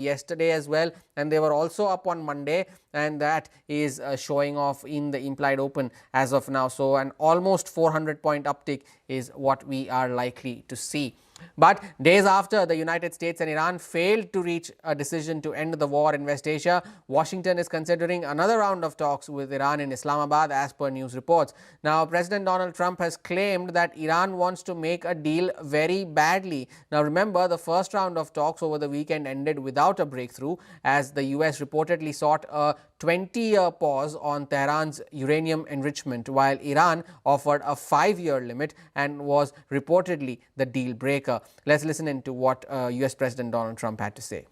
yesterday as well, and they were also up on Monday, and that is showing off in the implied open as of now. So an almost 400-point uptick is what we are likely to see. But days after the United States and Iran failed to reach a decision to end the war in West Asia, Washington is considering another round of talks with Iran in Islamabad, as per news reports. Now, President Donald Trump has claimed that Iran wants to make a deal very badly. Now, remember, the first round of talks over the weekend ended without a breakthrough, as the US reportedly sought a 20-year pause on Tehran's uranium enrichment, while Iran offered a 5-year limit and was reportedly the deal breaker. Let's listen into what US President Donald Trump had to say.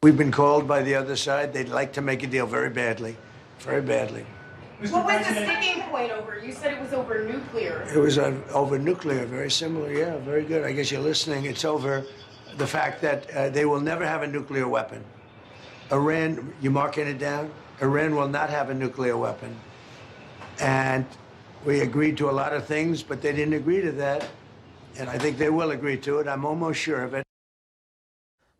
We've been called by the other side. They'd like to make a deal very badly, very badly. What was the sticking point over? You said it was over nuclear. It was over nuclear, very similar. Yeah, very good. I guess you're listening. It's over the fact that they will never have a nuclear weapon. Iran, you marking it down? Iran will not have a nuclear weapon. And we agreed to a lot of things, but they didn't agree to that. And I think they will agree to it. I'm almost sure of it.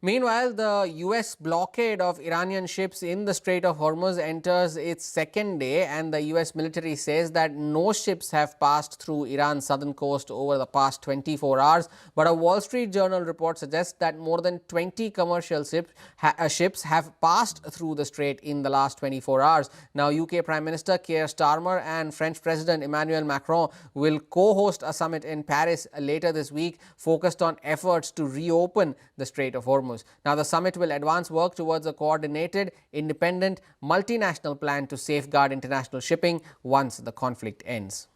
Meanwhile, the US blockade of Iranian ships in the Strait of Hormuz enters its second day, and the US military says that no ships have passed through Iran's southern coast over the past 24 hours. But a Wall Street Journal report suggests that more than 20 commercial ships have passed through the strait in the last 24 hours. Now, UK Prime Minister Keir Starmer and French President Emmanuel Macron will co-host a summit in Paris later this week, focused on efforts to reopen the Strait of Hormuz. Now, the summit will advance work towards a coordinated, independent, multinational plan to safeguard international shipping once the conflict ends.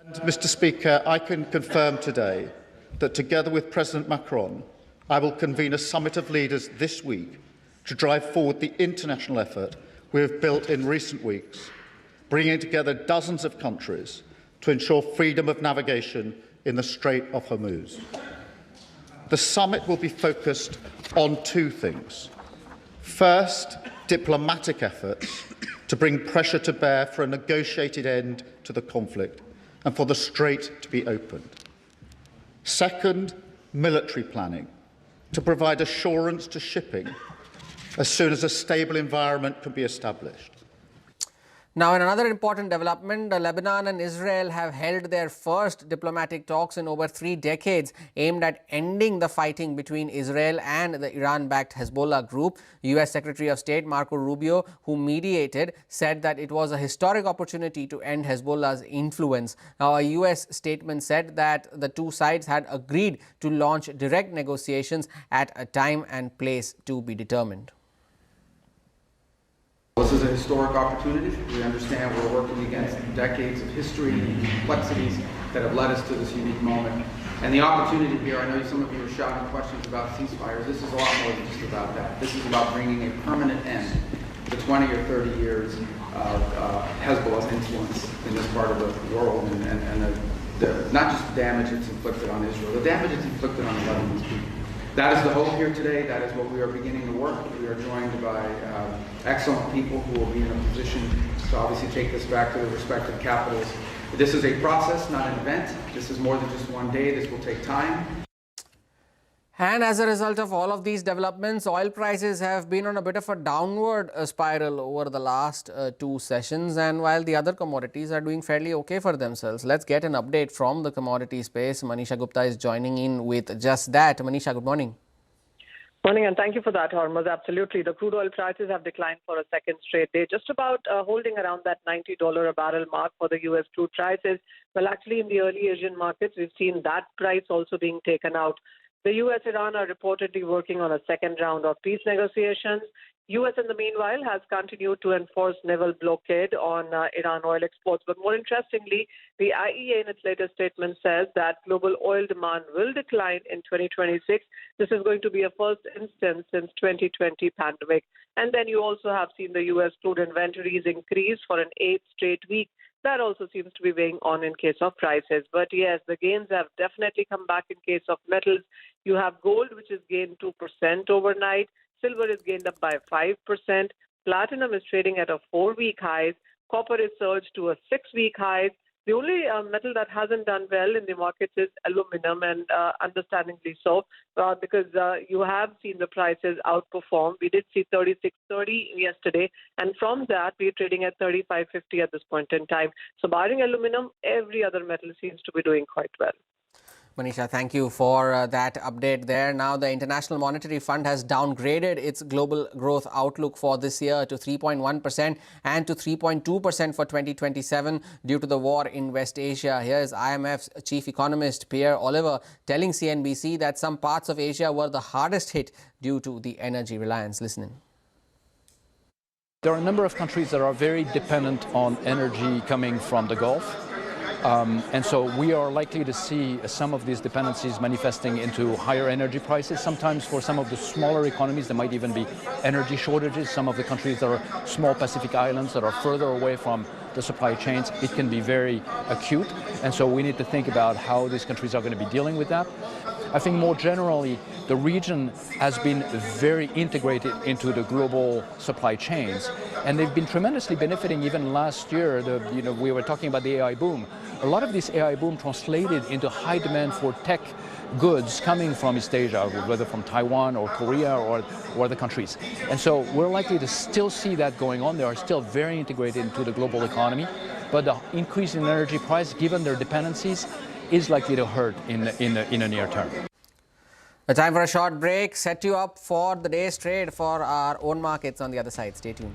And, Mr. Speaker, I can confirm today that together with President Macron, I will convene a summit of leaders this week to drive forward the international effort we have built in recent weeks, bringing together dozens of countries to ensure freedom of navigation in the Strait of Hormuz. The summit will be focused on two things. First, diplomatic efforts to bring pressure to bear for a negotiated end to the conflict and for the strait to be opened. Second, military planning to provide assurance to shipping as soon as a stable environment can be established. Now, in another important development, Lebanon and Israel have held their first diplomatic talks in over 3 decades aimed at ending the fighting between Israel and the Iran-backed Hezbollah group. U.S. Secretary of State Marco Rubio, who mediated, said that it was a historic opportunity to end Hezbollah's influence. Now, a U.S. statement said that the two sides had agreed to launch direct negotiations at a time and place to be determined. This is a historic opportunity. We understand we're working against decades of history and complexities that have led us to this unique moment. And the opportunity here, I know some of you are shouting questions about ceasefires. This is a lot more than just about that. This is about bringing a permanent end to 20 or 30 years of Hezbollah's influence in this part of the world, and not just the damage it's inflicted on Israel, the damage it's inflicted on the Lebanese people. That is the hope here today. That is what we are beginning to work. We are joined by excellent people who will be in a position to obviously take this back to their respective capitals. This is a process, not an event. This is more than just one day. This will take time. And as a result of all of these developments, oil prices have been on a bit of a downward spiral over the last 2 sessions. And while the other commodities are doing fairly okay for themselves, let's get an update from the commodity space. Manisha Gupta is joining in with just that. Manisha, good morning. Morning, and thank you for that, Hormuz. Absolutely. The crude oil prices have declined for a second straight day, just about holding around that $90 a barrel mark for the U.S. crude prices. Well, actually, in the early Asian markets, we've seen that price also being taken out. The U.S.-Iran are reportedly working on a second round of peace negotiations. U.S. in the meanwhile has continued to enforce naval blockade on Iran oil exports. But more interestingly, the IEA in its latest statement says that global oil demand will decline in 2026. This is going to be a first instance since 2020 pandemic. And then you also have seen the U.S. crude inventories increase for an 8th straight week. That also seems to be weighing on in case of prices. But yes, the gains have definitely come back in case of metals. You have gold, which has gained 2% overnight. Silver is gained up by 5%. Platinum is trading at a 4-week high. Copper is surged to a 6-week high. The only metal that hasn't done well in the markets is aluminum, and understandingly so, because you have seen the prices outperform. We did see 36.30 yesterday, and from that, we're trading at 35.50 at this point in time. So barring aluminum, every other metal seems to be doing quite well. Manisha, thank you for that update there. Now, the International Monetary Fund has downgraded its global growth outlook for this year to 3.1% and to 3.2% for 2027 due to the war in West Asia. Here is IMF's chief economist, Pierre Oliver, telling CNBC that some parts of Asia were the hardest hit due to the energy reliance. Listen in. There are a number of countries that are very dependent on energy coming from the Gulf. And so we are likely to see some of these dependencies manifesting into higher energy prices. Sometimes for some of the smaller economies, there might even be energy shortages. Some of the countries that are small Pacific islands that are further away from the supply chains, it can be very acute. And so we need to think about how these countries are going to be dealing with that. I think more generally, the region has been very integrated into the global supply chains, and they've been tremendously benefiting. Even last year, we were talking about the AI boom. A lot of this AI boom translated into high demand for tech goods coming from East Asia, whether from Taiwan or Korea or other countries. And so we're likely to still see that going on. They are still very integrated into the global economy, but the increase in energy price, given their dependencies, is likely to hurt in the near term. A time for a short break. Set you up for the day's trade for our own markets on the other side. Stay tuned.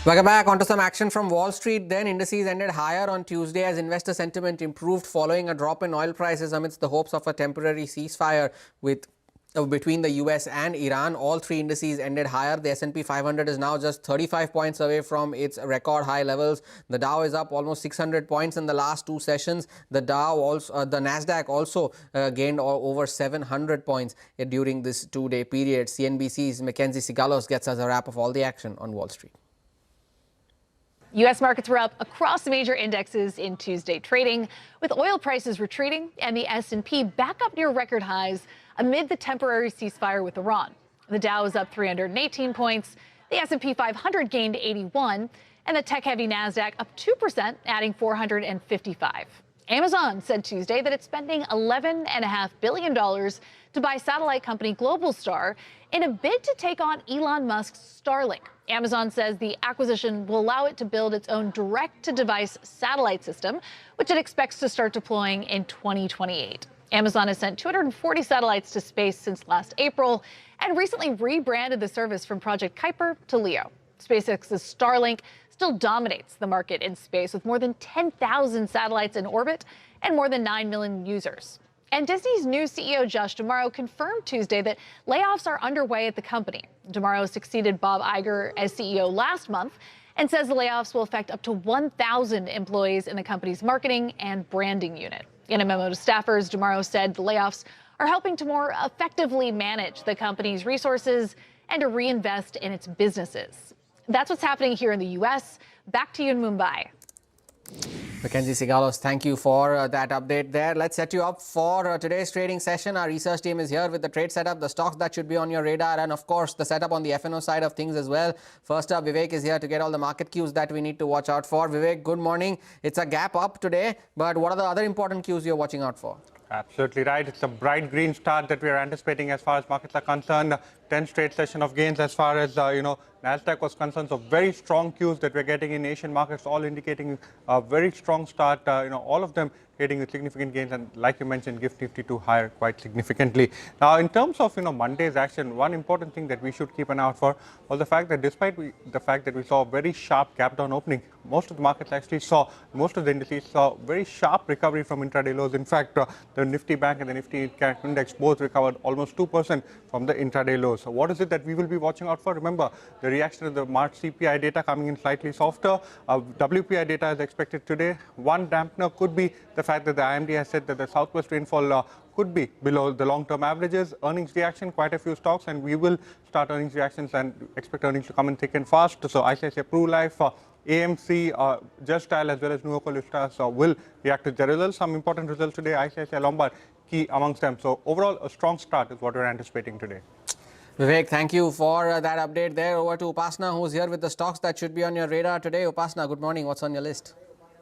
Welcome back. Onto some action from Wall Street. Then indices ended higher on Tuesday as investor sentiment improved following a drop in oil prices amidst the hopes of a temporary ceasefire between the US and Iran. All three indices ended higher. The S&P 500 is now just 35 points away from its record high levels. The Dow is up almost 600 points in the last two sessions. The Nasdaq also gained over 700 points during this two-day period. CNBC's Mackenzie Sigalos gets us a wrap of all the action on Wall Street. U.S. markets were up across major indexes in Tuesday trading, with oil prices retreating and the S&P back up near record highs amid the temporary ceasefire with Iran. The Dow is up 318 points, the S&P 500 gained 81, and the tech-heavy Nasdaq up 2%, adding 455. Amazon said Tuesday that it's spending $11.5 billion to buy satellite company Globalstar in a bid to take on Elon Musk's Starlink. Amazon says the acquisition will allow it to build its own direct-to-device satellite system, which it expects to start deploying in 2028. Amazon has sent 240 satellites to space since last April and recently rebranded the service from Project Kuiper to LEO. SpaceX's Starlink still dominates the market in space with more than 10,000 satellites in orbit and more than 9 million users. And Disney's new CEO, Josh D'Amaro, confirmed Tuesday that layoffs are underway at the company. D'Amaro succeeded Bob Iger as CEO last month and says the layoffs will affect up to 1,000 employees in the company's marketing and branding unit. In a memo to staffers, D'Amaro said the layoffs are helping to more effectively manage the company's resources and to reinvest in its businesses. That's what's happening here in the U.S. Back to you in Mumbai. Mackenzie Sigalos, thank you for that update there. Let's set you up for today's trading session. Our research team is here with the trade setup, the stocks that should be on your radar, and of course the setup on the FNO side of things as well. First up, Vivek is here to get all the market cues that we need to watch out for. Vivek, good morning. It's a gap up today, but what are the other important cues you're watching out for? Absolutely right. It's a bright green start that we are anticipating as far as markets are concerned. 10 straight session of gains as far as, Nasdaq was concerned. So very strong cues that we're getting in Asian markets, all indicating a very strong start. All of them getting significant gains. And like you mentioned, GIFT Nifty 2 higher quite significantly. Now, in terms of, Monday's action, one important thing that we should keep an eye out for was the fact that despite the fact that we saw a very sharp gap down opening, most of the markets actually most of the indices saw very sharp recovery from intraday lows. In fact, the Nifty Bank and the Nifty Index both recovered almost 2% from the intraday lows. So what is it that we will be watching out for? Remember, the reaction to the March CPI data coming in slightly softer. WPI data is expected today. One dampener could be the fact that the IMD has said that the southwest rainfall could be below the long-term averages. Earnings reaction, quite a few stocks, and we will start earnings reactions and expect earnings to come in thick and fast. So ICICI Pru Life, AMC, Just Dial as well as Nuvoco Listas will react to the results. Some important results today, ICICI Lombard key amongst them. So overall, a strong start is what we're anticipating today. Vivek, thank you for that update there. Over to Upasna, who's here with the stocks that should be on your radar today. Upasna, good morning. What's on your list?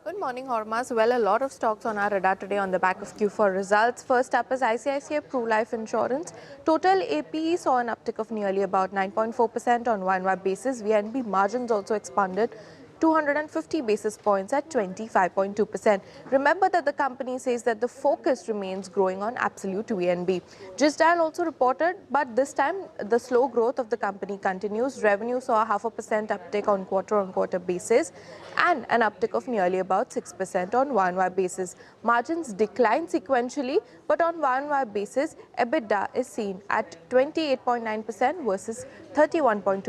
Good morning, Hormuz. Well, a lot of stocks on our radar today on the back of Q4 results. First up is ICICI Pru Life Insurance. Total APE saw an uptick of nearly about 9.4% on YoY basis. VNB margins also expanded 250 basis points at 25.2%. Remember that the company says that the focus remains growing on absolute VNB. Just Dial also reported, but this time the slow growth of the company continues. Revenue saw a 0.5% uptick on quarter-on-quarter basis and an uptick of nearly about 6% on YoY basis. Margins declined sequentially, but on YoY basis, EBITDA is seen at 28.9% versus 31.2%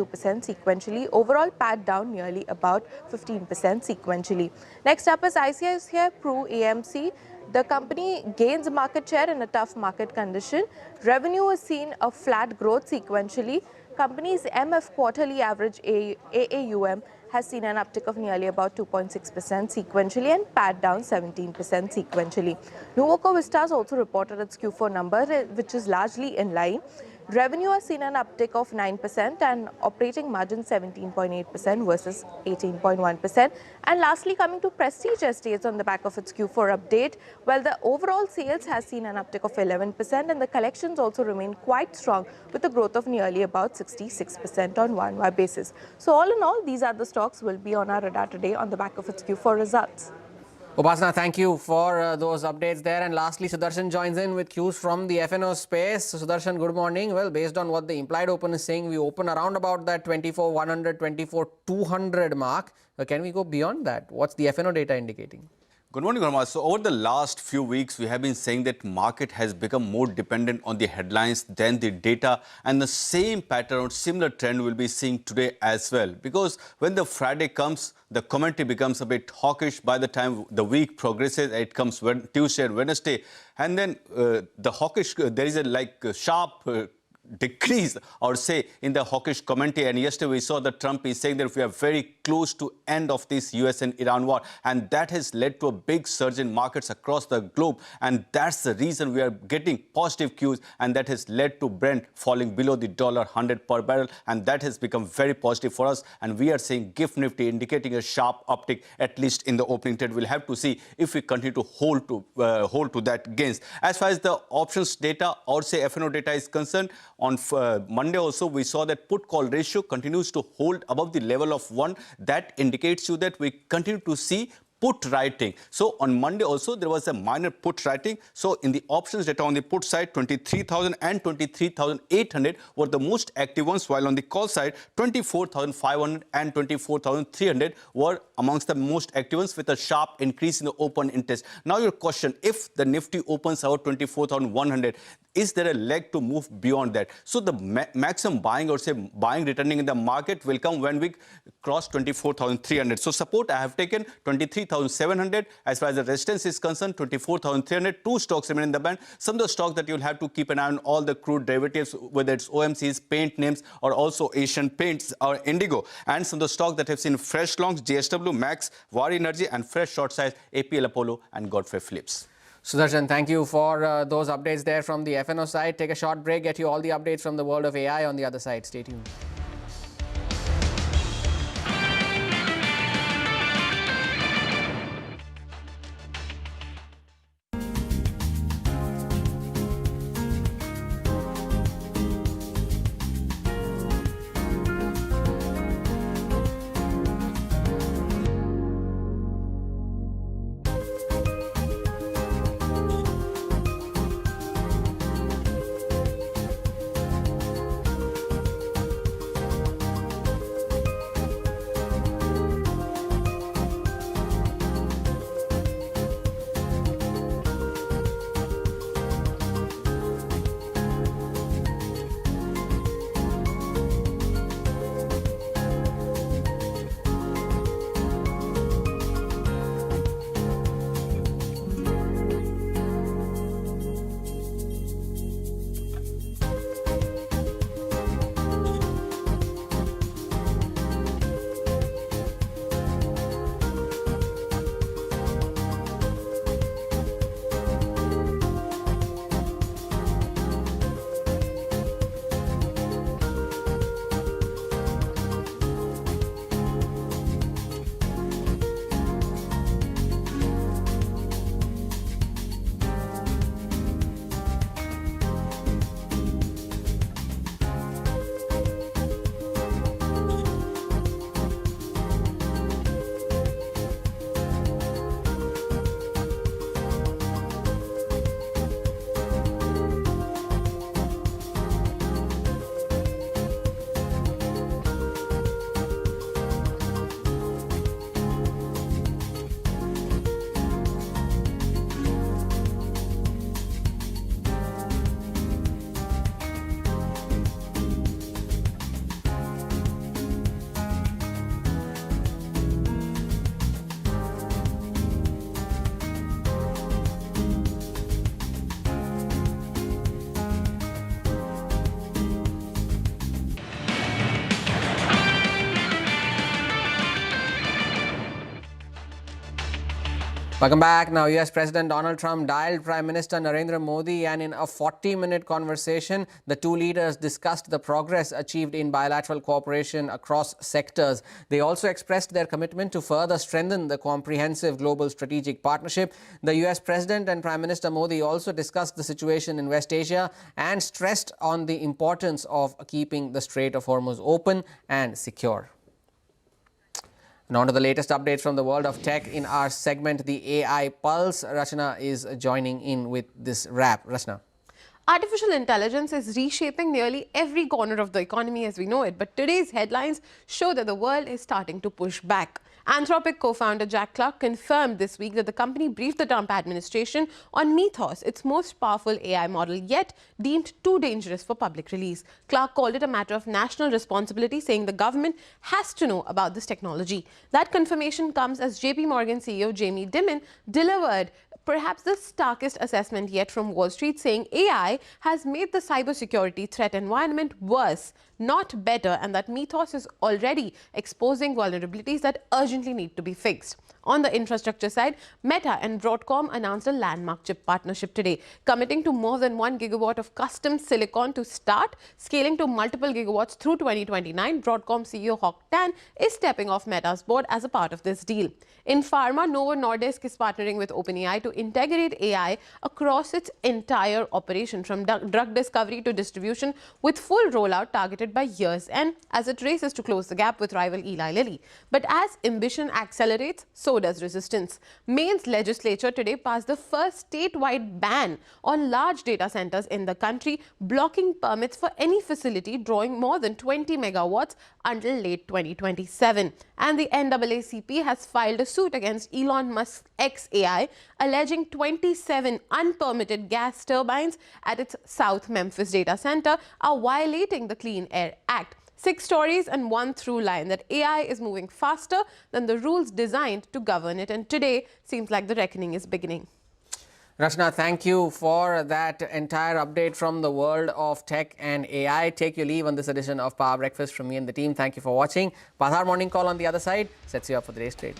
sequentially. Overall, PAT down nearly about 15% sequentially. Next up is ICICI Pru AMC. The company gains market share in a tough market condition. Revenue is seen a flat growth sequentially. Company's MF quarterly average AAUM has seen an uptick of nearly about 2.6% sequentially and PAT down 17% sequentially. Nuvoco Vistas also reported its Q4 number, which is largely in line. Revenue has seen an uptick of 9% and operating margin 17.8% versus 18.1%. And lastly, coming to Prestige Estates on the back of its Q4 update, well, the overall sales has seen an uptick of 11% and the collections also remain quite strong with a growth of nearly about 66% on YoY basis. So all in all, these are the stocks will be on our radar today on the back of its Q4 results. Upasana, thank you for those updates there. And lastly, Sudarshan joins in with cues from the FNO space. So Sudarshan, good morning. Well, based on what the implied open is saying, we open around about that 24,100, 24,200 mark. Can we go beyond that? What's the FNO data indicating? Good morning, Verma. So over the last few weeks, we have been saying that market has become more dependent on the headlines than the data, and the same pattern, similar trend we'll be seeing today as well. Because when the Friday comes, the commentary becomes a bit hawkish. By the time the week progresses, it comes Tuesday and Wednesday, and then the hawkish, there is a sharp decrease, or say, in the hawkish commentary. And yesterday we saw that Trump is saying that we are very close to end of this US and Iran war, and that has led to a big surge in markets across the globe, and that's the reason we are getting positive cues, and that has led to Brent falling below the $100 per barrel, and that has become very positive for us. And we are seeing GIFT Nifty indicating a sharp uptick, at least in the opening trade. We'll have to see if we continue to hold to that gains. As far as the options data, or say FNO data is concerned, on Monday also we saw that put call ratio continues to hold above the level of 1. That indicates you that we continue to see put writing. So on Monday also there was a minor put writing. So in the options data on the put side, 23,000 and 23,800 were the most active ones, while on the call side 24,500 and 24,300 were amongst the most active ones, with a sharp increase in the open interest. Now your question, if the Nifty opens out 24,100, is there a leg to move beyond that? So the maximum buying, or say buying returning in the market, will come when we cross 24,300. So support I have taken 23,700. As far as the resistance is concerned, 24,300. Two stocks remain in the band. Some of the stocks that you'll have to keep an eye on, all the crude derivatives, whether it's OMCs, paint names, or also Asian Paints or Indigo. And some of the stocks that have seen fresh longs, JSW, Max, Wari Energy, and fresh short size, APL Apollo and Godfrey Phillips. Sudarshan, thank you for those updates there from the FNO side. Take a short break, get you all the updates from the world of AI on the other side. Stay tuned. Welcome back. Now, US President Donald Trump dialed Prime Minister Narendra Modi, and in a 40-minute conversation, the two leaders discussed the progress achieved in bilateral cooperation across sectors. They also expressed their commitment to further strengthen the comprehensive global strategic partnership. The US President and Prime Minister Modi also discussed the situation in West Asia and stressed on the importance of keeping the Strait of Hormuz open and secure. Now on to the latest updates from the world of tech in our segment, the AI Pulse. Rachna is joining in with this wrap. Rachna. Artificial intelligence is reshaping nearly every corner of the economy as we know it, but today's headlines show that the world is starting to push back. Anthropic co-founder Jack Clark confirmed this week that the company briefed the Trump administration on Mythos, its most powerful AI model, yet deemed too dangerous for public release. Clark called it a matter of national responsibility, saying the government has to know about this technology. That confirmation comes as JP Morgan CEO Jamie Dimon delivered perhaps the starkest assessment yet from Wall Street, saying AI has made the cybersecurity threat environment worse, not better, and that Mythos is already exposing vulnerabilities that urgently need to be fixed. On the infrastructure side, Meta and Broadcom announced a landmark chip partnership today, committing to more than 1 gigawatt of custom silicon to start, scaling to multiple gigawatts through 2029. Broadcom CEO Hock Tan is stepping off Meta's board as a part of this deal. In pharma, Novo Nordisk is partnering with OpenAI to integrate AI across its entire operation, from drug discovery to distribution, with full rollout targeted by year's end as it races to close the gap with rival Eli Lilly. But as ambition accelerates, so so does resistance. Maine's legislature today passed the first statewide ban on large data centers in the country, blocking permits for any facility drawing more than 20 megawatts until late 2027. And the NAACP has filed a suit against Elon Musk's XAI, alleging 27 unpermitted gas turbines at its South Memphis data center are violating the Clean Air Act. 6 stories and one through line that AI is moving faster than the rules designed to govern it. And today seems like the reckoning is beginning. Rachna, thank you for that entire update from the world of tech and AI. Take your leave on this edition of Power Breakfast from me and the team. Thank you for watching. Bazar Morning Call on the other side sets you up for the day's trade.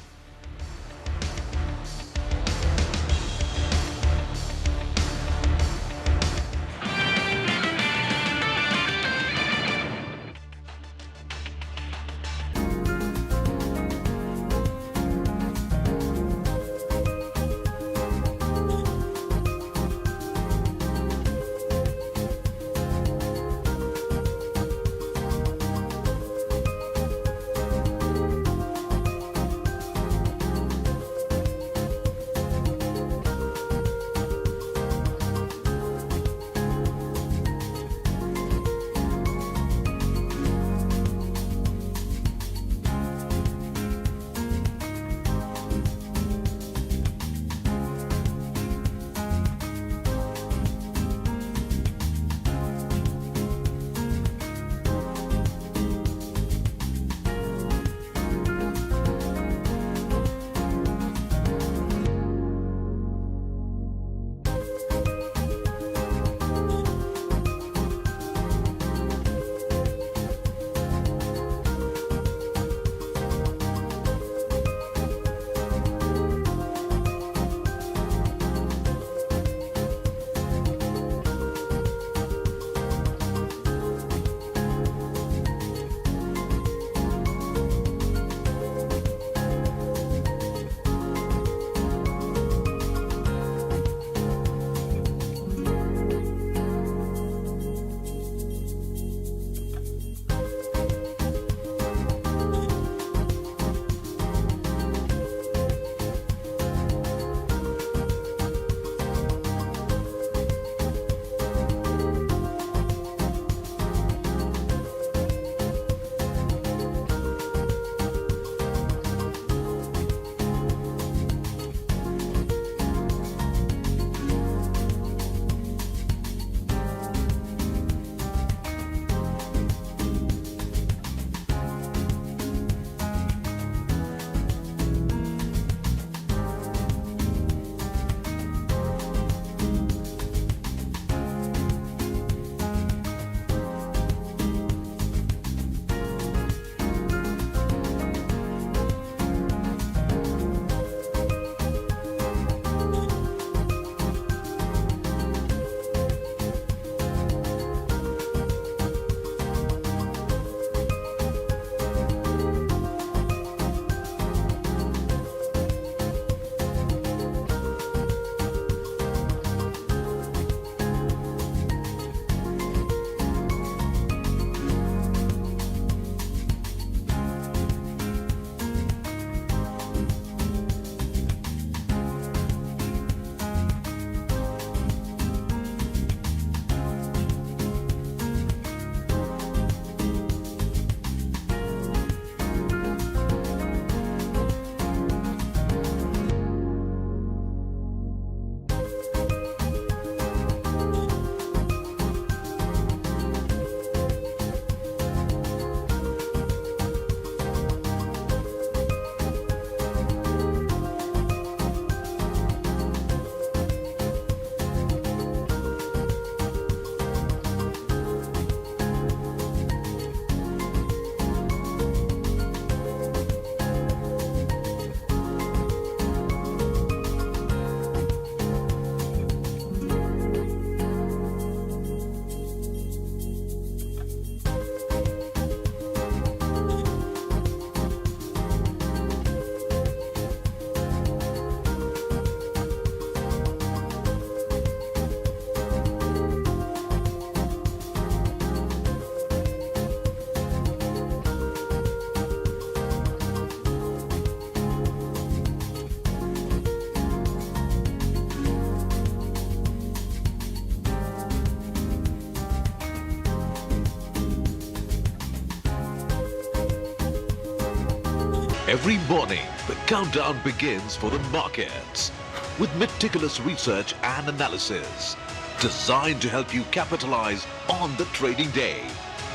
Every morning, the countdown begins for the markets with meticulous research and analysis designed to help you capitalize on the trading day.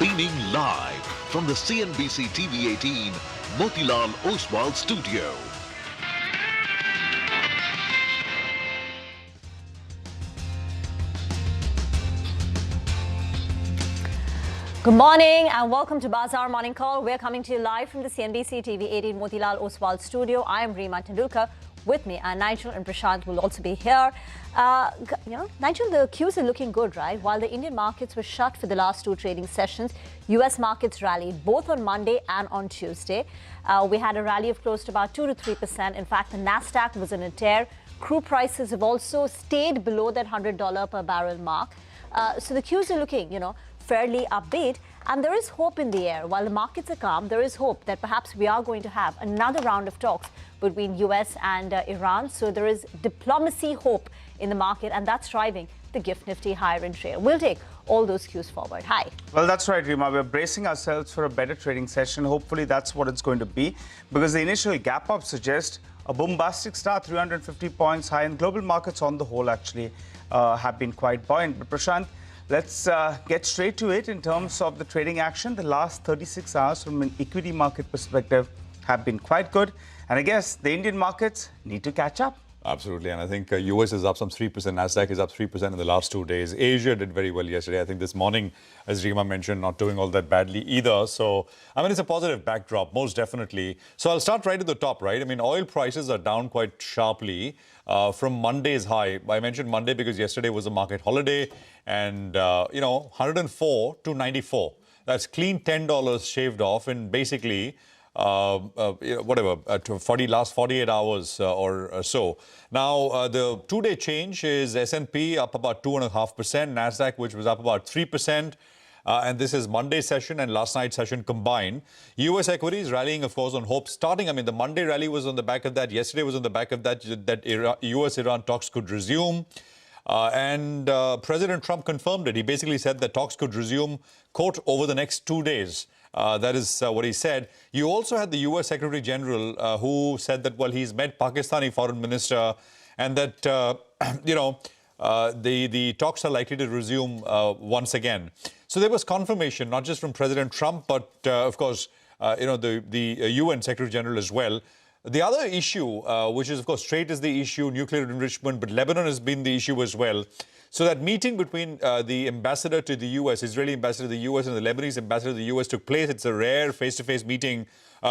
Beaming live from the CNBC TV 18 Motilal Oswal studio. Good morning and welcome to Bazar Morning Call. We're coming to you live from the CNBC TV 18 Motilal Oswal studio. I am Reema Tendulkar. With me, and Nigel and Prashant will also be here. Nigel, the cues are looking good, right? While the Indian markets were shut for the last two trading sessions, US markets rallied both on Monday and on Tuesday. We had a rally of close to about 2 to 3%. In fact, the Nasdaq was in a tear. Crude prices have also stayed below that $100 per barrel mark. So the cues are looking, fairly upbeat, and there is hope in the air. While the markets are calm, there is hope that perhaps we are going to have another round of talks between US and Iran. So there is diplomacy hope in the market, and that's driving the GIFT Nifty higher in trade. We'll take all those cues forward. Hi. Well, that's right, Reema. We're bracing ourselves for a better trading session. Hopefully that's what it's going to be, because the initial gap up suggests a bombastic start, 350 points high, and global markets on the whole actually have been quite buoyant. But Prashant, let's get straight to it in terms of the trading action. The last 36 hours from an equity market perspective have been quite good. And I guess the Indian markets need to catch up. Absolutely. And I think US is up some 3%. Nasdaq is up 3% in the last 2 days. Asia did very well yesterday. I think this morning, as Reema mentioned, not doing all that badly either. So, it's a positive backdrop, most definitely. So I'll start right at the top, right? Oil prices are down quite sharply from Monday's high. I mentioned Monday because yesterday was a market holiday. And, 104 to 94. That's clean $10 shaved off in basically last 48 hours or so. Now, the two-day change is S&P up about 2.5%, Nasdaq, which was up about 3%. And this is Monday's session and last night's session combined. U.S. equities rallying, of course, on hope. Starting, the Monday rally was on the back of that. Yesterday was on the back of that U.S.-Iran talks could resume. And President Trump confirmed it. He basically said that talks could resume, quote, over the next 2 days. That is what he said. You also had the U.S. Secretary General who said that, he's met Pakistani foreign minister and that, the talks are likely to resume once again. So there was confirmation, not just from President Trump, but, of course, the UN Secretary General as well. The other issue, which is, of course, trade is the issue, nuclear enrichment, but Lebanon has been the issue as well. So that meeting between the ambassador to the U.S., Israeli ambassador to the U.S. and the Lebanese ambassador to the U.S. took place. It's a rare face-to-face meeting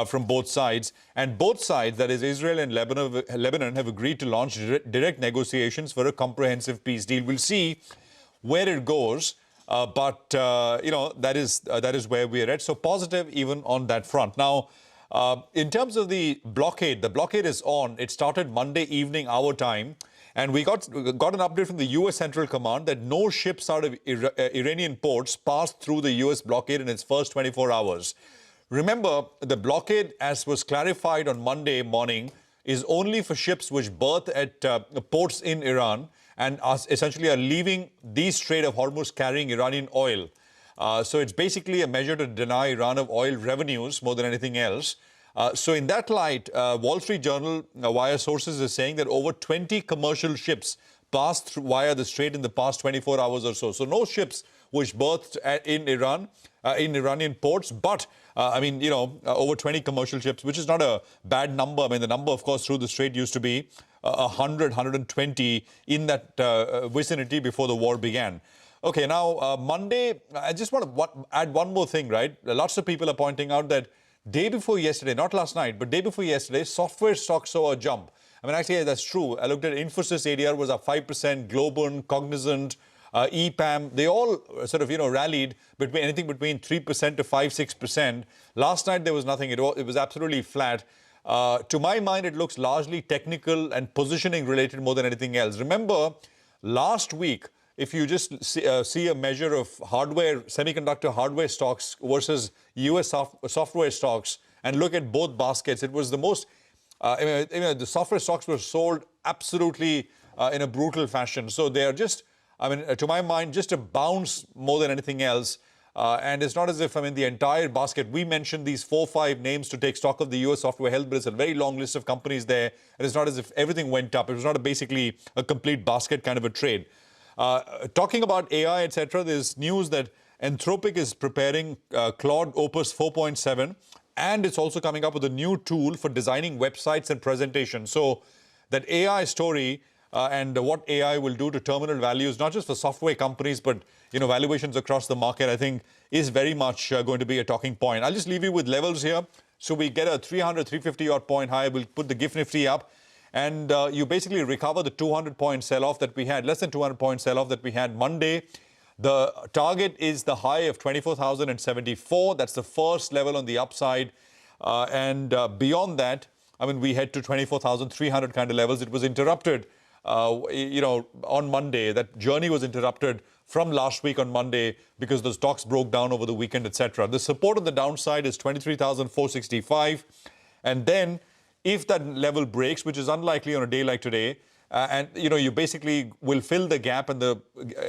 from both sides. And both sides, that is Israel and Lebanon, have agreed to launch direct negotiations for a comprehensive peace deal. We'll see where it goes. But that is where we are at. So positive even on that front. Now, in terms of the blockade is on. It started Monday evening, our time. And we got an update from the U.S. Central Command that no ships out of Iranian ports passed through the U.S. blockade in its first 24 hours. Remember, the blockade, as was clarified on Monday morning, is only for ships which berth at ports in Iran and essentially are leaving the Strait of Hormuz carrying Iranian oil. So it's basically a measure to deny Iran of oil revenues more than anything else. So in that light, Wall Street Journal, via sources, is saying that over 20 commercial ships passed through via the strait in the past 24 hours or so. So no ships which berthed in Iran, in Iranian ports, but over 20 commercial ships, which is not a bad number. The number, of course, through the strait used to be 100, 120 in that vicinity before the war began. Okay, now Monday, I just want to add one more thing, right? Lots of people are pointing out that day before yesterday, not last night, but day before yesterday, software stocks saw a jump. Actually, that's true. I looked at Infosys ADR was up 5%, Globant, Cognizant, EPAM. They all sort of, rallied between anything between 3% to 5-6%. Last night, there was nothing. It was absolutely flat. To my mind, it looks largely technical and positioning related more than anything else. Remember, last week, if you just see a measure of semiconductor hardware stocks versus US software stocks and look at both baskets, it was the most, the software stocks were sold absolutely in a brutal fashion. So they are just, to my mind, just a bounce more than anything else. And it's not as if, the entire basket, we mentioned these 4 or 5 names to take stock of the US software health, but it's a very long list of companies there. And it's not as if everything went up. It was not basically a complete basket kind of a trade. Talking about AI, etc., there's news that Anthropic is preparing Claude Opus 4.7, and it's also coming up with a new tool for designing websites and presentations. So that AI story and what AI will do to terminal values, not just for software companies, but valuations across the market, I think is very much going to be a talking point. I'll just leave you with levels here. So we get a 300, 350 odd point high. We'll put the GIFT Nifty up. And you basically recover the 200-point sell-off that we had, less than 200-point sell-off that we had Monday. The target is the high of 24,074. That's the first level on the upside. And beyond that, we head to 24,300 kind of levels. It was interrupted, on Monday. That journey was interrupted from last week on Monday because the stocks broke down over the weekend, etc. The support on the downside is 23,465. And then if that level breaks, which is unlikely on a day like today, and you basically will fill the gap, and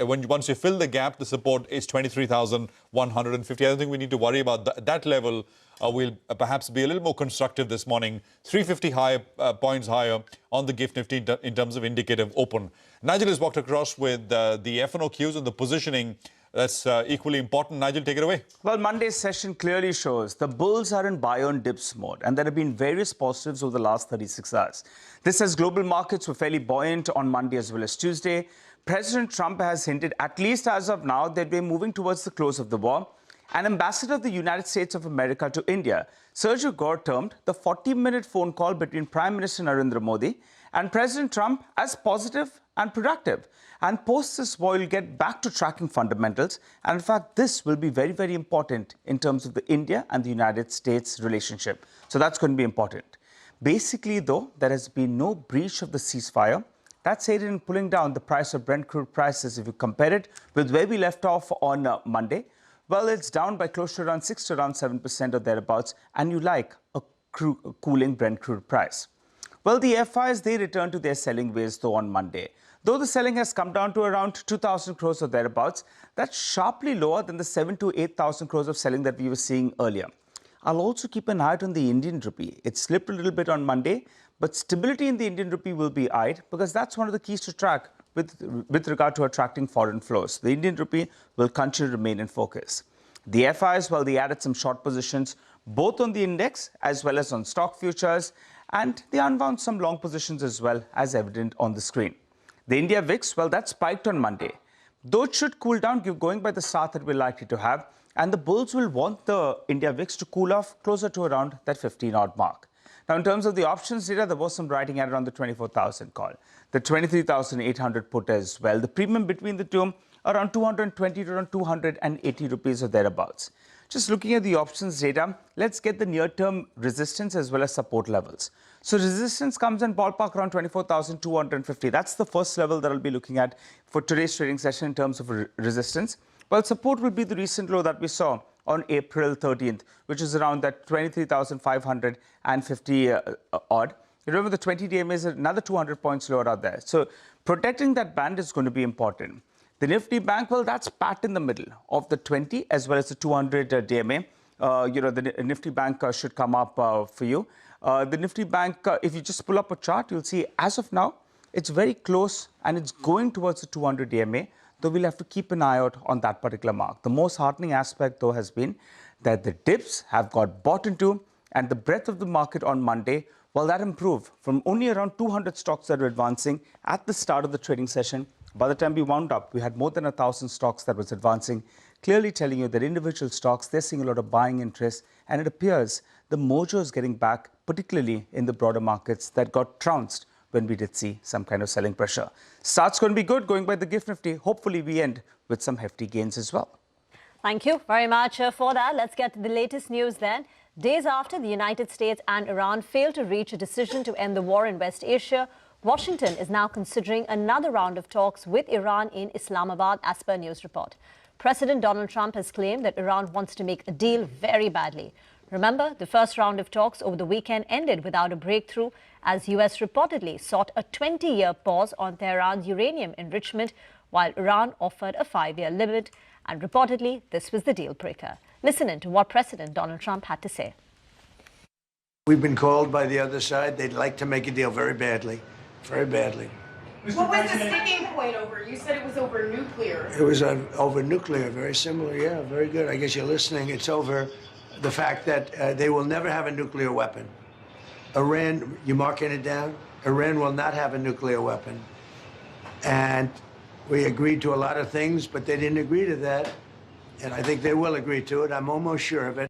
once you fill the gap, the support is 23,150. I don't think we need to worry about that level. Will perhaps be a little more constructive this morning. 350 points higher on the GIFT Nifty in terms of indicative open. Nigel has walked across with the F&O cues and the positioning. That's equally important. Nigel, take it away. Well, Monday's session clearly shows the bulls are in buy on dips mode, and there have been various positives over the last 36 hours. This as global markets were fairly buoyant on Monday as well as Tuesday. President Trump has hinted, at least as of now, that we're moving towards the close of the war. An ambassador of the United States of America to India, Sergio Gore, termed the 40-minute phone call between Prime Minister Narendra Modi and President Trump as positive and productive. And post this war, we'll get back to tracking fundamentals. And in fact, this will be very, very important in terms of the India and the United States relationship. So that's going to be important. Basically, though, there has been no breach of the ceasefire. That's aided in pulling down the price of Brent crude prices. If you compare it with where we left off on Monday, well, it's down by close to around 6 to around 7% or thereabouts. And you like a cooling Brent crude price. Well, the FIs, they returned to their selling ways, though, on Monday. Though the selling has come down to around 2,000 crores or thereabouts, that's sharply lower than the 7,000 to 8,000 crores of selling that we were seeing earlier. I'll also keep an eye out on the Indian rupee. It slipped a little bit on Monday, but stability in the Indian rupee will be eyed because that's one of the keys to track with regard to attracting foreign flows. The Indian rupee will continue to remain in focus. The FIs, well, they added some short positions, both on the index as well as on stock futures, and they unwound some long positions as well, as evident on the screen. The India VIX, well, that spiked on Monday. Though it should cool down, going by the start that we're likely to have, and the bulls will want the India VIX to cool off closer to around that 15-odd mark. Now, in terms of the options data, there was some writing at around the 24,000 call, the 23,800 put as well. The premium between the two, around 220 to around 280 rupees or thereabouts. Just looking at the options data, let's get the near-term resistance as well as support levels. So resistance comes in ballpark around 24,250. That's the first level that I'll be looking at for today's trading session in terms of resistance. Well, support will be the recent low that we saw on April 13th, which is around that 23,550 odd. Remember, the 20-day MA is another 200 points lower out there. So protecting that band is going to be important. The Nifty Bank, well, that's pat in the middle of the 20 as well as the 200 DMA. The Nifty Bank should come up for you. The Nifty Bank, if you just pull up a chart, you'll see as of now, it's very close and it's going towards the 200 DMA, though we'll have to keep an eye out on that particular mark. The most heartening aspect, though, has been that the dips have got bought into, and the breadth of the market on Monday, well, that improved from only around 200 stocks that were advancing at the start of the trading session. By the time we wound up, we had more than 1,000 stocks that was advancing, clearly telling you that individual stocks, they're seeing a lot of buying interest, and it appears the mojo is getting back, particularly in the broader markets that got trounced when we did see some kind of selling pressure. Start's going to be good, going by the GIFT Nifty. Hopefully, we end with some hefty gains as well. Thank you very much for that. Let's get to the latest news then. Days after the United States and Iran failed to reach a decision to end the war in West Asia, Washington is now considering another round of talks with Iran in Islamabad, as per news report. President Donald Trump has claimed that Iran wants to make a deal very badly. Remember, the first round of talks over the weekend ended without a breakthrough, as US reportedly sought a 20-year pause on Tehran's uranium enrichment, while Iran offered a 5-year limit. And reportedly, this was the deal breaker. Listen in to what President Donald Trump had to say. We've been called by the other side. They'd like to make a deal very badly, very badly. What was the sticking point over? You said it was over nuclear. It was over nuclear, very similar. Yeah, very good. I guess you're listening. It's over the fact that they will never have a nuclear weapon. Iran, you marking it down? Iran will not have a nuclear weapon. And we agreed to a lot of things, but they didn't agree to that. And I think they will agree to it. I'm almost sure of it.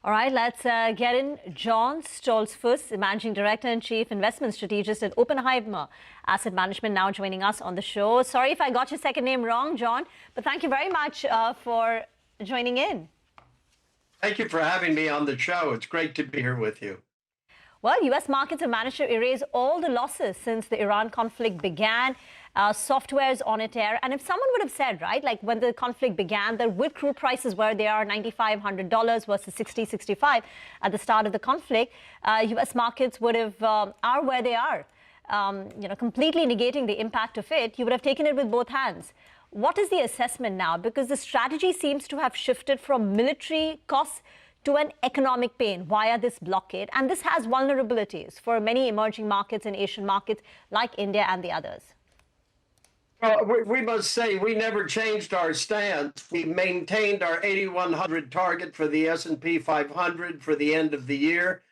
All right, let's get in. John Stoltzfus, Managing Director and Chief Investment Strategist at Oppenheimer Asset Management, now joining us on the show. Sorry if I got your second name wrong, John, but thank you very much for joining in. Thank you for having me on the show. It's great to be here with you. Well, U.S. markets have managed to erase all the losses since the Iran conflict began. Software is on its air. And if someone would have said, right, like when the conflict began, that with crude prices where they are $95, $100 versus $60, $65 at the start of the conflict, U.S. markets would have are where they are, completely negating the impact of it. You would have taken it with both hands. What is the assessment now? Because the strategy seems to have shifted from military costs to an economic pain via this blockade. And this has vulnerabilities for many emerging markets and Asian markets like India and the others. Well, we must say we never changed our stance. We maintained our 8,100 target for the S&P 500 for the end of the year.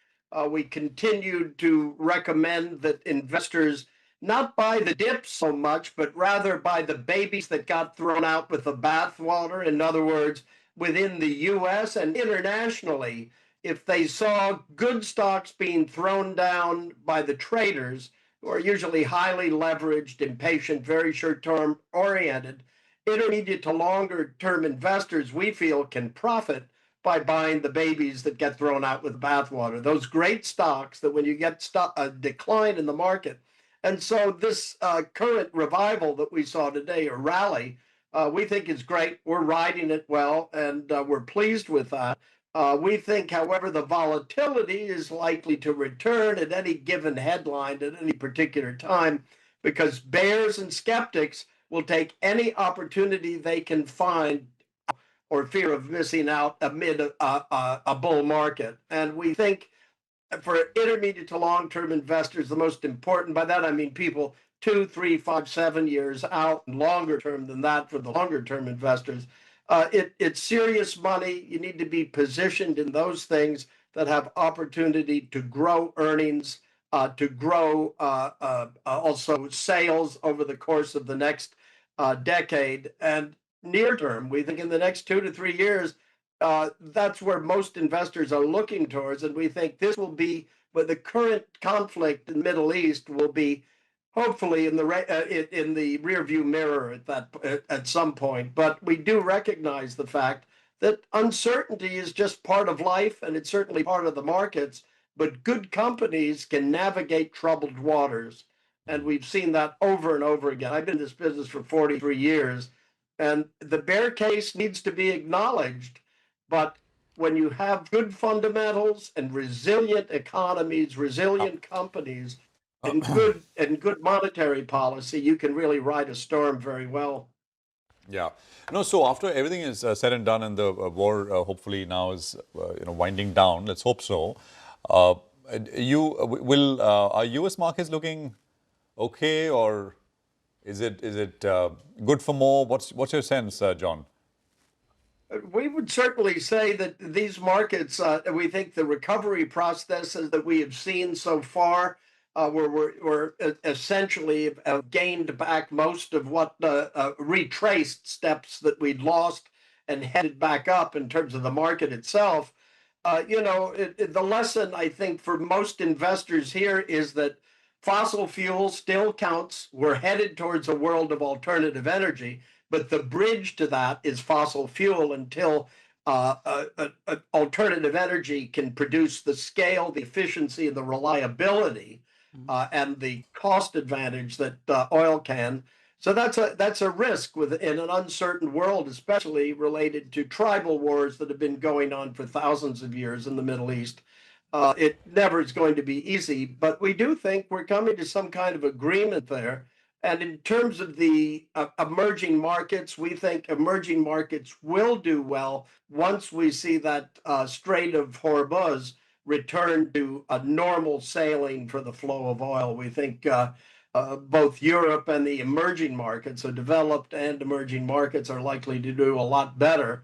We continued to recommend that investors not buy the dips so much, but rather buy the babies that got thrown out with the bathwater. In other words, within the U.S. and internationally, if they saw good stocks being thrown down by the traders, who are usually highly leveraged, impatient, very short-term oriented, intermediate to longer-term investors, we feel, can profit by buying the babies that get thrown out with bathwater. Those great stocks that when you get a decline in the market. And so this current revival that we saw today, or rally, we think is great. We're riding it well, and we're pleased with that. We think, however, the volatility is likely to return at any given headline at any particular time because bears and skeptics will take any opportunity they can find or fear of missing out amid a bull market. And we think for intermediate to long-term investors, the most important, by that I mean people 2, 3, 5, 7 years out, and longer term than that for the longer-term investors, it's serious money. You need to be positioned in those things that have opportunity to grow earnings, to grow also sales over the course of the next decade. And near term, we think in the next 2 to 3 years, that's where most investors are looking towards. And we think this will be, with the current conflict in the Middle East, will be hopefully in the rearview mirror at some point. But we do recognize the fact that uncertainty is just part of life, and it's certainly part of the markets. But good companies can navigate troubled waters, and we've seen that over and over again. I've been in this business for 43 years, and the bear case needs to be acknowledged. But when you have good fundamentals and resilient economies, resilient companies, and good monetary policy, you can really ride a storm very well. Yeah. No, so after everything is said and done and the war hopefully now is winding down, let's hope so, are U.S. markets looking okay, or is it good for more? What's your sense, John? We would certainly say that these markets, we think the recovery processes that we have seen so far were essentially gained back most of what retraced steps that we'd lost and headed back up in terms of the market itself. The lesson, I think, for most investors here is that fossil fuel still counts. We're headed towards a world of alternative energy, but the bridge to that is fossil fuel until alternative energy can produce the scale, the efficiency, and the reliability and the cost advantage that oil can. So that's a risk in an uncertain world, especially related to tribal wars that have been going on for thousands of years in the Middle East. It never is going to be easy, but we do think we're coming to some kind of agreement there. And in terms of the emerging markets, we think emerging markets will do well once we see that Strait of Hormuz return to a normal sailing for the flow of oil. We think both Europe and the emerging markets, so developed and emerging markets, are likely to do a lot better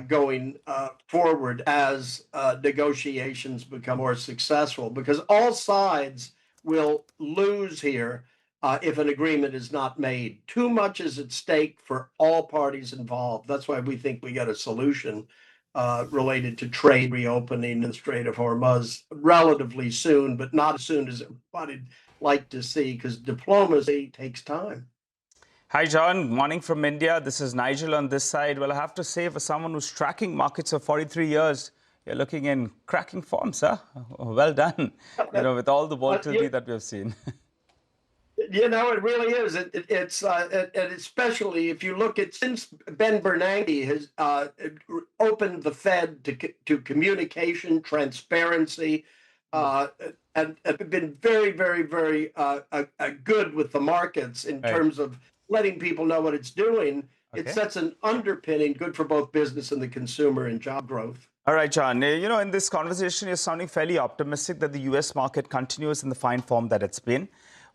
going forward as negotiations become more successful, because all sides will lose here if an agreement is not made. Too much is at stake for all parties involved. That's why we think we get a solution related to trade reopening in the Strait of Hormuz relatively soon, but not as soon as everybody'd like to see, because diplomacy takes time. Hi, John. Morning from India. This is Nigel on this side. Well, I have to say, for someone who's tracking markets for 43 years, you're looking in cracking form, sir. Well done. With all the volatility that we've seen. It really is. It's and especially if you look at, since Ben Bernanke has opened the Fed to communication, transparency, and been very, very, very good with the markets in terms of letting people know what it's doing. It sets an underpinning good for both business and the consumer and job growth. All right, John. In this conversation, you're sounding fairly optimistic that the U.S. market continues in the fine form that it's been,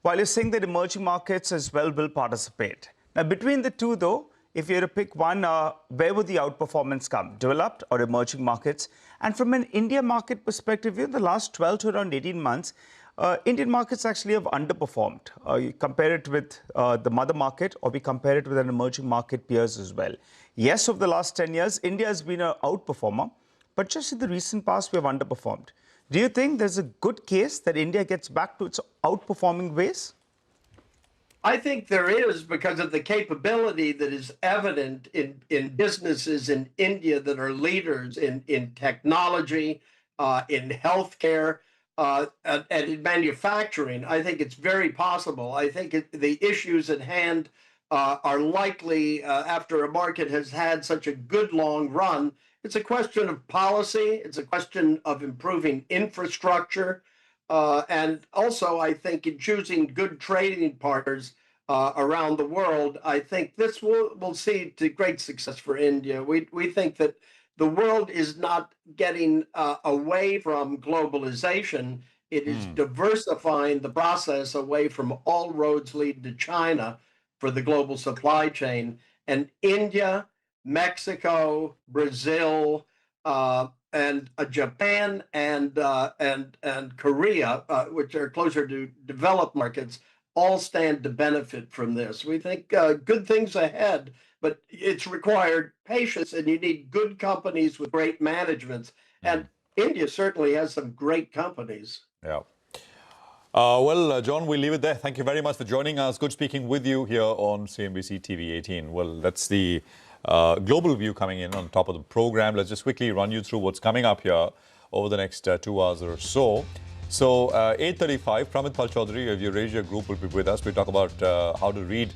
while you're saying that emerging markets as well will participate. Now, between the two, though, if you had to pick one, where would the outperformance come, developed or emerging markets? And from an India market perspective, in the last 12 to around 18 months, Indian markets actually have underperformed. You compare it with the mother market, or we compare it with an emerging market peers as well. Yes, over the last 10 years, India has been an outperformer, but just in the recent past, we have underperformed. Do you think there's a good case that India gets back to its outperforming ways? I think there is, because of the capability that is evident in businesses in India that are leaders in technology, in healthcare, and in manufacturing. I think it's very possible. I think the issues at hand are likely, after a market has had such a good long run, it's a question of policy. It's a question of improving infrastructure. And also, I think in choosing good trading partners around the world, I think this will see to great success for India. We think that the world is not getting away from globalization. It is diversifying the process away from all roads lead to China for the global supply chain. And India, Mexico, Brazil, and Japan and Korea, which are closer to developed markets, all stand to benefit from this. We think good things ahead, but it's required patience, and you need good companies with great managements. And India certainly has some great companies. Yeah. John, we'll leave it there. Thank you very much for joining us. Good speaking with you here on CNBC TV 18. Well, that's the global view coming in on top of the program. Let's just quickly run you through what's coming up here over the next 2 hours or so. So 8:35, Pramit Palchodri of Eurasia Group will be with us. We'll talk about how to read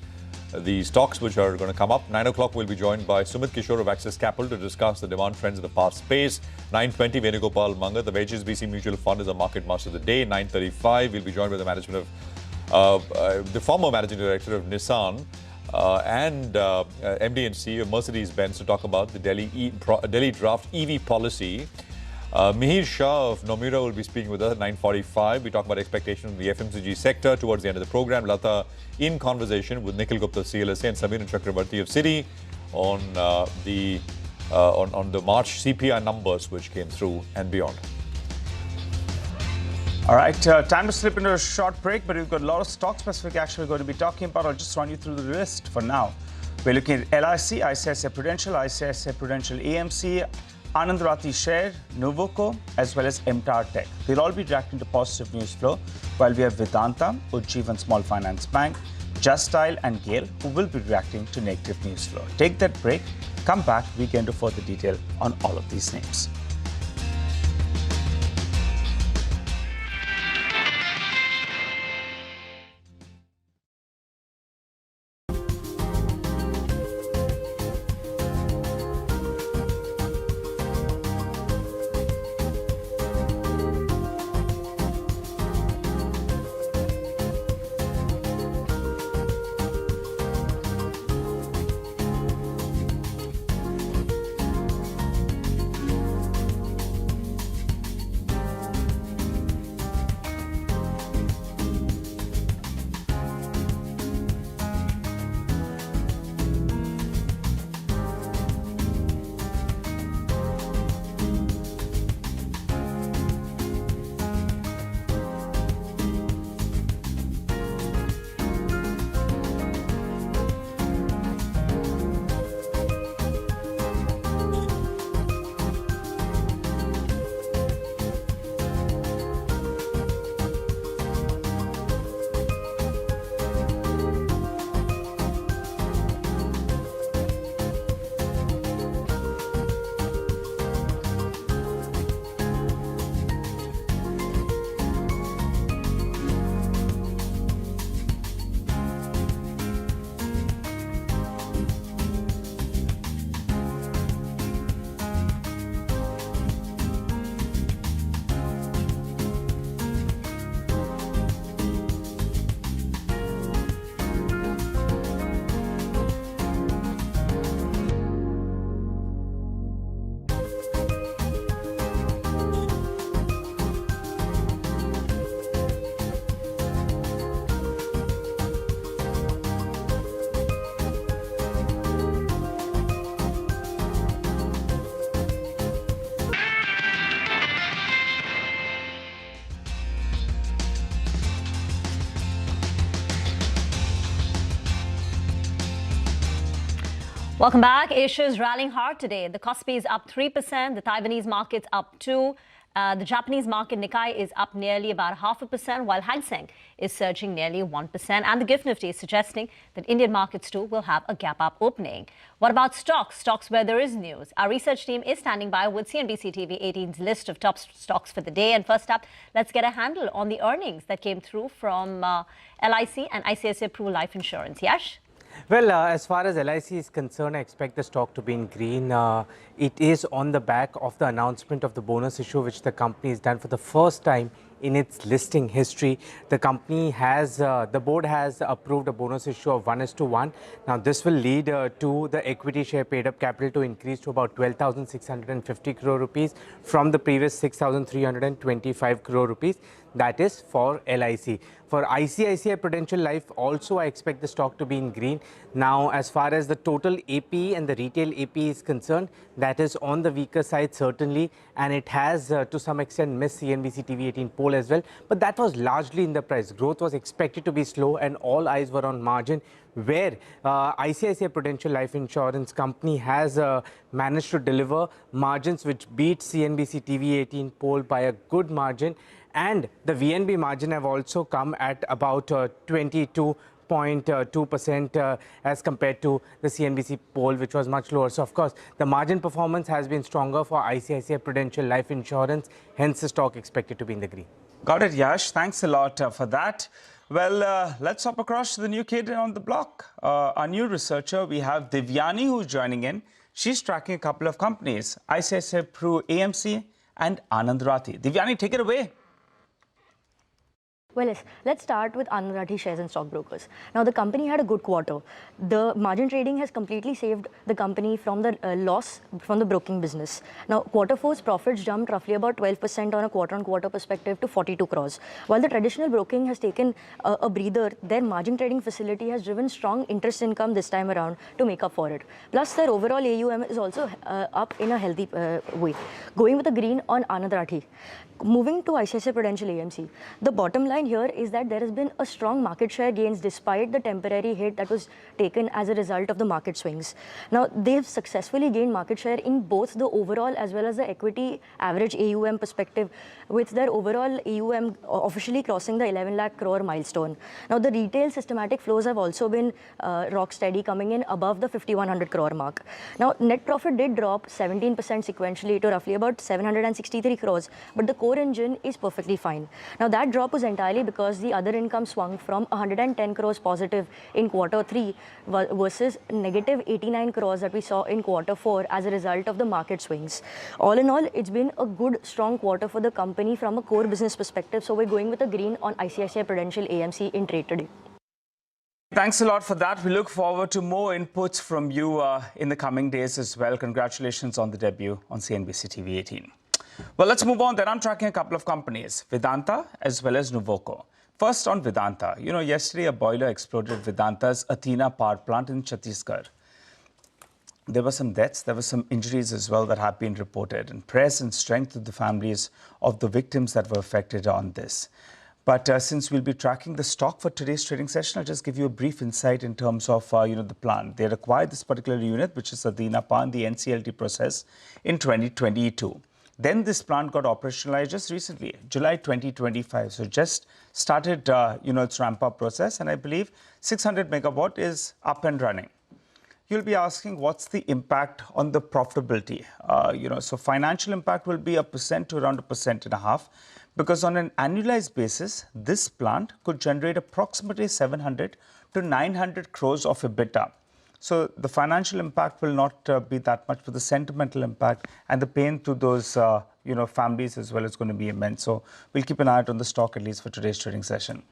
the stocks which are going to come up. 9 o'clock, we'll be joined by Sumit Kishore of Axis Capital to discuss the demand trends in the past space. 9:20, Venugopal Mangat of HSBC Mutual Fund is a market master of the day. 9:35, we'll be joined by the management of the former managing director of Nissan and MD and CEO of Mercedes-Benz to talk about the Delhi draft EV policy. Mihir Shah of Nomura will be speaking with us at 9:45. We talk about expectations in the FMCG sector towards the end of the program. Lata in conversation with Nikhil Gupta of CLSA and Samir Chakrabarti of Citi on the March CPI numbers which came through and beyond. All right, time to slip into a short break, but we've got a lot of stock-specific action we're going to be talking about. I'll just run you through the list for now. We're looking at LIC, ICICI Prudential, ICICI Prudential AMC, Anand Rathi Share, Nuvoco, as well as MTAR Tech. They'll all be reacting to positive news flow, while we have Vedanta, Ujjivan Small Finance Bank, Just Dial and Gale, who will be reacting to negative news flow. Take that break, come back, we get into further detail on all of these names. Welcome back. Asia is rallying hard today. The Kospi is up 3%. The Taiwanese market's up 2%. The Japanese market Nikkei is up nearly about 0.5%, while Hang Seng is surging nearly 1%. And the Gift Nifty is suggesting that Indian markets too will have a gap-up opening. What about stocks? Stocks where there is news. Our research team is standing by with CNBC TV 18's list of top stocks for the day. And first up, let's get a handle on the earnings that came through from LIC and ICICI Pru Life Insurance. Yash? Well, as far as LIC is concerned, I expect the stock to be in green. It is on the back of the announcement of the bonus issue, which the company has done for the first time in its listing history. The company has, the board has approved a bonus issue of 1:1. Now, this will lead to the equity share paid up capital to increase to about 12,650 crore rupees from the previous 6,325 crore rupees. That is for LIC. For ICICI Prudential Life, also I expect the stock to be in green. Now, as far as the total APE and the retail APE is concerned, that is on the weaker side certainly, and it has to some extent missed CNBC TV 18 poll as well. But that was largely in the price. Growth was expected to be slow and all eyes were on margin, where ICICI Prudential Life Insurance Company has managed to deliver margins which beat CNBC TV 18 poll by a good margin. And the VNB margin have also come at about 22.2% as compared to the CNBC poll, which was much lower. So, of course, the margin performance has been stronger for ICICI Prudential Life Insurance, hence the stock expected to be in the green. Got it, Yash. Thanks a lot for that. Well, let's hop across to the new kid on the block. Our new researcher, we have Divyani, who's joining in. She's tracking a couple of companies, ICICI Pru AMC and Anand Rathi. Divyani, take it away. Well, yes. Let's start with Anand Rathi Shares and Stockbrokers. Now, the company had a good quarter. The margin trading has completely saved the company from the loss from the broking business. Now, quarter four's profits jumped roughly about 12% on a quarter-on-quarter perspective to 42 crores. While the traditional broking has taken a breather, their margin trading facility has driven strong interest income this time around to make up for it. Plus, their overall AUM is also up in a healthy way. Going with a green on Anand Rathi. Moving to ICICI Prudential AMC, the bottom line here is that there has been a strong market share gains despite the temporary hit that was taken as a result of the market swings. Now, they've successfully gained market share in both the overall as well as the equity average AUM perspective, with their overall AUM officially crossing the 11 lakh crore milestone. Now, the retail systematic flows have also been rock steady, coming in above the 5,100 crore mark. Now, net profit did drop 17% sequentially to roughly about 763 crores, but the core engine is perfectly fine. Now, that drop was entirely because the other income swung from 110 crores positive in quarter 3 versus negative 89 crores that we saw in quarter 4 as a result of the market swings. All in all, it's been a good, strong quarter for the company from a core business perspective. So, we're going with a green on ICICI Prudential AMC in trade today. Thanks a lot for that. We look forward to more inputs from you in the coming days as well. Congratulations on the debut on CNBC TV 18. Well, let's move on. Then I'm tracking a couple of companies, Vedanta as well as Nuvoco. First on Vedanta. You know, yesterday a boiler exploded at Vedanta's Athena power plant in Chhattisgarh. There were some deaths, there were some injuries as well that have been reported, and prayers and strength to the families of the victims that were affected on this. But since we'll be tracking the stock for today's trading session, I'll just give you a brief insight in terms of the plant. They acquired this particular unit, which is Athena Power, in the NCLT process in 2022. Then this plant got operationalized just recently, July 2025. So just started, its ramp-up process, and I believe 600 megawatt is up and running. You'll be asking, what's the impact on the profitability? So financial impact will be 1% to around 1.5%, because on an annualized basis, this plant could generate approximately 700 to 900 crores of EBITDA. So the financial impact will not be that much, but the sentimental impact and the pain to those families as well is going to be immense. So we'll keep an eye out on the stock, at least for today's trading session.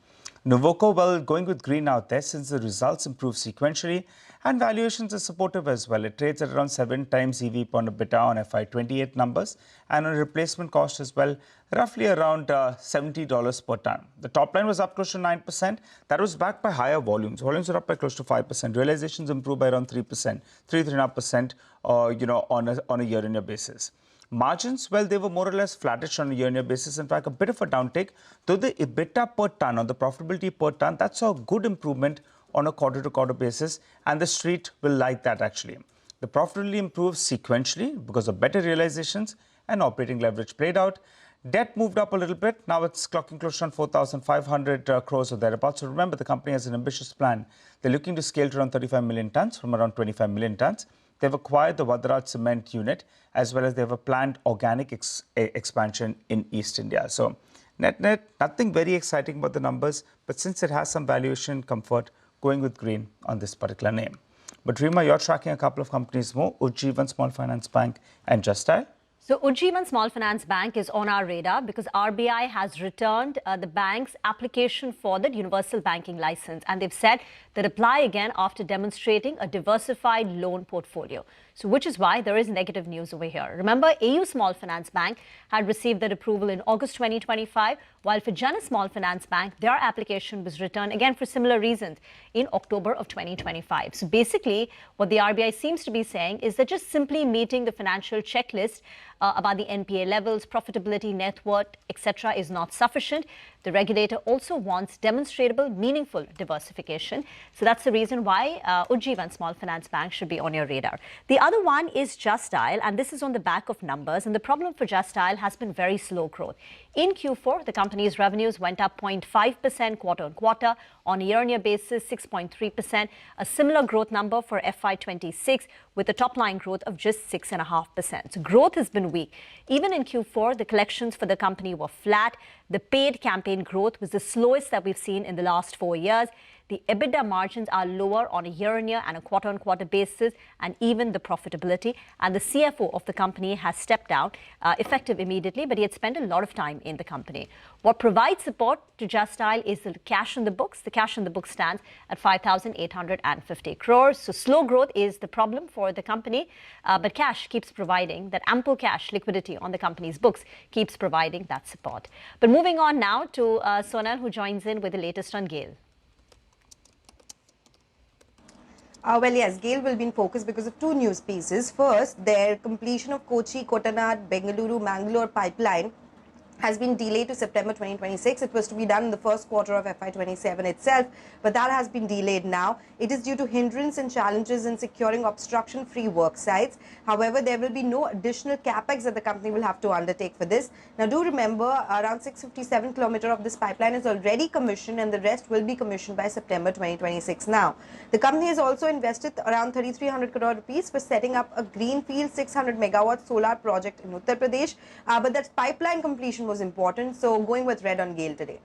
Nuvoco, well, going with green out there since the results improved sequentially and valuations are supportive as well. It trades at around 7 times EV upon EBITDA on FY28 numbers, and on replacement cost as well, roughly around $70 per ton. The top line was up close to 9%. That was backed by higher volumes. Volumes were up by close to 5%. Realizations improved by around 3%, 3.5%, on a year-on-year basis. Margins, well, they were more or less flattish on a year-on-year basis. In fact, a bit of a downtake, though the EBITDA per ton, on the profitability per ton, that's a good improvement on a quarter-to-quarter basis, and the street will like that actually. The profitability improved sequentially because of better realizations and operating leverage played out. Debt moved up a little bit. Now it's clocking close on 4,500 crores or thereabouts. So remember, the company has an ambitious plan. They're looking to scale to around 35 million tons from around 25 million tons. They've acquired the Vadraj cement unit, as well as they have a planned organic expansion in East India. So net, nothing very exciting about the numbers, but since it has some valuation comfort, going with green on this particular name. But Rima, you're tracking a couple of companies more, Ujjivan Small Finance Bank and Just Dial. So Ujjivan Small Finance Bank is on our radar because RBI has returned the bank's application for the universal banking license, and they've said they'd apply again after demonstrating a diversified loan portfolio. So which is why there is negative news over here. Remember, AU Small Finance Bank had received that approval in August 2025, while for Jana Small Finance Bank, their application was returned again for similar reasons in October of 2025. So basically, what the RBI seems to be saying is that just simply meeting the financial checklist about the NPA levels, profitability, net worth, etc. is not sufficient. The regulator also wants demonstrable, meaningful diversification. So that's the reason why Ujjivan Small Finance Bank should be on your radar. The other one is Just Dial, and this is on the back of numbers. And the problem for Just Dial has been very slow growth. In Q4, the company's revenues went up 0.5% quarter on quarter. On a year-on-year basis, 6.3%. A similar growth number for FY26 with a top-line growth of just 6.5%. So growth has been weak. Even in Q4, the collections for the company were flat. The paid campaign growth was the slowest that we've seen in the last 4 years. The EBITDA margins are lower on a year-on-year and a quarter-on-quarter basis, and even the profitability. And the CFO of the company has stepped down, effective immediately, but he had spent a lot of time in the company. What provides support to Just Dial is the cash in the books. The cash in the books stands at 5,850 crores. So slow growth is the problem for the company, but cash keeps providing that ample cash liquidity on the company's books keeps providing that support. But moving on now to Sonal, who joins in with the latest on GAIL. Well, yes, GAIL will be in focus because of two news pieces. First, their completion of Kochi, Kotanad, Bengaluru, Mangalore pipeline has been delayed to September 2026. It was to be done in the first quarter of FY27 itself, but that has been delayed now. It is due to hindrance and challenges in securing obstruction-free work sites. However, there will be no additional capex that the company will have to undertake for this. Now, do remember, around 657 kilometers of this pipeline is already commissioned, and the rest will be commissioned by September 2026 now. The company has also invested around 3,300 crore rupees for setting up a greenfield 600 megawatt solar project in Uttar Pradesh, but that pipeline completion was important, so going with red on GAIL today.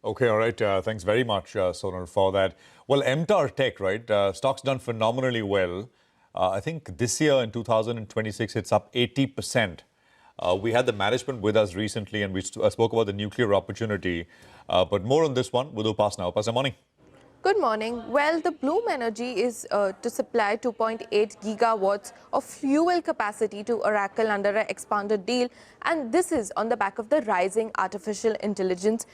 Okay, all right. Thanks very much, Sonal, for that. Well, MTAR Tech, right? Stock's done phenomenally well. I think this year in 2026, it's up 80%. We had the management with us recently, and we spoke about the nuclear opportunity. But more on this one with Upas now. Upas, good morning. Good morning. Well, the Bloom Energy is to supply 2.8 gigawatts of fuel capacity to Oracle under an expanded deal, and this is on the back of the rising artificial intelligence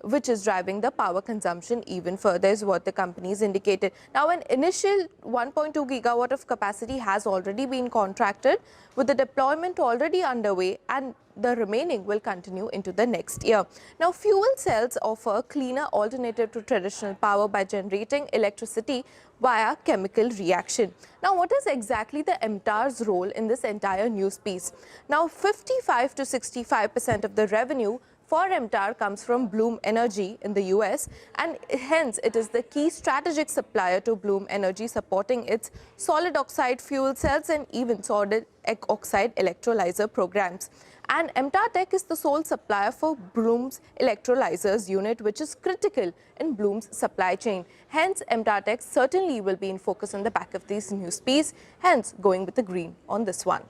which is driving the power consumption even further, is what the companies indicated. Now, an initial 1.2 gigawatt of capacity has already been contracted, with the deployment already underway, and the remaining will continue into the next year. Now, fuel cells offer a cleaner alternative to traditional power by generating electricity via chemical reaction. Now, what is exactly the MTAR's role in this entire news piece? Now, 55 to 65% of the revenue for MTAR comes from Bloom Energy in the US, and hence it is the key strategic supplier to Bloom Energy, supporting its solid oxide fuel cells and even solid oxide electrolyzer programs. And MTAR Tech is the sole supplier for Bloom's electrolyzers unit, which is critical in Bloom's supply chain. Hence, MTAR Tech certainly will be in focus on the back of this news piece, hence going with the green on this one.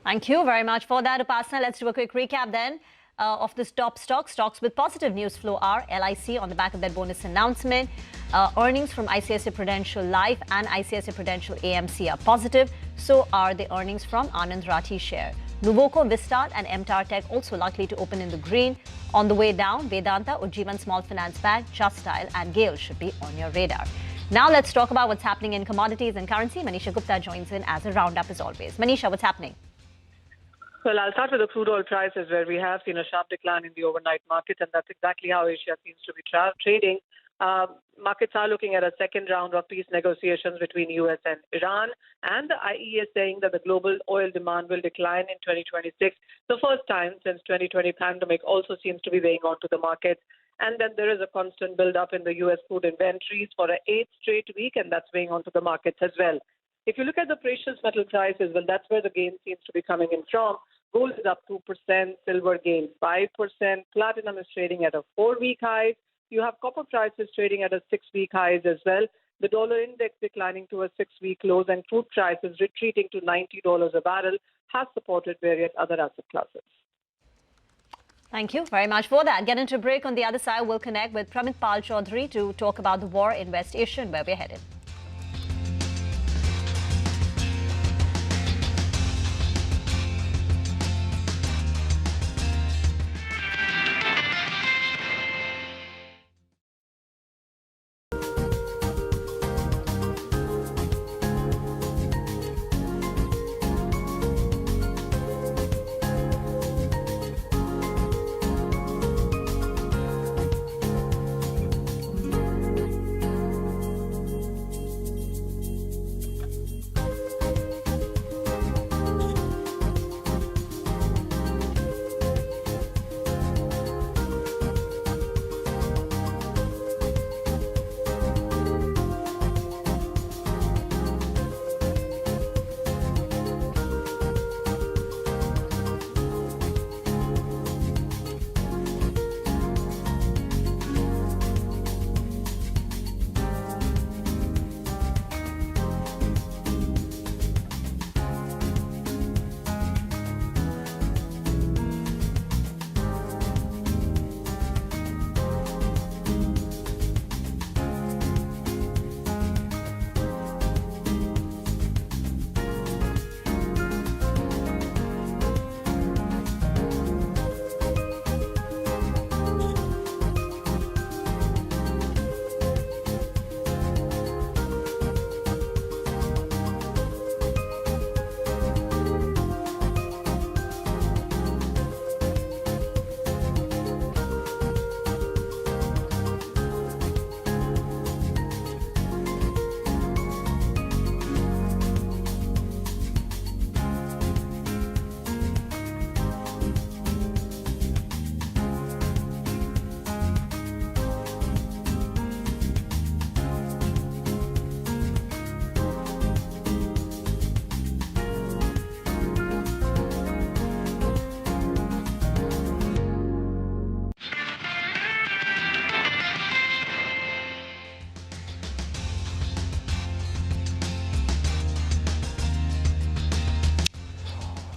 Thank you very much for that, Upasana. Let's do a quick recap then of this top stocks with positive news flow are LIC on the back of that bonus announcement. Earnings from ICICI Prudential Life and ICICI Prudential AMC are positive. So are the earnings from Anand Rathi share. Nuvoco, Vistat and MTAR Tech also likely to open in the green. On the way down, Vedanta, Ujjivan Small Finance Bank, Just Dial and GAIL should be on your radar. Now let's talk about what's happening in commodities and currency. Manisha Gupta joins in as a roundup as always. Manisha, what's happening? Well, I'll start with the crude oil prices, where we have seen a sharp decline in the overnight market, and that's exactly how Asia seems to be trading. Markets are looking at a second round of peace negotiations between U.S. and Iran, and the IEA is saying that the global oil demand will decline in 2026. The first time since 2020 pandemic also seems to be weighing onto the markets. And then there is a constant build-up in the U.S. crude inventories for an 8th straight week, and that's weighing onto the markets as well. If you look at the precious metal prices, well, that's where the gain seems to be coming in from. Gold is up 2%, silver gained 5%, platinum is trading at a 4-week high. You have copper prices trading at a 6-week highs as well. The dollar index declining to a 6-week lows, and crude prices retreating to $90 a barrel has supported various other asset classes. Thank you very much for that. Get into a break. On the other side, we'll connect with Pramit Pal Chaudhary to talk about the war in West Asia and where we're headed.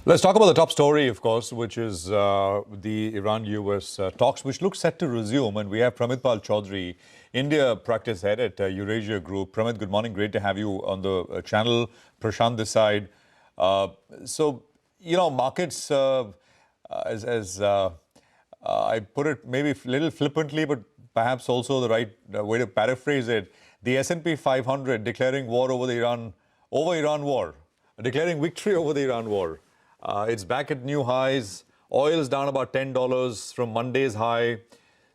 Let's talk about the top story, of course, which is the Iran-US talks, which look set to resume. And we have Pramit Pal Chaudhary, India practice head at Eurasia Group. Pramit, good morning. Great to have you on the channel. Prashant this side. So, you know, markets, as I put it maybe a little flippantly, but perhaps also the right way to paraphrase it, the S&P 500 declaring war over the Iran war, declaring victory over the Iran war. It's back at new highs. Oil's down about $10 from Monday's high.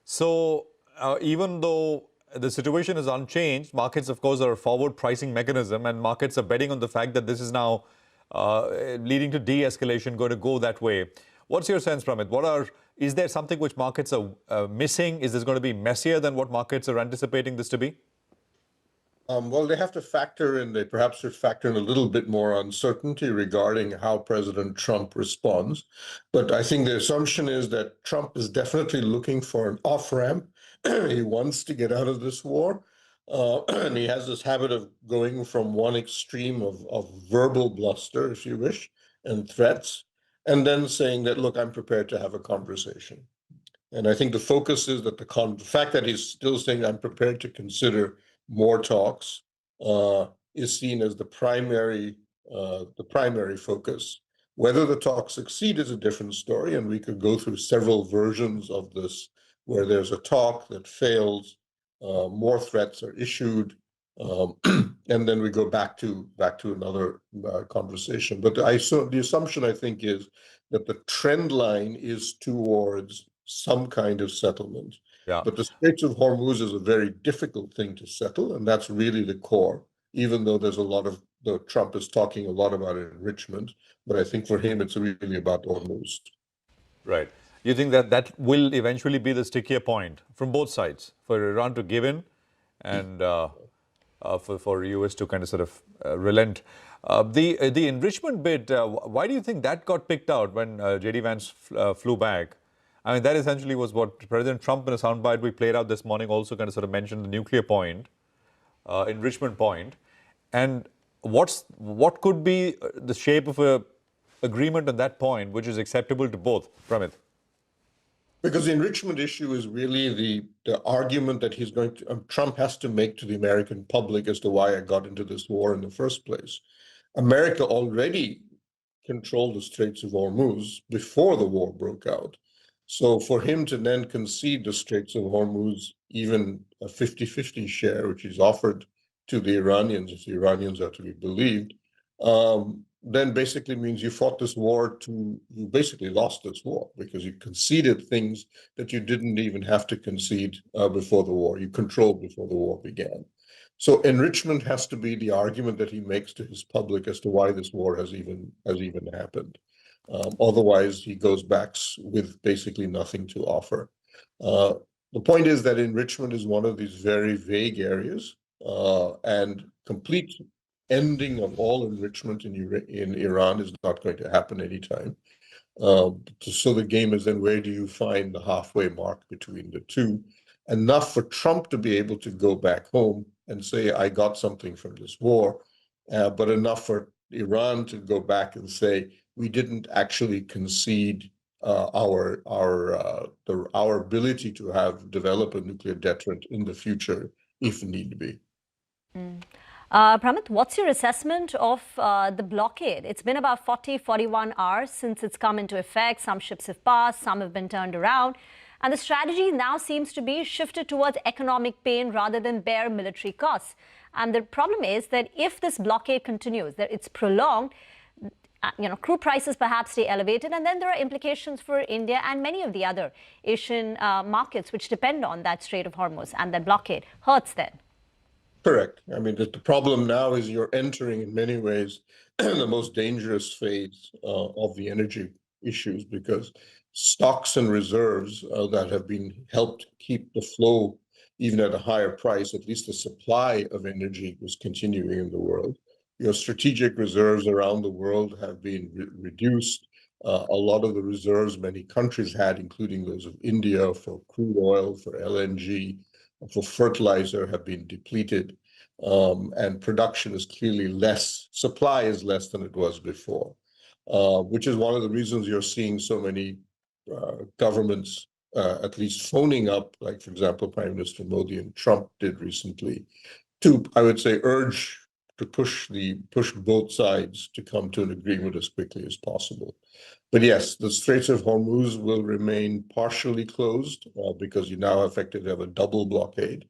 So even though the situation is unchanged, markets, of course, are a forward pricing mechanism, and markets are betting on the fact that this is now leading to de-escalation, going to go that way. What's your sense from it? Is there something which markets are missing? Is this going to be messier than what markets are anticipating this to be? Well, they have to factor in, they perhaps should factor in a little bit more uncertainty regarding how President Trump responds. But I think the assumption is that Trump is definitely looking for an off-ramp. He wants to get out of this war. And he has this habit of going from one extreme of verbal bluster, if you wish, and threats, and then saying that, look, I'm prepared to have a conversation. And I think the focus is that the fact that he's still saying, I'm prepared to consider more talks, is seen as the primary focus. Whether the talks succeed is a different story, and we could go through several versions of this, where there's a talk that fails, more threats are issued, and then we go back to another conversation. But the assumption, I think, is that the trend line is towards some kind of settlement. Yeah. But the Straits of Hormuz is a very difficult thing to settle, and that's really the core, even though there's a lot of, though Trump is talking a lot about enrichment, but I think for him it's really about Hormuz. Right. You think that that will eventually be the stickier point from both sides, for Iran to give in and for US to kind of sort of relent. The enrichment bit, why do you think that got picked out when J.D. Vance flew back? I mean, that essentially was what President Trump in a soundbite we played out this morning also kind of sort of mentioned the nuclear point, enrichment point. And what could be the shape of a agreement on that point, which is acceptable to both, Pramit? Because the enrichment issue is really the argument that he's going to, Trump has to make to the American public as to why I got into this war in the first place. America already controlled the Straits of Hormuz before the war broke out. So for him to then concede the Straits of Hormuz, even a 50-50 share, which is offered to the Iranians, if the Iranians are to be believed, then basically means you fought this war you basically lost this war because you conceded things that you didn't even have to concede before the war. You controlled before the war began. So enrichment has to be the argument that he makes to his public as to why this war has even happened. Otherwise, he goes back with basically nothing to offer. The point is that enrichment is one of these very vague areas, and complete ending of all enrichment in Iran is not going to happen anytime. So the game is then, where do you find the halfway mark between the two? Enough for Trump to be able to go back home and say, I got something from this war, but enough for Iran to go back and say, we didn't actually concede our ability to develop a nuclear deterrent in the future if need be. Pramit, what's your assessment of the blockade? It's been about 41 hours since it's come into effect. Some ships have passed, some have been turned around. And the strategy now seems to be shifted towards economic pain rather than bare military costs. And the problem is that if this blockade continues, that it's prolonged, crude prices perhaps stay elevated, and then there are implications for India and many of the other Asian markets which depend on that Strait of Hormuz, and that blockade hurts then. Correct. I mean, the problem now is you're entering, in many ways, the most dangerous phase of the energy issues, because stocks and reserves that have been helped keep the flow even at a higher price, at least the supply of energy was continuing in the world. Your strategic reserves around the world have been reduced. A lot of the reserves many countries had, including those of India, for crude oil, for LNG, for fertilizer, have been depleted, and production is clearly less, supply is less than it was before, which is one of the reasons you're seeing so many governments at least phoning up, like, for example, Prime Minister Modi and Trump did recently, to, I would say, urge to push both sides to come to an agreement as quickly as possible. But yes, the Straits of Hormuz will remain partially closed because you now effectively have a double blockade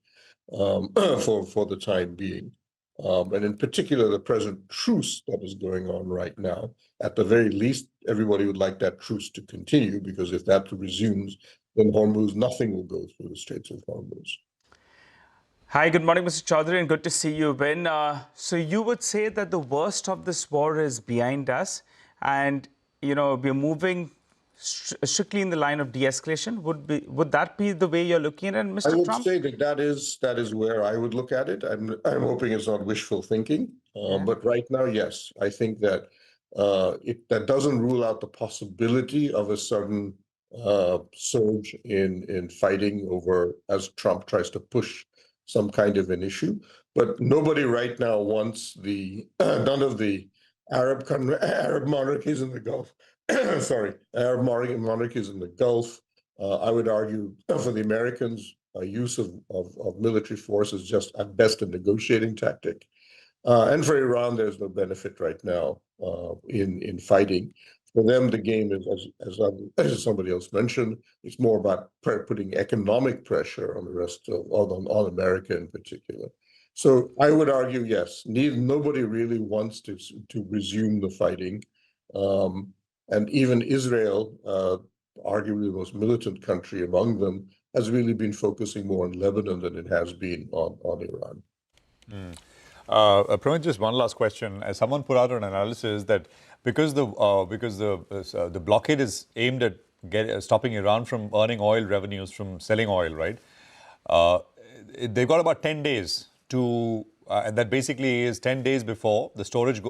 for the time being. And in particular, the present truce that is going on right now, at the very least, everybody would like that truce to continue, because if that resumes, then Hormuz, nothing will go through the Straits of Hormuz. Hi, good morning, Mr. Chaudhary, and good to see you, Ben. So you would say that the worst of this war is behind us, and we're moving strictly in the line of de-escalation. Would that be the way you're looking at it, Mr. Trump? I would say that is where I would look at it. I'm hoping it's not wishful thinking, but right now, yes, I think that that doesn't rule out the possibility of a sudden surge in fighting over, as Trump tries to push some kind of an issue. But nobody right now wants none of the Arab monarchies in the Gulf. Arab monarchies in the Gulf. I would argue for the Americans, use of military force is just at best a negotiating tactic. And for Iran, there's no benefit right now in fighting. For them, the game is, as somebody else mentioned, it's more about putting economic pressure on the rest of, on America in particular. So I would argue, yes, nobody really wants to resume the fighting. And even Israel, arguably the most militant country among them, has really been focusing more on Lebanon than it has been on Iran. Pramit, just one last question. As someone put out an analysis that because the blockade is aimed at stopping Iran from earning oil revenues from selling oil, right? They've got about 10 days to, and that basically is 10 days before the storage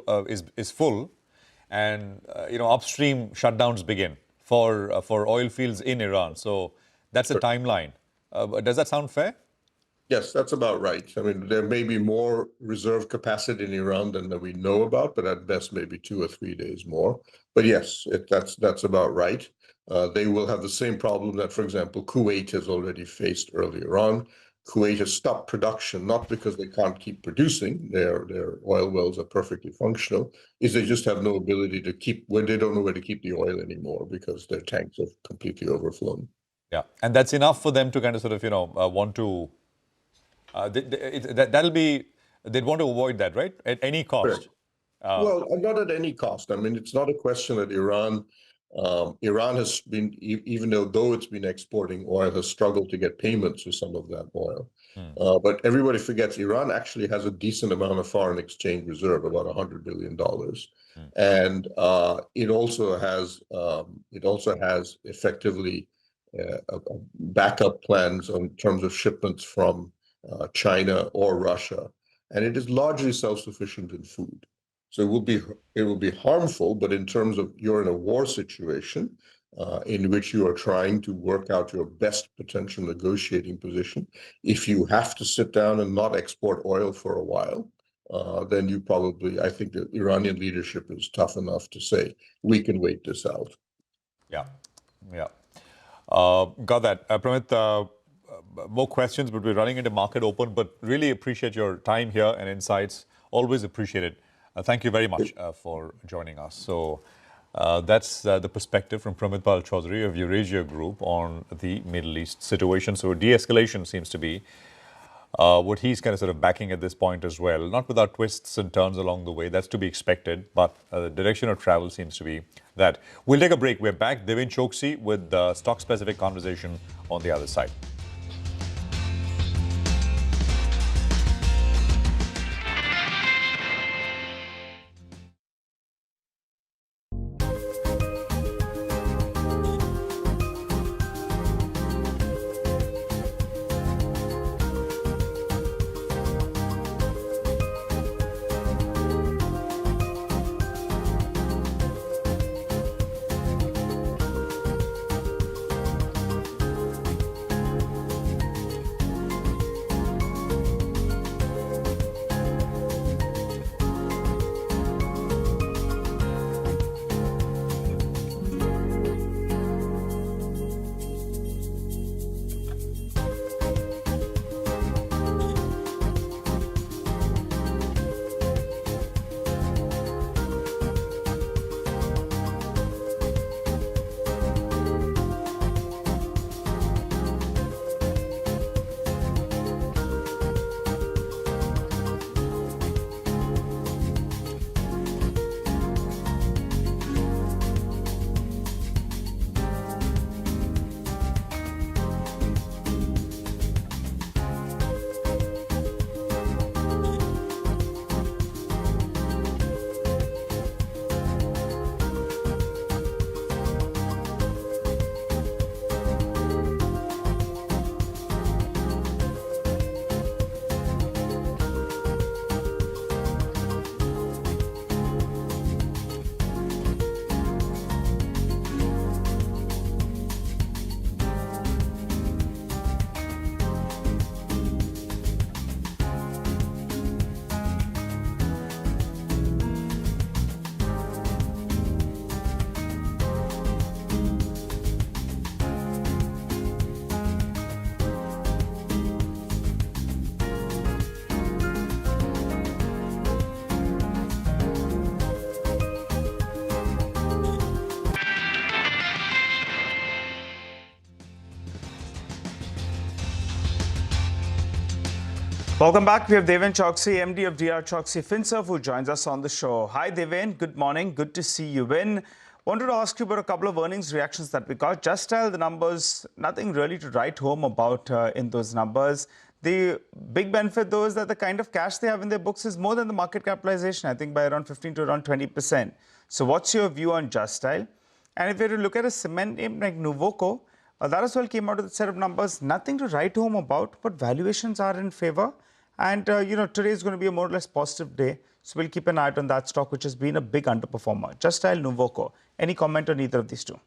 is full, and upstream shutdowns begin for oil fields in Iran. So that's a timeline. Does that sound fair? Yes, that's about right. I mean, there may be more reserve capacity in Iran than we know about, but at best maybe 2 or 3 days more. But yes, that's about right. They will have the same problem that, for example, Kuwait has already faced earlier on. Kuwait has stopped production, not because they can't keep producing, their oil wells are perfectly functional, is they just have no ability to keep, when they don't know where to keep the oil anymore because their tanks have completely overflown. Yeah, and that's enough for them to kind of sort of, want to, that'll be, they'd want to avoid that, right? At any cost. Well, not at any cost. I mean, it's not a question that Iran has been, even though it's been exporting oil, has struggled to get payments for some of that oil. But everybody forgets Iran actually has a decent amount of foreign exchange reserve, about $100 billion. And it also has effectively backup plans in terms of shipments from China or Russia. And it is largely self-sufficient in food. So it will be harmful, but in terms of you're in a war situation in which you are trying to work out your best potential negotiating position, if you have to sit down and not export oil for a while, then I think the Iranian leadership is tough enough to say, we can wait this out. Yeah. Got that. Pramit, more questions, but we're running into market open, but really appreciate your time here and insights. Always appreciate it. Thank you very much for joining us. So that's the perspective from Pramit Pal Chaudhary of Eurasia Group on the Middle East situation. So de-escalation seems to be what he's kind of sort of backing at this point as well. Not without twists and turns along the way. That's to be expected. But the direction of travel seems to be that. We'll take a break. We're back. Devin Choksi with the stock-specific conversation on the other side. Welcome back. We have Devin Choksi, MD of DR Choksi FinServ, who joins us on the show. Hi, Devin. Good morning. Good to see you in. Wanted to ask you about a couple of earnings reactions that we got. Just Dial, the numbers, nothing really to write home about in those numbers. The big benefit, though, is that the kind of cash they have in their books is more than the market capitalization, I think by around 15 to around 20%. So what's your view on Just Dial? And if you were to look at a cement name like Nuvoco, that as well came out with a set of numbers, nothing to write home about, but valuations are in favor. And, today is going to be a more or less positive day. So we'll keep an eye out on that stock, which has been a big underperformer. Just Dial, Nuvoco. Any comment on either of these two?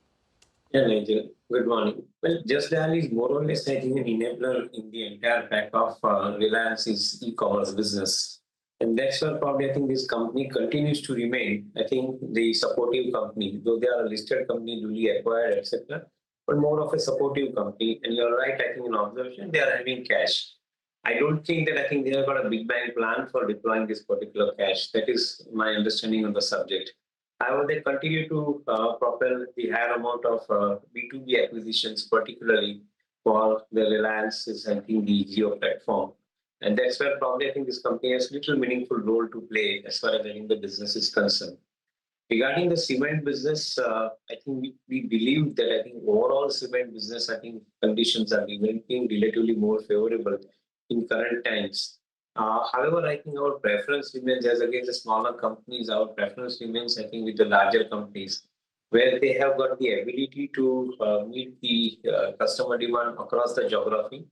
Yeah, Nigel. Good morning. Well, Just Dial is more or less, I think, an enabler in the entire pack of Reliance's e-commerce business. And that's why probably I think this company continues to remain, I think, the supportive company, though they are a listed company, newly acquired, etc., but more of a supportive company. And you're right, I think, in observation, they are having cash. I don't think that I think they have got a big bang plan for deploying this particular cash. That is my understanding on the subject. However, they continue to propel the higher amount of B2B acquisitions, particularly for the Reliance's, I think, the Geo platform. And that's where probably I think this company has little meaningful role to play as far as I think the business is concerned. Regarding the cement business, I think we believe that I think overall cement business, I think conditions are remaining relatively more favorable in current times. However, I think our preference remains, as against the smaller companies, our preference remains, I think, with the larger companies, where they have got the ability to meet the customer demand across the geography,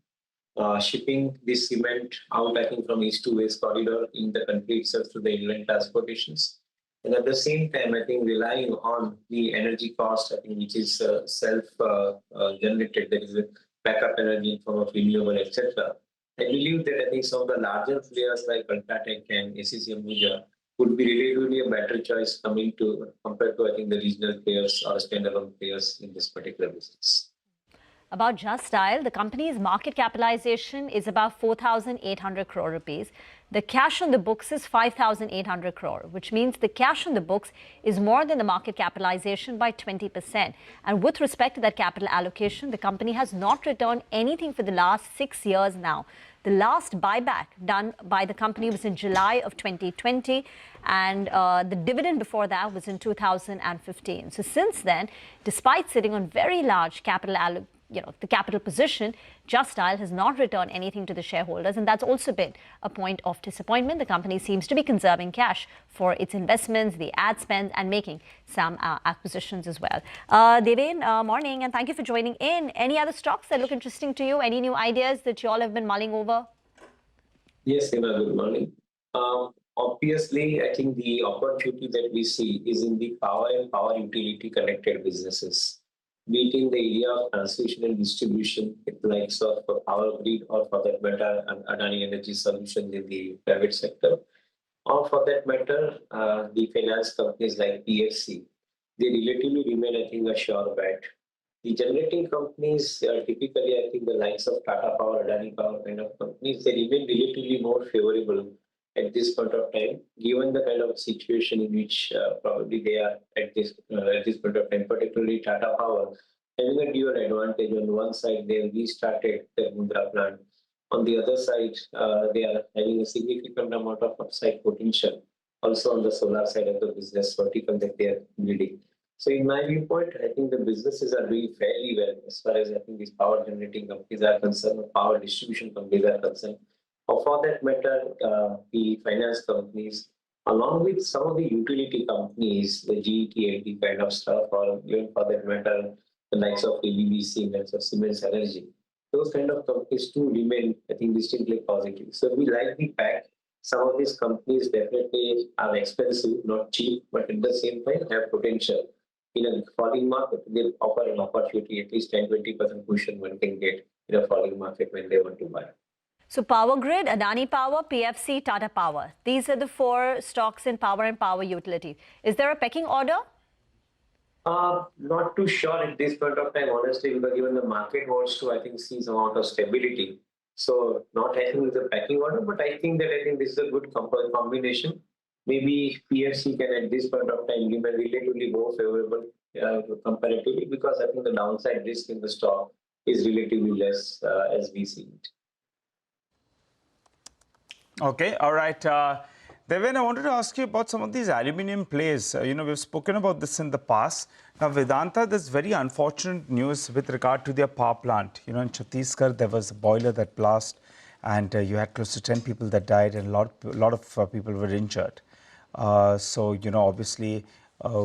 shipping the cement out, I think, from east to west corridor in the country itself to the inland transportations. And at the same time, I think relying on the energy cost, I think, which is self-generated, that is backup energy in form of renewable, etc. I believe that I think some of the larger players like Ultratech and ACC Ambuja would be relatively a better choice compared to I think the regional players or standalone players in this particular business. About Just Dial, the company's market capitalization is about 4,800 crore rupees. The cash on the books is 5,800 crore, which means the cash on the books is more than the market capitalization by 20%. And with respect to that capital allocation, the company has not returned anything for the last 6 years now. The last buyback done by the company was in July of 2020, and the dividend before that was in 2015. So since then, despite sitting on very large capital the capital position, Just Dial has not returned anything to the shareholders, and that's also been a point of disappointment. The company seems to be conserving cash for its investments, the ad spend, and making some acquisitions as well. Deven, morning, and thank you for joining in. Any other stocks that look interesting to you? Any new ideas that you all have been mulling over? Yes, Hina, good morning. Obviously, I think the opportunity that we see is in the power and power utility connected businesses, be it in the area of transmission and distribution, with the likes of Power Grid, or for that matter, Adani Energy Solutions in the private sector, or for that matter, the finance companies like PFC. They relatively remain, I think, a sure bet. The generating companies, typically, I think the likes of Tata Power, Adani Power kind of companies, they remain relatively more favorable at this point of time, given the kind of situation in which probably they are at this point of time, particularly Tata Power, having a dual advantage. On one side, they have restarted their Mundra plant. On the other side, they are having a significant amount of upside potential, also on the solar side of the business vertical that they are building. So in my viewpoint, I think the businesses are doing fairly well as far as I think these power generating companies are concerned, or power distribution companies are concerned. Or for that matter, the finance companies, along with some of the utility companies, the GET kind of stuff, or even for that matter, the likes of ABB, Siemens, or Siemens Energy, those kind of companies too remain, I think, distinctly positive. So we like the fact some of these companies definitely are expensive, not cheap, but at the same time have potential. In a falling market, they offer an opportunity, at least 10-20% cushion one can get in a falling market when they want to buy. So Power Grid, Adani Power, PFC, Tata Power. These are the 4 stocks in power and power utility. Is there a pecking order? Not too sure at this point of time, honestly, because even the market wants to, I think, see some amount of stability. So not I think with the pecking order, but I think this is a good combination. Maybe PFC can at this point of time remain relatively more favorable comparatively, because I think the downside risk in the stock is relatively less as we see it. Okay, all right. Devin, I wanted to ask you about some of these aluminium plays. We've spoken about this in the past. Now, Vedanta, there's very unfortunate news with regard to their power plant. In Chhattisgarh, there was a boiler that blast, and you had close to 10 people that died, and a lot of people were injured. Obviously,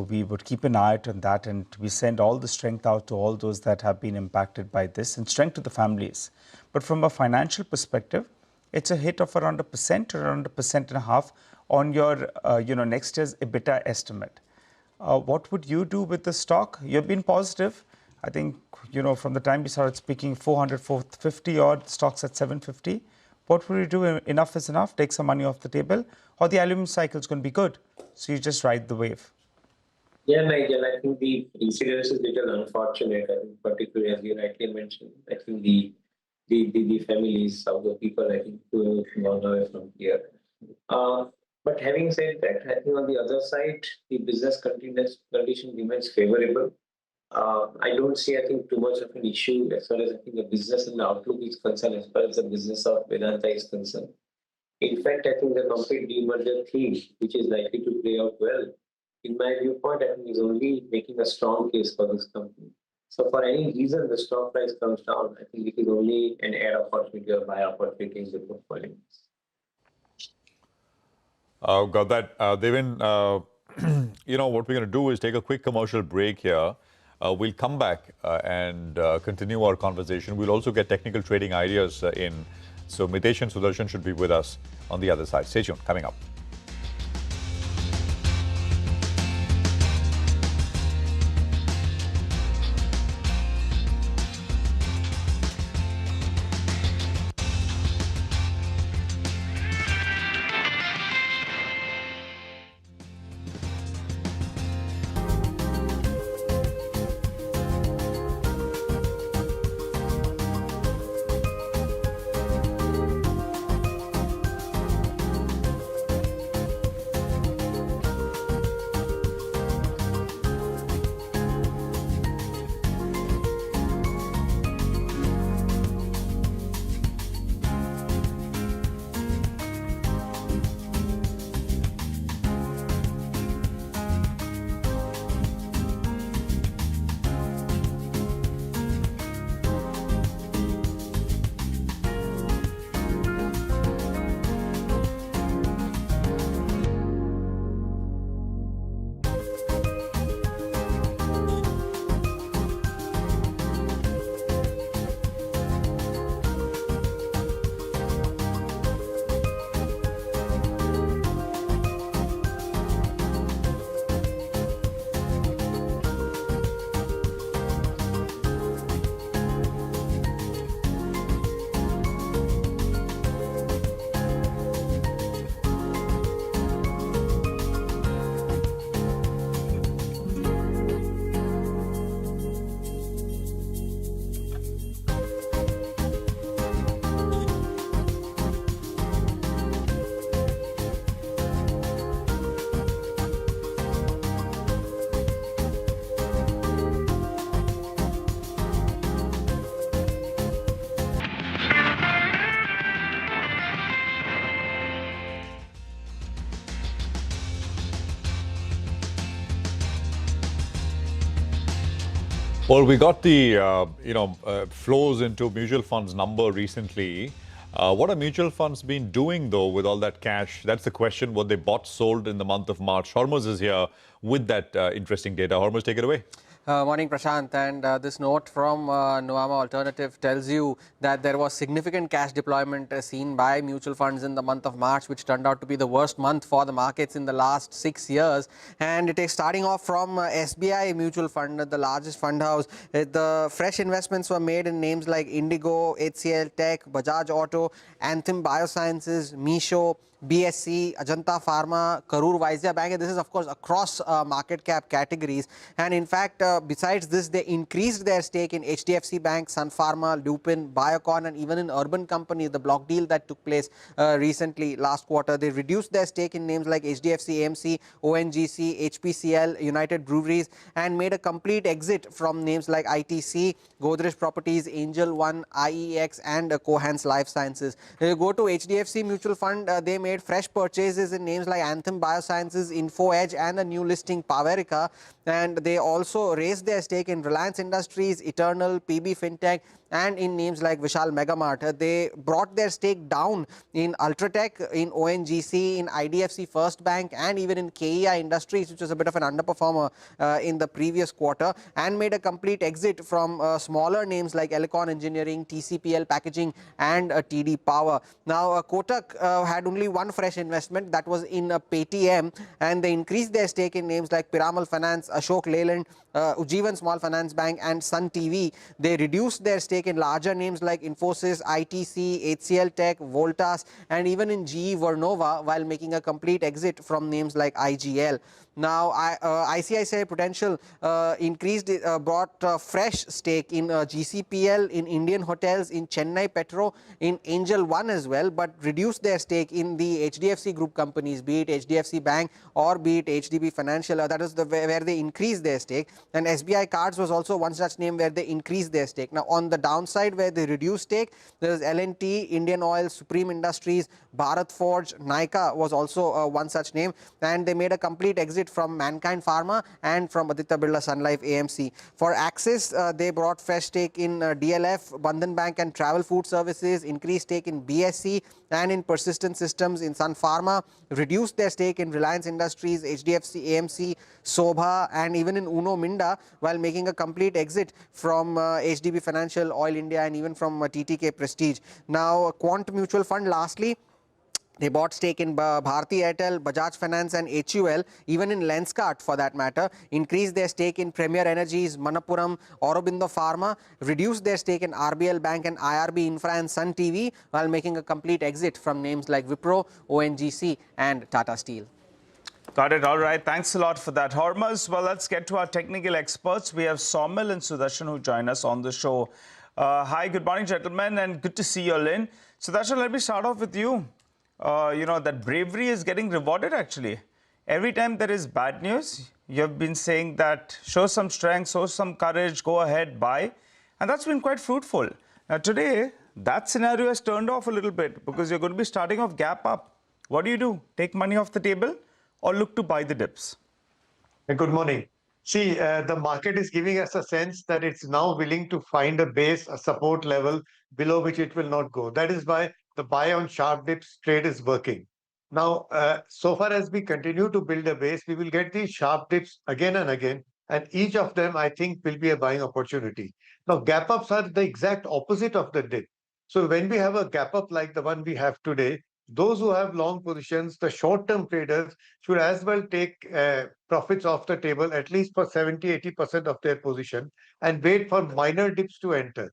we would keep an eye out on that, and we send all the strength out to all those that have been impacted by this, and strength to the families. But from a financial perspective, it's a hit of around 1% or around 1.5% on your, next year's EBITDA estimate. What would you do with the stock? You've been positive. I think, from the time we started speaking, 400, 450 odd, stocks at 750. What would you do? Enough is enough? Take some money off the table? Or the aluminum cycle is going to be good? So you just ride the wave? Yeah, Nigel, I think the incidence is a little unfortunate. I think particularly, as you rightly mentioned, I think the families of the people, I think, who have gone away from here. But having said that, I think on the other side, the business condition remains favorable. I don't see, I think, too much of an issue as far as I think the business and the outlook is concerned, as far as the business of Vedanta is concerned. In fact, I think the complete demerger theme, which is likely to play out well, in my viewpoint, I think is only making a strong case for this company. So for any reason the stock price comes down, I think it is only an add opportunity or buy opportunity in the portfolio. Got that. Devin, what we're going to do is take a quick commercial break here. We'll come back and continue our conversation. We'll also get technical trading ideas in. So Mitesh and Sudarshan should be with us on the other side. Stay tuned. Coming up. Well, we got the flows into mutual funds number recently. What are mutual funds been doing though with all that cash? That's the question. What they bought, sold in the month of March. Hormuz is here with that interesting data. Hormuz, take it away. Morning, Prashant. And this note from Nuvama Alternative tells you that there was significant cash deployment seen by mutual funds in the month of March, which turned out to be the worst month for the markets in the last 6 years. And it is starting off from SBI Mutual Fund, the largest fund house. The fresh investments were made in names like Indigo, HCL Tech, Bajaj Auto, Anthem Biosciences, Misho, BSC, Ajanta Pharma, Karur Vysya Bank, and this is of course across market cap categories. And in fact, besides this, they increased their stake in HDFC Bank, Sun Pharma, Lupin, Biocon, and even in urban companies, the block deal that took place recently last quarter. They reduced their stake in names like HDFC AMC, ONGC, HPCL, United Breweries, and made a complete exit from names like ITC, Godrej Properties, Angel One, IEX, and Cohance Life Sciences. They go to HDFC Mutual Fund, they made fresh purchases in names like Anthem Biosciences, Info Edge, and the new listing Paverica. And they also raised their stake in Reliance Industries, Eternal, PB Fintech, and in names like Vishal Megamart. They brought their stake down in Ultratech, in ONGC, in IDFC First Bank, and even in KEI Industries, which was a bit of an underperformer in the previous quarter, and made a complete exit from smaller names like Elecon Engineering, TCPL Packaging, and TD Power. Now, Kotak had only one fresh investment, that was in Paytm, and they increased their stake in names like Piramal Finance, Ashok Leyland, Ujjivan Small Finance Bank, and Sun TV. They reduced their stake in larger names like Infosys, ITC, HCL Tech, Voltas, and even in GE Vernova, while making a complete exit from names like IGL. Now, ICICI Prudential brought fresh stake in GCPL, in Indian Hotels, in Chennai Petro, in Angel One as well, but reduced their stake in the HDFC group companies, be it HDFC Bank or be it HDB Financial. That is where they increased their stake. And SBI Cards was also one such name where they increased their stake. Now, on the downside, where they reduced stake, there is L&T, Indian Oil, Supreme Industries, Bharat Forge, Nykaa was also one such name, and they made a complete exit from Mankind Pharma and from Aditya Birla Sun Life AMC. For Axis, they brought fresh stake in DLF, Bandhan Bank and Travel Food Services, increased stake in BSC and in Persistent Systems, in Sun Pharma, reduced their stake in Reliance Industries, HDFC AMC, Sobha, and even in Uno Minda, while making a complete exit from HDB Financial, Oil India, and even from TTK Prestige. Now, Quant Mutual Fund, lastly, they bought stake in Bharti Airtel, Bajaj Finance, and HUL, even in Lenskart for that matter, increased their stake in Premier Energies, Manappuram, Aurobindo Pharma, reduced their stake in RBL Bank and IRB Infra and Sun TV, while making a complete exit from names like Wipro, ONGC, and Tata Steel. Got it. All right. Thanks a lot for that, Hormuz. Well, let's get to our technical experts. We have Saumil and Sudarshan who join us on the show. Hi, good morning, gentlemen, and good to see you all in. Sudarshan, let me start off with you. That bravery is getting rewarded, actually. Every time there is bad news, you have been saying that show some strength, show some courage, go ahead, buy. And that's been quite fruitful. Now, today, that scenario has turned off a little bit because you're going to be starting off gap up. What do? Take money off the table or look to buy the dips? Good morning. See, the market is giving us a sense that it's now willing to find a base, a support level below which it will not go. That is why the buy on sharp dips trade is working. Now, so far as we continue to build a base, we will get these sharp dips again and again, and each of them, I think, will be a buying opportunity. Now, gap ups are the exact opposite of the dip. So when we have a gap up like the one we have today, those who have long positions, the short-term traders, should as well take profits off the table, at least for 70-80% of their position, and wait for minor dips to enter.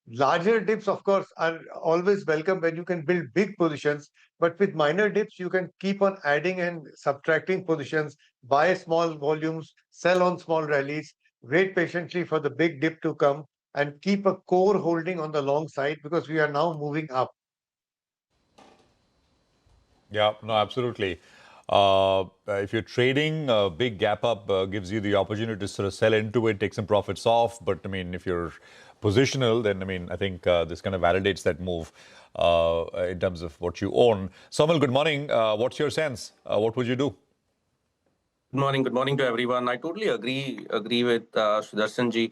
Larger dips, of course, are always welcome when you can build big positions, but with minor dips, you can keep on adding and subtracting positions, buy small volumes, sell on small rallies, wait patiently for the big dip to come, and keep a core holding on the long side because we are now moving up. Yeah, no, absolutely. If you're trading, a big gap up gives you the opportunity to sort of sell into it, take some profits off. But I mean, if you're positional, then I mean, I think this kind of validates that move in terms of what you own. Saumil, good morning. What's your sense? What would you do? Good morning to everyone. I totally agree with Sudarshan ji.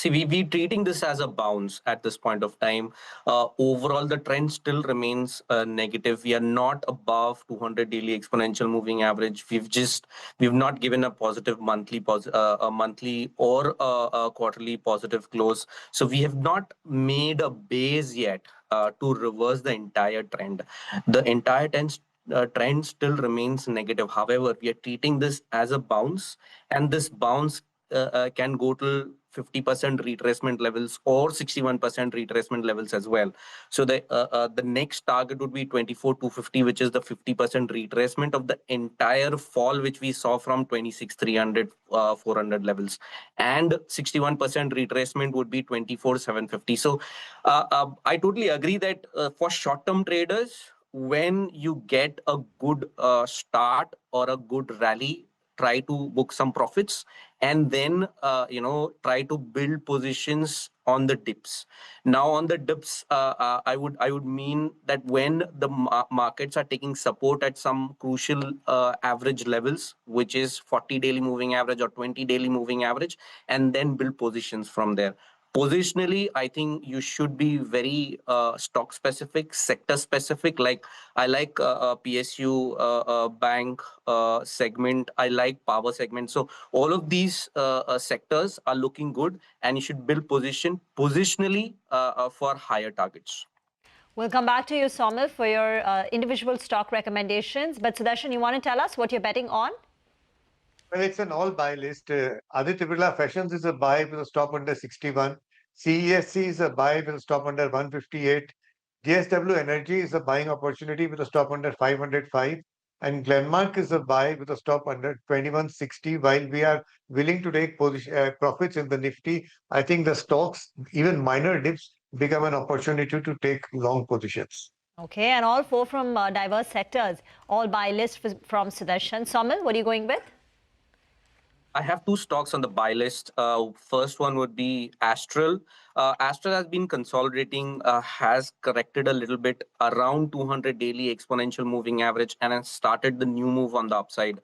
We're treating this as a bounce at this point of time. Overall, the trend still remains negative. We are not above 200 daily exponential moving average. We've not given a positive monthly or a quarterly positive close. So we have not made a base yet to reverse the entire trend. The entire trend still remains negative. However, we are treating this as a bounce, and this bounce can go to 50% retracement levels or 61% retracement levels as well. So the next target would be 24,250, which is the 50% retracement of the entire fall which we saw from 26,300, 400 levels, and 61% retracement would be 24,750. So I totally agree that for short-term traders, when you get a good start or a good rally, try to book some profits and then try to build positions on the dips. Now on the dips, I would mean that when the markets are taking support at some crucial average levels, which is 40 daily moving average or 20 daily moving average, and then build positions from there. Positionally, I think you should be very stock specific, sector specific. Like I like PSU bank segment. I like power segment. So all of these sectors are looking good, and you should build positionally for higher targets. We'll come back to you, Saumil, for your individual stock recommendations. But Sudarshan, you want to tell us what you're betting on? Well, it's an all-buy list. Aditya Birla Fashions is a buy with a stop under 61. CESC is a buy with a stop under 158. JSW Energy is a buying opportunity with a stop under 505. And Glenmark is a buy with a stop under 2160. While we are willing to take profits in the Nifty, I think the stocks, even minor dips, become an opportunity to take long positions. Okay, and all four from diverse sectors. All buy list from Sudarshan. Saumil, what are you going with? I have two stocks on the buy list. First one would be Astral. Astral has been consolidating, has corrected a little bit around 200 daily exponential moving average, and has started the new move on the upside,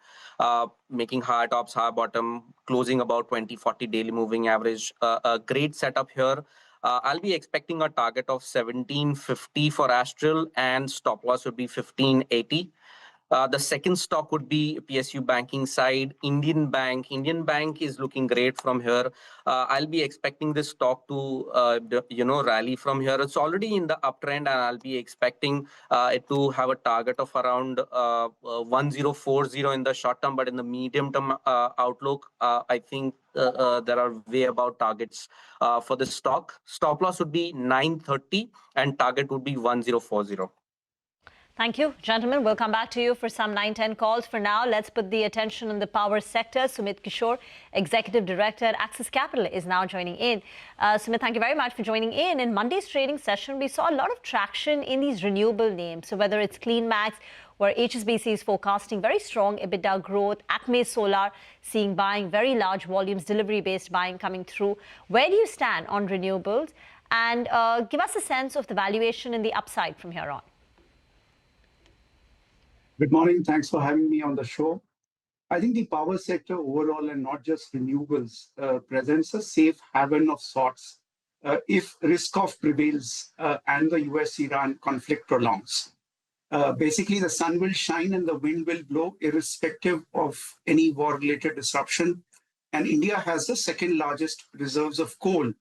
making higher tops, higher bottom, closing about 20-40 daily moving average. A great setup here. I'll be expecting a target of 1750 for Astral, and stop loss would be 1580. The second stock would be PSU banking side, Indian Bank. Indian Bank is looking great from here. I'll be expecting this stock to, rally from here. It's already in the uptrend, and I'll be expecting it to have a target of around 1040 in the short term. But in the medium term outlook, I think there are way above targets for this stock. Stop loss would be 930, and target would be 1040. Thank you, gentlemen. We'll come back to you for some 9-10 calls. For now, let's put the attention on the power sector. Sumit Kishore, Executive Director at Axis Capital, is now joining in. Sumit, thank you very much for joining in. In Monday's trading session, we saw a lot of traction in these renewable names. So whether it's CleanMax, where HSBC is forecasting very strong EBITDA growth, Acme Solar seeing buying, very large volumes, delivery-based buying coming through. Where do you stand on renewables? And give us a sense of the valuation and the upside from here on. Good morning. Thanks for having me on the show. I think the power sector overall, and not just renewables, presents a safe haven of sorts if risk-off prevails and the US-Iran conflict prolongs. Basically, the sun will shine and the wind will blow irrespective of any war-related disruption. And India has the second largest reserves of coal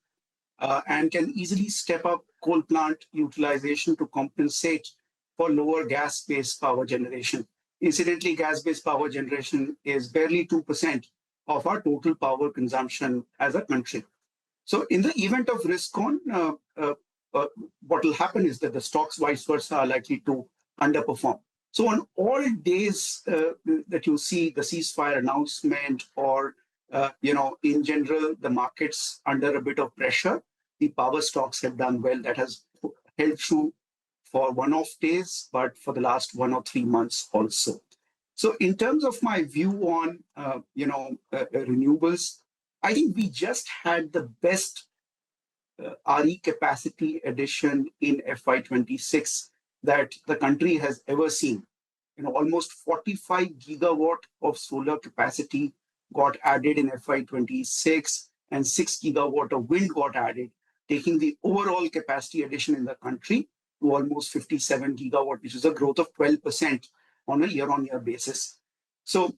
and can easily step up coal plant utilization to compensate for lower gas-based power generation. Incidentally, gas-based power generation is barely 2% of our total power consumption as a country. So in the event of risk on, what will happen is that the stocks vice versa are likely to underperform. So on all days that you see the ceasefire announcement or, in general, the markets under a bit of pressure, the power stocks have done well. That has held true for one-off days, but for the last 1 or 3 months also. So in terms of my view on, renewables, I think we just had the best RE capacity addition in FY26 that the country has ever seen. Almost 45 gigawatt of solar capacity got added in FY26 and 6 gigawatt of wind got added, taking the overall capacity addition in the country to almost 57 gigawatt, which is a growth of 12% on a year-on-year basis. So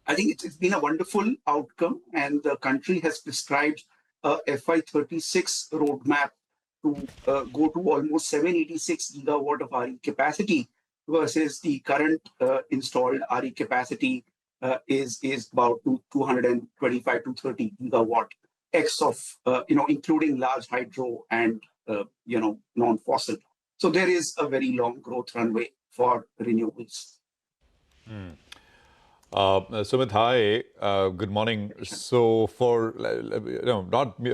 I think it's been a wonderful outcome, and the country has prescribed a FY36 roadmap to go to almost 786 gigawatt of RE capacity versus the current installed RE capacity is about 225 to 30 gigawatt, X of, including large hydro and non-fossil. So there is a very long growth runway for renewables. Sumit, hi. Good morning. So for,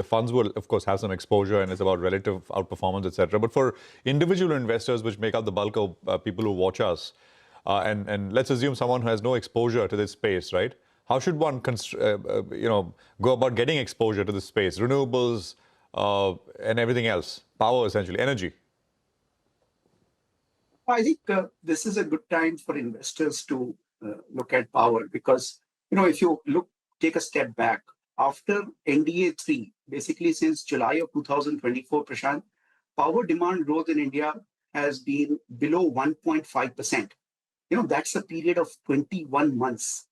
funds will, of course, have some exposure and it's about relative outperformance, etc. But for individual investors, which make up the bulk of people who watch us, and let's assume someone who has no exposure to this space, right? How should one, go about getting exposure to this space? Renewables, and everything else? Power, essentially, energy. I think this is a good time for investors to look at power because, if you take a step back, after NDA 3, basically since July of 2024, Prashant, power demand growth in India has been below 1.5%. That's a period of 21 months.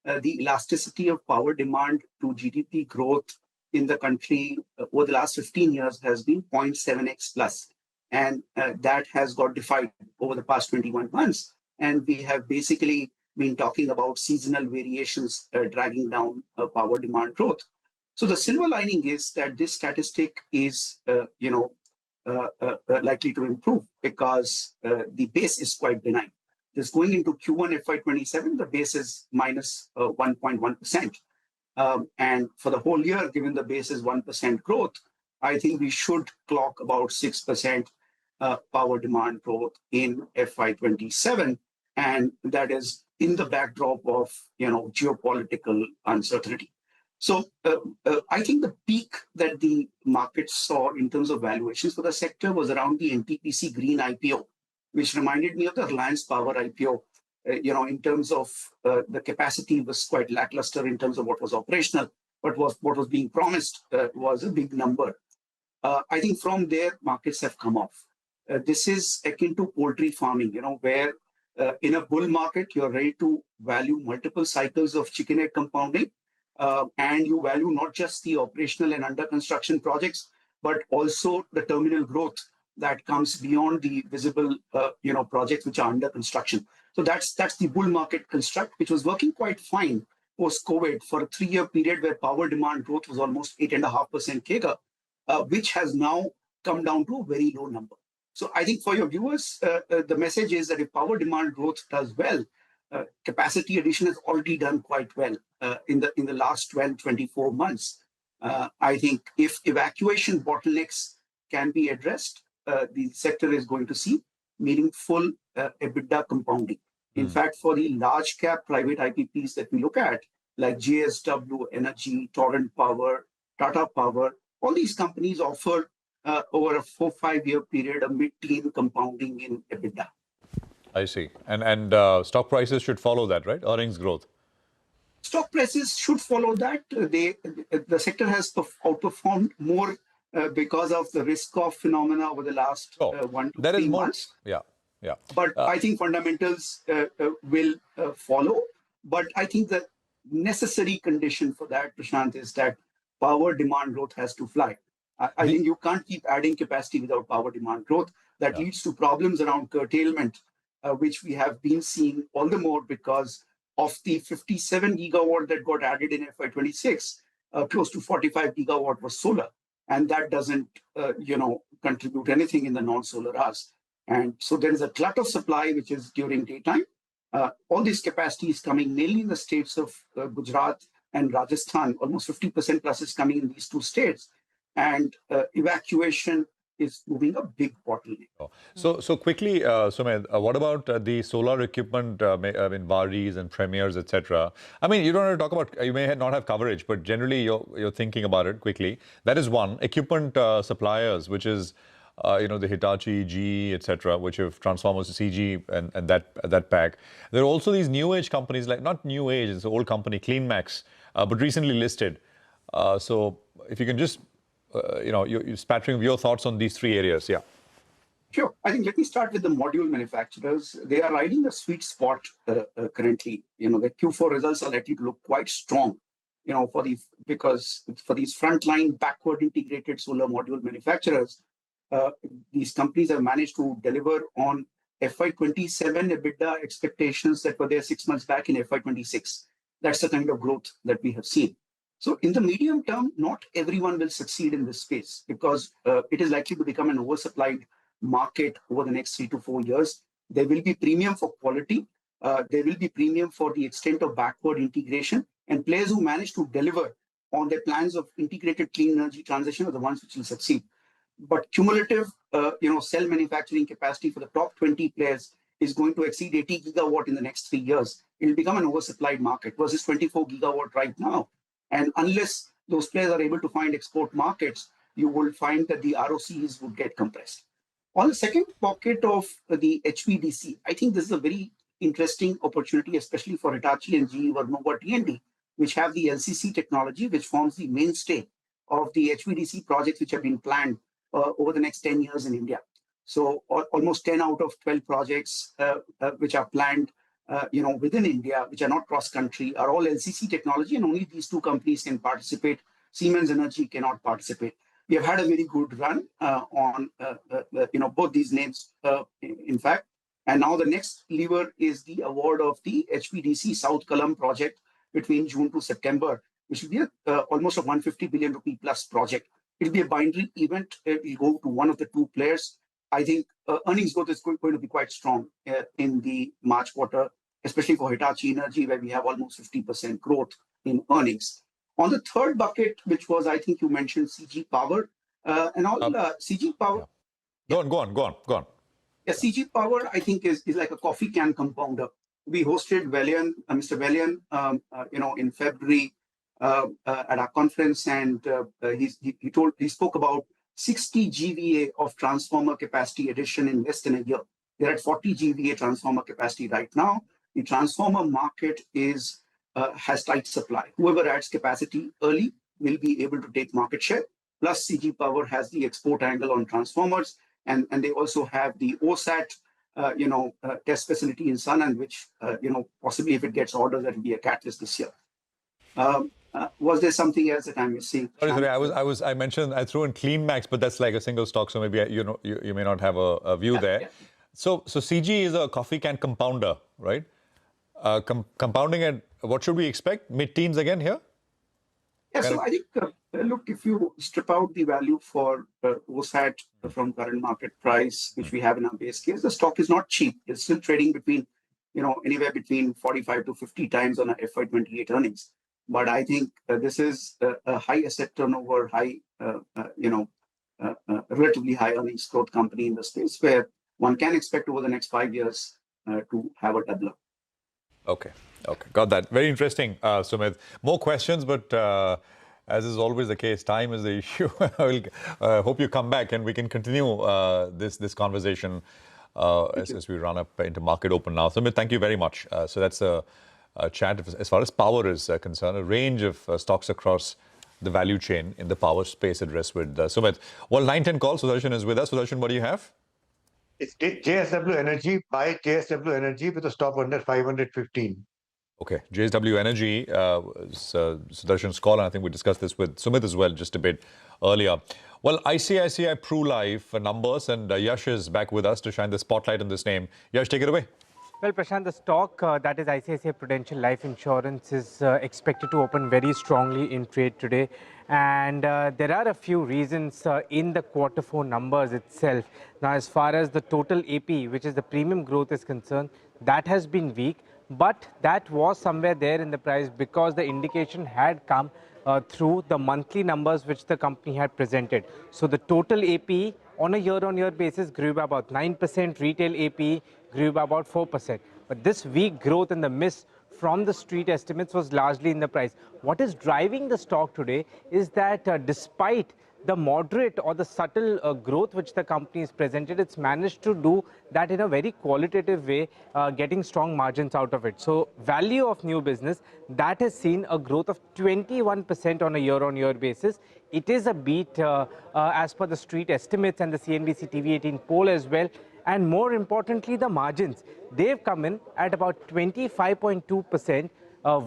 The elasticity of power demand to GDP growth in the country over the last 15 years has been 0.7x plus. And that has got defied over the past 21 months. And we have basically been talking about seasonal variations dragging down power demand growth. So the silver lining is that this statistic is, likely to improve because the base is quite benign. Just going into Q1 FY27, the base is minus 1.1%. And for the whole year, given the base is 1% growth, I think we should clock about 6% power demand growth in FY27. And that is in the backdrop of, geopolitical uncertainty. So I think the peak that the market saw in terms of valuations for the sector was around the NTPC Green IPO, which reminded me of the Reliance Power IPO. In terms of the capacity was quite lackluster in terms of what was operational, but what was being promised was a big number. I think from there, markets have come off. This is akin to poultry farming, where in a bull market, you're ready to value multiple cycles of chicken egg compounding, and you value not just the operational and under construction projects, but also the terminal growth that comes beyond the visible, projects which are under construction. So that's the bull market construct, which was working quite fine post-COVID for a 3-year period where power demand growth was almost 8.5% CAGR, which has now come down to a very low number. So I think for your viewers, the message is that if power demand growth does well, capacity addition has already done quite well in the last 12, 24 months. I think if evacuation bottlenecks can be addressed, the sector is going to see meaningful EBITDA compounding. In fact, for the large cap private IPPs that we look at, like JSW Energy, Torrent Power, Tata Power, all these companies offer over a 4-5 year period a mid-teen compounding in EBITDA. I see. And stock prices should follow that, right? Earnings growth. Stock prices should follow that. The sector has outperformed more because of the risk-off phenomena over the last 1 to 3 months. Yeah. But I think fundamentals will follow. But I think the necessary condition for that, Prashant, is that power demand growth has to fly. I think you can't keep adding capacity without power demand growth. That leads to problems around curtailment, which we have been seeing all the more because of the 57 gigawatt that got added in FY26, close to 45 gigawatt was solar. And that doesn't, contribute anything in the non-solar hours. And so there is a glut of supply, which is during daytime. All this capacity is coming mainly in the states of Gujarat and Rajasthan. Almost 50% plus is coming in these two states. And evacuation is moving a big bottleneck. So quickly, Sumit, what about the solar equipment, Varis and Premiers, etc.? I mean, you don't have to talk about, you may not have coverage, but generally you're thinking about it quickly. That is one. Equipment suppliers, which is, the Hitachi, GE, etc., which have transformers, CG and that pack. There are also these new age companies, like not new age, it's an old company, CleanMax, but recently listed. So if you can just you're spattering your thoughts on these three areas. Yeah. Sure. I think let me start with the module manufacturers. They are riding a sweet spot currently. The Q4 results are likely to look quite strong, because for these frontline backward integrated solar module manufacturers, these companies have managed to deliver on FY27 EBITDA expectations that were there 6 months back in FY26. That's the kind of growth that we have seen. So in the medium term, not everyone will succeed in this space because it is likely to become an oversupplied market over the next 3 to 4 years. There will be premium for quality. There will be premium for the extent of backward integration, and players who manage to deliver on their plans of integrated clean energy transition are the ones which will succeed. But cumulative, cell manufacturing capacity for the top 20 players is going to exceed 80 gigawatt in the next 3 years. It will become an oversupplied market versus 24 gigawatt right now. And unless those players are able to find export markets, you will find that the ROCs would get compressed. On the second pocket of the HVDC, I think this is a very interesting opportunity, especially for Hitachi and GE Vernova T&D, which have the LCC technology, which forms the mainstay of the HVDC projects which have been planned over the next 10 years in India. So almost 10 out of 12 projects which are planned within India, which are not cross-country, are all LCC technology, and only these two companies can participate. Siemens Energy cannot participate. We have had a very good run on both these names, in fact. And now the next lever is the award of the HVDC South Kalam project between June to September, which will be almost a 150 billion rupee plus project. It will be a binary event. It will go to one of the two players. I think earnings growth is going to be quite strong in the March quarter, especially for Hitachi Energy, where we have almost 50% growth in earnings. On the third bucket, which was, I think you mentioned CG Power, CG Power. Yeah. Go on. Yeah, CG Power, I think, is like a coffee can compounder. We hosted Mr. Velian, in February at our conference, and he spoke about 60 GVA of transformer capacity addition in less than a year. They're at 40 GVA transformer capacity right now. The transformer market has tight supply. Whoever adds capacity early will be able to take market share. Plus, CG Power has the export angle on transformers, and they also have the OSAT, test facility in Sanand, which, possibly if it gets orders, that will be a catalyst this year. Was there something else that I'm missing? Sorry. I mentioned, I threw in CleanMax, but that's like a single stock, so maybe you may not have a view there. Yeah. So CG is a coffee can compounder, right? Compounding at what should we expect? Mid-teens again here? Yeah, so I think, look, if you strip out the value for OSAT from current market price, which we have in our base case, the stock is not cheap. It's still trading between, anywhere between 45 to 50 times on a FY28 earnings. But I think this is a high asset turnover, relatively high earnings growth company in the space where one can expect over the next 5 years to have a doubler. Okay. Got that. Very interesting, Sumit. More questions, but as is always the case, time is the issue. I hope you come back and we can continue this conversation as we run up into market open now. Sumit, thank you very much. So that's a chat as far as power is concerned, a range of stocks across the value chain in the power space addressed with Sumit. Well, 9:10 call, Sudarshan is with us. Sudarshan, what do you have? It's JSW Energy, buy JSW Energy with a stop under 515. Okay, JSW Energy, Sudarshan's call, and I think we discussed this with Sumit as well just a bit earlier. Well, ICICI Pru Life numbers, and Yash is back with us to shine the spotlight on this name. Yash, take it away. Well, Prashant, the stock, that is ICICI Prudential Life Insurance, is expected to open very strongly in trade today. And there are a few reasons in the Q4 numbers itself. Now, as far as the total AP, which is the premium growth, is concerned, that has been weak. But that was somewhere there in the price because the indication had come through the monthly numbers which the company had presented. So the total AP on a year-on-year basis grew by about 9%, retail AP grew by about 4%. But this weak growth and the miss from the street estimates was largely in the price. What is driving the stock today is that despite the moderate or the subtle growth which the company has presented, it's managed to do that in a very qualitative way, getting strong margins out of it. So value of new business, that has seen a growth of 21% on a year-on-year basis. It is a beat as per the street estimates and the CNBC TV18 poll as well. And more importantly, the margins, they've come in at about 25.2%.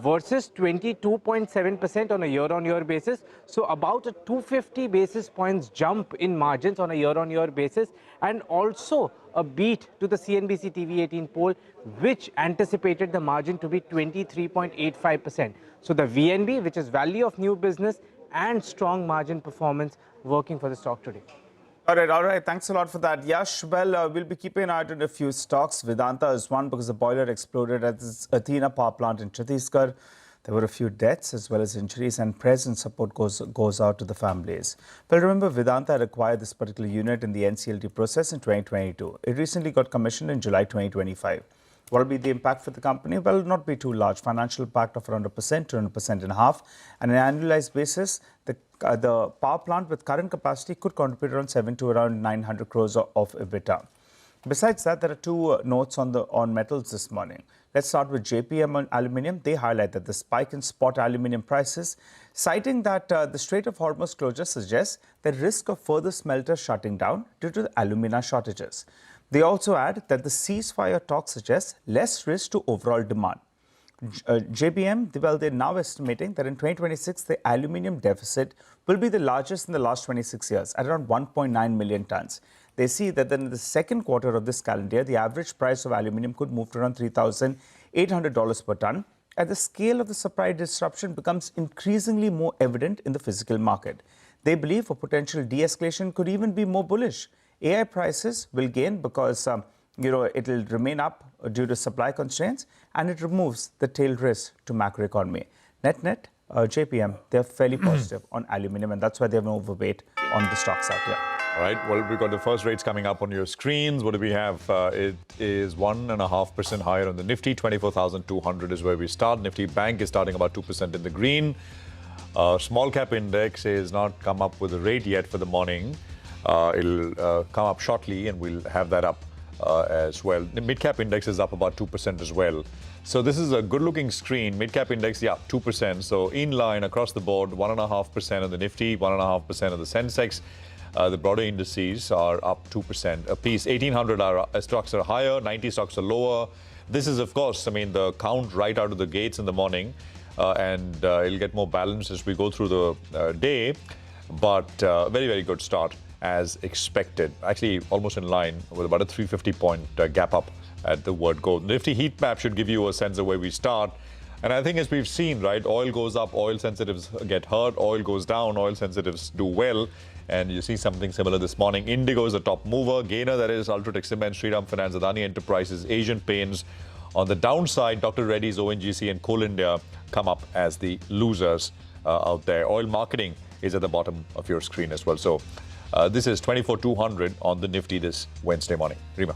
Versus 22.7% on a year-on-year basis. So about a 250 basis points jump in margins on a year-on-year basis, and also a beat to the CNBC TV18 poll, which anticipated the margin to be 23.85%. So the VNB, which is value of new business, and strong margin performance working for the stock today. All right. Thanks a lot for that, Yash. Well, we'll be keeping an eye on a few stocks. Vedanta is one because the boiler exploded at its Athena power plant in Chhattisgarh. There were a few deaths as well as injuries, and present support goes out to the families. But remember, Vedanta had acquired this particular unit in the NCLT process in 2022. It recently got commissioned in July 2025. What will be the impact for the company? Well, it will not be too large. Financial impact of around 1% to 1.5%. And on an annualized basis, the the power plant with current capacity could contribute around 7 to around 900 crores of EBITDA. Besides that, there are two notes on metals this morning. Let's start with JPM on aluminium. They highlight that the spike in spot aluminium prices, citing that the Strait of Hormuz closure suggests the risk of further smelters shutting down due to the alumina shortages. They also add that the ceasefire talk suggests less risk to overall demand. JPM, well, they're now estimating that in 2026, the aluminium deficit will be the largest in the last 26 years, at around 1.9 million tons. They see that then in the second quarter of this calendar year, the average price of aluminium could move to around $3,800 per ton, and the scale of the supply disruption becomes increasingly more evident in the physical market. They believe a potential de-escalation could even be more bullish. AI prices will gain because it will remain up due to supply constraints, and it removes the tail risk to macroeconomy. Net, JPM, they're fairly positive on aluminium, and that's why they have an overweight on the stocks out there. All right, well, we've got the first rates coming up on your screens. What do we have? It is 1.5% higher on the Nifty. 24,200 is where we start. Nifty Bank is starting about 2% in the green. Small cap index has not come up with a rate yet for the morning. It'll come up shortly, and we'll have that up as well. The mid-cap index is up about 2% as well. So this is a good-looking screen. Mid-cap index, 2%. So in line across the board, 1.5% on the Nifty, 1.5% on the Sensex. The broader indices are up 2% a piece. 1,800 stocks are higher, 90 stocks are lower. This is, of course, the count right out of the gates in the morning, and it'll get more balanced as we go through the day. But very, very good start as expected. Actually, almost in line with about a 350-point gap up at the word go. The Nifty heat map should give you a sense of where we start. And I think as we've seen, right, oil goes up, oil sensitives get hurt, oil goes down, oil sensitives do well. And you see something similar this morning. Indigo is the top mover. Gainer, that is Ultratech Cement, Shriram Finance, Adani Enterprises, Asian Paints. On the downside, Dr. Reddy's, ONGC and Coal India come up as the losers out there. Oil marketing is at the bottom of your screen as well. So this is 24,200 on the Nifty this Wednesday morning. Rima.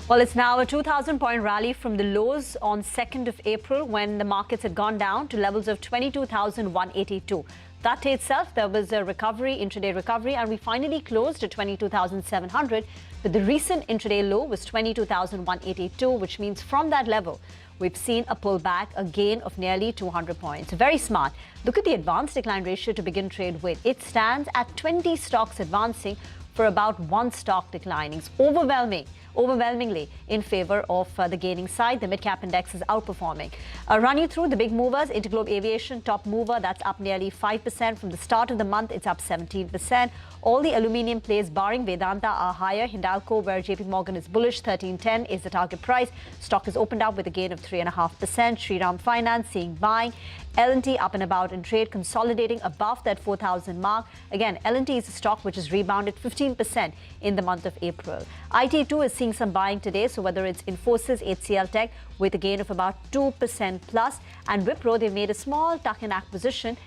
Well, it's now a 2,000-point rally from the lows on 2nd of April when the markets had gone down to levels of 22,182. That day itself, there was a recovery, intraday recovery, and we finally closed at 22,700. But the recent intraday low was 22,182, which means from that level, we've seen a pullback, a gain of nearly 200 points. Very smart. Look at the advanced decline ratio to begin trade with. It stands at 20 stocks advancing for about 1 stock declining. It's overwhelmingly in favor of the gaining side. The mid-cap index is outperforming. Run you through the big movers. Interglobe Aviation, top mover, that's up nearly 5%. From the start of the month, it's up 17%. All the aluminium plays, barring Vedanta, are higher. Hindalco, where JP Morgan is bullish, 1310 is the target price. Stock is opened up with a gain of 3.5%. Shriram Finance seeing buying. L&T up and about in trade, consolidating above that 4,000 mark. Again, L&T is a stock which has rebounded 15% in the month of April. IT2 is seeing some buying today, so whether it's Infosys, HCL Tech, with a gain of about 2% plus, and Wipro, they've made a small tuck-in acquisition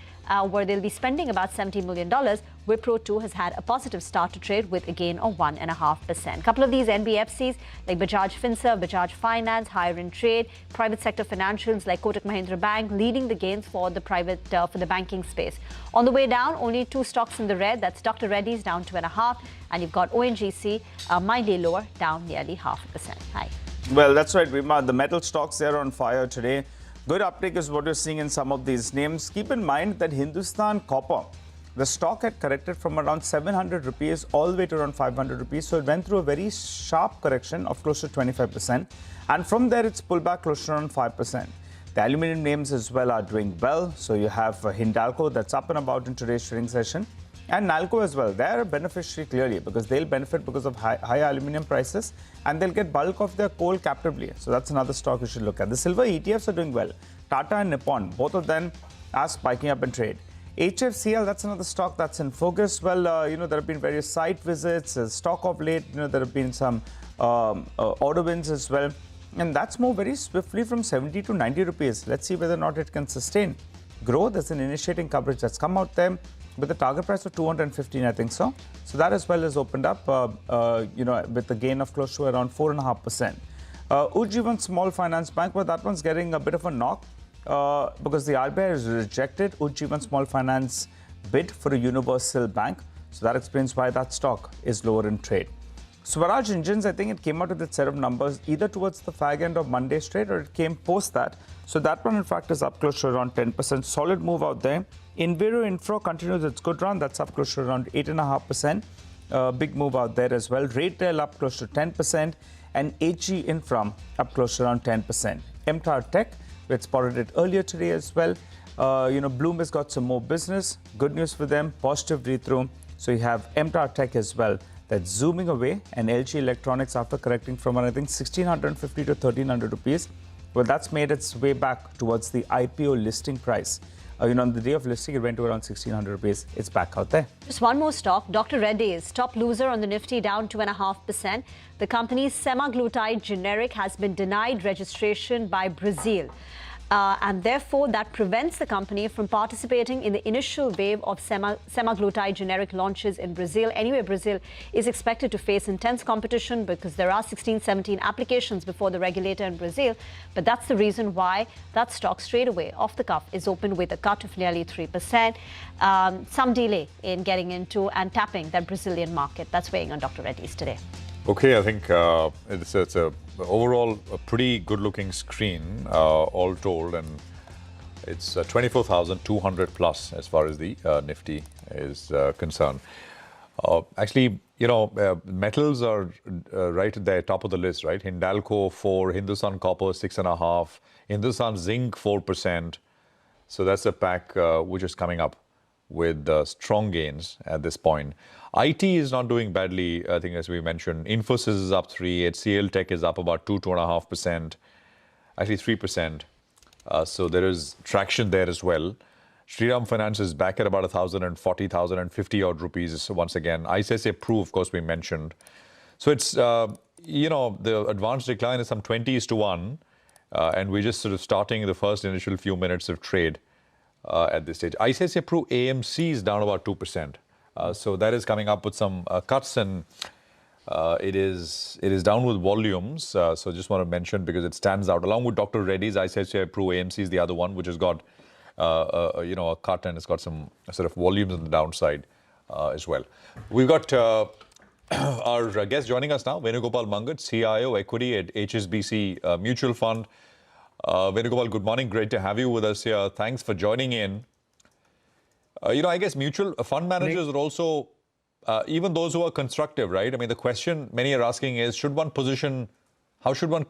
where they'll be spending about $70 million. Wipro too has had a positive start to trade with a gain of 1.5%. A couple of these NBFCs like Bajaj Finserv, Bajaj Finance, higher in trade. Private sector financials like Kotak Mahindra Bank leading the gains for the for the banking space. On the way down, only 2 stocks in the red. That's Dr. Reddy's down 2.5%, and you've got ONGC mildly lower, down nearly 0.5%. Hi. Well, that's right, Rima. The metal stocks, they're on fire today. Good uptake is what you're seeing in some of these names. Keep in mind that Hindustan Copper, the stock had corrected from around 700 rupees all the way to around 500 rupees. So it went through a very sharp correction of close to 25%. And from there, it's pulled back close to around 5%. The aluminium names as well are doing well. So you have Hindalco that's up and about in today's trading session. And Nalco as well. They're a beneficiary clearly because they'll benefit because of high aluminium prices, and they'll get bulk of their coal captively. So that's another stock you should look at. The silver ETFs are doing well. Tata and Nippon, both of them are spiking up in trade. HFCL, that's another stock that's in focus. Well, there have been various site visits, stock of late, there have been some order wins as well. And that's moved very swiftly from 70 to 90 rupees. Let's see whether or not it can sustain. Growth, there's an initiating coverage that's come out there with the target price of 215, I think so. So that as well has opened up, with a gain of close to around 4.5%. Ujjivan Small Finance Bank, well, that one's getting a bit of a knock because the RBI has rejected Ujjivan Small Finance bid for a universal bank. So that explains why that stock is lower in trade. Swaraj Engines, I think it came out with its set of numbers either towards the fag end of Monday's trade or it came post that. So that one, in fact, is up close to around 10%. Solid move out there. Enviro Infra continues its good run. That's up close to around 8.5%. Big move out there as well. Retail up close to 10%. And HG Infra up close to around 10%. MTAR Tech, we had spotted it earlier today as well. Bloom has got some more business. Good news for them. Positive read-through. So you have MTAR Tech as well. That's zooming away, and LG Electronics, after correcting from, I think, 1,650 to 1,300 rupees, well, that's made its way back towards the IPO listing price. On the day of listing, it went to around 1,600 rupees. It's back out there. Just one more stock. Dr. Reddy's, top loser on the Nifty, down 2.5%. The company's semaglutide generic has been denied registration by Brazil. And therefore, that prevents the company from participating in the initial wave of semaglutide generic launches in Brazil. Anyway, Brazil is expected to face intense competition because there are 17 applications before the regulator in Brazil. But that's the reason why that stock straight away, off the cuff, is opened with a cut of nearly 3%. Some delay in getting into and tapping that Brazilian market. That's weighing on Dr. Reddy's today. Okay, I think it's overall a pretty good-looking screen, all told, and it's 24,200 plus as far as the Nifty is concerned. Actually, metals are right at the top of the list, right? Hindalco 4, Hindustan Copper 6.5, Hindustan Zinc 4%. So that's a pack which is coming up with strong gains at this point. IT is not doing badly, I think, as we mentioned. Infosys is up 3%, HCL Tech is up about 2.5%, actually 3%. So there is traction there as well. Shriram Finance is back at about 1,040, 1,050 odd rupees once again. ICICI Pru, of course, we mentioned. So it's, the advanced decline is some 20:1, and we're just sort of starting the first initial few minutes of trade at this stage. ICICI Pru AMC is down about 2%. So that is coming up with some cuts, and it is down with volumes. So just want to mention because it stands out along with Dr. Reddy's. ICICI Pru AMC is the other one which has got a cut, and it's got some sort of volumes on the downside as well. We've got our guest joining us now, Venugopal Mangat, CIO Equity at HSBC Mutual Fund. Venugopal, good morning. Great to have you with us here. Thanks for joining in. I guess mutual fund managers are also, even those who are constructive, right? I mean, the question many are asking is, how should one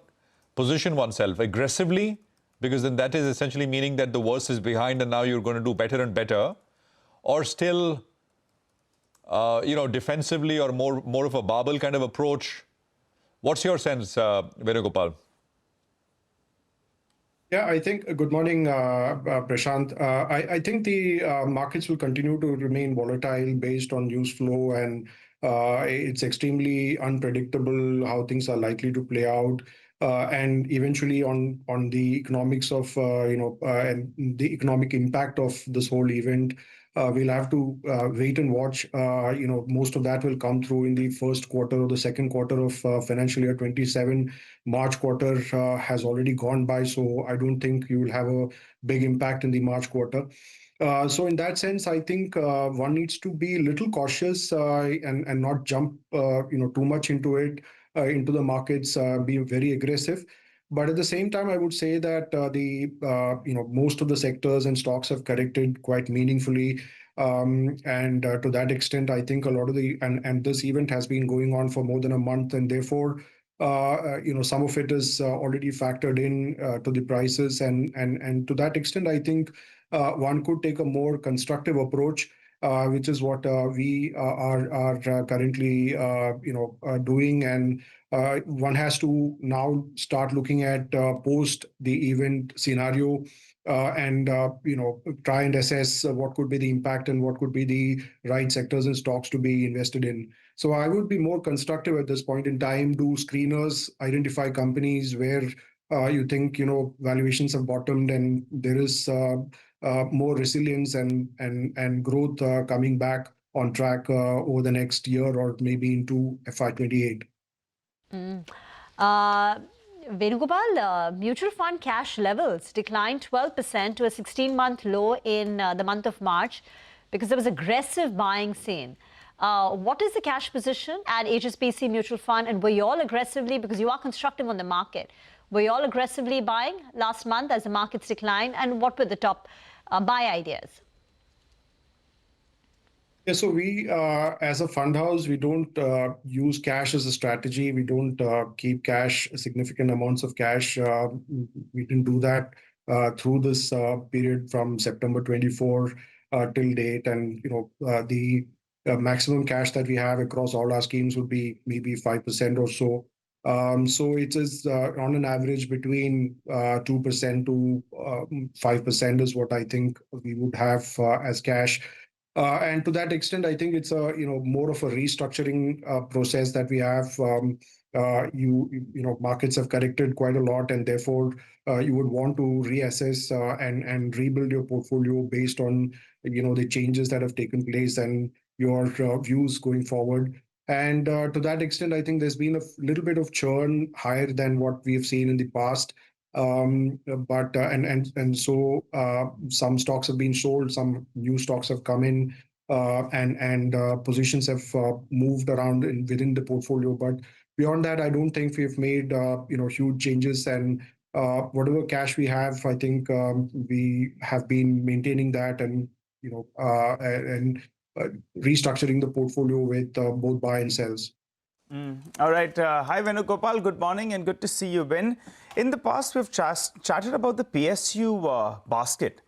position oneself? Aggressively? Because then that is essentially meaning that the worst is behind and now you're going to do better and better. Or still, defensively or more of a barbell kind of approach. What's your sense, Venugopal? Yeah, I think, good morning, Prashant. I think the markets will continue to remain volatile based on news flow, and it's extremely unpredictable how things are likely to play out. And eventually on the economics of, and the economic impact of this whole event, we'll have to wait and watch. Most of that will come through in the first quarter or the second quarter of financial year 27. March quarter has already gone by, so I don't think you will have a big impact in the March quarter. So in that sense, I think one needs to be a little cautious and not jump too much into it, into the markets, be very aggressive. But at the same time, I would say that most of the sectors and stocks have corrected quite meaningfully. And to that extent, I think a lot of and this event has been going on for more than a month, and therefore, some of it is already factored in to the prices. And to that extent, I think one could take a more constructive approach, which is what we are currently, doing. And one has to now start looking at post the event scenario and try and assess what could be the impact and what could be the right sectors and stocks to be invested in. So I would be more constructive at this point in time. Do screeners, identify companies where you think valuations have bottomed and there is more resilience and growth coming back on track over the next year or maybe into FY28. Venugopal, mutual fund cash levels declined 12% to a 16-month low in the month of March. because there was aggressive buying seen. What is the cash position at HSBC Mutual Fund, and were you all aggressively, because you are constructive on the market, were you all aggressively buying last month as the markets declined, and what were the top buy ideas? Yeah, so we, as a fund house, we don't use cash as a strategy. We don't keep cash, significant amounts of cash. We didn't do that through this period from September 24 till date. And, the maximum cash that we have across all our schemes would be maybe 5% or so. So it is on an average between 2% to 5% is what I think we would have as cash. And to that extent, I think it's a more of a restructuring process that we have. Markets have corrected quite a lot, and therefore you would want to reassess and rebuild your portfolio based on the changes that have taken place and your views going forward. And to that extent, I think there's been a little bit of churn higher than what we have seen in the past. So some stocks have been sold, some new stocks have come in, and positions have moved around within the portfolio. But beyond that, I don't think we've made huge changes. And whatever cash we have, I think we have been maintaining that and restructuring the portfolio with both buy and sells. All right. Hi, Venugopal. Good morning and good to see you, Ben. In the past, we've chatted about the PSU basket.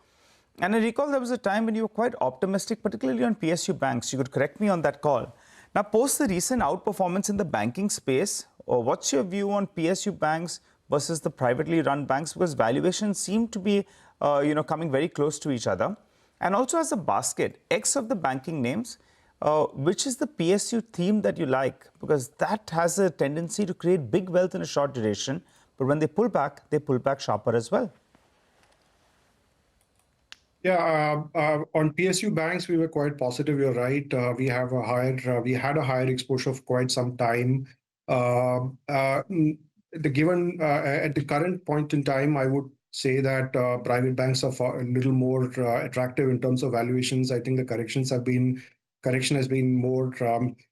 And I recall there was a time when you were quite optimistic, particularly on PSU banks. You could correct me on that call. Now, post the recent outperformance in the banking space, what's your view on PSU banks versus the privately run banks? Because valuations seem to be coming very close to each other. And also as a basket, X of the banking names, which is the PSU theme that you like? Because that has a tendency to create big wealth in a short duration. But when they pull back sharper as well. Yeah, on PSU banks, we were quite positive. You're right. We had a higher exposure for quite some time. At the current point in time, I would say that private banks are a little more attractive in terms of valuations. I think the correction has been more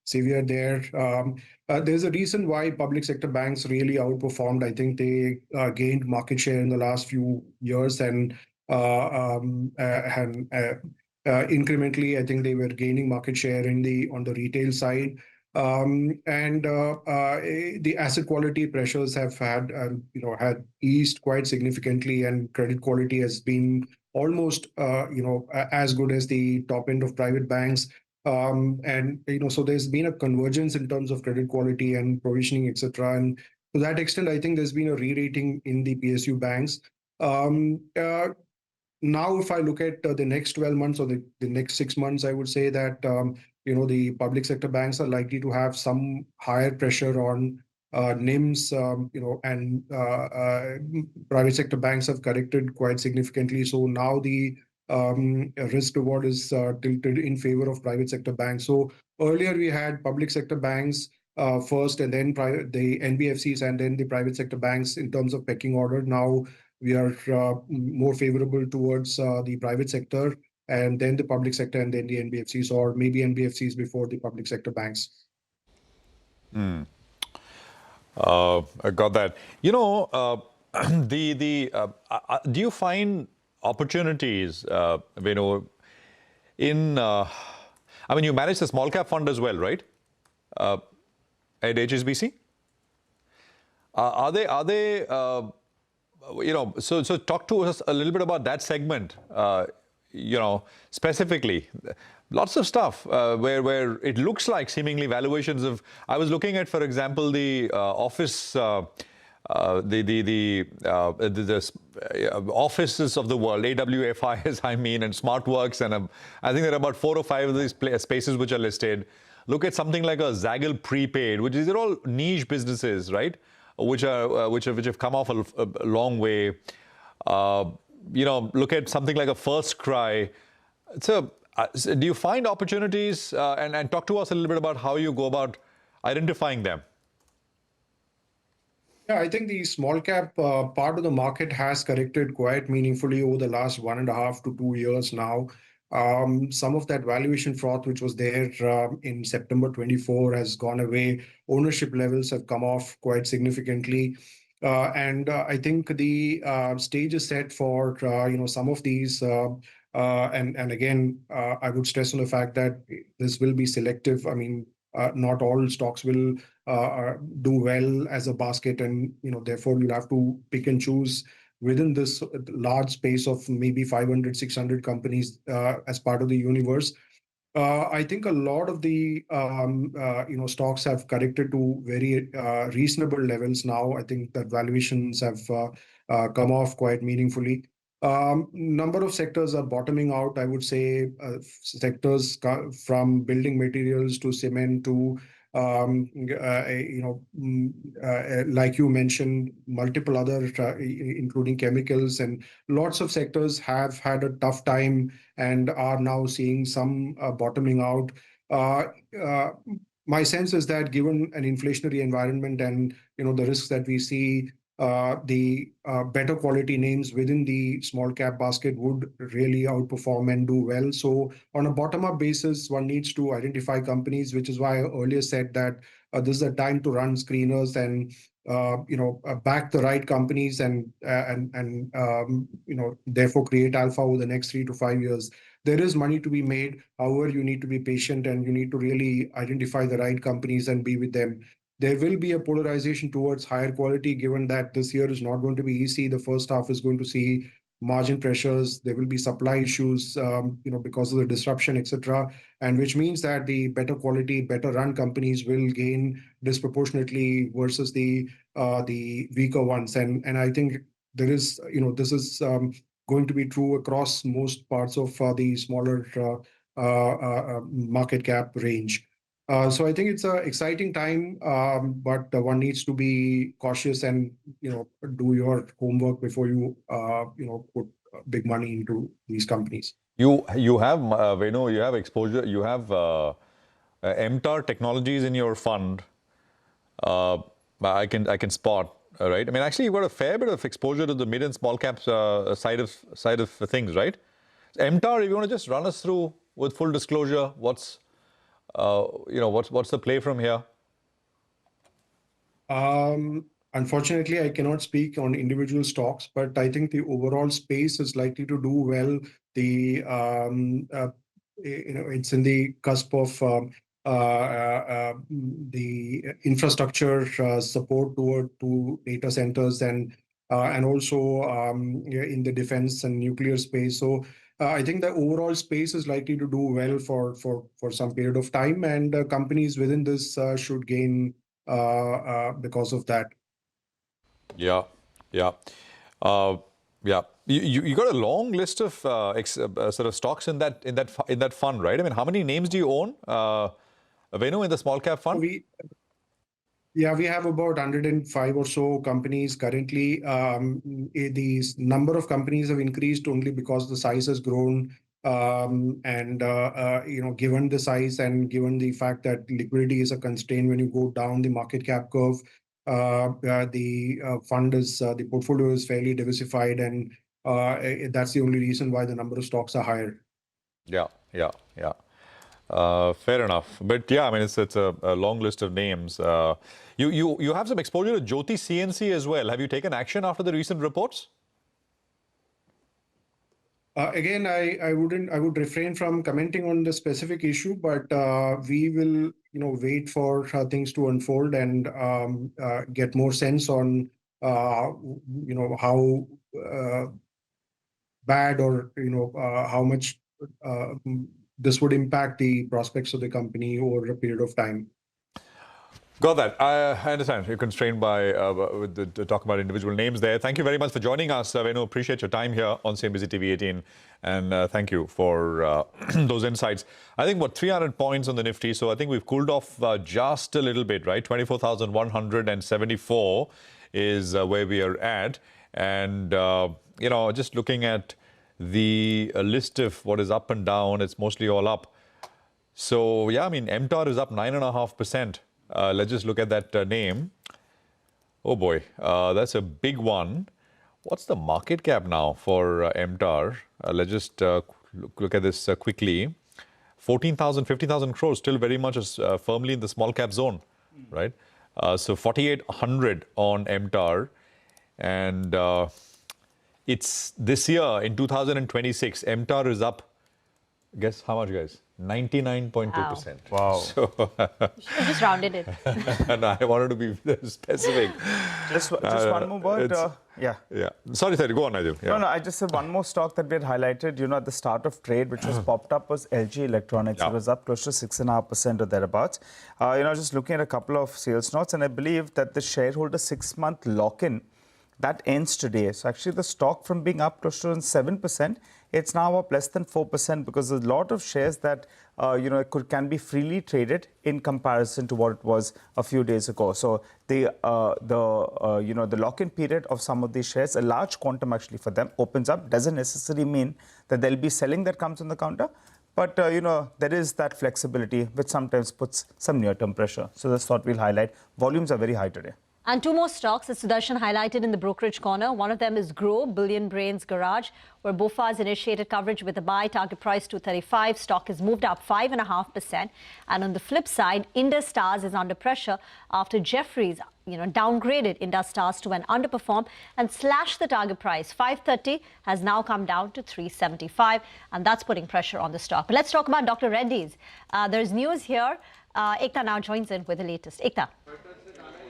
severe there. There's a reason why public sector banks really outperformed. I think they gained market share in the last few years, and incrementally, I think they were gaining market share on the retail side. The asset quality pressures have had eased quite significantly, and credit quality has been almost as good as the top end of private banks. So there's been a convergence in terms of credit quality and provisioning, etc. And to that extent, I think there's been a re-rating in the PSU banks. Now, if I look at the next 12 months or the next 6 months, I would say that the public sector banks are likely to have some higher pressure on NIMs, and private sector banks have corrected quite significantly. So now the risk reward is tilted in favor of private sector banks. So earlier we had public sector banks first, and then the NBFCs, and then the private sector banks in terms of pecking order. Now we are more favorable towards the private sector, and then the public sector, and then the NBFCs, or maybe NBFCs before the public sector banks. I got that. Do you find opportunities, you manage the small cap fund as well, right? At HSBC? Are they so talk to us a little bit about that segment, specifically. Lots of stuff where it looks like seemingly valuations of. I was looking at, for example, the office, the offices of the world, AWFIs, and SmartWorks, and I think there are about 4 or 5 of these spaces which are listed. Look at something like a Zaggle Prepaid, which these are all niche businesses, right? Which have come off a long way. Look at something like a First Cry. So, do you find opportunities, and talk to us a little bit about how you go about identifying them? Yeah, I think the small cap part of the market has corrected quite meaningfully over the last 1.5 to 2 years now. Some of that valuation froth which was there in September 24 has gone away. Ownership levels have come off quite significantly. And I think the stage is set for some of these. And again, I would stress on the fact that this will be selective. I mean, not all stocks will do well as a basket, and therefore you'll have to pick and choose within this large space of maybe 500, 600 companies as part of the universe. I think a lot of the stocks have corrected to very reasonable levels now. I think that valuations have come off quite meaningfully. Number of sectors are bottoming out. I would say sectors from building materials to cement to like you mentioned, multiple other, including chemicals, and lots of sectors have had a tough time and are now seeing some bottoming out. My sense is that given an inflationary environment and the risks that we see, the better quality names within the small cap basket would really outperform and do well. So on a bottom-up basis, one needs to identify companies, which is why I earlier said that this is a time to run screeners and back the right companies and therefore create alpha over the next 3 to 5 years. There is money to be made. However, you need to be patient and you need to really identify the right companies and be with them. There will be a polarization towards higher quality, given that this year is not going to be easy. The first half is going to see margin pressures. There will be supply issues, because of the disruption, etc. And which means that the better quality, better run companies will gain disproportionately versus the weaker ones. And I think there is, this is going to be true across most parts of the smaller market cap range. So I think it's an exciting time, but one needs to be cautious and do your homework before you put big money into these companies. You have you have exposure. You have MTAR Technologies in your fund. I can spot, right? I mean, actually, you've got a fair bit of exposure to the mid and small cap side of things, right? MTAR, if you want to just run us through with full disclosure, what's the play from here? Unfortunately, I cannot speak on individual stocks, but I think the overall space is likely to do well. It's in the cusp of the infrastructure support to data centers and also in the defense and nuclear space. So I think the overall space is likely to do well for some period of time, and companies within this should gain because of that. Yeah. You got a long list of sort of stocks in that fund, right? I mean, how many names do you own, Venu, in the small cap fund? We have about 105 or so companies currently. The number of companies have increased only because the size has grown. Given the size and given the fact that liquidity is a constraint when you go down the market cap curve, the portfolio is fairly diversified, and that's the only reason why the number of stocks are higher. Yeah. Fair enough. But yeah, I mean, it's a long list of names. You have some exposure to Jyoti CNC as well. Have you taken action after the recent reports? Again, I would refrain from commenting on the specific issue, but we will wait for things to unfold and get more sense on how bad or how much this would impact the prospects of the company over a period of time. Got that. I understand. You're constrained by talk about individual names there. Thank you very much for joining us, Venu. Appreciate your time here on CNBC TV 18. And thank you for those insights. I think, 300 points on the Nifty. So I think we've cooled off just a little bit, right? 24,174 is where we are at. And, just looking at the list of what is up and down, it's mostly all up. So, yeah, I mean, MTAR is up 9.5%. Let's just look at that name. Oh boy, that's a big one. What's the market cap now for MTAR? Let's just look at this quickly. 14,000, 50,000 crores, still very much firmly in the small cap zone, right? So 4,800 on MTAR. And it's this year, in 2026, MTAR is up, guess how much, guys? 99.2%. Wow. So, you just rounded it. And I wanted to be specific. Just one more word. Yeah. Sorry, go on, Nigel. Yeah. No, I just said one more stock that we had highlighted, at the start of trade, which was popped up, was LG Electronics. It was up close to 6.5% or thereabouts. Just looking at a couple of sales notes, and I believe that the shareholder 6-month lock-in, that ends today. So actually the stock, from being up close to 7%, it's now up less than 4% because there's a lot of shares that can be freely traded in comparison to what it was a few days ago. So the lock-in period of some of these shares, a large quantum actually for them, opens up. Doesn't necessarily mean that there'll be selling that comes on the counter, but there is that flexibility which sometimes puts some near-term pressure. So that's what we'll highlight. Volumes are very high today. And two more stocks that Sudarshan highlighted in the brokerage corner. One of them is Grow, Billion Brains Garage, where BofA has initiated coverage with a buy, target price 235. Stock has moved up 5.5%. And on the flip side, Indus Towers is under pressure after Jefferies downgraded Indus Towers to an underperform and slashed the target price. 530 has now come down to 375, and that's putting pressure on the stock. But let's talk about Dr. Reddy's. There's news here. Ekta now joins in with the latest. Ekta.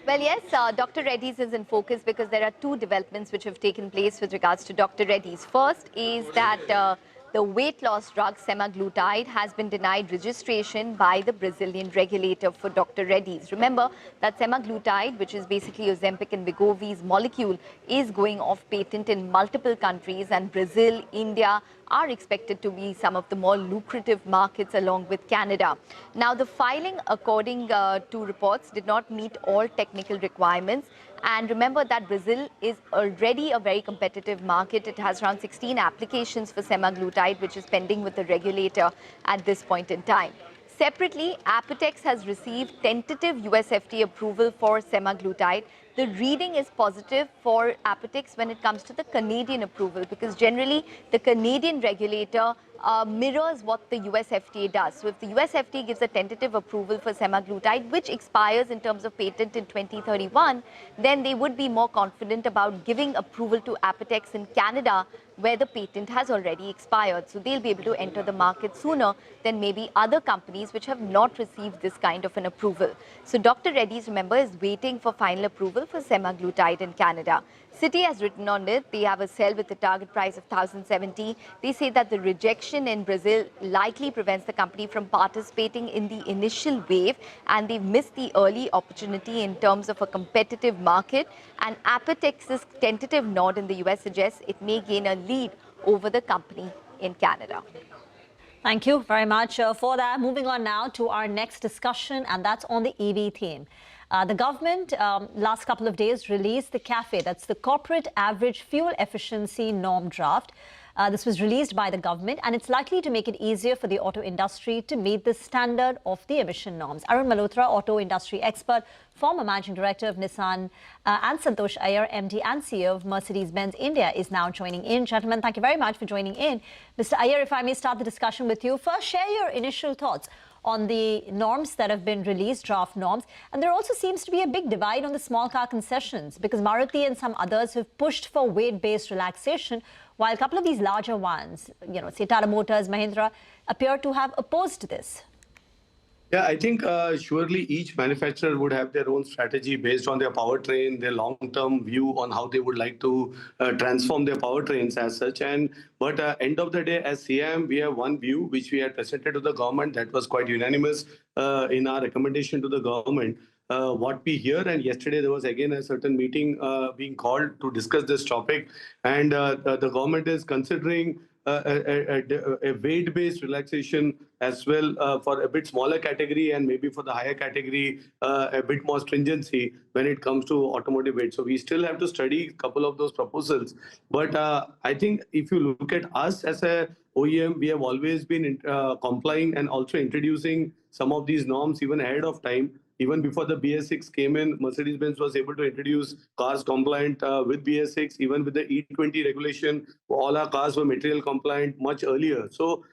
Well, yes, Dr. Reddy's is in focus because there are two developments which have taken place with regards to Dr. Reddy's. First is that the weight loss drug semaglutide has been denied registration by the Brazilian regulator for Dr. Reddy's. Remember that semaglutide, which is basically Ozempic and Wegovy's molecule, is going off patent in multiple countries, and Brazil, India are expected to be some of the more lucrative markets along with Canada. Now, the filing, according to reports, did not meet all technical requirements. And remember that Brazil is already a very competitive market. It has around 16 applications for semaglutide, which is pending with the regulator at this point in time. Separately, Apotex has received tentative US FDA approval for semaglutide. The reading is positive for Apotex when it comes to the Canadian approval, because generally the Canadian regulator mirrors what the US FDA does. So if the US FDA gives a tentative approval for semaglutide, which expires in terms of patent in 2031, then they would be more confident about giving approval to Apotex in Canada, where the patent has already expired. So they'll be able to enter the market sooner than maybe other companies which have not received this kind of an approval. So Dr. Reddy's, remember, is waiting for final approval for semaglutide in Canada. Citi has written on it. They have a sell with a target price of 1,070. They say that the rejection in Brazil likely prevents the company from participating in the initial wave, and they've missed the early opportunity in terms of a competitive market. And Apotex's tentative nod in the US suggests it may gain a lead over the company in Canada. Thank you very much for that. Moving on now to our next discussion, and that's on the EV theme. The government last couple of days released the CAFE, that's the Corporate Average Fuel Efficiency Norm Draft. This was released by the government, and it's likely to make it easier for the auto industry to meet the standard of the emission norms. Arun Malhotra, auto industry expert, former managing director of Nissan, and Santosh Iyer, MD and CEO of Mercedes-Benz India, is now joining in. Gentlemen, thank you very much for joining in. Mr. Iyer, if I may start the discussion with you. First, share your initial thoughts on the norms that have been released, draft norms. And there also seems to be a big divide on the small car concessions, because Maruti and some others have pushed for weight-based relaxation, while a couple of these larger ones, say Tata Motors, Mahindra, appear to have opposed this. Yeah, I think surely each manufacturer would have their own strategy based on their powertrain, their long-term view on how they would like to transform their powertrains as such. But end of the day, as CIM, we have one view which we had presented to the government that was quite unanimous in our recommendation to the government. What we hear, and yesterday there was again a certain meeting being called to discuss this topic, and the government is considering a weight-based relaxation as well for a bit smaller category, and maybe for the higher category a bit more stringency when it comes to automotive weight. So we still have to study a couple of those proposals. But I think if you look at us as a OEM, we have always been complying and also introducing some of these norms even ahead of time. Even before the BS6 came in, Mercedes-Benz was able to introduce cars compliant with BS6. Even with the E20 regulation, all our cars were material compliant much earlier. So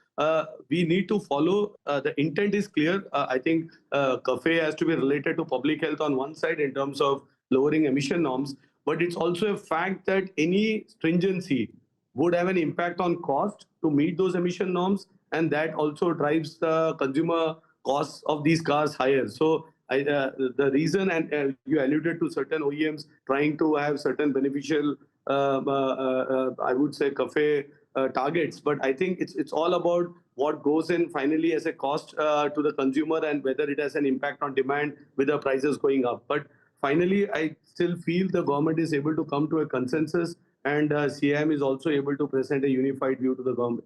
we need to follow. The intent is clear. I think CAFE has to be related to public health on one side in terms of lowering emission norms, but it's also a fact that any stringency would have an impact on cost to meet those emission norms, and that also drives the consumer costs of these cars higher. So the reason, and you alluded to certain OEMs trying to have certain beneficial, I would say, CAFE targets, but I think it's all about what goes in finally as a cost to the consumer and whether it has an impact on demand with the prices going up. But finally, I still feel the government is able to come to a consensus, and CIM is also able to present a unified view to the government.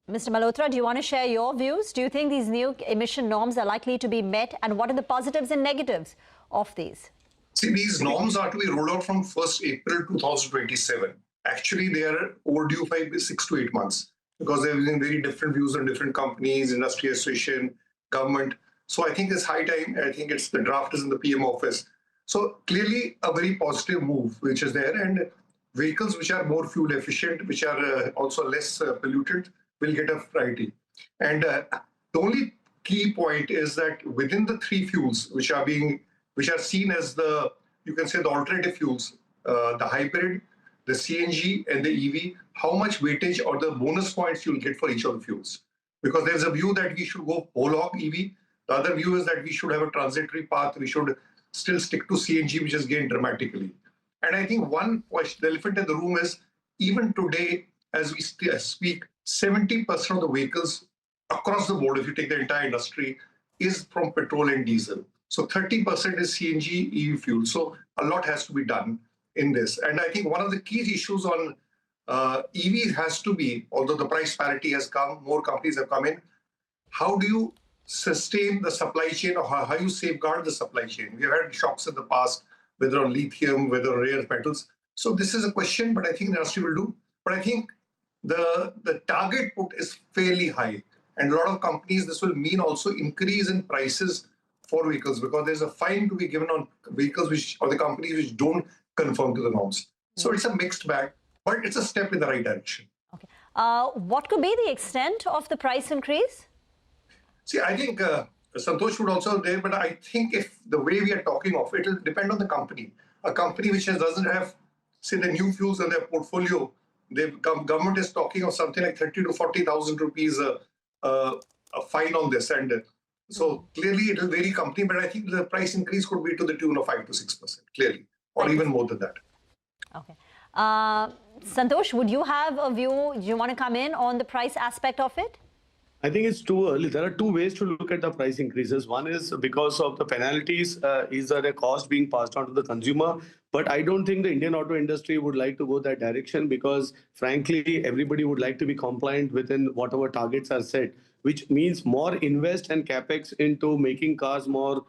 Mr. Malhotra, do you want to share your views? Do you think these new emission norms are likely to be met, and what are the positives and negatives of these? See, these norms are to be rolled out from 1st April 2027. Actually, they are overdue by 6 to 8 months because there have been very different views on different companies, industry association, government. So I think it's high time. I think it's the draft is in the PM office. So clearly a very positive move which is there, and vehicles which are more fuel efficient, which are also less polluted, will get a priority. And the only key point is that within the three fuels which are seen as the, you can say, the alternative fuels, the hybrid, the CNG and the EV, how much weightage or the bonus points you'll get for each of the fuels. Because there's a view that we should go whole hog EV. The other view is that we should have a transitory path. We should still stick to CNG, which has gained dramatically. And I think one question, the elephant in the room is, even today, as we speak, 70% of the vehicles across the board, if you take the entire industry, is from petrol and diesel. So 30% is CNG, EV fuel. So a lot has to be done in this. And I think one of the key issues on EV has to be, although the price parity has come, more companies have come in, how do you sustain the supply chain, or how you safeguard the supply chain? We have had shocks in the past, whether on lithium, whether on rare metals. So this is a question, but I think the industry will do. But I think the target put is fairly high. And a lot of companies, this will mean also increase in prices for vehicles, because there's a fine to be given on vehicles which, or the companies which don't conform to the norms. So it's a mixed bag, but it's a step in the right direction. Okay. What could be the extent of the price increase? See, I think Santosh would also there, but I think if the way we are talking of, it will depend on the company. A company which doesn't have, say, the new fuels in their portfolio, the government is talking of something like 30 to 40,000 rupees a fine on this. And so clearly it will vary company, but I think the price increase could be to the tune of 5 to 6%, clearly, or even more than that. Okay. Santosh, would you have a view? Do you want to come in on the price aspect of it? I think it's too early. There are two ways to look at the price increases. One is because of the penalties, is there a cost being passed on to the consumer? But I don't think the Indian auto industry would like to go that direction, because frankly, everybody would like to be compliant within whatever targets are set, which means more invest and capex into making cars more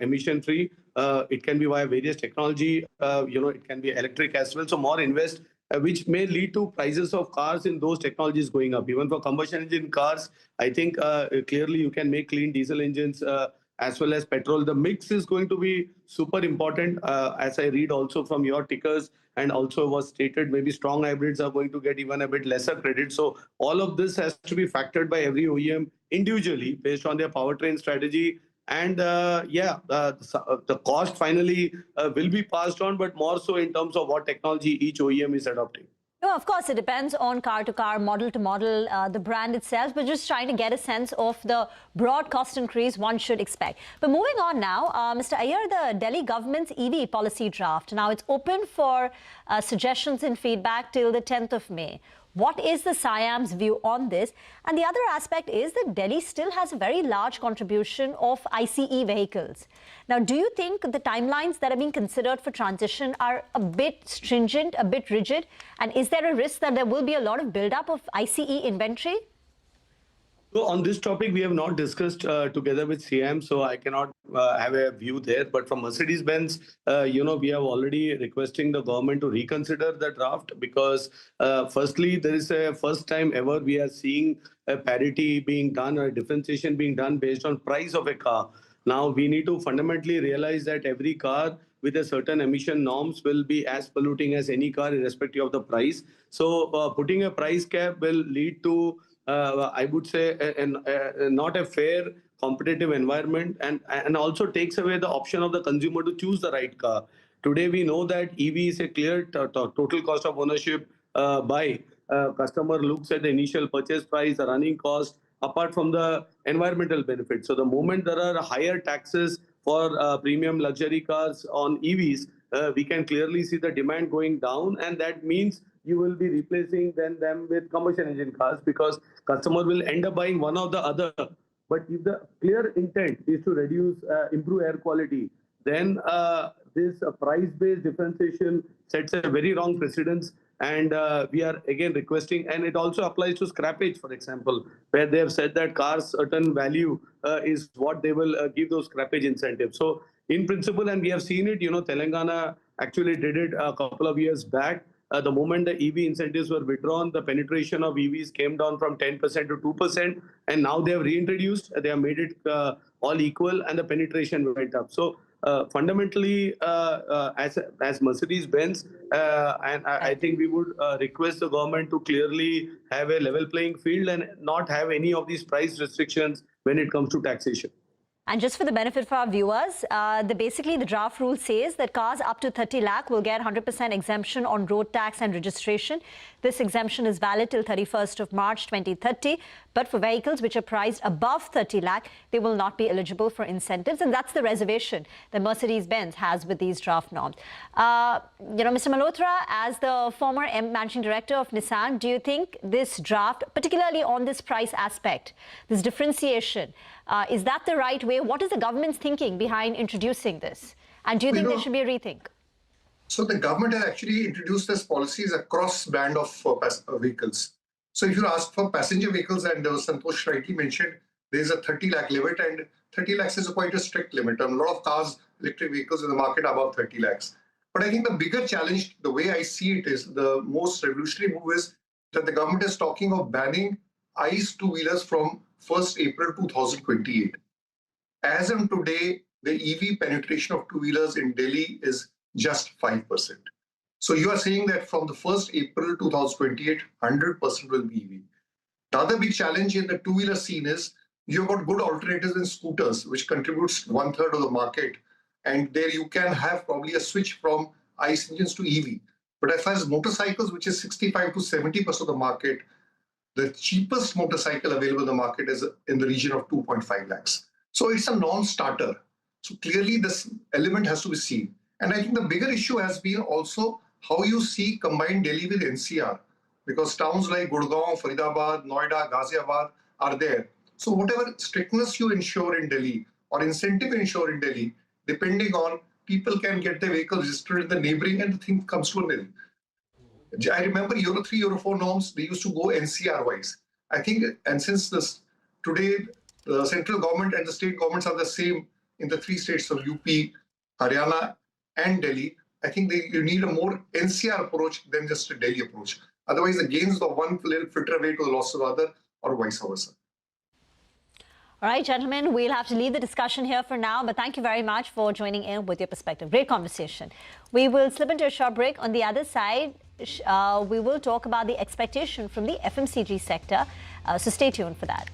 emission free. It can be via various technology, it can be electric as well. So more invest, which may lead to prices of cars in those technologies going up. Even for combustion engine cars, I think clearly you can make clean diesel engines as well as petrol. The mix is going to be super important, as I read also from your tickers, and also was stated maybe strong hybrids are going to get even a bit lesser credit. So all of this has to be factored by every OEM individually based on their powertrain strategy. And the cost finally will be passed on, but more so in terms of what technology each OEM is adopting. No, of course, it depends on car to car, model to model, the brand itself, but just trying to get a sense of the broad cost increase one should expect. But moving on now, Mr. Iyer, the Delhi government's EV policy draft. Now, it's open for suggestions and feedback till the 10th of May. What is the SIAM's view on this? And the other aspect is that Delhi still has a very large contribution of ICE vehicles. Now, do you think the timelines that are being considered for transition are a bit stringent, a bit rigid? And is there a risk that there will be a lot of buildup of ICE inventory? So on this topic, we have not discussed together with CM, so I cannot have a view there. But from Mercedes-Benz, we have already requesting the government to reconsider the draft, because firstly, there is a first time ever we are seeing a parity being done or a differentiation being done based on price of a car. Now we need to fundamentally realize that every car with a certain emission norms will be as polluting as any car irrespective of the price. So putting a price cap will lead to, I would say, not a fair competitive environment, and also takes away the option of the consumer to choose the right car. Today we know that EV is a clear total cost of ownership buy. Customer looks at the initial purchase price, the running cost, apart from the environmental benefits. So the moment there are higher taxes for premium luxury cars on EVs, we can clearly see the demand going down, and that means you will be replacing them with combustion engine cars, because customer will end up buying one or the other. But if the clear intent is to reduce, improve air quality, then this price-based differentiation sets a very wrong precedence. And we are again requesting, and it also applies to scrappage, for example, where they have said that cars' certain value is what they will give those scrappage incentives. So in principle, and we have seen it, Telangana actually did it a couple of years back. The moment the EV incentives were withdrawn, the penetration of EVs came down from 10% to 2%, and now they have reintroduced, they have made it all equal, and the penetration went up. So fundamentally, as Mercedes-Benz, and I think we would request the government to clearly have a level playing field and not have any of these price restrictions when it comes to taxation. And just for the benefit for our viewers, basically the draft rule says that cars up to 30 lakh will get 100% exemption on road tax and registration. This exemption is valid till 31st of March 2030. But for vehicles which are priced above 30 lakh, they will not be eligible for incentives. And that's the reservation that Mercedes-Benz has with these draft norms. Mr. Malhotra, as the former managing director of Nissan, do you think this draft, particularly on this price aspect, this differentiation, is that the right way? What is the government's thinking behind introducing this? And do you think there should be a rethink? So the government has actually introduced this policies across band of vehicles. So if you ask for passenger vehicles, and Santosh rightly mentioned, there's a 30 lakh limit, and 30 lakhs is quite a strict limit. A lot of cars, electric vehicles in the market are above 30 lakhs. But I think the bigger challenge, the way I see it, is the most revolutionary move is that the government is talking of banning ICE two-wheelers from 1st April 2028. As of today, the EV penetration of two-wheelers in Delhi is just 5%. So you are saying that from the 1st April 2028, 100% will be EV. The other big challenge in the two-wheeler scene is you've got good alternatives in scooters, which contributes 1/3 of the market. And there you can have probably a switch from ICE engines to EV. But as far as motorcycles, which is 65 to 70% of the market, the cheapest motorcycle available in the market is in the region of 2.5 lakhs. So it's a non-starter. So clearly this element has to be seen. And I think the bigger issue has been also how you see combined Delhi with NCR, because towns like Gurgaon, Faridabad, Noida, Ghaziabad are there. So whatever strictness you ensure in Delhi or incentive you ensure in Delhi, depending on people can get their vehicle registered in the neighboring, and the thing comes to an end. I remember Euro 3, Euro 4 norms, they used to go NCR wise. I think, and since today the central government and the state governments are the same in the 3 states of UP, Haryana and Delhi, I think you need a more NCR approach than just a Delhi approach. Otherwise, the gains of one will filter away to the loss of other, or vice versa. All right, gentlemen, we'll have to leave the discussion here for now, but thank you very much for joining in with your perspective. Great conversation. We will slip into a short break. On the other side, we will talk about the expectation from the FMCG sector. So stay tuned for that.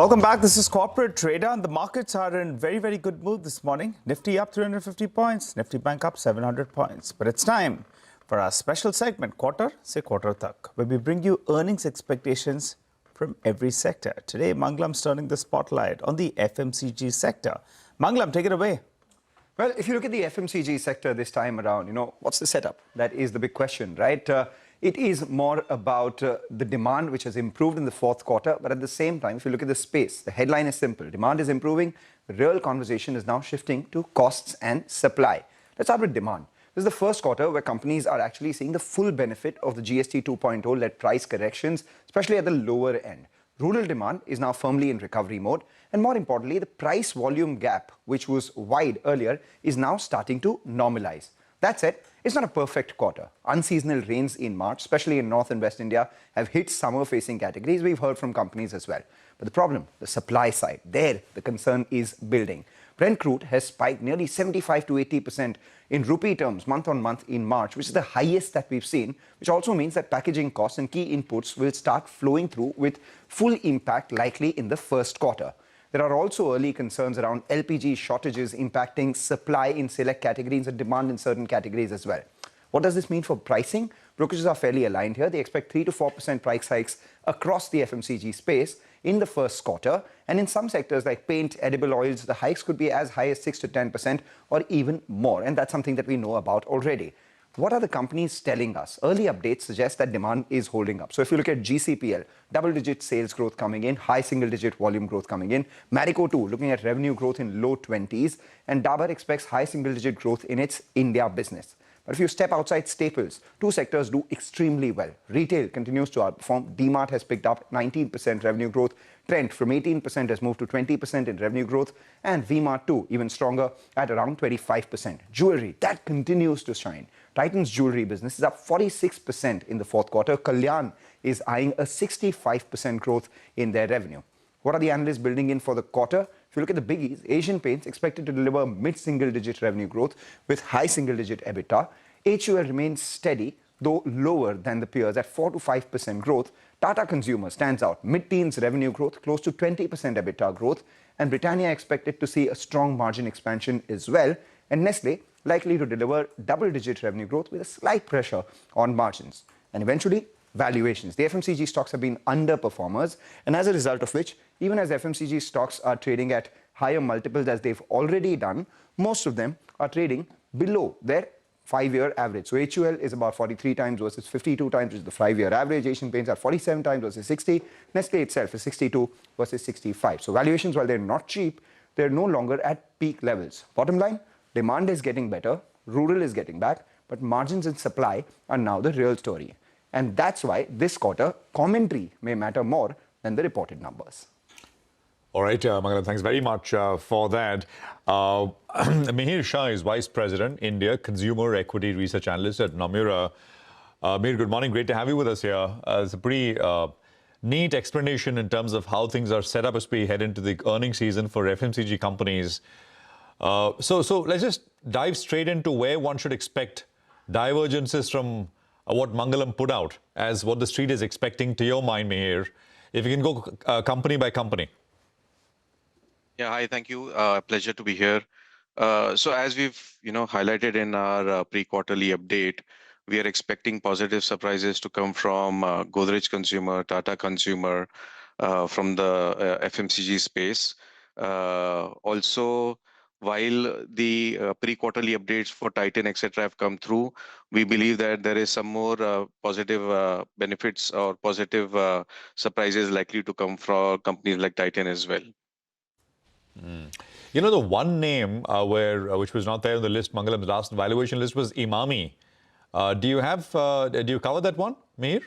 Welcome back. This is Corporate Trader, and the markets are in very, very good mood this morning. Nifty up 350 points, Nifty Bank up 700 points. But it's time for our special segment, Quarter Se Quarter Tak, where we bring you earnings expectations from every sector. Today, Mangalam's turning the spotlight on the FMCG sector. Mangalam, take it away. Well, if you look at the FMCG sector this time around, what's the setup? That is the big question, right? It is more about the demand, which has improved in the fourth quarter. But at the same time, if you look at the space, the headline is simple. Demand is improving. The real conversation is now shifting to costs and supply. Let's start with demand. This is the first quarter where companies are actually seeing the full benefit of the GST 2.0-led price corrections, especially at the lower end. Rural demand is now firmly in recovery mode. And more importantly, the price-volume gap, which was wide earlier, is now starting to normalize. That said, it's not a perfect quarter. Unseasonal rains in March, especially in North and West India, have hit summer-facing categories. We've heard from companies as well. But the problem, the supply side, there the concern is building. Brent crude has spiked nearly 75 to 80% in rupee terms month on month in March, which is the highest that we've seen, which also means that packaging costs and key inputs will start flowing through with full impact likely in the first quarter. There are also early concerns around LPG shortages impacting supply in select categories and demand in certain categories as well. What does this mean for pricing? Brokerages are fairly aligned here. They expect 3 to 4% price hikes across the FMCG space in the first quarter. And in some sectors like paint, edible oils, the hikes could be as high as 6 to 10% or even more. And that's something that we know about already. What are the companies telling us? Early updates suggest that demand is holding up. So if you look at GCPL, double-digit sales growth coming in, high single-digit volume growth coming in. Marico too, looking at revenue growth in low 20s. And Dabur expects high single-digit growth in its India business. But if you step outside staples, two sectors do extremely well. Retail continues to outperform. DMart has picked up 19% revenue growth. Trent from 18% has moved to 20% in revenue growth. And VMart too, even stronger at around 25%. Jewelry, that continues to shine. Titan's jewelry business is up 46% in the fourth quarter. Kalyan is eyeing a 65% growth in their revenue. What are the analysts building in for the quarter? If you look at the biggies, Asian Paints expected to deliver mid-single-digit revenue growth with high single-digit EBITDA. HUL remains steady, though lower than the peers at 4 to 5% growth. Tata Consumer stands out, mid-teens revenue growth, close to 20% EBITDA growth. And Britannia expected to see a strong margin expansion as well. And Nestle likely to deliver double-digit revenue growth with a slight pressure on margins. And eventually, valuations. The FMCG stocks have been underperformers, and as a result of which, even as FMCG stocks are trading at higher multiples as they've already done, most of them are trading below their 5-year average. So HUL is about 43 times versus 52 times, which is the 5-year average. Asian Paints are 47 times versus 60. Nestle itself is 62 versus 65. So valuations, while they're not cheap, they're no longer at peak levels. Bottom line, demand is getting better, rural is getting back, but margins and supply are now the real story. And that's why this quarter, commentary may matter more than the reported numbers. All right, Mangalam, thanks very much for that. Mihir Shah is Vice President, India, Consumer Equity Research Analyst at Nomura. Mihir, good morning. Great to have you with us here. It's a pretty neat explanation in terms of how things are set up as we head into the earnings season for FMCG companies. So let's just dive straight into where one should expect divergences from what Mangalam put out as what the street is expecting to your mind, Mihir. If you can go company by company. Yeah, hi, thank you. Pleasure to be here. So as we've highlighted in our pre-quarterly update, we are expecting positive surprises to come from Godrej Consumer, Tata Consumer, from the FMCG space. Also, while the pre-quarterly updates for Titan, etc., have come through, we believe that there is some more positive benefits or positive surprises likely to come from companies like Titan as well. You know, the one name which was not there on the list, Mangalam's last valuation list, was Imami. Do you cover that one, Mihir?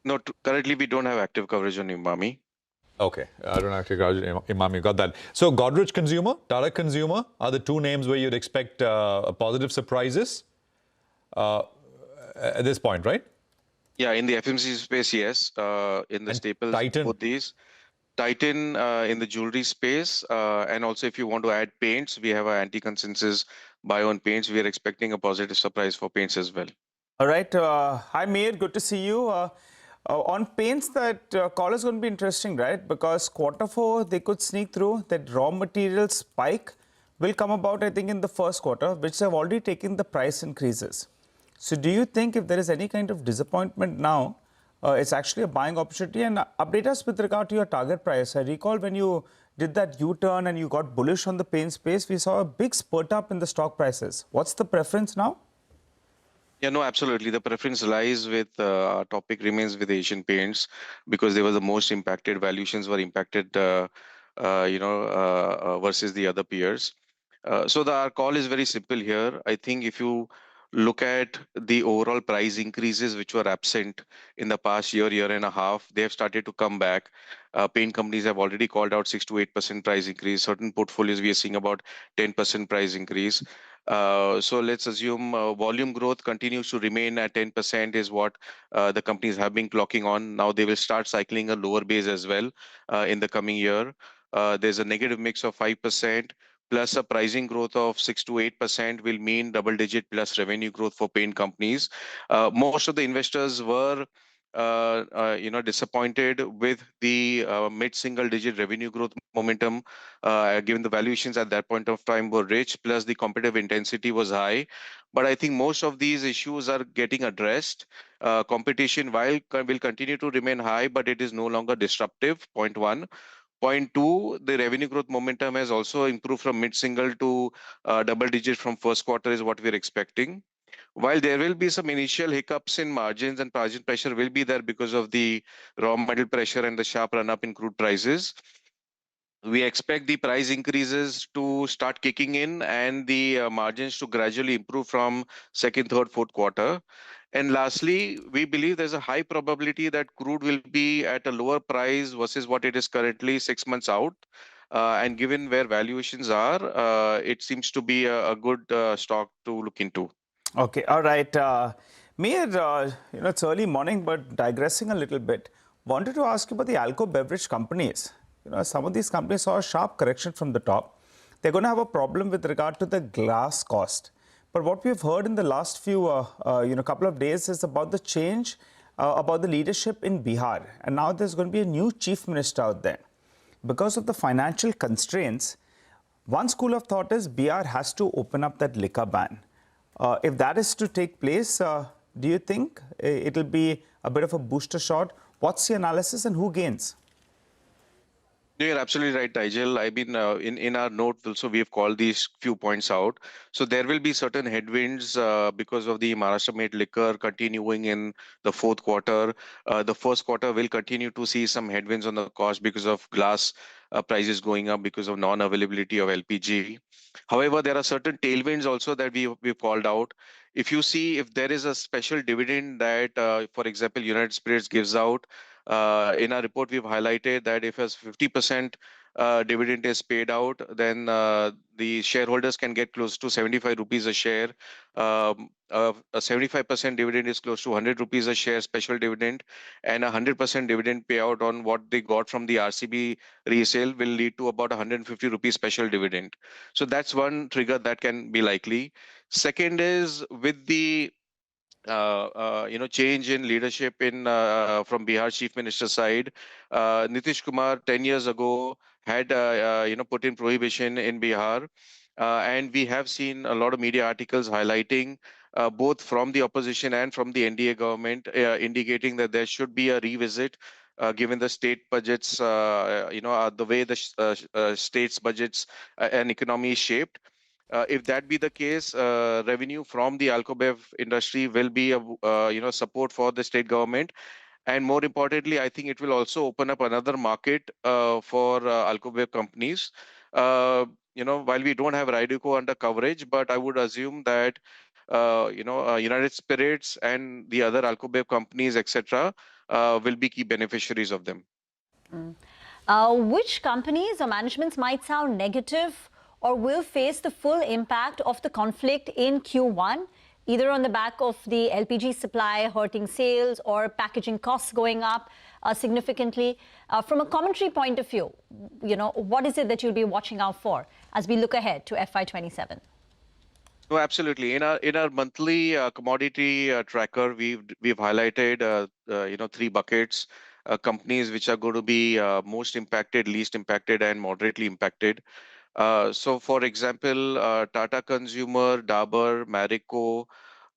No, currently we don't have active coverage on Imami. Okay, I don't actually coverage Imami. Got that. So Godrej Consumer, Tata Consumer are the two names where you'd expect positive surprises at this point, right? Yeah, in the FMCG space, yes. In the staples, Titan. both these. Titan in the jewelry space, and also if you want to add paints, we have an anti-consensus buy on paints. We are expecting a positive surprise for paints as well. All right. Hi, Mihir. Good to see you. On paints, that call is going to be interesting, right? Because Q4, they could sneak through. That raw material spike will come about, I think, in the first quarter, which have already taken the price increases. So do you think if there is any kind of disappointment now, it's actually a buying opportunity? And update us with regard to your target price. I recall when you did that U-turn and you got bullish on the paint space, we saw a big spurt up in the stock prices. What's the preference now? Yeah, no, absolutely. The preference lies with our topic remains with Asian paints because they were the most impacted. Valuations were impacted, versus the other peers. So our call is very simple here. I think if you look at the overall price increases which were absent in the past year and a half, they have started to come back. Paint companies have already called out 6 to 8% price increase. Certain portfolios we are seeing about 10% price increase. So let's assume volume growth continues to remain at 10% is what the companies have been clocking on. Now they will start cycling a lower base as well in the coming year. There's a negative mix of 5%. Plus a pricing growth of 6 to 8% will mean double-digit plus revenue growth for paint companies. Most of the investors were, disappointed with the mid-single-digit revenue growth momentum, given the valuations at that point of time were rich, plus the competitive intensity was high. But I think most of these issues are getting addressed. Competition will continue to remain high, but it is no longer disruptive. Point one. Point two, the revenue growth momentum has also improved from mid-single to double digit from first quarter is what we're expecting. While there will be some initial hiccups in margins and margin pressure will be there because of the raw material pressure and the sharp run-up in crude prices, we expect the price increases to start kicking in and the margins to gradually improve from second, third, fourth quarter. And lastly, we believe there's a high probability that crude will be at a lower price versus what it is currently 6 months out. And given where valuations are, it seems to be a good stock to look into. Okay, all right. Mir, it's early morning, but digressing a little bit, wanted to ask you about the alcohol beverage companies. Some of these companies saw a sharp correction from the top. They're going to have a problem with regard to the glass cost. But what we've heard in the last few, couple of days is about the change, about the leadership in Bihar. And now there's going to be a new chief minister out there. Because of the financial constraints, one school of thought is Bihar has to open up that liquor ban. If that is to take place, do you think it'll be a bit of a booster shot? What's the analysis and who gains? You're absolutely right, Nigel. I mean, in our note also, we have called these few points out. So there will be certain headwinds because of the Maharashtra-made liquor continuing in the fourth quarter. The first quarter will continue to see some headwinds on the cost because of glass prices going up because of non-availability of LPG. However, there are certain tailwinds also that we've called out. If you see, if there is a special dividend that, for example, United Spirits gives out, in our report, we've highlighted that if a 50% dividend is paid out, then the shareholders can get close to 75 rupees a share. A 75% dividend is close to 100 rupees a share special dividend, and 100% dividend payout on what they got from the RCB resale will lead to about 150 rupees special dividend. So that's one trigger that can be likely. Second is with the change in leadership in from Bihar Chief Minister side. Nitish Kumar 10 years ago had put in prohibition in Bihar, and we have seen a lot of media articles highlighting both from the opposition and from the NDA government, indicating that there should be a revisit. Given the state budgets, the way the state's budgets and economy is shaped. If that be the case, revenue from the alcobev industry will be a support for the state government, and more importantly, I think it will also open up another market for alcobev companies. While we don't have Raideco under coverage, but I would assume that United Spirits and the other alcobev companies, etc., will be key beneficiaries of them. Which companies or managements might sound negative or will face the full impact of the conflict in Q1, either on the back of the LPG supply hurting sales or packaging costs going up significantly? From a commentary point of view, what is it that you'll be watching out for as we look ahead to FY27? No, absolutely. In our monthly commodity tracker, we've highlighted three buckets, companies which are going to be most impacted, least impacted, and moderately impacted. So, for example, Tata Consumer, Dabur, Marico,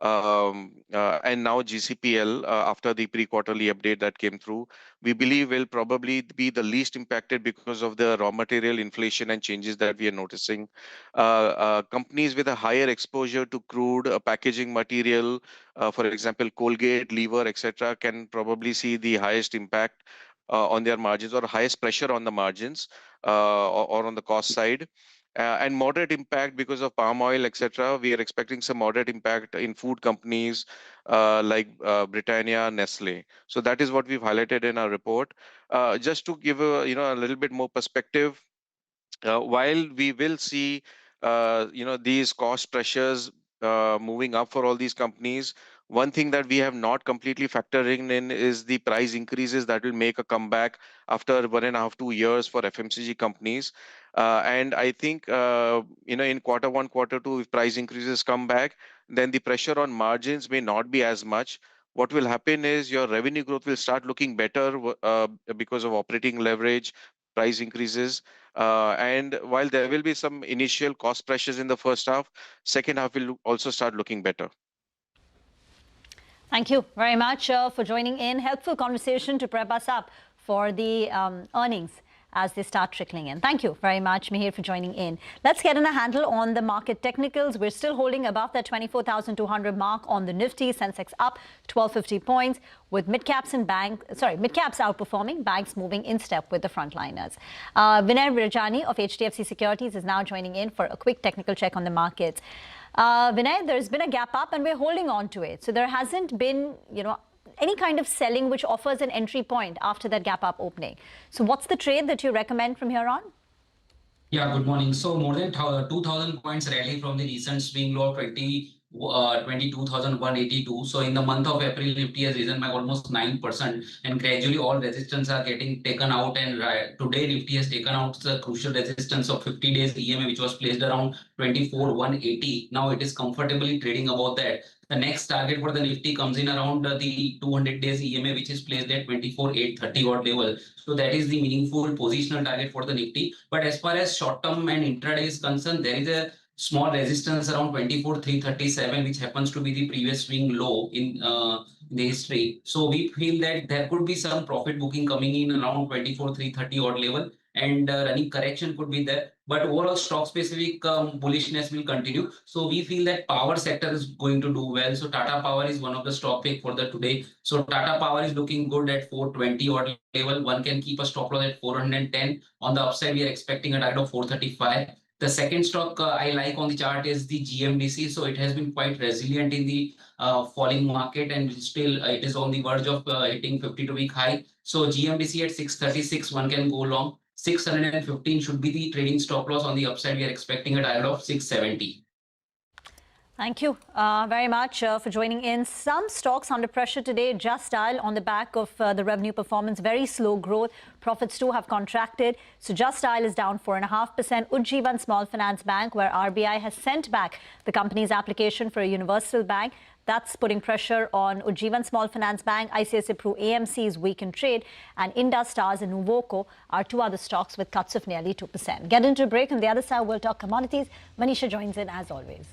and now GCPL, after the pre-quarterly update that came through, we believe will probably be the least impacted because of the raw material inflation and changes that we are noticing. Companies with a higher exposure to crude, packaging material, for example, Colgate, Lever, etc., can probably see the highest impact on their margins or highest pressure on the margins or on the cost side. And moderate impact because of palm oil, etc. We are expecting some moderate impact in food companies like Britannia, Nestle. So that is what we've highlighted in our report. Just to give a little bit more perspective, while we will see these cost pressures moving up for all these companies, one thing that we have not completely factoring in is the price increases that will make a comeback after 1.5 2 years for FMCG companies. And I think in Q1, Q2, if price increases come back, then the pressure on margins may not be as much. What will happen is your revenue growth will start looking better because of operating leverage, price increases. And while there will be some initial cost pressures in the first half, second half will also start looking better. Thank you very much for joining in. Helpful conversation to prep us up for the earnings as they start trickling in. Thank you very much, Mihir, for joining in. Let's get in a handle on the market technicals. We're still holding above that 24,200 mark on the Nifty Sensex up 1250 points, with mid-caps outperforming, banks moving in step with the frontliners. Vinay Virajani of HDFC Securities is now joining in for a quick technical check on the markets. Vinay, there's been a gap up and we're holding on to it. So there hasn't been, any kind of selling which offers an entry point after that gap up opening. So what's the trade that you recommend from here on? Yeah, good morning. So more than 2,000 points rally from the recent swing low of 22,182. So in the month of April, Nifty has risen by almost 9%, and gradually all resistance are getting taken out. And today Nifty has taken out the crucial resistance of 50 days EMA, which was placed around 24,180. Now it is comfortably trading above that. The next target for the Nifty comes in around the 200 days EMA, which is placed at 24,830 odd level. So that is the meaningful positional target for the Nifty. But as far as short term and intraday is concerned, there is a small resistance around 24,337, which happens to be the previous swing low in the history. So we feel that there could be some profit booking coming in around 24,330 odd level, and running correction could be there. But overall stock specific bullishness will continue. So we feel that power sector is going to do well. So Tata Power is one of the stock pick for the today. So Tata Power is looking good at 420 odd level. One can keep a stop loss at 410. On the upside, we are expecting a target of 435. The second stock I like on the chart is the GMDC. So it has been quite resilient in the falling market, and still it is on the verge of hitting 52-week high. So GMDC at 636, one can go long. 615 should be the trading stop loss. On the upside, we are expecting a target of 670. Thank you very much for joining in. Some stocks under pressure today. Just Dial on the back of the revenue performance, very slow growth. Profits too have contracted. So Just Dial is down 4.5%. Ujjivan Small Finance Bank, where RBI has sent back the company's application for a universal bank. That's putting pressure on Ujjivan Small Finance Bank. ICICI Pru AMC is weak in trade, and Indus Stars and Nuvoco are two other stocks with cuts of nearly 2%. Get into a break. On the other side, we'll talk commodities. Manisha joins in as always.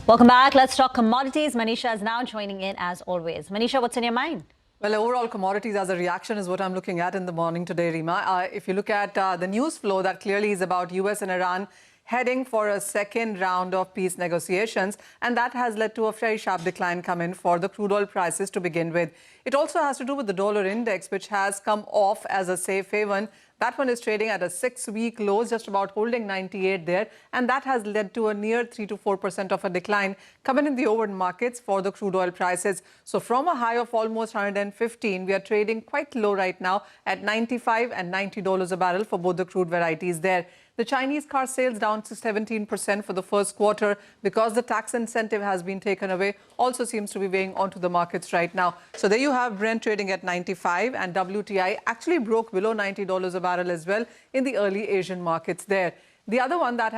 Welcome back. Let's talk commodities. Manisha is now joining in as always. Manisha, what's in your mind? Well, overall commodities as a reaction is what I'm looking at in the morning today, Rima. If you look at the news flow, that clearly is about US and Iran heading for a second round of peace negotiations, and that has led to a very sharp decline come in for the crude oil prices to begin with. It also has to do with the dollar index, which has come off as a safe haven. That one is trading at a 6-week low, just about holding 98 there, and that has led to a near 3 to 4% of a decline coming in the over markets for the crude oil prices. So from a high of almost 115, we are trading quite low right now at $95 and $90 a barrel for both the crude varieties there. The Chinese car sales down to 17% for the first quarter because the tax incentive has been taken away, also seems to be weighing onto the markets right now. So there you have Brent trading at 95, and WTI actually broke below $90 a barrel as well in the early Asian markets there. The other one that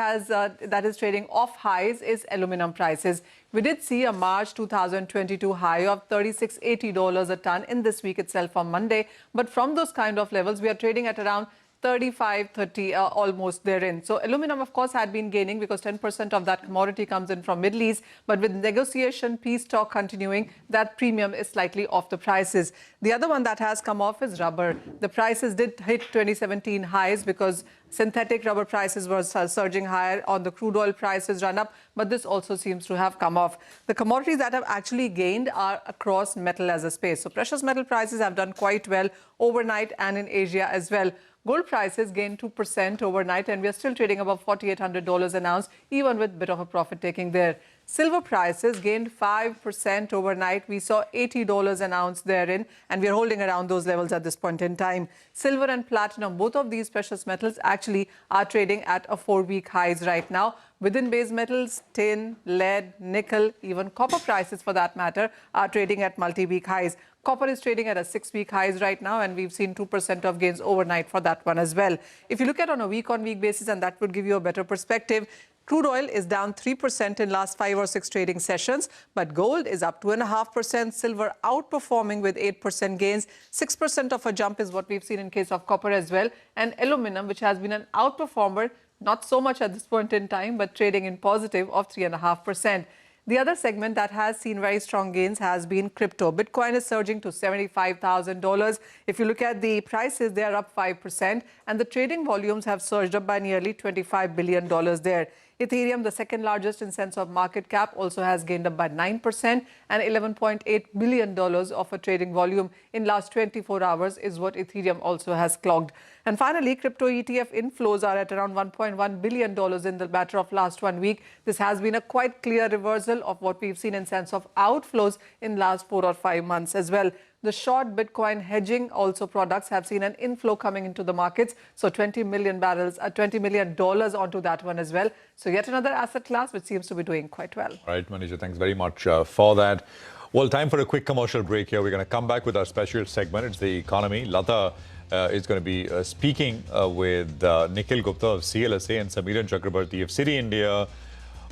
is trading off highs is aluminum prices. We did see a March 2022 high of $36.80 a ton in this week itself on Monday, but from those kind of levels, we are trading at around 35, 30, almost therein. So aluminum, of course, had been gaining because 10% of that commodity comes in from Middle East. But with negotiation, peace talk continuing, that premium is slightly off the prices. The other one that has come off is rubber. The prices did hit 2017 highs because synthetic rubber prices were surging higher on the crude oil prices run up, but this also seems to have come off. The commodities that have actually gained are across metal as a space. So precious metal prices have done quite well overnight and in Asia as well. Gold prices gained 2% overnight, and we are still trading above $4,800 an ounce, even with a bit of a profit taking there. Silver prices gained 5% overnight. We saw $80 an ounce therein, and we are holding around those levels at this point in time. Silver and platinum, both of these precious metals actually are trading at a 4-week highs right now. Within base metals, tin, lead, nickel, even copper prices for that matter are trading at multi-week highs. Copper is trading at a 6-week highs right now, and we've seen 2% of gains overnight for that one as well. If you look at on a week-on-week basis, and that would give you a better perspective, crude oil is down 3% in last 5 or 6 trading sessions, but gold is up 2.5%, silver outperforming with 8% gains. 6% of a jump is what we've seen in case of copper as well, and aluminum, which has been an outperformer, not so much at this point in time, but trading in positive of 3.5%. The other segment that has seen very strong gains has been crypto. Bitcoin is surging to $75,000. If you look at the prices, they are up 5%, and the trading volumes have surged up by nearly $25 billion there. Ethereum, the second largest in sense of market cap, also has gained up by 9%, and $11.8 billion of a trading volume in last 24 hours is what Ethereum also has clocked. And finally, crypto ETF inflows are at around $1.1 billion in the matter of last 1 week. This has been a quite clear reversal of what we've seen in sense of outflows in last 4 or 5 months as well. The short Bitcoin hedging also products have seen an inflow coming into the markets. So $20 million onto that one as well. So yet another asset class which seems to be doing quite well. All right, Manisha, thanks very much for that. Well, time for a quick commercial break here. We're going to come back with our special segment. It's the economy. Lata is going to be speaking with Nikhil Gupta of CLSA and Samiran Chakrabarti of Citi India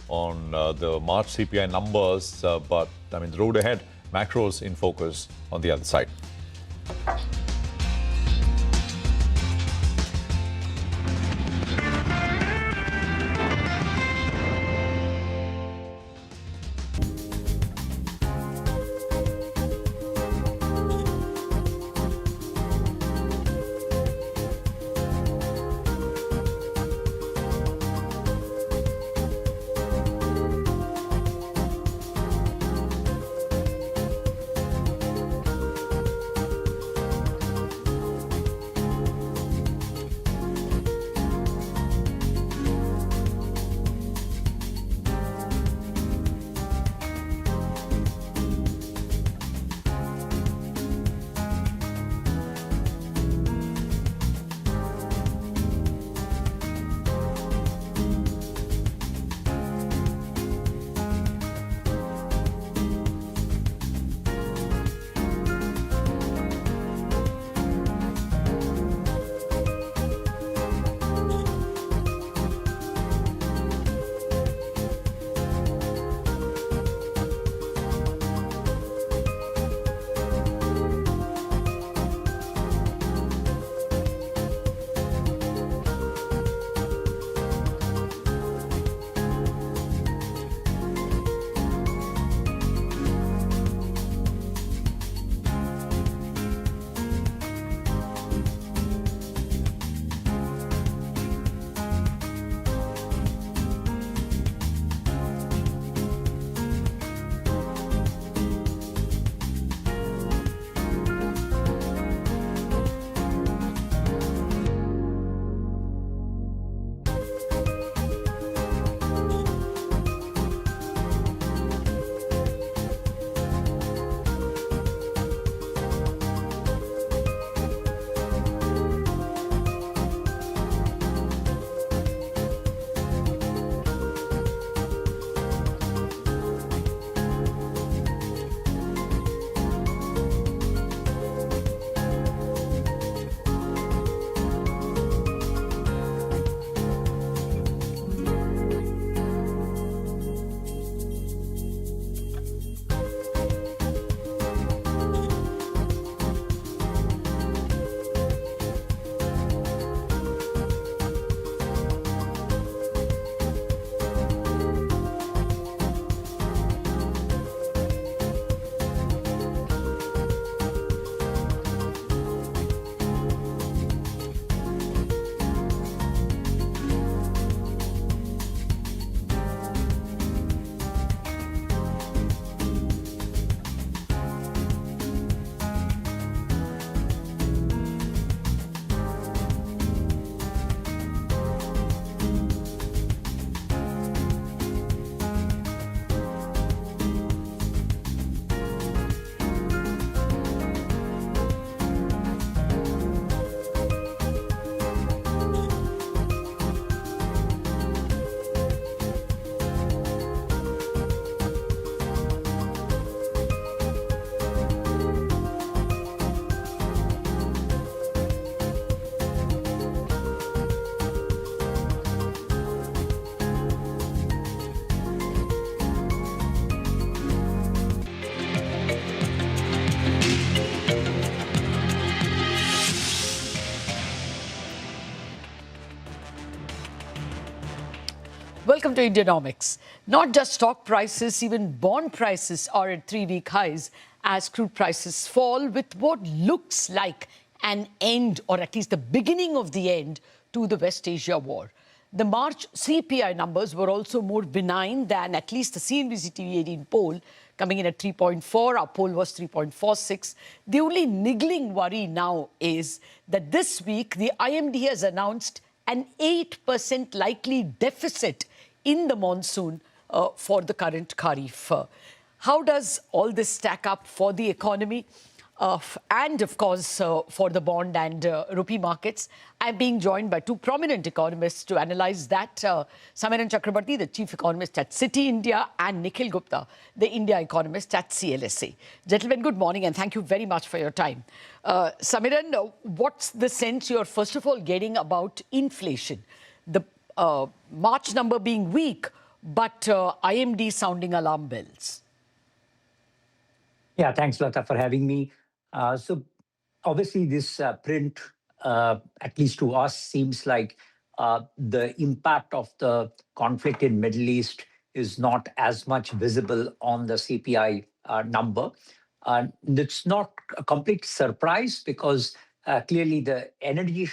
on the March CPI numbers. But I mean, the road ahead, macros in focus on the other side. Welcome to Indianomics. Not just stock prices, even bond prices are at 3-week highs as crude prices fall, with what looks like an end, or at least the beginning of the end, to the West Asia war. The March CPI numbers were also more benign than at least the CNBC TV 18 poll, coming in at 3.4. Our poll was 3.46. The only niggling worry now is that this week the IMD has announced an 8% likely deficit in the monsoon for the current Kharif. How does all this stack up for the economy? And of course, for the bond and rupee markets? I'm being joined by two prominent economists to analyze that. Samiran Chakrabarti, the chief economist at Citi India, and Nikhil Gupta, the India economist at CLSA. Gentlemen, good morning and thank you very much for your time. Samiran, what's the sense you're first of all getting about inflation? The March number being weak, but IMD sounding alarm bells. Yeah, thanks, Lata, for having me. So obviously this print, at least to us, seems like the impact of the conflict in Middle East is not as much visible on the CPI number. It's not a complete surprise because clearly the energy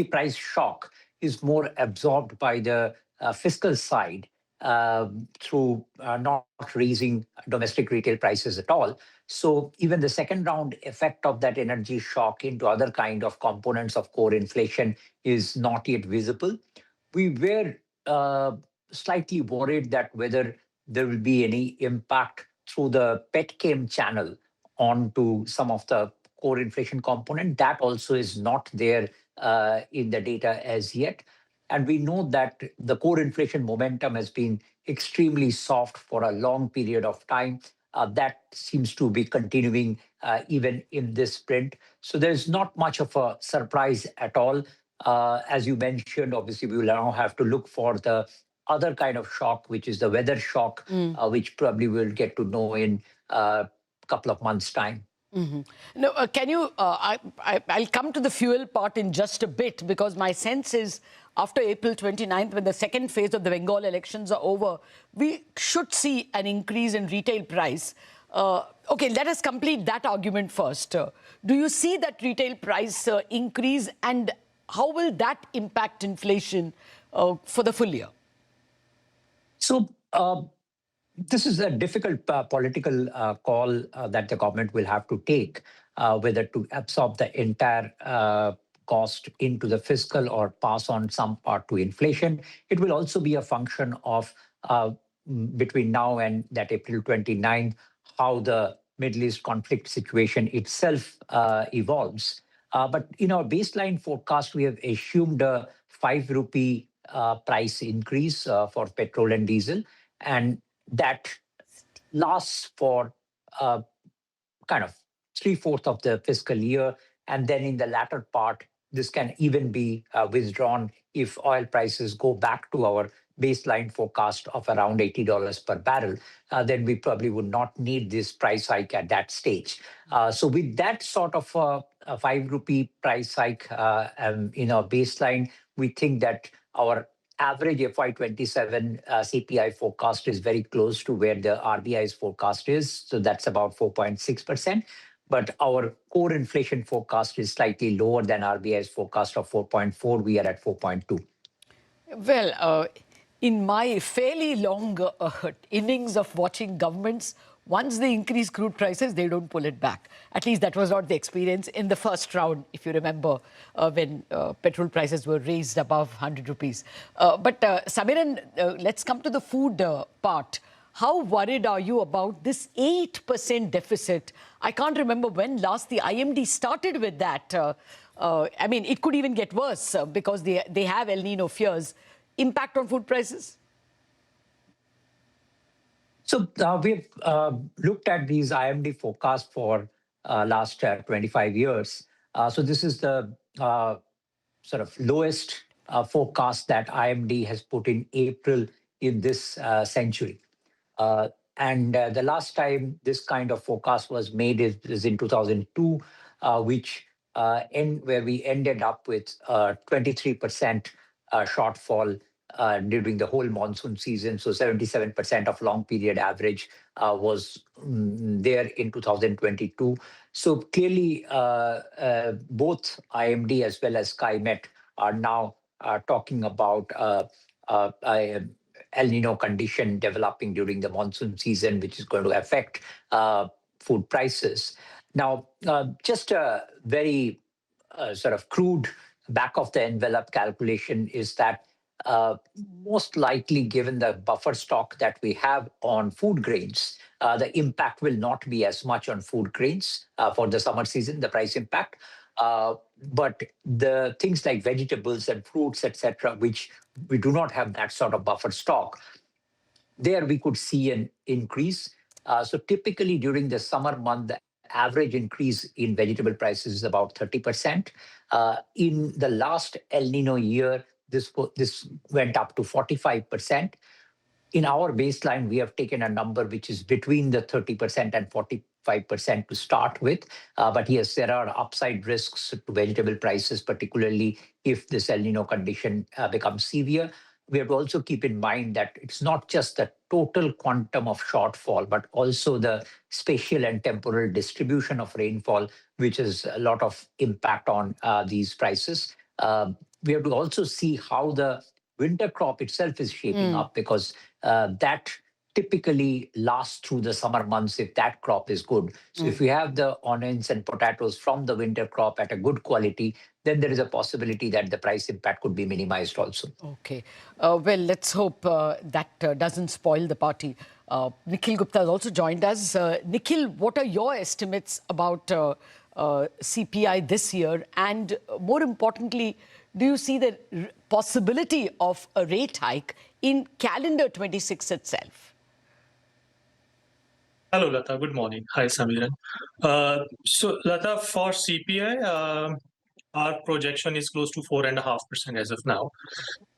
price shock is more absorbed by the fiscal side through not raising domestic retail prices at all. So even the second round effect of that energy shock into other kind of components of core inflation is not yet visible. We were slightly worried that whether there will be any impact through the petchem channel onto some of the core inflation component. That also is not there in the data as yet. And we know that the core inflation momentum has been extremely soft for a long period of time. That seems to be continuing even in this print. So there's not much of a surprise at all. As you mentioned, obviously, we will now have to look for the other kind of shock, which is the weather shock, which probably we'll get to know in a couple of months' time. No, can you, I'll come to the fuel part in just a bit, because my sense is after April 29th, when the second phase of the Bengal elections are over, we should see an increase in retail price. Okay, let us complete that argument first. Do you see that retail price increase, and how will that impact inflation for the full year? So, this is a difficult political call that the government will have to take, whether to absorb the entire cost into the fiscal or pass on some part to inflation. It will also be a function of, between now and that April 29th, how the Middle East conflict situation itself evolves. But in our baseline forecast, we have assumed a 5 rupee price increase for petrol and diesel. And that lasts for kind of 3/4 of the fiscal year. And then in the latter part, this can even be withdrawn if oil prices go back to our baseline forecast of around $80 per barrel. Then we probably would not need this price hike at that stage. So with that sort of a 5 rupee price hike in our baseline, we think that our average FY27 CPI forecast is very close to where the RBI's forecast is. So that's about 4.6%. But our core inflation forecast is slightly lower than RBI's forecast of 4.4. We are at 4.2. Well, in my fairly long innings of watching governments, once they increase crude prices, they don't pull it back. At least that was not the experience in the first round, if you remember, when petrol prices were raised above 100 rupees. But Samiran, let's come to the food part. How worried are you about this 8% deficit? I can't remember when last the IMD started with that. I mean, it could even get worse because they have El Nino fears. Impact on food prices? So we've looked at these IMD forecasts for last 25 years. So this is the sort of lowest forecast that IMD has put in April in this century. And the last time this kind of forecast was made is in 2002, where we ended up with 23% shortfall during the whole monsoon season. So 77% of long period average was there in 2022. So clearly, both IMD as well as SkyMet are now talking about El Nino condition developing during the monsoon season, which is going to affect food prices. Now, just a very sort of crude back of the envelope calculation is that most likely, given the buffer stock that we have on food grains, the impact will not be as much on food grains for the summer season, the price impact. But the things like vegetables and fruits, etc., which we do not have that sort of buffer stock, there we could see an increase. So typically during the summer month, the average increase in vegetable prices is about 30%. In the last El Nino year, this went up to 45%. In our baseline, we have taken a number which is between the 30% and 45% to start with. But yes, there are upside risks to vegetable prices, particularly if this El Nino condition becomes severe. We have to also keep in mind that it's not just the total quantum of shortfall, but also the spatial and temporal distribution of rainfall, which has a lot of impact on these prices. We have to also see how the winter crop itself is shaping up, because that typically lasts through the summer months if that crop is good. So if we have the onions and potatoes from the winter crop at a good quality, then there is a possibility that the price impact could be minimized also. Okay. Well, let's hope that doesn't spoil the party. Nikhil Gupta has also joined us. Nikhil, what are your estimates about CPI this year? And more importantly, do you see the possibility of a rate hike in calendar 26 itself? Hello, Lata. Good morning. Hi, Samiran. So, Lata, for CPI, our projection is close to 4.5% as of now,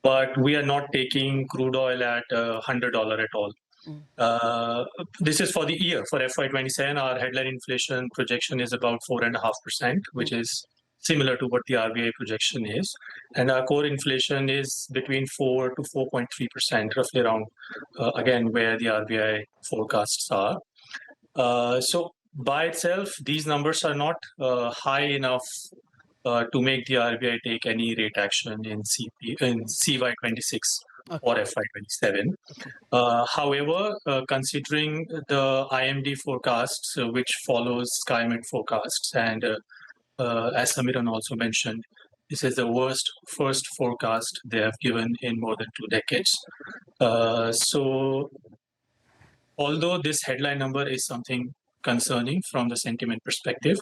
but we are not taking crude oil at $100 at all. This is for the year. For FY27, our headline inflation projection is about 4.5%, which is similar to what the RBI projection is. And our core inflation is between 4 to 4.3%, roughly around, again, where the RBI forecasts are. So by itself, these numbers are not high enough to make the RBI take any rate action in CY26 or FY27. However, considering the IMD forecasts, which follows SkyMet forecasts, and as Samiran also mentioned, this is the first forecast they have given in more than 2 decades. So although this headline number is something concerning from the sentiment perspective,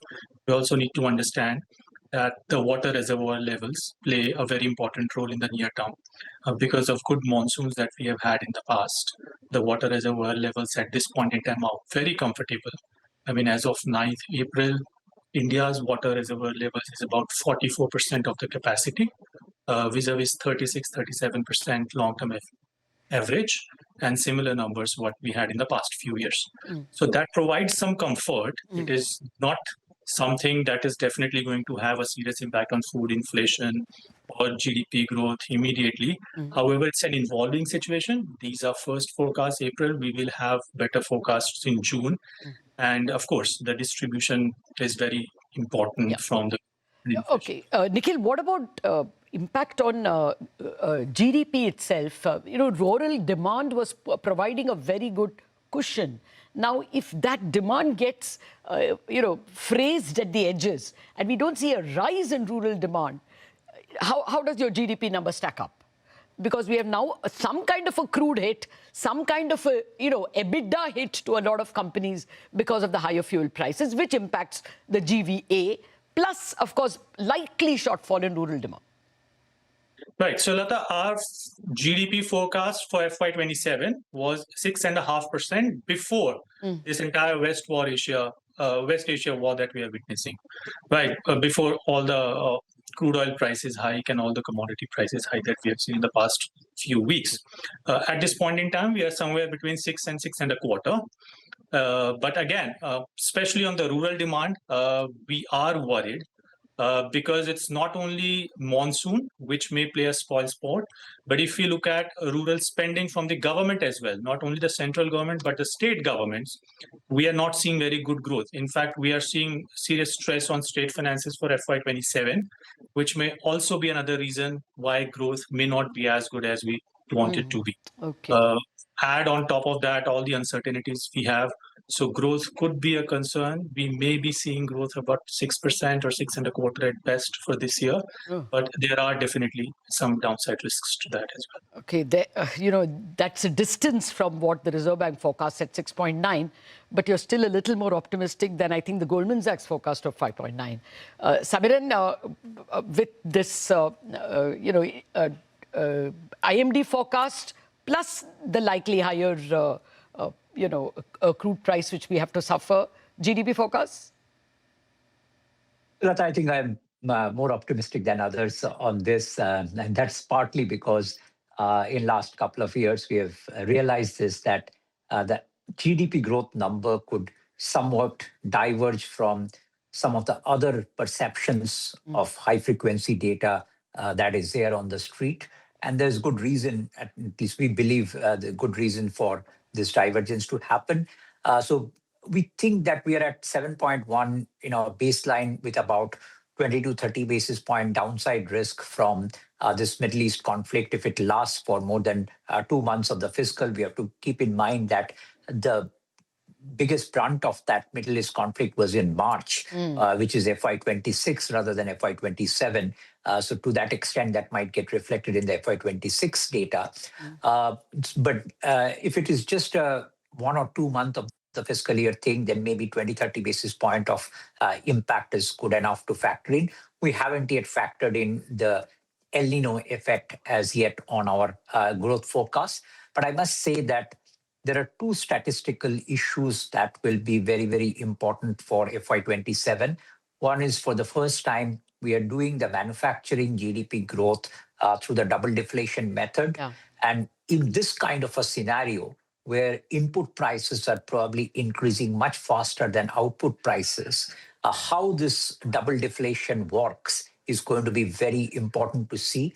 we also need to understand that the water reservoir levels play a very important role in the near term. Because of good monsoons that we have had in the past, the water reservoir levels at this point in time are very comfortable. I mean, as of 9th April, India's water reservoir levels is about 44% of the capacity, vis-a-vis 36-37% long-term average, and similar numbers what we had in the past few years. So that provides some comfort. It is not something that is definitely going to have a serious impact on food inflation or GDP growth immediately. However, it's an evolving situation. These are first forecasts April. We will have better forecasts in June. And of course, the distribution is very important from the... Okay. Nikhil, what about impact on GDP itself? Rural demand was providing a very good cushion. Now, if that demand gets, phrased at the edges and we don't see a rise in rural demand, how does your GDP number stack up? Because we have now some kind of a crude hit, some kind of a, EBITDA hit to a lot of companies because of the higher fuel prices, which impacts the GVA, plus, of course, likely shortfall in rural demand. Right. So, Lata, our GDP forecast for FY27 was 6.5% before this entire West Asia war that we are witnessing. Right. Before all the crude oil prices hike and all the commodity prices hike that we have seen in the past few weeks. At this point in time, we are somewhere between 6 and 6.25. But again, especially on the rural demand, we are worried because it's not only monsoon, which may play a spoil sport, but if you look at rural spending from the government as well, not only the central government, but the state governments, we are not seeing very good growth. In fact, we are seeing serious stress on state finances for FY27, which may also be another reason why growth may not be as good as we want it to be. Okay. Add on top of that all the uncertainties we have. So growth could be a concern. We may be seeing growth about 6% or 6.25% at best for this year, but there are definitely some downside risks to that as well. Okay, that's a distance from what the Reserve Bank forecast at 6.9, but you're still a little more optimistic than I think the Goldman Sachs forecast of 5.9. Samiran, with this, IMD forecast plus the likely higher, crude price which we have to suffer, GDP forecast? Lata, I think I'm more optimistic than others on this, and that's partly because in last couple of years we have realized this, that the GDP growth number could somewhat diverge from some of the other perceptions of high frequency data that is there on the street. And there's good reason, at least we believe the good reason for this divergence to happen. So we think that we are at 7.1 in our baseline with about 20 to 30 basis point downside risk from this Middle East conflict. If it lasts for more than 2 months of the fiscal, we have to keep in mind that the biggest brunt of that Middle East conflict was in March, which is FY26 rather than FY27. So to that extent, that might get reflected in the FY26 data. But if it is just a 1 or 2 month of the fiscal year thing, then maybe 20, 30 basis point of impact is good enough to factor in. We haven't yet factored in the El Nino effect as yet on our growth forecast. But I must say that there are 2 statistical issues that will be very, very important for FY27. One is, for the first time, we are doing the manufacturing GDP growth through the double deflation method. Yeah. And in this kind of a scenario, where input prices are probably increasing much faster than output prices, how this double deflation works is going to be very important to see.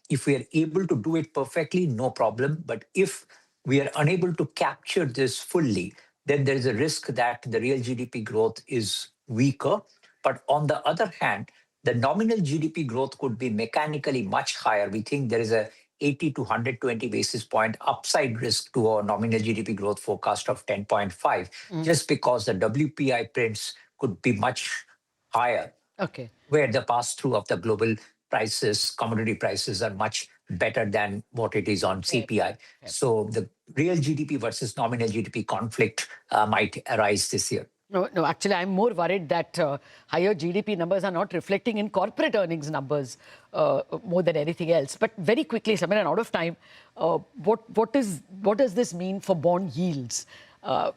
If we are able to do it perfectly, no problem. But if we are unable to capture this fully, then there is a risk that the real GDP growth is weaker. But on the other hand, the nominal GDP growth could be mechanically much higher. We think there is a 80 to 120 basis point upside risk to our nominal GDP growth forecast of 10.5, just because the WPI prints could be much higher. Okay. Where the pass-through of the global prices, commodity prices, are much better than what it is on CPI. So the real GDP versus nominal GDP conflict might arise this year. No, actually, I'm more worried that higher GDP numbers are not reflecting in corporate earnings numbers more than anything else. But very quickly, Samiran, out of time, what does this mean for bond yields? The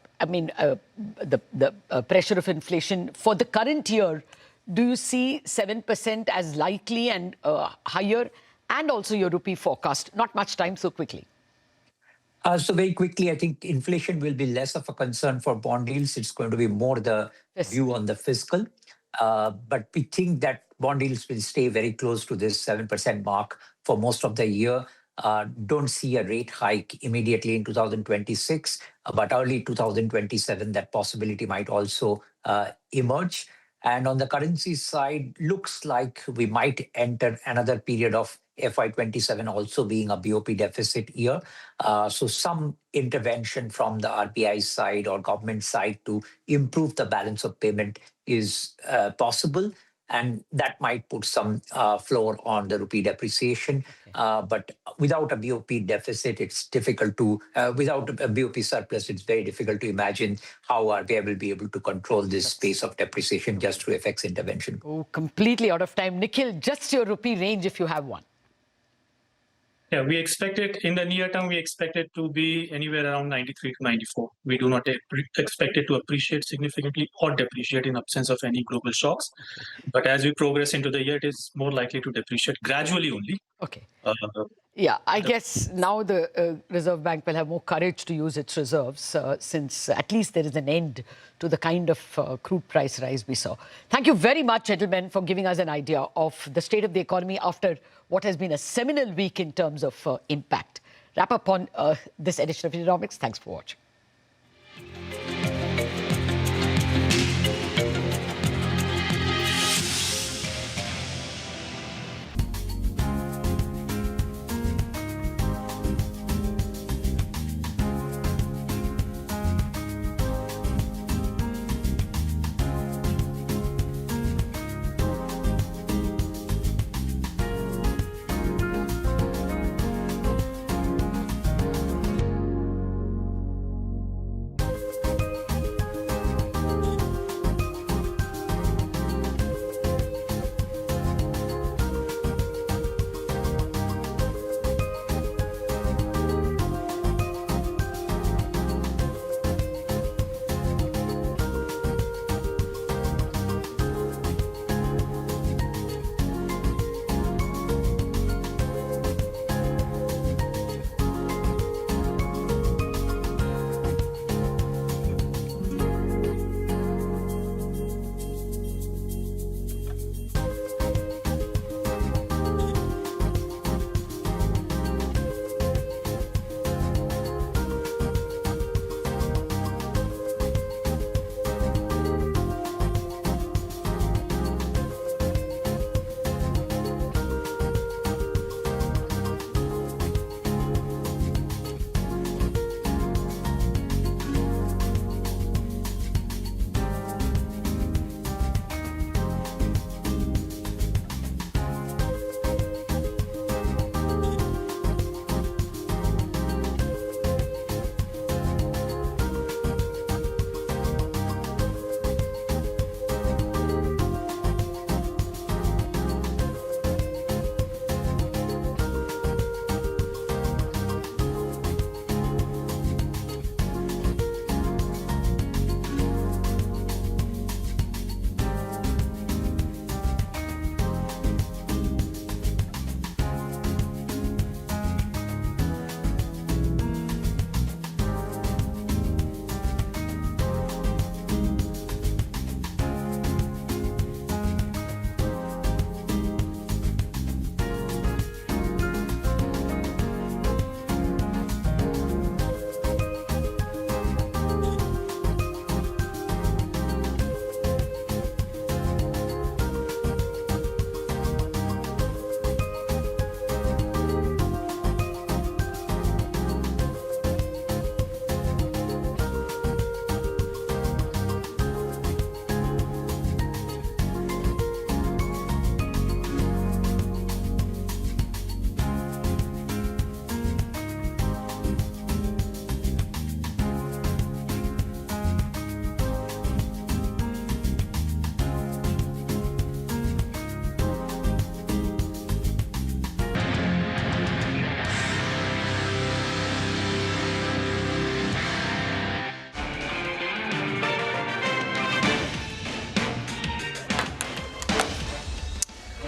pressure of inflation for the current year. Do you see 7% as likely and higher, and also your rupee forecast? Not much time, so quickly. So very quickly, I think inflation will be less of a concern for bond yields. It's going to be more the view on the fiscal. But we think that bond yields will stay very close to this 7% mark for most of the year. Don't see a rate hike immediately in 2026, but early 2027, that possibility might also emerge. And on the currency side, looks like we might enter another period of FY27 also being a BOP deficit year. So some intervention from the RBI side or government side to improve the balance of payment is possible. And that might put some floor on the rupee depreciation. But without a BOP deficit, it's difficult to, without a BOP surplus, it's very difficult to imagine how RBI will be able to control this pace of depreciation just through FX intervention. Oh, completely out of time. Nikhil, just your rupee range if you have one. Yeah, we expect it in the near term, we expect it to be anywhere around 93 to 94. We do not expect it to appreciate significantly or depreciate in absence of any global shocks. But as we progress into the year, it is more likely to depreciate gradually only. Okay. Yeah, I guess now the Reserve Bank will have more courage to use its reserves since at least there is an end to the kind of crude price rise we saw. Thank you very much, gentlemen, for giving us an idea of the state of the economy after what has been a seminal week in terms of impact. Wrap up on this edition of Economics. Thanks for watching.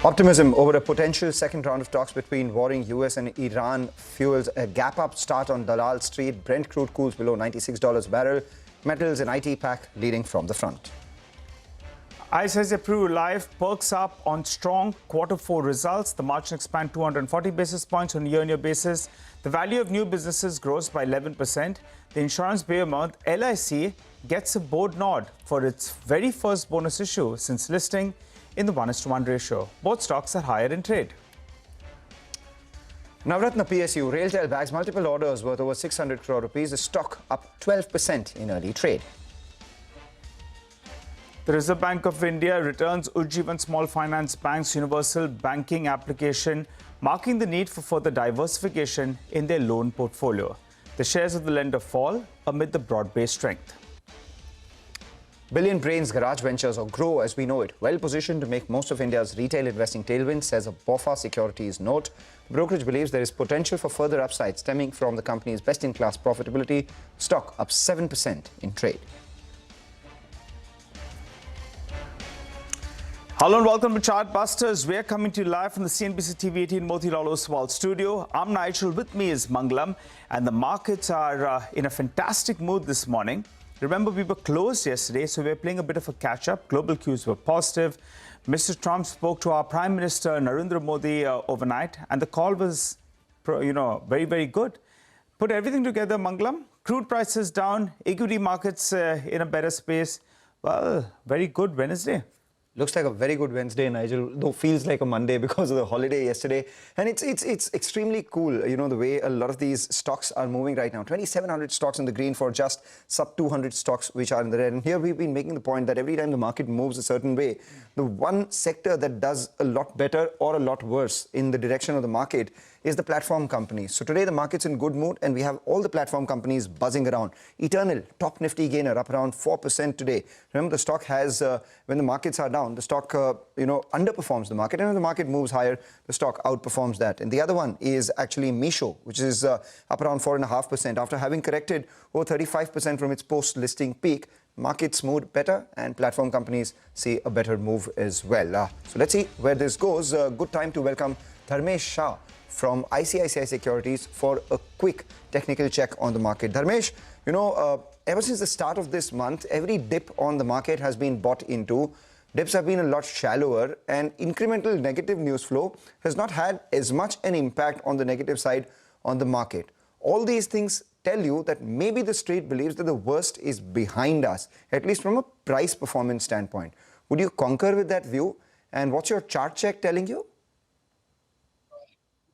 Optimism over a potential second round of talks between warring US and Iran fuels a gap-up start on Dalal Street. Brent crude cools below $96 a barrel. Metals and IT pack leading from the front. ICICI Pru Live perks up on strong Q4 results. The margin expand 240 basis points on a year-on-year basis. The value of new businesses grows by 11%. The insurance behemoth LIC gets a board nod for its very first bonus issue since listing in the 1:1 ratio. Both stocks are higher in trade. Navratna PSU, Railtel bags multiple orders worth over 600 crore rupees. The stock up 12% in early trade. The Reserve Bank of India returns Ujjivan Small Finance Bank's universal banking application, marking the need for further diversification in their loan portfolio. The shares of the lender fall amid the broad-based strength. Billion Brains Garage Ventures, or GROW as we know it, well positioned to make most of India's retail investing tailwind, says a BofA Securities note. The brokerage believes there is potential for further upside stemming from the company's best-in-class profitability. Stock up 7% in trade. Hello and welcome to Chartbusters. We're coming to you live from the CNBC TV 18 Motilal Oswal studio. I'm Nigel. With me is Mangalam. And the markets are in a fantastic mood this morning. Remember, we were closed yesterday, so we're playing a bit of a catch-up. Global cues were positive. Mr. Trump spoke to our Prime Minister Narendra Modi overnight, and the call was, very, very good. Put everything together, Mangalam. Crude prices down, equity markets in a better space. Well, very good Wednesday. Looks like a very good Wednesday, Nigel, though feels like a Monday because of the holiday yesterday. And it's extremely cool, the way a lot of these stocks are moving right now. 2,700 stocks in the green for just sub 200 stocks which are in the red. And here we've been making the point that every time the market moves a certain way, the one sector that does a lot better or a lot worse in the direction of the market is the platform companies. So today the market's in good mood and we have all the platform companies buzzing around. Eternal, top Nifty gainer, up around 4% today. Remember, the stock has, when the markets are down, the stock, underperforms the market. And when the market moves higher, the stock outperforms that. And the other one is actually Meesho, which is up around 4.5%. After having corrected over 35% from its post-listing peak, markets moved better and platform companies see a better move as well. So let's see where this goes. Good time to welcome Dharmesh Shah from ICICI Securities for a quick technical check on the market. Dharmesh, ever since the start of this month, every dip on the market has been bought into. Dips have been a lot shallower and incremental negative news flow has not had as much an impact on the negative side on the market. All these things tell you that maybe the street believes that the worst is behind us, at least from a price performance standpoint. Would you concur with that view? And what's your chart check telling you?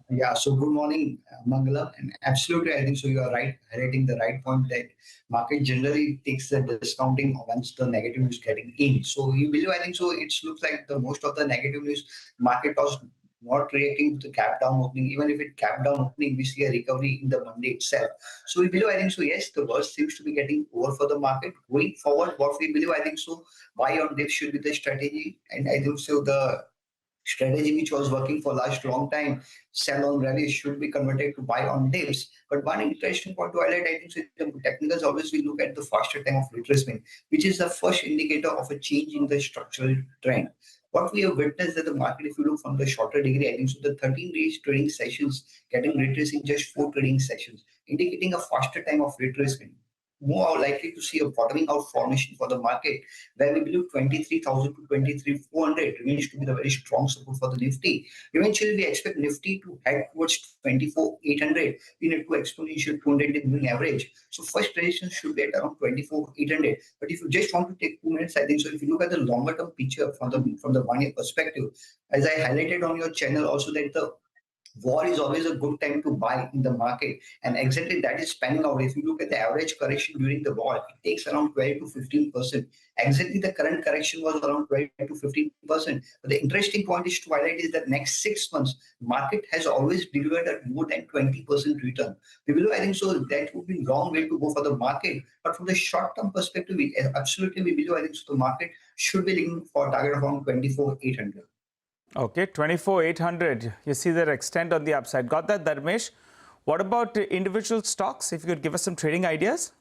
Yeah, so good morning, Mangalam. And absolutely, I think so. You are right, highlighting the right point that market generally takes the discounting once the negative news getting in. So we believe, I think so. It looks like the most of the negative news market was not reacting to the gap down opening. Even if it gap down opening, we see a recovery in the Monday itself. So we believe, I think so. Yes, the worst seems to be getting over for the market. Going forward, what we believe, I think so. Buy on dip should be the strategy, and I think so. The strategy which was working for last long time, sell on rallies, should be converted to buy on dips. But one interesting point to highlight, I think, so the technicals always we look at the faster time of retracement, which is the first indicator of a change in the structural trend. What we have witnessed that the market, if you look from the shorter degree, I think so the 13 days trading sessions getting retraced in just 4 trading sessions, indicating a faster time of retracement. More likely to see a bottoming out formation for the market, where we believe 23,000 to 23,400 remains to be the very strong support for the Nifty. Eventually, we expect Nifty to head towards 24,800 in a 2 exponential 200-day moving average. So first resistance should be at around 24,800. But if you just want to take 2 minutes, I think so. If you look at the longer term picture from the 1 year perspective, as I highlighted on your channel also, that the war is always a good time to buy in the market, and exactly that is panning out. If you look at the average correction during the war, it takes around 12 to 15%. Exactly the current correction was around 12 to 15%. But the interesting point is to highlight is that next 6 months, market has always delivered at more than 20% return. We believe, I think so, that would be a long way to go for the market. But from the short-term perspective, we believe, I think so, the market should be looking for a target of around 24,800. Okay, 24,800. You see that extent on the upside. Got that, Dharmesh? What about individual stocks? If you could give us some trading ideas.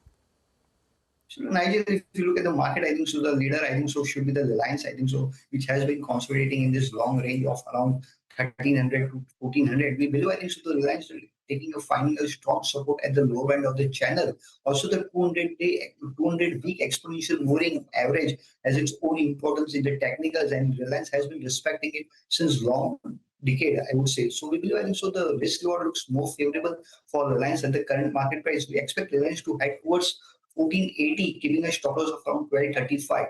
So, Nigel, if you look at the market, I think so the leader, I think so, should be the Reliance, I think so, which has been consolidating in this long range of around 1,300 to 1,400. We believe, I think so, the Reliance finding a strong support at the lower end of the channel. Also, the 200-week exponential moving average has its own importance in the technicals, and Reliance has been respecting it since long decade, I would say. So we believe, I think so, the risk reward looks more favorable for Reliance at the current market price. We expect Reliance to head towards 1480, giving a stop loss of around 1235.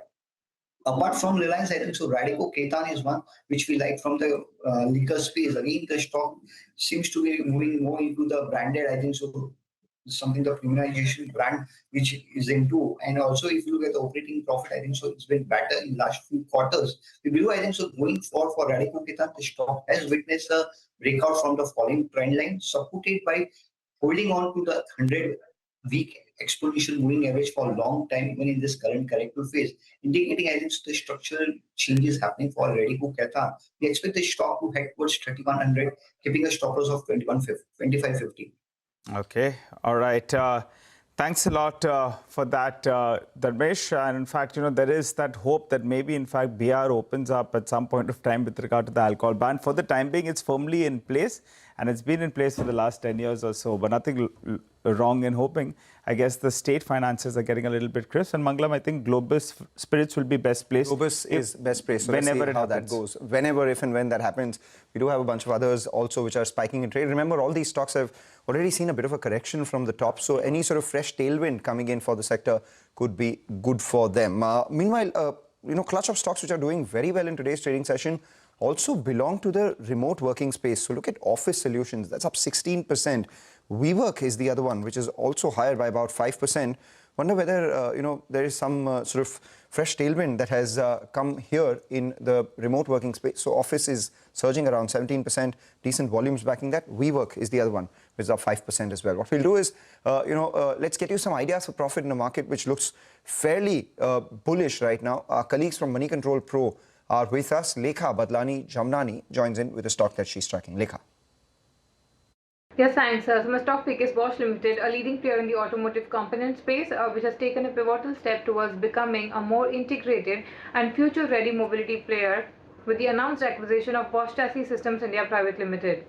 Apart from Reliance, I think so, Radico Khaitan is one which we like from the liquor space. Again, the stock seems to be moving more into the branded, I think so, something the premiumization brand which is into. And also, if you look at the operating profit, I think so, it's been better in last few quarters. We believe, I think so, going forward for Radico Khaitan, the stock has witnessed a breakout from the falling trend line, supported by holding on to the 100-week exponential moving average for a long time, even in this current corrective phase, indicating, I think, the structural changes happening for Radico Khaitan. We expect the stock to head towards 3,100, keeping a stop loss of 25.50. Okay, all right. Thanks a lot for that, Dharmesh. And in fact, there is that hope that maybe, in fact, BR opens up at some point of time with regard to the alcohol ban. For the time being, it's firmly in place, and it's been in place for the last 10 years or so. But nothing wrong in hoping. I guess the state finances are getting a little bit crisp. And Mangalam, I think Globus Spirits will be best placed. Globus is best placed. So whenever let's see how that goes. Whenever, if and when that happens, we do have a bunch of others also which are spiking in trade. Remember, all these stocks have already seen a bit of a correction from the top. So any sort of fresh tailwind coming in for the sector could be good for them. Meanwhile, clutch of stocks which are doing very well in today's trading session also belong to the remote working space. So look at Office Solutions. That's up 16%. WeWork is the other one, which is also higher by about 5%. Wonder whether, there is some sort of fresh tailwind that has come here in the remote working space. So Office is surging around 17%, decent volumes backing that. WeWork is the other one, which is up 5% as well. What we'll do is, let's get you some ideas for profit in a market which looks fairly bullish right now. Our colleagues from Money Control Pro are with us. Lekha Badlani Jamnani joins in with a stock that she's tracking. Lekha. Yes, thanks. So my stock pick is Bosch Limited, a leading player in the automotive component space, which has taken a pivotal step towards becoming a more integrated and future-ready mobility player with the announced acquisition of Bosch Chassis Systems India Private Limited.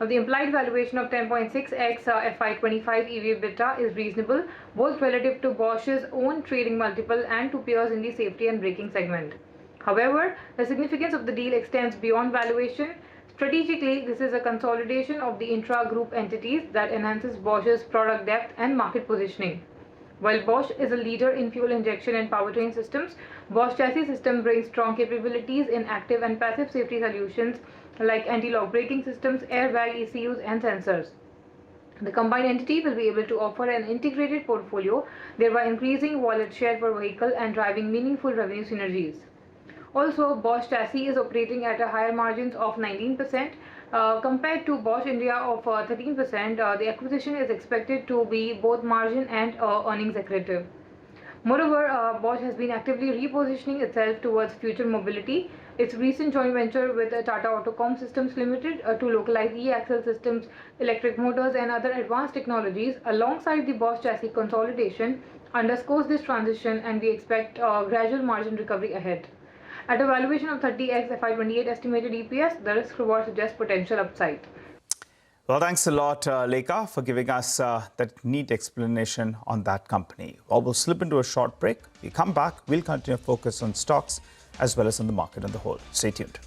Now, the implied valuation of 10.6x FY25 EV/EBITDA is reasonable, both relative to Bosch's own trading multiple and to peers in the safety and braking segment. However, the significance of the deal extends beyond valuation. Strategically, this is a consolidation of the intra-group entities that enhances Bosch's product depth and market positioning. While Bosch is a leader in fuel injection and powertrain systems, Bosch Chassis System brings strong capabilities in active and passive safety solutions like anti-lock braking systems, airbag ECUs, and sensors. The combined entity will be able to offer an integrated portfolio, thereby increasing wallet share per vehicle and driving meaningful revenue synergies. Also, Bosch Chassis is operating at a higher margins of 19% compared to Bosch India of 13%. The acquisition is expected to be both margin and earnings accretive. Moreover, Bosch has been actively repositioning itself towards future mobility. Its recent joint venture with Tata Autocom Systems Limited to localize e-axle systems, electric motors, and other advanced technologies alongside the Bosch Chassis consolidation underscores this transition, and we expect gradual margin recovery ahead. At a valuation of 30x FY28 estimated EPS, the risk reward suggests potential upside. Well, thanks a lot, Lekha, for giving us that neat explanation on that company. Well, we'll slip into a short break. We come back, we'll continue to focus on stocks as well as on the market on the whole. Stay tuned.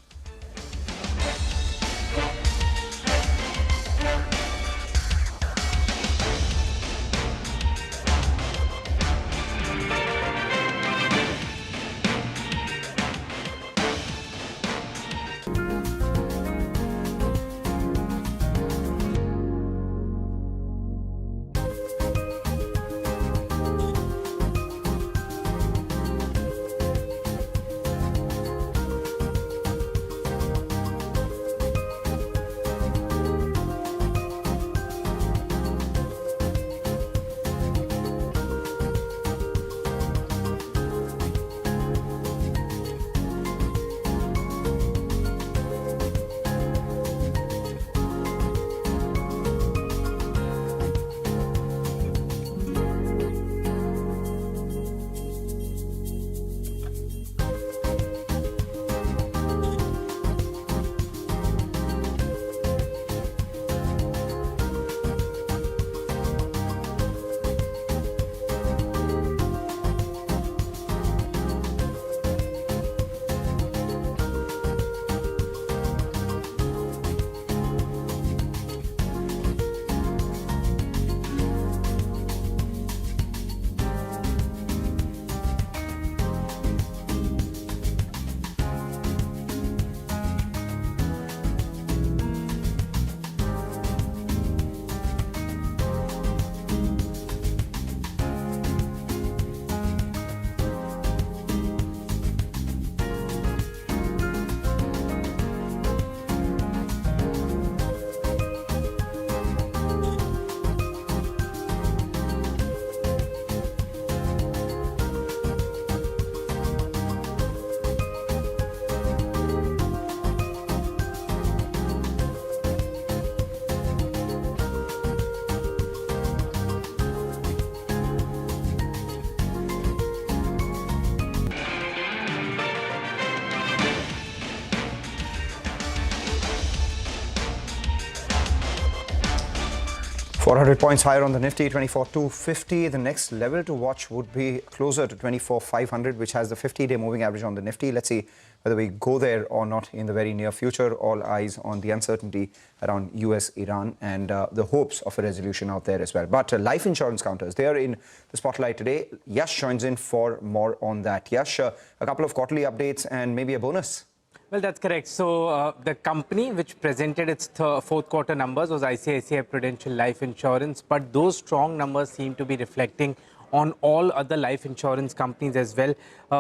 400 points higher on the Nifty, 24,250. The next level to watch would be closer to 24,500, which has the 50-day moving average on the Nifty. Let's see whether we go there or not in the very near future. All eyes on the uncertainty around US, Iran, and the hopes of a resolution out there as well. But life insurance counters, they are in the spotlight today. Yash joins in for more on that. Yash, a couple of quarterly updates and maybe a bonus. Well, that's correct. So the company which presented its fourth quarter numbers was ICICI Prudential Life Insurance, but those strong numbers seem to be reflecting on all other life insurance companies as well.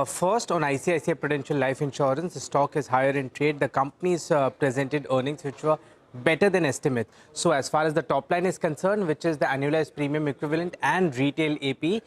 First, on ICICI Prudential Life Insurance, the stock is higher in trade. The company's presented earnings which were better than estimate. So as far as the top line is concerned, which is the annualized premium equivalent and retail AP,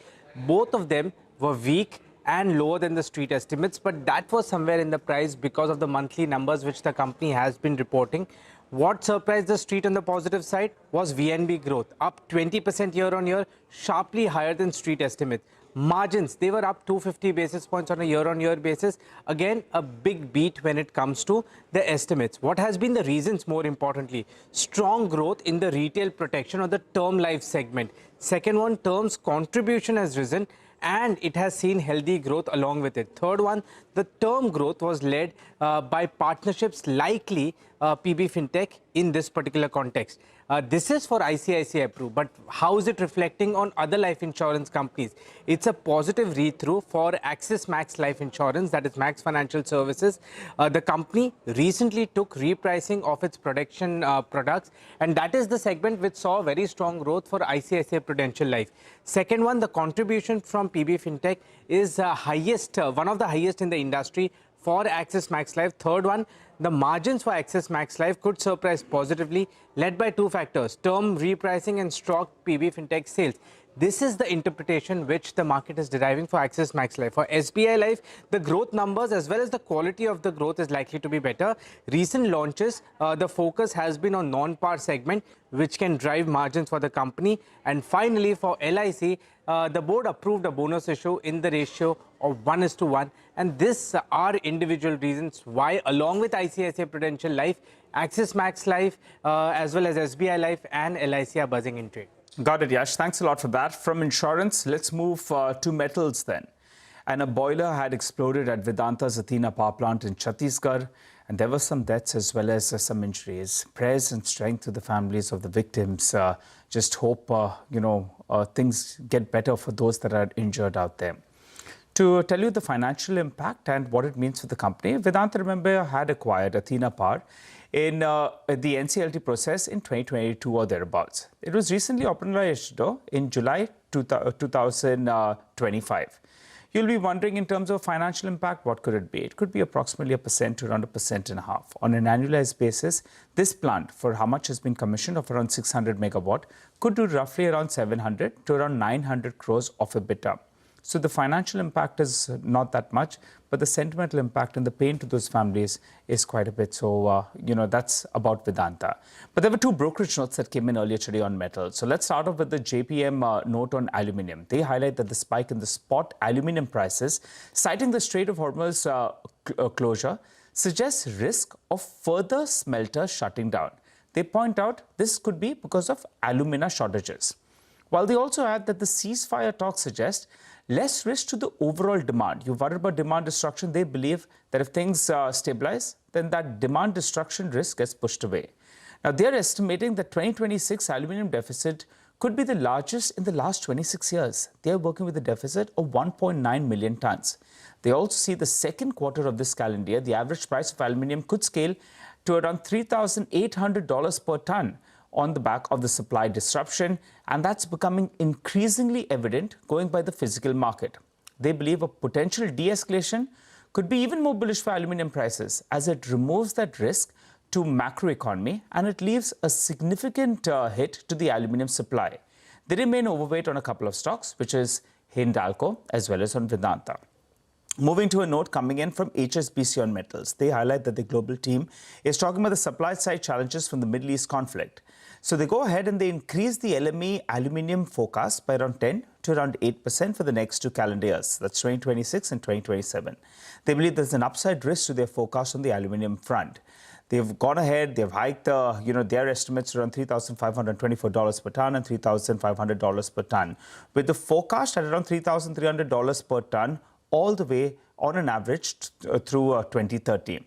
both of them were weak and lower than the street estimates, but that was somewhere in the price because of the monthly numbers which the company has been reporting. What surprised the street on the positive side was VNB growth, up 20% year on year, sharply higher than street estimates. Margins, they were up 250 basis points on a year-on-year basis. Again, a big beat when it comes to the estimates. What has been the reasons, more importantly? Strong growth in the retail protection or the term life segment. Second one, terms contribution has risen, and it has seen healthy growth along with it. Third one, the term growth was led by partnerships likely PB Fintech in this particular context. This is for ICICI approved, but how is it reflecting on other life insurance companies? It's a positive read-through for Axis Max Life Insurance, that is Max Financial Services. The company recently took repricing of its protection products, and that is the segment which saw very strong growth for ICICI Prudential Life. Second one, the contribution from PB Fintech is highest, one of the highest in the industry for Axis Max Life. Third one, the margins for Axis Max Life could surprise positively, led by two factors, term repricing and strong PB Fintech sales. This is the interpretation which the market is deriving for Axis Max Life. For SBI Life, the growth numbers as well as the quality of the growth is likely to be better. Recent launches, the focus has been on non-par segment, which can drive margins for the company. And finally, for LIC, the board approved a bonus issue in the ratio of 1:1. And this are individual reasons why, along with ICICI Prudential Life, Axis Max Life, as well as SBI Life and LIC are buzzing in trade. Got it, Yash. Thanks a lot for that. From insurance, let's move to metals then. And a boiler had exploded at Vedanta's Athena power plant in Chhattisgarh, and there were some deaths as well as some injuries. Prayers and strength to the families of the victims. Just hope, things get better for those that are injured out there. To tell you the financial impact and what it means for the company, Vedanta, remember, had acquired Athena Power in the NCLT process in 2022 or thereabouts. It was recently operationalized in July 2025. You'll be wondering, in terms of financial impact, what could it be? It could be approximately 1% to around 1.5%. On an annualized basis, this plant, for how much has been commissioned of around 600 megawatt, could do roughly around 700 to around 900 crores of EBITDA. So the financial impact is not that much, but the sentimental impact and the pain to those families is quite a bit. So, that's about Vedanta. But there were two brokerage notes that came in earlier today on metals. So let's start off with the JPM note on aluminium. They highlight that the spike in the spot aluminium prices, citing the Strait of Hormuz closure, suggests risk of further smelters shutting down. They point out this could be because of alumina shortages. While they also add that the ceasefire talks suggest less risk to the overall demand. You worry about demand destruction. They believe that if things stabilize, then that demand destruction risk gets pushed away. Now, they're estimating that 2026 aluminium deficit could be the largest in the last 26 years. They're working with a deficit of 1.9 million tons. They also see the second quarter of this calendar year, the average price of aluminium could scale to around $3,800 per ton, on the back of the supply disruption, and that's becoming increasingly evident going by the physical market. They believe a potential de-escalation could be even more bullish for aluminium prices, as it removes that risk to macroeconomy and it leaves a significant hit to the aluminium supply. They remain overweight on a couple of stocks, which is Hindalco as well as on Vedanta. Moving to a note coming in from HSBC on metals. They highlight that the global team is talking about the supply side challenges from the Middle East conflict. So they go ahead and they increase the LME aluminium forecast by around 10 to around 8% for the next two calendar years. That's 2026 and 2027. They believe there's an upside risk to their forecast on the aluminium front. They've gone ahead, they've hiked their estimates around $3,524 per ton and $3,500 per ton, with the forecast at around $3,300 per ton all the way on an average through 2030.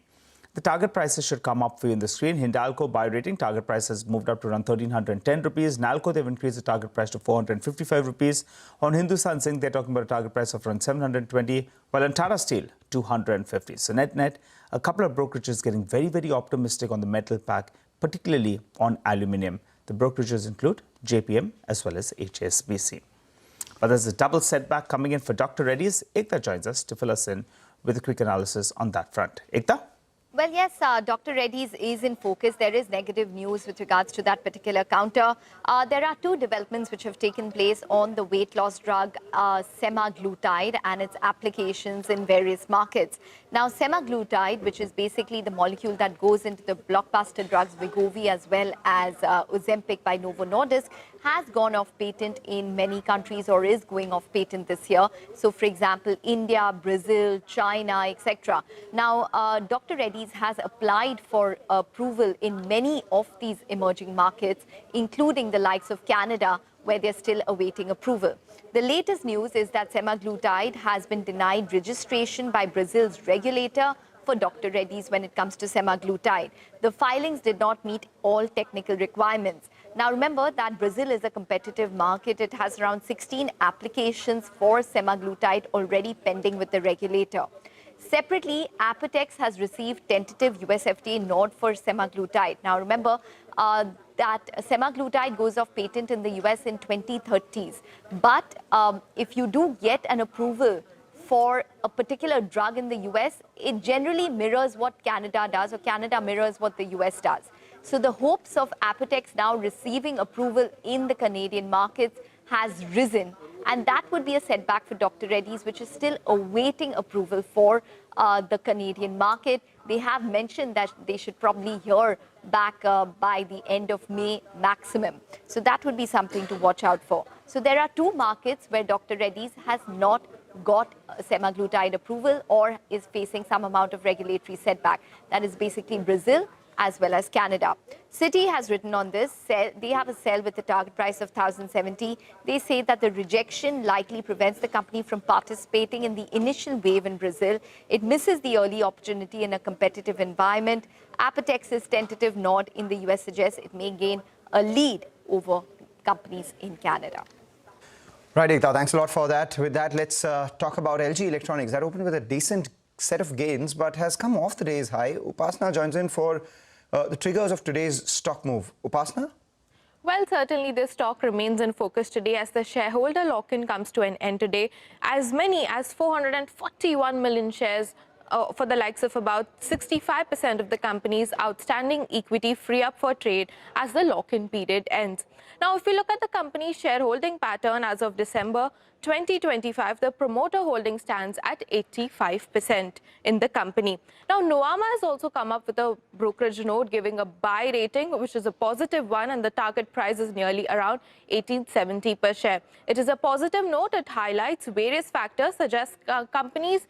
The target prices should come up for you on the screen. Hindalco buy rating target price has moved up to around 1,310 rupees. Nalco, they've increased the target price to 455 rupees. On Hindustan Zinc, they're talking about a target price of around 720, while on Tata Steel, 250. So net, a couple of brokerages getting very, very optimistic on the metal pack, particularly on aluminium. The brokerages include JPM as well as HSBC. But there's a double setback coming in for Dr. Reddy's. Ekta joins us to fill us in with a quick analysis on that front. Ekta? Well, yes, Dr. Reddy's is in focus. There is negative news with regards to that particular counter. There are two developments which have taken place on the weight loss drug semaglutide and its applications in various markets. Now, semaglutide, which is basically the molecule that goes into the blockbuster drugs Wegovy as well as Ozempic by Novo Nordisk, has gone off patent in many countries or is going off patent this year. So, for example, India, Brazil, China, etc. Now, Dr. Reddy's has applied for approval in many of these emerging markets, including the likes of Canada, where they're still awaiting approval. The latest news is that semaglutide has been denied registration by Brazil's regulator for Dr. Reddy's when it comes to semaglutide. The filings did not meet all technical requirements. Now remember that Brazil is a competitive market. It has around 16 applications for semaglutide already pending with the regulator. Separately, Apotex has received tentative US FDA nod for semaglutide. Now remember that semaglutide goes off patent in the US in 2030s. But if you do get an approval for a particular drug in the US, it generally mirrors what Canada does, or Canada mirrors what the US does. So the hopes of Apotex now receiving approval in the Canadian markets has risen. And that would be a setback for Dr. Reddy's, which is still awaiting approval for the Canadian market. They have mentioned that they should probably hear back by the end of May maximum. So that would be something to watch out for. So there are two markets where Dr. Reddy's has not got semaglutide approval or is facing some amount of regulatory setback. That is basically Brazil as well as Canada. Citi has written on this. They have a sell with a target price of 1,070. They say that the rejection likely prevents the company from participating in the initial wave in Brazil. It misses the early opportunity in a competitive environment. Apotex's tentative nod in the US suggests it may gain a lead over companies in Canada. Right, Ekta, thanks a lot for that. With that, let's talk about LG Electronics. That opened with a decent set of gains, but has come off the day's high. Upasna joins in for the triggers of today's stock move. Upasna? Well, certainly this stock remains in focus today as the shareholder lock-in comes to an end today. As many as 441 million shares for the likes of about 65% of the company's outstanding equity free up for trade as the lock-in period ends. Now, if we look at the company's shareholding pattern as of December 2025, the promoter holding stands at 85% in the company. Now, Nuvama has also come up with a brokerage note giving a buy rating, which is a positive one, and the target price is nearly around 1870 per share. It is a positive note. It highlights various factors such as companies.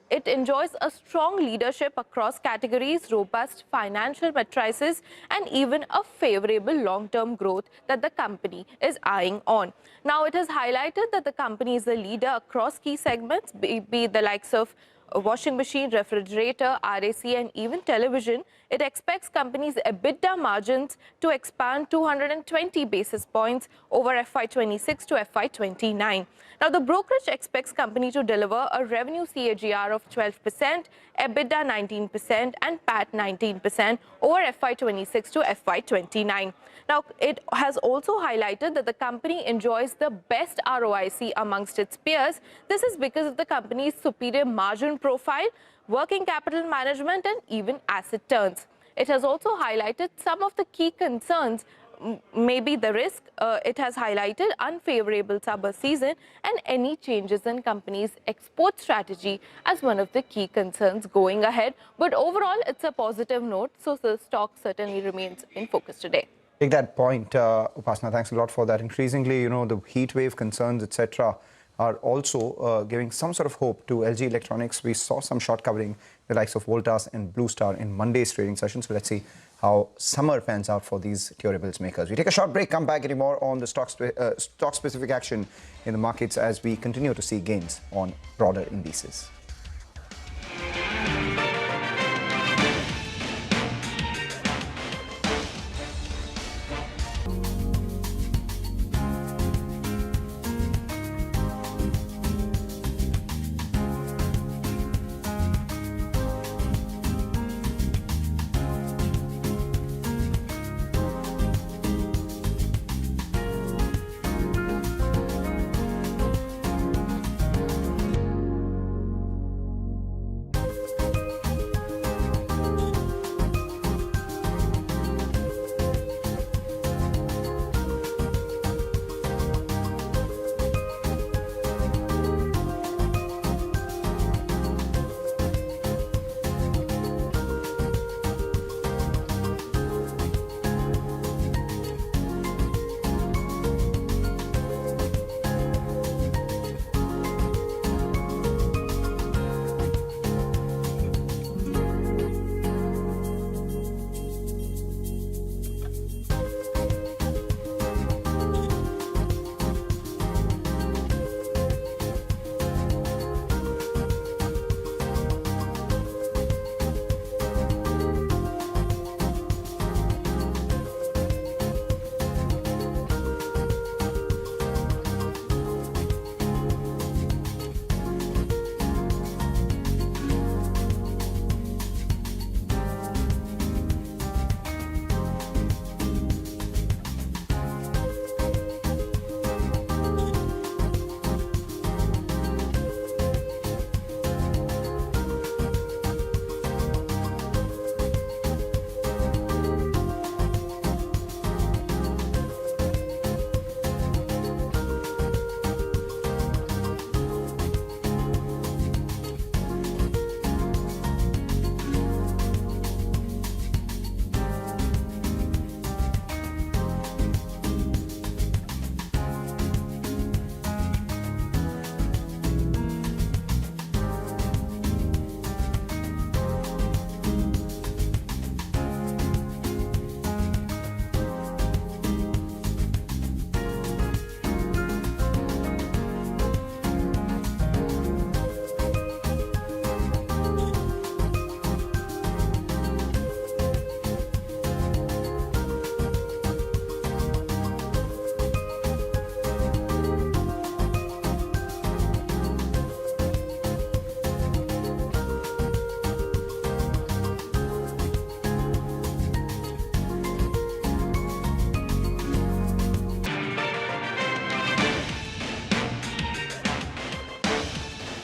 It enjoys a strong leadership across categories, robust financial matrices, and even a favorable long-term growth that the company is eyeing on. Now, it has highlighted that the company is a leader across key segments, be the likes of washing machine, refrigerator, RAC, and even television. It expects companies' EBITDA margins to expand 220 basis points over FY26 to FY29. Now, the brokerage expects company to deliver a revenue CAGR of 12%, EBITDA 19%, and PAT 19% over FY26 to FY29. Now, it has also highlighted that the company enjoys the best ROIC amongst its peers. This is because of the company's superior margin profile, working capital management, and even asset turns. It has also highlighted some of the key concerns, maybe the risk. It has highlighted unfavorable summer season and any changes in company's export strategy as one of the key concerns going ahead. But overall, it's a positive note, so the stock certainly remains in focus today. Take that point, Upasna. Thanks a lot for that. Increasingly, the heat wave concerns, etc., are also giving some sort of hope to LG Electronics. We saw some short covering the likes of Voltas and Blue Star in Monday's trading session. So let's see how summer pans out for these durables makers. We take a short break, come back, getting more on the stock-specific action in the markets as we continue to see gains on broader indices.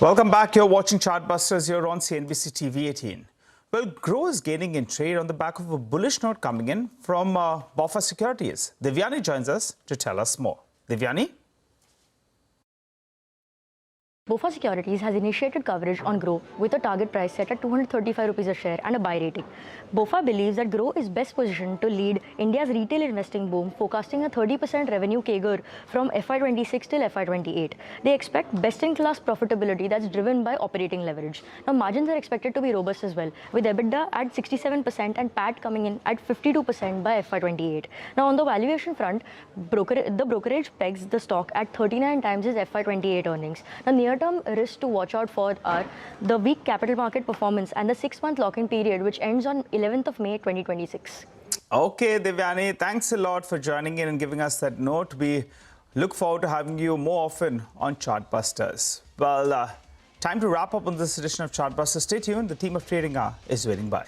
Welcome back. You're watching Chartbusters here on CNBC TV 18. Well, Grow is gaining in trade on the back of a bullish note coming in from BofA Securities. Divyani joins us to tell us more. Divyani? BofA Securities has initiated coverage on Grow with a target price set at 235 rupees a share and a buy rating. BofA believes that Grow is best positioned to lead India's retail investing boom, forecasting a 30% revenue CAGR from FY26 till FY28. They expect best-in-class profitability that's driven by operating leverage. Now, margins are expected to be robust as well, with EBITDA at 67% and PAT coming in at 52% by FY28. Now, on the valuation front, the brokerage pegs the stock at 39 times its FY28 earnings. Now, near-term risks to watch out for are the weak capital market performance and the 6-month lock-in period, which ends on 11th of May 2026. Okay, Divyani, thanks a lot for joining in and giving us that note. We look forward to having you more often on Chartbusters. Well, time to wrap up on this edition of Chartbusters. Stay tuned. The team of Trading Hour is waiting by.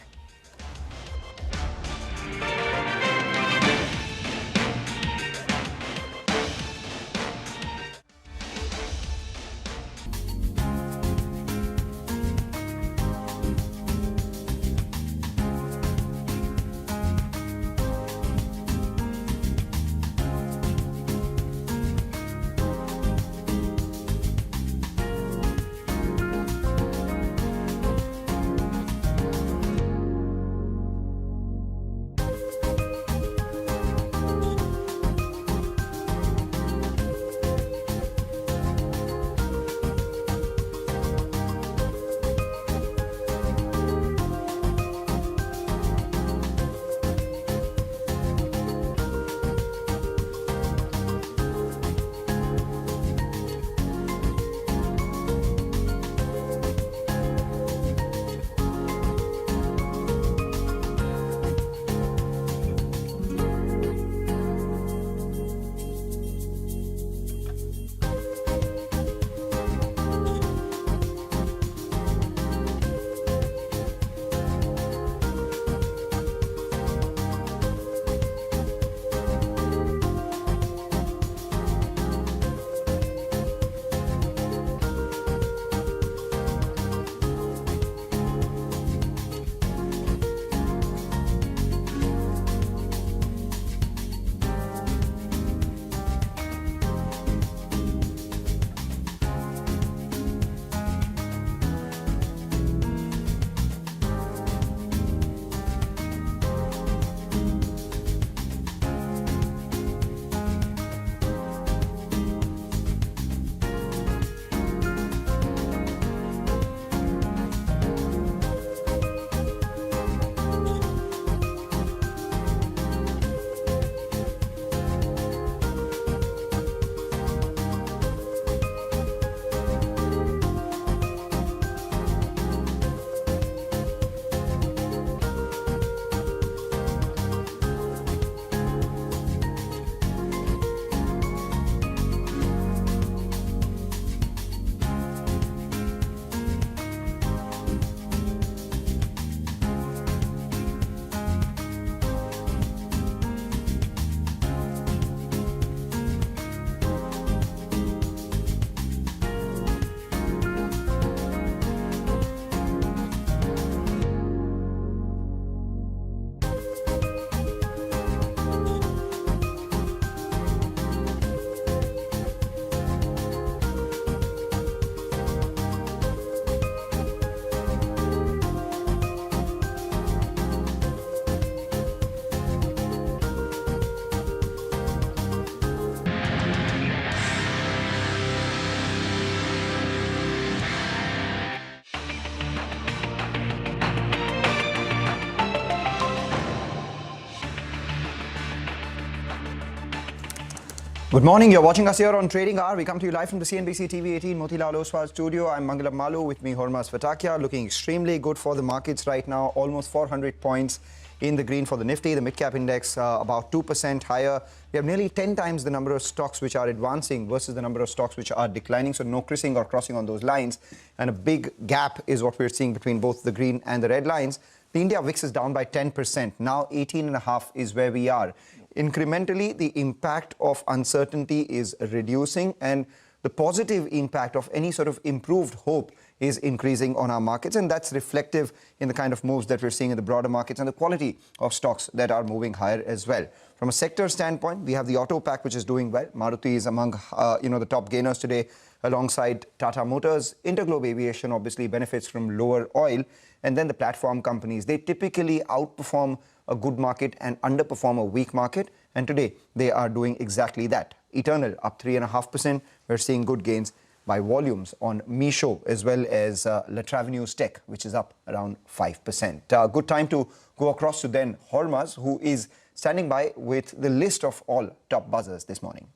Good morning. You're watching us here on Trading Hour. We come to you live from the CNBC TV 18 Motilal Oswal studio. I'm Mangalam Malu, with me Hormuz Fatakia. Looking extremely good for the markets right now. Almost 400 points in the green for the Nifty. The mid-cap index about 2% higher. We have nearly 10 times the number of stocks which are advancing versus the number of stocks which are declining. So no crissing or crossing on those lines. And a big gap is what we're seeing between both the green and the red lines. The India VIX is down by 10%. Now 18.5 is where we are. Incrementally, the impact of uncertainty is reducing, and the positive impact of any sort of improved hope is increasing on our markets, and that's reflective in the kind of moves that we're seeing in the broader markets and the quality of stocks that are moving higher as well. From a sector standpoint, we have the auto pack, which is doing well. Maruti is among the top gainers today, alongside Tata Motors. Interglobe Aviation obviously benefits from lower oil, and then the platform companies. They typically outperform a good market and underperform a weak market, and today they are doing exactly that. Eternal up 3.5%. We're seeing good gains by volumes on Misho as well as Latravenues Tech, which is up around 5%. Good time to go across to then Hormuz, who is standing by with the list of all top buzzers this morning.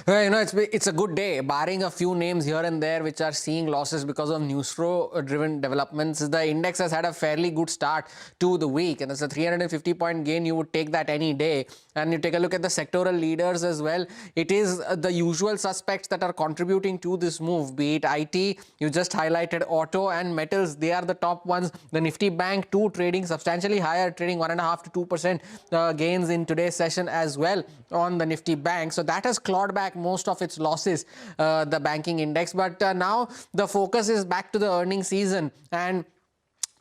Well, it's a good day, barring a few names here and there which are seeing losses because of news flow-driven developments. The index has had a fairly good start to the week, and it's a 350-point gain. You would take that any day. And you take a look at the sectoral leaders as well. It is the usual suspects that are contributing to this move, be it IT, you just highlighted auto and metals. They are the top ones. The Nifty Bank too trading substantially higher, trading 1.5 to 2% gains in today's session as well on the Nifty Bank. So that has clawed back most of its losses, the banking index. But now the focus is back to the earnings season, and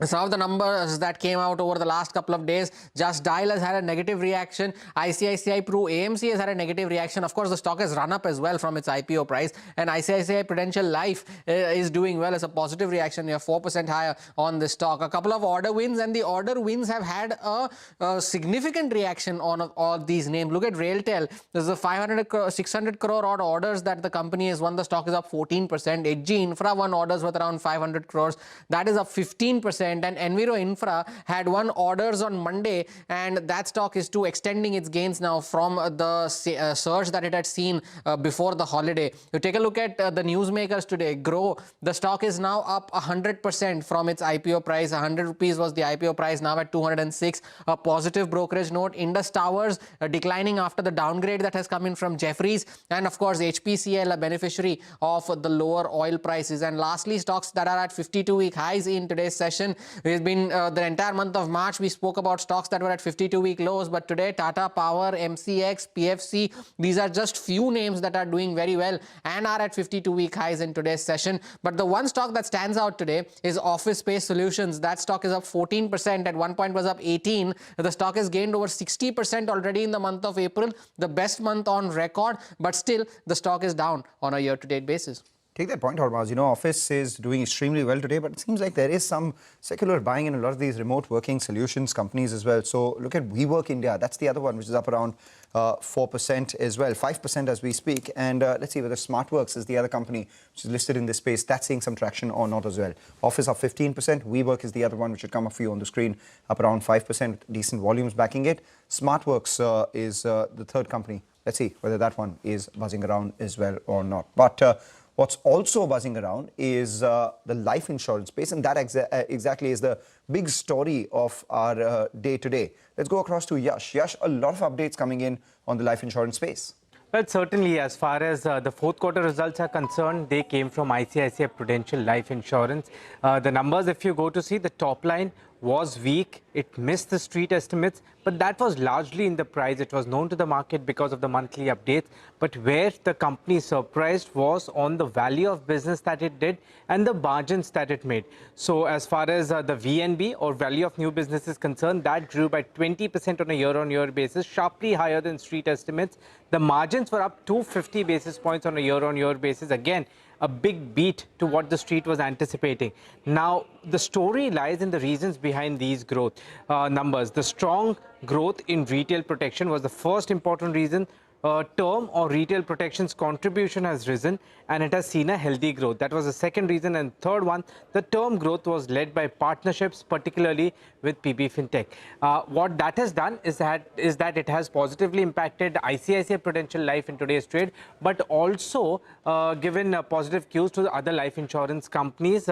some of the numbers that came out over the last couple of days, Just Dial has had a negative reaction. ICICI Pru AMC has had a negative reaction. Of course, the stock has run up as well from its IPO price. And ICICI Prudential Life is doing well as a positive reaction. You're 4% higher on the stock. A couple of order wins, and the order wins have had a significant reaction on all these names. Look at RailTel. There's a 600 crore odd orders that the company has won. The stock is up 14%. Edgy Infra won orders worth around 500 crores. That is up 15%. And Enviro Infra had won orders on Monday, and that stock is too extending its gains now from the surge that it had seen before the holiday. You take a look at the newsmakers today. Grow, the stock is now up 100% from its IPO price. 100 rupees was the IPO price, now at 206. A positive brokerage note. Indus Towers declining after the downgrade that has come in from Jefferies, and of course HPCL, a beneficiary of the lower oil prices. And lastly, stocks that are at 52-week highs in today's session. We've been the entire month of March, we spoke about stocks that were at 52-week lows, but today Tata Power, MCX, PFC, these are just few names that are doing very well and are at 52-week highs in today's session. But the one stock that stands out today is Office Space Solutions. That stock is up 14%. At one point was up 18%. The stock has gained over 60% already in the month of April, the best month on record, but still the stock is down on a year-to-date basis. Take that point, Hormuz. Office is doing extremely well today, but it seems like there is some secular buying in a lot of these remote working solutions companies as well. So look at WeWork India. That's the other one, which is up around 4% as well, 5% as we speak. And let's see whether SmartWorks is the other company which is listed in this space. That's seeing some traction or not as well. Office up 15%. WeWork is the other one, which should come up for you on the screen, up around 5%. Decent volumes backing it. SmartWorks is the third company. Let's see whether that one is buzzing around as well or not. But what's also buzzing around is the life insurance space, and that exactly is the big story of our day today. Let's go across to Yash. Yash, a lot of updates coming in on the life insurance space. Well, certainly, as far as the fourth quarter results are concerned, they came from ICICI Prudential Life Insurance. The numbers, if you go to see, the top line was weak. It missed the street estimates, but that was largely in the price. It was known to the market because of the monthly updates. But where the company surprised was on the value of business that it did and the margins that it made. So as far as the VNB or value of new business is concerned, that grew by 20% on a year-on-year basis, sharply higher than street estimates. The margins were up 250 basis points on a year-on-year basis. Again, a big beat to what the street was anticipating. Now, the story lies in the reasons behind these growth numbers. The strong growth in retail protection was the first important reason. term or retail protections contribution has risen and it has seen a healthy growth. That was the second reason. And third one, the term growth was led by partnerships, particularly with PB Fintech. What that has done is that it has positively impacted ICICI Prudential Life in today's trade, but also given positive cues to the other life insurance companies.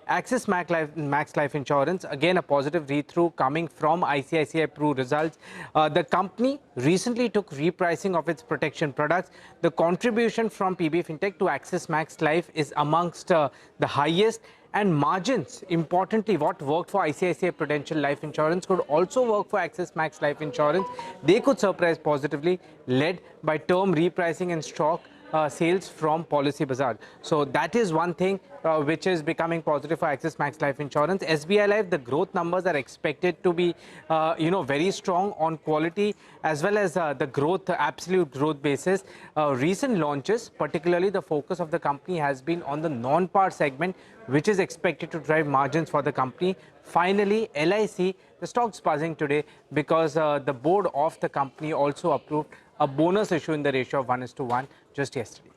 Axis Max Life Insurance, again a positive read-through coming from ICICI Pru results. The company recently took repricing of its protection products. The contribution from PB Fintech to Axis Max Life is amongst the highest. And margins, importantly, what worked for ICICI Prudential Life Insurance could also work for Axis Max Life Insurance. They could surprise positively, led by term repricing and stock sales from Policy Bazar. So that is one thing which is becoming positive for Axis Max Life Insurance. SBI Life, the growth numbers are expected to be, very strong on quality as well as the growth, absolute growth basis. Recent launches, particularly the focus of the company has been on the non-par segment, which is expected to drive margins for the company. Finally, LIC, the stock's buzzing today because the board of the company also approved a bonus issue in the ratio of 1:1 just yesterday.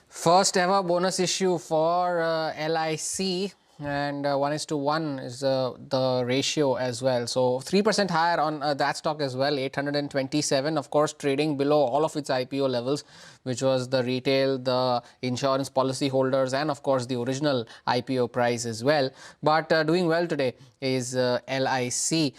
First ever bonus issue for LIC, and 1:1 is the ratio as well. So 3% higher on that stock as well, 827. Of course, trading below all of its IPO levels, which was the retail, the insurance policy holders, and of course the original IPO price as well. But doing well today is LIC.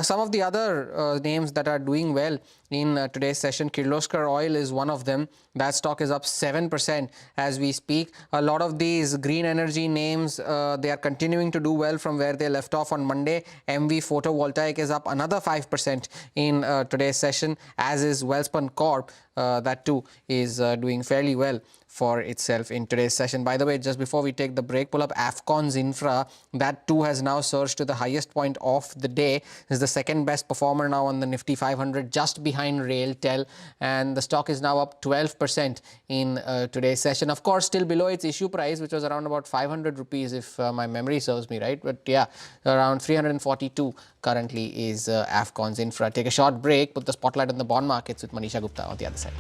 Some of the other names that are doing well in today's session, Kirloskar Oil is one of them. That stock is up 7% as we speak. A lot of these green energy names, they are continuing to do well from where they left off on Monday. MV Photovoltaic is up another 5% in today's session, as is Welspun Corp. That too is doing fairly well for itself in today's session. By the way, just before we take the break, pull up Afcons Infra. That too has now surged to the highest point of the day. Is the second best performer now on the Nifty 500, just behind RailTel, and the stock is now up 12% in today's session. Of course, still below its issue price, which was around about 500 rupees if my memory serves me right. But yeah, around 342 currently is Afcons Infra. Take a short break, put the spotlight on the bond markets with Manisha Gupta on the other side.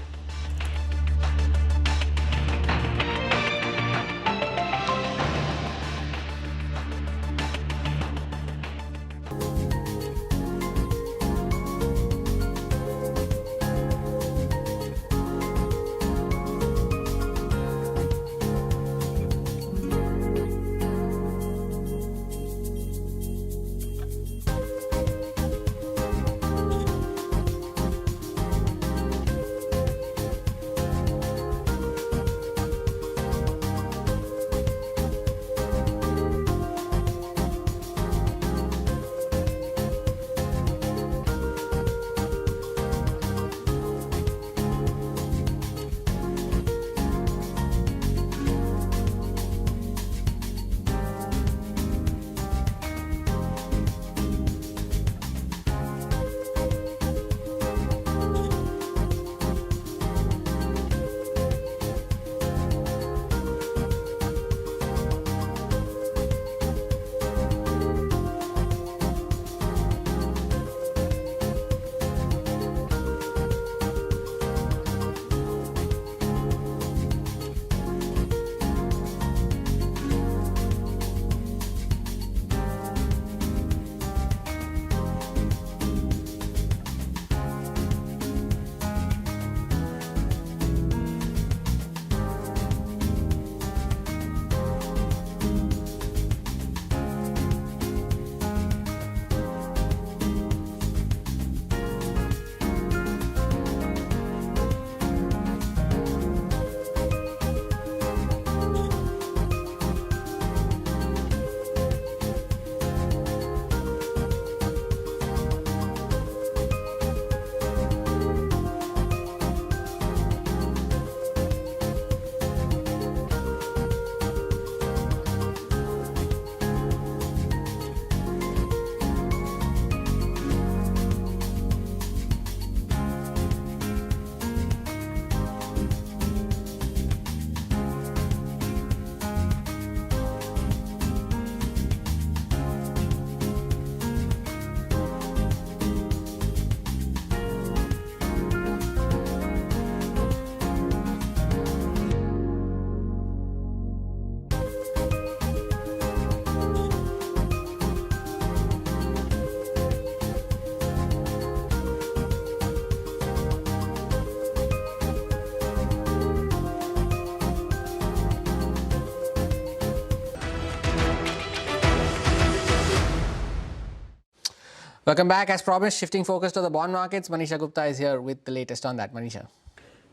Welcome back. As promised, shifting focus to the bond markets. Manisha Gupta is here with the latest on that. Manisha.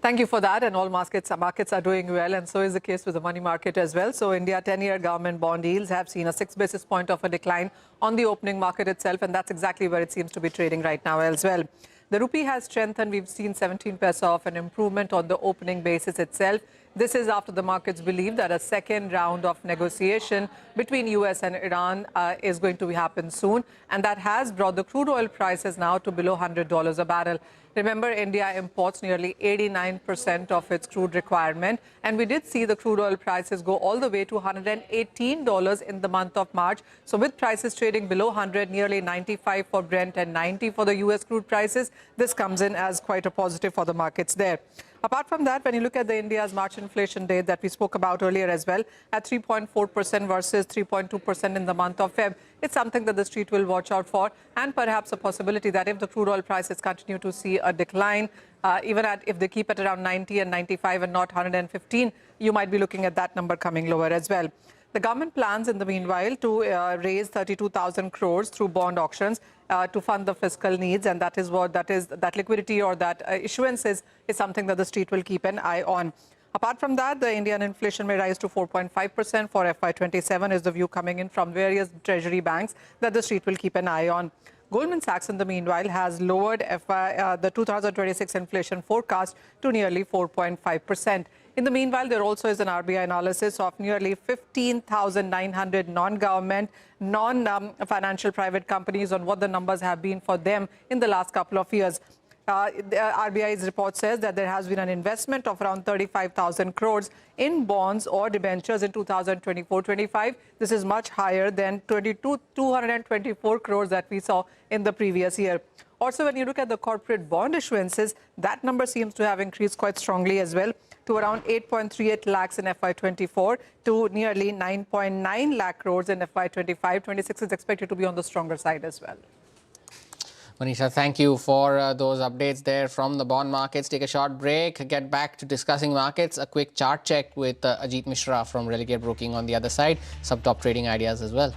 Thank you for that. And all markets are doing well, and so is the case with the money market as well. So India 10-year government bond yields have seen a 6 basis point of a decline on the opening market itself, and that's exactly where it seems to be trading right now as well. The rupee has strengthened. We've seen 17 paise of an improvement on the opening basis itself. This is after the markets believe that a second round of negotiation between US and Iran is going to happen soon, and that has brought the crude oil prices now to below $100 a barrel. Remember, India imports nearly 89% of its crude requirement, and we did see the crude oil prices go all the way to $118 in the month of March. So with prices trading below 100, nearly 95 for Brent and 90 for the US crude prices, this comes in as quite a positive for the markets there. Apart from that, when you look at the India's March inflation data that we spoke about earlier as well, at 3.4% versus 3.2% in the month of Feb, it's something that the street will watch out for, and perhaps a possibility that if the crude oil prices continue to see a decline, if they keep it around 90 and 95 and not 115, you might be looking at that number coming lower as well. The government plans, in the meanwhile, to raise 32,000 crores through bond auctions to fund the fiscal needs, and that liquidity or that issuance is something that the street will keep an eye on. Apart from that, the Indian inflation may rise to 4.5% for FY27 is the view coming in from various treasury banks that the street will keep an eye on. Goldman Sachs, in the meanwhile, has lowered the 2026 inflation forecast to nearly 4.5%. In the meanwhile, there also is an RBI analysis of nearly 15,900 non-government, non-financial private companies on what the numbers have been for them in the last couple of years. The RBI's report says that there has been an investment of around 35,000 crores in bonds or debentures in 2024-25. This is much higher than 224 crores that we saw in the previous year. Also, when you look at the corporate bond issuances, that number seems to have increased quite strongly as well, to around 8.38 lakhs in FY24 to nearly 9.9 lakh crores in FY25. 26 is expected to be on the stronger side as well. Manisha, thank you for those updates there from the bond markets. Take a short break, get back to discussing markets. A quick chart check with Ajit Mishra from Religate Broking on the other side. Some top trading ideas as well.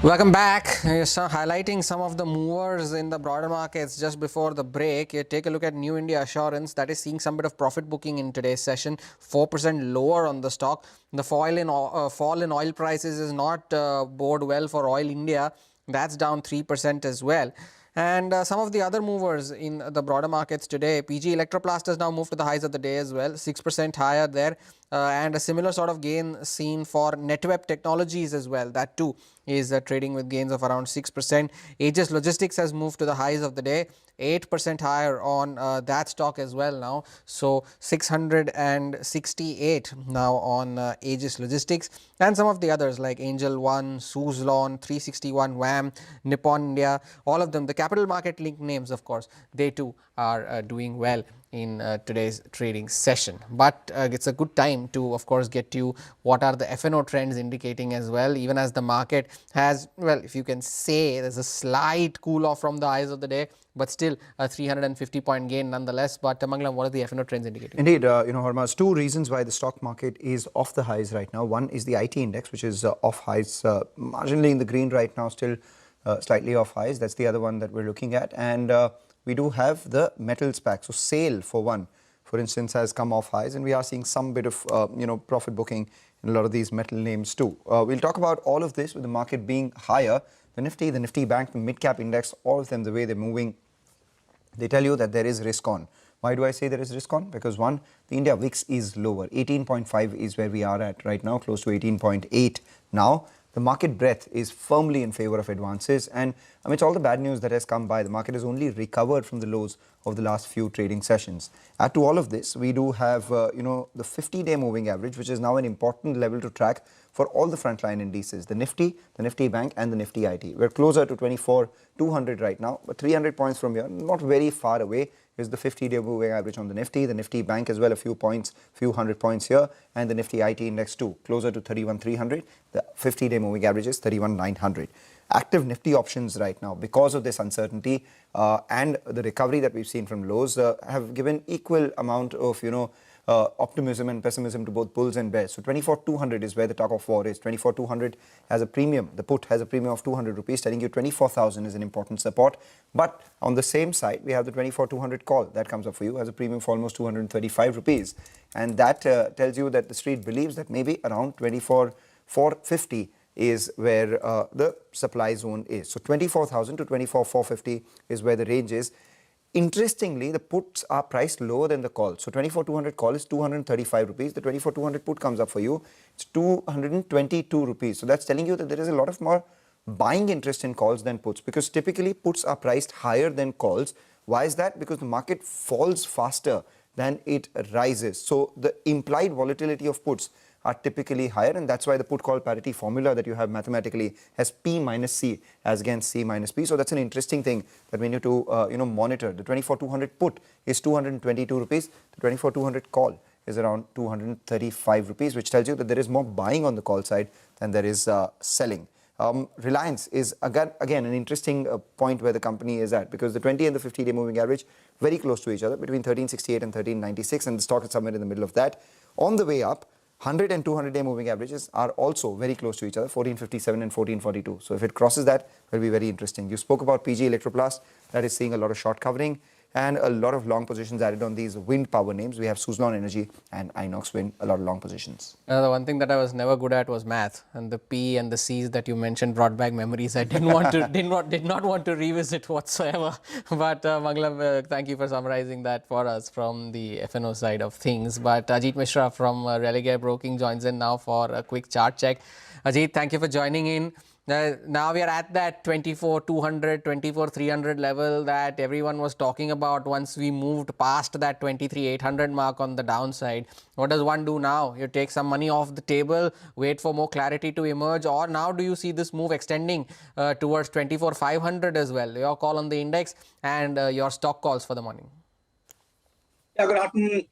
Welcome back. Highlighting some of the movers in the broader markets just before the break. Take a look at New India Assurance, that is seeing some bit of profit booking in today's session, 4% lower on the stock. The fall in oil prices is not bode well for Oil India. That's down 3% as well. And some of the other movers in the broader markets today, PG Electroplast has now moved to the highs of the day as well, 6% higher there. And a similar sort of gain seen for NetWeb Technologies as well. That too is trading with gains of around 6%. Aegis Logistics has moved to the highs of the day, 8% higher on that stock as well now. So 668 now on Aegis Logistics, and some of the others like Angel One, Suzlon, 361 WAM, Nippon India, all of them, the capital market linked names, of course, they too are doing well in today's trading session. But it's a good time to, of course, get to what are the FNO trends indicating as well, even as the market has, well, if you can say, there's a slight cool off from the highs of the day, but still a 350 point gain nonetheless. But Mangalam, what are the FNO trends indicating? Indeed, Hormuz, two reasons why the stock market is off the highs right now. One is the IT index, which is off highs, marginally in the green right now, still slightly off highs. That's the other one that we're looking at. And we do have the metals pack. So SAIL, for one, for instance, has come off highs, and we are seeing some bit of profit booking in a lot of these metal names too. We'll talk about all of this with the market being higher. The Nifty Bank, the mid-cap index, all of them, the way they're moving, they tell you that there is risk on. Why do I say there is risk on? Because one, the India VIX is lower. 18.5 is where we are at right now, close to 18.8 now. The market breadth is firmly in favor of advances, and amidst all the bad news that has come by, the market has only recovered from the lows of the last few trading sessions. Add to all of this, we do have the 50-day moving average, which is now an important level to track for all the frontline indices, the Nifty Bank, and the Nifty IT. We're closer to 24,200 right now, but 300 points from here, not very far away, is the 50-day moving average on the Nifty Bank as well, a few hundred points here, and the Nifty IT index too, closer to 31,300. The 50-day moving average is 31,900. Active Nifty options right now, because of this uncertainty and the recovery that we've seen from lows, have given equal amount of optimism and pessimism to both bulls and bears. So 24,200 is where the talk of war is. 24,200 has a premium. The put has a premium of 200 rupees, telling you 24,000 is an important support. But on the same side, we have the 24,200 call that comes up for you, has a premium for almost 235 rupees. And that tells you that the street believes that maybe around 24,450 is where the supply zone is. So 24,000 to 24,450 is where the range is. Interestingly, the puts are priced lower than the call. So 24,200 call is 235 rupees. The 24,200 put comes up for you, it's 222 rupees. So that's telling you that there is a lot of more buying interest in calls than puts, because typically puts are priced higher than calls. Why is that? Because the market falls faster than it rises. So the implied volatility of puts are typically higher, and that's why the put call parity formula that you have mathematically has P minus C as against C minus P. So that's an interesting thing that we need to monitor. The 24,200 put is 222 rupees. The 24,200 call is around 235 rupees, which tells you that there is more buying on the call side than there is selling. Reliance is again an interesting point where the company is at, because the 20 and the 50-day moving average very close to each other, between 1368 and 1396, and the stock is somewhere in the middle of that. On the way up, 100 and 200-day moving averages are also very close to each other, 1457 and 1442. So if it crosses that, it will be very interesting. You spoke about PG Electroplast, that is seeing a lot of short covering and a lot of long positions added on these wind power names. We have Suzlon Energy and Inox Wind, a lot of long positions. The one thing that I was never good at was math, and the P and the C's that you mentioned brought back memories I did not want to revisit whatsoever. But Mangalam, thank you for summarizing that for us from the FNO side of things. But Ajit Mishra from Religare Broking joins in now for a quick chart check. Ajit, thank you for joining in. Now we are at that 24,200, 24,300 level that everyone was talking about once we moved past that 23,800 mark on the downside. What does one do now? You take some money off the table, wait for more clarity to emerge, or now do you see this move extending towards 24,500 as well? Your call on the index and your stock calls for the morning. Yeah, good afternoon.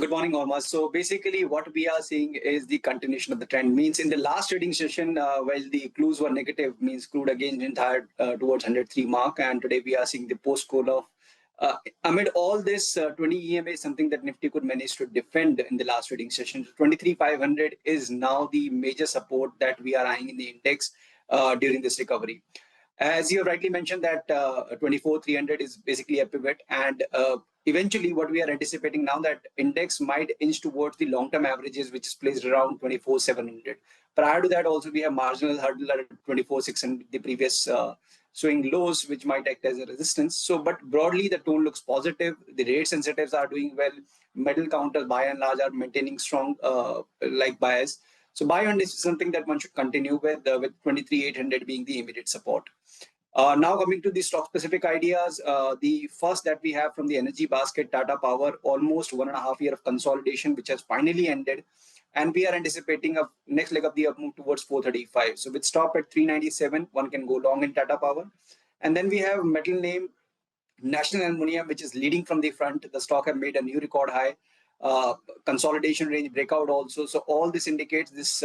Good morning, Hormuz. So basically what we are seeing is the continuation of the trend. Means in the last trading session, while the clues were negative, means crude again went higher towards 103 mark. And today we are seeing the post-call of, amid all this, 20 EMA is something that Nifty could manage to defend in the last trading session. 23,500 is now the major support that we are eyeing in the index. during this recovery. As you have rightly mentioned that 24,300 is basically a pivot, and eventually what we are anticipating now that index might inch towards the long-term averages, which is placed around 24,700. Prior to that, also we have marginal hurdle at 24,600, the previous swing lows, which might act as a resistance. So, but broadly the tone looks positive. The rate sensitives are doing well. Metal counters by and large are maintaining strong like bias. So buy on this is something that one should continue with 23,800 being the immediate support. Now coming to the stock specific ideas, the first that we have from the energy basket, Tata Power, almost 1.5 years of consolidation, which has finally ended. And we are anticipating a next leg of the up move towards 435. So with stop at 397, one can go long in Tata Power. And then we have metal name National Aluminium, which is leading from the front. The stock have made a new record high. Consolidation range breakout also. So all this indicates this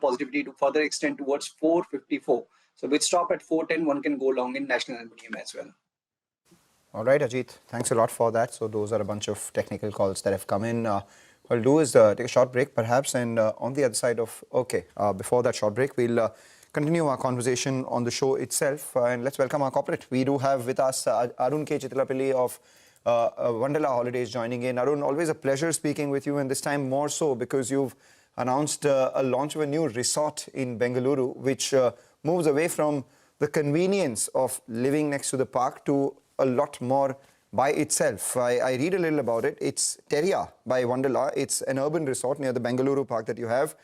positivity to further extend towards 454. So with stop at 410, one can go long in National Aluminium as well. All right, Ajit, thanks a lot for that. So those are a bunch of technical calls that have come in. What I'll do is take a short break perhaps, and on the other side of, before that short break, we'll continue our conversation on the show itself, and let's welcome our corporate. We do have with us Arun K. Chitlapilli of Wonderla Holidays joining in. Arun, always a pleasure speaking with you, and this time more so because you've announced a launch of a new resort in Bengaluru, which moves away from the convenience of living next to the park to a lot more by itself. I read a little about it. It's Teria by Wonderla. It's an urban resort near the Bengaluru park that you have,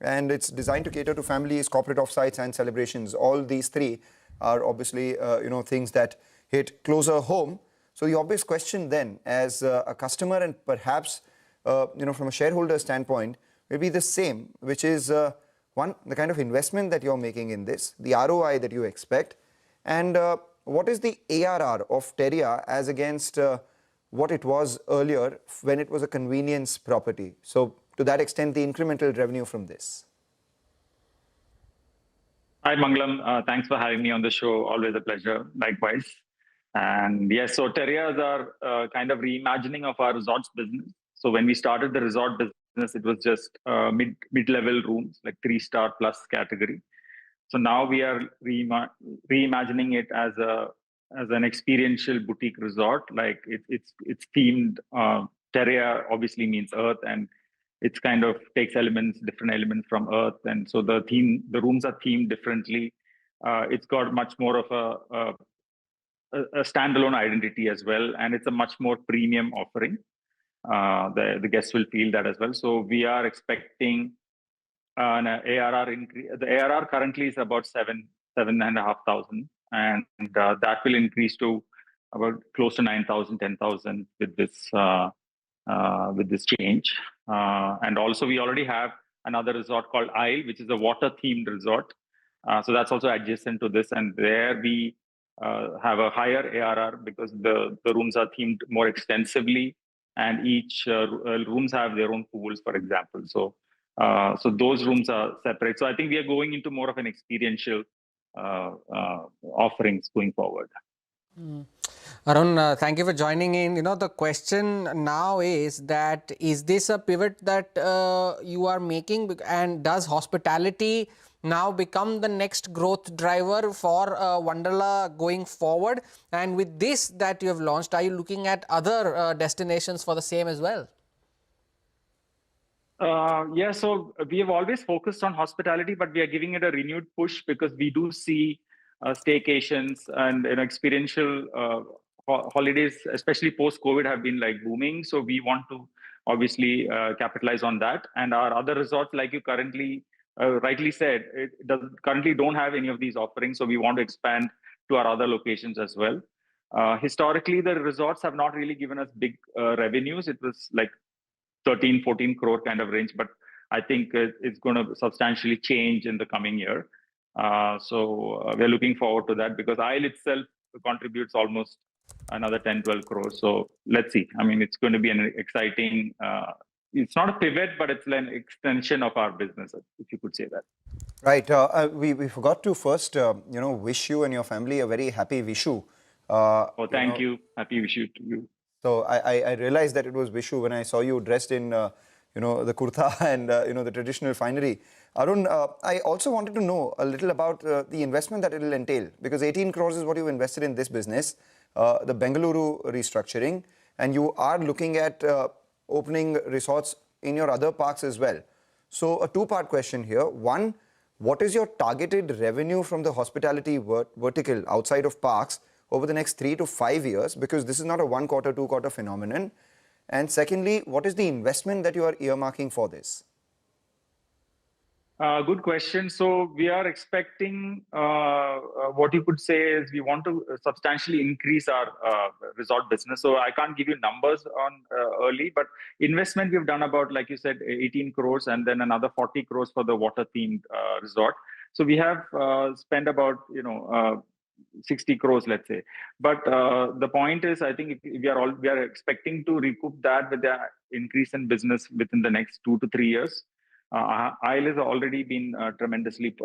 and it's designed to cater to families, corporate offsites and celebrations. All these three are obviously things that hit closer home. So the obvious question then, as a customer and perhaps from a shareholder standpoint, will be the same, which is one, the kind of investment that you're making in this, the ROI that you expect, and what is the ARR of Teria as against what it was earlier when it was a convenience property? So to that extent, the incremental revenue from this. Hi, Mangalam. Thanks for having me on the show. Always a pleasure. Likewise. And yes, so Terrias are kind of reimagining of our resorts business. So when we started the resort business, it was just mid-level rooms, like 3-star plus category. So now we are reimagining it as an experiential boutique resort. Like it's themed. Terria obviously means earth, and it's kind of takes different elements from earth, and so the rooms are themed differently. It's got much more of a standalone identity as well, and it's a much more premium offering. The guests will feel that as well. So we are expecting an ARR increase. The ARR currently is about 7,500, and that will increase to about close to 9,000, 10,000 with this change. And also we already have another resort called Isle, which is a water-themed resort. So that's also adjacent to this, and there we have a higher ARR because the rooms are themed more extensively, and each rooms have their own pools, for example. So those rooms are separate. So I think we are going into more of an experiential offerings going forward. Arun, thank you for joining in. The question now is that, is this a pivot that you are making, and does hospitality now become the next growth driver for Wonderla going forward? And with this that you have launched, are you looking at other destinations for the same as well? Yeah, so we have always focused on hospitality, but we are giving it a renewed push because we do see staycations and experiential holidays, especially post-COVID, have been like booming. So we want to obviously capitalize on that. And our other resorts, like you currently rightly said, currently don't have any of these offerings. So we want to expand to our other locations as well. Historically, the resorts have not really given us big revenues. It was like 13, 14 crore kind of range, but I think it's going to substantially change in the coming year. So we're looking forward to that because Isle itself contributes almost another 10, 12 crores. So let's see. I mean, it's going to be an exciting, it's not a pivot, but it's an extension of our business, if you could say that. Right. We forgot to first, wish you and your family a very happy Vishu. Thank you. Happy Vishu to you. So I realized that it was Vishu when I saw you dressed in, the kurta and, the traditional finery. Arun, I also wanted to know a little about the investment that it will entail, because 18 crores is what you invested in this business, the Bengaluru restructuring, and you are looking at opening resorts in your other parks as well. So a two-part question here. One, what is your targeted revenue from the hospitality vertical outside of parks over the next 3 to 5 years? Because this is not a 1 quarter, 2 quarter phenomenon. And secondly, what is the investment that you are earmarking for this? Good question. So we are expecting, what you could say is we want to substantially increase our resort business. So I can't give you numbers on early, but investment we've done about, like you said, 18 crores and then another 40 crores for the water-themed resort. So we have spent about, 60 crores, let's say. But the point is, I think we are expecting to recoup that with the increase in business within the next 2 to 3 years. Isle has already been tremendously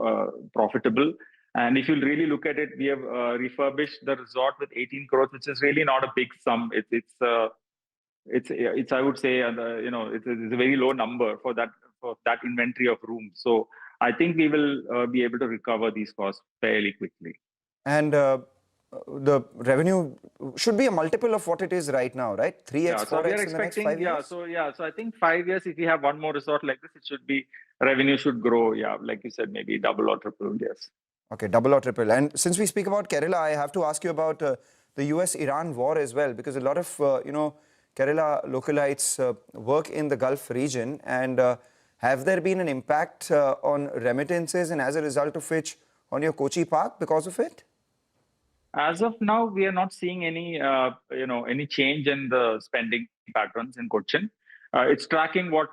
profitable. And if you really look at it, we have refurbished the resort with 18 crores, which is really not a big sum. It's I would say, it's a very low number for that inventory of rooms. So I think we will be able to recover these costs fairly quickly. And the revenue should be a multiple of what it is right now, right? 3x, 4x So we are in the next 5 years? So I think 5 years, if we have one more resort like this, revenue should grow, like you said, maybe double or triple, yes. Okay, double or triple. And since we speak about Kerala, I have to ask you about the US-Iran war as well, because a lot of, Kerala localites work in the Gulf region. And have there been an impact on remittances and as a result of which on your Kochi park because of it? As of now, we are not seeing any change in the spending patterns in Cochin. It's tracking what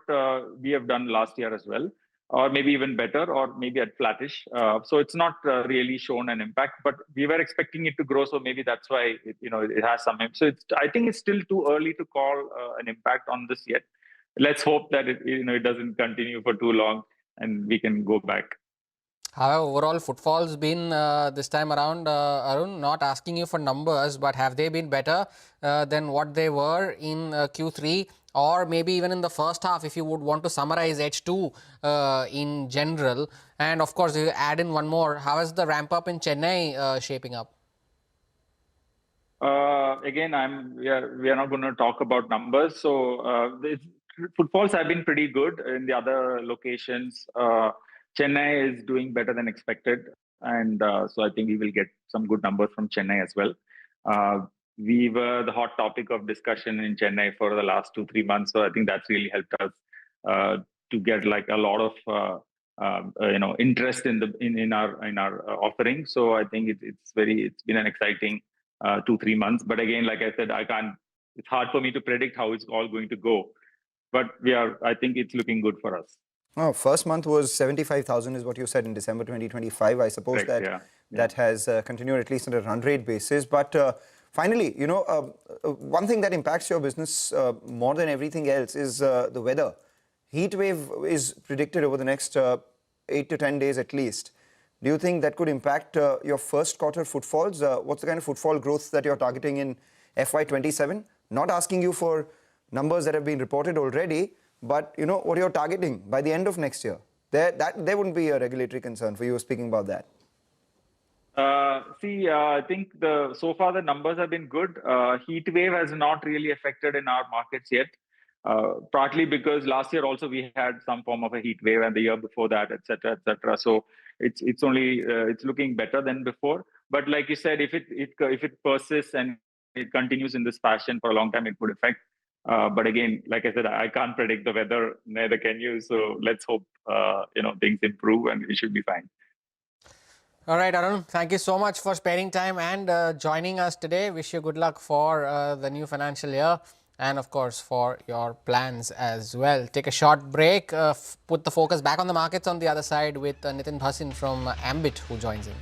we have done last year as well, or maybe even better, or maybe at flattish. So it's not really shown an impact, but we were expecting it to grow. So maybe that's why it has some. So I think it's still too early to call an impact on this yet. Let's hope that it doesn't continue for too long and we can go back. However, overall footfall's been this time around, Arun, not asking you for numbers, but have they been better than what they were in Q3 or maybe even in the first half, if you would want to summarize H2 in general? And of course, you add in one more, how is the ramp up in Chennai shaping up? Again, we are not going to talk about numbers. So footfalls have been pretty good in the other locations. Chennai is doing better than expected. And so I think we will get some good numbers from Chennai as well. We were the hot topic of discussion in Chennai for the last 2-3 months. So I think that's really helped us to get like a lot of interest in our offering. So I think it's been an exciting 2-3 months. But again, like I said, it's hard for me to predict how it's all going to go. But I think it's looking good for us. Oh, first month was 75,000 is what you said in December 2025. I suppose Correct, that has continued at least on a run rate basis. But finally, one thing that impacts your business more than everything else is the weather. Heat wave is predicted over the next 8 to 10 days at least. Do you think that could impact your first quarter footfalls? What's the kind of footfall growth that you're targeting in FY27? Not asking you for numbers that have been reported already, but what you're targeting by the end of next year. There wouldn't be a regulatory concern for you speaking about that. I think so far the numbers have been good. Heat wave has not really affected in our markets yet. Partly because last year also we had some form of a heat wave, and the year before that, etc., etc. So it's looking better than before. But like you said, if it persists and it continues in this fashion for a long time, it would affect. But again, like I said, I can't predict the weather, neither can you. So let's hope things improve and we should be fine. All right, Arun, thank you so much for sparing time and joining us today. Wish you good luck for the new financial year and of course for your plans as well. Take a short break, put the focus back on the markets on the other side with Nitin Bhasin from Ambit, who joins in.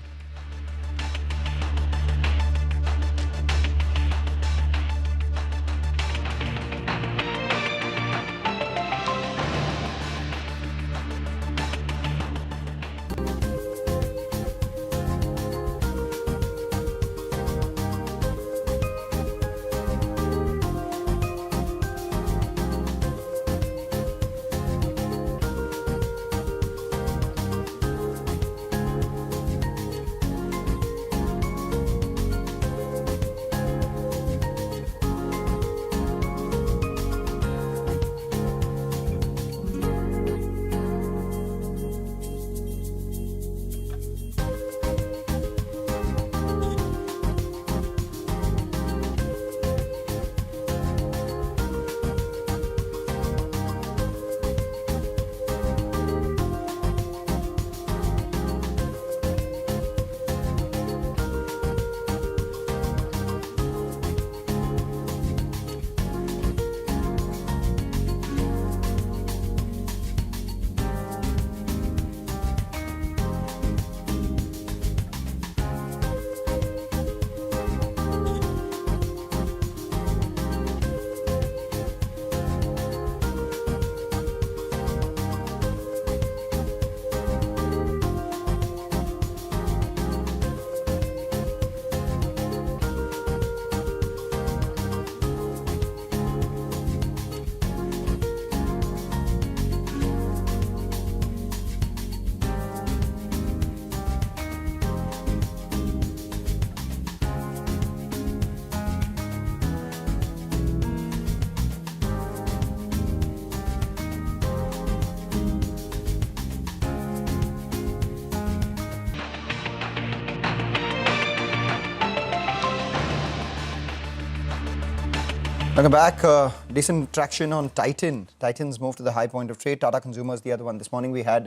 Welcome back. Decent traction on Titan. Titan's moved to the high point of trade. Tata Consumer is the other one. This morning we had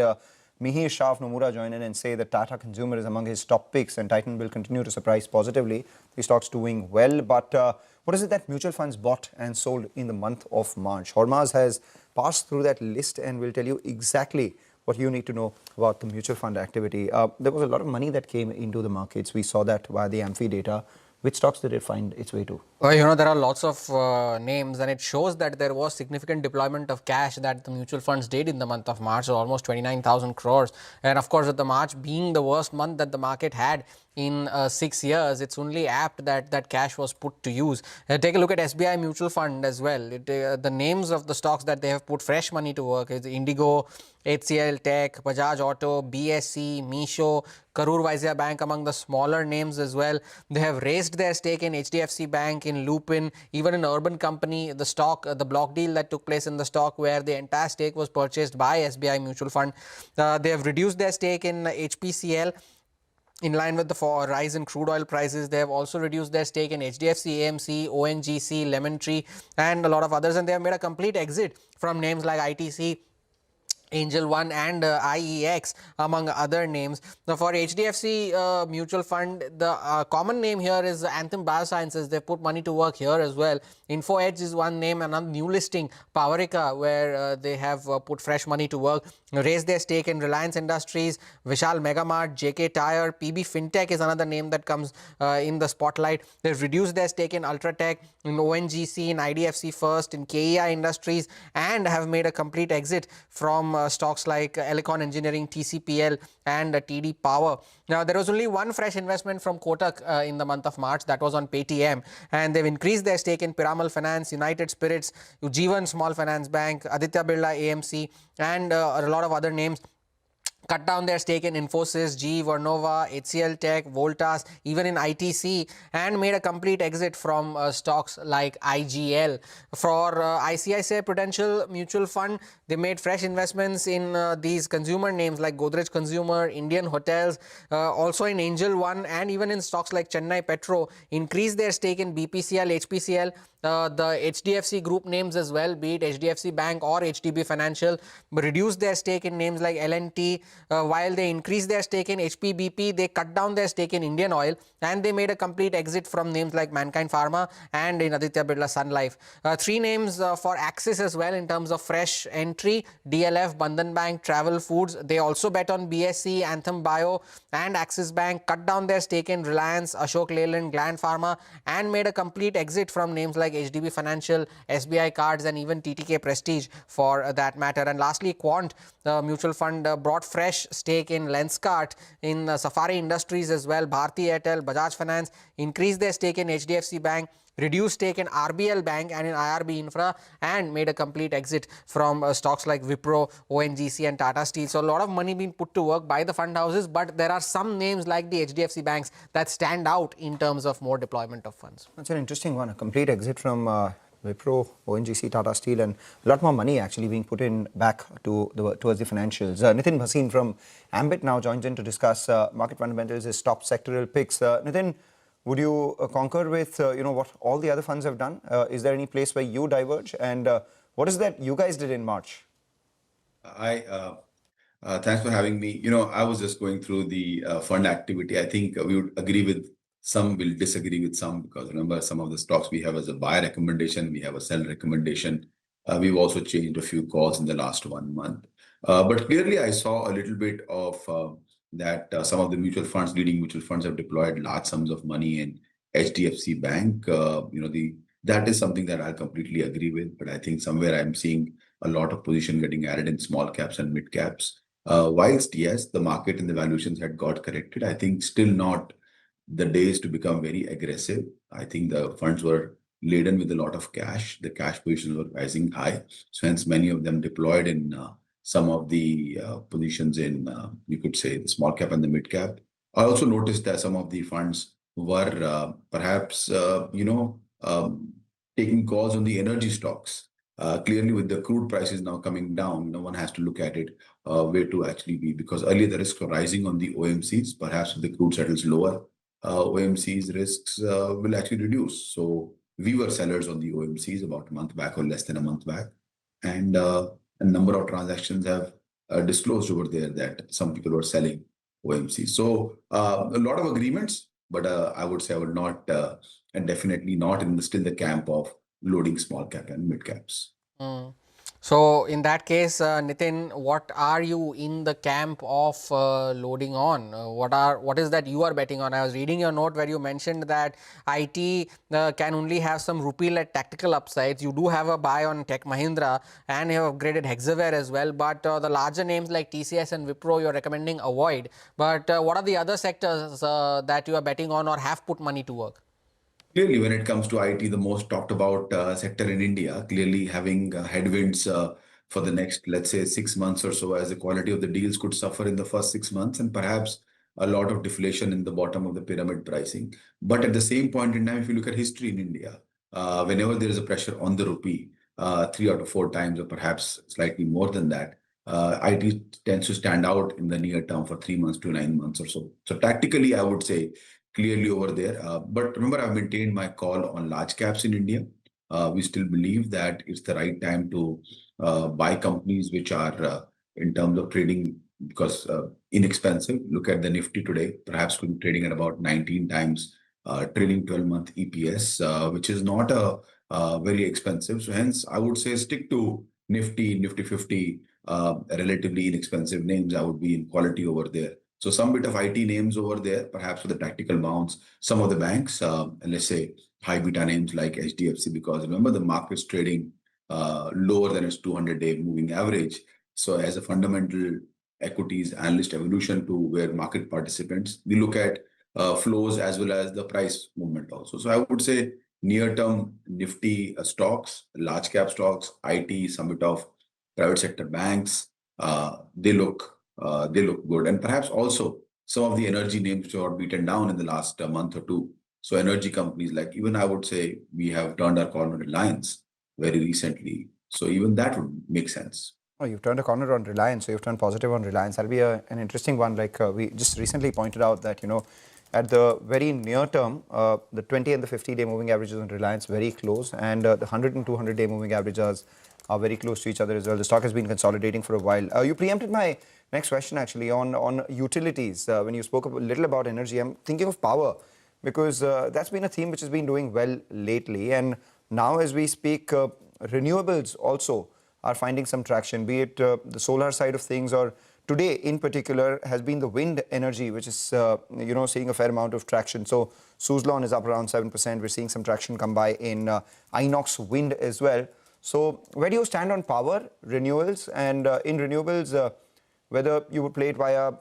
Mihir Shah of Nomura join in and say that Tata Consumer is among his top picks and Titan will continue to surprise positively. The stock's doing well, but what is it that mutual funds bought and sold in the month of March? Hormuz has passed through that list and will tell you exactly what you need to know about the mutual fund activity. There was a lot of money that came into the markets. We saw that via the Amphi data. Which stocks did it find its way to? Well, there are lots of names, and it shows that there was significant deployment of cash that the mutual funds did in the month of March, so almost 29,000 crores. And of course, with the March being the worst month that the market had in 6 years, it's only apt that that cash was put to use. Take a look at SBI Mutual Fund as well. The names of the stocks that they have put fresh money to work is Indigo, HCL Tech, Bajaj Auto, BSC, Meesho, Karur Vysya Bank among the smaller names as well. They have raised their stake in HDFC Bank, in Lupin, even in Urban Company, the stock, the block deal that took place in the stock where the entire stake was purchased by SBI Mutual Fund. They have reduced their stake in HPCL. In line with the rise in crude oil prices, they have also reduced their stake in HDFC, AMC, ONGC, Lemontree, and a lot of others. And they have made a complete exit from names like ITC, Angel One and IEX among other names. Now for HDFC mutual fund, the common name here is Anthem Biosciences. They put money to work here as well. Info Edge is one name, another new listing, Powerica, where they have put fresh money to work, raised their stake in Reliance Industries, Vishal Megamart, JK Tyre, PB Fintech is another name that comes in the spotlight. They've reduced their stake in Ultratech, in ONGC, in IDFC First, in KEI Industries, and have made a complete exit from stocks like Elecon Engineering, TCPL, and TD Power. Now, there was only one fresh investment from Kotak in the month of March. That was on Paytm, and they've increased their stake in Piramal Finance, United Spirits, Ujjivan Small Finance Bank, Aditya Birla AMC, and a lot of other names. Cut down their stake in Infosys, GE Vernova, HCL Tech, Voltas, even in ITC, and made a complete exit from stocks like IGL. For ICICI Prudential Mutual Fund, they made fresh investments in these consumer names like Godrej Consumer, Indian Hotels, also in Angel One, and even in stocks like Chennai Petro. Increased their stake in BPCL, HPCL, the HDFC group names as well, be it HDFC Bank or HDB Financial, reduced their stake in names like L&T. While they increased their stake in HPBP, they cut down their stake in Indian Oil, and they made a complete exit from names like Mankind Pharma and in Aditya Birla Sun Life. Three names for Axis as well in terms of fresh entry: DLF, Bandhan Bank, Travel Foods. They also bet on BSC, Anthem Bio, and Axis Bank, cut down their stake in Reliance, Ashok Leyland, Gland Pharma, and made a complete exit from names like HDB Financial, SBI Cards, and even TTK Prestige for that matter. And lastly, Quant mutual fund brought fresh stake in Lenskart, in Safari Industries as well, Bharti Airtel, Bajaj Finance, increased their stake in HDFC Bank, reduced stake in RBL Bank and in IRB Infra, and made a complete exit from stocks like Wipro, ONGC, and Tata Steel. So a lot of money being put to work by the fund houses, but there are some names like the HDFC banks that stand out in terms of more deployment of funds. That's an interesting one, a complete exit from Wipro, ONGC, Tata Steel, and a lot more money actually being put in back towards the financials. Nitin Bhasin from Ambit now joins in to discuss market fundamentals, his top sectoral picks. Nitin, would you concur with what all the other funds have done? Is there any place where you diverge? And what is that you guys did in March? Thanks for having me. I was just going through the fund activity. I think we would agree with some, will disagree with some, because remember, some of the stocks we have as a buy recommendation, we have a sell recommendation. We've also changed a few calls in the last 1 month. But clearly, I saw a little bit of that some of the mutual funds, leading mutual funds, have deployed large sums of money in HDFC Bank. That is something that I completely agree with. But I think somewhere I'm seeing a lot of position getting added in small caps and mid caps. Whilst yes, the market and the valuations had got corrected, I think still not the days to become very aggressive. I think the funds were laden with a lot of cash. The cash positions were rising high. So hence many of them deployed in some of the positions in, you could say, the small cap and the mid cap. I also noticed that some of the funds were perhaps, taking calls on the energy stocks. Clearly, with the crude prices now coming down, no one has to look at it where to actually be, because earlier the risks were rising on the OMCs. Perhaps if the crude settles lower, OMC's risks will actually reduce. So we were sellers on the OMCs about a month back or less than a month back. And a number of transactions have disclosed over there that some people were selling OMCs. So a lot of agreements, but I would say I would not, and definitely not in still the camp of loading small cap and mid caps. So in that case, Nitin, what are you in the camp of loading on? What is that you are betting on? I was reading your note where you mentioned that IT can only have some rupee-led tactical upsides. You do have a buy on Tech Mahindra and you have upgraded Hexaware as well. But the larger names like TCS and Wipro, you're recommending avoid. But what are the other sectors that you are betting on or have put money to work? Clearly, when it comes to IT, the most talked about sector in India, clearly having headwinds for the next, let's say, 6 months or so, as the quality of the deals could suffer in the first 6 months and perhaps a lot of deflation in the bottom of the pyramid pricing. But at the same point in time, if you look at history in India, whenever there is a pressure on the rupee, 3 out of 4 times or perhaps slightly more than that, IT tends to stand out in the near term for 3 months to 9 months or so. So tactically, I would say clearly over there. But remember, I've maintained my call on large caps in India. We still believe that it's the right time to buy companies which are in terms of trading because inexpensive. Look at the Nifty today, perhaps could be trading at about 19 times trailing 12-month EPS, which is not very expensive. So hence, I would say stick to Nifty 50, relatively inexpensive names. I would be in quality over there. So some bit of IT names over there, perhaps with a tactical bounce. Some of the banks, let's say high beta names like HDFC, because remember the market's trading lower than its 200-day moving average. So as a fundamental equities analyst evolution to where market participants, we look at flows as well as the price movement also. So I would say near-term Nifty stocks, large cap stocks, IT, some bit of private sector banks, they look good. And perhaps also some of the energy names which are beaten down in the last month or two. So energy companies, like even I would say we have turned our corner on Reliance very recently. So even that would make sense. Oh, you've turned a corner on Reliance, so you've turned positive on Reliance. That'll be an interesting one. Like we just recently pointed out that, at the very near term, the 20 and the 50-day moving averages on Reliance very close, and the 100 and 200-day moving averages are very close to each other as well. The stock has been consolidating for a while. You preempted my next question actually on utilities. When you spoke a little about energy, I'm thinking of power because that's been a theme which has been doing well lately. And now as we speak, renewables also are finding some traction, be it the solar side of things, or today in particular has been the wind energy, which is seeing a fair amount of traction. So Suzlon is up around 7%. We're seeing some traction come by in Inox Wind as well. So where do you stand on power, renewals, and in renewables, whether you would play it via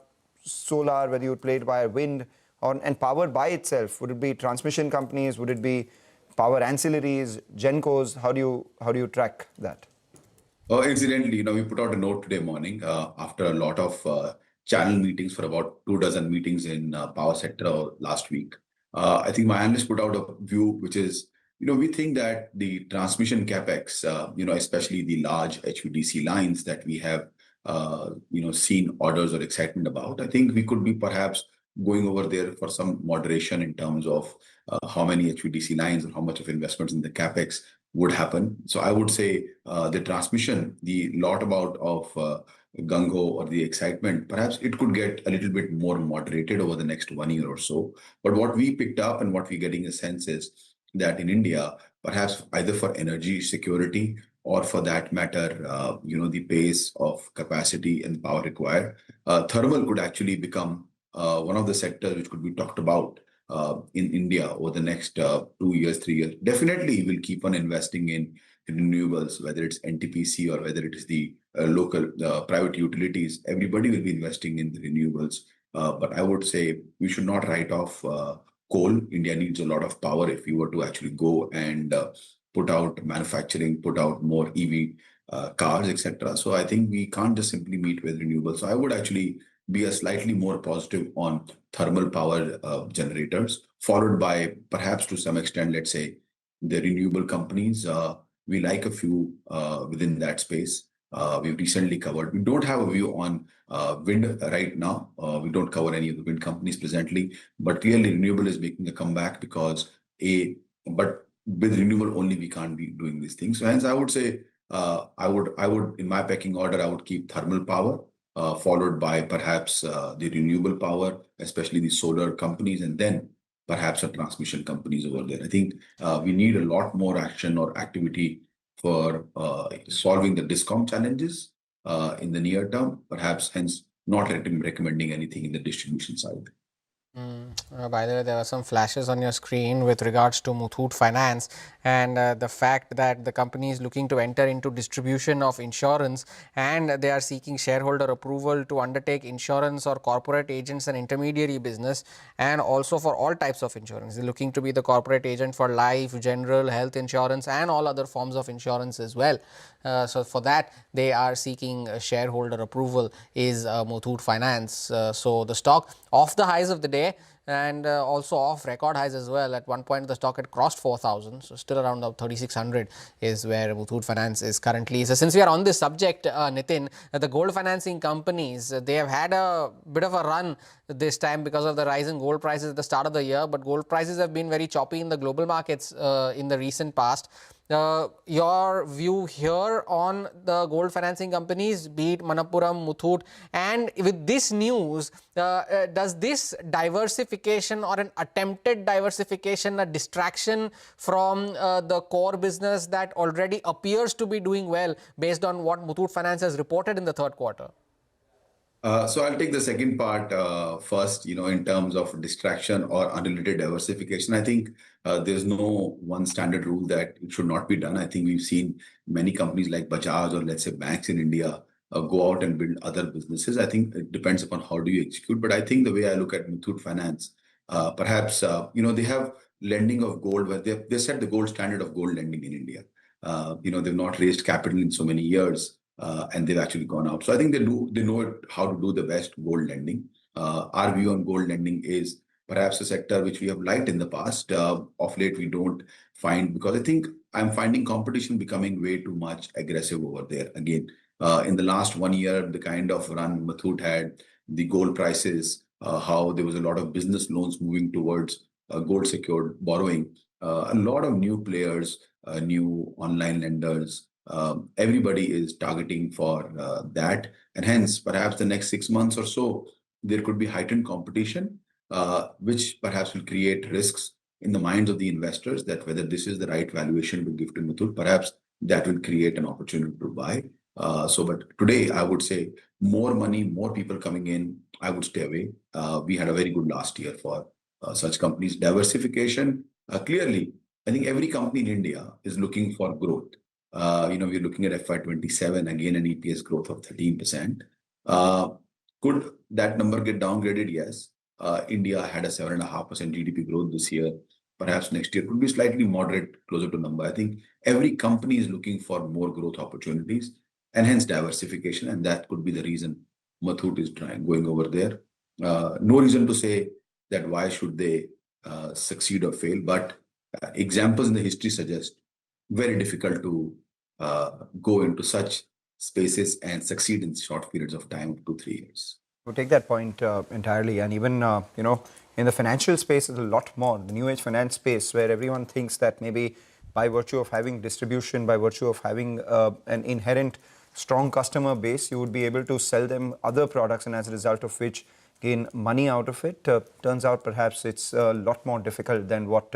solar, whether you would play it via wind, and power by itself? Would it be transmission companies? Would it be power ancillaries, Gencos? How do you track that? Incidentally, we put out a note today morning after a lot of channel meetings for about 24 meetings in power sector last week. I think my analyst put out a view which is, we think that the transmission capex, especially the large HVDC lines that we have, seen orders or excitement about, I think we could be perhaps going over there for some moderation in terms of how many HVDC lines or how much of investments in the capex would happen. So I would say the transmission, the lot about of gung-ho or the excitement, perhaps it could get a little bit more moderated over the next 1 year or so. But what we picked up and what we're getting a sense is that in India, perhaps either for energy security or for that matter, the pace of capacity and power required, thermal could actually become one of the sectors which could be talked about in India over the next 2 years, 3 years. Definitely, we'll keep on investing in renewables, whether it's NTPC or whether it is the local private utilities. Everybody will be investing in the renewables. But I would say we should not write off coal. India needs a lot of power if we were to actually go and put out manufacturing, put out more EV cars, etc. So I think we can't just simply meet with renewables. So I would actually be a slightly more positive on thermal power generators, followed by perhaps to some extent, let's say, the renewable companies. We like a few within that space. We've recently covered. We don't have a view on wind right now. We don't cover any of the wind companies presently, but clearly renewable is making a comeback because but with renewable only, we can't be doing these things. So hence, I would say, I would in my pecking order, I would keep thermal power, followed by perhaps the renewable power, especially the solar companies, and then perhaps the transmission companies over there. I think we need a lot more action or activity for solving the discom challenges in the near term, perhaps hence not recommending anything in the distribution side. By the way, there were some flashes on your screen with regards to Muthoot Finance and the fact that the company is looking to enter into distribution of insurance, and they are seeking shareholder approval to undertake insurance or corporate agents and intermediary business, and also for all types of insurance. They're looking to be the corporate agent for life, general, health insurance and all other forms of insurance as well. So for that, they are seeking shareholder approval is Muthoot Finance. So the stock off the highs of the day and also off record highs as well. At one point the stock had crossed 4,000, so still around 3,600 is where Muthoot Finance is currently. So since we are on this subject, Nitin, the gold financing companies, they have had a bit of a run this time because of the rise in gold prices at the start of the year, but gold prices have been very choppy in the global markets in the recent past. Your view here on the gold financing companies, be it Manappuram, Muthoot, and with this news, does this diversification or an attempted diversification a distraction from the core business that already appears to be doing well based on what Muthoot Finance has reported in the third quarter? So I'll take the second part first, in terms of distraction or unrelated diversification. I think there's no one standard rule that it should not be done. I think we've seen many companies like Bajaj or let's say banks in India go out and build other businesses. I think it depends upon how do you execute. But I think the way I look at Muthoot Finance, perhaps, they have lending of gold, where they set the gold standard of gold lending in India. They've not raised capital in so many years. And they've actually gone out. So I think they know how to do the best gold lending. Our view on gold lending is perhaps a sector which we have liked in the past. Of late, we don't find, because I think I'm finding competition becoming way too much aggressive over there. Again, in the last 1 year, the kind of run Muthoot had, the gold prices, how there was a lot of business loans moving towards gold secured borrowing, a lot of new players, new online lenders. Everybody is targeting for that, and hence perhaps the next 6 months or so there could be heightened competition, which perhaps will create risks in the minds of the investors that whether this is the right valuation to give to Muthoot. Perhaps that will create an opportunity to buy. But today I would say more money, more people coming in, I would stay away. We had a very good last year for such companies. Diversification, clearly, I think every company in India is looking for growth. We're looking at FY27, again, an EPS growth of 13%. Could that number get downgraded? Yes. India had a 7.5% GDP growth this year. Perhaps next year could be slightly moderate, closer to number. I think every company is looking for more growth opportunities and hence diversification. And that could be the reason Muthoot is going over there. No reason to say that why should they succeed or fail. But examples in the history suggest very difficult to go into such spaces and succeed in short periods of time of 2-3 years. We'll take that point entirely. And even, in the financial space, there's a lot more. The new age finance space, where everyone thinks that maybe by virtue of having distribution, by virtue of having an inherent strong customer base, you would be able to sell them other products, and as a result of which gain money out of it. Turns out perhaps it's a lot more difficult than what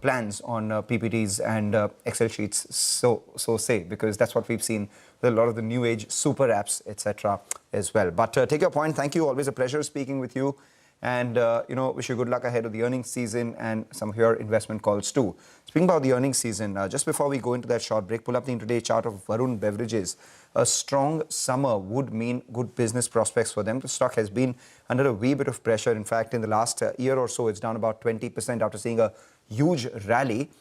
plans on PPTs and Excel sheets so say, because that's what we've seen with a lot of the new age super apps, etc. as well. But take your point. Thank you. Always a pleasure speaking with you. And, wish you good luck ahead of the earnings season and some of your investment calls too. Speaking about the earnings season, just before we go into that short break, pull up the intraday chart of Varun Beverages. A strong summer would mean good business prospects for them. The stock has been under a wee bit of pressure. In fact, in the last year or so, it's down about 20% after seeing a huge rally.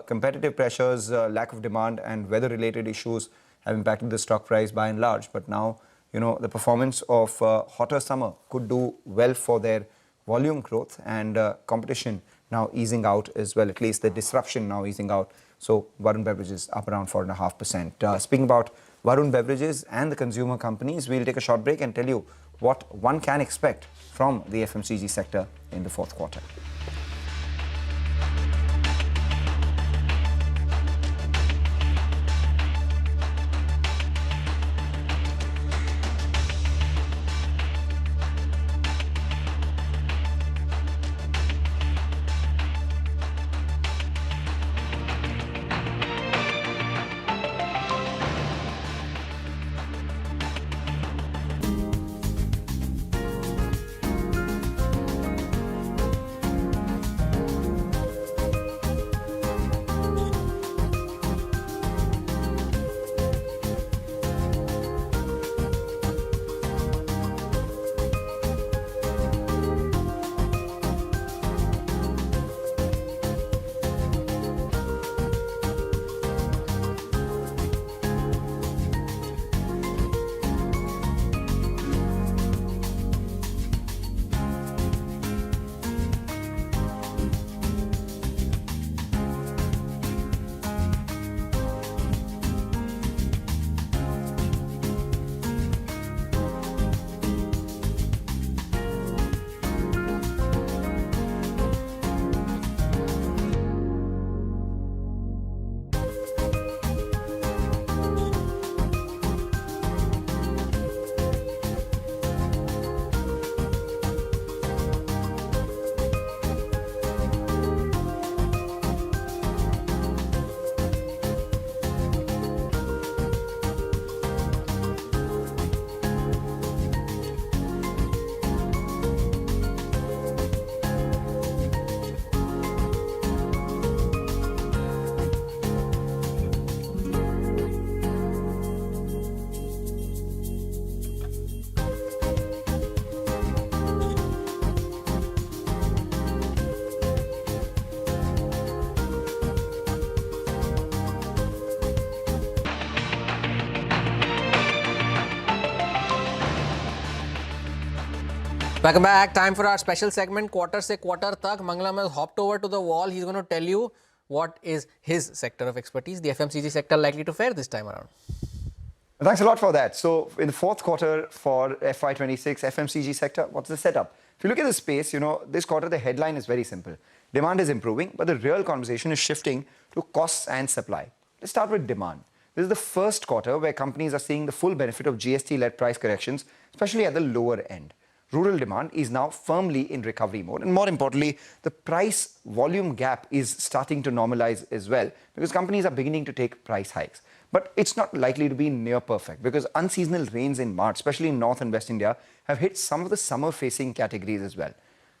Competitive pressures, lack of demand and weather-related issues have impacted the stock price by and large. But now, the performance of hotter summer could do well for their volume growth, and competition now easing out as well, at least the disruption now easing out. So Varun Beverages up around 4.5%. Speaking about Varun Beverages and the consumer companies, we'll take a short break and tell you what one can expect from the FMCG sector in the fourth quarter. Welcome back. Time for our special segment, Quarter Se Quarter Tak. Mangalam has hopped over to the wall. He's going to tell you what is his sector of expertise, the FMCG sector, likely to fare this time around. Thanks a lot for that. So in the fourth quarter for FY26 FMCG sector, what's the setup? If you look at the space, this quarter the headline is very simple. Demand is improving, but the real conversation is shifting to costs and supply. Let's start with demand. This is the first quarter where companies are seeing the full benefit of GST-led price corrections, especially at the lower end. Rural demand is now firmly in recovery mode. And more importantly, the price-volume gap is starting to normalize as well because companies are beginning to take price hikes. But it's not likely to be near perfect because unseasonal rains in March, especially in North and West India, have hit some of the summer-facing categories as well.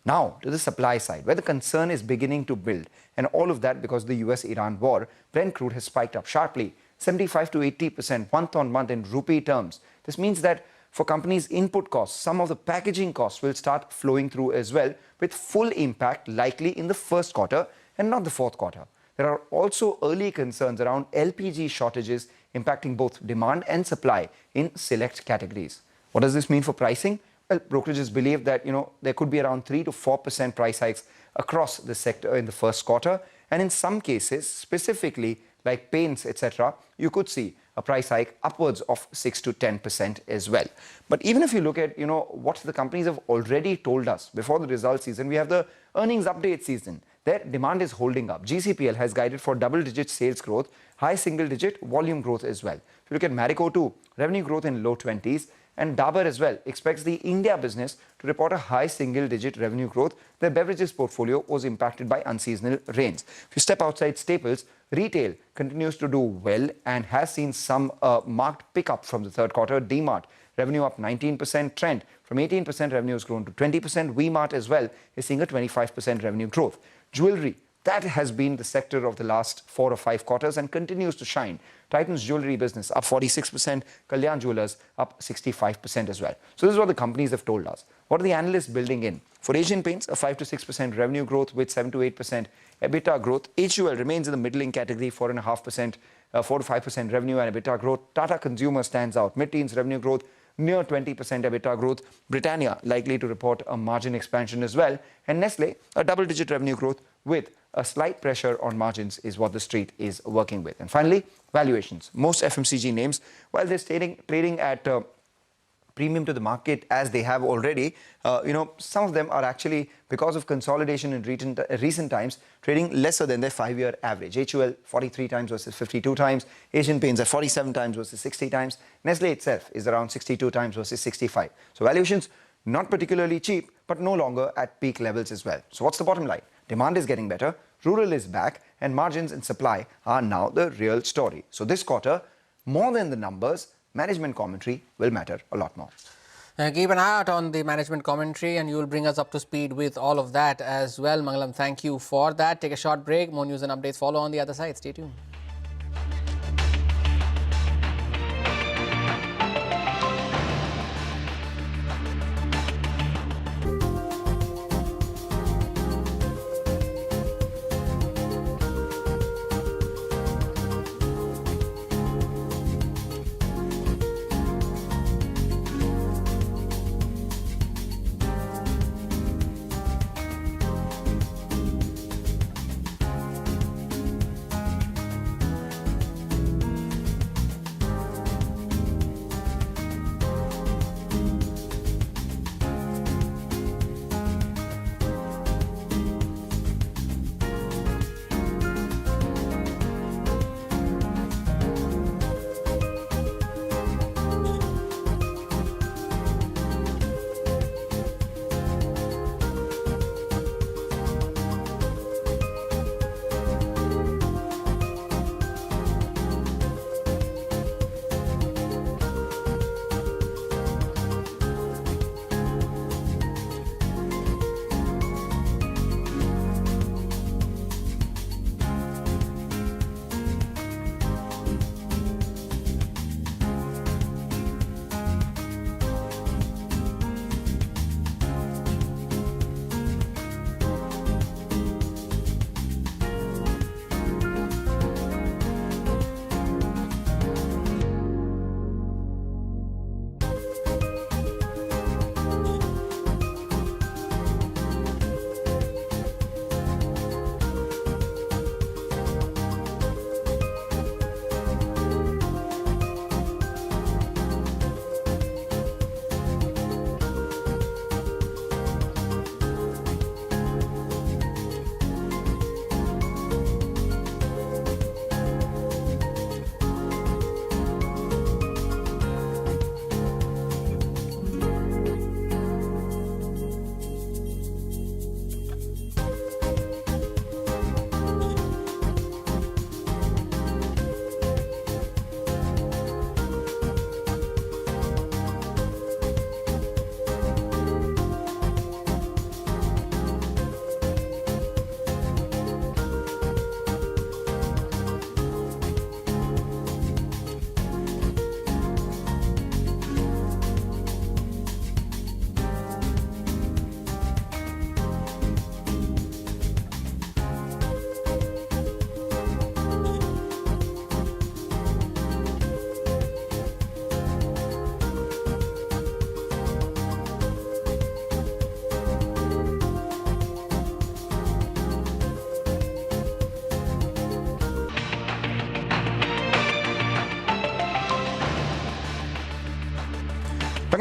Now, to the supply side, where the concern is beginning to build, and all of that because of the US-Iran war, Brent crude has spiked up sharply, 75 to 80% month-on-month in rupee terms. This means that for companies' input costs, some of the packaging costs will start flowing through as well, with full impact likely in the first quarter and not the fourth quarter. There are also early concerns around LPG shortages impacting both demand and supply in select categories. What does this mean for pricing? Well, brokerages believe that there could be around 3 to 4% price hikes across the sector in the first quarter, and in some cases, specifically like paints, etc., you could see a price hike upwards of 6 to 10% as well. But even if you look at what the companies have already told us before the results season, we have the earnings update season. Their demand is holding up. GCPL has guided for double-digit sales growth, high single-digit volume growth as well. If you look at Marico too, revenue growth in low 20s, and Dabur as well expects the India business to report a high single-digit revenue growth. Their beverages portfolio was impacted by unseasonal rains. If you step outside staples, retail continues to do well and has seen some marked pickup from the third quarter. D-Mart, revenue up 19%, Trend from 18% revenue has grown to 20%. V-Mart as well is seeing a 25% revenue growth. Jewelry, that has been the sector of the last 4 or 5 quarters and continues to shine. Titan's jewelry business up 46%, Kalyan Jewelers up 65% as well. So this is what the companies have told us. What are the analysts building in? For Asian Paints, a 5 to 6% revenue growth with 7 to 8% EBITDA growth. HUL remains in the middling category, 4.5%, 4 to 5% revenue and EBITDA growth. Tata Consumer stands out, mid-teens revenue growth, near 20% EBITDA growth. Britannia likely to report a margin expansion as well. And Nestle, a double-digit revenue growth with a slight pressure on margins is what the street is working with. And finally, valuations. Most FMCG names, while they're trading at premium to the market as they have already, some of them are actually, because of consolidation in recent times, trading lesser than their 5-year average. HUL 43 times versus 52 times. Asian Paints at 47 times versus 60 times. Nestle itself is around 62 times versus 65. So valuations not particularly cheap, but no longer at peak levels as well. So what's the bottom line? Demand is getting better, rural is back, and margins and supply are now the real story. So this quarter, more than the numbers, management commentary will matter a lot more. Keep an eye out on the management commentary and you will bring us up to speed with all of that as well. Mangalam, thank you for that. Take a short break. More news and updates follow on the other side. Stay tuned.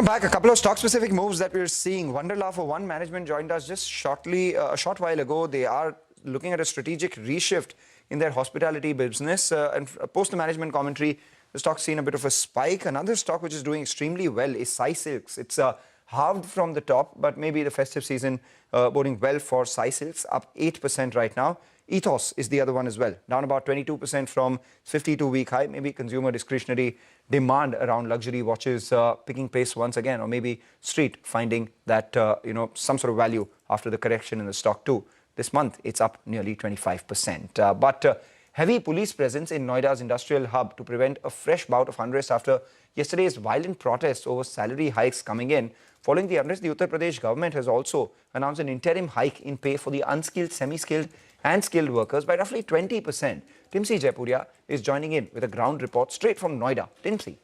Welcome back. A couple of stock-specific moves that we're seeing. Wonderla, for one, management joined us just a short while ago. They are looking at a strategic reshift in their hospitality business. And post the management commentary, the stock's seen a bit of a spike. Another stock which is doing extremely well is Ceasefire. It's halved from the top, but maybe the festive season boding well for Ceasefire, up 8% right now. Ethos is the other one as well, down about 22% from 52-week high. Maybe consumer discretionary demand around luxury watches picking pace once again, or maybe Street finding that some sort of value after the correction in the stock too. This month, it's up nearly 25%. But heavy police presence in Noida's industrial hub to prevent a fresh bout of unrest after yesterday's violent protests over salary hikes coming in. Following the unrest, the Uttar Pradesh government has also announced an interim hike in pay for the unskilled, semi-skilled and skilled workers by roughly 20%. Timsi Jaipuria is joining in with a ground report straight from Noida. Timsi.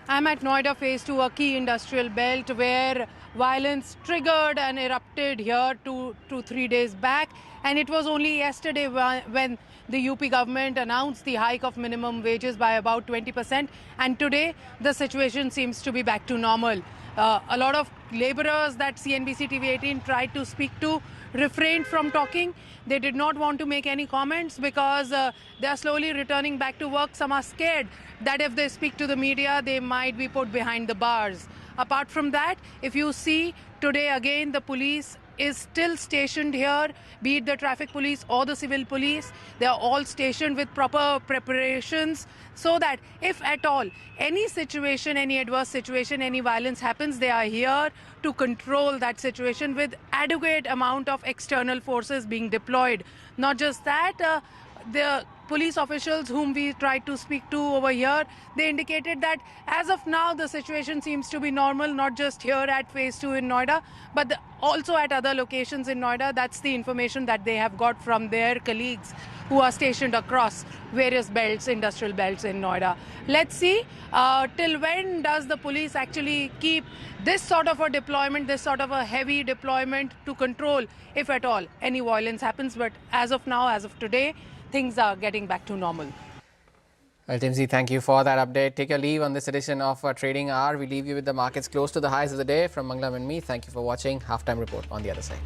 I'm at Noida Phase 2, a key industrial belt where violence triggered and erupted here 2 to 3 days back. And it was only yesterday when the UP government announced the hike of minimum wages by about 20%. And today, the situation seems to be back to normal. A lot of laborers that CNBC TV 18 tried to speak to refrained from talking. They did not want to make any comments because they are slowly returning back to work. Some are scared that if they speak to the media, they might be put behind the bars. Apart from that, if you see today again, the police is still stationed here, be it the traffic police or the civil police. They are all stationed with proper preparations so that if at all any situation, any adverse situation, any violence happens, they are here to control that situation with adequate amount of external forces being deployed. Not just that, the police officials whom we tried to speak to over here, they indicated that as of now the situation seems to be normal, not just here at Phase 2 in Noida, but also at other locations in Noida. That's the information that they have got from their colleagues who are stationed across various belts, industrial belts in Noida. Let's see till when does the police actually keep this sort of a deployment, this sort of a heavy deployment to control, if at all, any violence happens. But as of now, as of today, things are getting back to normal. Well, Timsi, thank you for that update. Take your leave on this edition of Trading Hour. We leave you with the markets close to the highs of the day. From Mangalam and me, thank you for watching. Halftime report on the other side.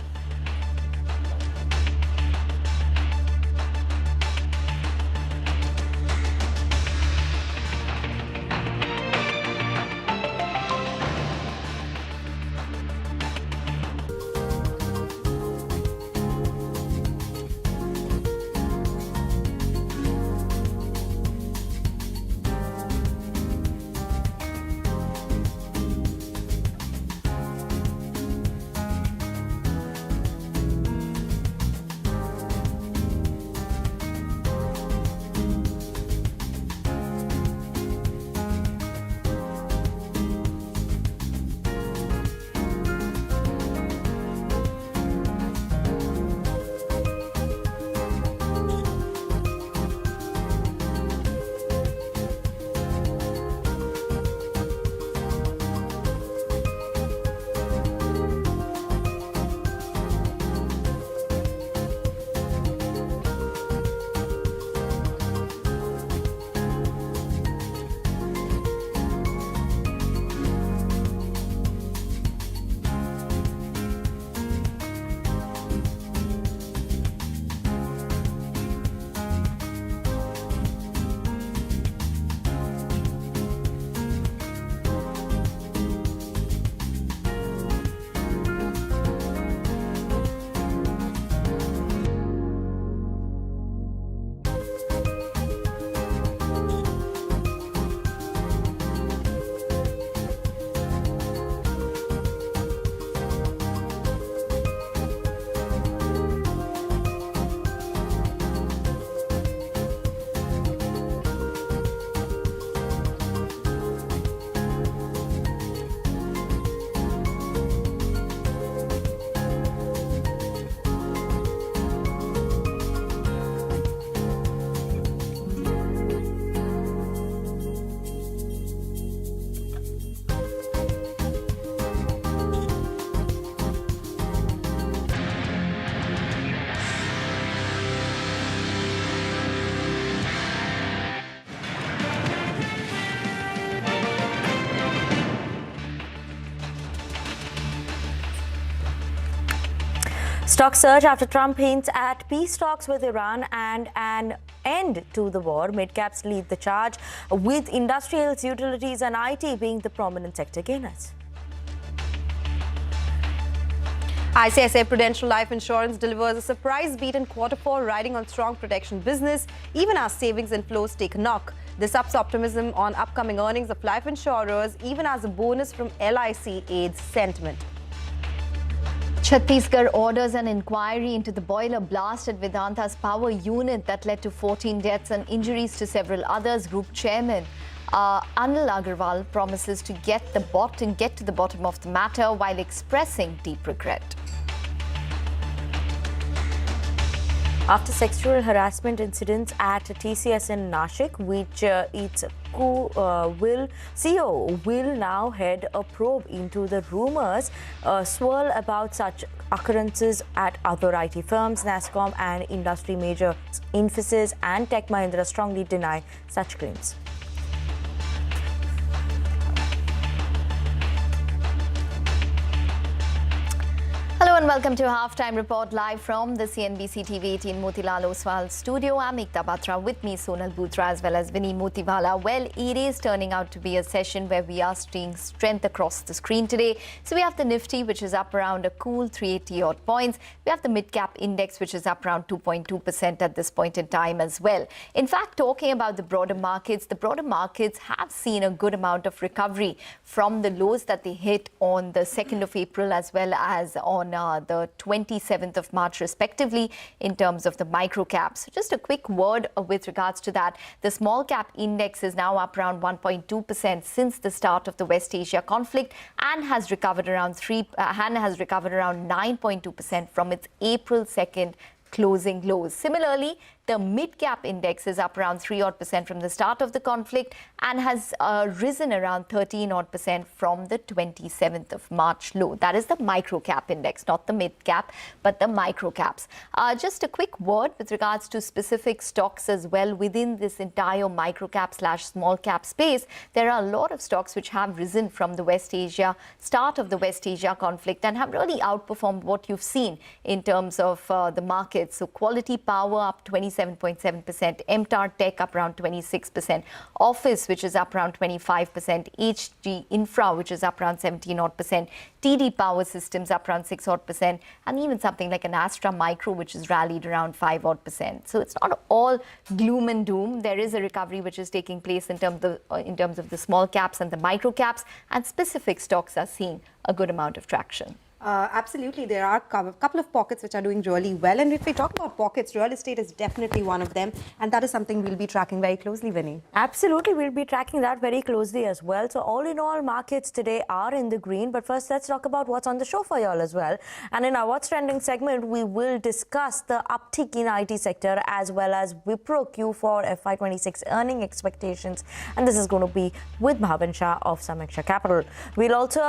Stocks surge after Trump hints at peace talks with Iran and an end to the war. Mid-caps lead the charge, with industrials, utilities and IT being the prominent sector gainers. ICICI Prudential Life Insurance delivers a surprise beat in Q4, riding on strong protection business, even as savings inflows take a knock. This ups optimism on upcoming earnings of life insurers, even as a bonus from LIC aids sentiment. Chhattisgarh orders an inquiry into the boiler blast at Vedanta's power unit that led to 14 deaths and injuries to several others. Group chairman Anil Agarwal promises to get to the bottom of the matter while expressing deep regret. After sexual harassment incidents at TCS in Nashik, which its CEO will now head a probe into the rumors swirl about such occurrences at other IT firms. NASSCOM and industry majors Infosys and Tech Mahindra strongly deny such claims. Hello and welcome to Halftime Report live from the CNBC TV 18 Motilal Oswal studio. I'm Ekta Batra, with me Sonal Bhutra as well as Vinny Motiwala. Well, it is turning out to be a session where we are seeing strength across the screen today. So we have the Nifty, which is up around a cool 380 odd points. We have the mid-cap index, which is up around 2.2% at this point in time as well. In fact, talking about the broader markets have seen a good amount of recovery from the lows that they hit on the 2nd of April as well as on the 27th of March respectively in terms of the micro caps. Just a quick word with regards to that. The small cap index is now up around 1.2% since the start of the West Asia conflict and has recovered around 9.2% from its April 2nd closing lows. Similarly, the mid-cap index is up around 3% from the start of the conflict and has risen around 13% from the 27th of March low. That is the micro-cap index, not the mid-cap, but the micro-caps. Just a quick word with regards to specific stocks as well within this entire micro-cap/small-cap space. There are a lot of stocks which have risen from the start of the West Asia conflict and have really outperformed what you've seen in terms of the markets. So Quality Power up 27.7%, MTAR Tech up around 26%, Office, which is up around 25%, HG Infra, which is up around 17%, TD Power Systems up around 6%, and even something like an Astra Micro, which has rallied around 5%. So it's not all gloom and doom. There is a recovery which is taking place in terms of the small caps and the micro caps, and specific stocks are seeing a good amount of traction. Absolutely. There are a couple of pockets which are doing really well. And if we talk about pockets, real estate is definitely one of them. And that is something we'll be tracking very closely, Vinny. Absolutely. We'll be tracking that very closely as well. So all in all, markets today are in the green. But first, let's talk about what's on the show for y'all as well. And in our What's Trending segment, we will discuss the uptick in IT sector as well as Wipro Q4 FY26 earning expectations. And this is going to be with Bhavan Shah of Sameeksha Capital. We'll also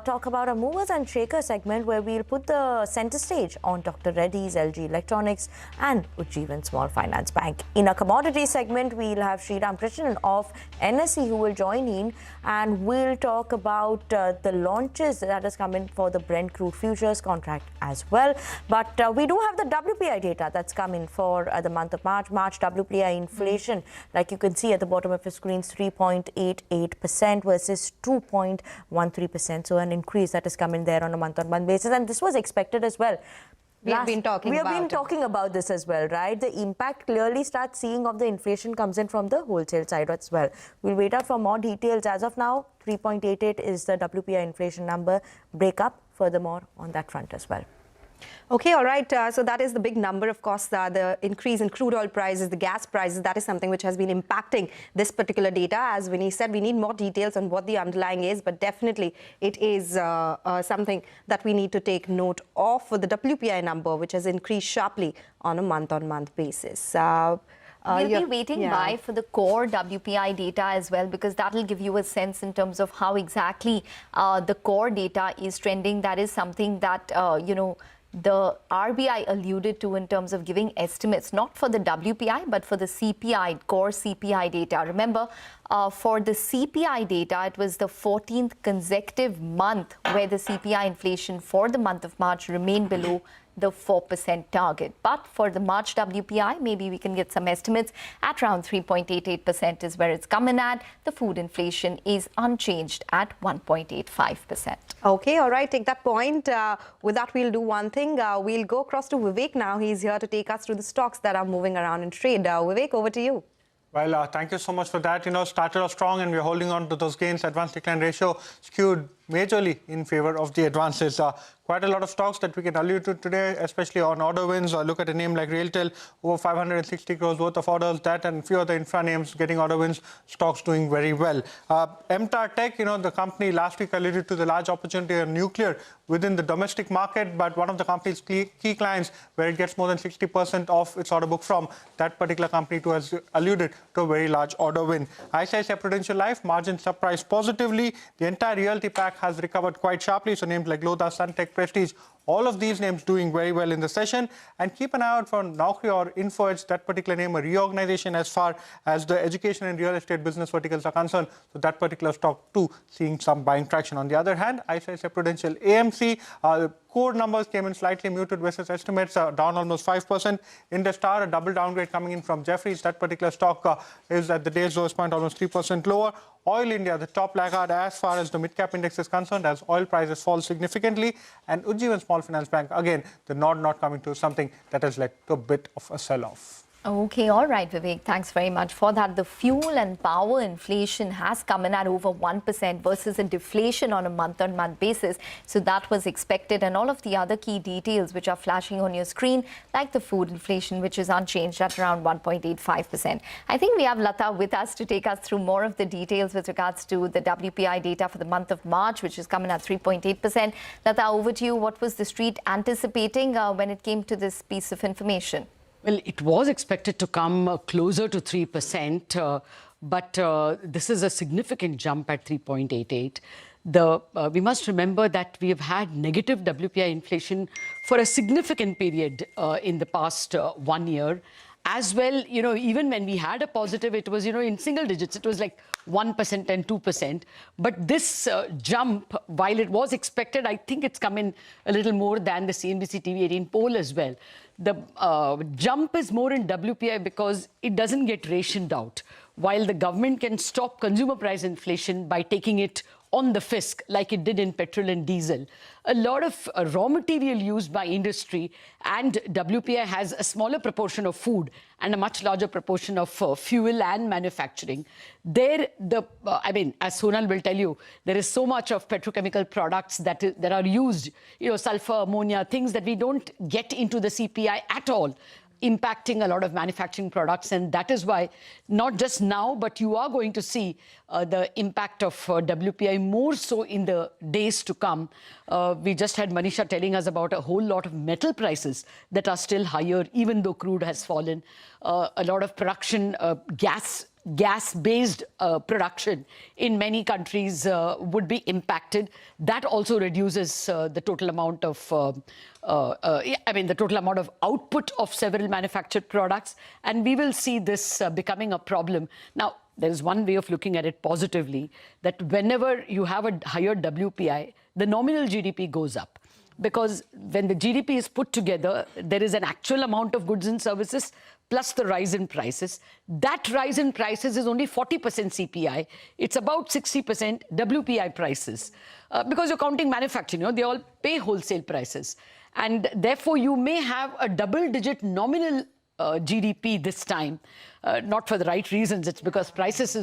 talk about a movers and shakers segment where we'll put the center stage on Dr. Reddy's, LG Electronics and Ujjivan Small Finance Bank. In a commodity segment, we'll have Sriram Krishnan of NSE who will join in, and we'll talk about the launches that has come in for the Brent crude futures contract as well. But we do have the WPI data that's come in for the month of March. March WPI inflation, like you can see at the bottom of your screen, 3.88% versus 2.13%. So an increase that has come in there on a month-on-month basis, and this was expected as well. We have been talking about this as well, right? The impact clearly starts seeing of the inflation comes in from the wholesale side as well. We'll wait out for more details. As of now, 3.88 is the WPI inflation number. Break up furthermore on that front as well. Okay, all right. So that is the big number, of course, the increase in crude oil prices, the gas prices. That is something which has been impacting this particular data. As Vinny said, we need more details on what the underlying is, but definitely it is something that we need to take note of for the WPI number, which has increased sharply on a month-on-month basis. We'll be waiting for the core WPI data as well, because that will give you a sense in terms of how exactly the core data is trending. That is something that, the RBI alluded to in terms of giving estimates, not for the WPI, but for the CPI, core CPI data. Remember, for the CPI data, it was the 14th consecutive month where the CPI inflation for the month of March remained below the 4% target. But for the March WPI, maybe we can get some estimates at around 3.88% is where it's coming at. The food inflation is unchanged at 1.85%. Okay, all right, take that point. With that, we'll do one thing. We'll go across to Vivek now. He's here to take us through the stocks that are moving around in trade. Vivek, over to you. Well, thank you so much for that. Started off strong and we're holding on to those gains. Advance decline ratio skewed majorly in favor of the advances. Quite a lot of stocks that we can allude to today, especially on order wins. Look at a name like RailTel, over 560 crores worth of orders. That and a few other infra names getting order wins. Stocks doing very well. MTAR Tech, the company last week alluded to the large opportunity in nuclear within the domestic market, but one of the company's key clients, where it gets more than 60% of its order book from, that particular company too has alluded to a very large order win. ICICI Prudential Life, margins surprised positively. The entire realty pack has recovered quite sharply, so names like Lodha, Suntech, Prestige, all of these names doing very well in the session. And keep an eye out for Naukri or InfoEdge, that particular name, a reorganization as far as the education and real estate business verticals are concerned. So that particular stock too seeing some buying traction. On the other hand, ICICI Prudential AMC, core numbers came in slightly muted versus estimates, down almost 5%. Indestar, a double downgrade coming in from Jefferies. That particular stock is at the day's lowest point, almost 3% lower. Oil India, the top laggard as far as the mid-cap index is concerned, as oil prices fall significantly. And Ujjivan Small Finance Bank, again, the nod not coming to something that has led to a bit of a sell-off. Okay, all right, Vivek. Thanks very much for that. The fuel and power inflation has come in at over 1% versus a deflation on a month-on-month basis. So that was expected. And all of the other key details which are flashing on your screen, like the food inflation, which is unchanged at around 1.85%. I think we have Lata with us to take us through more of the details with regards to the WPI data for the month of March, which is coming at 3.8%. Lata, over to you. What was the street anticipating when it came to this piece of information? Well, it was expected to come closer to 3%, but this is a significant jump at 3.88. We must remember that we have had negative WPI inflation for a significant period in the past 1 year. As well, even when we had a positive, it was, in single digits. It was like 1% and 2%. But this jump, while it was expected, I think it's come in a little more than the CNBC TV 18 poll as well. The jump is more in WPI because it doesn't get rationed out. While the government can stop consumer price inflation by taking it on the fisc, like it did in petrol and diesel, a lot of raw material used by industry, and WPI has a smaller proportion of food and a much larger proportion of fuel and manufacturing. There, as Sonal will tell you, there is so much of petrochemical products that are used, sulfur, ammonia, things that we don't get into the CPI at all, impacting a lot of manufacturing products. And that is why, not just now, but you are going to see the impact of WPI more so in the days to come. We just had Manisha telling us about a whole lot of metal prices that are still higher, even though crude has fallen. A lot of production, gas-based production in many countries would be impacted. That also reduces the total amount of the total amount of output of several manufactured products, and we will see this becoming a problem. Now, there is one way of looking at it positively, that whenever you have a higher WPI, the nominal GDP goes up. Because when the GDP is put together, there is an actual amount of goods and services plus the rise in prices. That rise in prices is only 40% CPI. It's about 60% WPI prices. Because you're counting manufacturing, they all pay wholesale prices. And therefore, you may have a double-digit nominal GDP this time. Not for the right reasons. It's because prices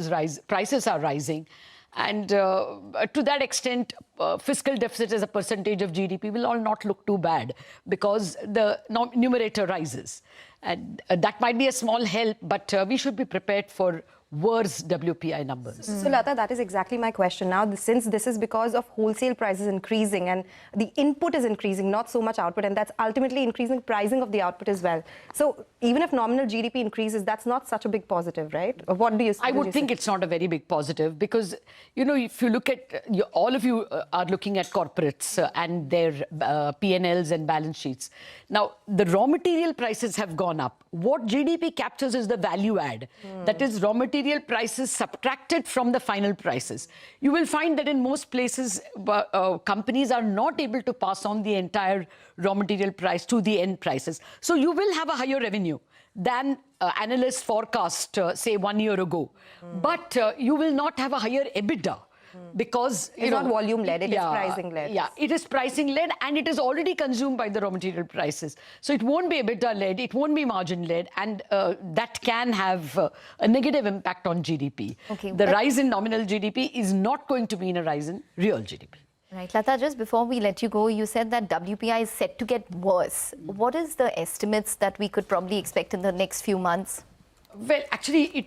are rising. And to that extent, fiscal deficit as a percentage of GDP will all not look too bad because the numerator rises. And that might be a small help, but we should be prepared for worse WPI numbers. So, Lata, that is exactly my question. Now, since this is because of wholesale prices increasing and the input is increasing, not so much output, and that's ultimately increasing pricing of the output as well. So, even if nominal GDP increases, that's not such a big positive, right? Or what do you say? I would think it's not a very big positive because, if you look at, all of you are looking at corporates and their P&Ls and balance sheets. Now, the raw material prices have gone up. what GDP captures is the value add. That is raw material prices subtracted from the final prices. You will find that in most places, companies are not able to pass on the entire raw material price to the end prices. So you will have a higher revenue than analysts forecast, say, 1 year ago. But you will not have a higher EBITDA. Because it's not volume led, it is pricing led. Yeah, it is pricing led, and it is already consumed by the raw material prices. So it won't be EBITDA led, it won't be margin led, and that can have a negative impact on GDP. Okay, the rise in nominal GDP is not going to mean a rise in real GDP. Right, Lata, just before we let you go, you said that WPI is set to get worse. What is the estimates that we could probably expect in the next few months? Well, actually,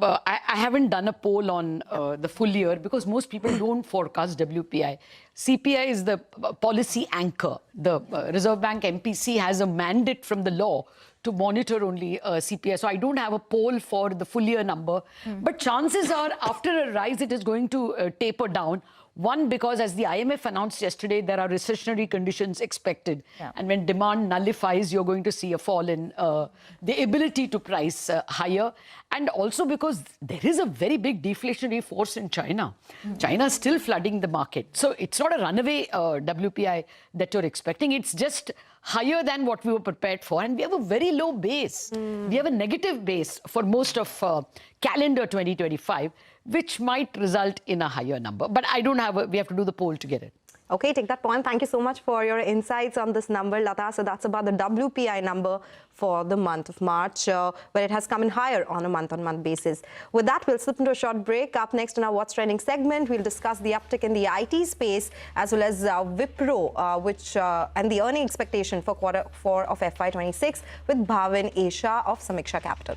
I haven't done a poll on the full year because most people don't forecast WPI. CPI is the policy anchor. The Reserve Bank MPC has a mandate from the law to monitor only CPI. So I don't have a poll for the full year number. But chances are after a rise, it is going to taper down. One, because as the IMF announced yesterday, there are recessionary conditions expected. And when demand nullifies, you're going to see a fall in the ability to price higher. And also because there is a very big deflationary force in China. China is still flooding the market. So it's not a runaway WPI that you're expecting. It's just higher than what we were prepared for. And we have a very low base. We have a negative base for most of calendar 2025, which might result in a higher number. But I don't have we have to do the poll to get it. Okay, take that point. Thank you so much for your insights on this number, Lata. So that's about the WPI number for the month of March, where it has come in higher on a month-on-month basis. With that, we'll slip into a short break. Up next in our What's Trending segment, we'll discuss the uptick in the IT space as well as Wipro, and the earning expectation for quarter 4 of FY26 with Bhavin Asia of Samiksha Capital.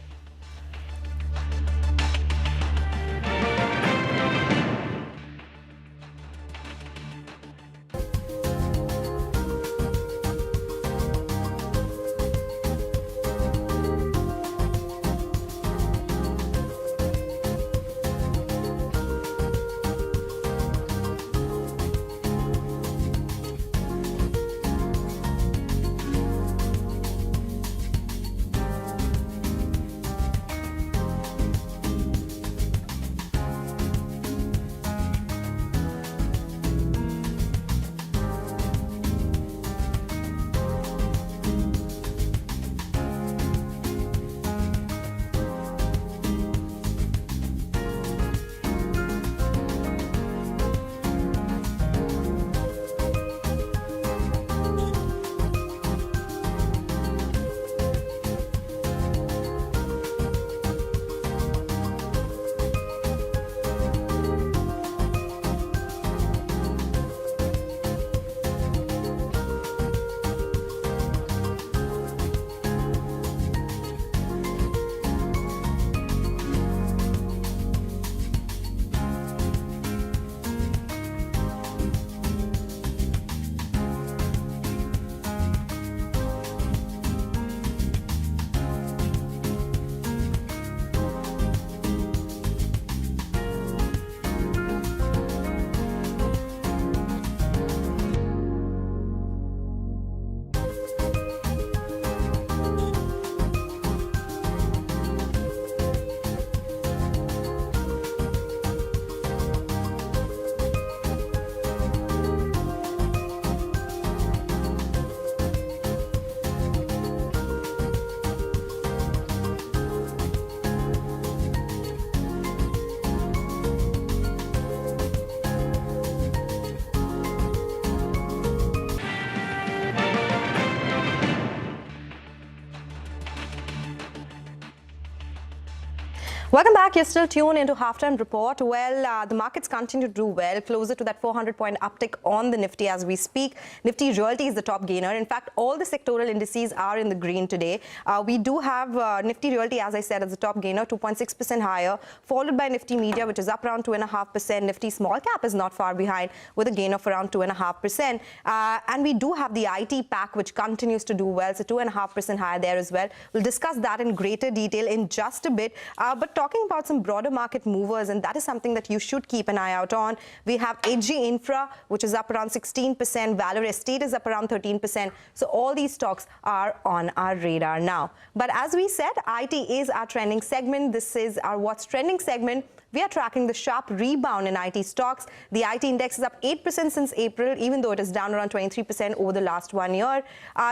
Welcome back. You're still tuned into Halftime Report. Well, the markets continue to do well, closer to that 400-point uptick on the Nifty as we speak. Nifty Realty is the top gainer. In fact, all the sectoral indices are in the green today. We do have Nifty Realty, as I said, as the top gainer, 2.6% higher, followed by Nifty Media, which is up around 2.5%. Nifty Small Cap is not far behind with a gain of around 2.5%. And we do have the IT pack, which continues to do well, so 2.5% higher there as well. We'll discuss that in greater detail in just a bit. But talking about some broader market movers, and that is something that you should keep an eye out on. We have AG Infra, which is up around 16%. Valor Estate is up around 13%. So all these stocks are on our radar now. But as we said, IT is our trending segment. This is our What's Trending segment. We are tracking the sharp rebound in IT stocks. The IT index is up 8% since April, even though it is down around 23% over the last 1 year.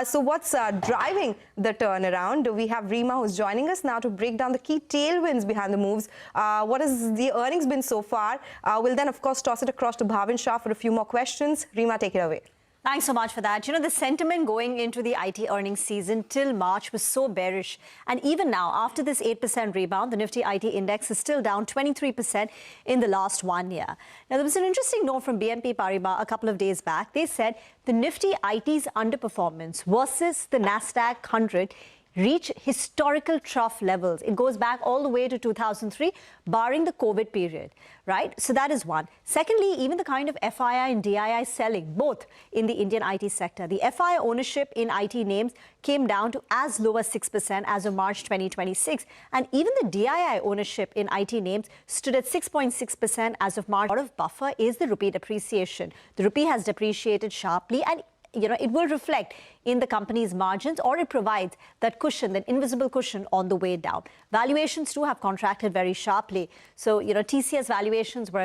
So what's driving the turnaround? We have Rima, who's joining us now to break down the key tailwinds behind the moves. What has the earnings been so far? We'll then, of course, toss it across to Bhavin Shah for a few more questions. Rima, take it away. Thanks so much for that. You know, the sentiment going into the IT earnings season till March was so bearish. And even now, after this 8% rebound, the Nifty IT index is still down 23% in the last 1 year. Now, there was an interesting note from BNP Paribas a couple of days back. They said the Nifty IT's underperformance versus the NASDAQ 100 reach historical trough levels. It goes back all the way to 2003, barring the COVID period, right? So that is one. Secondly, even the kind of FII and DII selling, both in the Indian IT sector. The FII ownership in IT names came down to as low as 6% as of March 2026. And even the DII ownership in IT names stood at 6.6% as of March. A lot of buffer is the rupee depreciation. The rupee has depreciated sharply, and it will reflect in the company's margins, or it provides that cushion, that invisible cushion on the way down. Valuations too have contracted very sharply. So, TCS valuations are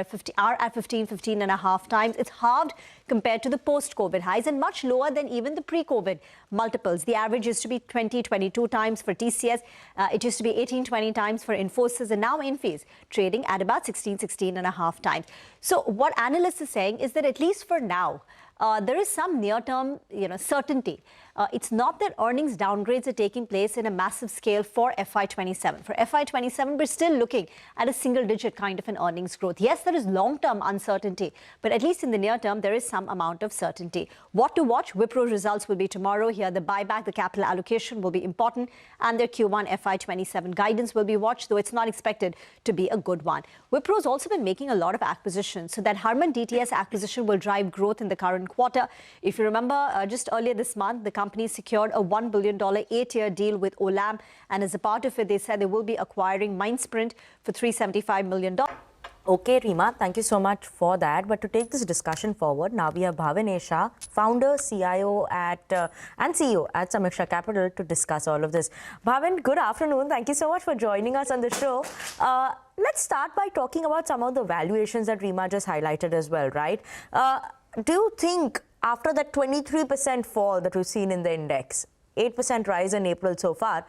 at 15 and a half times. It's halved compared to the post-COVID highs and much lower than even the pre-COVID multiples. The average used to be 22 times for TCS. It used to be 18-20 times for Infosys, and now Infy's trading at about 16 and a half times. So what analysts are saying is that at least for now, there is some near-term, certainty. It's not that earnings downgrades are taking place in a massive scale for FY27. For FY27, we're still looking at a single-digit kind of an earnings growth. Yes, there is long-term uncertainty, but at least in the near term, there is some amount of certainty. What to watch? Wipro results will be tomorrow. Here, the buyback, the capital allocation will be important, and their Q1 FY27 guidance will be watched, though it's not expected to be a good one. Wipro has also been making a lot of acquisitions, so that Harman DTS acquisition will drive growth in the current quarter. If you remember, just earlier this month, the company secured a $1 billion 8-year deal with Olam, and as a part of it, they said they will be acquiring Mindsprint for $375 million. Okay, Rima, thank you so much for that. But to take this discussion forward, now we have Bhavin Shah, founder, CIO and CEO at Samiksha Capital, to discuss all of this. Bhavin, good afternoon. Thank you so much for joining us on the show. Let's start by talking about some of the valuations that Rima just highlighted as well, right? Do you think after that 23% fall that we've seen in the index, 8% rise in April so far,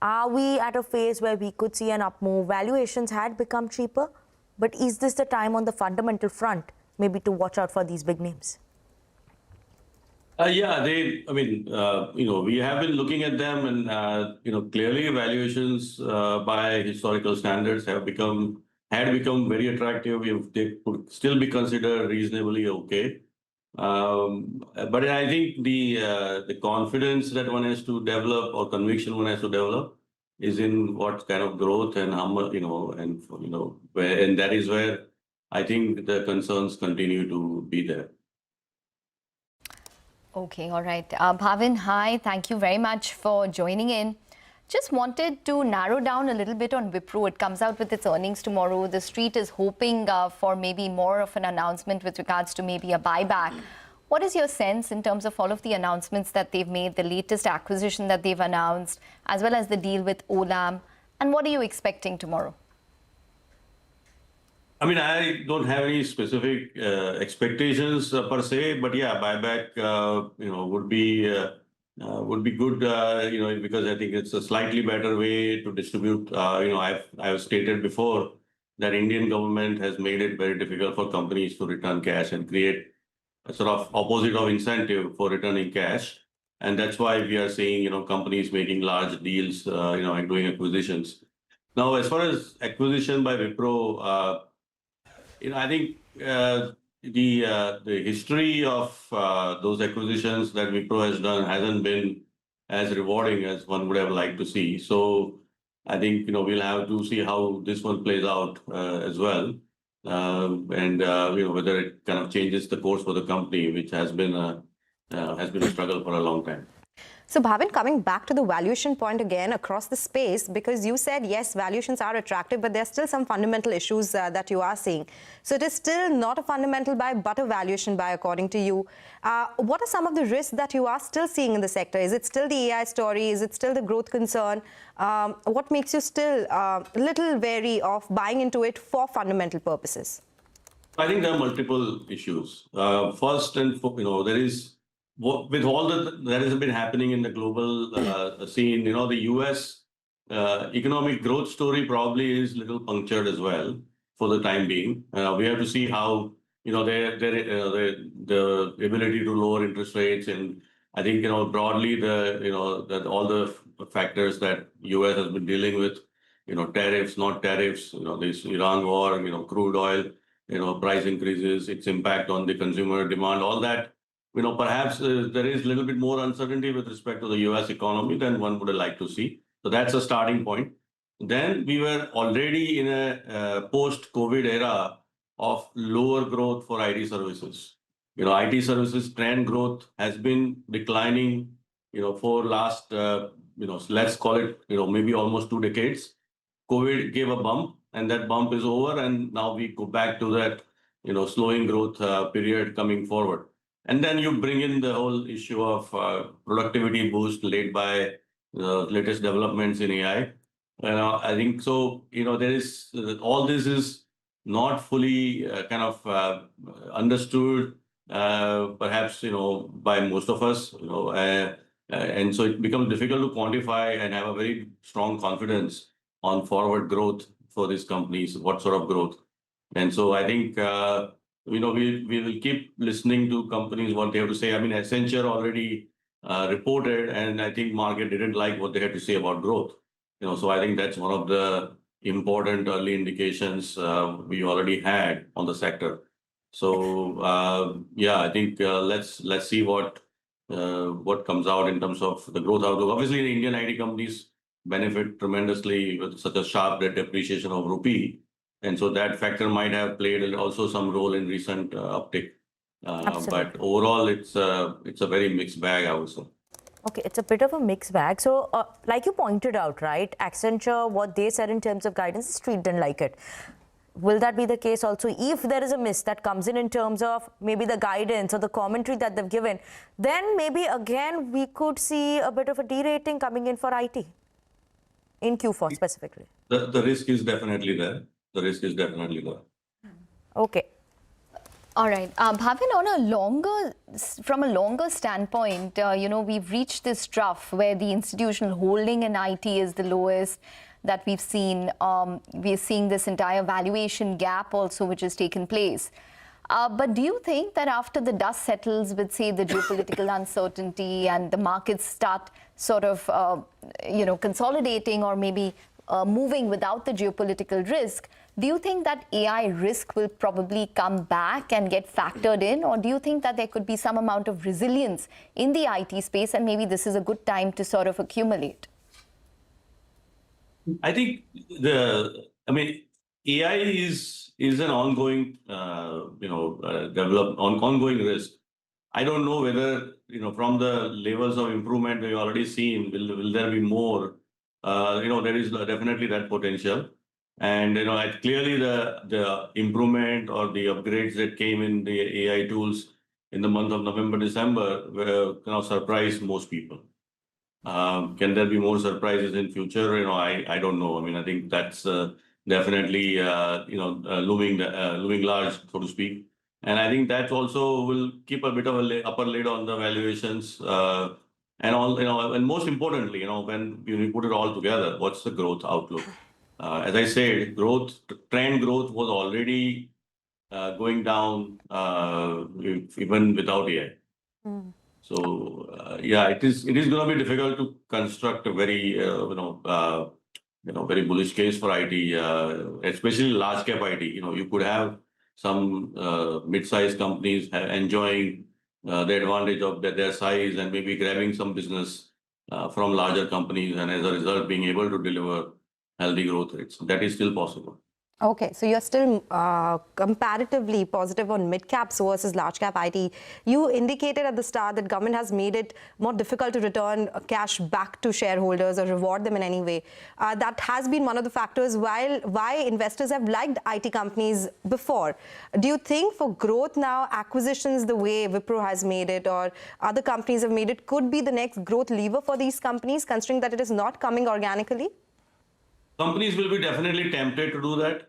are we at a phase where we could see an up move? Valuations had become cheaper, but is this the time on the fundamental front maybe to watch out for these big names? Yeah, we have been looking at them, and clearly valuations by historical standards had become very attractive. They could still be considered reasonably okay. But I think the confidence that one has to develop, or conviction one has to develop, is in what kind of growth and how much, and that is where I think the concerns continue to be there. Okay, all right. Bhavin, hi. Thank you very much for joining in. Just wanted to narrow down a little bit on Wipro. It comes out with its earnings tomorrow. The street is hoping for maybe more of an announcement with regards to maybe a buyback. What is your sense in terms of all of the announcements that they've made, the latest acquisition that they've announced, as well as the deal with Olam? And what are you expecting tomorrow? I mean, I don't have any specific expectations per se, but yeah, buyback, would be good, because I think it's a slightly better way to distribute. I've stated before that Indian government has made it very difficult for companies to return cash and create a sort of opposite of incentive for returning cash. And that's why we are seeing, companies making large deals, and doing acquisitions. Now, as far as acquisition by Wipro, I think the history of those acquisitions that Wipro has done hasn't been as rewarding as one would have liked to see. So I think we'll have to see how this one plays out as well, and whether it kind of changes the course for the company, which has been a struggle for a long time. So Bhavin, coming back to the valuation point again across the space, because you said, yes, valuations are attractive, but there's still some fundamental issues that you are seeing. So it is still not a fundamental buy, but a valuation buy, according to you. What are some of the risks that you are still seeing in the sector? Is it still the AI story? Is it still the growth concern? What makes you still a little wary of buying into it for fundamental purposes? I think there are multiple issues. First, there is, with all that has been happening in the global scene, the US economic growth story probably is a little punctured as well for the time being. We have to see how, the ability to lower interest rates, and I think, broadly that all the factors that US has been dealing with, tariffs, not tariffs, this Iran war, crude oil, price increases, its impact on the consumer demand, all that, perhaps there is a little bit more uncertainty with respect to the US economy than one would like to see. So that's a starting point. Then we were already in a post-COVID era of lower growth for IT services. IT services trend growth has been declining, for last, let's call it, maybe almost 2 decades. COVID gave a bump, and that bump is over, and now we go back to that, slowing growth period coming forward. And then you bring in the whole issue of productivity boost led by the latest developments in AI. I think so, there is, all this is not fully kind of understood, perhaps, by most of us, and so it becomes difficult to quantify and have a very strong confidence on forward growth for these companies, what sort of growth. And so I think, we will keep listening to companies, what they have to say. I mean, Accenture already reported, and I think market didn't like what they had to say about growth. So I think that's one of the important early indications we already had on the sector. So yeah, I think let's see what comes out in terms of the growth outlook. Obviously, the Indian IT companies benefit tremendously with such a sharp depreciation of rupee. And so that factor might have played also some role in recent uptick. But overall, it's a very mixed bag, I would say. Okay, it's a bit of a mixed bag. So like you pointed out, right, Accenture, what they said in terms of guidance, the street didn't like it. Will that be the case also? If there is a miss that comes in terms of maybe the guidance or the commentary that they've given, then maybe again we could see a bit of a derating coming in for IT in Q4 specifically. The risk is definitely there. The risk is definitely there. Okay. All right. Bhavin, from a longer standpoint, we've reached this trough where the institutional holding in IT is the lowest that we've seen. We're seeing this entire valuation gap also, which has taken place. But do you think that after the dust settles with, say, the geopolitical uncertainty and the markets start sort of, consolidating or maybe moving without the geopolitical risk, do you think that AI risk will probably come back and get factored in? Or do you think that there could be some amount of resilience in the IT space and maybe this is a good time to sort of accumulate? I think AI is an ongoing, ongoing risk. I don't know whether, from the levels of improvement we've already seen, will there be more? There is definitely that potential. And, clearly the improvement or the upgrades that came in the AI tools in the month of November, December were surprised most people. Can there be more surprises in future? I don't know. I mean, I think that's definitely, looming large, so to speak. And I think that also will keep a bit of a upper lid on the valuations. And and most importantly, when you put it all together, what's the growth outlook? As I said, trend growth was already going down even without AI. So yeah, it is going to be difficult to construct a very very bullish case for IT, especially large cap IT. You could have some mid-sized companies enjoying the advantage of their size and maybe grabbing some business from larger companies, and as a result being able to deliver healthy growth rates. That is still possible. Okay, so you're still comparatively positive on mid-caps versus large-cap IT. You indicated at the start that government has made it more difficult to return cash back to shareholders or reward them in any way. That has been one of the factors why investors have liked IT companies before. Do you think for growth now, acquisitions the way Wipro has made it or other companies have made it could be the next growth lever for these companies, considering that it is not coming organically? Companies will be definitely tempted to do that.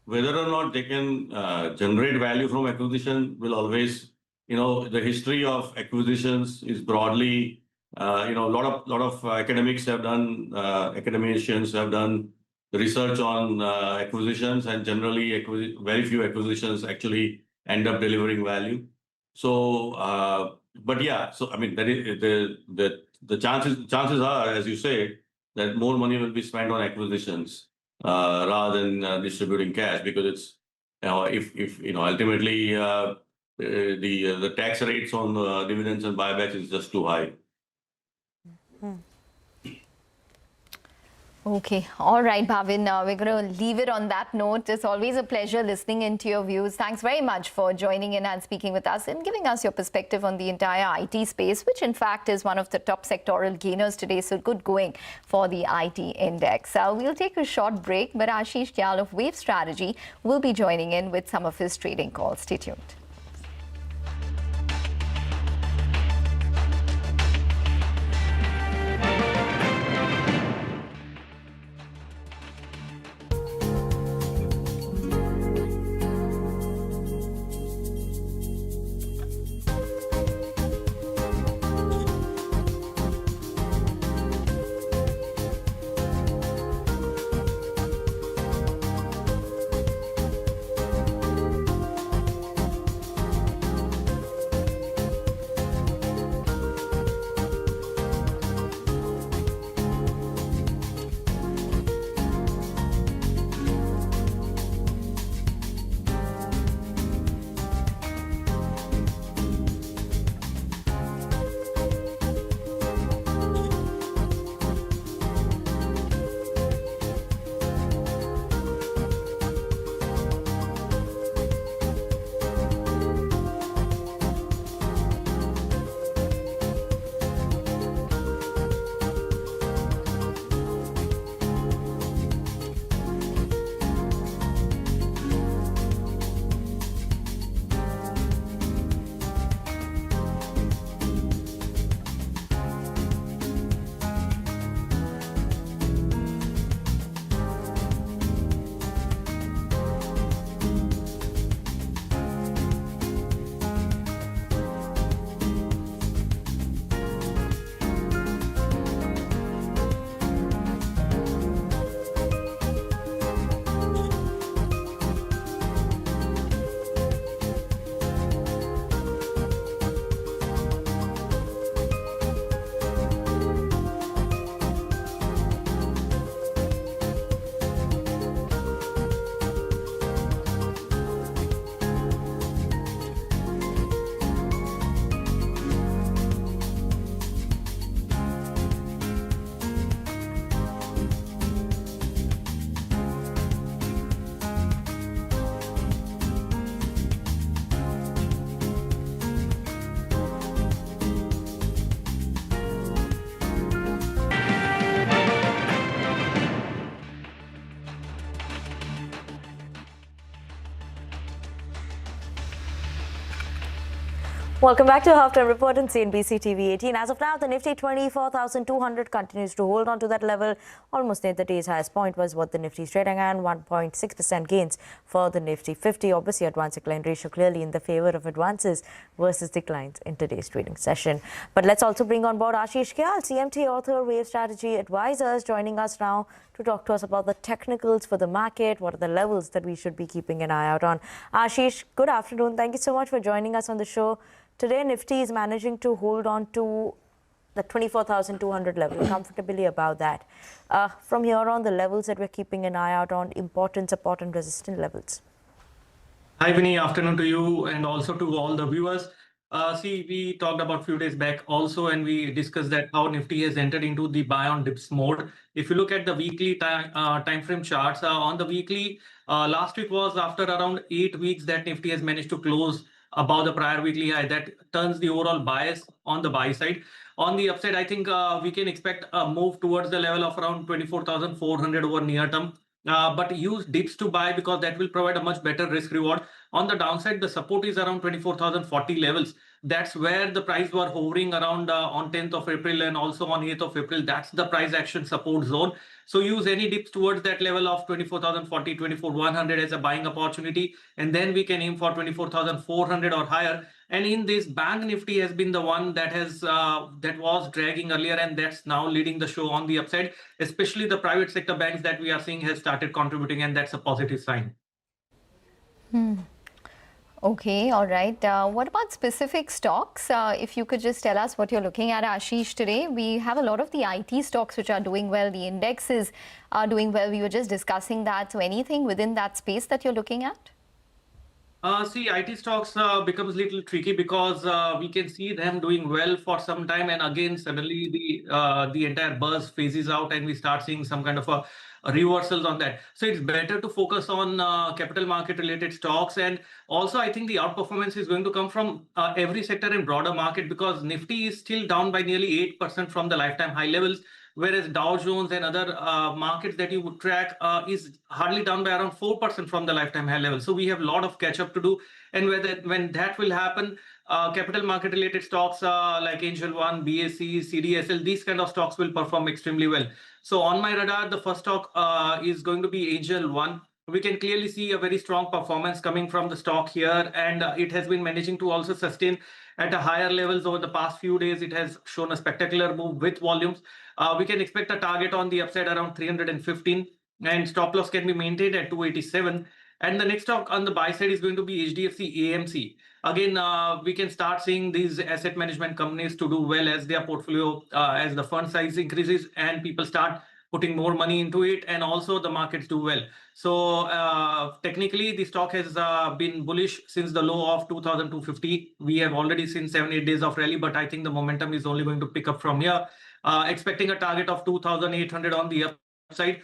Whether or not they can generate value from acquisition will always, the history of acquisitions is broadly, a lot of academics have done, academicians have done research on acquisitions, and generally very few acquisitions actually end up delivering value. So, but yeah, so I mean, that is, the chances are, as you say, that more money will be spent on acquisitions rather than distributing cash, because it's, if ultimately the tax rates on dividends and buybacks is just too high. Okay. All right, Bhavin. We're going to leave it on that note. It's always a pleasure listening into your views. Thanks very much for joining in and speaking with us and giving us your perspective on the entire IT space, which in fact is one of the top sectoral gainers today. So good going for the IT index. We'll take a short break, but Ashish Kyal of Wave Strategy will be joining in with some of his trading calls. Stay tuned. Welcome back to Halftime Report on CNBC TV 18. As of now, the Nifty 24,200 continues to hold on to that level. Almost near the day's highest point was what the Nifty is trading at, 1.6% gains for the Nifty 50. Obviously, advance-decline ratio clearly in the favor of advances versus declines in today's trading session. But let's also bring on board Ashish Kyal, CMT author, Wave Strategy Advisors, joining us now to talk to us about the technicals for the market. What are the levels that we should be keeping an eye out on? Ashish, good afternoon. Thank you so much for joining us on the show. Today, Nifty is managing to hold on to the 24,200 level, comfortably above that. From here on, the levels that we're keeping an eye out on, important support and resistance levels. Hi, Vinny. Afternoon to you and also to all the viewers. See, we talked about a few days back also, and we discussed that how Nifty has entered into the buy on dips mode. If you look at the weekly time frame charts, on the weekly, last week was after around 8 weeks that Nifty has managed to close above the prior weekly high. That turns the overall bias on the buy side. On the upside, I think we can expect a move towards the level of around 24,400 over near term. But use dips to buy because that will provide a much better risk reward. On the downside, the support is around 24,040 levels. That's where the price were hovering around on 10th of April and also on 8th of April. That's the price action support zone. So use any dips towards that level of 24,040, 24,100 as a buying opportunity. And then we can aim for 24,400 or higher. And in this, Bank Nifty has been the one that has that was dragging earlier, and that's now leading the show on the upside. Especially the private sector banks that we are seeing has started contributing, and that's a positive sign. Okay, all right. What about specific stocks? If you could just tell us what you're looking at, Ashish, today. We have a lot of the IT stocks which are doing well. The indexes are doing well. We were just discussing that. So anything within that space that you're looking at? See, IT stocks becomes a little tricky because we can see them doing well for some time, and again, suddenly the entire buzz phases out, and we start seeing some kind of a reversals on that. So it's better to focus on capital market related stocks, and also I think the outperformance is going to come from every sector in broader market because Nifty is still down by nearly 8% from the lifetime high levels. Whereas Dow Jones and other markets that you would track is hardly down by around 4% from the lifetime high level. So we have a lot of catch up to do. And when that will happen, capital market related stocks like Angel One, BSE, CDSL, these kind of stocks will perform extremely well. So on my radar, the first stock is going to be Angel One. We can clearly see a very strong performance coming from the stock here, and it has been managing to also sustain at a higher levels over the past few days. It has shown a spectacular move with volumes. We can expect a target on the upside around 315, and stop loss can be maintained at 287. And the next stock on the buy side is going to be HDFC AMC. Again, we can start seeing these asset management companies to do well as their portfolio, as the fund size increases and people start putting more money into it, and also the markets do well. So technically, the stock has been bullish since the low of 2,250. We have already seen 7-8 days of rally, but I think the momentum is only going to pick up from here. Expecting a target of 2,800 on the upside.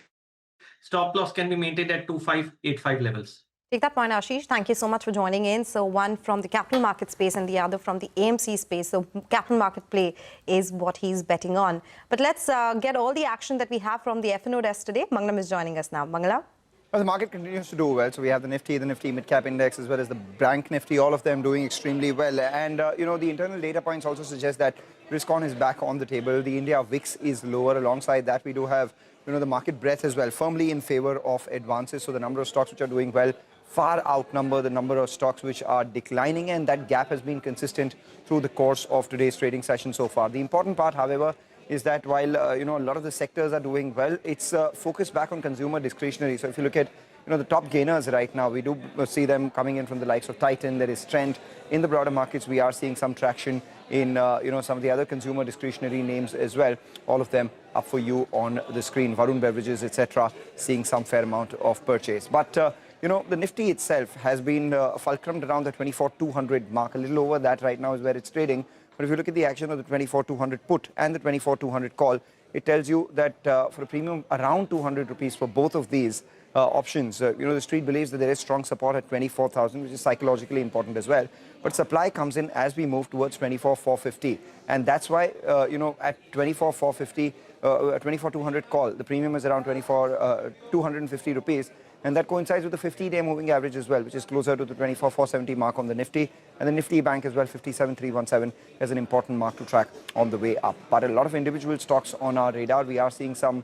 Stop loss can be maintained at 2,585 levels. Take that point, Ashish. Thank you so much for joining in. So one from the capital market space and the other from the AMC space. So capital market play is what he's betting on. But let's get all the action that we have from the F&O desk today. Mangalam is joining us now. Mangalam? Well, the market continues to do well. So we have the Nifty mid-cap index, as well as the Bank Nifty, all of them doing extremely well. And, the internal data points also suggest that risk on is back on the table. The India VIX is lower. Alongside that, we do have, the market breadth as well, firmly in favor of advances. So the number of stocks which are doing well far outnumber the number of stocks which are declining, and that gap has been consistent through the course of today's trading session so far. The important part, however, is that while a lot of the sectors are doing well, it's focused back on consumer discretionary. So if you look at the top gainers right now, we do see them coming in from the likes of Titan. There is Trent. In the broader markets, we are seeing some traction in some of the other consumer discretionary names as well. All of them up for you on the screen. Varun Beverages, etc., seeing some fair amount of purchase. But the Nifty itself has been fulcrumed around the 24,200 mark. A little over that right now is where it's trading. But if you look at the action of the 24,200 put and the 24,200 call, it tells you that for a premium around 200 rupees for both of these options, the street believes that there is strong support at 24,000, which is psychologically important as well. But supply comes in as we move towards 24,450. And that's why, at 24,450, 24,200 call, the premium is around 250 rupees. And that coincides with the 50-day moving average as well, which is closer to the 24,470 mark on the Nifty. And the Nifty Bank as well, 57,317, has an important mark to track on the way up. But a lot of individual stocks on our radar. We are seeing some,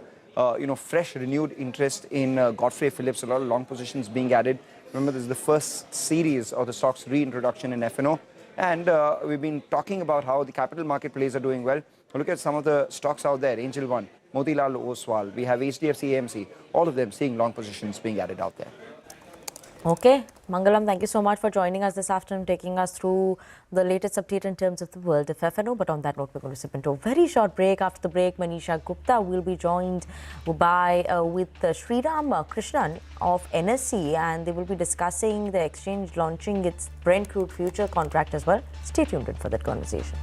fresh, renewed interest in Godfrey Phillips. A lot of long positions being added. Remember, this is the first series of the stock's reintroduction in F&O. And we've been talking about how the capital market plays are doing well. Look at some of the stocks out there. Angel One, Motilal Oswal, we have HDFC AMC, all of them seeing long positions being added out there. Okay, Mangalam, thank you so much for joining us this afternoon, taking us through the latest update in terms of the world of FNO. But on that note, we're going to slip into a very short break. After the break, Manisha Gupta will be joined by with Sriram Krishnan of NSE, and they will be discussing the exchange launching its Brent crude future contract as well. Stay tuned in for that conversation.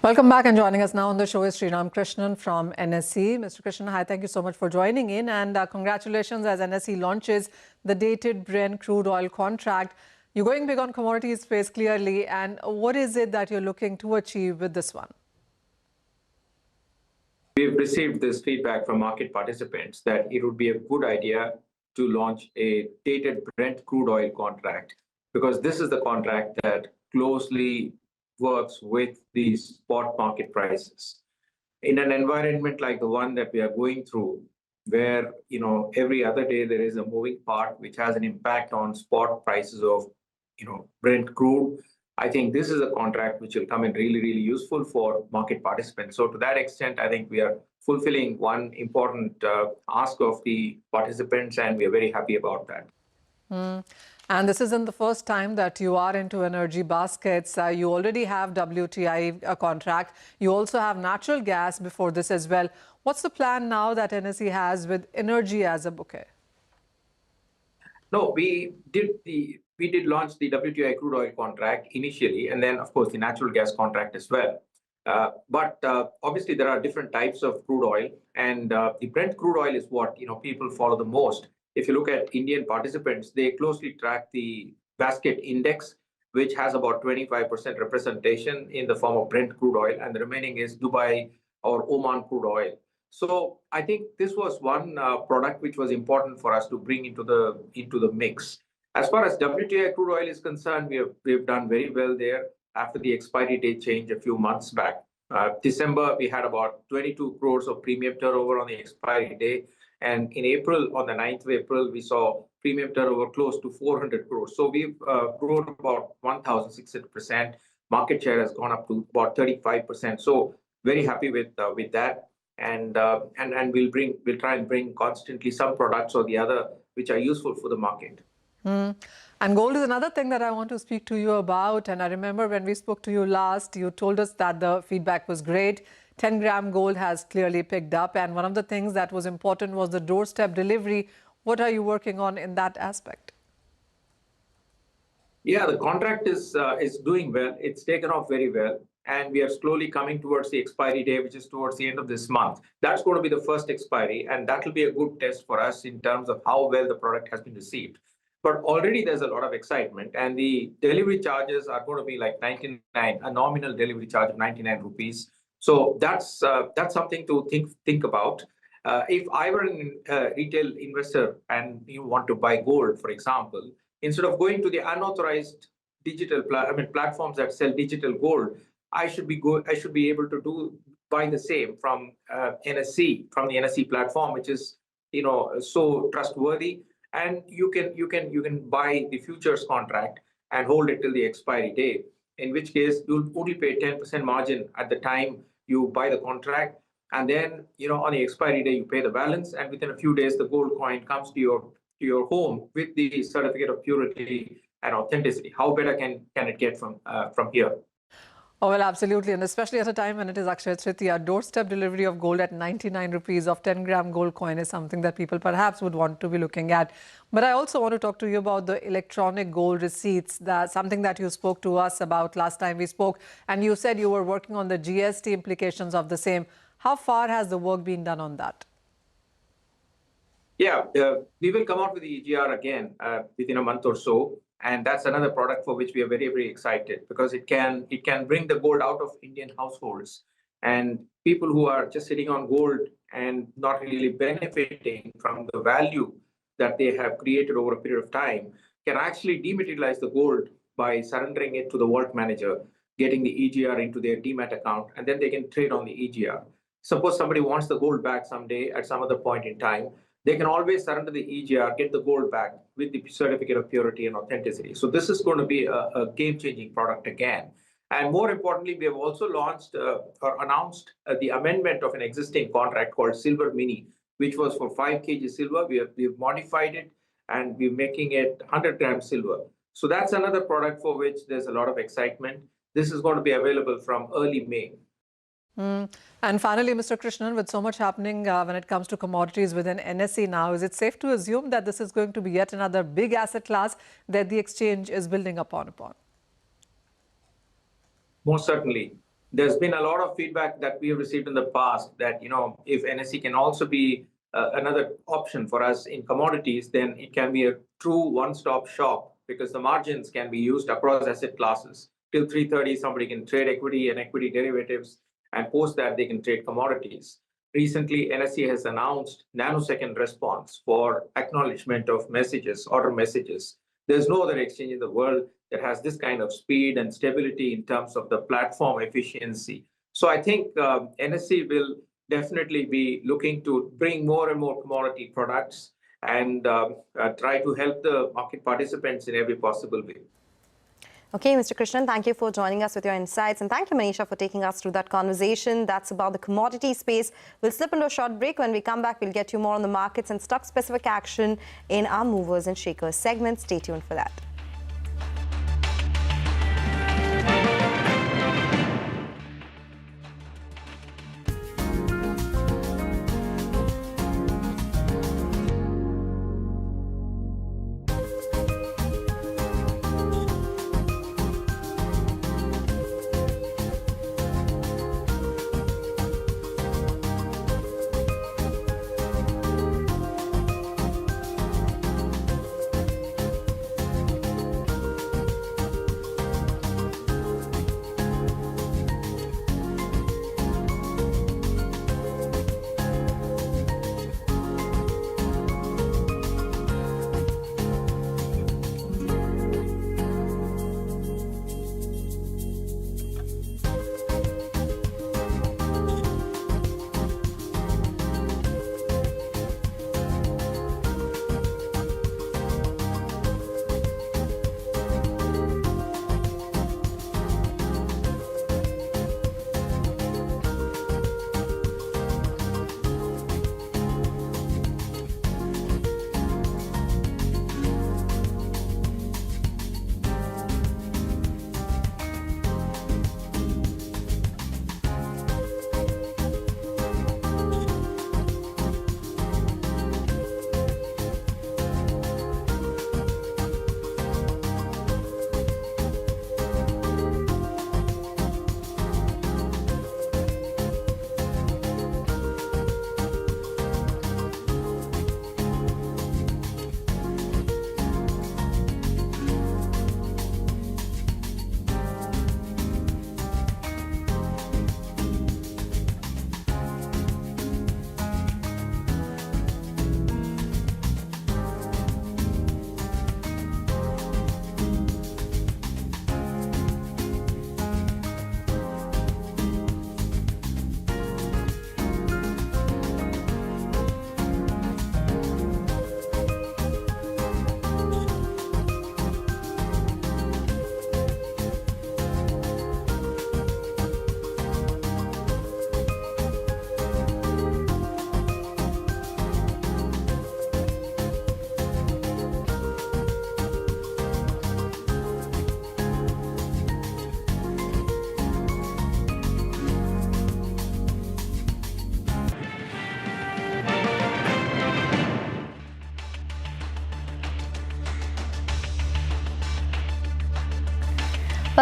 Welcome back, and joining us now on the show is Sriram Krishnan from NSE. Mr. Krishnan, hi, thank you so much for joining in, and congratulations as NSE launches the dated Brent crude oil contract. You're going big on commodities space clearly, and what is it that you're looking to achieve with this one? We've received this feedback from market participants that it would be a good idea to launch a dated Brent crude oil contract, because this is the contract that closely works with the spot market prices. In an environment like the one that we are going through, where every other day there is a moving part which has an impact on spot prices of Brent crude, I think this is a contract which will come in really, really useful for market participants. So to that extent, I think we are fulfilling one important ask of the participants, and we are very happy about that. And this isn't the first time that you are into energy baskets. You already have WTI contract. You also have natural gas before this as well. What's the plan now that NSE has with energy as a bouquet? No, we did launch the WTI crude oil contract initially, and then of course the natural gas contract as well. But obviously there are different types of crude oil, and the Brent crude oil is what people follow the most. If you look at Indian participants, they closely track the basket index, which has about 25% representation in the form of Brent crude oil, and the remaining is Dubai or Oman crude oil. So I think this was one product which was important for us to bring into the mix. As far as WTI crude oil is concerned, we've done very well there after the expiry date change a few months back. December, we had about 22 crores of premium turnover on the expiry day. And in April, on the 9th of April, we saw premium turnover close to 400 crores. So we've grown about 1,600%. Market share has gone up to about 35%. So very happy with that. And we'll try and bring constantly some products or the other which are useful for the market. And gold is another thing that I want to speak to you about. And I remember when we spoke to you last, you told us that the feedback was great. 10-gram gold has clearly picked up. And one of the things that was important was the doorstep delivery. What are you working on in that aspect? Yeah, the contract is doing well. It's taken off very well. And we are slowly coming towards the expiry day, which is towards the end of this month. That's going to be the first expiry. And that will be a good test for us in terms of how well the product has been received. But already there's a lot of excitement. And the delivery charges are going to be like 99, a nominal delivery charge of 99 rupees. So that's something to think about. If I were a retail investor and you want to buy gold, for example, instead of going to the unauthorized digital platforms that sell digital gold, I should be able to buy the same from NSE, from the NSE platform, which is so trustworthy. And you can buy the futures contract and hold it till the expiry day. In which case you'll only pay 10% margin at the time you buy the contract, and then on the expiry day you pay the balance, and within a few days the gold coin comes to your home with the certificate of purity and authenticity. How better can it get from here? Oh, well, absolutely. And especially at a time when it is Akshaya Tritiya, doorstep delivery of gold at 99 rupees of 10-gram gold coin is something that people perhaps would want to be looking at. But I also want to talk to you about the electronic gold receipts, something that you spoke to us about last time we spoke. And you said you were working on the GST implications of the same. How far has the work been done on that? Yeah, we will come out with the EGR again within a month or so. And that's another product for which we are very, very excited, because it can bring the gold out of Indian households. And people who are just sitting on gold and not really benefiting from the value that they have created over a period of time can actually dematerialize the gold by surrendering it to the vault manager, getting the EGR into their demat account, and then they can trade on the EGR. Suppose somebody wants the gold back someday at some other point in time, they can always surrender the EGR, get the gold back with the certificate of purity and authenticity. So this is going to be a game-changing product again. And more importantly, we have also launched or announced the amendment of an existing contract called Silver Mini, which was for 5 kg silver. We have modified it, and we're making it 100-gram silver. So that's another product for which there's a lot of excitement. This is going to be available from early May. And finally, Mr. Krishnan, with so much happening when it comes to commodities within NSE now, is it safe to assume that this is going to be yet another big asset class that the exchange is building upon? Most certainly. There's been a lot of feedback that we have received in the past that, if NSE can also be another option for us in commodities, then it can be a true one-stop shop, because the margins can be used across asset classes. Till 3:30, somebody can trade equity and equity derivatives, and post that they can trade commodities. Recently, NSE has announced nanosecond response for acknowledgement of messages, order messages. There's no other exchange in the world that has this kind of speed and stability in terms of the platform efficiency. So I think NSE will definitely be looking to bring more and more commodity products and try to help the market participants in every possible way. Okay, Mr. Krishnan, thank you for joining us with your insights. And thank you, Manisha, for taking us through that conversation. That's about the commodity space. We'll slip into a short break. When we come back, we'll get you more on the markets and stock-specific action in our movers and shakers segment. Stay tuned for that.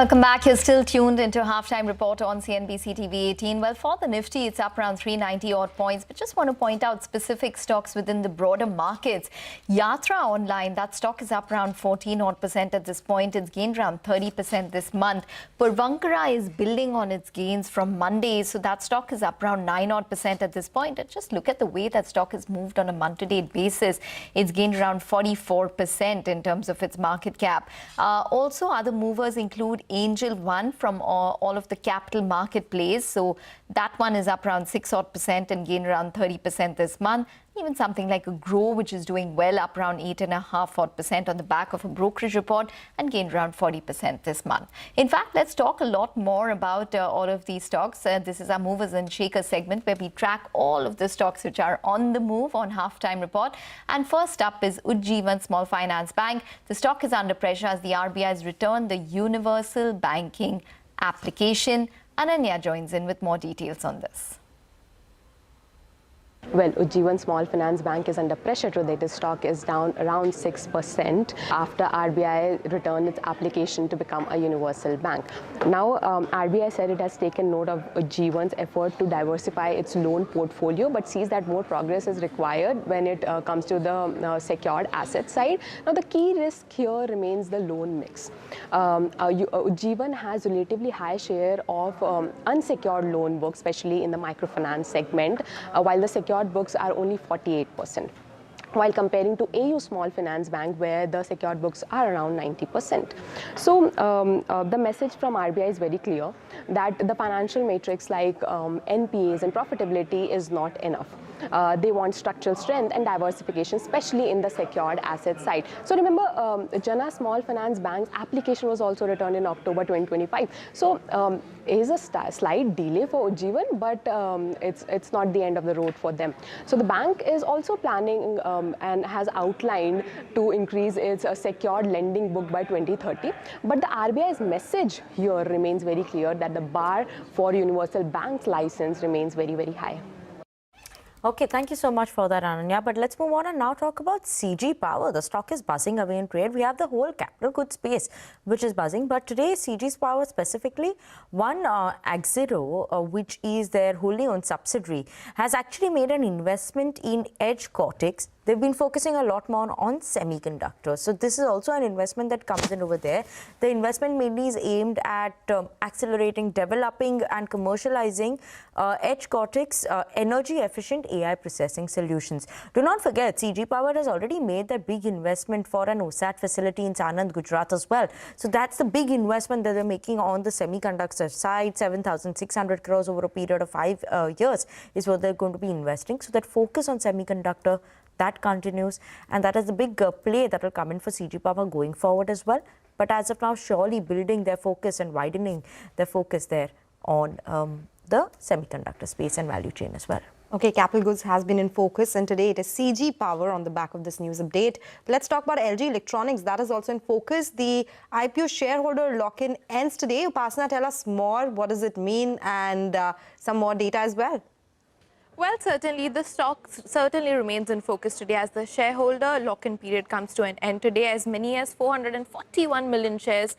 Welcome back. You're still tuned into Halftime Report on CNBC TV 18. Well, for the Nifty, it's up around 390 odd points. But just want to point out specific stocks within the broader markets. Yatra Online, that stock is up around 14 odd percent at this point. It's gained around 30% this month. Puravankara is building on its gains from Monday. So that stock is up around 9 odd percent at this point. And just look at the way that stock has moved on a month-to-date basis. It's gained around 44% in terms of its market cap. Also, other movers include Angel One from all of the capital market plays. So that one is up around 6 odd percent and gained around 30% this month. Even something like a Grow, which is doing well, up around 8.5 odd percent on the back of a brokerage report and gained around 40% this month. In fact, let's talk a lot more about all of these stocks. This is our Movers and Shakers segment where we track all of the stocks which are on the move on Halftime Report. And first up is Ujjivan Small Finance Bank. The stock is under pressure as the RBI has returned the universal banking application. Ananya joins in with more details on this. Well, Ujjivan Small Finance Bank is under pressure today. The stock is down around 6% after RBI returned its application to become a universal bank. Now, RBI said it has taken note of Ujjivan's effort to diversify its loan portfolio, but sees that more progress is required when it comes to the secured asset side. Now, the key risk here remains the loan mix. Ujjivan has relatively high share of unsecured loan books, especially in the microfinance segment, while the secured books are only 48%. While comparing to AU Small Finance Bank, where the secured books are around 90%. So the message from RBI is very clear that the financial matrix like NPAs and profitability is not enough. They want structural strength and diversification, especially in the secured asset side. So remember, Jana Small Finance Bank's application was also returned in October 2025. So is a slight delay for Ujjivan, but it's not the end of the road for them. So the bank is also planning and has outlined to increase its secured lending book by 2030. But the RBI's message here remains very clear that the bar for universal bank's license remains very, very high. Okay, thank you so much for that, Ananya. But let's move on and now talk about CG Power. The stock is buzzing away in trade. We have the whole capital goods space, which is buzzing. But today, CG Power specifically, one Axiro, which is their wholly owned subsidiary, has actually made an investment in Edge Cortex. They've been focusing a lot more on semiconductors. So this is also an investment that comes in over there. The investment mainly is aimed at accelerating, developing and commercializing Edge Cortex energy efficient AI processing solutions. Do not forget, CG Power has already made that big investment for an OSAT facility in Sanand, Gujarat as well. So that's the big investment that they're making on the semiconductor side. 7,600 crores over a period of 5 years is what they're going to be investing. So that focus on semiconductor, that continues, and that is the big play that will come in for CG Power going forward as well. But as of now, surely building their focus and widening their focus there on the semiconductor space and value chain as well. Okay, capital goods has been in focus, and today it is CG Power on the back of this news update. Let's talk about LG Electronics. That is also in focus. The IPO shareholder lock-in ends today. Upasana, tell us more. What does it mean? And some more data as well. Well, certainly the stock certainly remains in focus today as the shareholder lock-in period comes to an end today. As many as 441 million shares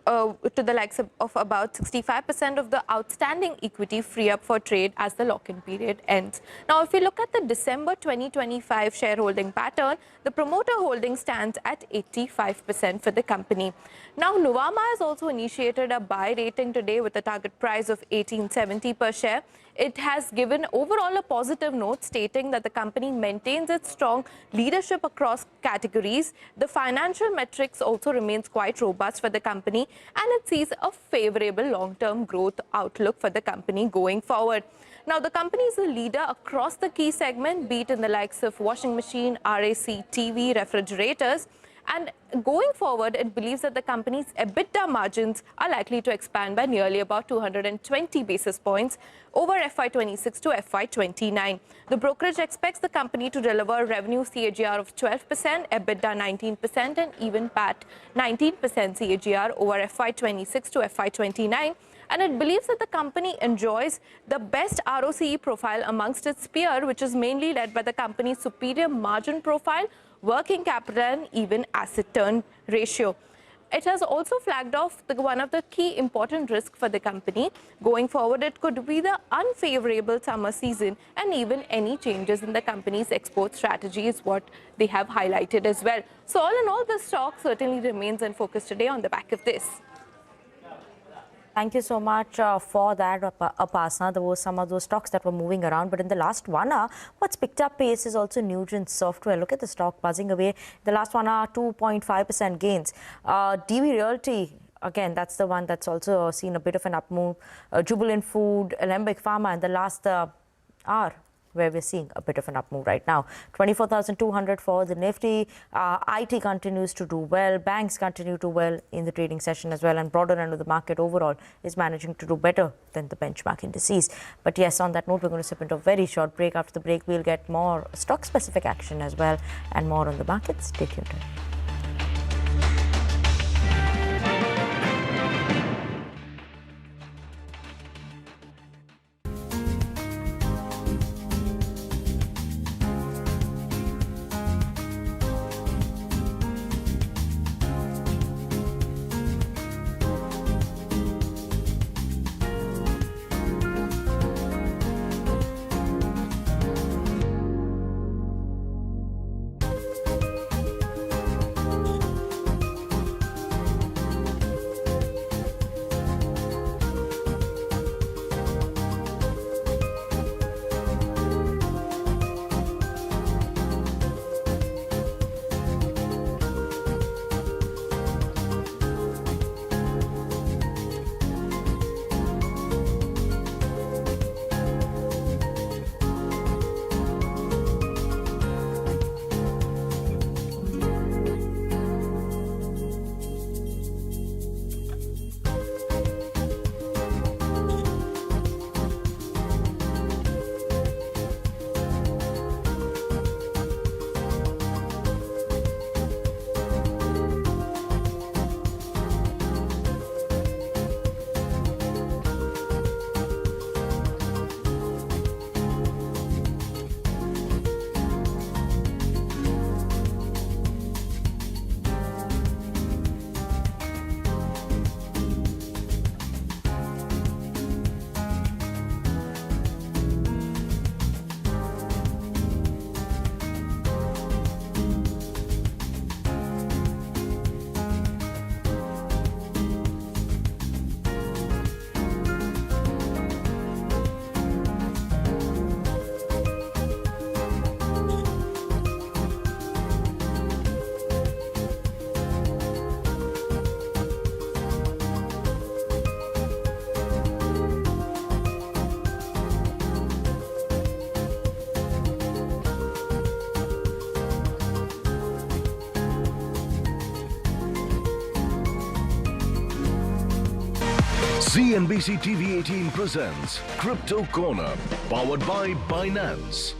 to the likes of about 65% of the outstanding equity free up for trade as the lock-in period ends. Now, if we look at the December 2025 shareholding pattern, the promoter holding stands at 85% for the company. Now, Nuvama has also initiated a buy rating today with a target price of 1870 per share. It has given overall a positive note stating that the company maintains its strong leadership across categories. The financial metrics also remains quite robust for the company, and it sees a favorable long-term growth outlook for the company going forward. Now, the company is a leader across the key segment, be it in the likes of washing machine, RAC, TV, refrigerators. And going forward, it believes that the company's EBITDA margins are likely to expand by nearly about 220 basis points over FY26 to FY29. The brokerage expects the company to deliver revenue CAGR of 12%, EBITDA 19%, and even PAT 19% CAGR over FY26 to FY29. And it believes that the company enjoys the best ROCE profile amongst its peer, which is mainly led by the company's superior margin profile, working capital, and even asset turn ratio. it has also flagged off one of the key important risks for the company. Going forward, it could be the unfavorable summer season and even any changes in the company's export strategy is what they have highlighted as well. So all in all, the stock certainly remains in focus today on the back of this. Thank you so much for that, Apasna. There were some of those stocks that were moving around, but in the last 1 hour, what's picked up pace is also Nugent Software. Look at the stock buzzing away. The last 1 hour, 2.5% gains. DB Realty, again, that's the one that's also seen a bit of an up move. Jubilant Food, Alembic Pharma in the last hour, where we're seeing a bit of an up move right now. 24,200 for the Nifty. IT continues to do well. Banks continue to do well in the trading session as well. And broader end of the market overall is managing to do better than the benchmark indices. But yes, on that note, we're going to slip into a very short break. After the break, we'll get more stock-specific action as well and more on the markets. Stay tuned. CNBC TV 18 presents Crypto Corner, powered by Binance.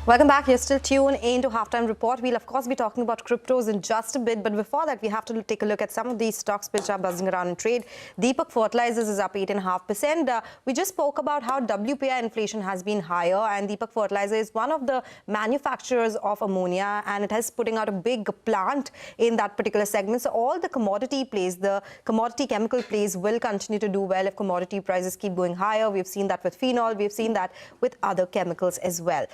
Welcome back. You're still tuned into Halftime Report. We'll, of course, be talking about cryptos in just a bit. But before that, we have to take a look at some of these stocks which are buzzing around in trade. Deepak Fertilizers is up 8.5%. We just spoke about how WPI inflation has been higher. And Deepak Fertilizer is one of the manufacturers of ammonia. And it has putting out a big plant in that particular segment. So all the commodity plays, the commodity chemical plays will continue to do well if commodity prices keep going higher. We've seen that with phenol. We've seen that with other chemicals as well.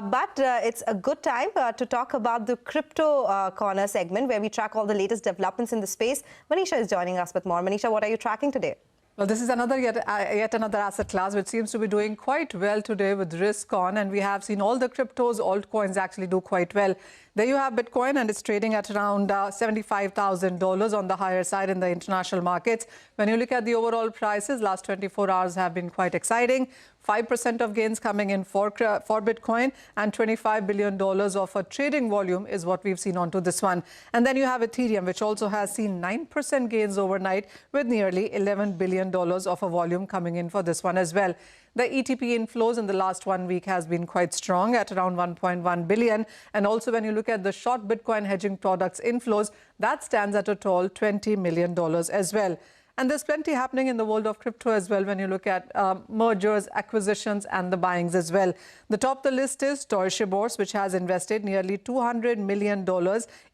But it's a good time to talk about the Crypto Corner segment where we track all the latest developments in the space. Manisha is joining us with more. Manisha, what are you tracking today? Well, this is yet another asset class which seems to be doing quite well today with risk on, and we have seen all the cryptos, altcoins actually do quite well. There you have Bitcoin, and it's trading at around $75,000 on the higher side in the international markets. When you look at the overall prices, last 24 hours have been quite exciting. 5% of gains coming in for Bitcoin, and $25 billion of a trading volume is what we've seen onto this one. And then you have Ethereum, which also has seen 9% gains overnight with nearly $11 billion of a volume coming in for this one as well. The ETP inflows in the last 1 week has been quite strong at around 1.1 billion. And also when you look at the short Bitcoin hedging products inflows, that stands at a tall $20 million as well. And there's plenty happening in the world of crypto as well when you look at mergers, acquisitions, and the buyings as well. The top of the list is Deutsche Börse, which has invested nearly $200 million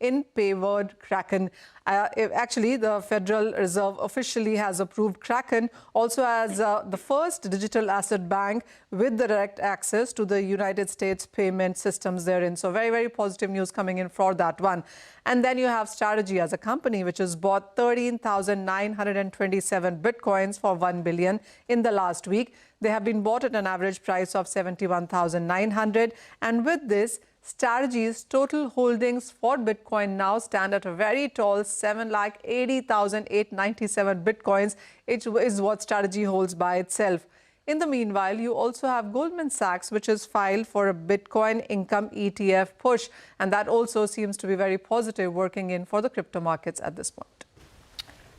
in Payword Kraken. Actually, the Federal Reserve officially has approved Kraken also as the first digital asset bank with direct access to the United States payment systems therein. So very, very positive news coming in for that one. And then you have Strategy as a company, which has bought 13,927 Bitcoins for $1 billion in the last week. They have been bought at an average price of 71,900. And with this, Strategy's total holdings for Bitcoin now stand at a very tall 7,80,897 Bitcoins. It is what Strategy holds by itself. In the meanwhile, you also have Goldman Sachs, which has filed for a Bitcoin income ETF push. And that also seems to be very positive working in for the crypto markets at this point.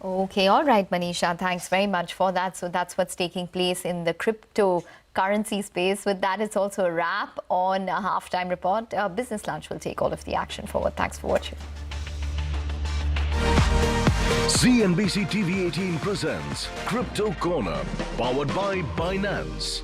Okay, all right, Manisha, thanks very much for that. So that's what's taking place in the cryptocurrency space. With that, it's also a wrap on a halftime report. Business Lunch will take all of the action forward. Thanks for watching. CNBC TV 18 presents Crypto Corner, powered by Binance.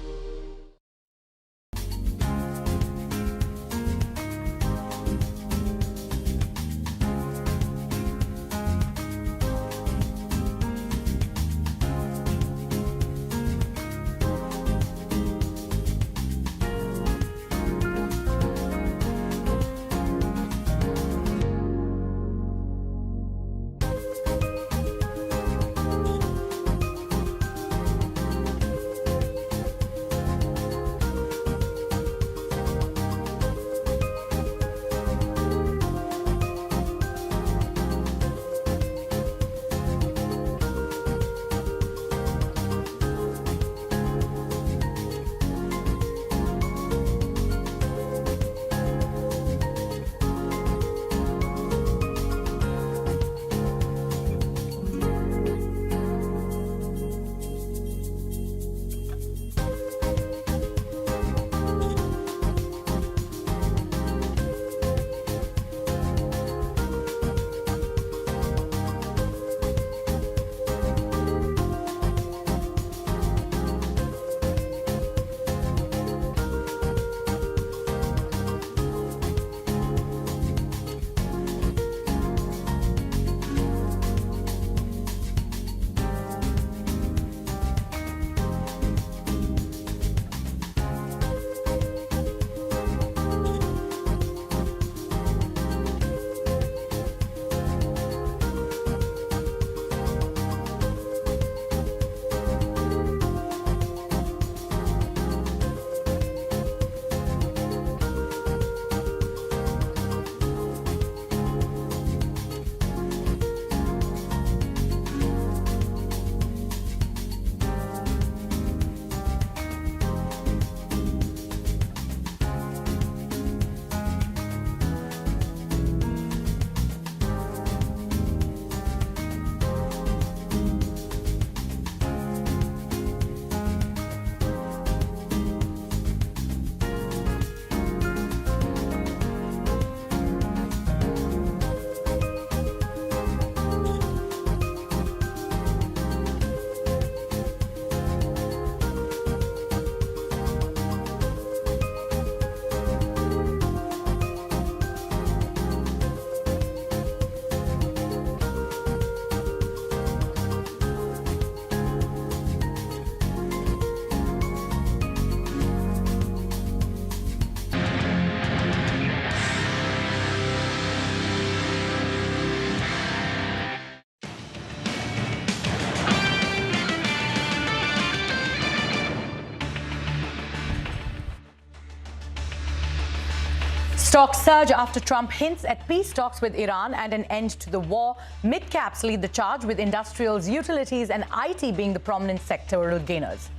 Stocks surge after Trump hints at peace talks with Iran and an end to the war. Mid-caps lead the charge, with industrials, utilities and IT being the prominent sectoral gainers.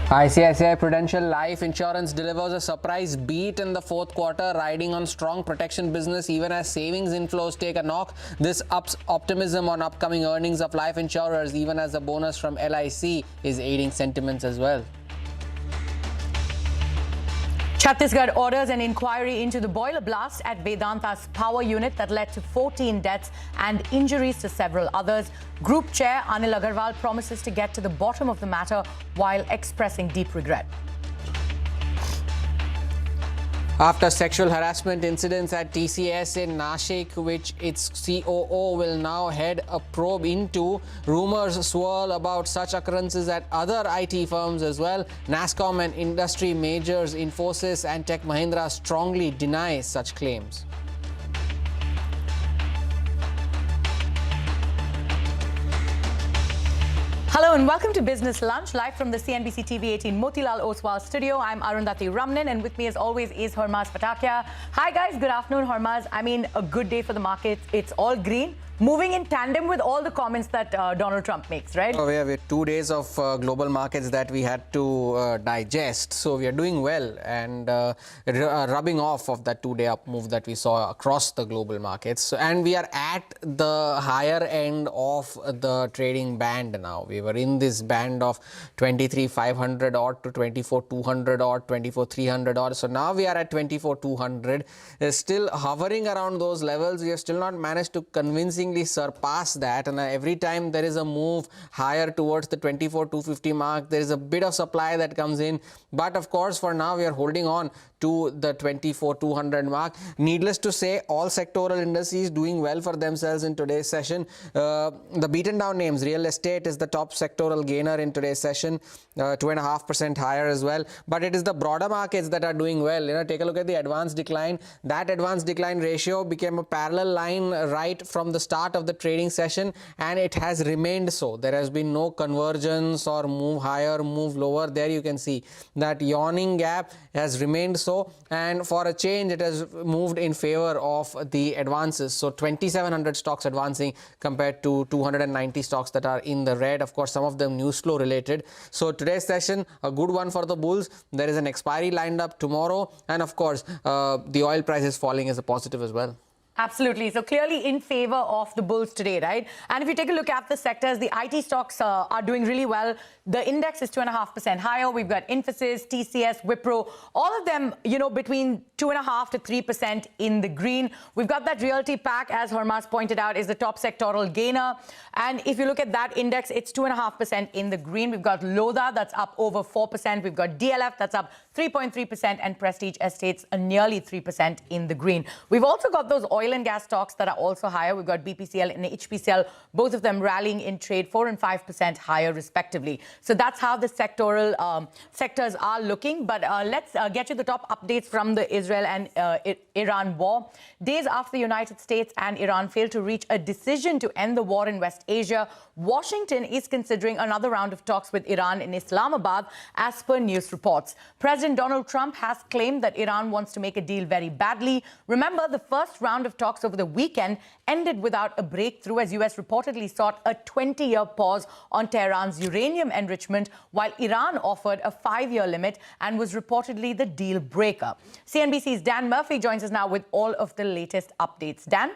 ICICI Prudential Life Insurance delivers a surprise beat in the fourth quarter, riding on strong protection business even as savings inflows take a knock. This ups optimism on upcoming earnings of life insurers, even as the bonus from LIC is aiding sentiments as well. Chhattisgarh orders an inquiry into the boiler blast at Vedanta's power unit that led to 14 deaths and injuries to several others. Group Chair Anil Agarwal promises to get to the bottom of the matter while expressing deep regret. After sexual harassment incidents at TCS in Nashik, which its COO will now head a probe into, rumors swirl about such occurrences at other IT firms as well. NASSCOM and industry majors Infosys and Tech Mahindra strongly deny such claims. Hello and welcome to Business Lunch, live from the CNBC TV 18 Motilal Oswal studio. I'm Arundhati Ramnan, and with me as always is Hormaz Patakia. Hi guys, good afternoon, Hormaz. I mean, a good day for the markets. It's all green, moving in tandem with all the comments that Donald Trump makes, right? We have 2 days of global markets that we had to digest. So we are doing well and rubbing off of that 2-day up move that we saw across the global markets. And we are at the higher end of the trading band now. We were in this band of 23,500 odd to 24,200 odd, 24,300 odd. So now we are at 24,200. Still hovering around those levels. We have still not managed to convincingly surpass that, and every time there is a move higher towards the 24,250 mark, there is a bit of supply that comes in. But of course, for now we are holding on to the 24,200 mark. Needless to say, all sectoral indices doing well for themselves in today's session. The beaten down names, real estate is the top sectoral gainer in today's session, 2.5% higher as well. But it is the broader markets that are doing well. Take a look at the advanced decline. That advanced decline ratio became a parallel line right from the start of the trading session, and it has remained so. There has been no convergence or move higher, move lower. There you can see that yawning gap has remained so, and for a change it has moved in favor of the advances. So 2,700 stocks advancing compared to 290 stocks that are in the red. Of course, some of them news flow related. So today's session, a good one for the bulls. There is an expiry lined up tomorrow, and of course the oil price is falling as a positive as well. Absolutely. So clearly in favor of the bulls today, right? And if you take a look at the sectors, the IT stocks are doing really well. The index is 2.5% higher. We've got Infosys, TCS, Wipro, all of them, between 2.5% to 3% in the green. We've got that realty pack, as Hormaz pointed out, is the top sectoral gainer. And if you look at that index, it's 2.5% in the green. We've got Lodha, that's up over 4%. We've got DLF, that's up 3.3%, and Prestige Estates, nearly 3% in the green. We've also got those oil and gas stocks that are also higher. We've got BPCL and HPCL, both of them rallying in trade, 4% and 5% higher respectively. So that's how the sectoral sectors are looking. But let's get you the top updates from the Israel and Iran war. Days after the United States and Iran failed to reach a decision to end the war in West Asia, Washington is considering another round of talks with Iran in Islamabad, as per news reports. President Donald Trump has claimed that Iran wants to make a deal very badly. Remember, the first round of talks over the weekend ended without a breakthrough, as US reportedly sought a 20-year pause on Tehran's uranium enrichment, while Iran offered a 5-year limit and was reportedly the deal breaker. CNBC's Dan Murphy joins us now with all of the latest updates. Dan?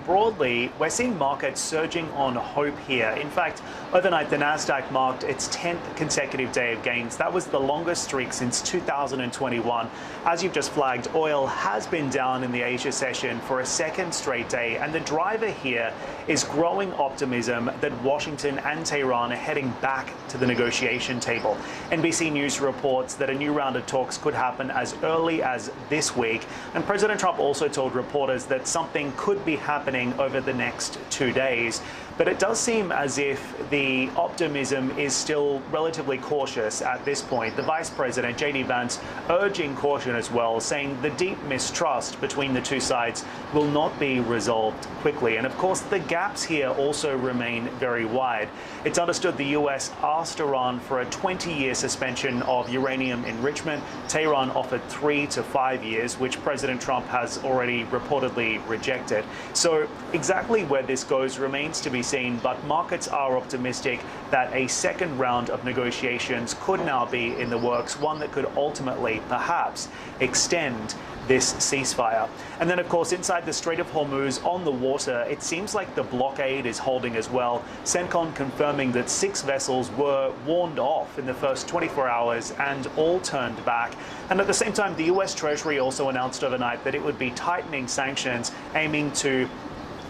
Broadly, we're seeing markets surging on hope here. In fact, overnight, the Nasdaq marked its 10th consecutive day of gains. That was the longest streak since 2021. As you've just flagged, oil has been down in the Asia session for a second straight day, and the driver here is growing optimism that Washington and Tehran are heading back to the negotiation table. NBC News reports that a new round of talks could happen as early as this week, and President Trump also told reporters that something could be happening over the next 2 days. But it does seem as if the optimism is still relatively cautious at this point. The Vice President, J.D. Vance, urging caution as well, saying the deep mistrust between the two sides will not be resolved quickly. And of course, the gaps here also remain very wide. It's understood the U.S. asked Iran for a 20-year suspension of uranium enrichment. Tehran offered 3 to 5 years, which President Trump has already reportedly rejected. So exactly where this goes remains to be seen, but markets are optimistic that a second round of negotiations could now be in the works, one that could ultimately perhaps extend this ceasefire. And then, of course, inside the Strait of Hormuz on the water, it seems like the blockade is holding as well. CENTCOM confirming that 6 vessels were warned off in the first 24 hours and all turned back. And at the same time, the US Treasury also announced overnight that it would be tightening sanctions, aiming to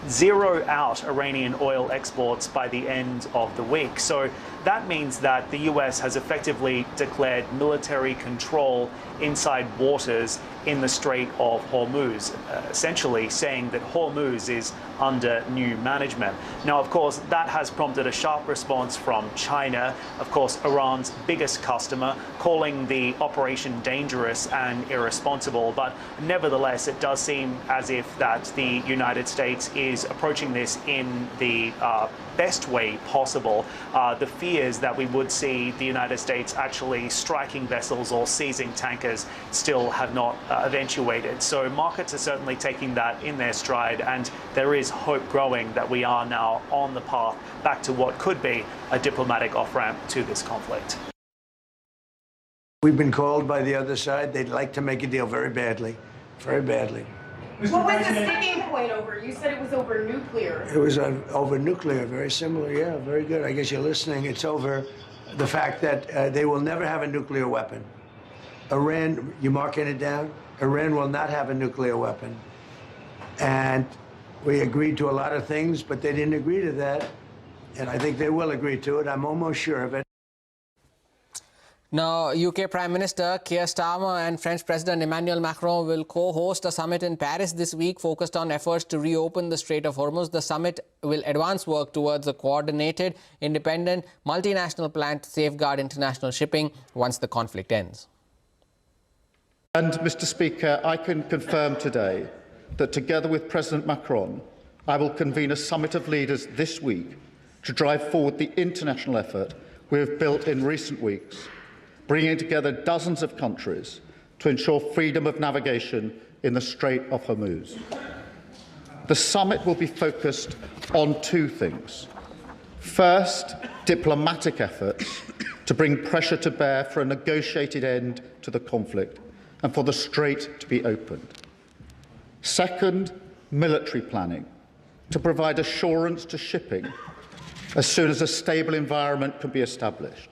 zero out Iranian oil exports by the end of the week. So that means that the US has effectively declared military control inside waters in the Strait of Hormuz, essentially saying that Hormuz is under new management. Now, of course, that has prompted a sharp response from China, of course, Iran's biggest customer, calling the operation dangerous and irresponsible. But nevertheless, it does seem as if that the United States is approaching this in the best way possible. The fears that we would see the United States actually striking vessels or seizing tankers still have not eventuated. So markets are certainly taking that in their stride, and there is hope growing that we are now on the path back to what could be a diplomatic off-ramp to this conflict. We've been called by the other side. They'd like to make a deal very badly, very badly. What was the sticking point over? You said it was over nuclear. It was over nuclear, very similar. Yeah, very good. I guess you're listening. It's over the fact that they will never have a nuclear weapon. Iran, you marking it down? Iran will not have a nuclear weapon. And we agreed to a lot of things, but they didn't agree to that. And I think they will agree to it. I'm almost sure of it. Now, UK Prime Minister Keir Starmer and French President Emmanuel Macron will co-host a summit in Paris this week focused on efforts to reopen the Strait of Hormuz. The summit will advance work towards a coordinated, independent, multinational plan to safeguard international shipping once the conflict ends. And, Mr. Speaker, I can confirm today that together with President Macron, I will convene a summit of leaders this week to drive forward the international effort we have built in recent weeks, bringing together dozens of countries to ensure freedom of navigation in the Strait of Hormuz. The summit will be focused on 2 things. First, diplomatic efforts to bring pressure to bear for a negotiated end to the conflict and for the Strait to be opened. Second, military planning to provide assurance to shipping as soon as a stable environment can be established.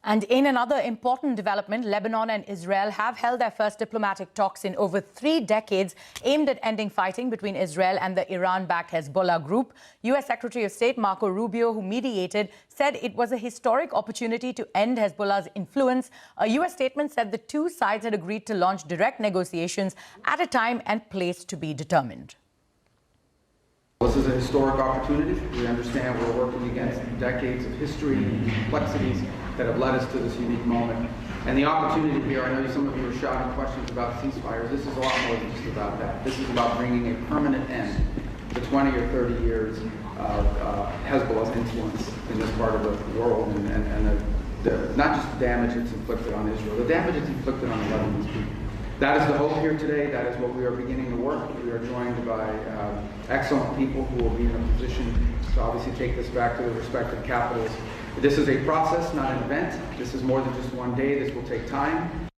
And in another important development, Lebanon and Israel have held their first diplomatic talks in over 3 decades aimed at ending fighting between Israel and the Iran-backed Hezbollah group. U.S. Secretary of State Marco Rubio, who mediated, said it was a historic opportunity to end Hezbollah's influence. A U.S. statement said the 2 sides had agreed to launch direct negotiations at a time and place to be determined. This is a historic opportunity. We understand we're working against decades of history and complexities that have led us to this unique moment. And the opportunity here, I know some of you are shouting questions about ceasefires. This is a lot more than just about that. This is about bringing a permanent end to 20 or 30 years of Hezbollah's influence in this part of the world and not just the damage it's inflicted on Israel, the damage it's inflicted on the Lebanese people. That is the hope here today. That is what we are beginning to work. We are joined by excellent people who will be in a position to obviously take this back to the respective capitals. This is a process, not an event. This is more than just one day. This will take time.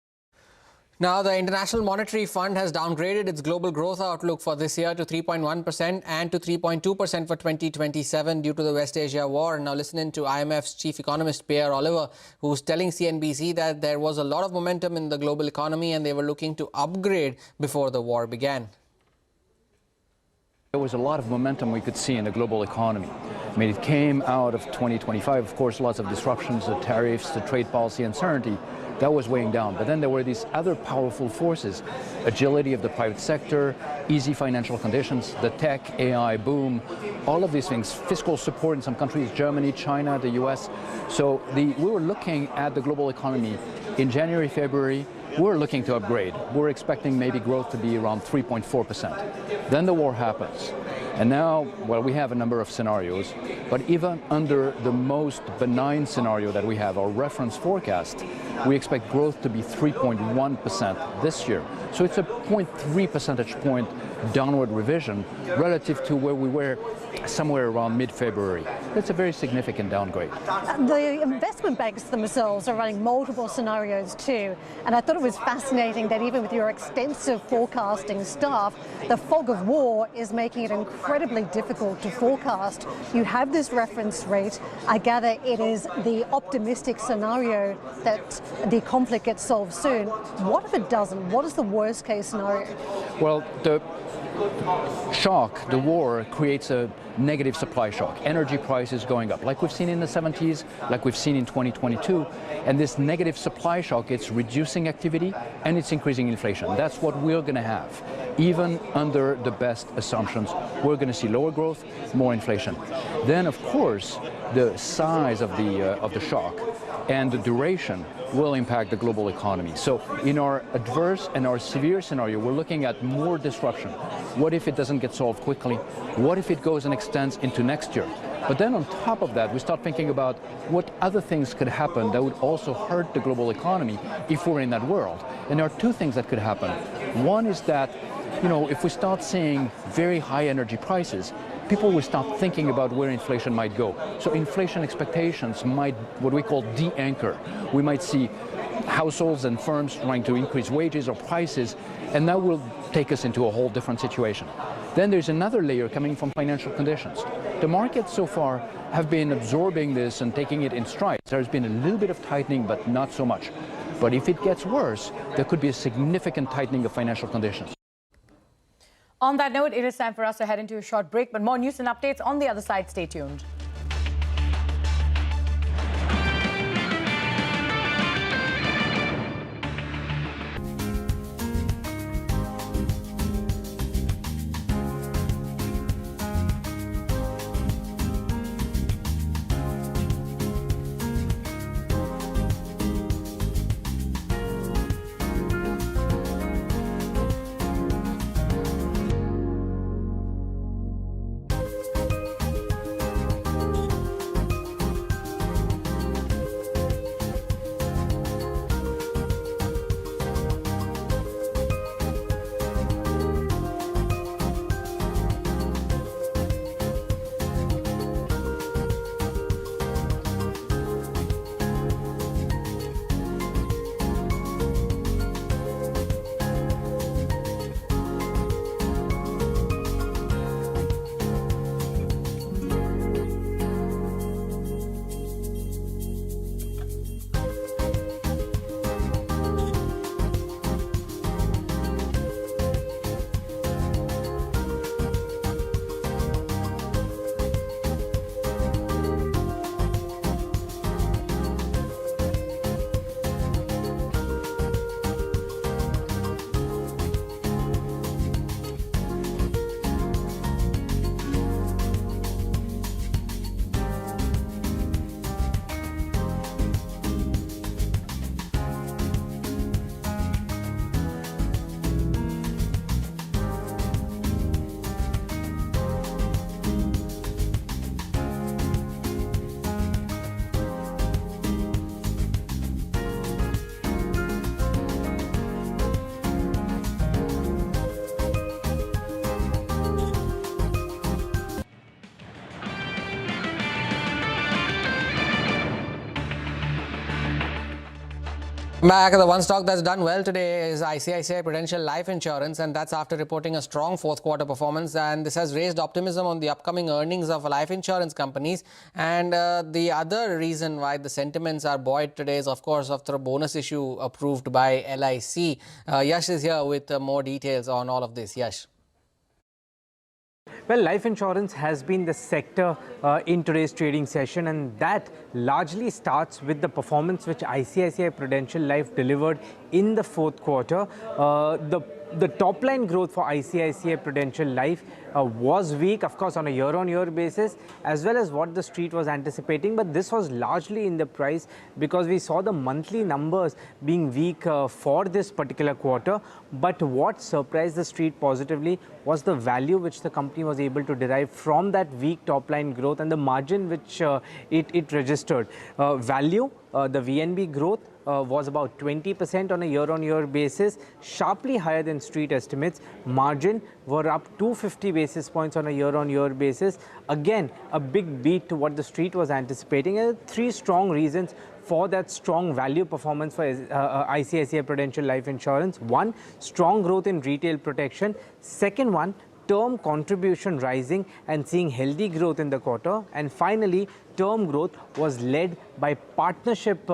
Now, the International Monetary Fund has downgraded its global growth outlook for this year to 3.1% and to 3.2% for 2027 due to the West Asia war. Now, listening to IMF's chief economist, Pierre Oliver, who's telling CNBC that there was a lot of momentum in the global economy and they were looking to upgrade before the war began. There was a lot of momentum we could see in the global economy. I mean, it came out of 2025, of course, lots of disruptions, the tariffs, the trade policy uncertainty. That was weighing down. But then there were these other powerful forces, agility of the private sector, easy financial conditions, the tech, AI boom, all of these things, fiscal support in some countries, Germany, China, the US. So we were looking at the global economy in January, February. We're looking to upgrade. We're expecting maybe growth to be around 3.4%. Then the war happens. And now, well, we have a number of scenarios, but even under the most benign scenario that we have, our reference forecast, we expect growth to be 3.1% this year. So it's a 0.3 percentage point downward revision relative to where we were somewhere around mid-February. That's a very significant downgrade. The investment banks themselves are running multiple scenarios too, and I thought it was fascinating that even with your extensive forecasting staff, the fog of war is making it incredibly difficult to forecast. You have this reference rate. I gather it is the optimistic scenario that the conflict gets solved soon. What if it doesn't? What is the worst case scenario? Well, the shock, the war, creates a negative supply shock. Energy prices going up, like we've seen in the 70s, like we've seen in 2022. And this negative supply shock, it's reducing activity and it's increasing inflation. That's what we're going to have. Even under the best assumptions, we're going to see lower growth, more inflation. Then, of course, the size of the shock and the duration will impact the global economy. So in our adverse and our severe scenario, we're looking at more disruption. What if it doesn't get solved quickly? What if it goes and extends into next year? But then on top of that, we start thinking about what other things could happen that would also hurt the global economy if we're in that world. And there are two things that could happen. One is that, you know, if we start seeing very high energy prices, people will start thinking about where inflation might go. So inflation expectations might, what we call, de-anchor. We might see households and firms trying to increase wages or prices, and that will take us into a whole different situation. Then there's another layer coming from financial conditions. The markets so far have been absorbing this and taking it in strides. There's been a little bit of tightening, but not so much. But if it gets worse, there could be a significant tightening of financial conditions. On that note, it is time for us to head into a short break, but more news and updates on the other side. Stay tuned. Back, the one stock that's done well today is ICICI Prudential Life Insurance, and that's after reporting a strong fourth quarter performance, and this has raised optimism on the upcoming earnings of life insurance companies. And the other reason why the sentiments are buoyant today is, of course, after a bonus issue approved by LIC. Yash is here with more details on all of this. Yash. Well, life insurance has been the sector in today's trading session, and that largely starts with the performance which ICICI Prudential Life delivered in the fourth quarter. The top line growth for ICICI Prudential Life was weak, of course, on a year-on-year basis, as well as what the street was anticipating. But this was largely in the price because we saw the monthly numbers being weak for this particular quarter. But what surprised the street positively was the value which the company was able to derive from that weak top line growth and the margin which it registered. Value, the VNB growth was about 20% on a year-on-year basis, sharply higher than street estimates. Margin were up 250 basis points on a year-on-year basis. Again, a big beat to what the street was anticipating. And 3 strong reasons for that strong value performance for ICICI Prudential Life Insurance. One, strong growth in retail protection. Second one, term contribution rising and seeing healthy growth in the quarter. And finally, term growth was led by partnership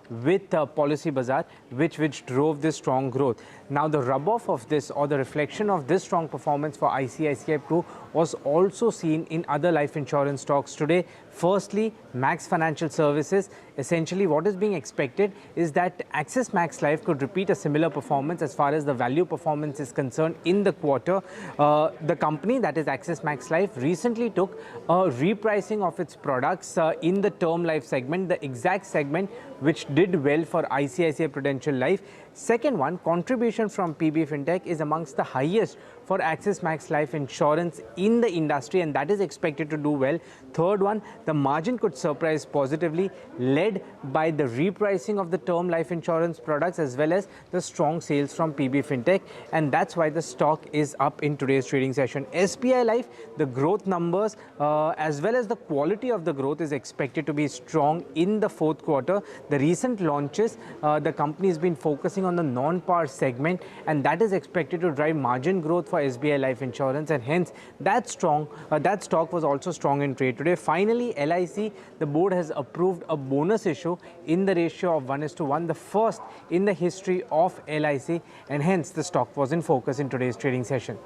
with Policy Bazar, which drove this strong growth. Now, the rub-off of this, or the reflection of this strong performance for ICICI Pru, was also seen in other life insurance stocks today. Firstly, Max Financial Services. Essentially, what is being expected is that Axis Max Life could repeat a similar performance as far as the value performance is concerned in the quarter. The company, that is Axis Max Life, recently took a repricing of its products in the term life segment, the exact segment which did well for ICICI Prudential Life. Second one, contribution from PB Fintech is amongst the highest for Axis Max Life Insurance in the industry, and that is expected to do well. Third one, the margin could surprise positively, led by the repricing of the term life insurance products as well as the strong sales from PB Fintech, and that's why the stock is up in today's trading session. SBI Life, the growth numbers as well as the quality of the growth is expected to be strong in the fourth quarter. The recent launches, the company has been focusing on the non-par segment, and that is expected to drive margin growth for SBI Life Insurance, and hence that stock was also strong in trade today. Finally, LIC, the board has approved a bonus issue in the ratio of 1:1, the first in the history of LIC, and hence the stock was in focus in today's trading session.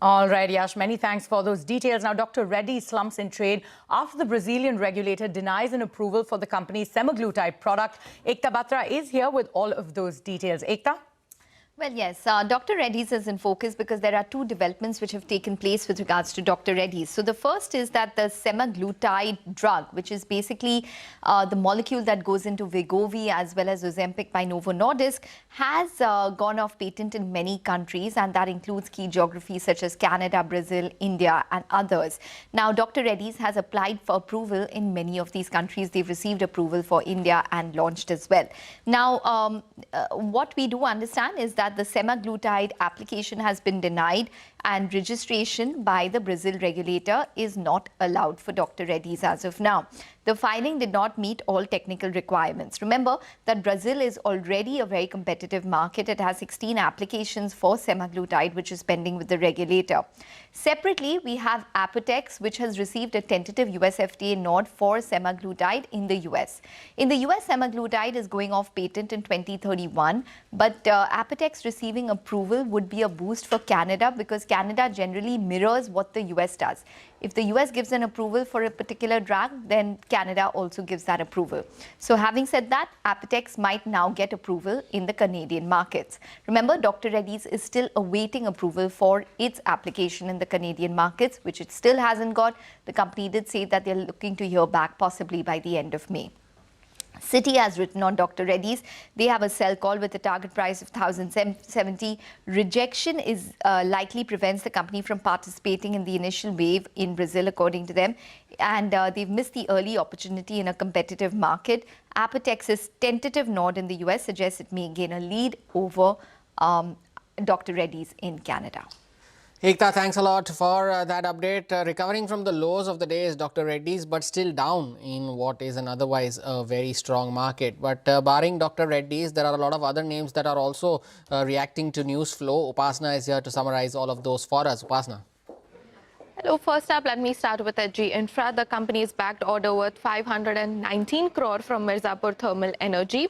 All right, Yash, many thanks for those details. Now, Dr. Reddy slumps in trade after the Brazilian regulator denies an approval for the company's semaglutide product. Ekta Batra is here with all of those details. Ekta? Well, yes, Dr. Reddy's is in focus because there are 2 developments which have taken place with regards to Dr. Reddy's. So the first is that the semaglutide drug, which is basically the molecule that goes into Wegovy as well as Ozempic by Novo Nordisk, has gone off patent in many countries, and that includes key geographies such as Canada, Brazil, India and others. Now, Dr. Reddy's has applied for approval in many of these countries. They've received approval for India and launched as well. Now, what we do understand is that the semaglutide application has been denied and registration by the Brazil regulator is not allowed for Dr. Reddy's as of now. The filing did not meet all technical requirements. Remember that Brazil is already a very competitive market. It has 16 applications for semaglutide, which is pending with the regulator. Separately, we have Apotex, which has received a tentative US FDA nod for semaglutide in the US. In the US, semaglutide is going off patent in 2031, but Apotex receiving approval would be a boost for Canada because Canada generally mirrors what the US does. If the US gives an approval for a particular drug, then Canada also gives that approval. So having said that, Apotex might now get approval in the Canadian markets. Remember, Dr. Reddy's is still awaiting approval for its application in the Canadian markets, which it still hasn't got. The company did say that they're looking to hear back possibly by the end of May. Citi has written on Dr. Reddy's. They have a sell call with a target price of 1,070. Rejection is likely prevents the company from participating in the initial wave in Brazil, according to them. And they've missed the early opportunity in a competitive market. Apotex's tentative nod in the US suggests it may gain a lead over Dr. Reddy's in Canada. Ekta, thanks a lot for that update. Recovering from the lows of the day is Dr. Reddy's, but still down in what is an otherwise a very strong market. But barring Dr. Reddy's, there are a lot of other names that are also reacting to news flow. Upasana is here to summarize all of those for us. Upasana. Hello, first up, let me start with HG Infra. The company's backed order worth 519 crore from Mirzapur Thermal Energy.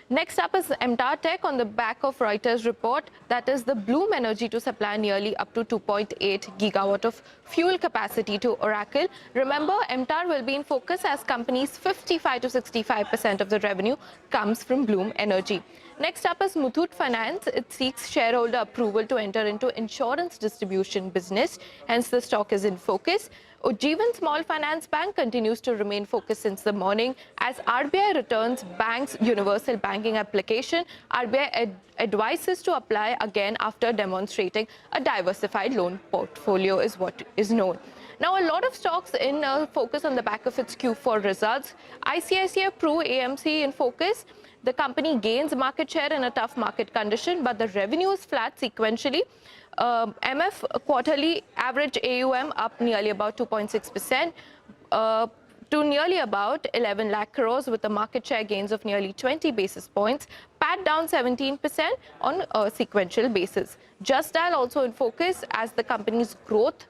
Next up is MTAR Tech on the back of Reuters report, that is the Bloom Energy to supply nearly up to 2.8 gigawatt of fuel capacity to Oracle. Remember, MTAR will be in focus as company's 55 to 65% of the revenue comes from Bloom Energy. Next up is Muthoot Finance. It seeks shareholder approval to enter into insurance distribution business. Hence, the stock is in focus. Ujjivan Small Finance Bank continues to remain focused since the morning as RBI returns bank's universal banking application. RBI advises to apply again after demonstrating a diversified loan portfolio is what is known. Now, a lot of stocks in focus on the back of its Q4 results. ICICI Pru AMC in focus. The company gains market share in a tough market condition, but the revenue is flat sequentially. MF quarterly average AUM up nearly about 2.6%. To nearly about 11 lakh crores with the market share gains of nearly 20 basis points, PAT down 17% on a sequential basis. Just Dial also in focus as the company's growth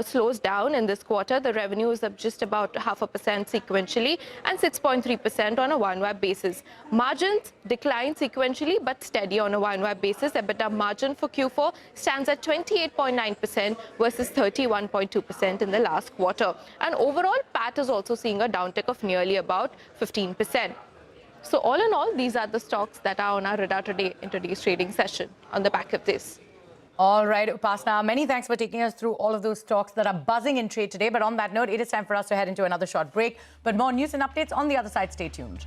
slows down in this quarter. The revenue is up just about 0.5% sequentially and 6.3% on a YoY basis. Margins decline sequentially but steady on a YoY basis. EBITDA margin for Q4 stands at 28.9% versus 31.2% in the last quarter. And overall, PAT is also seeing a downtick of nearly about 15%. So all in all, these are the stocks that are on our radar today in today's trading session on the back of this. All right, Upasana, many thanks for taking us through all of those stocks that are buzzing in trade today. But on that note, it is time for us to head into another short break. But more news and updates on the other side. Stay tuned.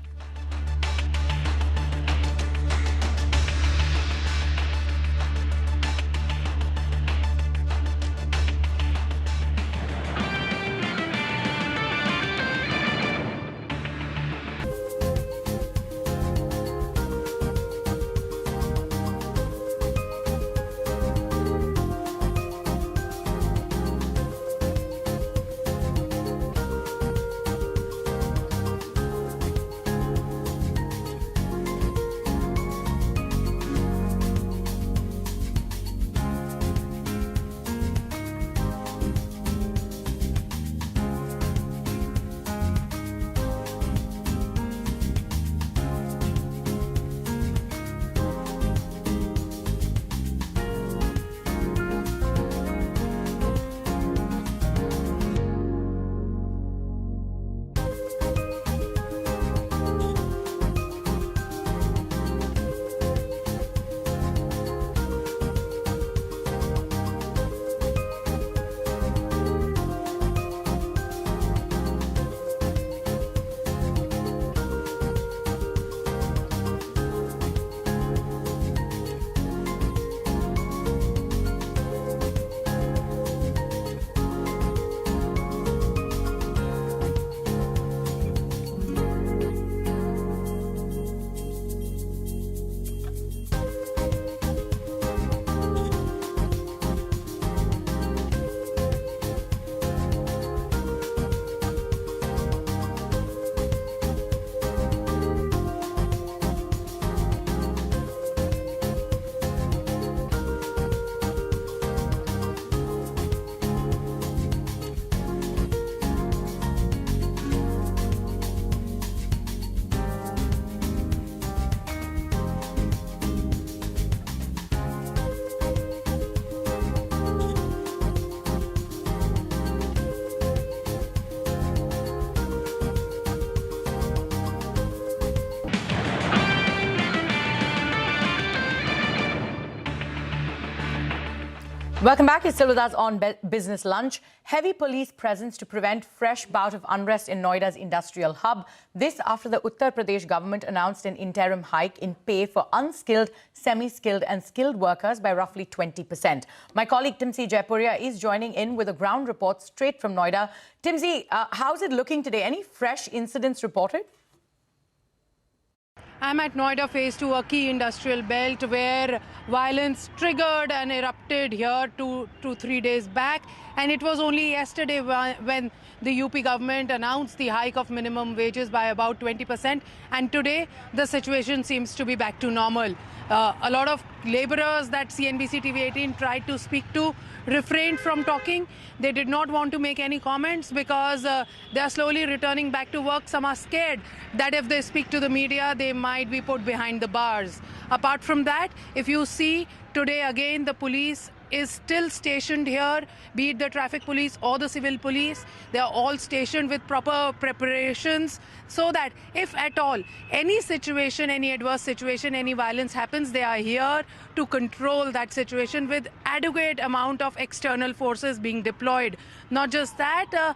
Welcome back. You're still with us on Business Lunch. Heavy police presence to prevent fresh bout of unrest in Noida's industrial hub. This after the Uttar Pradesh government announced an interim hike in pay for unskilled, semi-skilled and skilled workers by roughly 20%. My colleague Timsi Jaipuria is joining in with a ground report straight from Noida. Timsi, how's it looking today? Any fresh incidents reported? I'm at Noida Phase 2, a key industrial belt where violence triggered and erupted here 2 to 3 days back. And it was only yesterday when the UP government announced the hike of minimum wages by about 20%. And today, the situation seems to be back to normal. A lot of laborers that CNBC TV 18 tried to speak to refrained from talking. They did not want to make any comments because they are slowly returning back to work. Some are scared that if they speak to the media, they might be put behind the bars. Apart from that, if you see today again, the police is still stationed here, be it the traffic police or the civil police. They are all stationed with proper preparations so that if at all any situation, any adverse situation, any violence happens, they are here to control that situation with adequate amount of external forces being deployed. Not just that,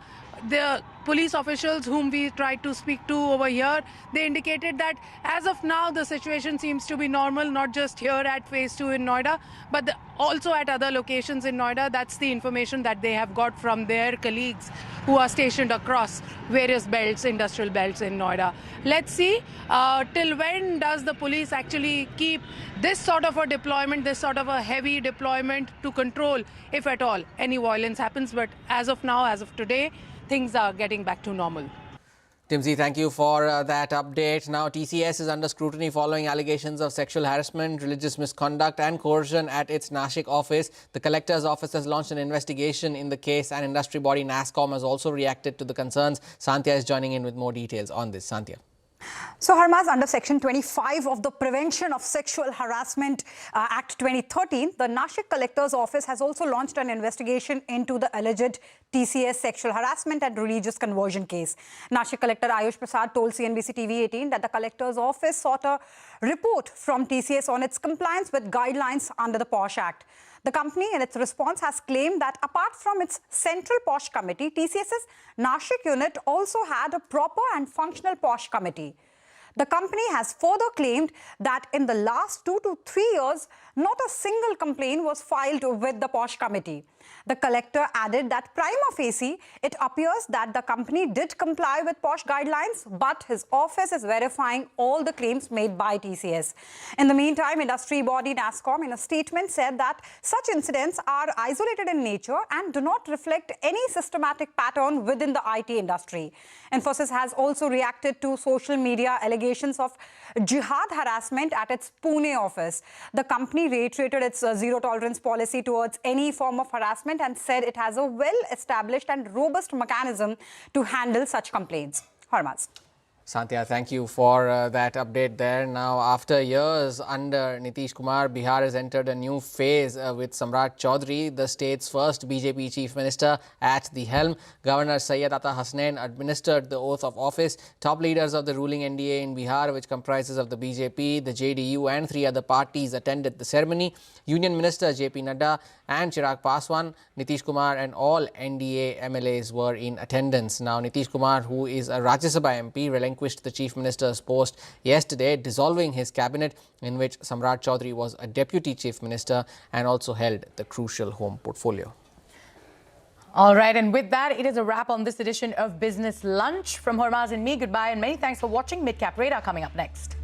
the police officials whom we tried to speak to over here, they indicated that as of now the situation seems to be normal, not just here at phase 2 in Noida, but also at other locations in Noida. That's the information that they have got from their colleagues who are stationed across various belts, industrial belts in Noida. Let's see till when does the police actually keep this sort of a deployment, this sort of a heavy deployment to control, if at all, any violence happens. But as of now, as of today, things are getting back to normal. Timsy, thank you for that update. Now, TCS is under scrutiny following allegations of sexual harassment, religious misconduct and coercion at its Nashik office. The collector's office has launched an investigation in the case, and industry body NASSCOM has also reacted to the concerns. Sandhya is joining in with more details on this. Sandhya. So, Harmaz, under Section 25 of the Prevention of Sexual Harassment Act 2013, the Nashik Collector's Office has also launched an investigation into the alleged TCS sexual harassment and religious conversion case. Nashik Collector Ayush Prasad told CNBC TV 18 that the Collector's Office sought a report from TCS on its compliance with guidelines under the POSH Act. The company, in its response, has claimed that apart from its central POSH committee, TCS's Nashik unit also had a proper and functional POSH committee. The company has further claimed that in the last 2 to 3 years, not a single complaint was filed with the POSH committee. The collector added that prima facie, it appears that the company did comply with POSH guidelines, but his office is verifying all the claims made by TCS. In the meantime, industry body NASSCOM in a statement said that such incidents are isolated in nature and do not reflect any systematic pattern within the IT industry. Infosys has also reacted to social media allegations of jihad harassment at its Pune office. The company reiterated its zero-tolerance policy towards any form of harassment and said it has a well-established and robust mechanism to handle such complaints. Harmaz. Sandhya, thank you for that update there. Now, after years under Nitish Kumar, Bihar has entered a new phase with Samrat Chaudhary, the state's first BJP chief minister, at the helm. Governor Syed Ata Hasnain administered the oath of office. Top leaders of the ruling NDA in Bihar, which comprises of the BJP, the JDU and 3 other parties, attended the ceremony. Union Minister JP Nadda and Chirag Paswan, Nitish Kumar and all NDA MLAs were in attendance. Now, Nitish Kumar, who is a Rajya Sabha MP, relinquished the Chief Minister's post yesterday, dissolving his cabinet, in which Samrat Chaudhary was a Deputy Chief Minister and also held the crucial home portfolio. All right, and with that, it is a wrap on this edition of Business Lunch. From Harmaz and me, goodbye and many thanks for watching. Midcap Radar coming up next.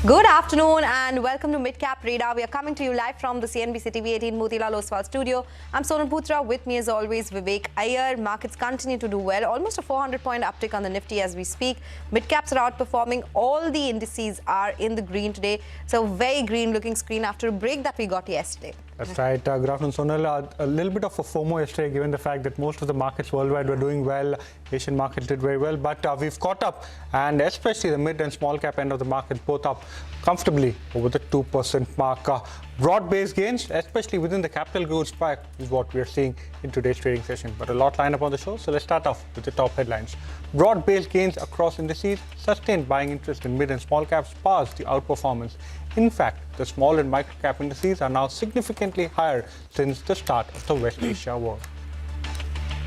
Good afternoon and welcome to Midcap Radar. We are coming to you live from the CNBC TV 18 Motilal Oswal studio. I'm Sonal Putra. With me as always, Vivek Iyer. Markets continue to do well. Almost a 400-point uptick on the Nifty as we speak. Midcaps are outperforming. All the indices are in the green today. So very green-looking screen after a break that we got yesterday. That's right. Good afternoon, Sonal. A little bit of a FOMO yesterday, given the fact that most of the markets worldwide were doing well. Asian markets did very well, but we've caught up, and especially the mid and small cap end of the market, both up comfortably over the 2% mark. Broad-based gains, especially within the capital goods pack, is what we are seeing in today's trading session. But a lot lined up on the show, so let's start off with the top headlines. Broad-based gains across indices, sustained buying interest in mid and small caps sparks the outperformance. In fact, the small and micro cap indices are now significantly higher since the start of the West Asia war.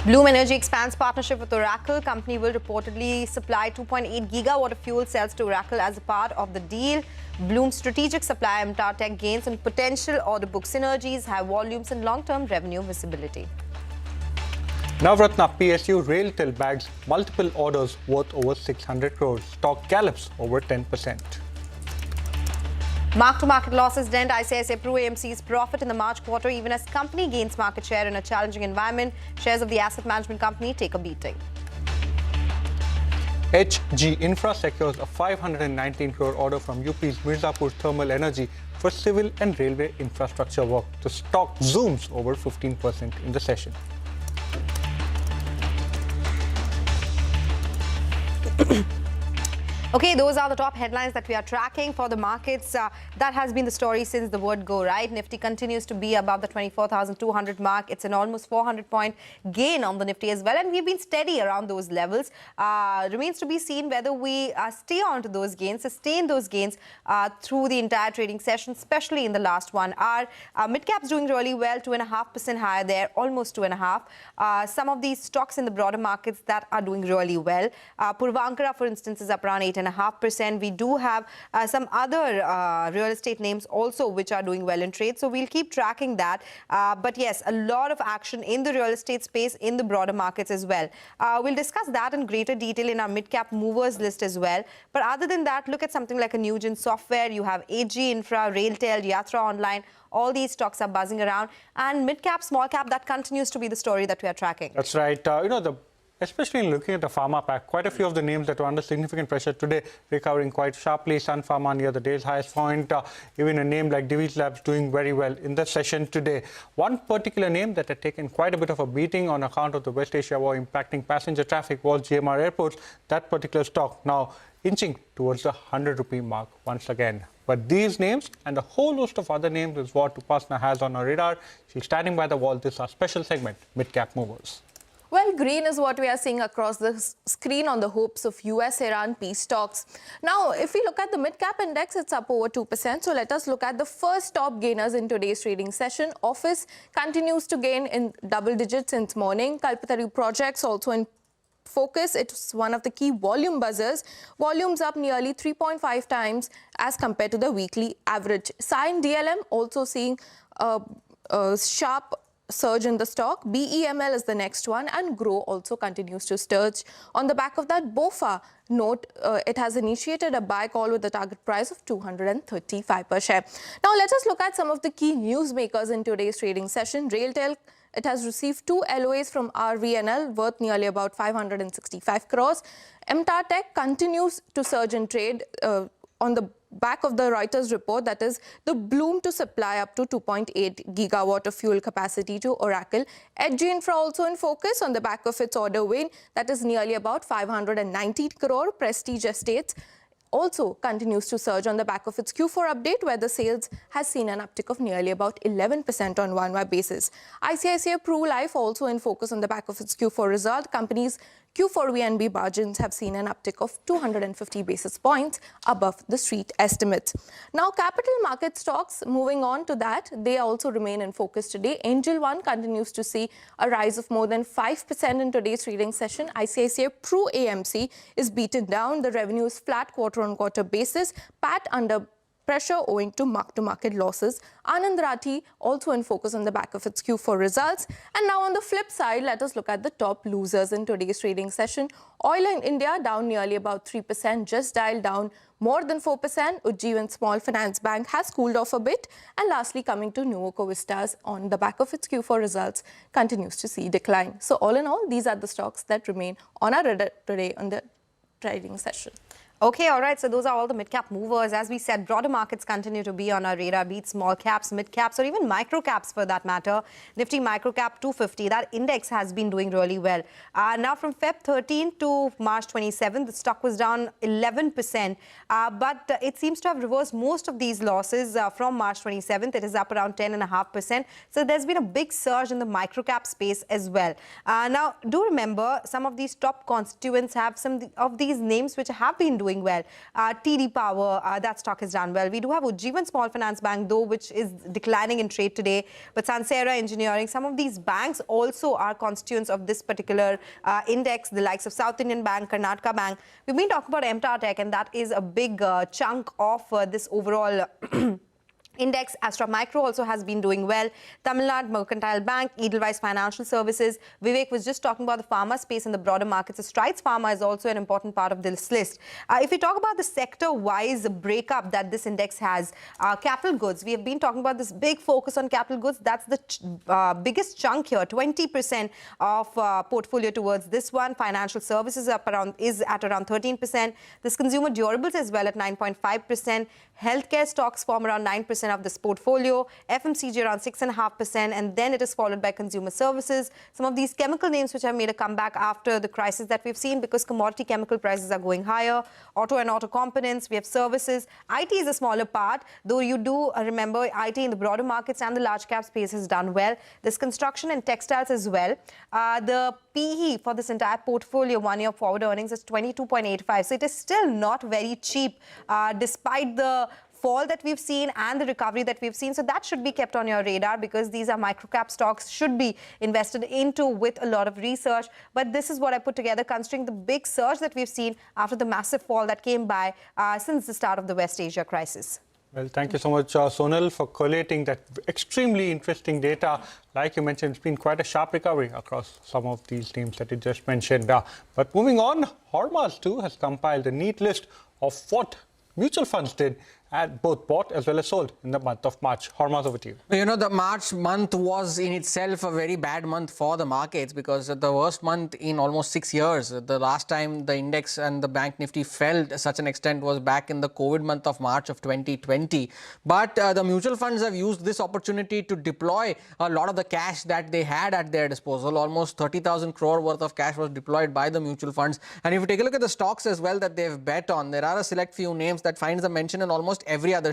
Bloom Energy expands partnership with Oracle. Company will reportedly supply 2.8 gigawatt of fuel cells to Oracle as a part of the deal. Bloom's strategic supplier MTAR Tech gains and potential order book synergies, high volumes and long-term revenue visibility. Navratna PSU RailTel bags multiple orders worth over 600 crores. Stock gallops over 10%. Mark-to-market losses dent ICICI Pru AMC's profit in the March quarter, even as company gains market share in a challenging environment. Shares of the asset management company take a beating. HG Infra secures a 519 crore order from UP's Mirzapur Thermal Energy for civil and railway infrastructure work. The stock zooms over 15% in the session. Okay, those are the top headlines that we are tracking for the markets. That has been the story since the word go, right? Nifty continues to be above the 24,200 mark. It's an almost 400-point gain on the Nifty as well. And we've been steady around those levels. Remains to be seen whether we stay on to those gains, sustain those gains through the entire trading session, especially in the last 1 hour. Mid-caps doing really well, 2.5% higher there, almost 2.5%. Some of these stocks in the broader markets that are doing really well. Puravankara, for instance, is up around 8.5%. We do have some other real estate names also which are doing well in trade. So we'll keep tracking that. But yes, a lot of action in the real estate space in the broader markets as well. We'll discuss that in greater detail in our mid-cap movers list as well. But other than that, look at something like a Newgen Software. You have AG Infra, RailTel, Yatra Online. All these stocks are buzzing around. And mid-cap, small-cap, that continues to be the story that we are tracking. That's right. Especially in looking at the pharma pack, quite a few of the names that were under significant pressure today recovering quite sharply. Sun Pharma near the day's highest point. Even a name like Divi's Labs doing very well in the session today. One particular name that had taken quite a bit of a beating on account of the West Asia war impacting passenger traffic was GMR Airports. That particular stock now inching towards the 100 rupee mark once again. But these names and a whole host of other names is what Upasna has on her radar. She's standing by the wall. This is our special segment, Mid-Cap Movers. Well, green is what we are seeing across the screen on the hopes of US-Iran peace talks. Now, if we look at the mid-cap index, it's up over 2%. So let us look at the first top gainers in today's trading session. Office continues to gain in double digits since morning. Kalpataru Projects also in focus. It's one of the key volume buzzers. Volumes up nearly 3.5 times as compared to the weekly average. Sign DLM also seeing a sharp surge in the stock. BEML is the next one, and Grow also continues to surge. On the back of that, BOFA, note it has initiated a buy call with a target price of 235 per share. Now let us look at some of the key newsmakers in today's trading session. RailTel, it has received 2 LOAs from RVNL worth nearly about 565 crores. MTAR Tech continues to surge in trade on the back of the Reuters report, that is the Bloom to supply up to 2.8 gigawatt of fuel capacity to Oracle. HG Infra also in focus on the back of its order win, that is nearly about 590 crore. Prestige Estates also continues to surge on the back of its Q4 update, where the sales has seen an uptick of nearly about 11% on one-year basis. ICICI Pru Life also in focus on the back of its Q4 result. Company's Q4 VNB margins have seen an uptick of 250 basis points above the street estimates. Now, capital market stocks, moving on to that, they also remain in focus today. Angel One continues to see a rise of more than 5% in today's trading session. ICICI Pru AMC is beaten down. The revenue is flat quarter-on-quarter basis. PAT under pressure owing to mark-to-market losses. Anand Rathi also in focus on the back of its Q4 results. And now on the flip side, let us look at the top losers in today's trading session. Oil in India down nearly about 3%, just dialed down more than 4%. Ujjivan Small Finance Bank has cooled off a bit. And lastly, coming to Nuvoco Vistas on the back of its Q4 results, continues to see decline. So all in all, these are the stocks that remain on our radar today on the trading session. Okay, all right. So those are all the mid-cap movers. As we said, broader markets continue to be on our radar, be it small caps, mid-caps, or even micro-caps for that matter. Nifty Micro-Cap 250, that index has been doing really well. Now from Feb 13 to March 27, the stock was down 11%. But it seems to have reversed most of these losses from March 27th. It is up around 10.5%. So there's been a big surge in the micro-cap space as well. Now, do remember, some of these top constituents have some of these names which have been doing well. TD Power, that stock is done well. We do have Ujjivan Small Finance Bank, though, which is declining in trade today. But Sansera Engineering, some of these banks also are constituents of this particular index, the likes of South Indian Bank, Karnataka Bank. We've been talking about MTAR Tech, and that is a big chunk of this overall index. Astra Micro also has been doing well. Tamil Nadu Mercantile Bank, Edelweiss Financial Services. Vivek was just talking about the pharma space in the broader markets. So Strides Pharma is also an important part of this list. If we talk about the sector-wise breakup that this index has, capital goods, we have been talking about this big focus on capital goods. That's the biggest chunk here, 20% of portfolio towards this one. Financial services is at around 13%. This consumer durables as well at 9.5%. Healthcare stocks form around 9% of this portfolio, FMCG around 6.5%, and then it is followed by consumer services. Some of these chemical names which have made a comeback after the crisis that we've seen because commodity chemical prices are going higher. Auto and auto components, we have services. IT is a smaller part, though you do remember IT in the broader markets and the large cap space has done well. There's construction and textiles as well. The PE for this entire portfolio, 1 year forward earnings is 22.85. So it is still not very cheap despite the fall that we've seen and the recovery that we've seen. So that should be kept on your radar because these are microcap stocks, should be invested into with a lot of research. But this is what I put together considering the big surge that we've seen after the massive fall that came by since the start of the West Asia crisis. Well, thank you so much, Sonal, for collating that extremely interesting data. Like you mentioned, it's been quite a sharp recovery across some of these names that you just mentioned. But moving on, Hormuz too has compiled a neat list of what mutual funds did both bought as well as sold in the month of March. Hormuz, over to you. You know, the March month was in itself a very bad month for the markets because the worst month in almost 6 years. The last time the index and the bank Nifty fell to such an extent was back in the COVID month of March of 2020. But the mutual funds have used this opportunity to deploy a lot of the cash that they had at their disposal. Almost 30,000 crore worth of cash was deployed by the mutual funds. And if you take a look at the stocks as well that they've bet on, there are a select few names that finds a mention in almost every other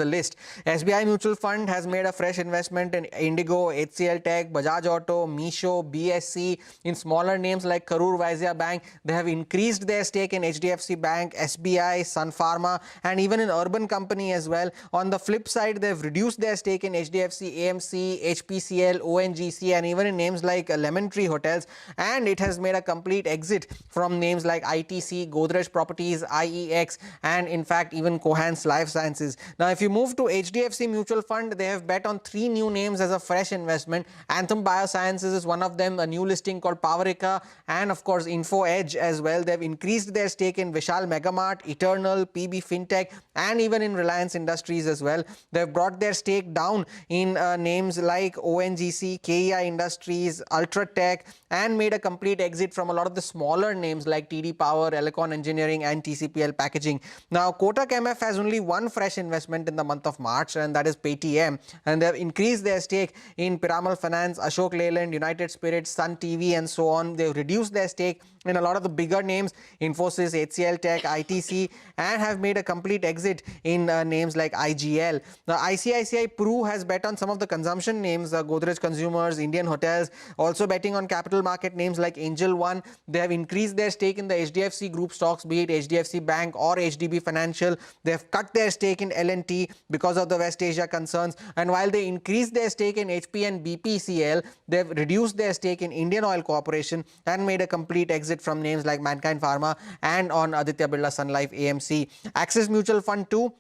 list. SBI Mutual Fund has made a fresh investment in Indigo, HCL Tech, Bajaj Auto, Meesho, BSC. In smaller names like Karur Vysya Bank, they have increased their stake in HDFC Bank, SBI, Sun Pharma, and even in Urban Company as well. On the flip side, they've reduced their stake in HDFC, AMC, HPCL, ONGC, and even in names like Lebanon-Israel Hotels. And it has made a complete exit from names like ITC, Godrej Properties, IEX, and in fact even Cohance Life Sciences. Now, if you move to HDFC Mutual Fund, they have bet on 3 new names as a fresh investment. Anthem Biosciences is one of them, a new listing called Powerica, and of course Info Edge as well. They've increased their stake in Vishal Megamart, Eternal, PB Fintech, and even in Reliance Industries as well. They've brought their stake down in names like ONGC, KEI Industries, Ultratech, and made a complete exit from a lot of the smaller names like TD Power, Elecon Engineering, and TCPL Packaging. Now, Kotak MF has only one fresh investment in the month of March, and that is Paytm, and they have increased their stake in Piramal Finance, Ashok Leyland, United Spirits, Sun TV, and so on. They've reduced their stake in a lot of the bigger names, Infosys, HCL Tech, ITC, and have made a complete exit in names like IGL. Now, ICICI Pru has bet on some of the consumption names, Godrej Consumers, Indian Hotels, also betting on capital market names like Angel One. They have increased their stake in the HDFC Group stocks, be it HDFC Bank or HDB Financial. They have cut their stake in L&T because of the West Asia concerns. And while they increased their stake in HP and BPCL, they have reduced their stake in Indian Oil Corporation and made a complete exit from names like Mankind Pharma and on Aditya Birla Sun Life AMC. Axis Mutual Fund 2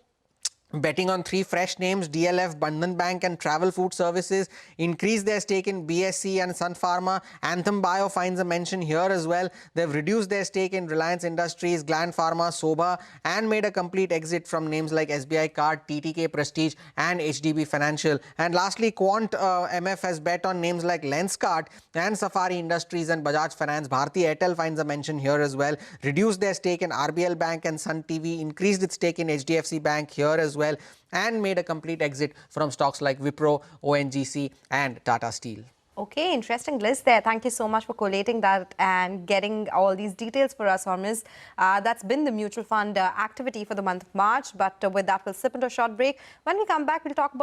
betting on 3 fresh names, DLF, Bandhan Bank and Travel Food Services, increased their stake in BSC and Sun Pharma. Anthem Bio finds a mention here as well. They've reduced their stake in Reliance Industries, Gland Pharma, Sobha, and made a complete exit from names like SBI Card, TTK Prestige and HDB Financial. And lastly, Quant MF has bet on names like Lenskart and Safari Industries and Bajaj Finance. Bharti Airtel finds a mention here as well. Reduced their stake in RBL Bank and Sun TV, increased its stake in HDFC Bank here as well, and made a complete exit from stocks like Wipro, ONGC and Tata Steel. Okay, interesting list there. Thank you so much for collating that and getting all these details for us, Hormuz. That's been the mutual fund activity for the month of March. But with that, we'll slip into a short break. When we come back, we'll talk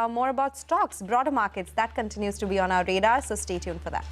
more about stocks, broader markets. That continues to be on our radar, so stay tuned for that.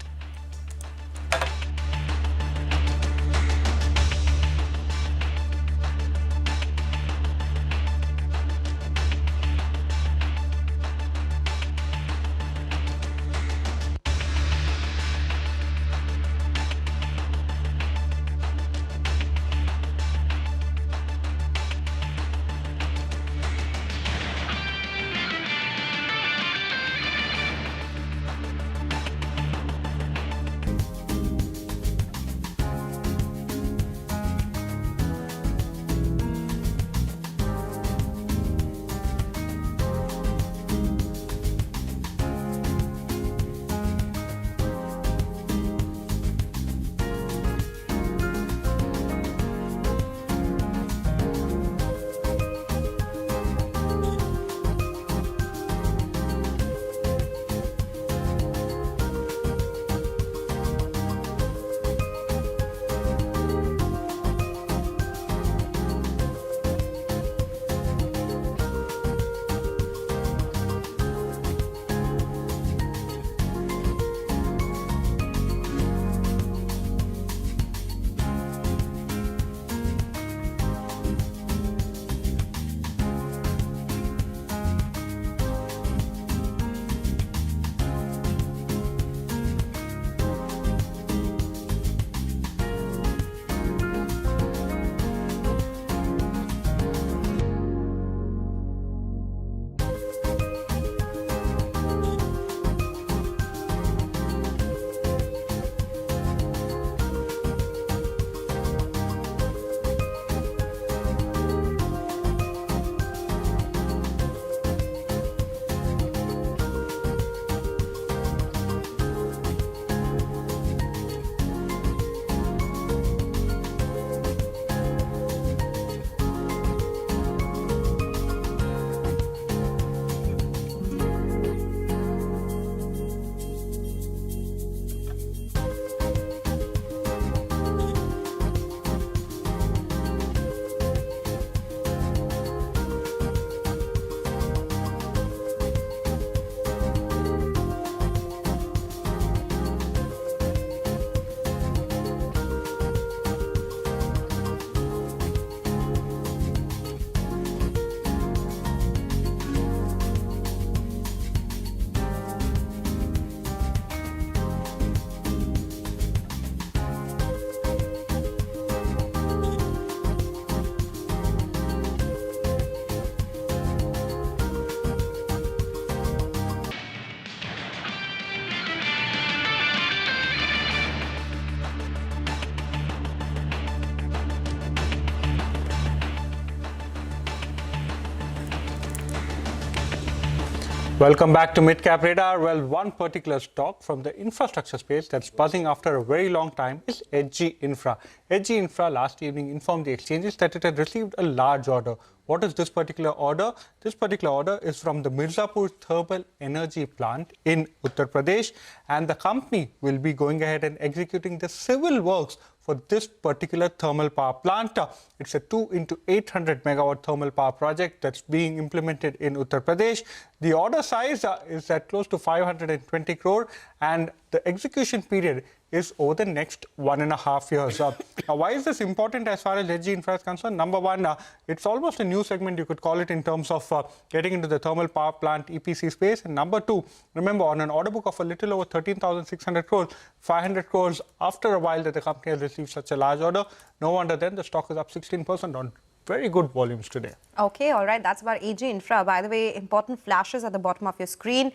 Welcome back to Mid-Cap Radar. Well, one particular stock from the infrastructure space that's buzzing after a very long time is HG Infra. HG Infra last evening informed the exchanges that it had received a large order. What is this particular order? This particular order is from the Mirzapur Thermal Energy Plant in Uttar Pradesh, and the company will be going ahead and executing the civil works for this particular thermal power plant. It's a 2 into 800 megawatt thermal power project that's being implemented in Uttar Pradesh. The order size is at close to 520 crore, and the execution period is over the next 1.5 years. Now, why is this important as far as HG Infra is concerned? Number one, it's almost a new segment, you could call it, in terms of getting into the thermal power plant EPC space. And number two, remember, on an order book of a little over 13,600 crores, 500 crores after a while that the company has received such a large order. No wonder then the stock is up 16% on very good volumes today. Okay, all right. That's about AG Infra. By the way, important flashes at the bottom of your screen.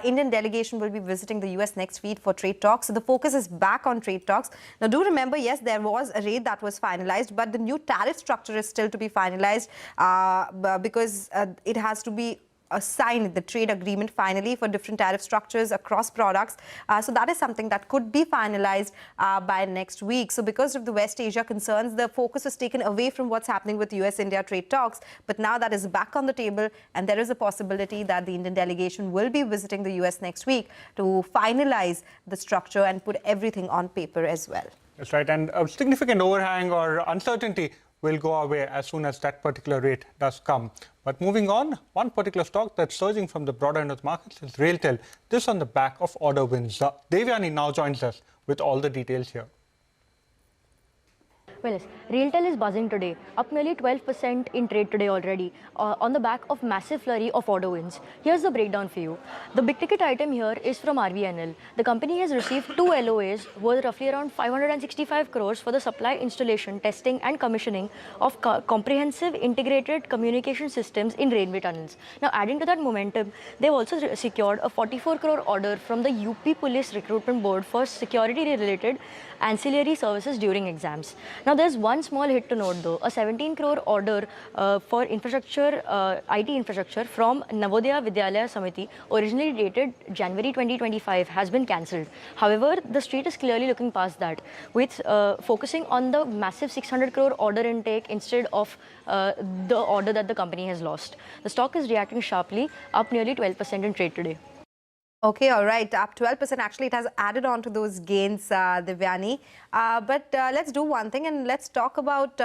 Indian delegation will be visiting the US next week for trade talks. So the focus is back on trade talks. Now, do remember, yes, there was a rate that was finalized, but the new tariff structure is still to be finalized because it has to be sign the trade agreement finally for different tariff structures across products. So that is something that could be finalized by next week. So because of the West Asia concerns, the focus was taken away from what's happening with US-India trade talks. But now that is back on the table, and there is a possibility that the Indian delegation will be visiting the US next week to finalize the structure and put everything on paper as well. That's right. And a significant overhang or uncertainty will go away as soon as that particular rate does come. But moving on, one particular stock that's surging from the broader end of the markets is RailTel. This on the back of order wins. Devyani now joins us with all the details here. Well, yes, RailTel is buzzing today, up nearly 12% in trade today already, on the back of massive flurry of order wins. Here's the breakdown for you. The big ticket item here is from RVNL. The company has received 2 LOAs worth roughly around 565 crores for the supply, installation, testing and commissioning of comprehensive integrated communication systems in railway tunnels. Now, adding to that momentum, they've also secured a 44 crore order from the UP Police Recruitment Board for security-related ancillary services during exams. Now, there's one small hit to note though. A 17 crore order for infrastructure, IT infrastructure from Navodaya Vidyalaya Samiti, originally dated January 2025, has been cancelled. However, the street is clearly looking past that, with focusing on the massive 600 crore order intake instead of the order that the company has lost. The stock is reacting sharply, up nearly 12% in trade today. Okay, all right, up 12%. Actually, it has added on to those gains, Devyani. But let's do one thing and let's talk about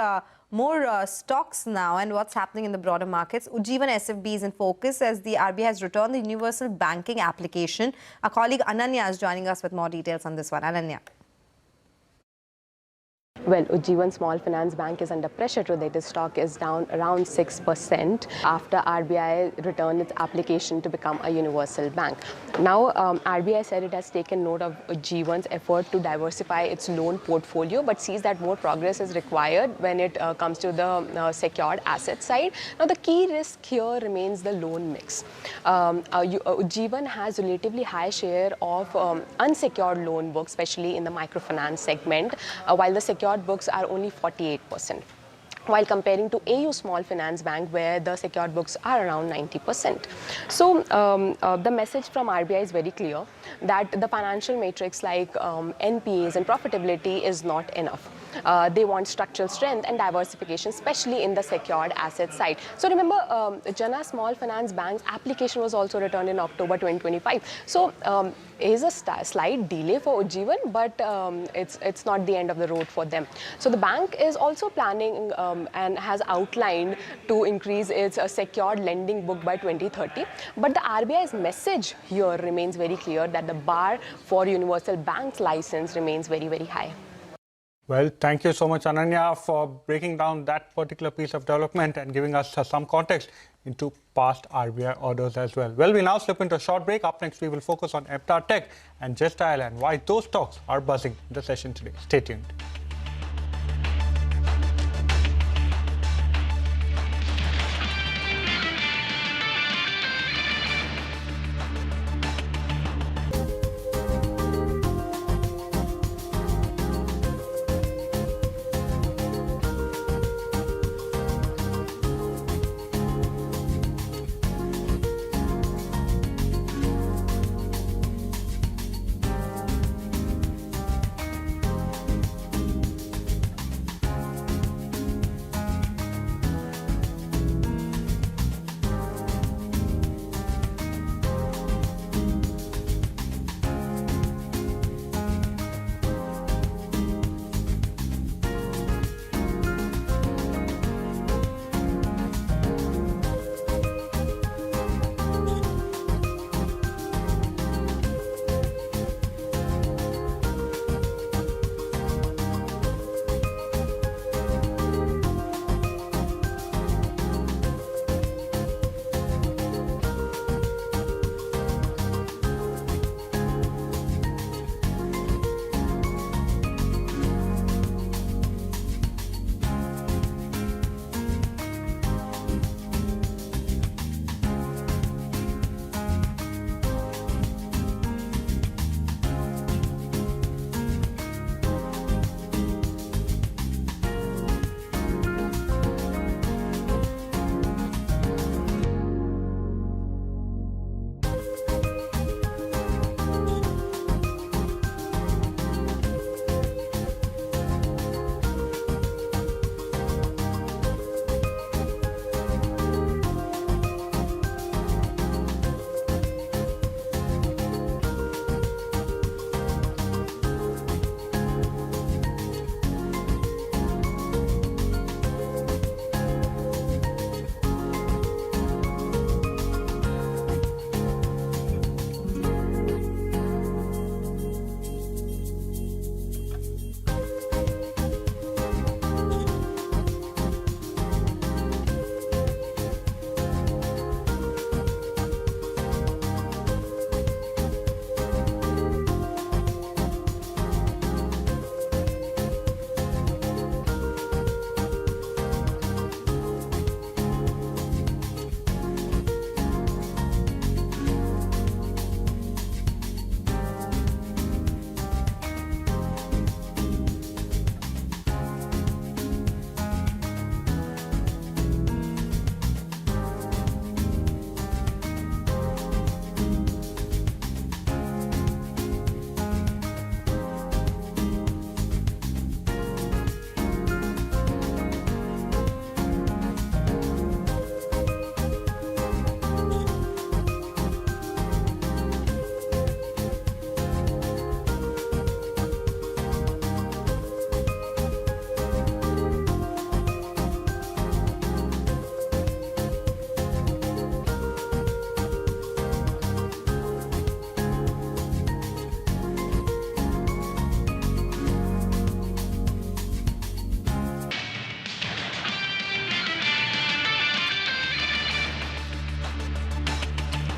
more stocks now and what's happening in the broader markets. Ujjivan SFB is in focus as the RBI has returned the universal banking application. Our colleague Ananya is joining us with more details on this one. Ananya. Well, Ujjivan Small Finance Bank is under pressure today. The stock is down around 6% after RBI returned its application to become a universal bank. Now, RBI said it has taken note of Ujjivan's effort to diversify its loan portfolio, but sees that more progress is required when it comes to the secured asset side. Now, the key risk here remains the loan mix. Ujjivan has relatively high share of unsecured loan books, especially in the microfinance segment, while the secured books are only 48%, while comparing to AU Small Finance Bank, where the secured books are around 90%. So the message from RBI is very clear that the financial matrix like NPAs and profitability is not enough. They want structural strength and diversification, especially in the secured asset side. So remember, Jana Small Finance Bank's application was also returned in October 2025. So is a slight delay for Ujjivan, but it's not the end of the road for them. So the bank is also planning and has outlined to increase its secured lending book by 2030. But the RBI's message here remains very clear that the bar for universal bank's license remains very, very high. Well, thank you so much, Ananya, for breaking down that particular piece of development and giving us some context into past RBI orders as well. Well, we now slip into a short break. Up next, we will focus on Epta Tech and Gestyle and why those stocks are buzzing in the session today. Stay tuned.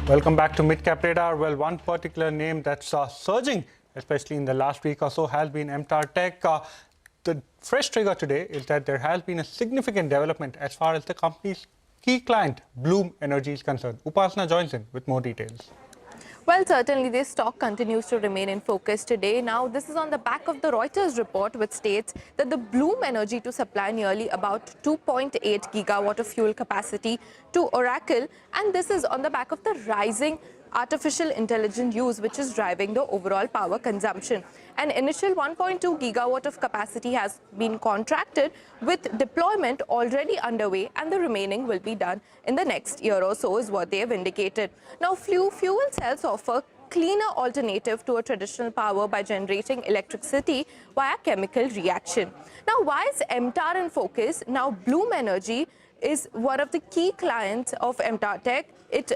Welcome back to Midcap Radar. Well, one particular name that's surging, especially in the last week or so, has been MTAR Tech. The fresh trigger today is that there has been a significant development as far as the company's key client, Bloom Energy, is concerned. Upasana joins in with more details. Well, certainly this stock continues to remain in focus today. Now, this is on the back of the Reuters report, which states that the Bloom Energy to supply nearly about 2.8 gigawatt of fuel capacity to Oracle, and this is on the back of the rising artificial intelligence use, which is driving the overall power consumption. An initial 1.2 gigawatt of capacity has been contracted, with deployment already underway, and the remaining will be done in the next year or so, is what they have indicated. Now, fuel cells offer cleaner alternative to a traditional power by generating electricity via chemical reaction. Now, why is MTAR in focus? Now, Bloom Energy is one of the key clients of MTAR Tech. It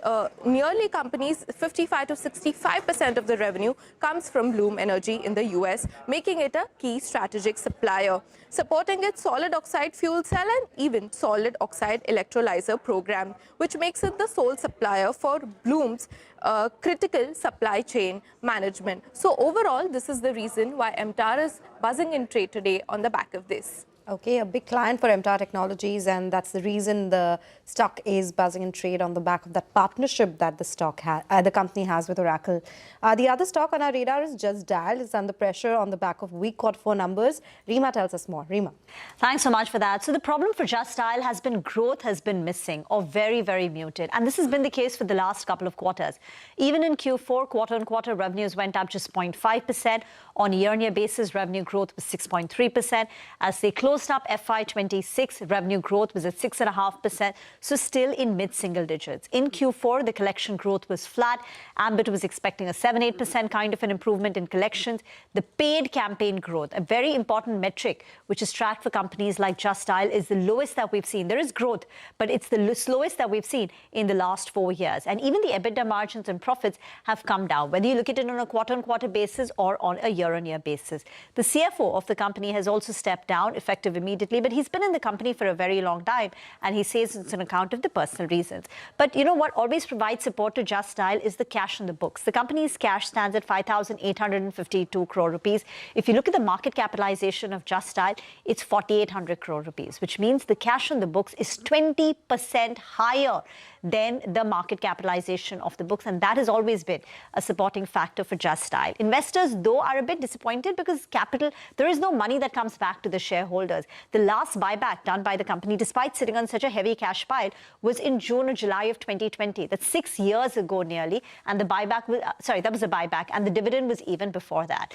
nearly companies 55 to 65% of the revenue comes from Bloom Energy in the US, making it a key strategic supplier, supporting its solid oxide fuel cell and even solid oxide electrolyzer program, which makes it the sole supplier for Bloom's critical supply chain management. So overall, this is the reason why MTAR is buzzing in trade today on the back of this. Okay, a big client for MTAR Technologies, and that's the reason the stock is buzzing in trade on the back of that partnership that the company has with Oracle. The other stock on our radar is Just Dial. It's under pressure on the back of weak Q4 numbers. Rima tells us more. Rima. Thanks so much for that. So the problem for Just Dial has been growth has been missing or very, very muted. And this has been the case for the last couple of quarters. Even in Q4, quarter-on-quarter revenues went up just 0.5%. On a year-on-year basis, revenue growth was 6.3%. As they closed up FY26, revenue growth was at 6.5%, so still in mid-single digits. In Q4, the collection growth was flat. Ambit was expecting a 7-8% kind of an improvement in collections. The paid campaign growth, a very important metric which is tracked for companies like Just Dial, is the lowest that we've seen. There is growth, but it's the slowest that we've seen in the last 4 years. And even the EBITDA margins and profits have come down, whether you look at it on a quarter-on-quarter basis or on a year-on-year basis. The CFO of the company has also stepped down, effective immediately, but he's been in the company for a very long time, and he says it's an account of the personal reasons. But you know what always provides support to Just Dial is the cash on the books. The company's cash stands at 5,852 crore rupees. If you look at the market capitalization of Just Dial, it's 4,800 crore rupees, which means the cash on the books is 20% higher than the market capitalization of the books, and that has always been a supporting factor for Just Dial. Investors, though, are a bit disappointed because there is no money that comes back to the shareholders. The last buyback done by the company, despite sitting on such a heavy cash pile, was in June or July of 2020. That's 6 years ago nearly, and the buyback was, that was a buyback, and the dividend was even before that.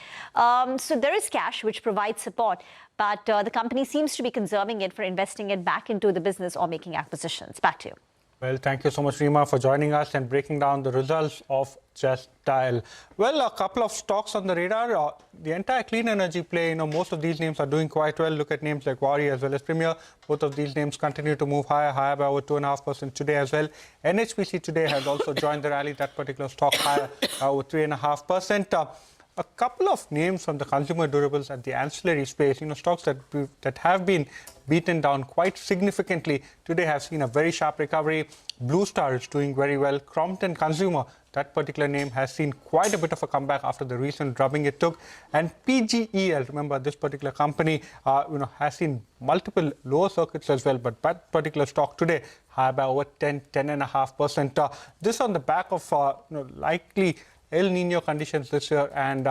So there is cash which provides support, but the company seems to be conserving it for investing it back into the business or making acquisitions. Back to you. Well, thank you so much, Rima, for joining us and breaking down the results of Just Dial. Well, a couple of stocks on the radar. The entire clean energy play, most of these names are doing quite well. Look at names like Waaree as well as Premier. Both of these names continue to move higher by over 2.5% today as well. NHPC today has also joined the rally. That particular stock higher over 3.5%. A couple of names from the consumer durables and the ancillary space, stocks that have been beaten down quite significantly today have seen a very sharp recovery. Blue Star is doing very well. Crompton Consumer, that particular name, has seen quite a bit of a comeback after the recent drubbing it took. And PGEL, remember this particular company, has seen multiple lower circuits as well, but that particular stock today high by over 10.5%. This on the back of likely El Nino conditions this year, and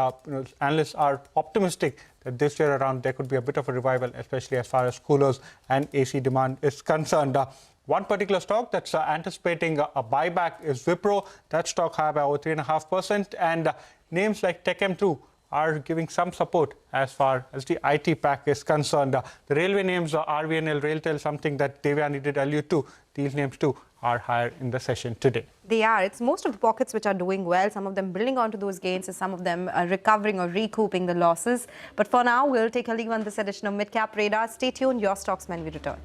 analysts are optimistic that this year around there could be a bit of a revival, especially as far as coolers and AC demand is concerned. One particular stock that's anticipating a buyback is Wipro. That stock high by over 3.5%, and names like TechM2 are giving some support as far as the IT pack is concerned. The railway names are RVNL, Railtel, something that Devyani did allude to. These names too are higher in the session today. They are. It's most of the pockets which are doing well, some of them building onto those gains, and some of them recovering or recouping the losses. But for now, we'll take a leave on this edition of Midcap Radar. Stay tuned. Your stocks when we return.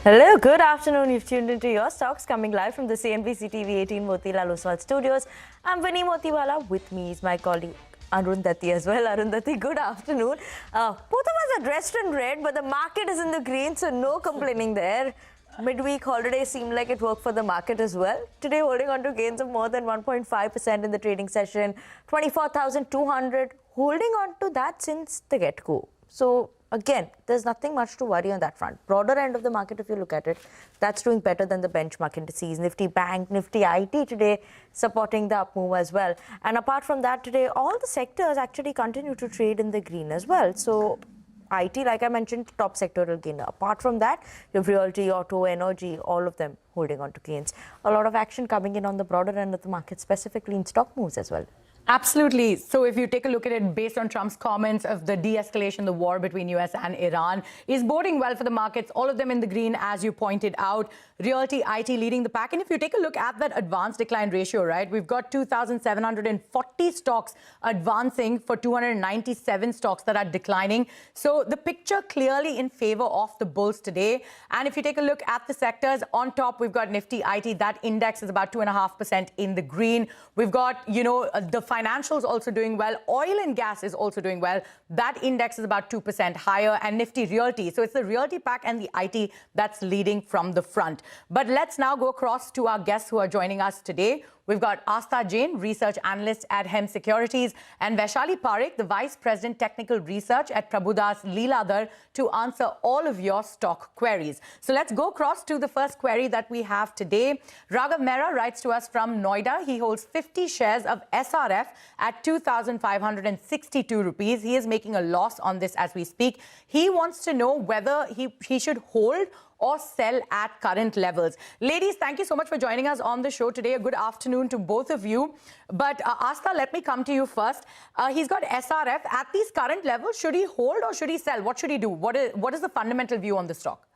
Hello, good afternoon. You've tuned into Your Stocks, coming live from the CNBC TV 18 Motilal Oswal studios. I'm Vinny Motiwala. With me is my colleague Arundhati as well. Arundhati, good afternoon. Both of us are dressed in red, but the market is in the green, so no complaining there. Midweek holiday seemed like it worked for the market as well. Today, holding on to gains of more than 1.5% in the trading session, 24,200, holding on to that since the get-go. So again, there's nothing much to worry on that front. Broader end of the market, if you look at it, that's doing better than the benchmark indices. Nifty Bank, Nifty IT today supporting the up move as well. And apart from that, today, all the sectors actually continue to trade in the green as well. So IT, like I mentioned, top sectoral gainer. Apart from that, you have realty, auto, energy, all of them holding on to gains. A lot of action coming in on the broader end of the market, specifically in stock moves as well. Absolutely. So if you take a look at it based on Trump's comments of the de-escalation, the war between US and Iran is boding well for the markets, all of them in the green, as you pointed out. Realty, IT leading the pack. And if you take a look at that advance decline ratio, right, we've got 2,740 stocks advancing for 297 stocks that are declining. So the picture clearly in favor of the bulls today. And if you take a look at the sectors, on top, we've got Nifty IT. That index is about 2.5% in the green. We've got, the financials also doing well. Oil and gas is also doing well. That index is about 2% higher. And Nifty Realty. So it's the realty pack and the IT that's leading from the front. But let's now go across to our guests who are joining us today. We've got Astha Jain, research analyst at Hem Securities, and Vaishali Parekh, the vice president technical research at Prabhudas Leeladhar, to answer all of your stock queries. So let's go across to the first query that we have today. Raghav Mehra writes to us from Noida. He holds 50 shares of SRF at 2,562 rupees. He is making a loss on this as we speak. He wants to know whether he should hold or sell at current levels. Ladies, thank you so much for joining us on the show today. A good afternoon to both of you. But Astha, let me come to you first. He's got SRF. At these current levels, should he hold or should he sell? What should he do? What is the fundamental view on the stock?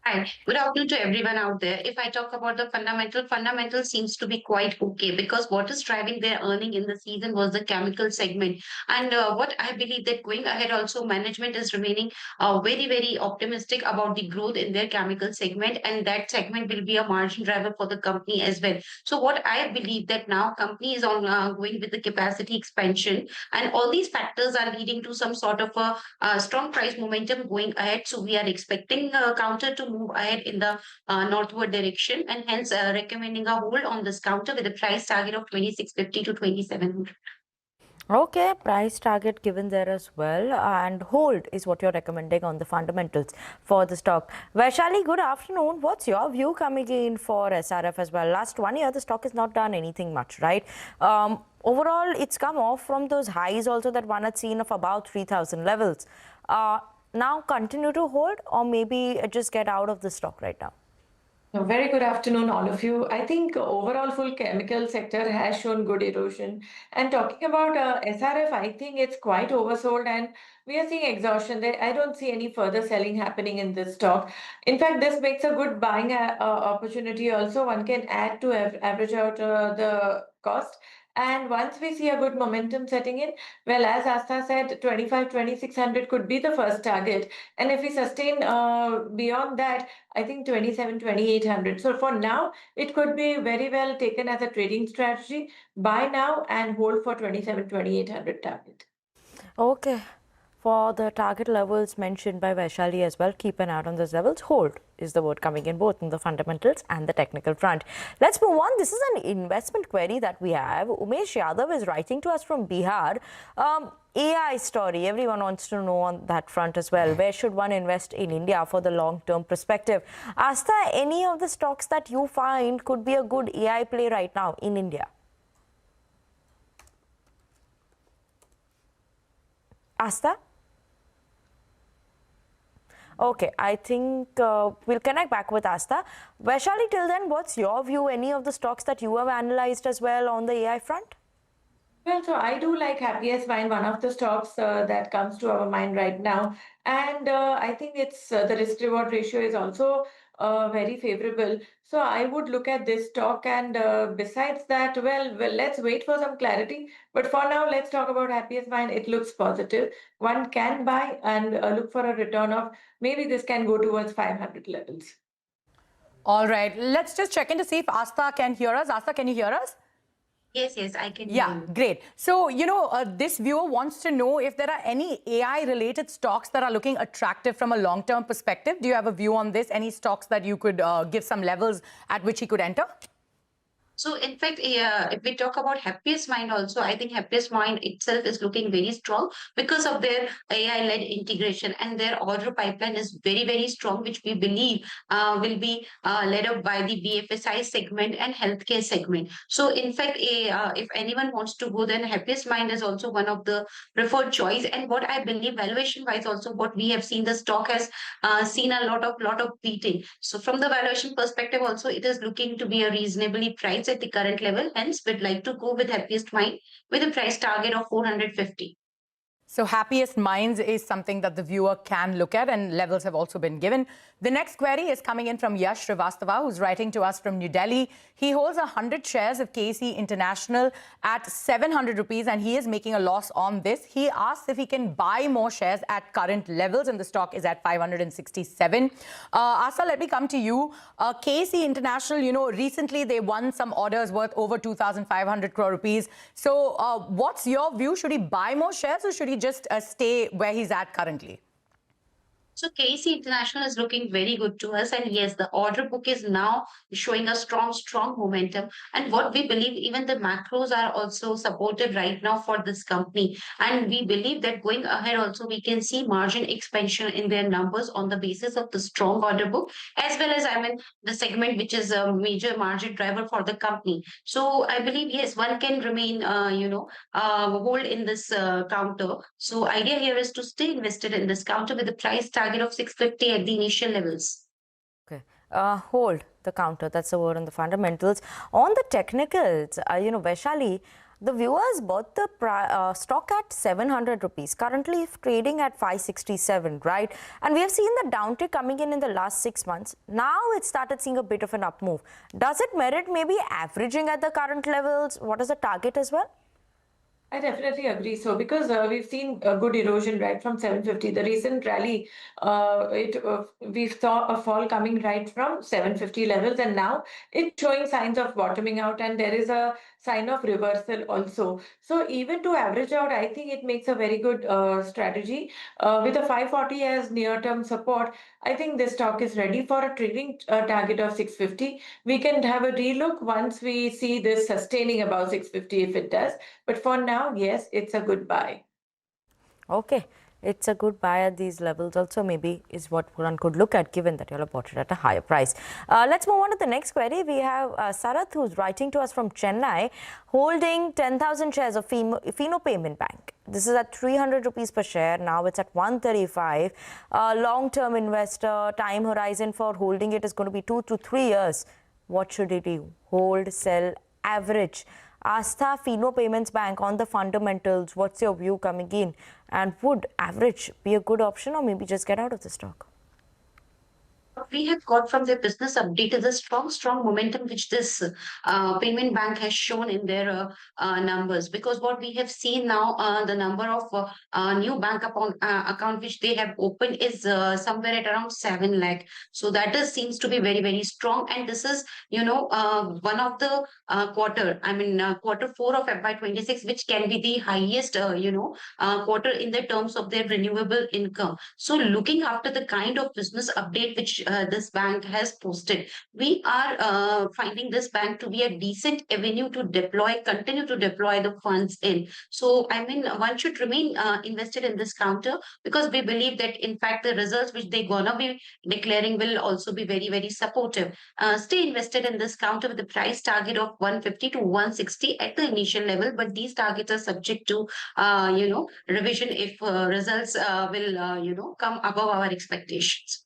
Hi, good afternoon to everyone out there. If I talk about the fundamental seems to be quite okay because what is driving their earning in the season was the chemical segment. And what I believe that going ahead also management is remaining very, very optimistic about the growth in their chemical segment, and that segment will be a margin driver for the company as well. So what I believe that now company is on going with the capacity expansion, and all these factors are leading to some sort of a strong price momentum going ahead. So we are expecting counter to move ahead in the northward direction, and hence recommending a hold on this counter with a price target of 2650 to 2700. Okay, price target given there as well, and hold is what you're recommending on the fundamentals for the stock. Vaishali, good afternoon. What's your view coming in for SRF as well? Last 1 year, the stock has not done anything much, right? Overall, it's come off from those highs also that one had seen of about 3,000 levels. Now continue to hold or maybe just get out of the stock right now? Very good afternoon, all of you. I think overall full chemical sector has shown good erosion. And talking about SRF, I think it's quite oversold and we are seeing exhaustion there. I don't see any further selling happening in this stock. In fact, this makes a good buying opportunity also. One can add to average out the cost. And once we see a good momentum setting in, well, as Astha said, 2600 could be the first target. And if we sustain beyond that, I think 2800. So for now, it could be very well taken as a trading strategy. Buy now and hold for 2800 target. Okay. For the target levels mentioned by Vaishali as well, keep an eye on those levels. Hold is the word coming in both in the fundamentals and the technical front. Let's move on. This is an investment query that we have. Umesh Yadav is writing to us from Bihar. AI story, everyone wants to know on that front as well. Where should one invest in India for the long-term perspective? Astha, any of the stocks that you find could be a good AI play right now in India? Astha? Okay, I think we'll connect back with Astha. Vaishali, till then, what's your view? Any of the stocks that you have analyzed as well on the AI front? Well, so I do like Happiest Mind, one of the stocks that comes to our mind right now. And I think it's the risk-reward ratio is also very favorable. So I would look at this stock, and besides that, well, let's wait for some clarity. But for now, let's talk about Happiest Mind. It looks positive. One can buy and look for a return of, maybe this can go towards 500 levels. All right, let's just check in to see if Asta can hear us. Asta, can you hear us? Yes, I can hear Yeah, you. great. So, this viewer wants to know if there are any AI-related stocks that are looking attractive from a long-term perspective. Do you have a view on this? Any stocks that you could give some levels at which he could enter? So in fact, if we talk about Happiest Mind also, I think Happiest Mind itself is looking very strong because of their AI-led integration, and their order pipeline is very, very strong, which we believe will be led up by the BFSI segment and healthcare segment. So in fact, if anyone wants to go, then Happiest Mind is also one of the preferred choice. And what I believe, valuation-wise also, what we have seen, the stock has seen a lot of beating. So from the valuation perspective also, it is looking to be a reasonably priced at the current level. Hence, we'd like to go with Happiest Mind with a price target of 450. So Happiest Minds is something that the viewer can look at, and levels have also been given. The next query is coming in from Yash Srivastava, who's writing to us from New Delhi. He holds 100 shares of KC International at 700 rupees, and he is making a loss on this. He asks if he can buy more shares at current levels, and the stock is at 567. Asa, let me come to you. KC International, recently they won some orders worth over 2,500 crore rupees. So what's your view? Should he buy more shares, or should he just stay where he's at currently? So KC International is looking very good to us. And yes, the order book is now showing a strong momentum. And what we believe, even the macros are also supportive right now for this company. And we believe that going ahead also, we can see margin expansion in their numbers on the basis of the strong order book, as well as, the segment, which is a major margin driver for the company. So I believe, yes, one can remain, hold in this counter. So idea here is to stay invested in this counter with the price target of 650 at the initial levels. Okay. Hold the counter. That's the word on the fundamentals. On the technicals, Vaishali, the viewers bought the stock at 700 rupees, currently trading at 567, right? And we have seen the downtick coming in the last 6 months. Now it started seeing a bit of an up move. Does it merit maybe averaging at the current levels? What is the target as well? I definitely agree. So because we've seen a good erosion right from 750, the recent rally, we saw a fall coming right from 750 levels, and now it's showing signs of bottoming out, and there is a sign of reversal also. So even to average out, I think it makes a very good strategy. With a 540 as near-term support, I think this stock is ready for a trading target of 650. We can have a relook once we see this sustaining above 650 if it does. But for now, yes, it's a good buy. Okay. It's a good buy at these levels also, maybe is what one could look at, given that you all bought it at a higher price. Let's move on to the next query. We have Sarath, who's writing to us from Chennai, holding 10,000 shares of Fino Payment Bank. This is at 300 rupees per share. Now it's at 135. Long-term investor, time horizon for holding it is going to be 2 to 3 years. What should he do? Hold, sell, average? Astha Fino Payments Bank on the fundamentals, what's your view coming in? And would average be a good option, or maybe just get out of the stock? What we have got from their business update is a strong momentum which this payment bank has shown in their numbers. Because what we have seen now, the number of new bank account which they have opened is somewhere at around 7 lakh. So that seems to be very, very strong. And this is, one of the quarter 4 of FY26, which can be the highest, quarter in the terms of their renewable income. So looking after the kind of business update which this bank has posted, we are finding this bank to be a decent avenue to continue to deploy the funds in. So, one should remain invested in this counter, because we believe that, in fact, the results which they're gonna be declaring will also be very, very supportive. Stay invested in this counter with the price target of 150 to 160 at the initial level, but these targets are subject to, revision if results will, come above our expectations.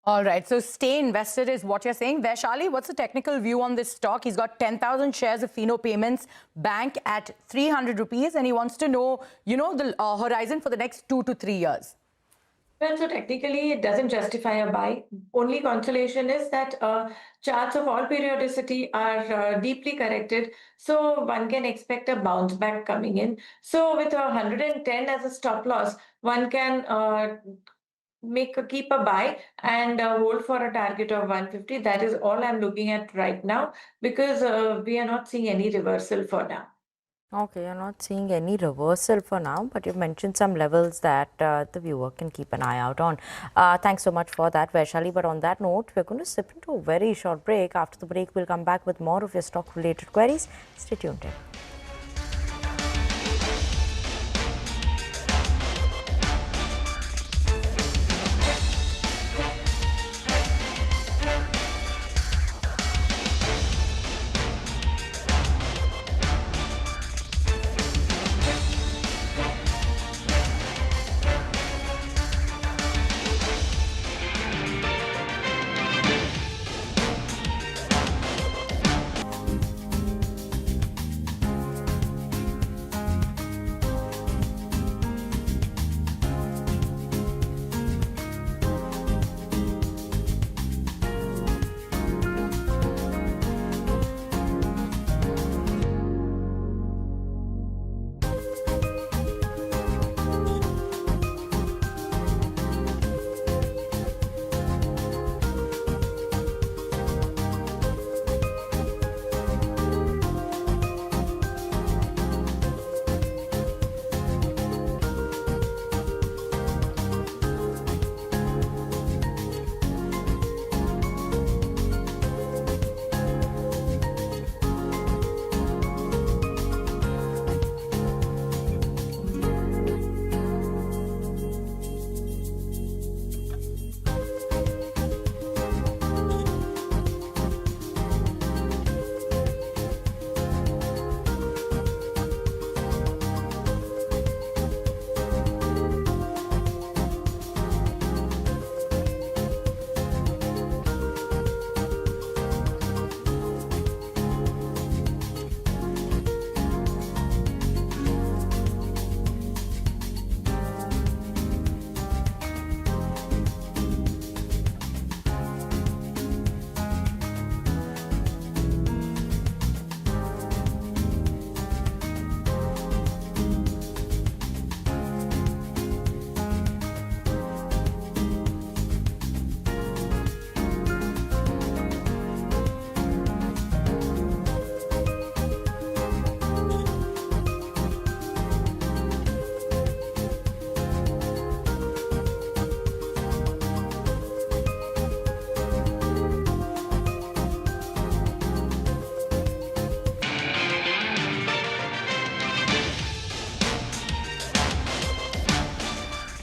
All right, so stay invested is what you're saying. Vaishali, what's the technical view on this stock? He's got 10,000 shares of Fino Payments Bank at 300 rupees, and he wants to know, the horizon for the next 2 to 3 years. Well, so technically it doesn't justify a buy. Only consolation is that charts of all periodicity are deeply corrected, so one can expect a bounce back coming in. So with 110 as a stop loss, one can keep a buy and hold for a target of 150. That is all I'm looking at right now, because we are not seeing any reversal for now. Okay, you're not seeing any reversal for now, but you've mentioned some levels that the viewer can keep an eye out on. Thanks so much for that, Vaishali. But on that note, we're going to slip into a very short break. After the break, we'll come back with more of your stock-related queries. Stay tuned in.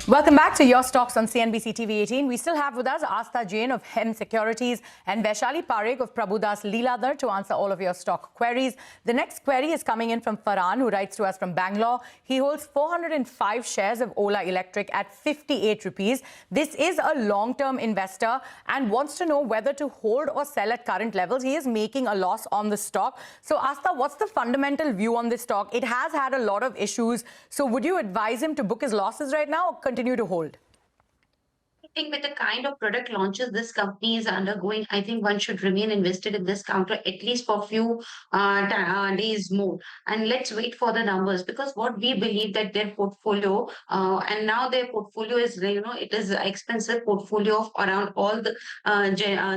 Welcome back to Your Stocks on CNBC TV 18. We still have with us Astha Jain of Hem Securities and Vaishali Parekh of Prabhudas Leeladhar to answer all of your stock queries. The next query is coming in from Farhan, who writes to us from Bangalore. He holds 405 shares of Ola Electric at 58 rupees. This is a long-term investor and wants to know whether to hold or sell at current levels. He is making a loss on the stock. So Astha, what's the fundamental view on this stock? It has had a lot of issues. So would you advise him to book his losses right now or continue to hold? I think with the kind of product launches this company is undergoing, I think one should remain invested in this counter at least for a few days more. And let's wait for the numbers, because what we believe that their portfolio, and now their portfolio is, it is an expensive portfolio of around all the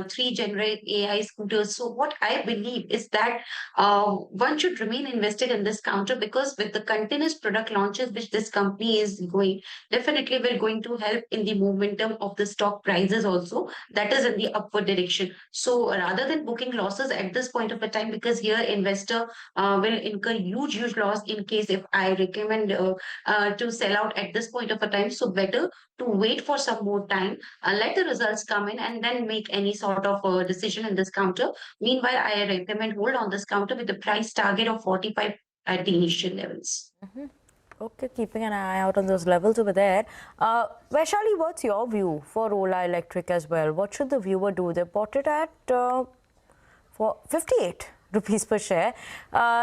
three generic AI scooters. So what I believe is that one should remain invested in this counter, because with the continuous product launches which this company is going, definitely we're going to help in the momentum of the stock prices also, that is in the upward direction. So rather than booking losses at this point of a time, because here investor will incur huge loss in case if I recommend to sell out at this point of a time. So better to wait for some more time, let the results come in and then make any sort of decision in this counter. Meanwhile, I recommend hold on this counter with the price target of 45 at the initial levels. Okay, keeping an eye out on those levels over there. Vaishali, what's your view for Ola Electric as well? What should the viewer do? They bought it at for 58. rupees per share.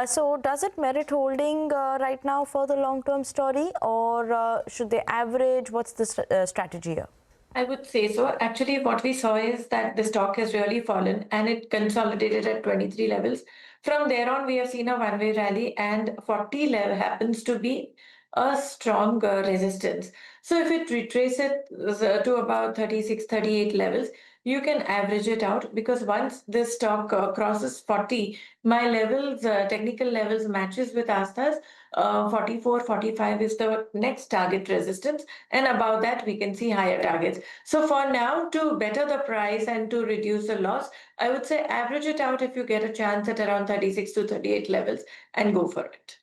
So does it merit holding right now for the long-term story, or should they average? What's the strategy here? I would say so. Actually, what we saw is that the stock has really fallen and it consolidated at 23 levels. From there on, we have seen a one-way rally, and 40 level happens to be a strong resistance. So if it retraces to about 36, 38 levels, you can average it out, because once this stock crosses 40, my levels, technical levels matches with Asta's. 44, 45 is the next target resistance, and above that we can see higher targets. So for now, to better the price and to reduce the loss, I would say average it out if you get a chance at around 36 to 38 levels and go for it.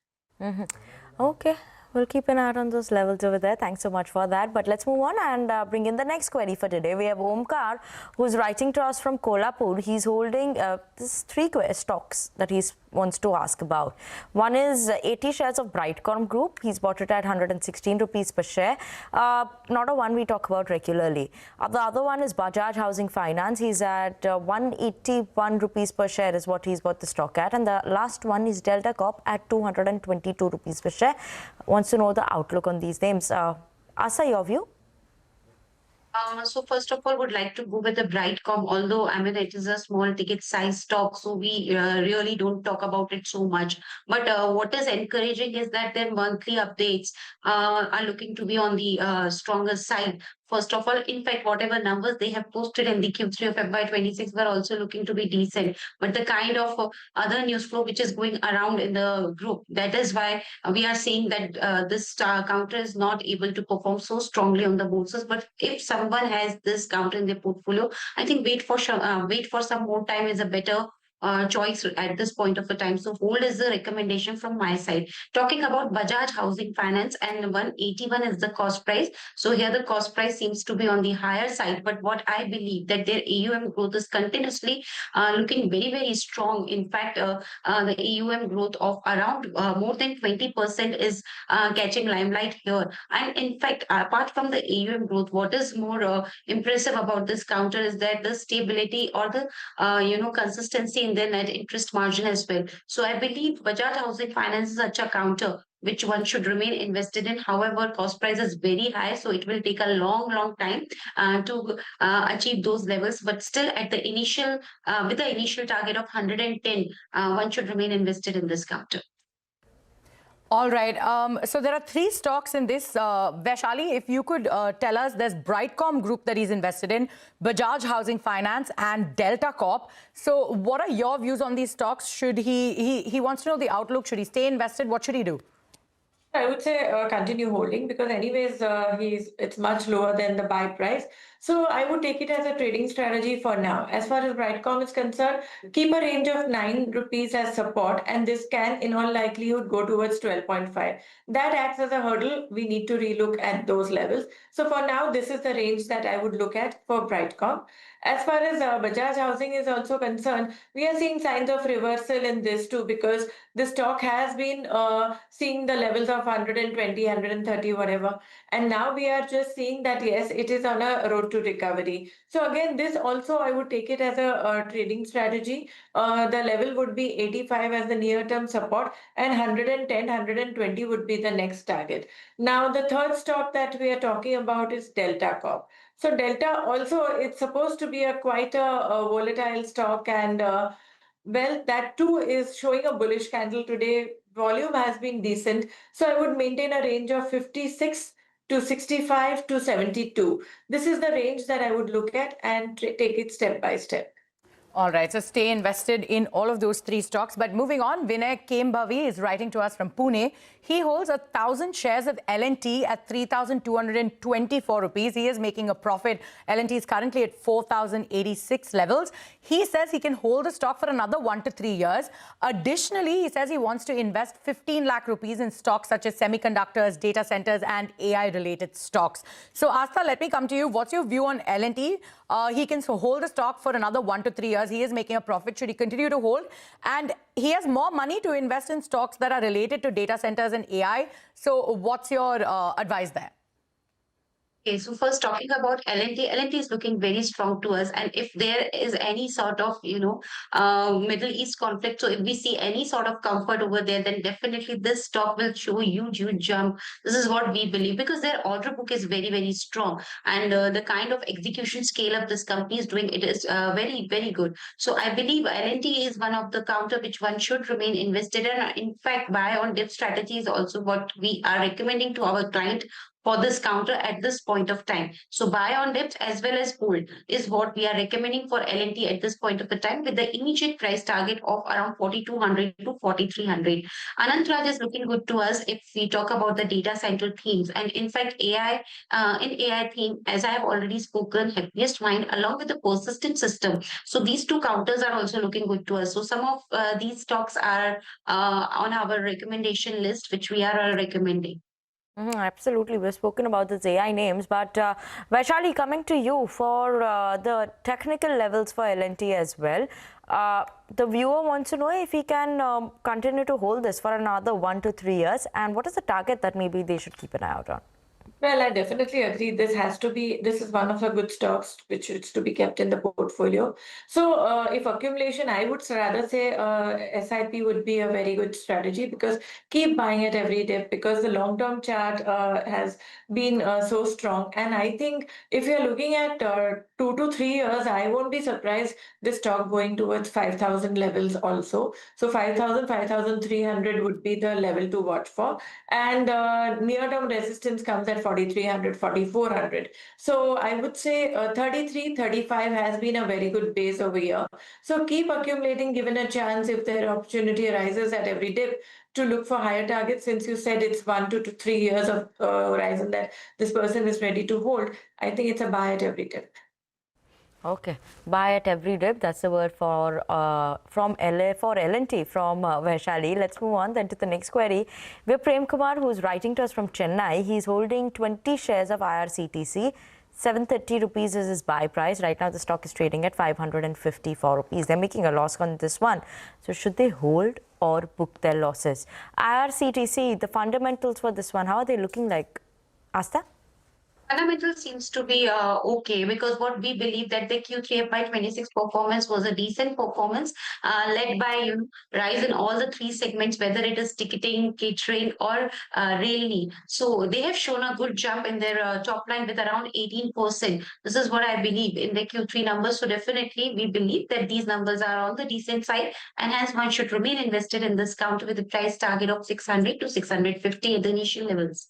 Okay. We'll keep an eye on those levels over there. Thanks so much for that. But let's move on and bring in the next query for today. We have Omkar, who's writing to us from Kolhapur. He's holding three stocks that he wants to ask about. One is 80 shares of Brightcom Group. He's bought it at 116 rupees per share. Not a one we talk about regularly. The other one is Bajaj Housing Finance. He's at 181 rupees per share is what he's bought the stock at. And the last one is Delta Corp at 222 rupees per share. Wants to know the outlook on these names. Asa, your view? So first of all, would like to go with the Brightcom, although I mean it is a small ticket size stock, so we really don't talk about it so much. But what is encouraging is that their monthly updates are looking to be on the stronger side. First of all, in fact, whatever numbers they have posted in the Q3 of FY26 were also looking to be decent. But the kind of other news flow which is going around in the group, that is why we are saying that this counter is not able to perform so strongly on the bourses. But if someone has this counter in their portfolio, I think wait for some more time is a better choice at this point of the time. So hold is the recommendation from my side. Talking about Bajaj Housing Finance, and 181 is the cost price. So here the cost price seems to be on the higher side. But what I believe that their AUM growth is continuously looking very, very strong. In fact, the AUM growth of around more than 20% is catching limelight here. And in fact, apart from the AUM growth, what is more impressive about this counter is that the stability or the consistency in their net interest margin as well. So I believe Bajaj Housing Finance is such a counter which one should remain invested in. However, cost price is very high, so it will take a long time to achieve those levels. But still, at the initial, with the initial target of 110, one should remain invested in this counter. All right. So there are three stocks in this. Vaishali, if you could tell us, there's Brightcom Group that he's invested in, Bajaj Housing Finance, and Delta Corp. So what are your views on these stocks? Should he wants to know the outlook. Should he stay invested? What should he do? I would say continue holding, because anyways it's much lower than the buy price. So I would take it as a trading strategy for now. As far as Brightcom is concerned, keep a range of 9 rupees as support, and this can in all likelihood go towards 12.5. That acts as a hurdle. We need to relook at those levels. So for now, this is the range that I would look at for Brightcom. As far as Bajaj Housing is also concerned, we are seeing signs of reversal in this too, because the stock has been seeing the levels of 120, 130, whatever. And now we are just seeing that, yes, it is on a road to recovery. So again, this also I would take it as a trading strategy. The level would be 85 as the near-term support, and 110, 120 would be the next target. Now, the third stock that we are talking about is Delta Corp. So Delta also, it's supposed to be quite a volatile stock, and well, that too is showing a bullish candle today. Volume has been decent. So I would maintain a range of 56 to 65 to 72. This is the range that I would look at and take it step by step. All right, so stay invested in all of those three stocks. But moving on, Vinay Kembhavi is writing to us from Pune. He holds 1,000 shares of L&T at 3,224 rupees. He is making a profit. L&T is currently at 4,086 levels. He says he can hold the stock for another 1 to 3 years. Additionally, he says he wants to invest 15 lakh rupees in stocks such as semiconductors, data centers, and AI-related stocks. So, Asta, let me come to you. What's your view on L&T? He can hold the stock for another 1 to 3 years. He is making a profit. Should he continue to hold? And he has more money to invest in stocks that are related to data centers and AI. So what's your advice there? Okay, so first talking about L&T, L&T is looking very strong to us. And if there is any sort of, Middle East conflict, so if we see any sort of comfort over there, then definitely this stock will show a huge, huge jump. This is what we believe because their order book is very, very strong. And the kind of execution scale up this company is doing, it is very, very good. So I believe L&T is one of the counter which one should remain invested in. In fact, buy on dip strategy is also what we are recommending to our client for this counter at this point of time. So buy on dips as well as hold is what we are recommending for L&T at this point of the time with the immediate price target of around 4,200 to 4,300. Anant Raj is looking good to us if we talk about the data center themes. And in fact, in AI theme, as I have already spoken, happiest mind along with the persistent system. So these two counters are also looking good to us. So some of these stocks are on our recommendation list, which we are recommending. Absolutely. We've spoken about these AI names, but Vaishali, coming to you for the technical levels for L&T as well. The viewer wants to know if he can continue to hold this for another 1 to 3 years, and what is the target that maybe they should keep an eye out on? Well, I definitely agree. This is one of the good stocks which is to be kept in the portfolio. So if accumulation, I would rather say SIP would be a very good strategy because keep buying it every day because the long-term chart has been so strong. And I think if you're looking at 2 to 3 years, I won't be surprised this stock going towards 5,000 levels also. So 5,000, 5,300 would be the level to watch for. And near-term resistance comes at 4,300, 4,400. So I would say 33, 35 has been a very good base over here. So keep accumulating, given a chance if their opportunity arises at every dip to look for higher targets. Since you said it's 1 to 3 years of horizon that this person is ready to hold, I think it's a buy at every dip. Okay, buy at every dip. That's the word for L&T from Vaishali. Let's move on then to the next query. We have Prem Kumar, who's writing to us from Chennai. He's holding 20 shares of IRCTC. 730 rupees is his buy price. Right now, the stock is trading at 554 rupees. They're making a loss on this one. So should they hold or book their losses? IRCTC, the fundamentals for this one, how are they looking like? Asta? Fundamental seems to be okay because what we believe that the Q3 FY26 performance was a decent performance led by rise in all the three segments, whether it is ticketing, catering or railway. So they have shown a good jump in their top line with around 18%. This is what I believe in the Q3 numbers. So definitely we believe that these numbers are on the decent side and hence one should remain invested in this counter with a price target of 600 to 650 at the initial levels.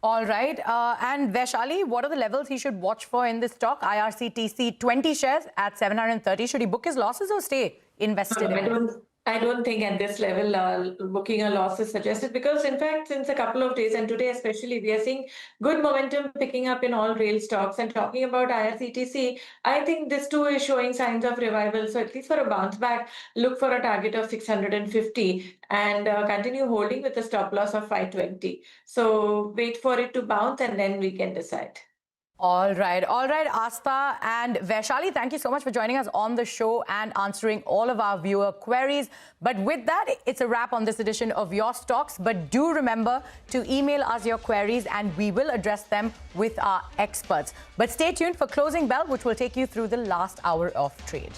All right. And Vaishali, what are the levels he should watch for in this stock? IRCTC, 20 shares at 730. Should he book his losses or stay invested in it? I don't think at this level booking a loss is suggested because in fact since a couple of days and today especially we are seeing good momentum picking up in all rail stocks. And talking about IRCTC, I think this too is showing signs of revival. So at least for a bounce back, look for a target of 650 and continue holding with a stop loss of 520. So wait for it to bounce and then we can decide. All right, Asta and Vaishali, thank you so much for joining us on the show and answering all of our viewer queries. But with that, it's a wrap on this edition of Your Stocks. But do remember to email us your queries and we will address them with our experts. But stay tuned for Closing Bell, which will take you through the last hour of trade.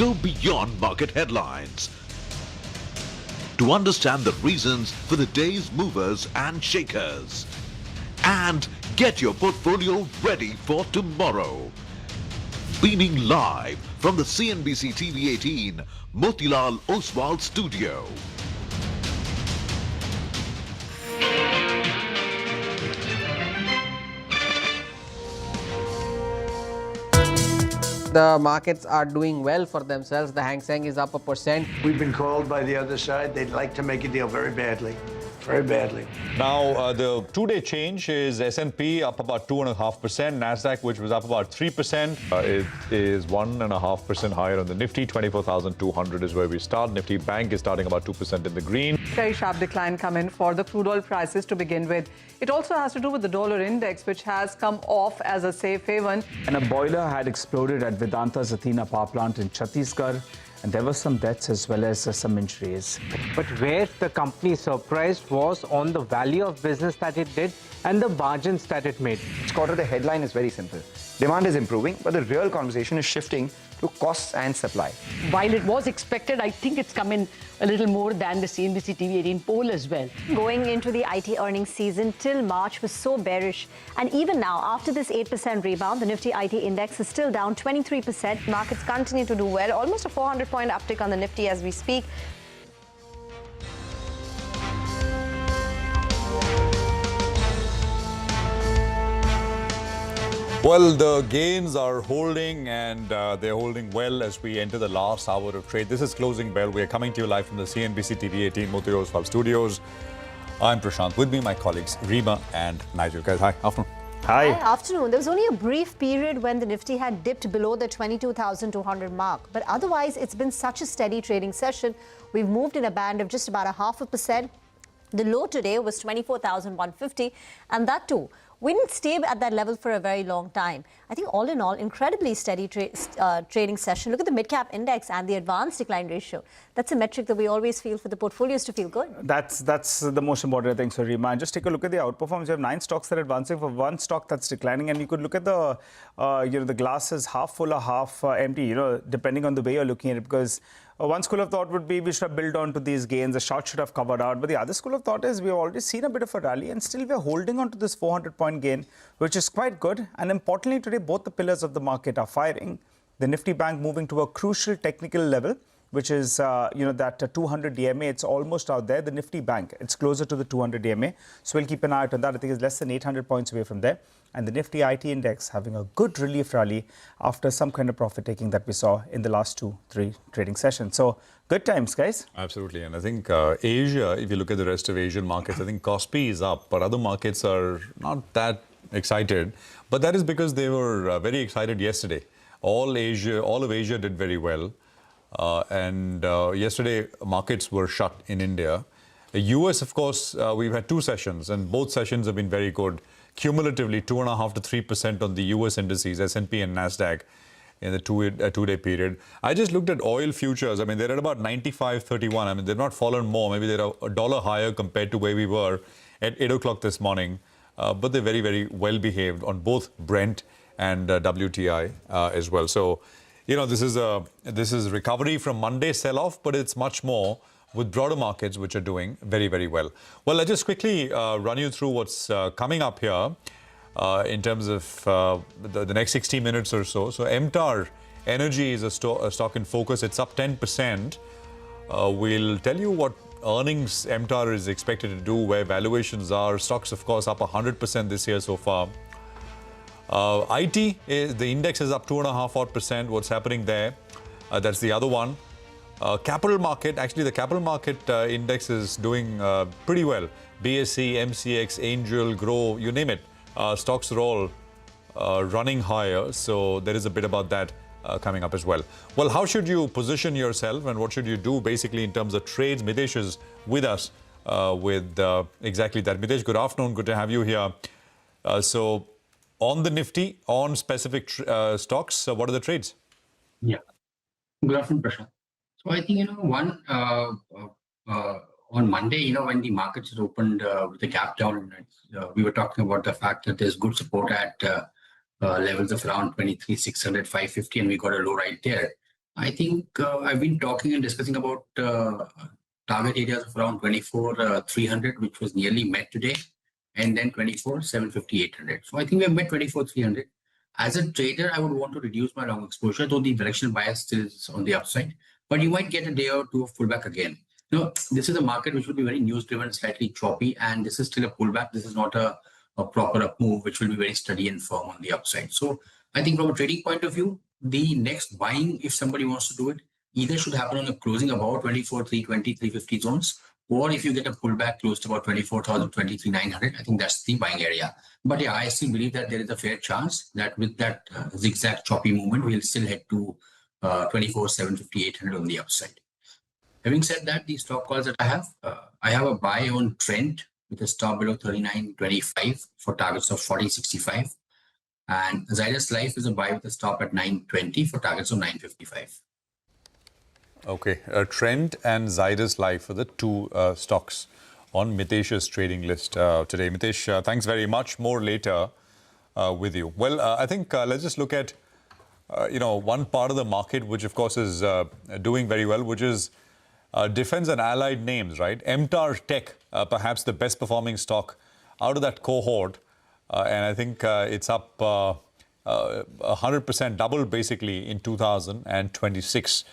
Go beyond market headlines to understand the reasons for the day's movers and shakers. And get your portfolio ready for tomorrow. Beaming live from the CNBC TV 18 Motilal Oswal studio. The markets are doing well for themselves. The Hang Seng is up 1%. We've been called by the other side. They'd like to make a deal very badly. Very badly. Now, the two-day change is S&P up about 2.5%, NASDAQ, which was up about 3%. It is 1.5% higher on the Nifty. 24,200 is where we start. Nifty Bank is starting about 2% in the green. Very sharp decline come in for the crude oil prices to begin with. It also has to do with the dollar index, which has come off as a safe haven. And a boiler had exploded at Vedanta's Athena power plant in Chhattisgarh. And there were some deaths as well as some injuries. But where the company surprised was on the value of business that it did and the margins that it made. This quarter, the headline is very simple. Demand is improving, but the real conversation is shifting to costs and supply. While it was expected, I think it's come in a little more than the CNBC TV 18 poll as well. Going into the IT earnings season till March was so bearish. And even now, after this 8% rebound, the Nifty IT index is still down 23%. Markets continue to do well. Almost a 400-point uptick on the Nifty as we speak. Well, the gains are holding, and they're holding well as we enter the last hour of trade. This is Closing Bell. We are coming to you live from the CNBC TV 18 Motilal Oswal studios. I'm Prashant. With me, my colleagues Rima and Nigel. Guys, hi. Afternoon. Hi. Afternoon. There was only a brief period when the Nifty had dipped below the 22,200 mark. But otherwise, it's been such a steady trading session. We've moved in a band of just about 0.5%. The low today was 24,150, and that too, we didn't stay at that level for a very long time. I think all in all, incredibly steady trading session. Look at the mid-cap index and the advanced decline ratio. That's a metric that we always feel for the portfolios to feel good. That's the most important thing, so Rima. And just take a look at the outperformance. You have 9 stocks that are advancing for 1 stock that's declining, and you could look at the the glass is half full or half empty. Depending on the way you're looking at it, because one school of thought would be we should have built on to these gains. The short should have covered out. But the other school of thought is we've already seen a bit of a rally, and still we're holding on to this 400-point gain, which is quite good. And importantly, today, both the pillars of the market are firing. The Nifty Bank moving to a crucial technical level, which is, that 200 DMA. It's almost out there. The Nifty Bank, it's closer to the 200 DMA. So we'll keep an eye out on that. I think it's less than 800 points away from there. And the Nifty IT index having a good relief rally after some kind of profit taking that we saw in the last 2-3 trading sessions. So good times, guys. Absolutely. And I think Asia, if you look at the rest of Asian markets, I think Kospi is up, but other markets are not that excited. But that is because they were very excited yesterday. All of Asia did very well. And yesterday, markets were shut in India. The US, of course, we've had 2 sessions, and both sessions have been very good. Cumulatively, 2.5% to 3% on the US indices, S&P and NASDAQ, in the two-day period. I just looked at oil futures. I mean, they're at about 95.31. I mean, they've not fallen more. Maybe they're $1 higher compared to where we were at 8 o'clock this morning. But they're very, very well behaved on both Brent and WTI as well. So, this is recovery from Monday's sell-off, but it's much more with broader markets which are doing very, very well. Well, I'll just quickly run you through what's coming up here in terms of the next 60 minutes or so. So MTAR Energy is a stock in focus. It's up 10%. We'll tell you what earnings MTAR is expected to do, where valuations are. Stocks, of course, up 100% this year so far. IT, the index is up 2.5%. What's happening there? That's the other one. Capital market, actually the capital market index is doing pretty well. BSE, MCX, Angel, Grow, you name it. Stocks are all running higher. So there is a bit about that coming up as well. Well, how should you position yourself and what should you do basically in terms of trades? Mitesh is with us with exactly that. Mitesh, good afternoon. Good to have you here. So on the Nifty, on specific stocks, what are the trades? Yeah. Good afternoon, Prashant. So I think, on Monday, when the markets opened with the gap down, we were talking about the fact that there's good support at levels of around 23,600, 550, and we got a low right there. I think I've been talking and discussing about target areas of around 24,300, which was nearly met today, and then 24,750, 800. So I think we have met 24,300. As a trader, I would want to reduce my long exposure, though the directional bias still is on the upside. But you might get a day or two of pullback again. This is a market which will be very news-driven, slightly choppy, and this is still a pullback. This is not a proper up move, which will be very steady and firm on the upside. So I think from a trading point of view, the next buying, if somebody wants to do it, either should happen on a closing about 24,320, 350 zones, or if you get a pullback close to about 24,000, 23,900, I think that's the buying area. But yeah, I still believe that there is a fair chance that with that zigzag choppy movement, we'll still head to 24,750, 800 on the upside. Having said that, the stock calls that I have a buy on Trent with a stop below 39.25 for targets of 40.65. And Zydus Life is a buy with a stop at 9.20 for targets of 9.55. Okay, Trent and Zydus Life for the two stocks on Mitesh's trading list today. Mitesh, thanks very much. More later with you. Well, I think let's just look at one part of the market which, of course, is doing very well, which is defense and allied names, right? MTAR Tech, perhaps the best performing stock out of that cohort. And I think it's up 100%, double basically in 2026.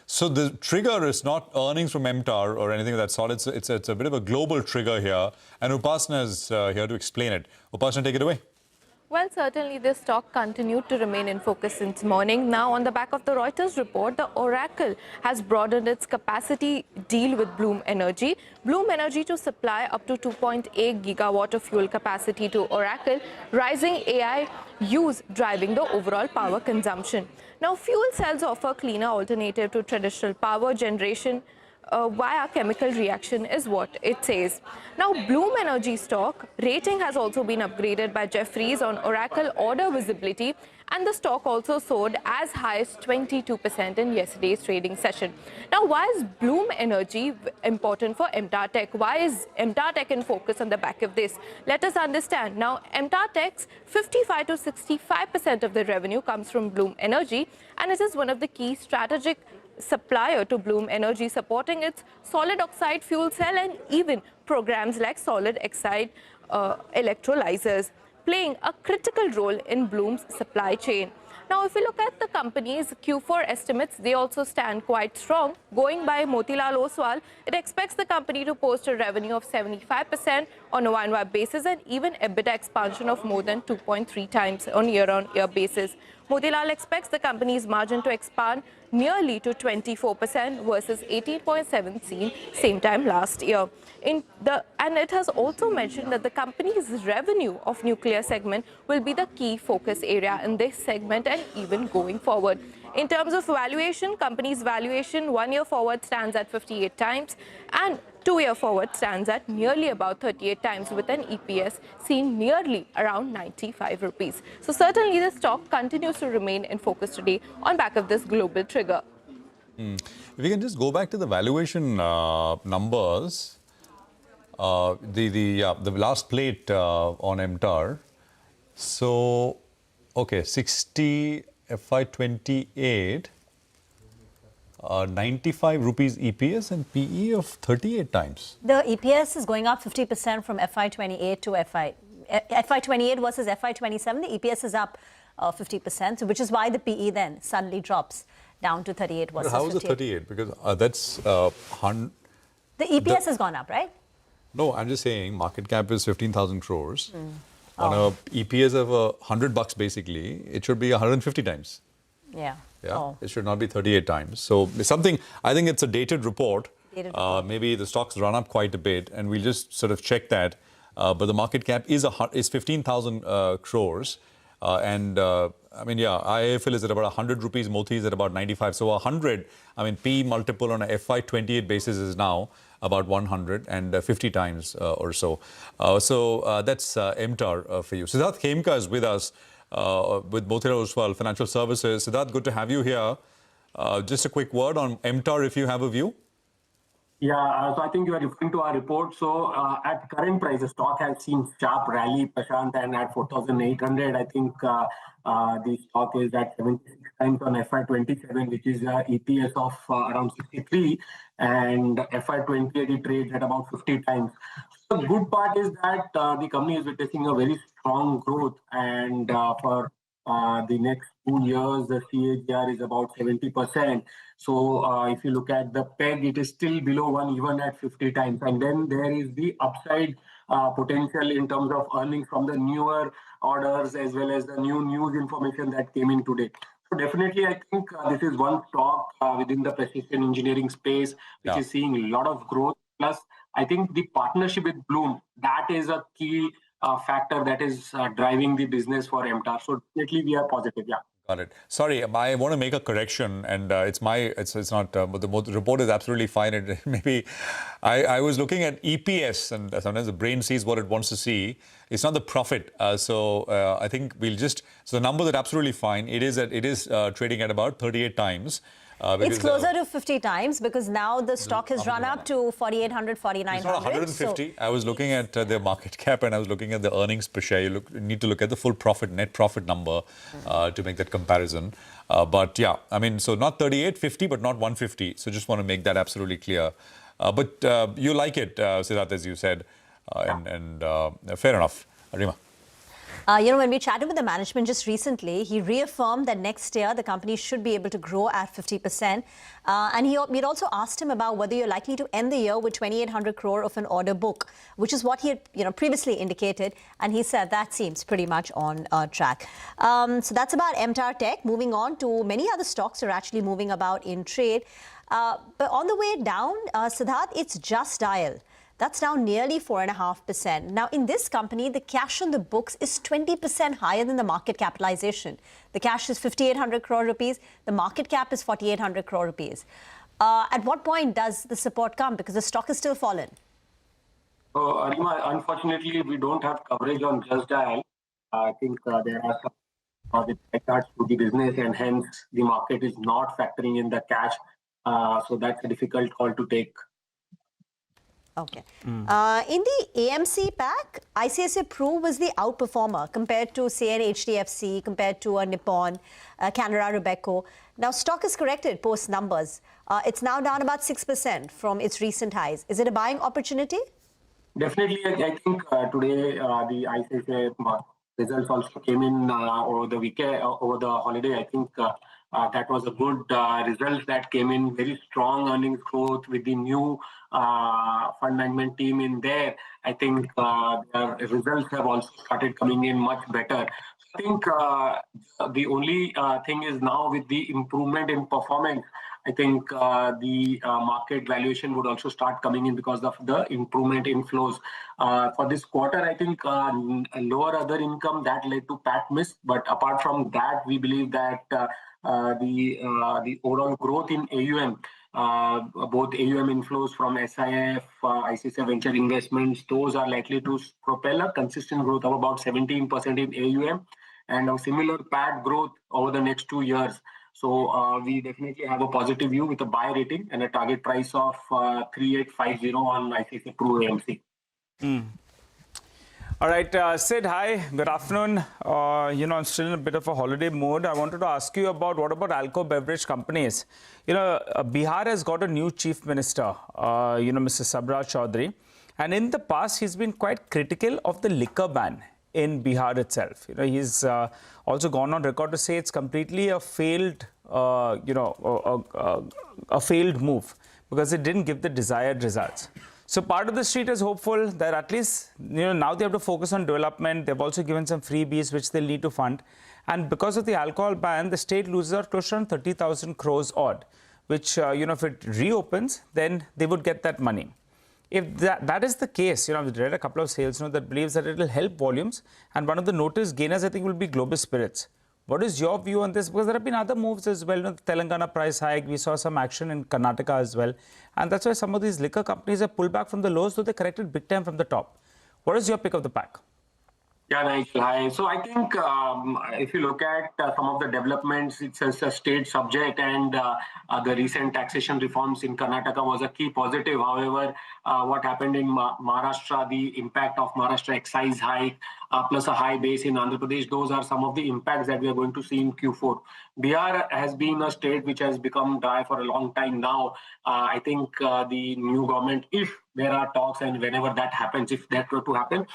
So the trigger is not earnings from MTAR or anything of that sort. It's a bit of a global trigger here. And Upasana is here to explain it. Upasana, take it away. Well, certainly this stock continued to remain in focus since morning. Now, on the back of the Reuters report, the Oracle has broadened its capacity deal with Bloom Energy. Bloom Energy to supply up to 2.8 gigawatt of fuel capacity to Oracle, rising AI use driving the overall power consumption. Now, fuel cells offer a cleaner alternative to traditional power generation via chemical reaction is what it says. Now, Bloom Energy stock rating has also been upgraded by Jefferies on Oracle order visibility, and the stock also soared as high as 22% in yesterday's trading session. Now, why is Bloom Energy important for MTAR Tech? Why is MTAR Tech in focus on the back of this? Let us understand. Now, MTAR Tech's 55 to 65% of the revenue comes from Bloom Energy, and it is one of the key strategic supplier to Bloom Energy, supporting its solid oxide fuel cell and even programs like solid oxide electrolyzers, playing a critical role in Bloom's supply chain. Now, if we look at the company's Q4 estimates, they also stand quite strong. Going by Motilal Oswal, it expects the company to post a revenue of 75% on a YoY basis and even EBITDA expansion of more than 2.3 times on year-on-year basis. Motilal expects the company's margin to expand nearly to 24% versus 18.7% seen same time last year. And it has also mentioned that the company's revenue of nuclear segment will be the key focus area in this segment and even going forward. In terms of valuation, company's valuation 1 year forward stands at 58 times and 2 year forward stands at nearly about 38 times with an EPS seen nearly around 95 rupees. So certainly the stock continues to remain in focus today on back of this global trigger. If we can just go back to the valuation numbers, the last plate on MTAR. So, okay, 60 FY28. 95 rupees EPS and PE of 38 times. The EPS is going up 50% from FY28 to FY28 versus FY27. The EPS is up 50%, so which is why the PE then suddenly drops down to 38 versus 58. How is it 38? Because that's the EPS has gone up, right? No, I'm just saying market cap is 15,000 crores. On a EPS of $100 basically, it should be 150 times. Yeah. It should not be 38 times. So something, I think it's a dated report. Maybe the stocks run up quite a bit and we'll just sort of check that. But the market cap is 15,000 crores. I mean, yeah, IIFL is at about 100 rupees, Moti is at about 95. So 100, I mean, P multiple on a FY28 basis is now about 150 times or so. That's MTAR for you. Siddharth Khemka is with us. With Motilal Oswal Financial Services. Siddharth, good to have you here. Just a quick word on MTAR if you have a view. Yeah, so I think you are referring to our report. So at current price, the stock has seen sharp rally, Prashant, and at 4,800, I think the stock is at 76 times on FY27, which is EPS of around 63, and FY28 it trades at about 50 times. So the good part is that the company is witnessing a very strong growth, and for the next 2 years, the CAGR is about 70%. So if you look at the PEG, it is still below 1 even at 50 times. And then there is the upside potential in terms of earnings from the newer orders as well as the new news information that came in today. So definitely, I think this is one stock within the precision engineering space, which is seeing a lot of growth. Plus, I think the partnership with Bloom, that is a key factor that is driving the business for MTAR. So definitely we are positive, yeah. Got it. Sorry, I want to make a correction, and it's not. But the report is absolutely fine. It maybe I was looking at EPS, and sometimes the brain sees what it wants to see. It's not the profit. So I think we'll just. So the numbers are absolutely fine. It is trading at about 38 times. It's closer to 50 times because now the stock has run up to 4,800, 4,900. It's not 150. So I was looking at their market cap and I was looking at the earnings per share. You need to look at the full profit, net profit number to make that comparison. But yeah, I mean, so not 38, 50, but not 150. So just want to make that absolutely clear. But you like it, Siddharth, as you said, and fair enough. Rima. When we chatted with the management just recently, he reaffirmed that next year the company should be able to grow at 50%. And we'd also asked him about whether you're likely to end the year with 2,800 crore of an order book, which is what he had previously indicated. And he said that seems pretty much on track. So that's about MTAR Tech. Moving on to many other stocks are actually moving about in trade. But on the way down, Siddharth, it's Just Dial. That's down nearly 4.5%. Now, in this company, the cash on the books is 20% higher than the market capitalization. The cash is 5,800 crore rupees. The market cap is 4,800 crore rupees. At what point does the support come? Because the stock is still fallen. Arima, unfortunately, we don't have coverage on Just Dial. I think there are some regards to the business, and hence the market is not factoring in the cash. So that's a difficult call to take. Okay. In the AMC pack, ICICI Pru was the outperformer compared to, say, an HDFC, compared to a Nippon, Canara Robeco. Now, stock is corrected post numbers. It's now down about 6% from its recent highs. Is it a buying opportunity? Definitely, I think today the ICICI results also came in over the weekend, over the holiday. I think that was a good result that came in, very strong earnings growth with the new fund management team in there. I think the results have also started coming in much better. I think the only thing is now with the improvement in performance, I think the market valuation would also start coming in because of the improvement in flows. For this quarter, I think lower other income that led to PAT miss. But apart from that, we believe that the overall growth in AUM, both AUM inflows from SIF, ICICI Venture Investments, those are likely to propel a consistent growth of about 17% in AUM and a similar PAT growth over the next 2 years. So we definitely have a positive view with a buy rating and a target price of 3,850 on ICICI Pru AMC. All right, Sid, hi, good afternoon. I'm still in a bit of a holiday mode. I wanted to ask you about what about alcohol beverage companies? Bihar has got a new chief minister, Mr. Sabraj Chaudhary. And in the past, he's been quite critical of the liquor ban in Bihar itself. He's also gone on record to say it's completely a failed, a failed move because it didn't give the desired results. So part of the street is hopeful that at least, now they have to focus on development. They've also given some freebies which they'll need to fund. And because of the alcohol ban, the state loses out close to around 30,000 crores odd, which, if it reopens, then they would get that money. If that is the case, I've read a couple of sales notes that believes that it will help volumes. And one of the notice gainers, I think, will be Global Spirits. What is your view on this? Because there have been other moves as well. The Telangana price hike, we saw some action in Karnataka as well. And that's why some of these liquor companies have pulled back from the lows, though they corrected big time from the top. What is your pick of the pack? Yeah, Nigel, hi. So I think if you look at some of the developments, it's a state subject, and the recent taxation reforms in Karnataka was a key positive. However, what happened in Maharashtra, the impact of Maharashtra excise hike, plus a high base in Andhra Pradesh, those are some of the impacts that we are going to see in Q4. Bihar has been a state which has become dry for a long time now. I think the new government, if there are talks and whenever that happens, if that were to happen,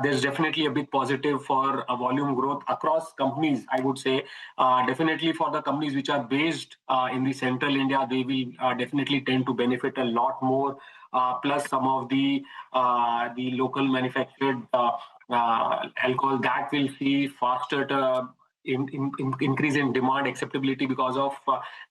there's definitely a big positive for volume growth across companies, I would say. Definitely for the companies which are based in the central India, they will definitely tend to benefit a lot more. Plus some of the local manufactured alcohol that will see faster increase in demand acceptability. Because of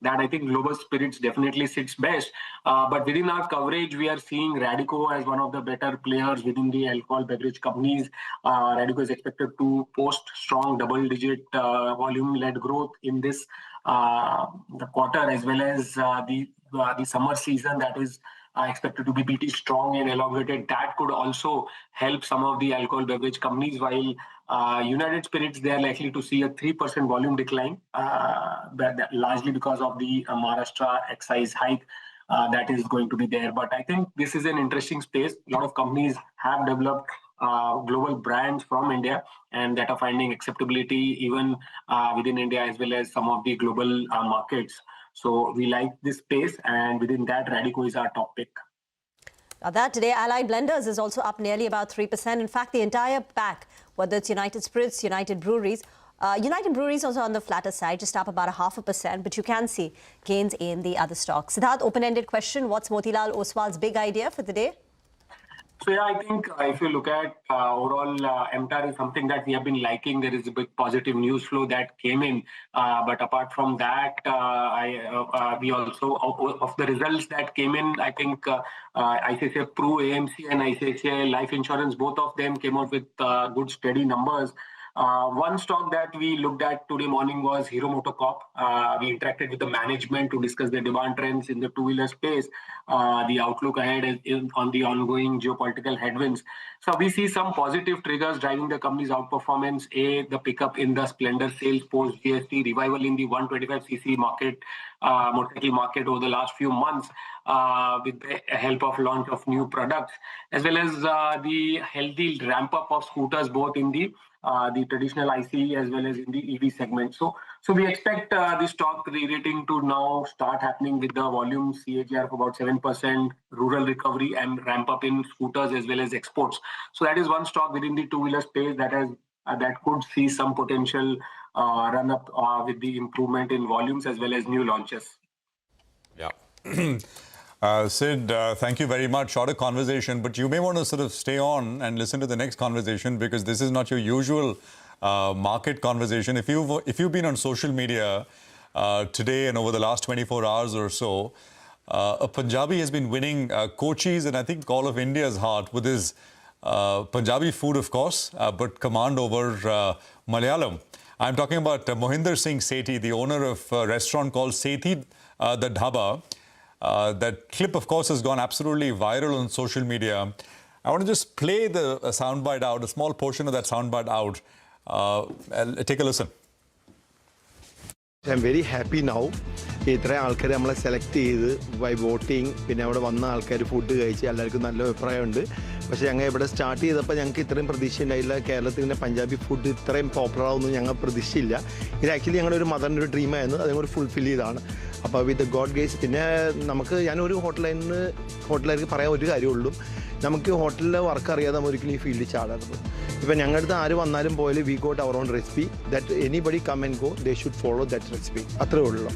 that, I think global spirits definitely sits best. But within our coverage, we are seeing Radico as one of the better players within the alcohol beverage companies. Radico is expected to post strong double-digit volume-led growth in this the quarter, as well as the summer season that is expected to be pretty strong and elongated. That could also help some of the alcohol beverage companies, while United Spirits, they are likely to see a 3% volume decline, largely because of the Maharashtra excise hike that is going to be there. But I think this is an interesting space. A lot of companies have developed global brands from India and that are finding acceptability even within India as well as some of the global markets. So we like this space, and within that, Radico is our top pick. Now that today, Allied Blenders is also up nearly about 3%. In fact, the entire pack, whether it's United Spirits, United Breweries also on the flatter side, just up about 0.5%, but you can see gains in the other stocks. Siddharth, open-ended question, what's Motilal Oswal's big idea for the day? So yeah, I think if you look at overall, MTAR is something that we have been liking. There is a big positive news flow that came in. But apart from that, we also, of the results that came in, I think ICICI Pru, AMC and ICICI Life Insurance, both of them came out with good steady numbers. One stock that we looked at today morning was Hero MotoCorp. We interacted with the management to discuss the demand trends in the two-wheeler space, the outlook ahead on the ongoing geopolitical headwinds. So we see some positive triggers driving the company's outperformance. The pickup in the Splendor sales post GST, revival in the 125cc market, motorcycle market over the last few months, with the help of launch of new products, as well as the healthy ramp up of scooters, both in the traditional ICE as well as in the EV segment. So we expect the stock re-rating to now start happening with the volume CAGR of about 7%, rural recovery and ramp up in scooters as well as exports. So that is one stock within the two-wheeler space that could see some potential run up with the improvement in volumes as well as new launches. Yeah. Sid, thank you very much. Shorter conversation, but you may want to sort of stay on and listen to the next conversation, because this is not your usual market conversation. If you've been on social media today and over the last 24 hours or so, a Punjabi has been winning Kochi's and I think all of India's heart with his Punjabi food, of course, but command over Malayalam. I'm talking about Mohinder Singh Sethi, the owner of a restaurant called Sethi the Dhaba. That clip, of course, has gone absolutely viral on social media. I want to just play the soundbite out, a small portion of that soundbite out. Take a listen. I'm very happy now. ഇത്രയും ആൾക്കാർ നമ്മളെ select ചെയ്ത് by voting, പിന്നെ അവിടെ വന്ന ആൾക്കാർ food കഴിച്ച് എല്ലാവർക്കും നല്ല അഭിപ്രായമുണ്ട്. പക്ഷേ ഞങ്ങൾ ഇവിടെ സ്റ്റാർട്ട് ചെയ്തപ്പോൾ ഞങ്ങൾക്ക് ഇത്രയും പ്രതീക്ഷ ഉണ്ടായില്ല. കേരളത്തിൻ്റെ പഞ്ചാബി ഫുഡ് ഇത്രയും പോപ്പുലർ ആവുമെന്ന് ഞങ്ങൾ പ്രതീക്ഷിച്ചില്ല. ഇത് ആക്ച്വലി ഞങ്ങളുടെ ഒരു മദറിൻ്റെ ഒരു ഡ്രീമായിരുന്നു, അതുകൊണ്ട് ഫുൾഫിൽ ചെയ്താണ്. അപ്പോൾ വിത്ത് ഗോഡ് ഗേസ്, പിന്നെ ഞാനൊരു ഹോട്ടലുകാർക്ക് പറയാൻ ഒരു കാര്യമുള്ളൂ, നമുക്ക് ഹോട്ടലിലെ വർക്ക് അറിയാതെ നമ്മൾ ഒരിക്കലും ഈ ഫീൽഡിൽ ചാടരുത്. ഇപ്പം ഞങ്ങളുടെ അടുത്ത് ആര് വന്നാലും പോയാലും we got our own recipe that anybody come and go they should follow that recipe. അത്രേ ഉള്ളൂ.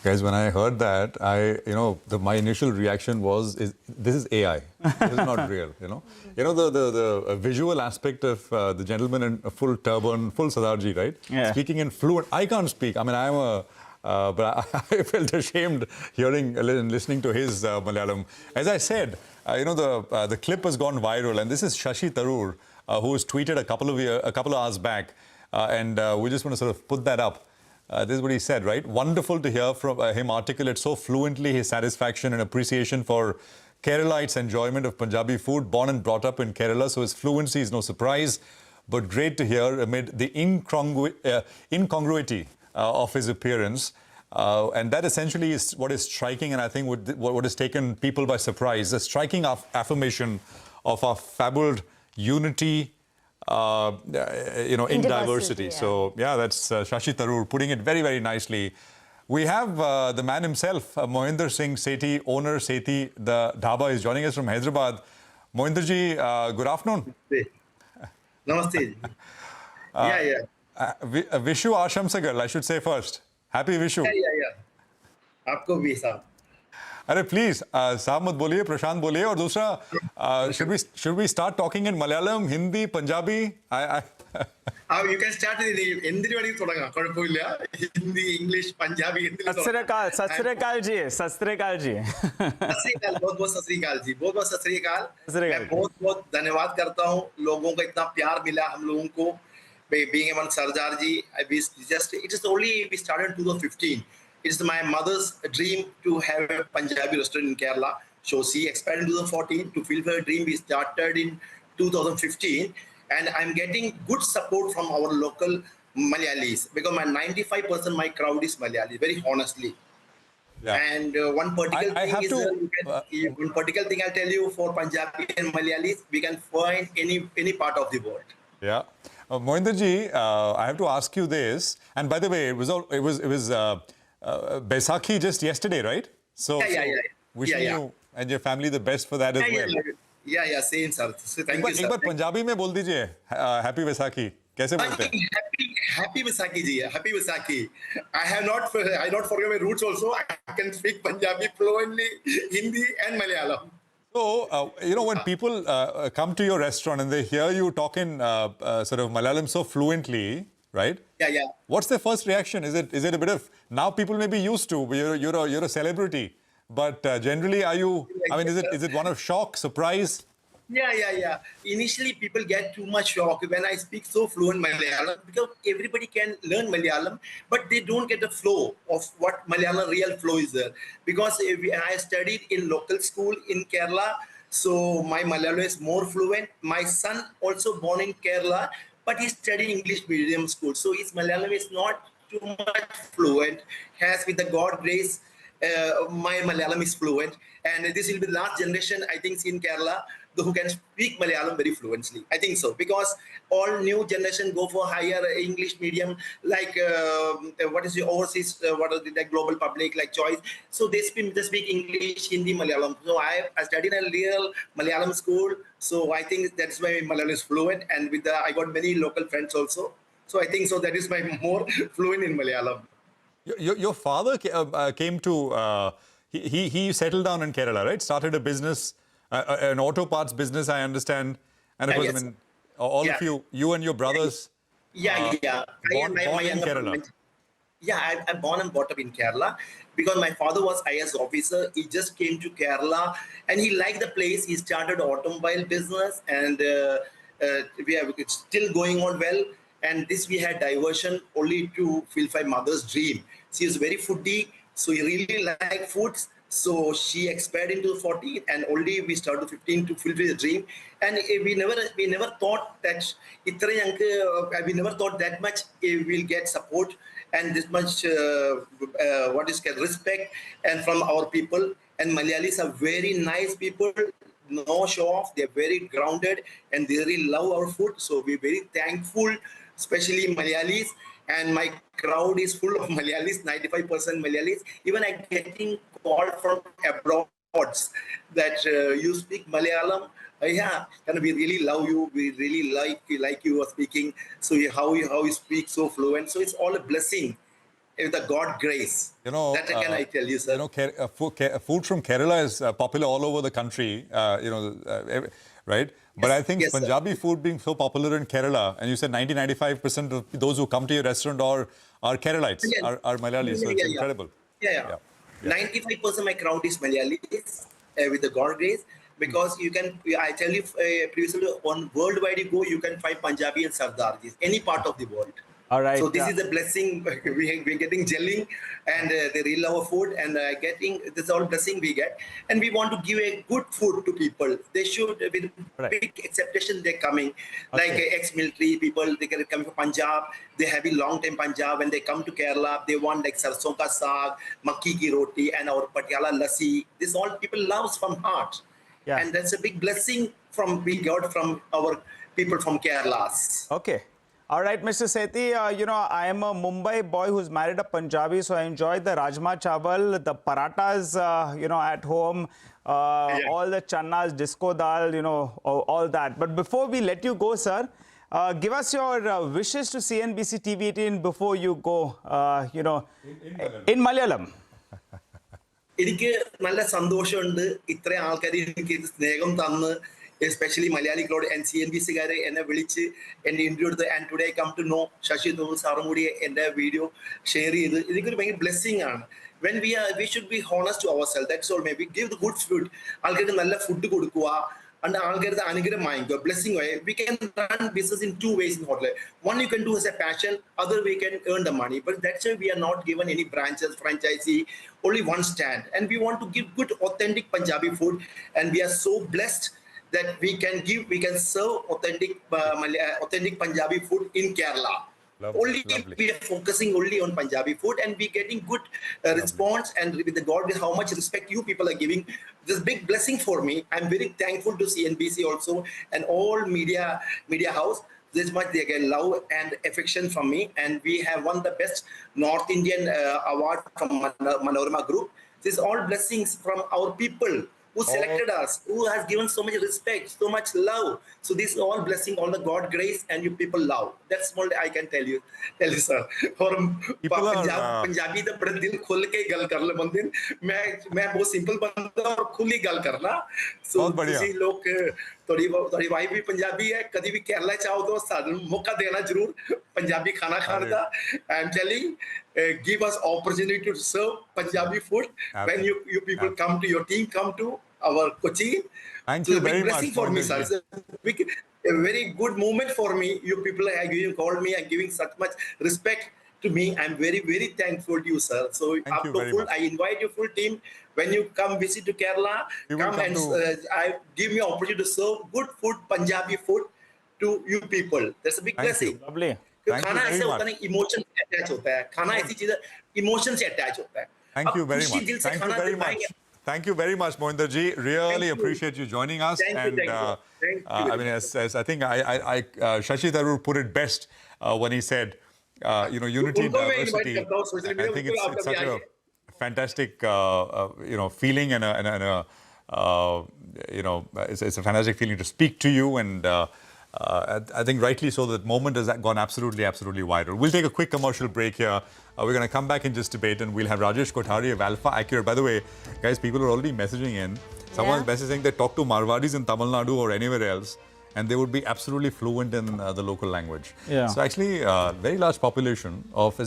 Guys, when I heard that, my initial reaction was, this is AI. This is not real, the visual aspect of the gentleman in a full turban, full Sardarji, right? Yeah. Speaking in fluent. I can't speak. I mean, but I felt ashamed hearing and listening to his Malayalam. As I said, the clip has gone viral, and this is Shashi Tharoor, who was tweeted a couple of hours back, and we just want to sort of put that up. This is what he said, right? Wonderful to hear from him articulate so fluently his satisfaction and appreciation for Keralites' enjoyment of Punjabi food. Born and brought up in Kerala, so his fluency is no surprise. but great to hear amid the incongruity of his appearance. And that essentially is what is striking, and I think what has taken people by surprise, the striking affirmation of our fabled unity, in diversity. Yeah. So, yeah, that's Shashi Tharoor putting it very, very nicely. We have the man himself, Mohinder Singh Sethi, owner Sethi, the Dhaba, is joining us from Hyderabad. Mohinder ji, good afternoon. Namaste. Vishu Ashamsagal, I should say first. Happy Vishu. आपको भी साहब. अरे please साहब मत बोलिए, प्रशांत बोलिए. और दूसरा, should we start talking in Malayalam, Hindi, Punjabi? You can start in Hindi वड़ी थोड़ा कुഴപ്പമില്ല. Hindi, English, Punjabi. सत श्री अकाल जी. सत श्री अकाल, बहुत सत श्री अकाल जी. बहुत सत श्री अकाल. मैं बहुत धन्यवाद करता हूँ. लोगों का इतना प्यार मिला हम लोगों को. Being among Sardar ji, we started in 2015. It is my mother's dream to have a Punjabi restaurant in Kerala. So she expanded in 2014. To fulfill her dream, we started in 2015. And I'm getting good support from our local Malayalis, because 95% my crowd is Malayali, very honestly. Yeah. And one particular thing I'll tell you, for Punjabi and Malayalis, we can find any part of the world. Yeah. Mohinder ji, I have to ask you this. And by the way, it was Baisakhi just yesterday, right? So, wishing you and your family the best for that as well. Yeah, same sir. So thank you, sir. एक बार पंजाबी में बोल दीजिए, Happy Baisakhi. कैसे बोलते हैं? Happy Baisakhi ji. Happy Baisakhi. I not forget my roots also. I can speak Punjabi fluently, Hindi and Malayalam. So, when people come to your restaurant and they hear you talking sort of Malayalam so fluently, right? Yeah. What's their first reaction? Is it a bit of, now people may be used to, you're a celebrity, but generally is it one of shock, surprise? Yeah. Initially, people get too much shock when I speak so fluent Malayalam, because everybody can learn Malayalam, but they don't get the flow of what Malayalam real flow is there. Because I studied in local school in Kerala, so my Malayalam is more fluent. My son also born in Kerala, but he studied English medium school, so his Malayalam is not too much fluent. Has with the God grace, my Malayalam is fluent, and this will be the last generation, I think, in Kerala who can speak Malayalam very fluently. I think so, because all new generation go for higher English medium, like what is the overseas, what are the global public like choice. So they speak English, Hindi, Malayalam. So I studied in a real Malayalam school. So I think that's why Malayalam is fluent, and I got many local friends also. So I think so that is my more fluent in Malayalam. Your father came to, he settled down in Kerala, right? Started a business, an auto parts business, I understand. And of course, yes. All of you and your brothers. Born in Kerala. I'm born and brought up in Kerala, because my father was IS officer. He just came to Kerala and he liked the place. He started automobile business, and it's still going on well. And this we had diversion only to fulfill my mother's dream. She is very foodie, so he really liked foods. So she expanded into 14, and only we started 15 to fulfill the dream. And we never thought that we never thought that much we'll get support and this much respect and from our people. And Malayalis are very nice people, no show off. They're very grounded and they really love our food. So we're very thankful, especially Malayalis. And my crowd is full of Malayalis, 95% Malayalis. Even I'm getting called from abroad that you speak Malayalam. And we really love you. We really like you are speaking. So how you speak so fluent. So it's all a blessing with the God grace. That can I tell you, sir. Food from Kerala is popular all over the country. Right? But I think Punjabi food being so popular in Kerala, and you said 90-95% of those who come to your restaurant are Keralites, are Malayalis. So it's incredible. Yeah. 95% of my crowd is Malayalis with the God grace, because I tell you, previously on worldwide you go, you can find Punjabi and Sardarjis, any part of the world. All right. So this is a blessing. We're getting gelling, and they really love our food, and getting this is all blessing we get. And we want to give a good food to people. They should, with big acceptation, they're coming. Like ex-military people, they come from Punjab. They have a long-time Punjab. When they come to Kerala, they want like sarson ka saag, makki ki roti, and our patiala lassi. This all people loves from heart. Yeah. And that's a big blessing we got from our people from Kerala. Okay. All right, Mr. Sethi, I am a Mumbai boy who's married a Punjabi, so I enjoyed the rajma chawal, the paratas, at home, all the channas, disco dal, all that. But before we let you go, sir, give us your wishes to CNBC TV18 before you go, in Malayalam. എനിക്ക് നല്ല സന്തോഷമുണ്ട് ഇത്രയും ആൾക്കാർ എനിക്ക് സ്നേഹം തന്ന് especially മലയാളികളോട് CNBC-കാരെ എന്നെ വിളിച്ച് എന്നെ ഇന്റർവ്യൂ എടുത്ത് and today come to know Shashi Tharoor സാറും കൂടി എൻ്റെ വീഡിയോ ഷെയർ ചെയ്ത് ഇതൊരു ഭയങ്കര ബ്ലെസ്സിങ് ആണ്. When we should be honest to ourselves, that's all. Maybe give the good food, ആൾക്കാർക്ക് നല്ല ഫുഡ് കൊടുക്കുക, and ആൾക്കാരുടെ അനുഗ്രഹം വാങ്ങിക്കുക, blessing way. We can run business in two ways in hotel. One you can do as a passion, other we can earn the money. But that's why we are not given any branches, franchisee, only one stand. And we want to give good, authentic Punjabi food, and we are so blessed that we can serve authentic Punjabi food in Kerala. Lovely. We are focusing only on Punjabi food, and we getting good response, and with the God, with how much respect you people are giving, this big blessing for me. I'm very thankful to CNBC also and all media house. This much they get love and affection from me, and we have won the best North Indian award from Manorama Group. This is all blessings from our people who selected us, who has given so much respect, so much love. So this is all blessing, all the God grace, and you people love. That's all I can tell you, sir. और पंजाबी तो बड़े दिल खोल के गल कर ले बंदे. मैं बहुत सिंपल बंदा और खुली गल करना. So किसी लोग थोड़ी वाइफ भी पंजाबी है, कभी भी केरला चाहो तो मौका देना जरूर पंजाबी खाना खाने का. I'm telling, give us opportunity to serve Punjabi food. When you people come to your team, come to our Kochi. Thank you very much. Blessing for me, sir. A very good moment for me. You people are called me and giving such much respect to me. I'm very, very thankful to you, sir. So I invite your full team. When you come visit to Kerala, come and give me opportunity to serve good food, Punjabi food to you people. That's a big blessing. Lovely. खाना ऐसे होता है, emotion से attach होता है. खाना ऐसी चीज है, इमोशन से अटैच होता है. Thank you very much. Thank you very much, Mohinder ji. Really appreciate you joining us. Thank you. I mean, as I think Shashi Tharoor put it best when he said, unity and diversity. I think it's such a fantastic, feeling and it's a fantastic feeling to speak to you, and I think rightly so, that moment has gone absolutely viral. We'll take a quick commercial break here. We're going to come back in just a bit, and we'll have Rajesh Kothari of Alpha Accurate. By the way, guys, people are already messaging in. Someone's messaging they talk to Marwadis in Tamil Nadu or anywhere else, and they would be absolutely fluent in the local language. Yeah. So actually, very large population of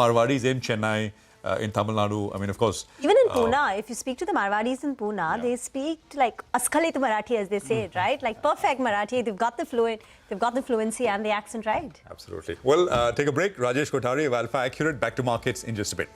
Marwadis in Chennai, in Tamil Nadu. I mean, of course. Even in Pune, if you speak to the Marwadis in Pune, they speak like askhalit Marathi, as they say it, right? Like perfect Marathi. They've got the fluency and the accent right. Absolutely. Well, take a break. Rajesh Kothari of Alpha Accurate. Back to markets in just a bit.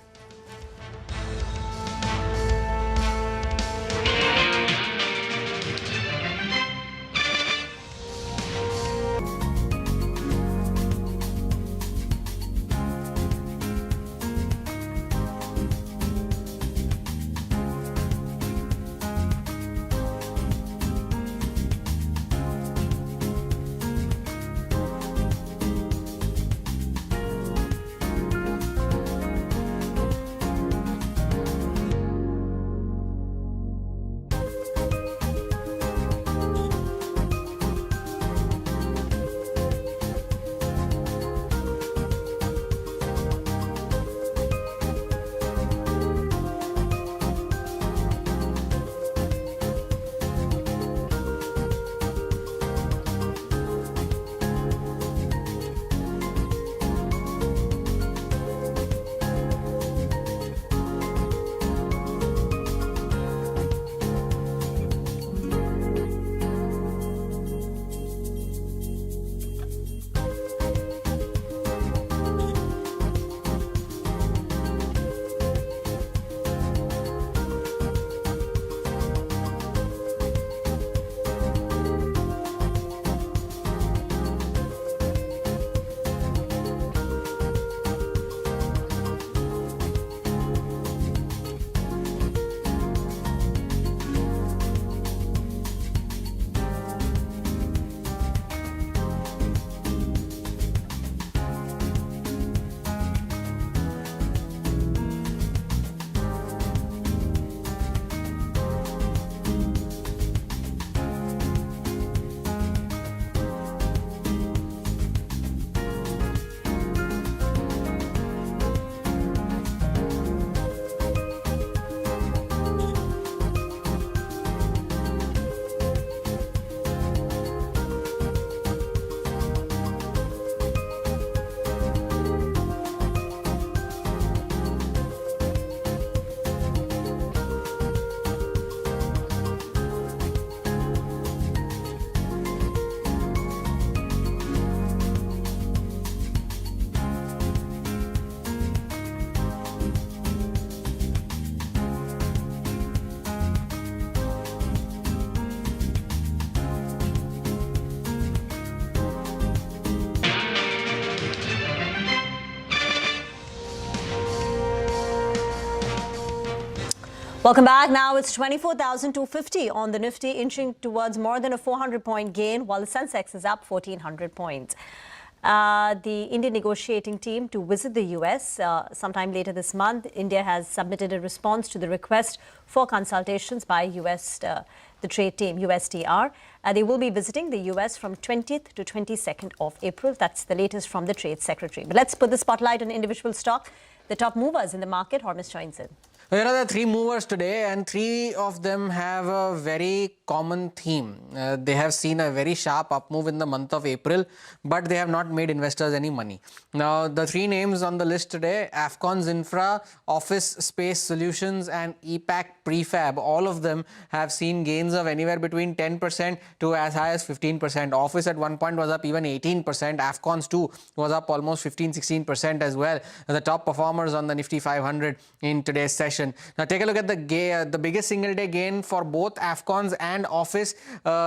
Welcome back. Now it's 24,250 on the Nifty, inching towards more than a 400-point gain, while the Sensex is up 1,400 points. The Indian negotiating team to visit the US sometime later this month. India has submitted a response to the request for consultations by the trade team, USTR. They will be visiting the US from 20th to 22nd of April. That's the latest from the Trade Secretary. But let's put the spotlight on individual stock. The top movers in the market. Hormuz joins in. There are three movers today, and three of them have a very common theme. They have seen a very sharp up move in the month of April, but they have not made investors any money. Now, the three names on the list today, Afcons Infra, Office Space Solutions, and EPAC Prefab, all of them have seen gains of anywhere between 10% to as high as 15%. Office at one point was up even 18%. Afcons too was up almost 15-16% as well. The top performers on the Nifty 500 in today's session. Now take a look at the biggest single day gain for both Afcons and Office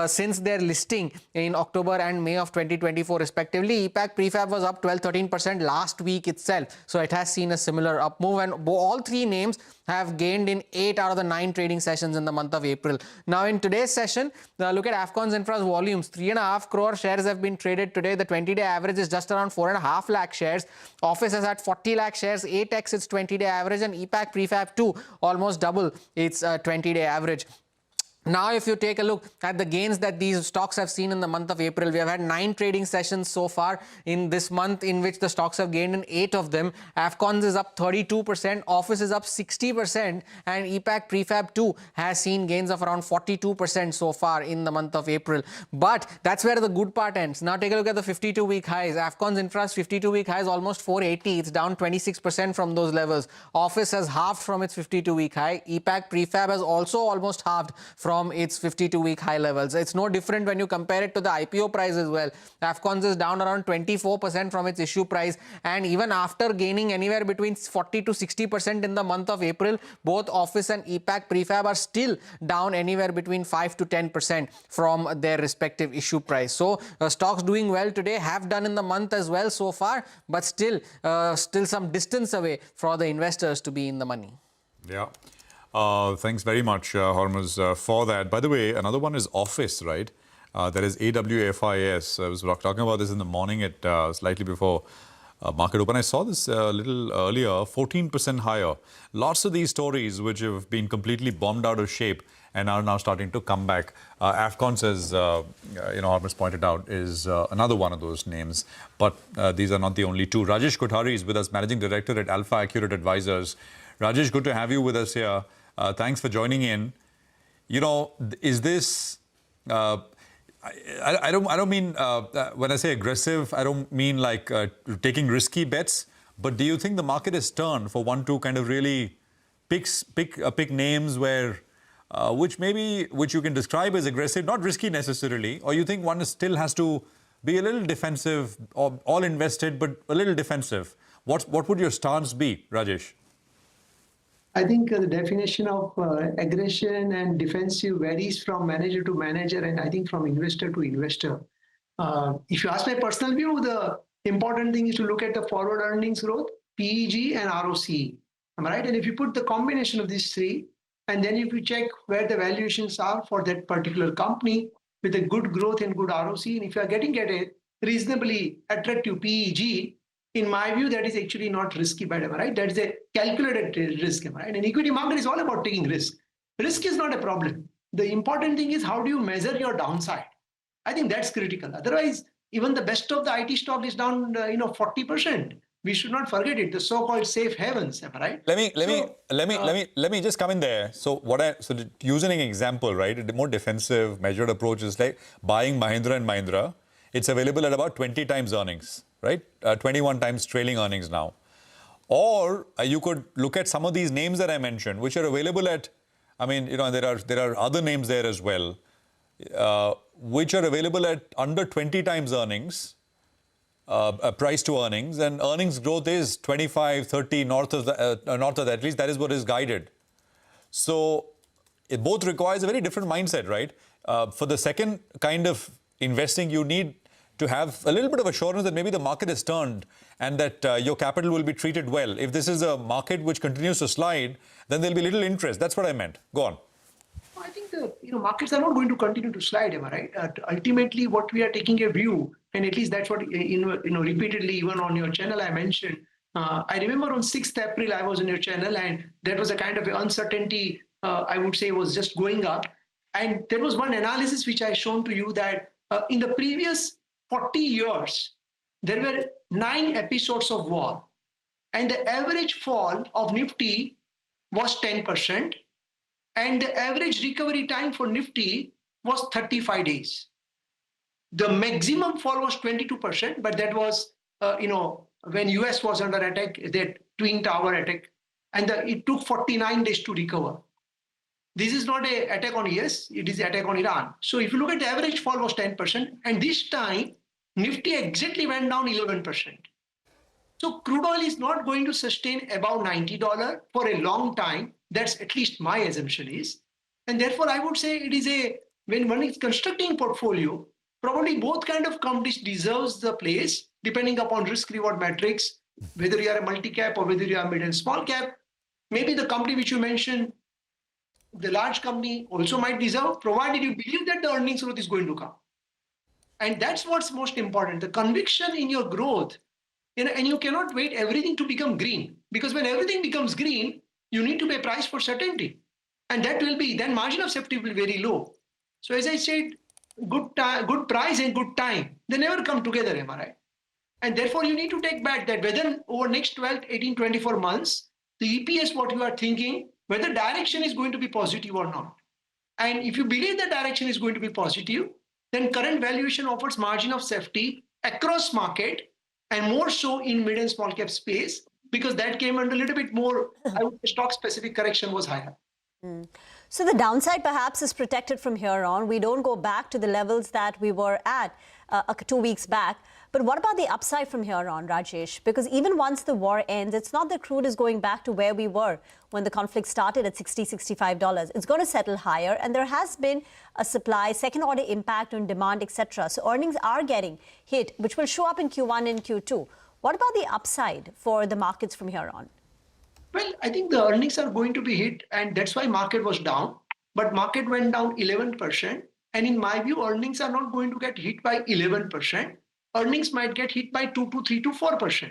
since their listing in October and May of 2024 respectively. EPAC Prefab was up 12-13% last week itself. So it has seen a similar up move, and all three names have gained in 8 out of the 9 trading sessions in the month of April. Now in today's session, look at Afcons Infra's volumes. 3.5 crore shares have been traded today. The 20-day average is just around 4.5 lakh shares. Office has had 40 lakh shares, 8x its 20-day average, and EPAC Prefab too, almost double its 20-day average. Now, if you take a look at the gains that these stocks have seen in the month of April, we have had 9 trading sessions so far in this month in which the stocks have gained in 8 of them. Afcons is up 32%, Office is up 60%, and EPAC Prefab 2 has seen gains of around 42% so far in the month of April. But that's where the good part ends. Now, take a look at the 52-week highs. Afcons Infra's 52-week high is almost 480. It's down 26% from those levels. Office has halved from its 52-week high. EPAC Prefab has also almost halved from its 52-week high levels. It's no different when you compare it to the IPO price as well. Afcons is down around 24% from its issue price, and even after gaining anywhere between 40 to 60% in the month of April, both Office and EPAC Prefab are still down anywhere between 5 to 10% from their respective issue price. So stocks doing well today, have done in the month as well so far, but still some distance away for the investors to be in the money. Yeah. Thanks very much, Hormuz, for that. By the way, another one is Office, right? That is AWFIS. I was talking about this in the morning at slightly before market open. I saw this a little earlier, 14% higher. Lots of these stories which have been completely bombed out of shape and are now starting to come back. Afcons, as Hormuz pointed out, is another one of those names. But these are not the only two. Rajesh Kothari is with us, Managing Director at Alpha Accurate Advisors. Rajesh, good to have you with us here. Thanks for joining in. You know, is this... I don't mean, when I say aggressive, I don't mean like taking risky bets. But do you think the market is turned for one to kind of really pick names where... which you can describe as aggressive, not risky necessarily, or you think one still has to be a little defensive, or all invested, but a little defensive? What would your stance be, Rajesh? I think the definition of aggression and defensive varies from manager to manager, and I think from investor to investor. If you ask my personal view, the important thing is to look at the forward earnings growth, PEG and ROCE. Am I right? And if you put the combination of these three, and then if you check where the valuations are for that particular company with a good growth and good ROC, and if you are getting at a reasonably attractive PEG, in my view, that is actually not risky bet, am I right? That is a calculated risk, am I right? And equity market is all about taking risk. Risk is not a problem. The important thing is how do you measure your downside? I think that's critical. Otherwise, even the best of the IT stock is down, 40%. We should not forget it. The so-called safe havens, am I right? Let me just come in there. So using an example, right? A more defensive, measured approach is like buying Mahindra and Mahindra. It's available at about 20 times earnings, right? 21 times trailing earnings now. Or you could look at some of these names that I mentioned, which are available at, there are other names there as well, which are available at under 20 times earnings, price to earnings, and earnings growth is 25, 30, north of that, at least that is what is guided. So it both requires a very different mindset, right? For the second kind of investing, you need to have a little bit of assurance that maybe the market is turned and that your capital will be treated well. If this is a market which continues to slide, then there'll be little interest. That's what I meant. Go on. I think the markets are not going to continue to slide, am I right? Ultimately, what we are taking a view, and at least that's what repeatedly, even on your channel, I mentioned. I remember on 6th April, I was on your channel, and there was a kind of uncertainty. I would say was just going up, and there was one analysis which I shown to you that in the previous 40 years, there were 9 episodes of war, and the average fall of Nifty was 10%. And the average recovery time for Nifty was 35 days. The maximum fall was 22%, but that was, when US was under attack, that Twin Tower attack, and it took 49 days to recover. This is not an attack on US, it is an attack on Iran. So if you look at the average fall was 10%, and this time, Nifty exactly went down 11%. So crude oil is not going to sustain above $90 for a long time. That's at least my assumption is. And therefore, I would say it is when one is constructing portfolio, probably both kind of companies deserves the place, depending upon risk-reward metrics, whether you are a multi-cap or whether you are mid and small cap. Maybe the company which you mentioned, the large company also might deserve, provided you believe that the earnings growth is going to come. And that's what's most important, the conviction in your growth. And you cannot wait everything to become green, because when everything becomes green, you need to pay price for certainty. And that will be, then margin of safety will be very low. So as I said, good price and good time, they never come together, am I right? And therefore you need to take back that whether over next 12, 18, 24 months, the EPS, what you are thinking, whether direction is going to be positive or not. And if you believe the direction is going to be positive, then current valuation offers margin of safety across market, and more so in mid and small cap space, because that came under a little bit more, I would say stock-specific correction was higher. So the downside perhaps is protected from here on. We don't go back to the levels that we were at 2 weeks back. But what about the upside from here on, Rajesh? Because even once the war ends, it's not that crude is going back to where we were when the conflict started at $60, $65. It's going to settle higher. And there has been a supply, second-order impact on demand, etc. So earnings are getting hit, which will show up in Q1 and Q2. What about the upside for the markets from here on? Well, I think the earnings are going to be hit, and that's why market was down. But market went down 11%. And in my view, earnings are not going to get hit by 11%. Earnings might get hit by 2 to 3 to 4%.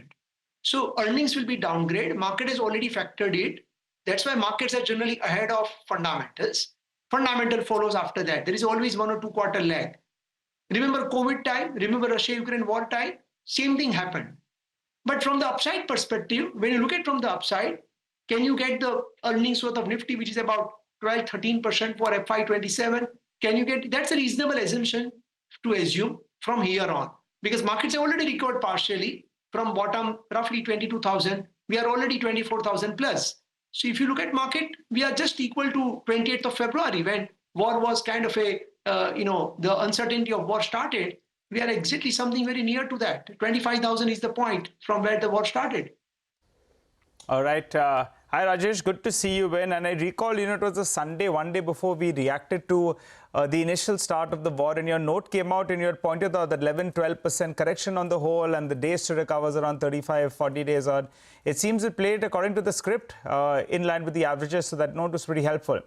So earnings will be downgraded. Market has already factored it. That's why markets are generally ahead of fundamentals. Fundamental follows after that. There is always 1 or 2 quarter lag. Remember COVID time? Remember Russia-Ukraine war time? Same thing happened. But from the upside perspective, when you look at from the upside, can you get the earnings growth of Nifty, which is about 12, 13% for FY27? Can you get, that's a reasonable assumption to assume from here on, because markets have already recovered partially from bottom, roughly 22,000. We are already 24,000 plus. So if you look at market, we are just equal to 28th of February when war was kind of the uncertainty of war started. We are exactly something very near to that. 25,000 is the point from where the war started. All right. Hi, Rajesh. Good to see you, Ben. And I recall, it was a Sunday, one day before we reacted to the initial start of the war. And your note came out and you had pointed out that 11-12% correction on the whole, and the days to recover is around 35-40 days odd. It seems it played according to the script in line with the averages. So that note was pretty helpful.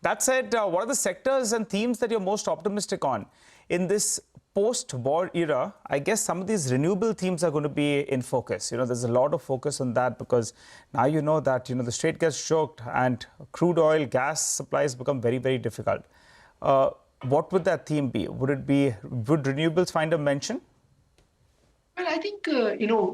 That said, what are the sectors and themes that you're most optimistic on in this post-war era? I guess some of these renewable themes are going to be in focus. There's a lot of focus on that because now that, the Strait gets choked and crude oil, gas supplies become very, very difficult. What would that theme be? Would renewables find a mention? Well, I think,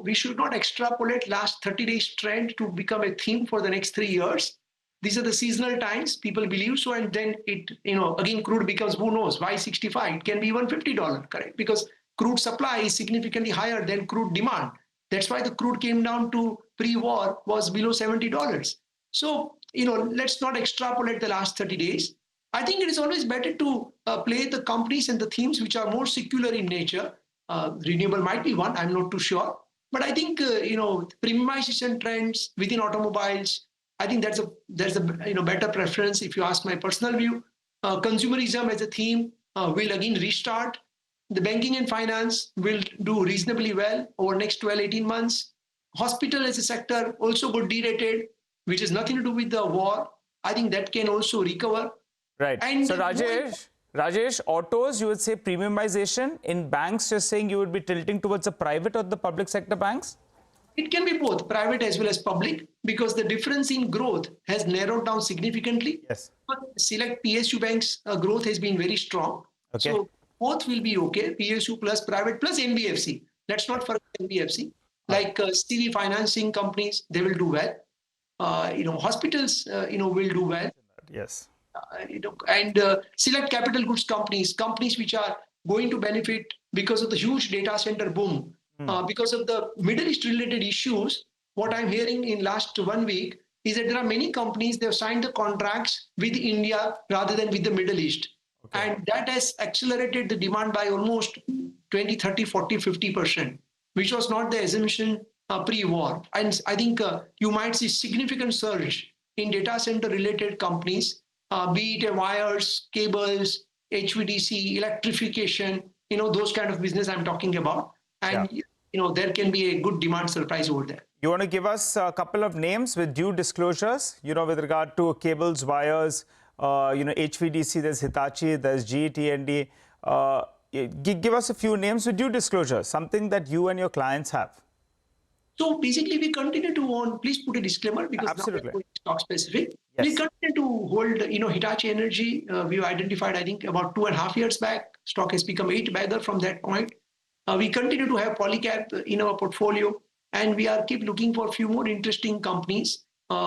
we should not extrapolate last 30 days trend to become a theme for the next 3 years. These are the seasonal times, people believe so, and then it, again, crude becomes, who knows, why 65? It can be even $50, correct? Because crude supply is significantly higher than crude demand. That's why the crude came down to pre-war was below $70. So, let's not extrapolate the last 30 days. I think it is always better to play the companies and the themes which are more secular in nature. Renewable might be one, I'm not too sure. But I think, premiumization trends within automobiles, I think that's a better preference if you ask my personal view. Consumerism as a theme will again restart. the banking and finance will do reasonably well over next 12, 18 months. Hospital as a sector also got derated, which has nothing to do with the war. I think that can also recover. Right. And so Rajesh, autos, you would say premiumization. In banks, you're saying you would be tilting towards the private or the public sector banks? It can be both private as well as public, because the difference in growth has narrowed down significantly. Yes. But select PSU banks' growth has been very strong. Okay. So both will be okay, PSU plus private plus NBFC. Let's not forget NBFC. Like CV financing companies, they will do well. Hospitals, will do well. Yes. And select capital goods companies which are going to benefit because of the huge data center boom. Because of the Middle East related issues, what I'm hearing in last 1 week is that there are many companies, they've signed the contracts with India rather than with the Middle East. Okay. And that has accelerated the demand by almost 20, 30, 40, 50%, which was not the assumption pre-war. And I think you might see significant surge in data center related companies, be it wires, cables, HVDC, electrification, those kind of business I'm talking about. And there can be a good demand surprise over there. You want to give us a couple of names with due disclosures, with regard to cables, wires, HVDC, there's Hitachi, there's GE T&D. Give us a few names with due disclosures, something that you and your clients have. So basically, we continue to own, please put a disclaimer because absolutely. Now we're stock specific. Yes. We continue to hold, Hitachi Energy. We identified, I think, about 2.5 years back. Stock has become 8 bagger from that point. We continue to have Polycap in our portfolio, and we are keep looking for a few more interesting companies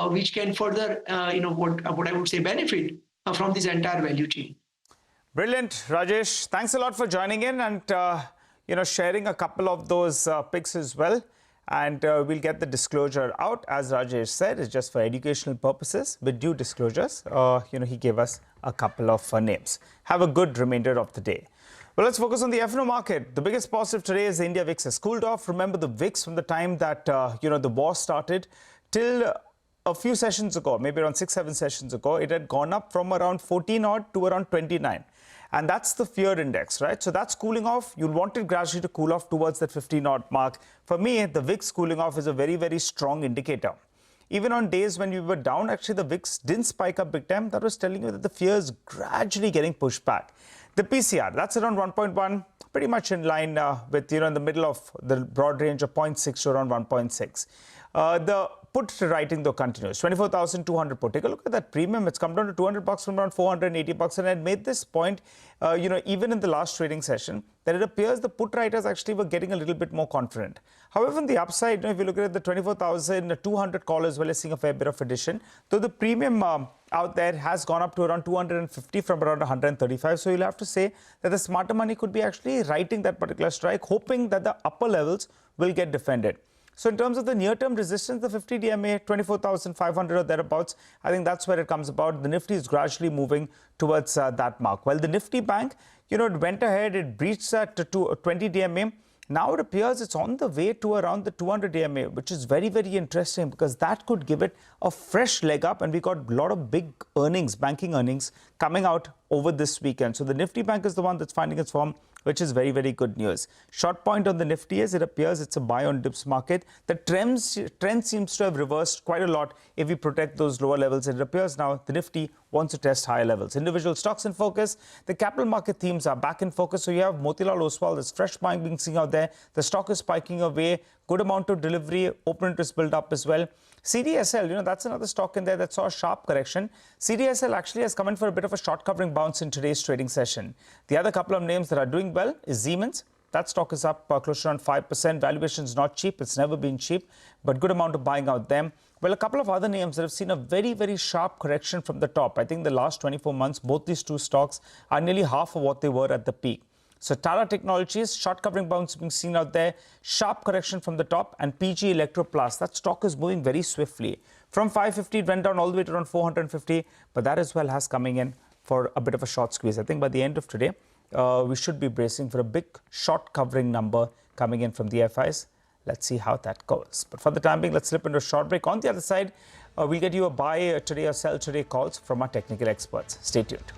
which can further, what I would say, benefit from this entire value chain. Brilliant, Rajesh. Thanks a lot for joining in and sharing a couple of those picks as well. And we'll get the disclosure out, as Rajesh said, it's just for educational purposes with due disclosures. He gave us a couple of names. Have a good remainder of the day. Well, let's focus on the F&O market. The biggest positive today is the India VIX has cooled off. Remember the VIX from the time that the war started till a few sessions ago, maybe around 6-7 sessions ago, it had gone up from around 14 odd to around 29. And that's the fear index, right? So that's cooling off. You'll want it gradually to cool off towards that 15 odd mark. For me, the VIX cooling off is a very, very strong indicator. Even on days when we were down, actually the VIX didn't spike up big time. That was telling you that the fear is gradually getting pushed back. The PCR, that's around 1.1, pretty much in line with, in the middle of the broad range of 0.6 to around 1.6. The put writing though continues, 24,200 put. Take a look at that premium. It's come down to $200 from around 480 bucks. And I made this point, even in the last trading session, that it appears the put writers actually were getting a little bit more confident. However, on the upside, if you look at the 24,200 call as well as seeing a fair bit of addition, though the premium out there has gone up to around 250 from around 135. So you'll have to say that the smarter money could be actually writing that particular strike, hoping that the upper levels will get defended. So in terms of the near-term resistance, the 50 DMA, 24,500 or thereabouts, I think that's where it comes about. The Nifty is gradually moving towards that mark. While the Nifty Bank, it went ahead, it breached that to 20 DMA. Now it appears it's on the way to around the 200 DMA, which is very, very interesting because that could give it a fresh leg up. And we got a lot of big earnings, banking earnings coming out over this weekend. So the Nifty Bank is the one that's finding its form, which is very, very good news. Short point on the Nifty is it appears it's a buy on dips market. The trend seems to have reversed quite a lot if we protect those lower levels. It appears now the Nifty wants to test higher levels. Individual stocks in focus. The capital market themes are back in focus. So you have Motilal Oswal, there's fresh buying being seen out there. The stock is spiking away. Good amount of delivery, open interest build up as well. CDSL, that's another stock in there that saw a sharp correction. CDSL actually has come in for a bit of a short covering bounce in today's trading session. The other couple of names that are doing well is Siemens. That stock is up close to around 5%. Valuation is not cheap. It's never been cheap, but good amount of buying out them. Well, a couple of other names that have seen a very, very sharp correction from the top. I think the last 24 months, both these two stocks are nearly half of what they were at the peak. So Tata Technologies, short covering bounce being seen out there, sharp correction from the top, and PG Electroplast. That stock is moving very swiftly. From 550, it went down all the way to around 450, but that as well has coming in for a bit of a short squeeze. I think by the end of today, we should be bracing for a big short covering number coming in from the FIs. Let's see how that goes. But for the time being, let's slip into a short break. On the other side, we'll get you a buy today or sell today calls from our technical experts. Stay tuned.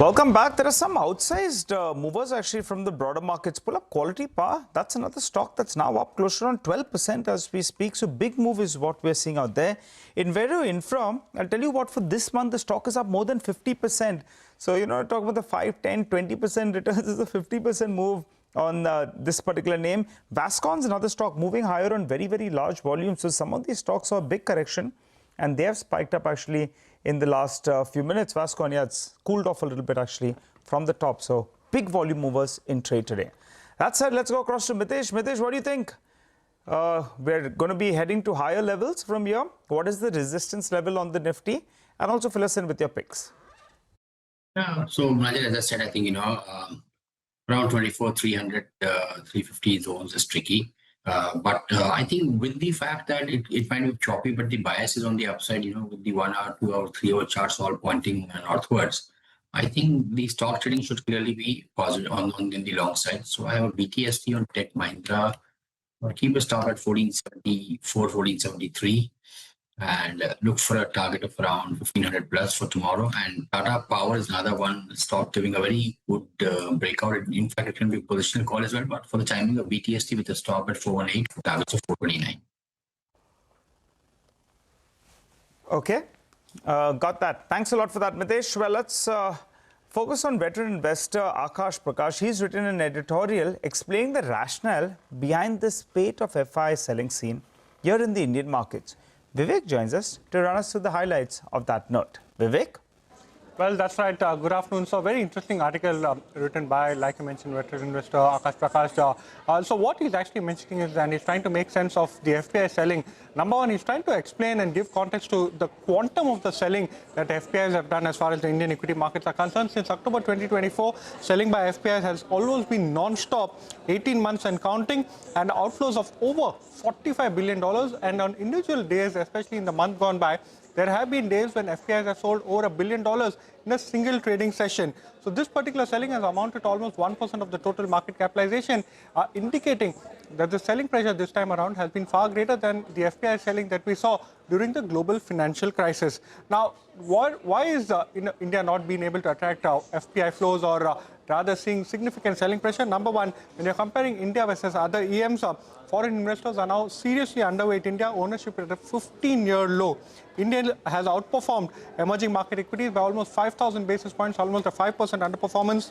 Welcome back. There are some outsized movers actually from the broader markets. Pull up Quality Power. That's another stock that's now up close to around 12% as we speak. So big move is what we're seeing out there. In Vero Infra, I'll tell you what, for this month, the stock is up more than 50%. So, you know, talk about the 5, 10, 20% returns is a 50% move on this particular name. Vascon's another stock moving higher on very, very large volumes. So some of these stocks saw a big correction and they have spiked up actually in the last few minutes. Vascon, yeah, it's cooled off a little bit actually from the top. So big volume movers in trade today. That said, let's go across to Mitesh. Mitesh, what do you think? We're going to be heading to higher levels from here. What is the resistance level on the Nifty? And also fill us in with your picks. Yeah, so Rajan, as I said, I think, you know, around 24, 300, 350 zones is tricky. But I think with the fact that it might be choppy, but the bias is on the upside, you know, with the 1 hour, 2 hour, 3 hour charts all pointing northwards, I think the stock trading should clearly be positive on in the long side. So I have a BTST on Tech Mahindra. I'll keep a stop at 1474, 1473 and look for a target of around 1500 plus for tomorrow. And Tata Power is another one stock giving a very good breakout. In fact, it can be a positional call as well, but for the timing of BTST with a stop at 418 for targets of 429. Okay, got that. Thanks a lot for that, Mitesh. Well, let's focus on veteran investor Akash Prakash. He's written an editorial explaining the rationale behind the spate of FI selling scene here in the Indian markets. Vivek joins us to run us through the highlights of that note. Vivek? Well, that's right. Good afternoon. So, very interesting article written by, like you mentioned, veteran investor Akash Prakash. So, what he's actually mentioning is, and he's trying to make sense of the FPI selling. Number one, he's trying to explain and give context to the quantum of the selling that FPIs have done as far as the Indian equity markets are concerned. Since October 2024, selling by FPIs has always been non-stop, 18 months and counting, and outflows of over $45 billion. And on individual days, especially in the month gone by, there have been days when FPIs have sold over $1 billion in a single trading session. So this particular selling has amounted to almost 1% of the total market capitalization, indicating that the selling pressure this time around has been far greater than the FPI selling that we saw during the global financial crisis. Now, why is India not being able to attract FPI flows, or rather seeing significant selling pressure? Number one, when you're comparing India versus other EMs, foreign investors are now seriously underweight India, ownership at a 15-year low. India has outperformed emerging market equities by almost 5,000 basis points, almost a 5% underperformance.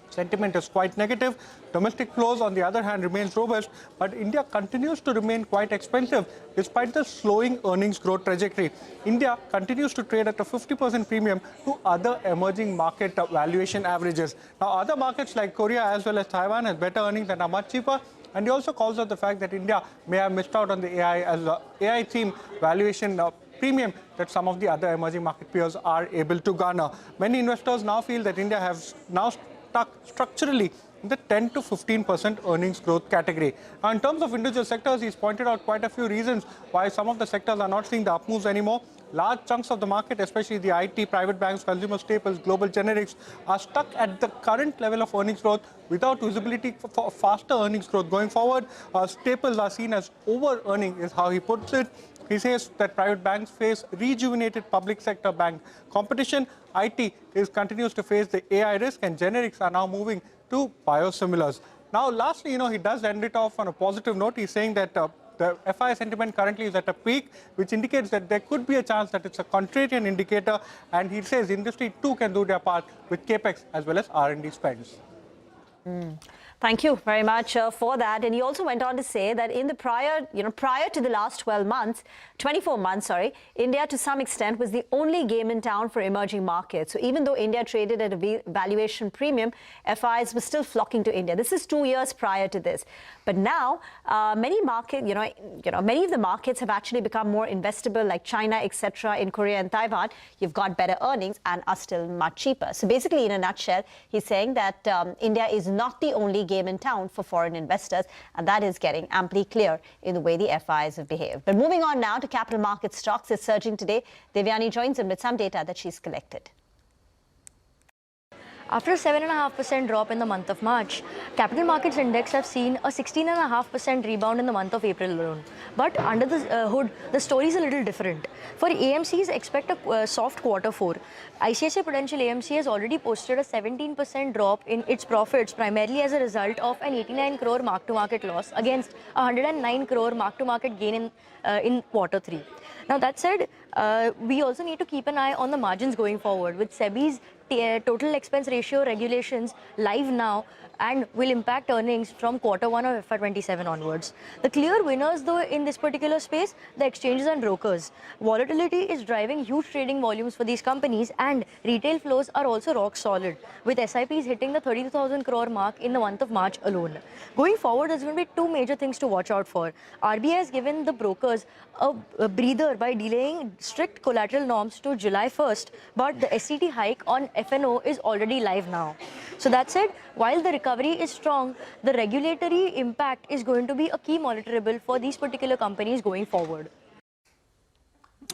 Sentiment is quite negative. Domestic flows, on the other hand, remains robust, but India continues to remain quite expensive despite the slowing earnings growth trajectory. India continues to trade at a 50% premium to other emerging market valuation averages. Now, other markets like Korea as well as Taiwan has better earnings and are much cheaper. And he also calls out the fact that India may have missed out on the AI as an AI theme valuation premium that some of the other emerging market peers are able to garner. Many investors now feel that India has now stuck structurally in the 10 to 15% earnings growth category. Now, in terms of individual sectors, he's pointed out quite a few reasons why some of the sectors are not seeing the up moves anymore. Large chunks of the market, especially the IT, private banks, consumer staples, global generics, are stuck at the current level of earnings growth without visibility for faster earnings growth going forward. Staples are seen as over-earning, is how he puts it. He says that private banks face rejuvenated public sector bank competition. IT continues to face the AI risk, and generics are now moving to biosimilars. Now, lastly, he does end it off on a positive note. He's saying that the FI sentiment currently is at a peak, which indicates that there could be a chance that it's a contrarian indicator. And he says industry too can do their part with capex as well as R&D spends. Thank you very much for that. And he also went on to say that in the prior to the last 24 months, India to some extent was the only game in town for emerging markets. So even though India traded at a valuation premium, FIs were still flocking to India. This is 2 years prior to this. But now many of the markets have actually become more investable, like China, etc. In Korea and Taiwan, you've got better earnings and are still much cheaper. So basically, in a nutshell, he's saying that India is not the only game in town for foreign investors, and that is getting amply clear in the way the FIs have behaved. But moving on now to capital market stocks is surging today. Devyani joins in with some data that she's collected. After a 7.5% drop in the month of March, capital markets index have seen a 16.5% rebound in the month of April alone. But under the hood, the story is a little different. For AMCs, expect a soft quarter 4. ICICI Prudential AMC has already posted a 17% drop in its profits, primarily as a result of an 89 crore mark-to-market loss against a 109 crore mark-to-market gain in quarter 3. Now that said, we also need to keep an eye on the margins going forward, with SEBI's total expense ratio regulations live now and will impact earnings from quarter 1 of FY27 onwards. The clear winners though in this particular space, the exchanges and brokers. Volatility is driving huge trading volumes for these companies, and retail flows are also rock solid, with SIPs hitting the 32,000 crore mark in the month of March alone. Going forward, there's going to be two major things to watch out for. RBI has given the brokers a breather by delaying strict collateral norms to July 1st, but the SCT hike on FNO is already live now. So that said, while the recovery is strong, the regulatory impact is going to be a key monitorable for these particular companies going forward.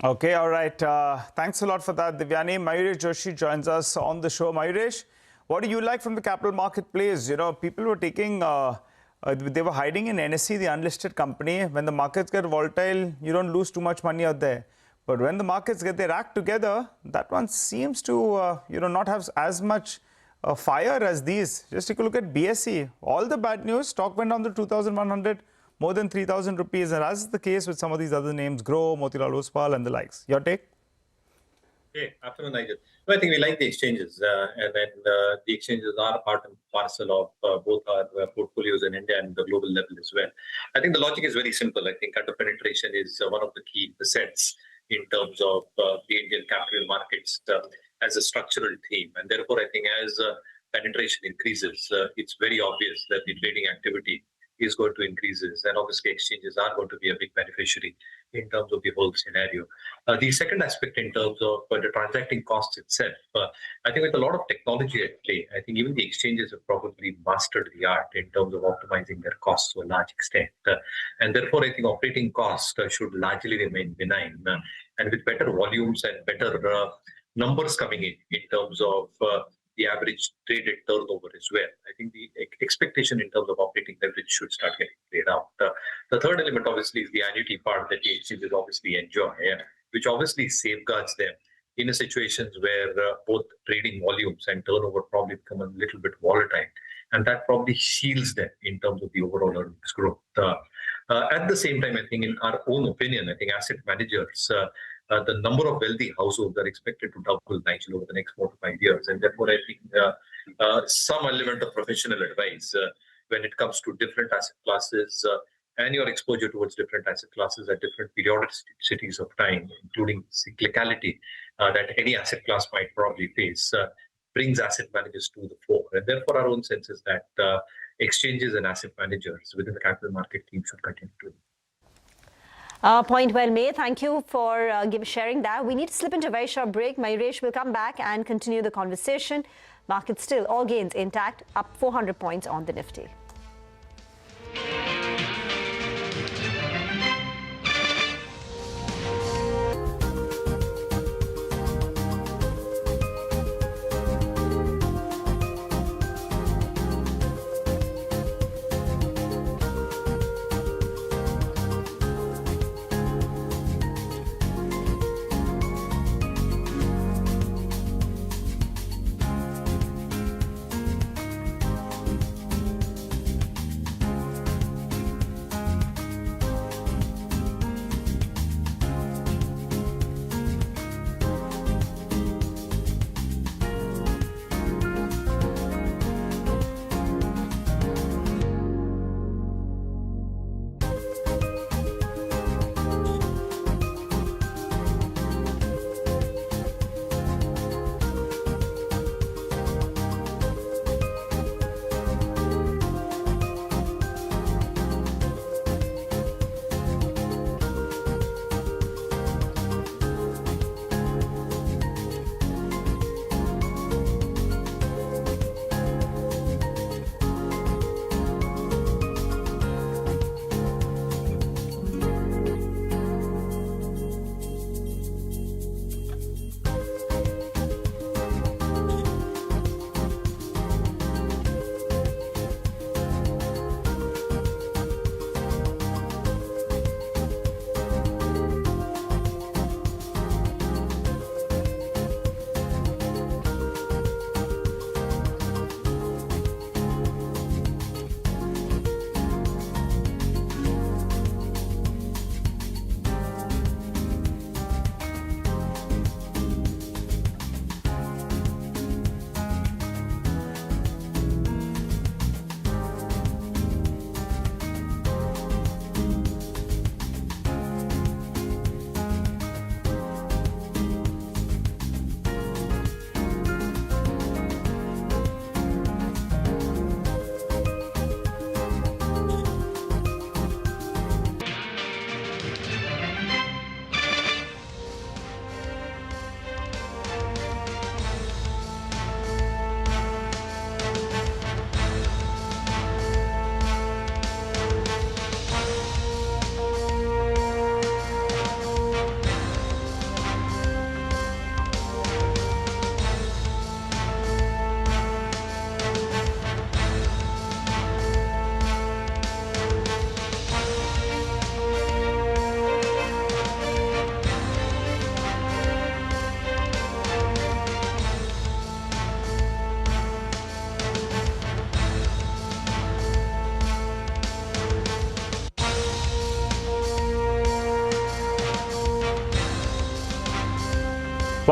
Okay, all right. Thanks a lot for that, Divyani. Mayuresh Joshi joins us on the show. Mayuresh, what do you like from the capital marketplace? You know, people were taking, they were hiding in NSE, the unlisted company. When the markets get volatile, you don't lose too much money out there. But when the markets get their act together, that one seems to, not have as much fire as these. Just take a look at BSE. All the bad news, stock went down to 2,100, more than 3,000 rupees. And as is the case with some of these other names, Grow, Motilal Oswal and the likes. Your take? Hey, afternoon, Nigel. Well, I think we like the exchanges, and then the exchanges are part and parcel of both our portfolios in India and the global level as well. I think the logic is very simple. I think under penetration is one of the key assets in terms of the Indian capital markets as a structural theme. And therefore, I think as penetration increases, it's very obvious that the trading activity is going to increase, and obviously exchanges are going to be a big beneficiary in terms of the whole scenario. The second aspect in terms of the transacting costs itself, I think with a lot of technology at play, I think even the exchanges have probably mastered the art in terms of optimizing their costs to a large extent. And therefore, I think operating costs should largely remain benign. And with better volumes and better numbers coming in terms of the average traded turnover as well, I think the expectation in terms of operating leverage should start getting played out. The third element, obviously, is the annuity part that the exchanges obviously enjoy, which obviously safeguards them in a situations where both trading volumes and turnover probably become a little bit volatile, and that probably shields them in terms of the overall earnings growth. At the same time, I think in our own opinion, I think asset managers, the number of wealthy households are expected to double, Nigel, over the next 4 to 5 years. And therefore, I think some element of professional advice when it comes to different asset classes and your exposure towards different asset classes at different periodicities of time, including cyclicality that any asset class might probably face, brings asset managers to the fore. And therefore, our own sense is that exchanges and asset managers within the capital market team should continue to. Point well made. Thank you for sharing that. We need to slip into a very short break. Mayuresh will come back and continue the conversation. Markets still, all gains intact, up 400 points on the Nifty.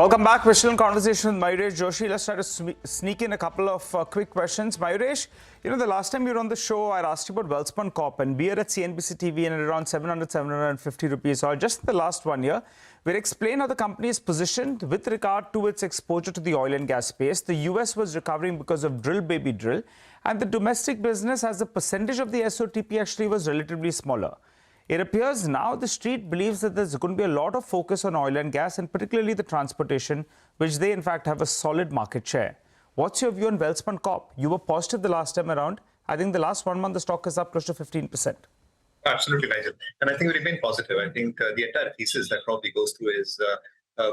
Welcome back. We're still in conversation with Mayuresh Joshi. Let's try to sneak in a couple of quick questions. Mayuresh, you know, the last time you were on the show, I asked you about Welspun Corp, and we are at CNBC TV and at around 700, 750 rupees. So just in the last 1 year, we'll explain how the company is positioned with regard to its exposure to the oil and gas space. The US was recovering because of drill baby drill, and the domestic business as a percentage of the SOTP actually was relatively smaller. It appears now the street believes that there's going to be a lot of focus on oil and gas, and particularly the transportation, which they in fact have a solid market share. What's your view on Welspun Corp? You were positive the last time around. I think the last 1 month the stock is up close to 15%. Absolutely, Nigel. And I think we remain positive. I think the entire thesis that probably goes through is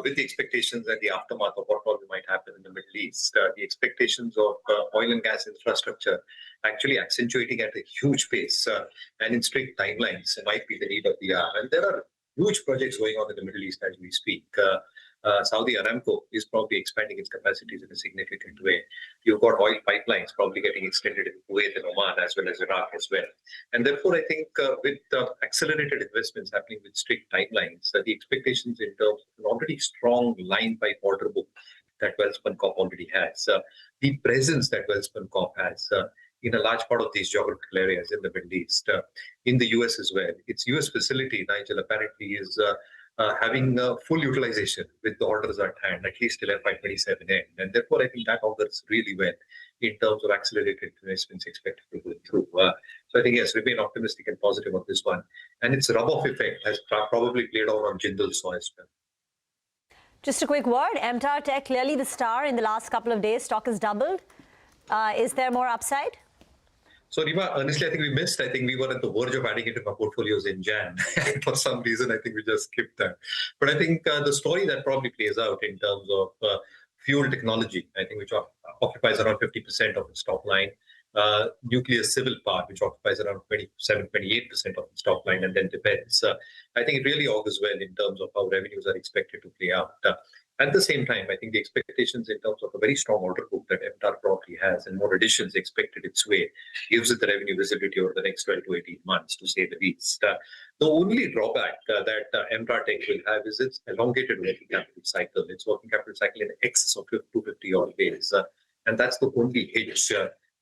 with the expectations and the aftermath of what probably might happen in the Middle East, the expectations of oil and gas infrastructure actually accentuating at a huge pace and in strict timelines might be the need of the hour. And there are huge projects going on in the Middle East as we speak. Saudi Aramco is probably expanding its capacities in a significant way. You've got oil pipelines probably getting extended in Kuwait and Oman as well as Iraq as well. And therefore, I think with accelerated investments happening with strict timelines, the expectations in terms of an already strong line-by order book that Welspun Corp already has, the presence that Welspun Corp has in a large part of these geographical areas in the Middle East, in the US as well. Its US facility, Nigel, apparently is having full utilization with the orders at hand, at least till FY27 end. And therefore, I think that augurs really well in terms of accelerated investments expected to go through. So I think, yes, remain optimistic and positive on this one. And its rub-off effect has probably played out on Jindal SAW as well. Just a quick word, MTAR Tech, clearly the star in the last couple of days. Stock has doubled. Is there more upside? So, Rima, honestly, I think we missed. I think we were at the verge of adding it to our portfolios in Jan. For some reason, I think we just skipped that. But I think the story that probably plays out in terms of fuel technology, I think, which occupies around 50% of its top line, nuclear civil power, which occupies around 27, 28% of its top line, and then defense. I think it really augurs well in terms of how revenues are expected to play out. At the same time, I think the expectations in terms of a very strong order book that MTAR probably has and more additions expected its way gives it the revenue visibility over the next 12 to 18 months, to say the least. The only drawback that MTAR Tech will have is its elongated working capital cycle. Its working capital cycle in excess of 250 odd days. And that's the only hitch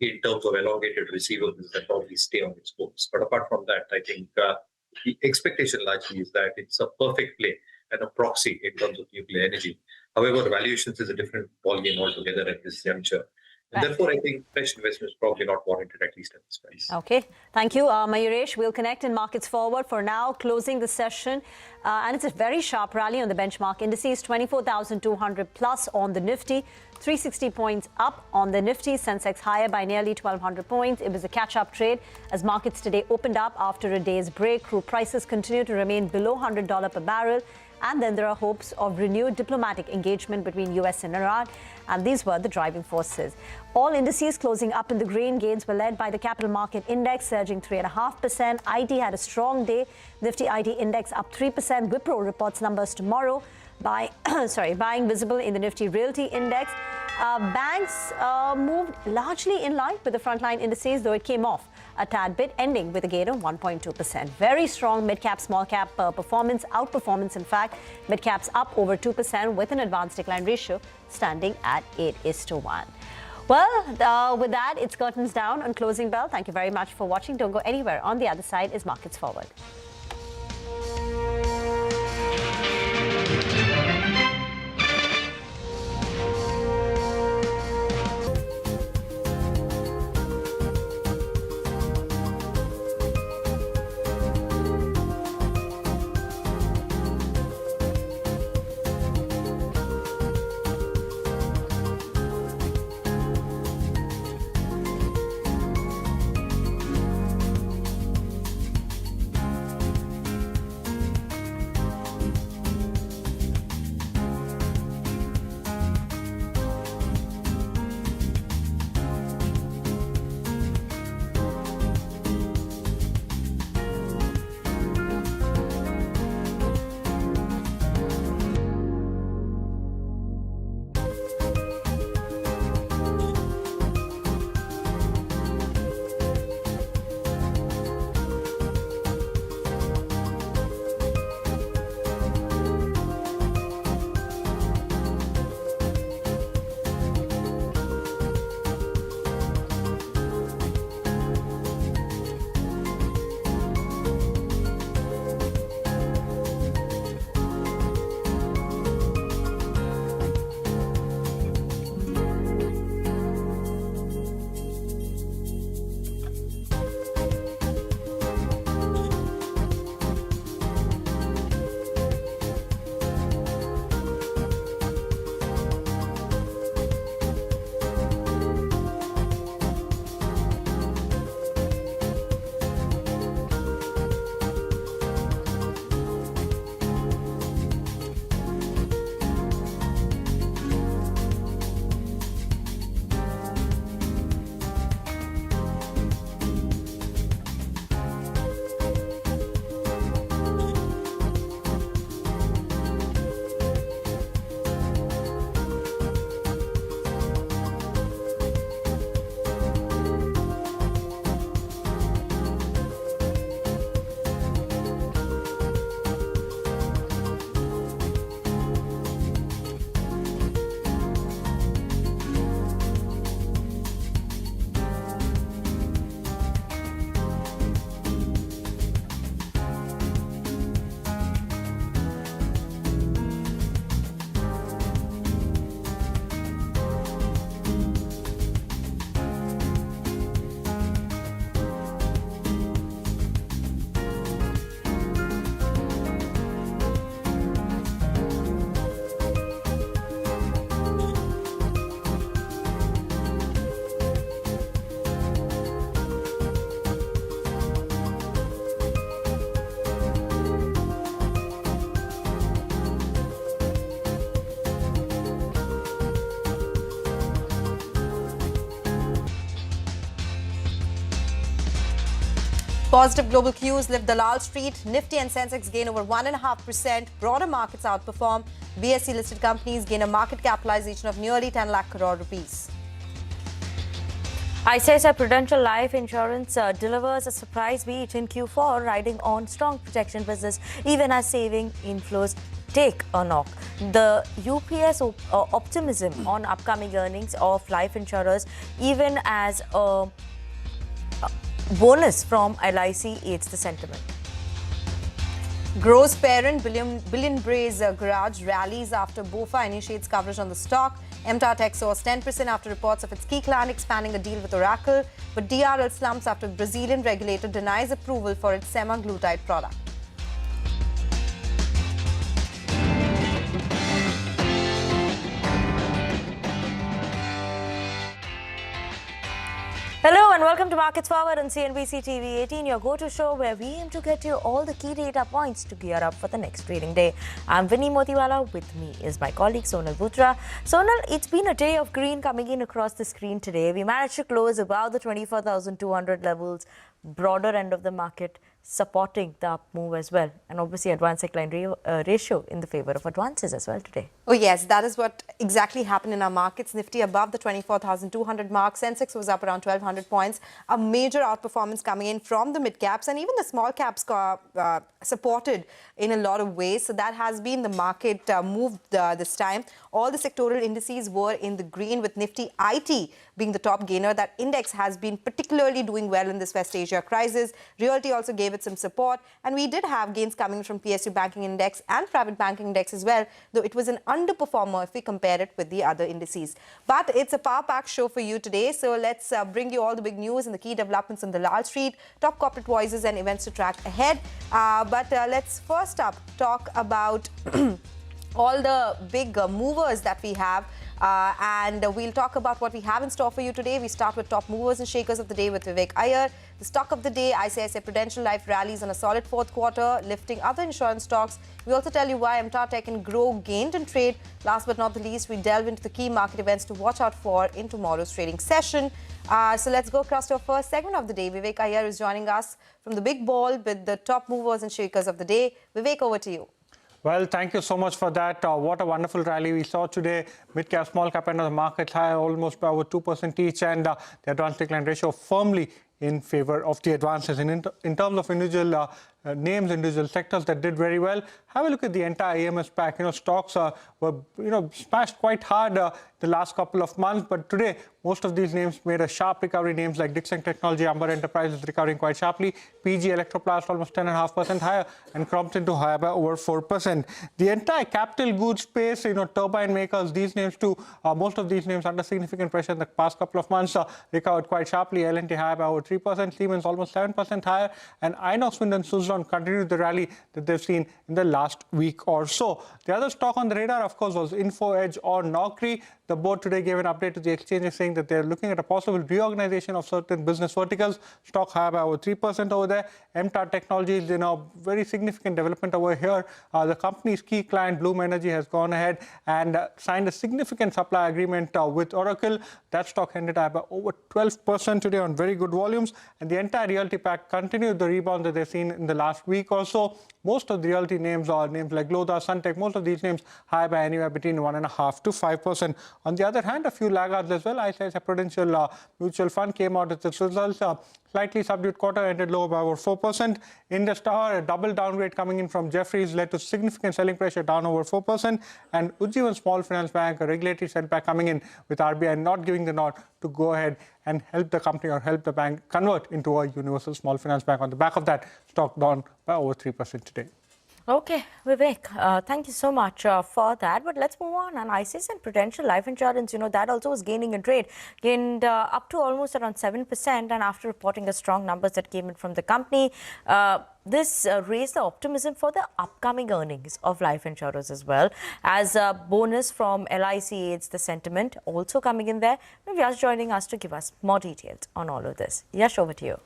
in terms of elongated receivables that probably stay on its books. But apart from that, I think the expectation largely is that it's a perfect play and a proxy in terms of nuclear energy. However, valuations is a different ballgame altogether at this juncture. And therefore, I think fresh investment is probably not warranted, at least at this price. Okay. Thank you, Mayuresh. We'll connect in Markets Forward. For now, closing the session. And it's a very sharp rally on the benchmark indices, 24,200 plus on the Nifty, 360 points up on the Nifty Sensex, higher by nearly 1,200 points. It was a catch-up trade as markets today opened up after a day's break. Crude prices continue to remain below $100 per barrel. And then there are hopes of renewed diplomatic engagement between US and Iran. And these were the driving forces. All indices closing up in the green. Gains were led by the capital market index, surging 3.5%. IT had a strong day. Nifty IT index up 3%. Wipro reports numbers tomorrow. Buying visible in the Nifty Realty Index. Banks moved largely in line with the frontline indices, though it came off a tad bit, ending with a gain of 1.2%. Very strong mid-cap, small-cap performance, outperformance in fact. Mid-caps up over 2% with an advanced decline ratio standing at 8:1. Well, with that, it's curtains down on closing bell. Thank you very much for watching. Don't go anywhere. On the other side is Markets Forward. Positive global cues lift Dalal Street. Nifty and Sensex gain over 1.5%. Broader markets outperform. BSE listed companies gain a market capitalization of nearly 10 lakh crore rupees. ICICI Prudential Life Insurance delivers a surprise beat in Q4, riding on strong protection business even as saving inflows take a knock. The UPS optimism on upcoming earnings of life insurers even as a bonus from LIC aids the sentiment. Grows parent billion Braze Garage rallies after BofA initiates coverage on the stock. MTAR Tech soars 10% after reports of its key client expanding a deal with Oracle, but DRL slumps after Brazilian regulator denies approval for its semaglutide product. Hello and welcome to Markets Forward on CNBC TV 18, your go-to show where we aim to get you all the key data points to gear up for the next trading day. I'm Vinny Motiwala. With me is my colleague Sonal Bhutra. Sonal, it's been a day of green coming in across the screen today. We managed to close above the 24,200 levels, broader end of the market, supporting the up move as well. And obviously advance decline ratio in the favor of advances as well today. Oh yes, that is what exactly happened in our markets. Nifty above the 24,200 mark. Sensex was up around 1,200 points. A major outperformance coming in from the mid caps, and even the small caps supported in a lot of ways. So that has been the market move this time. All the sectoral indices were in the green, with Nifty IT being the top gainer. That index has been particularly doing well in this West Asia crisis. Realty also gave it some support, and we did have gains coming from PSU banking index and private banking index as well, though it was an underperformer if we compare it with the other indices. But it's a power-packed show for you today, so let's bring you all the big news and the key developments on Dalal Street, top corporate voices and events to track ahead. But let's first up talk about all the big movers that we have. And we'll talk about what we have in store for you today. We start with top movers and shakers of the day with Vivek Iyer. The stock of the day, ICICI Prudential Life rallies on a solid fourth quarter, lifting other insurance stocks. We also tell you why MTAR Tech and Grow gained in trade. Last but not the least, we delve into the key market events to watch out for in tomorrow's trading session. So let's go across to our first segment of the day. Vivek Iyer is joining us from the big ball with the top movers and shakers of the day. Vivek, over to you. Well, thank you so much for that. What a wonderful rally we saw today. Mid-cap, small-cap end of the market high, almost by over 2% each, and the advance decline ratio firmly in favor of the advances. And in terms of individual names, individual sectors that did very well, have a look at the entire AMS pack. Stocks were smashed quite hard the last couple of months, but today most of these names made a sharp recovery. Names like Dixon Technology, Amber Enterprises recovering quite sharply. PG Electroplast almost 10.5% higher, and Crompton to higher by over 4%. The entire capital goods space, turbine makers, these names too, most of these names under significant pressure in the past couple of months recovered quite sharply. L&T higher by over 3%, Siemens almost 7% higher, and Inox Wind and Suzlon continued the rally that they've seen in the last week or so. The other stock on the radar, of course, was InfoEdge or Naukri. The board today gave an update to the exchanges saying that they're looking at a possible reorganization of certain business verticals. Stock higher by over 3% over there. MTAR Technologies, very significant development over here. The company's key client, Bloom Energy, has gone ahead and signed a significant supply agreement with Oracle. That stock ended up by over 12% today on very good volumes. And the entire realty pack continued the rebound that they've seen in the last week or so. Most of the realty names are names like Lodha, Suntech, most of these names high by anywhere between 1.5% to 5%. On the other hand, a few laggards as well. ICICI Prudential Mutual Fund came out with its results. Slightly subdued quarter, ended lower by over 4%. Indus Tower, a double downgrade coming in from Jefferies led to significant selling pressure, down over 4%. And Ujjivan Small Finance Bank, a regulatory setback coming in with RBI not giving the nod to go ahead and help the company or help the bank convert into a universal small finance bank. On the back of that, stock down by over 3% today. Okay, Vivek, thank you so much for that. But let's move on. And ICICI Prudential Life Insurance, that also was gaining in trade, gained up to almost around 7%. And after reporting the strong numbers that came in from the company, this raised the optimism for the upcoming earnings of life insurers as well. As a bonus from LIC aids the sentiment also coming in there. Yash joining us to give us more details on all of this. Yash, over to you.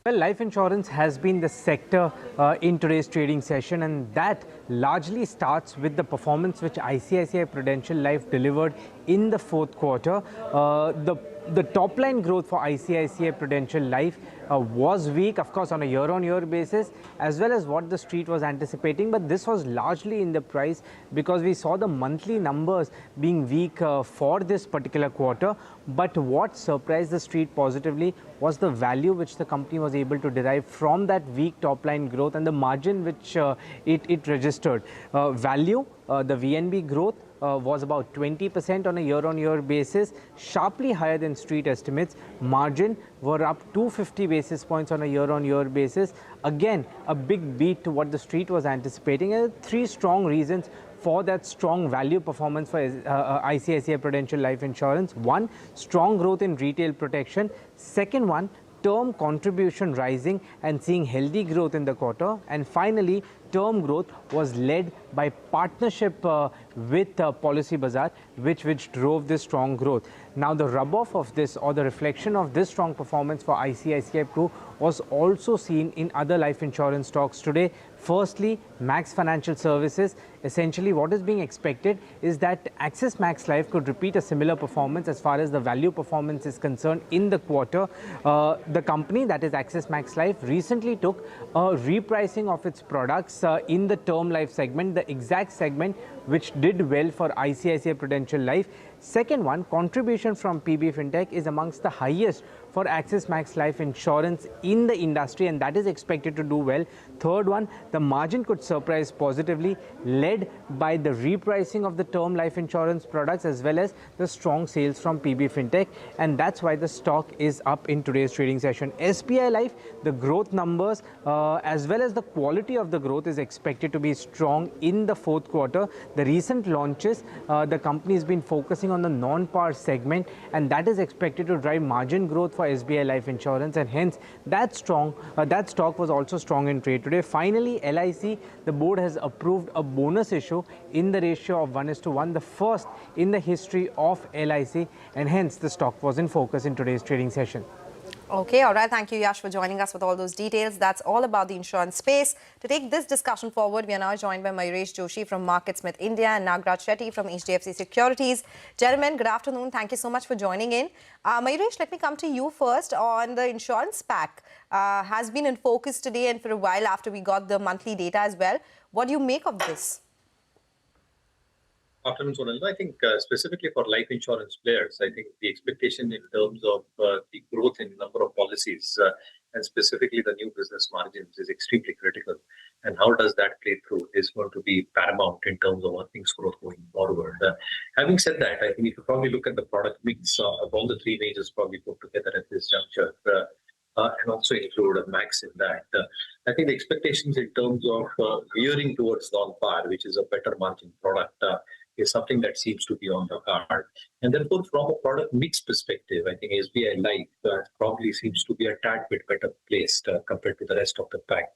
Well, life insurance has been the sector in today's trading session, and that largely starts with the performance which ICICI Prudential Life delivered in the fourth quarter. The The top line growth for ICICI Prudential Life was weak, of course, on a year-on-year basis, as well as what the street was anticipating. But this was largely in the price because we saw the monthly numbers being weak for this particular quarter. But what surprised the street positively was the value which the company was able to derive from that weak top line growth and the margin which it registered. Value, the VNB growth, was about 20% on a year-on-year basis, sharply higher than street estimates. Margin were up 250 basis points on a year-on-year basis. Again, a big beat to what the street was anticipating. And three strong reasons for that strong value performance for ICICI Prudential Life Insurance. One, strong growth in retail protection. Second one, term contribution rising and seeing healthy growth in the quarter. And finally, term growth was led by partnership with Policy Bazar, which drove this strong growth. Now, the rub-off of this, or the reflection of this strong performance for ICICI Pru, was also seen in other life insurance stocks today. Firstly, Max Financial Services. Essentially, what is being expected is that Axis Max Life could repeat a similar performance as far as the value performance is concerned in the quarter. The company, that is Axis Max Life, recently took a repricing of its products in the term life segment, the exact segment which did well for ICICI Prudential Life. Second one, contribution from PB Fintech is amongst the highest for Axis Max Life Insurance in the industry, and that is expected to do well. Third one, the margin could surprise positively, led by the repricing of the term life insurance products as well as the strong sales from PB Fintech, and that's why the stock is up in today's trading session. SBI Life, the growth numbers as well as the quality of the growth is expected to be strong in the fourth quarter. The recent launches, the company has been focusing on the non-par segment, and that is expected to drive margin growth for SBI Life Insurance, and hence that stock was also strong in trade today. Finally, LIC, the board has approved a bonus issue in the ratio of 1:1, the first in the history of LIC, and hence the stock was in focus in today's trading session. Okay, all right. Thank you, Yash, for joining us with all those details. That's all about the insurance space. To take this discussion forward, we are now joined by Mayuresh Joshi from MarketSmith India and Nagraj Shetty from HDFC Securities. Gentlemen, good afternoon. Thank you so much for joining in. Mayuresh, let me come to you first on the insurance pack. Has been in focus today and for a while after we got the monthly data as well. What do you make of this? Afternoon, Sonal. I think specifically for life insurance players, I think the expectation in terms of the growth in number of policies and specifically the new business margins is extremely critical. And how does that play through is going to be paramount in terms of earnings growth going forward. Having said that, I think if you probably look at the product mix of all the three majors probably put together at this juncture, and also include a max in that. I think the expectations in terms of veering towards non-par, which is a better margin product, is something that seems to be on the card. And therefore, from a product mix perspective, I think SBI Life probably seems to be a tad bit better placed compared to the rest of the pack.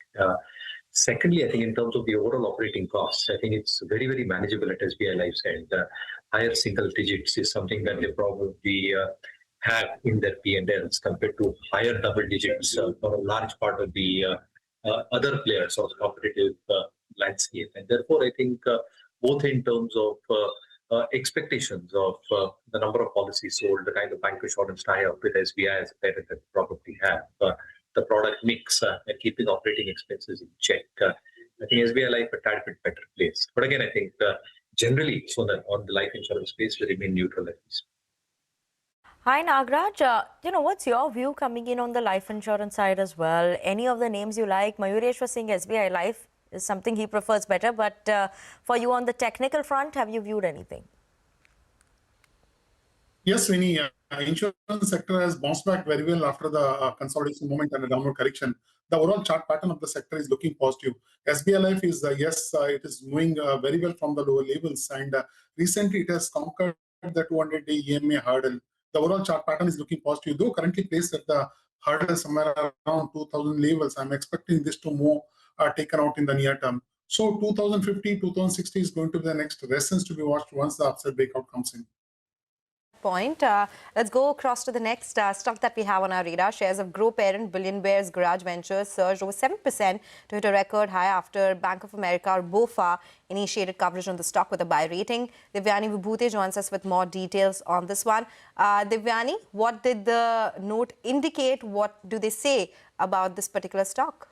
Secondly, I think in terms of the overall operating costs, I think it's very, very manageable at SBI Life's end. Higher single digits is something that they probably have in their P&Ls compared to higher double digits for a large part of the other players or the competitive landscape. And therefore, I think both in terms of expectations of the number of policies sold, the kind of bank insurance tie-up with SBI as a parent that probably have, the product mix and keeping operating expenses in check. I think SBI Life a tad bit better place. But again, I think generally, so that on the life insurance space, we remain neutral at least. Hi, Nagraj. What's your view coming in on the life insurance side as well? Any of the names you like? Mayuresh was saying SBI Life is something he prefers better, but for you on the technical front, have you viewed anything? Yes, Vinny, insurance sector has bounced back very well after the consolidation moment and the downward correction. The overall chart pattern of the sector is looking positive. SBI Life is, it is moving very well from the lower levels, and recently it has conquered the 200-day EMA hurdle. The overall chart pattern is looking positive, though currently placed at the hurdle somewhere around 2000 levels. I'm expecting this to move taken out in the near term. So 2050, 2060 is going to be the next resistance to be watched once the upside breakout comes in. Point. Let's go across to the next stock that we have on our radar. Shares of Grow parent Billion Bears Garage Ventures surged over 7% to hit a record high after Bank of America or BofA initiated coverage on the stock with a buy rating. Divyani Vibhute joins us with more details on this one. Divyani, what did the note indicate? What do they say about this particular stock?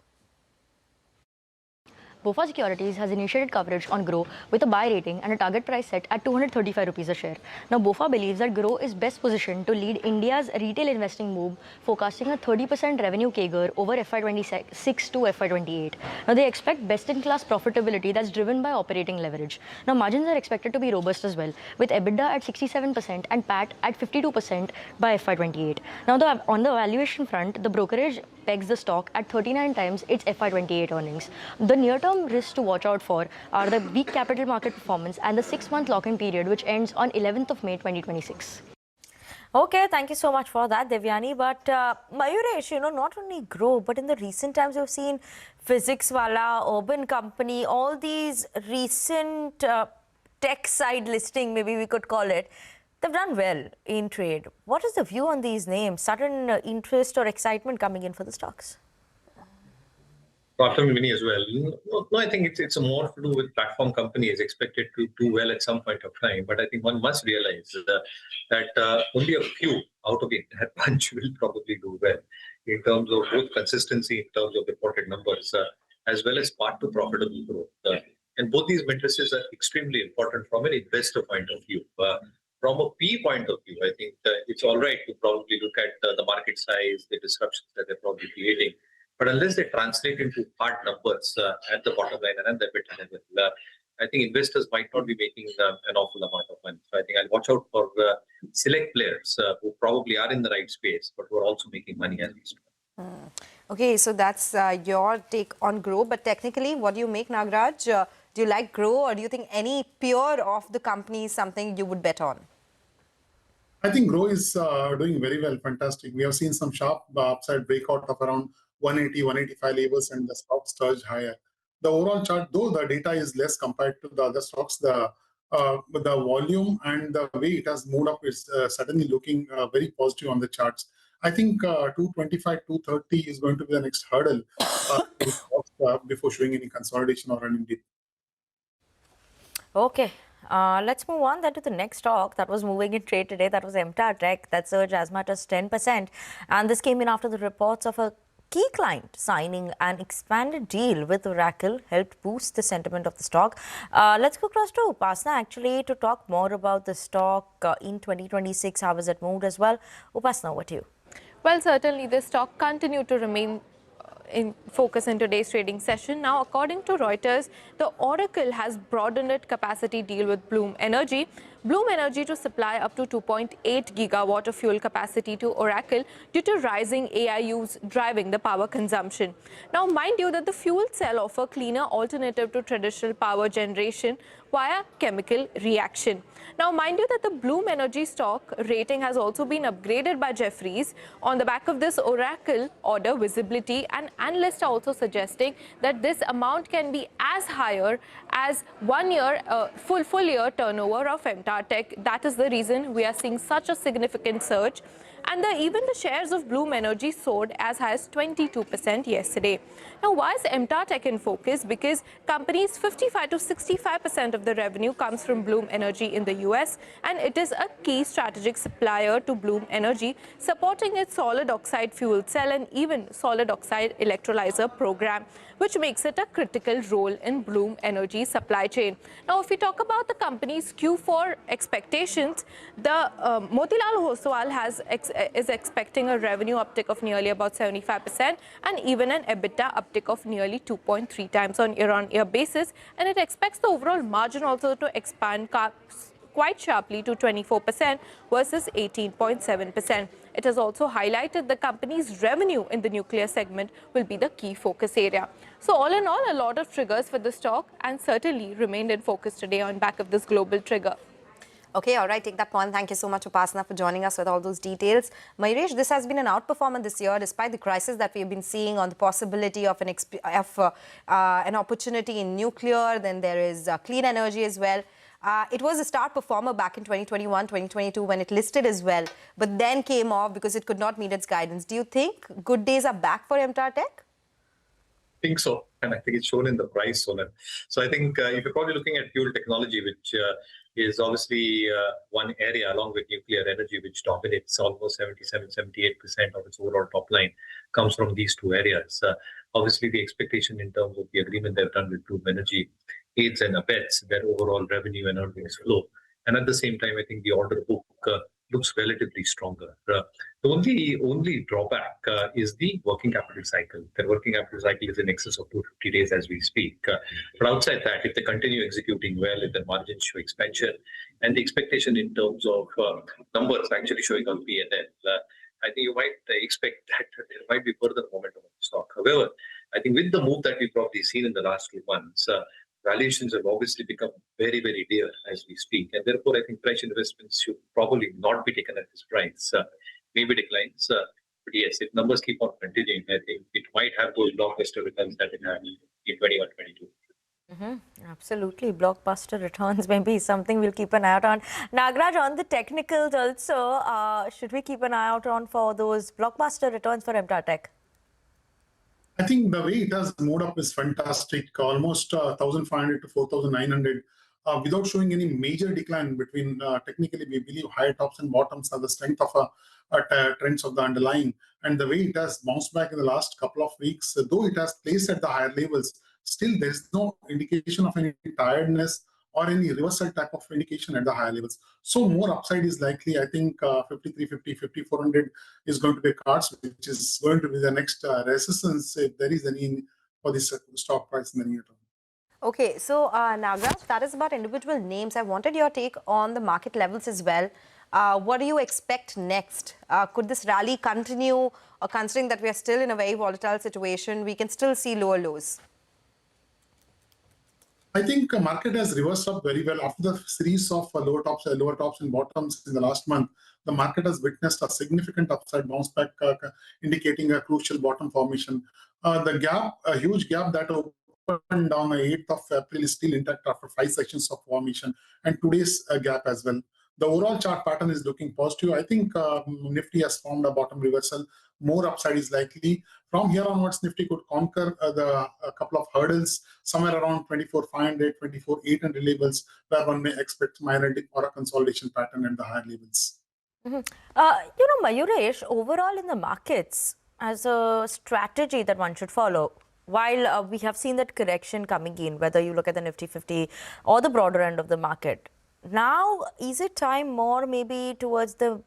BofA Securities has initiated coverage on Grow with a buy rating and a target price set at 235 rupees a share. Now, BofA believes that Grow is best positioned to lead India's retail investing move, forecasting a 30% revenue CAGR over FY26 to FY28. Now, they expect best-in-class profitability that's driven by operating leverage. Now, margins are expected to be robust as well, with EBITDA at 67% and PAT at 52% by FY28. Now, on the valuation front, the brokerage pegs the stock at 39 times its FY28 earnings. The near-term risks to watch out for are the weak capital market performance and the 6-month lock-in period, which ends on 11th of May 2026. Okay, thank you so much for that, Devyani. But Mayuresh, not only Grow, but in the recent times, we've seen Physics Wala, Urban Company, all these recent tech side listing, maybe we could call it, they've done well in trade. What is the view on these names? Sudden interest or excitement coming in for the stocks? After Mini as well. No, I think it's more to do with platform companies expected to do well at some point of time. But I think one must realize that only a few out of the entire bunch will probably do well in terms of both consistency, in terms of reported numbers, as well as path to profitable growth. And both these matrices are extremely important from an investor point of view. From a P point of view, I think it's all right to probably look at the market size, the disruptions that they're probably creating. But unless they translate into hard numbers at the bottom line and at the EBITDA level, I think investors might not be making an awful amount of money. So I think I'll watch out for select players who probably are in the right space, but who are also making money as we speak. Okay, so that's your take on Grow. But technically, what do you make, Nagraj? Do you like Grow, or do you think any peer of the company is something you would bet on? I think Grow is doing very well, fantastic. We have seen some sharp upside breakout of around 180, 185 levels, and the stock surged higher. The overall chart, though the data is less compared to the other stocks, the volume and the way it has moved up is suddenly looking very positive on the charts. I think 225, 230 is going to be the next hurdle before showing any consolidation or running dip. Okay. Let's move on then to the next stock that was moving in trade today. That was MTAR Tech, that surged as much as 10%. And this came in after the reports of a key client signing an expanded deal with Oracle helped boost the sentiment of the stock. Let's go across to Upasna actually to talk more about the stock in 2026. How has it moved as well? Upasna, what do you? Well, certainly this stock continued to remain in focus in today's trading session. Now, according to Reuters, the Oracle has broadened its capacity deal with Bloom Energy. Bloom Energy to supply up to 2.8 gigawatt of fuel capacity to Oracle due to rising AI use driving the power consumption. Now, mind you that the fuel cell offer cleaner alternative to traditional power generation via chemical reaction. Now, mind you that the Bloom Energy stock rating has also been upgraded by Jefferies on the back of this Oracle order visibility, and analysts are also suggesting that this amount can be as higher as 1 year full year turnover of MTAR Tech. That is the reason we are seeing such a significant surge. And even the shares of Bloom Energy soared as high as 22% yesterday. Now, why is MTAR Tech in focus? Because companies 55 to 65% of the revenue comes from Bloom Energy in the US, and it is a key strategic supplier to Bloom Energy, supporting its solid oxide fuel cell and even solid oxide electrolyzer program, which makes it a critical role in Bloom Energy supply chain. Now, if we talk about the company's Q4 expectations, the Motilal Oswal is expecting a revenue uptick of nearly about 75% and even an EBITDA uptick of nearly 2.3 times on year-on-year basis. And it expects the overall margin also to expand quite sharply to 24% versus 18.7%. It has also highlighted the company's revenue in the nuclear segment will be the key focus area. So all in all, a lot of triggers for the stock and certainly remained in focus today on back of this global trigger. Okay, all right, take that point. Thank you so much, Upasna, for joining us with all those details. Mayuresh, this has been an outperformance this year, despite the crisis that we've been seeing on the possibility of an opportunity in nuclear. Then there is clean energy as well. It was a star performer back in 2021, 2022 when it listed as well, but then came off because it could not meet its guidance. Do you think good days are back for MTAR Tech? I think so, and I think it's shown in the price, Sonal. So I think if you're probably looking at fuel technology, which is obviously one area along with nuclear energy, which dominates almost 77-78% of its overall top line, comes from these two areas. Obviously, the expectation in terms of the agreement they've done with Crude Energy aids and abets their overall revenue and earnings flow. And at the same time, I think the order book looks relatively stronger. The only drawback is the working capital cycle. Their working capital cycle is in excess of 250 days as we speak. But outside that, if they continue executing well, if their margins show expansion, and the expectation in terms of numbers actually showing on P&L, I think you might expect that there might be further momentum on the stock. However, I think with the move that we've probably seen in the last 2 months, valuations have obviously become very, very dear as we speak. And therefore, I think fresh investments should probably not be taken at this price. Maybe declines. But yes, if numbers keep on continuing, I think it might have those blockbuster returns that it had in 21-22. Absolutely. Blockbuster returns may be something we'll keep an eye out on. Nagaraj, on the technicals also, should we keep an eye out on for those blockbuster returns for MTAR Tech? I think the way it has moved up is fantastic, almost 1,500 to 4,900, without showing any major decline between, technically, we believe higher tops and bottoms are the strength of trends of the underlying. And the way it has bounced back in the last couple of weeks, though it has placed at the higher levels, still there is no indication of any tiredness or any reversal type of indication at the higher levels. So more upside is likely. I think 5350, 5400 is going to be cards, which is going to be the next resistance if there is any for this stock price in the near term. Okay, so Nagaraj, that is about individual names. I wanted your take on the market levels as well. What do you expect next? Could this rally continue, or considering that we are still in a very volatile situation, we can still see lower lows? I think the market has reversed up very well after the series of lower tops and bottoms in the last month. The market has witnessed a significant upside bounce back, indicating a crucial bottom formation. The gap, a huge gap that opened on the 8th of April, is still intact after 5 sessions of formation, and today's gap as well. The overall chart pattern is looking positive. I think Nifty has formed a bottom reversal. More upside is likely. From here onwards, Nifty could conquer a couple of hurdles, somewhere around 24,500, 24,800 levels, where one may expect minor dip or a consolidation pattern at the higher levels. Mayuresh, overall in the markets, as a strategy that one should follow, while we have seen that correction coming in, whether you look at the Nifty 50 or the broader end of the market, now is it time more maybe towards the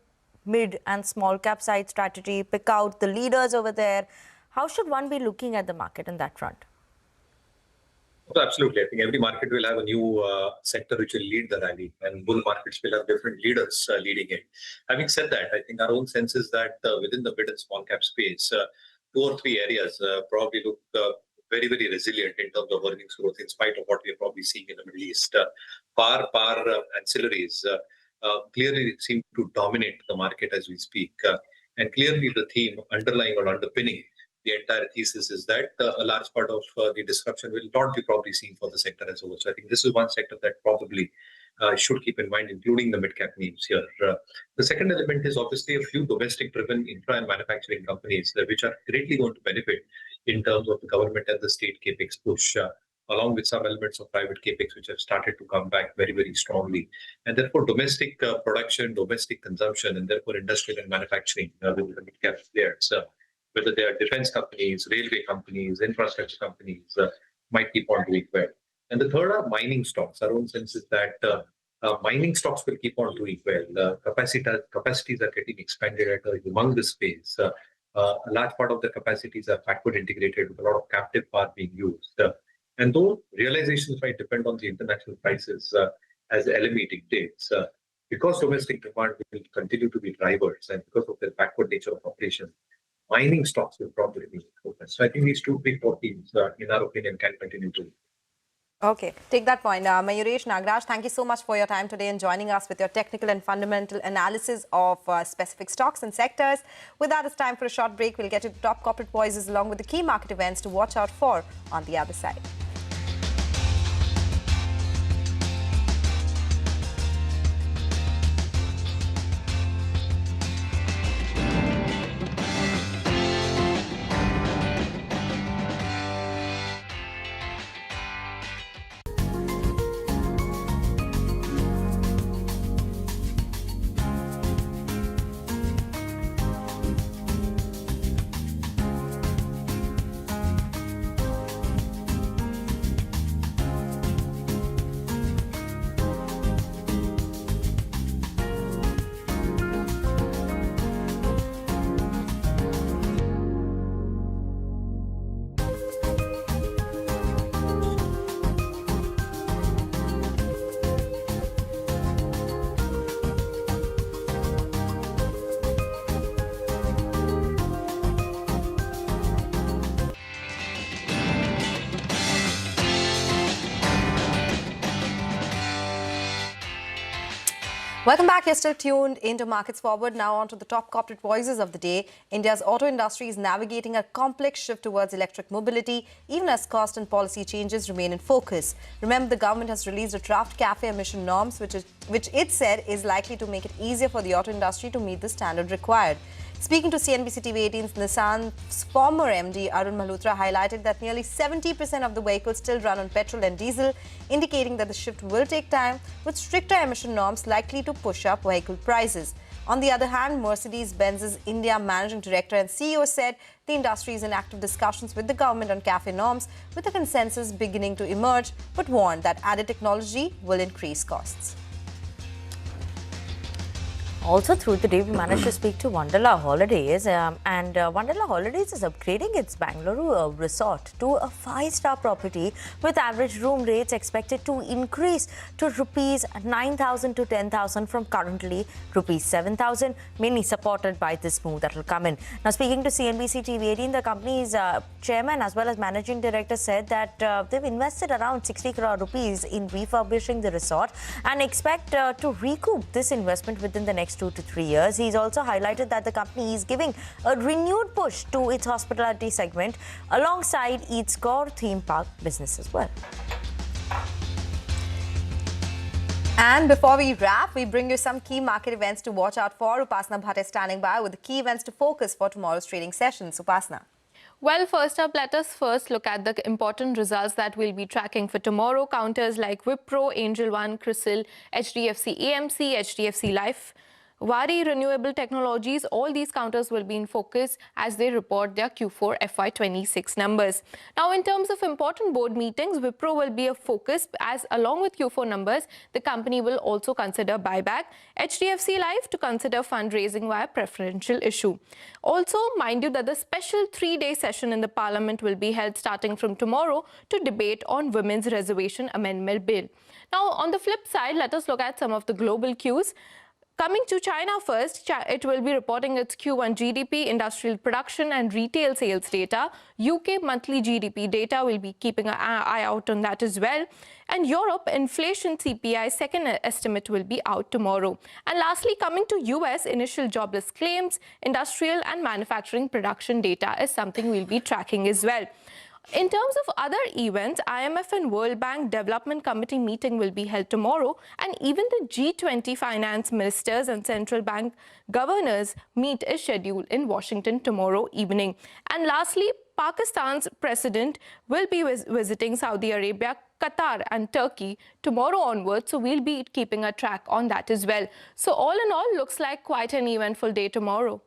mid and small cap side strategy, pick out the leaders over there? How should one be looking at the market in that front? Absolutely. I think every market will have a new sector which will lead the rally, and bull markets will have different leaders leading it. Having said that, I think our own sense is that within the mid and small cap space, 2 or 3 areas probably look very, very resilient in terms of earnings growth, in spite of what we are probably seeing in the Middle East. Par ancillaries clearly seem to dominate the market as we speak. And clearly the theme underlying or underpinning the entire thesis is that a large part of the disruption will not be probably seen for the sector as a whole. So I think this is one sector that probably should keep in mind, including the mid-cap names here. The second element is obviously a few domestic-driven infra and manufacturing companies which are greatly going to benefit in terms of the government and the state capex push, along with some elements of private capex which have started to come back very, very strongly. And therefore, domestic production, domestic consumption, and therefore industrial and manufacturing with the mid-cap players, whether they are defense companies, railway companies, infrastructure companies, might keep on doing well. And the third are mining stocks. Our own sense is that mining stocks will keep on doing well. Capacities are getting expanded at a humongous pace. A large part of the capacities are backward integrated with a lot of captive power being used. And though realizations might depend on the international prices as LME dictates, because domestic demand will continue to be drivers and because of their backward nature of operation, mining stocks will probably be focused. So I think these 2 big 4 themes, in our opinion, can continue to. Okay, take that point. Mayuresh, Nagaraj, thank you so much for your time today and joining us with your technical and fundamental analysis of specific stocks and sectors. With that, it's time for a short break. We'll get to the top corporate voices along with the key market events to watch out for on the other side. Welcome back. You're still tuned into Markets Forward. Now on to the top corporate voices of the day. India's auto industry is navigating a complex shift towards electric mobility, even as cost and policy changes remain in focus. Remember, the government has released a draft CAFE emission norms, which it said is likely to make it easier for the auto industry to meet the standard required. Speaking to CNBC TV 18's Nissan's former MD Arun Malhotra highlighted that nearly 70% of the vehicles still run on petrol and diesel, indicating that the shift will take time, with stricter emission norms likely to push up vehicle prices. On the other hand, Mercedes-Benz's India Managing Director and CEO said the industry is in active discussions with the government on CAFE norms, with a consensus beginning to emerge, but warned that added technology will increase costs. Also, through the day, we managed to speak to Wonderla Holidays, and Wonderla Holidays is upgrading its Bangalore resort to a 5-star property with average room rates expected to increase to rupees 9,000 to 10,000 from currently rupees 7,000, mainly supported by this move that will come in. Now, speaking to CNBC TV 18, the company's chairman as well as managing director said that they've invested around 60 crore rupees in refurbishing the resort and expect to recoup this investment within the next 2 to 3 years. He's also highlighted that the company is giving a renewed push to its hospitality segment alongside its core theme park business as well. And before we wrap, we bring you some key market events to watch out for. Upasana Bhatt is standing by with the key events to focus for tomorrow's trading sessions. Upasana. Well, first up, let us first look at the important results that we'll be tracking for tomorrow. Counters like Wipro, Angel One, CRISIL, HDFC AMC, HDFC Life, Wari Renewable Technologies, all these counters will be in focus as they report their Q4 FY26 numbers. Now, in terms of important board meetings, Wipro will be a focus as along with Q4 numbers, the company will also consider buyback. HDFC Life to consider fundraising via preferential issue. Also, mind you that the special 3-day session in the Parliament will be held starting from tomorrow to debate on Women's Reservation Amendment Bill. Now, on the flip side, let us look at some of the global cues. Coming to China first, it will be reporting its Q1 GDP, industrial production and retail sales data. UK monthly GDP data will be keeping an eye out on that as well. And Europe inflation CPI second estimate will be out tomorrow. And lastly, coming to US, initial jobless claims, industrial and manufacturing production data is something we'll be tracking as well. In terms of other events, IMF and World Bank Development Committee meeting will be held tomorrow, and even the G20 finance ministers and central bank governors meet is scheduled in Washington tomorrow evening. And lastly, Pakistan's president will be visiting Saudi Arabia, Qatar and Turkey tomorrow onwards, so we'll be keeping a track on that as well. So all in all, looks like quite an eventful day tomorrow.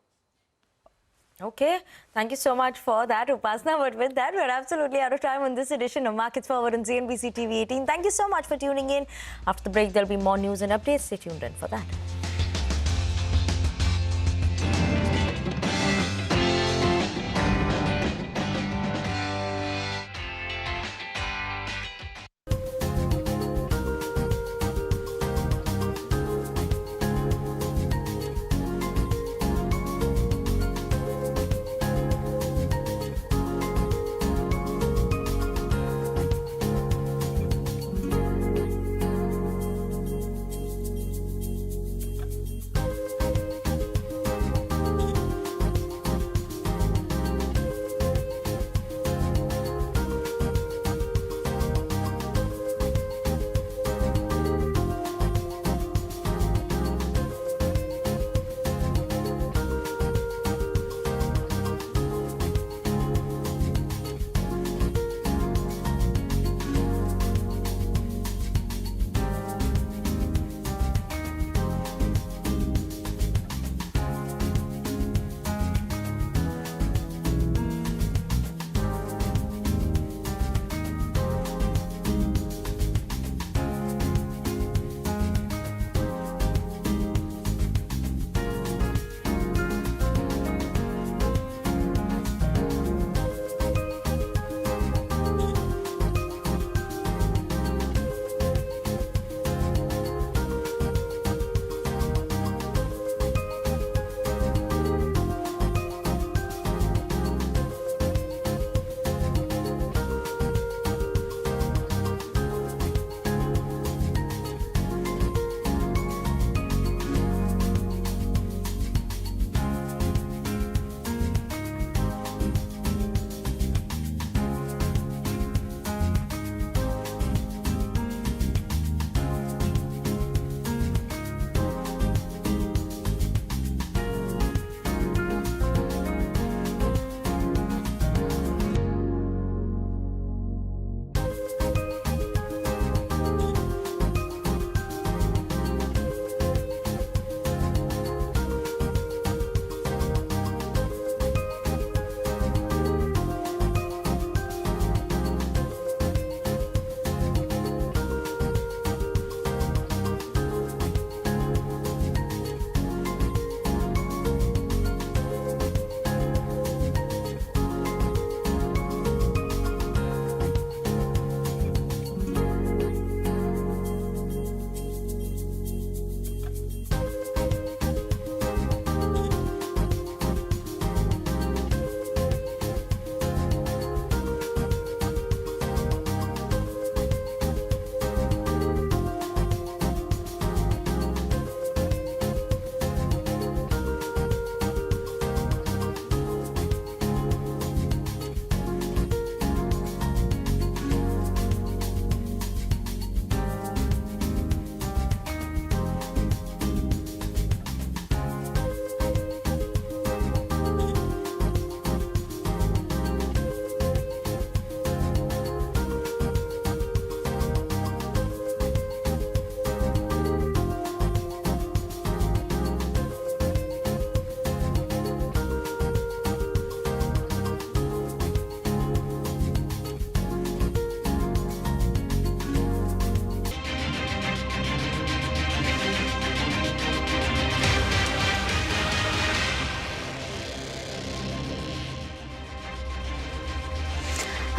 Okay, thank you so much for that, Upasana. But with that, we're absolutely out of time on this edition of Markets Forward on CNBC TV 18. Thank you so much for tuning in. After the break, there'll be more news and updates. Stay tuned in for that.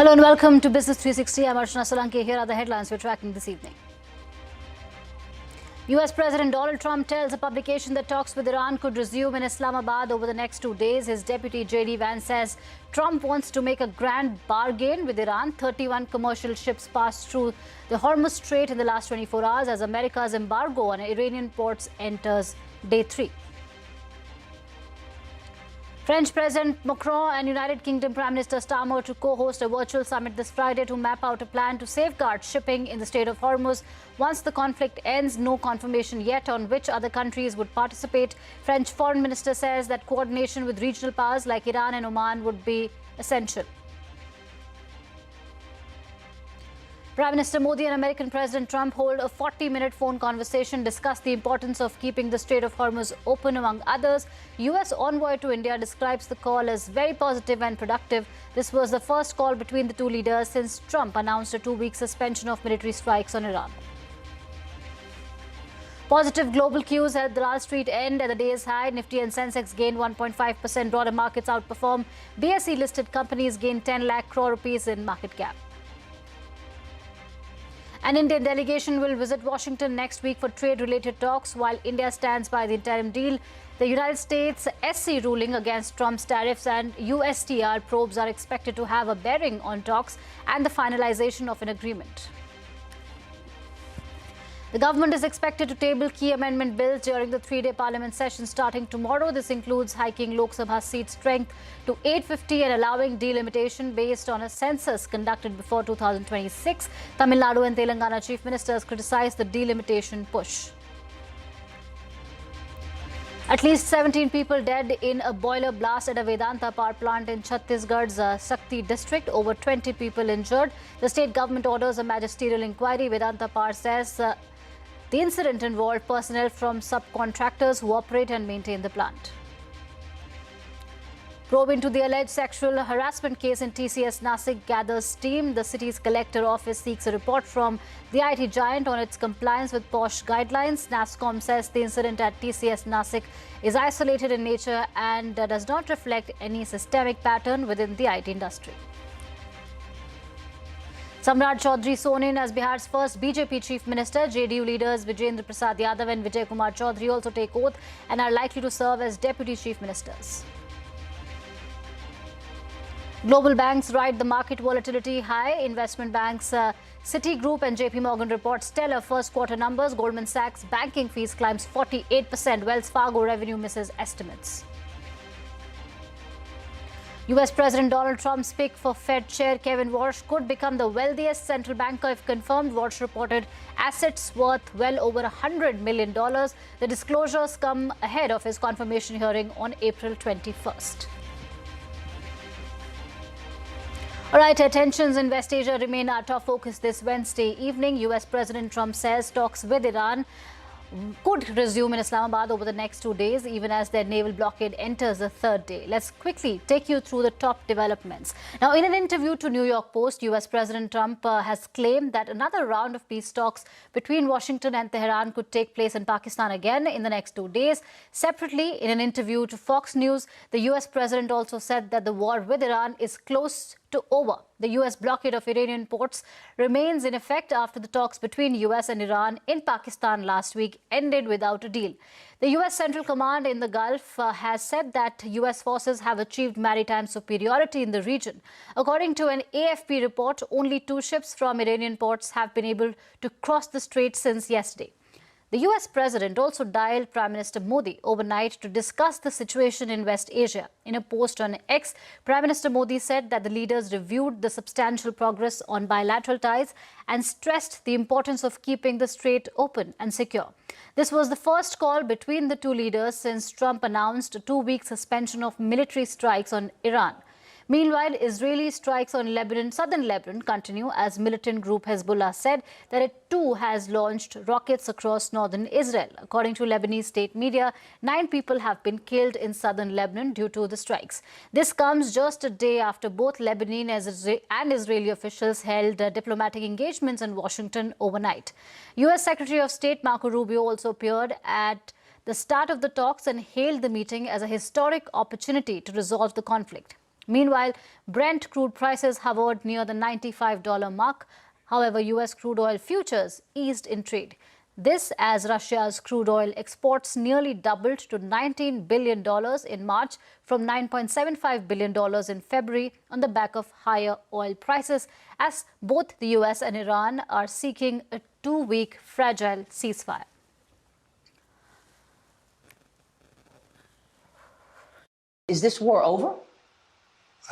Hello and welcome to Business 360. I'm Archana Solanki. Here are the headlines we're tracking this evening. US President Donald Trump tells a publication that talks with Iran could resume in Islamabad over the next 2 days. His deputy J.D. Vance says Trump wants to make a grand bargain with Iran. 31 commercial ships passed through the Hormuz Strait in the last 24 hours as America's embargo on Iranian ports enters day 3. French President Macron and United Kingdom Prime Minister Starmer to co-host a virtual summit this Friday to map out a plan to safeguard shipping in the Strait of Hormuz. Once the conflict ends, no confirmation yet on which other countries would participate. French Foreign Minister says that coordination with regional powers like Iran and Oman would be essential. Prime Minister Modi and American President Trump hold a 40-minute phone conversation, discuss the importance of keeping the Strait of Hormuz open, among others. U.S. envoy to India describes the call as very positive and productive. This was the first call between the two leaders since Trump announced a 2-week suspension of military strikes on Iran. Positive global cues helped the Wall Street end at the day's high. Nifty and Sensex gained 1.5%. Broader markets outperformed. BSE-listed companies gained 10 lakh crore rupees in market cap. An Indian delegation will visit Washington next week for trade-related talks. While India stands by the interim deal, the United States SC ruling against Trump's tariffs and USTR probes are expected to have a bearing on talks and the finalization of an agreement. The government is expected to table key amendment bills during the 3-day parliament session starting tomorrow. This includes hiking Lok Sabha seat strength to 850 and allowing delimitation based on a census conducted before 2026. Tamil Nadu and Telangana chief ministers criticized the delimitation push. At least 17 people dead in a boiler blast at a Vedanta power plant in Chhattisgarh's Sakti district. Over 20 people injured. The state government orders a magisterial inquiry. Vedanta Power says the incident involved personnel from subcontractors who operate and maintain the plant. Probe into the alleged sexual harassment case in TCS Nasik gathers steam. The city's collector office seeks a report from the IT giant on its compliance with POSH guidelines. NASSCOM says the incident at TCS Nasik is isolated in nature and does not reflect any systemic pattern within the IT industry. Samrat Chaudhary sworn in as Bihar's first BJP chief minister. JDU leaders Vijendra Prasad Yadav and Vijay Kumar Chaudhary also take oath and are likely to serve as deputy chief ministers. Global banks ride the market volatility high. Investment banks Citigroup and JP Morgan report stellar first quarter numbers. Goldman Sachs banking fees climbs 48%. Wells Fargo revenue misses estimates. US President Donald Trump's pick for Fed Chair Kevin Warsh could become the wealthiest central banker if confirmed. Warsh reported assets worth well over $100 million. The disclosures come ahead of his confirmation hearing on April 21st. All right, tensions in West Asia remain our top focus this Wednesday evening. US President Trump says talks with Iran could resume in Islamabad over the next 2 days, even as their naval blockade enters the 3rd day. Let's quickly take you through the top developments. Now, in an interview to New York Post, US President Trump has claimed that another round of peace talks between Washington and Tehran could take place in Pakistan again in the next 2 days. Separately, in an interview to Fox News, the US President also said that the war with Iran is close to over. The US blockade of Iranian ports remains in effect after the talks between US and Iran in Pakistan last week ended without a deal. The US Central Command in the Gulf has said that US forces have achieved maritime superiority in the region. According to an AFP report, only 2 ships from Iranian ports have been able to cross the strait since yesterday. The US President also dialed Prime Minister Modi overnight to discuss the situation in West Asia. In a post on X, Prime Minister Modi said that the leaders reviewed the substantial progress on bilateral ties and stressed the importance of keeping the strait open and secure. This was the first call between the two leaders since Trump announced a 2-week suspension of military strikes on Iran. Meanwhile, Israeli strikes on southern Lebanon continue as militant group Hezbollah said that it too has launched rockets across northern Israel. According to Lebanese state media, 9 people have been killed in southern Lebanon due to the strikes. This comes just a day after both Lebanese and Israeli officials held diplomatic engagements in Washington overnight. U.S. Secretary of State Marco Rubio also appeared at the start of the talks and hailed the meeting as a historic opportunity to resolve the conflict. Meanwhile, Brent crude prices hovered near the $95 mark. However, U.S. crude oil futures eased in trade. This as Russia's crude oil exports nearly doubled to $19 billion in March from $9.75 billion in February on the back of higher oil prices, as both the U.S. and Iran are seeking a 2-week fragile ceasefire. Is this war over?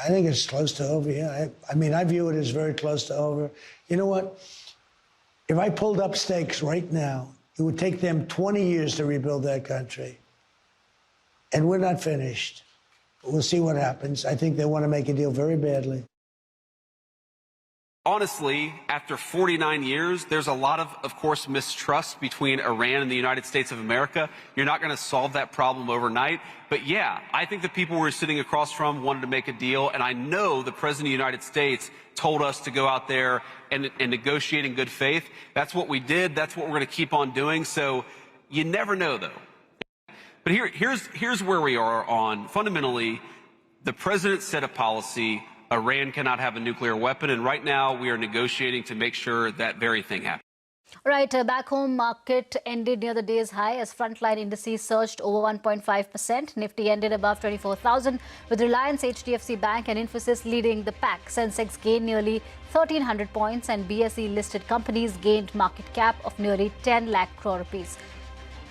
I think it's close to over, yeah. I mean, I view it as very close to over. You know what? If I pulled up stakes right now, it would take them 20 years to rebuild that country. And we're not finished. But we'll see what happens. I think they want to make a deal very badly. Honestly, after 49 years, there's a lot of course, mistrust between Iran and the United States of America. You're not going to solve that problem overnight. But yeah, I think the people we're sitting across from wanted to make a deal. And I know the President of the United States told us to go out there and negotiate in good faith. That's what we did. That's what we're going to keep on doing. So you never know, though. But here's where we are on, fundamentally, the President set a policy. Iran cannot have a nuclear weapon, and right now we are negotiating to make sure that very thing happens. All right, back home market ended near the day's high as frontline indices surged over 1.5%. Nifty ended above 24,000 with Reliance, HDFC Bank and Infosys leading the pack. Sensex gained nearly 1,300 points and BSE listed companies gained market cap of nearly 10 lakh crore rupees.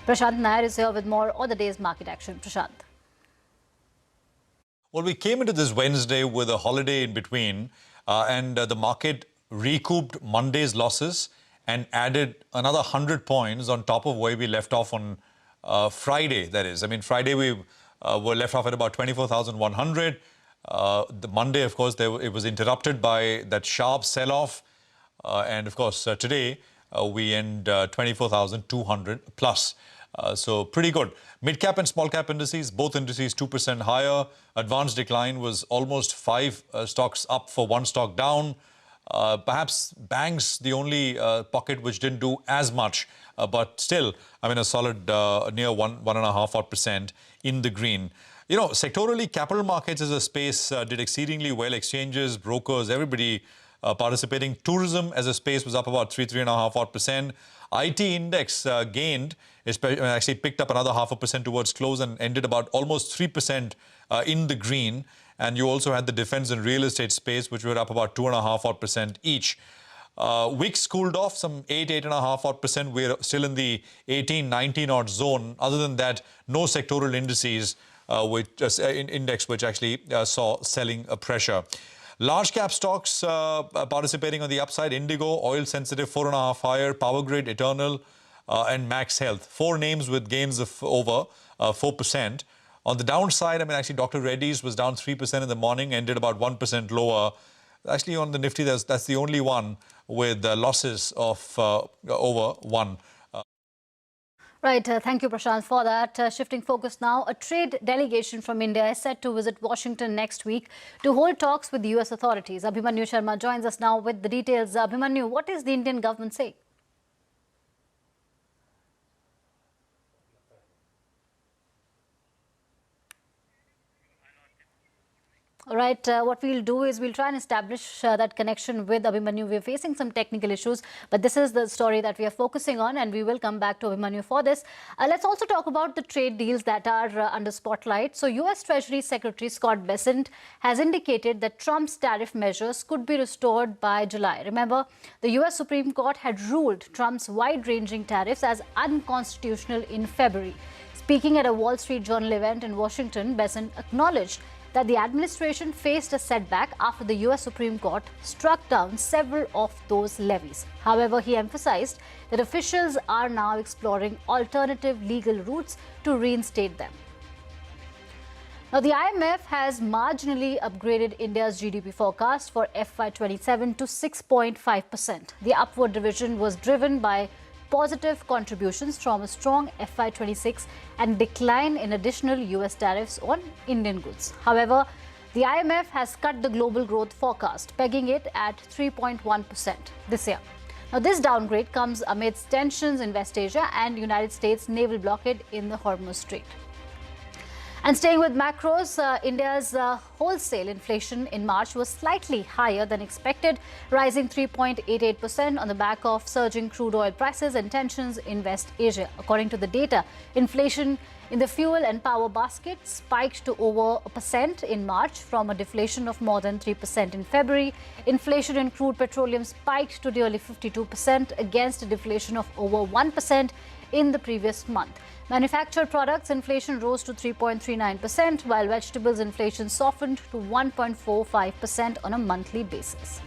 Prashant Nair is here with more on the day's market action. Prashant. Well, we came into this Wednesday with a holiday in between and the market recouped Monday's losses and added another 100 points on top of where we left off on Friday, that is. I mean, Friday we were left off at about 24,100. The Monday, of course, it was interrupted by that sharp sell-off. And, of course, today we end 24,200 plus. So pretty good. Mid-cap and small-cap indices, both indices 2% higher. Advanced decline was almost 5 stocks up for 1 stock down. Perhaps banks, the only pocket which didn't do as much, but still, I mean, a solid near 1.5% in the green. You know, sectorally, capital markets as a space did exceedingly well. Exchanges, brokers, everybody participating. Tourism as a space was up about 3.5%. IT index gained, actually picked up another 0.5% towards close and ended about almost 3% in the green. And you also had the defense and real estate space, which were up about 2.5% each. Wix cooled off some 8.5%. We're still in the 18-19 odd zone. Other than that, no sectoral indices index which actually saw selling pressure. Large cap stocks participating on the upside: Indigo, oil sensitive 4.5 higher, Power Grid, Eternal, and Max Health. 4 names with gains of over 4%. On the downside, I mean, actually, Dr. Reddy's was down 3% in the morning, ended about 1% lower. Actually, on the Nifty, that's the only one with losses of over 1%. Right, thank you, Prashant, for that. Shifting focus now, a trade delegation from India is set to visit Washington next week to hold talks with the U.S. authorities. Abhimanyu Sharma joins us now with the details. Abhimanyu, what is the Indian government saying? All right, what we'll do is we'll try and establish that connection with Abhimanyu. We're facing some technical issues, but this is the story that we are focusing on, and we will come back to Abhimanyu for this. Let's also talk about the trade deals that are under spotlight. So U.S. Treasury Secretary Scott Bessent has indicated that Trump's tariff measures could be restored by July. Remember, the U.S. Supreme Court had ruled Trump's wide-ranging tariffs as unconstitutional in February. Speaking at a Wall Street Journal event in Washington, Bessent acknowledged that the administration faced a setback after the U.S. Supreme Court struck down several of those levies. However, he emphasized that officials are now exploring alternative legal routes to reinstate them. Now, the IMF has marginally upgraded India's GDP forecast for FY27 to 6.5%. The upward revision was driven by positive contributions from a strong FY26 and decline in additional US tariffs on Indian goods. However, the IMF has cut the global growth forecast, pegging it at 3.1% this year. Now, this downgrade comes amidst tensions in West Asia and United States naval blockade in the Hormuz Strait. And staying with macros, India's wholesale inflation in March was slightly higher than expected, rising 3.88% on the back of surging crude oil prices and tensions in West Asia. According to the data, inflation in the fuel and power basket spiked to over 1% in March from a deflation of more than 3% in February. Inflation in crude petroleum spiked to nearly 52% against a deflation of over 1% in the previous month. Manufactured products inflation rose to 3.39%, while vegetables inflation softened to 1.45% on a monthly basis.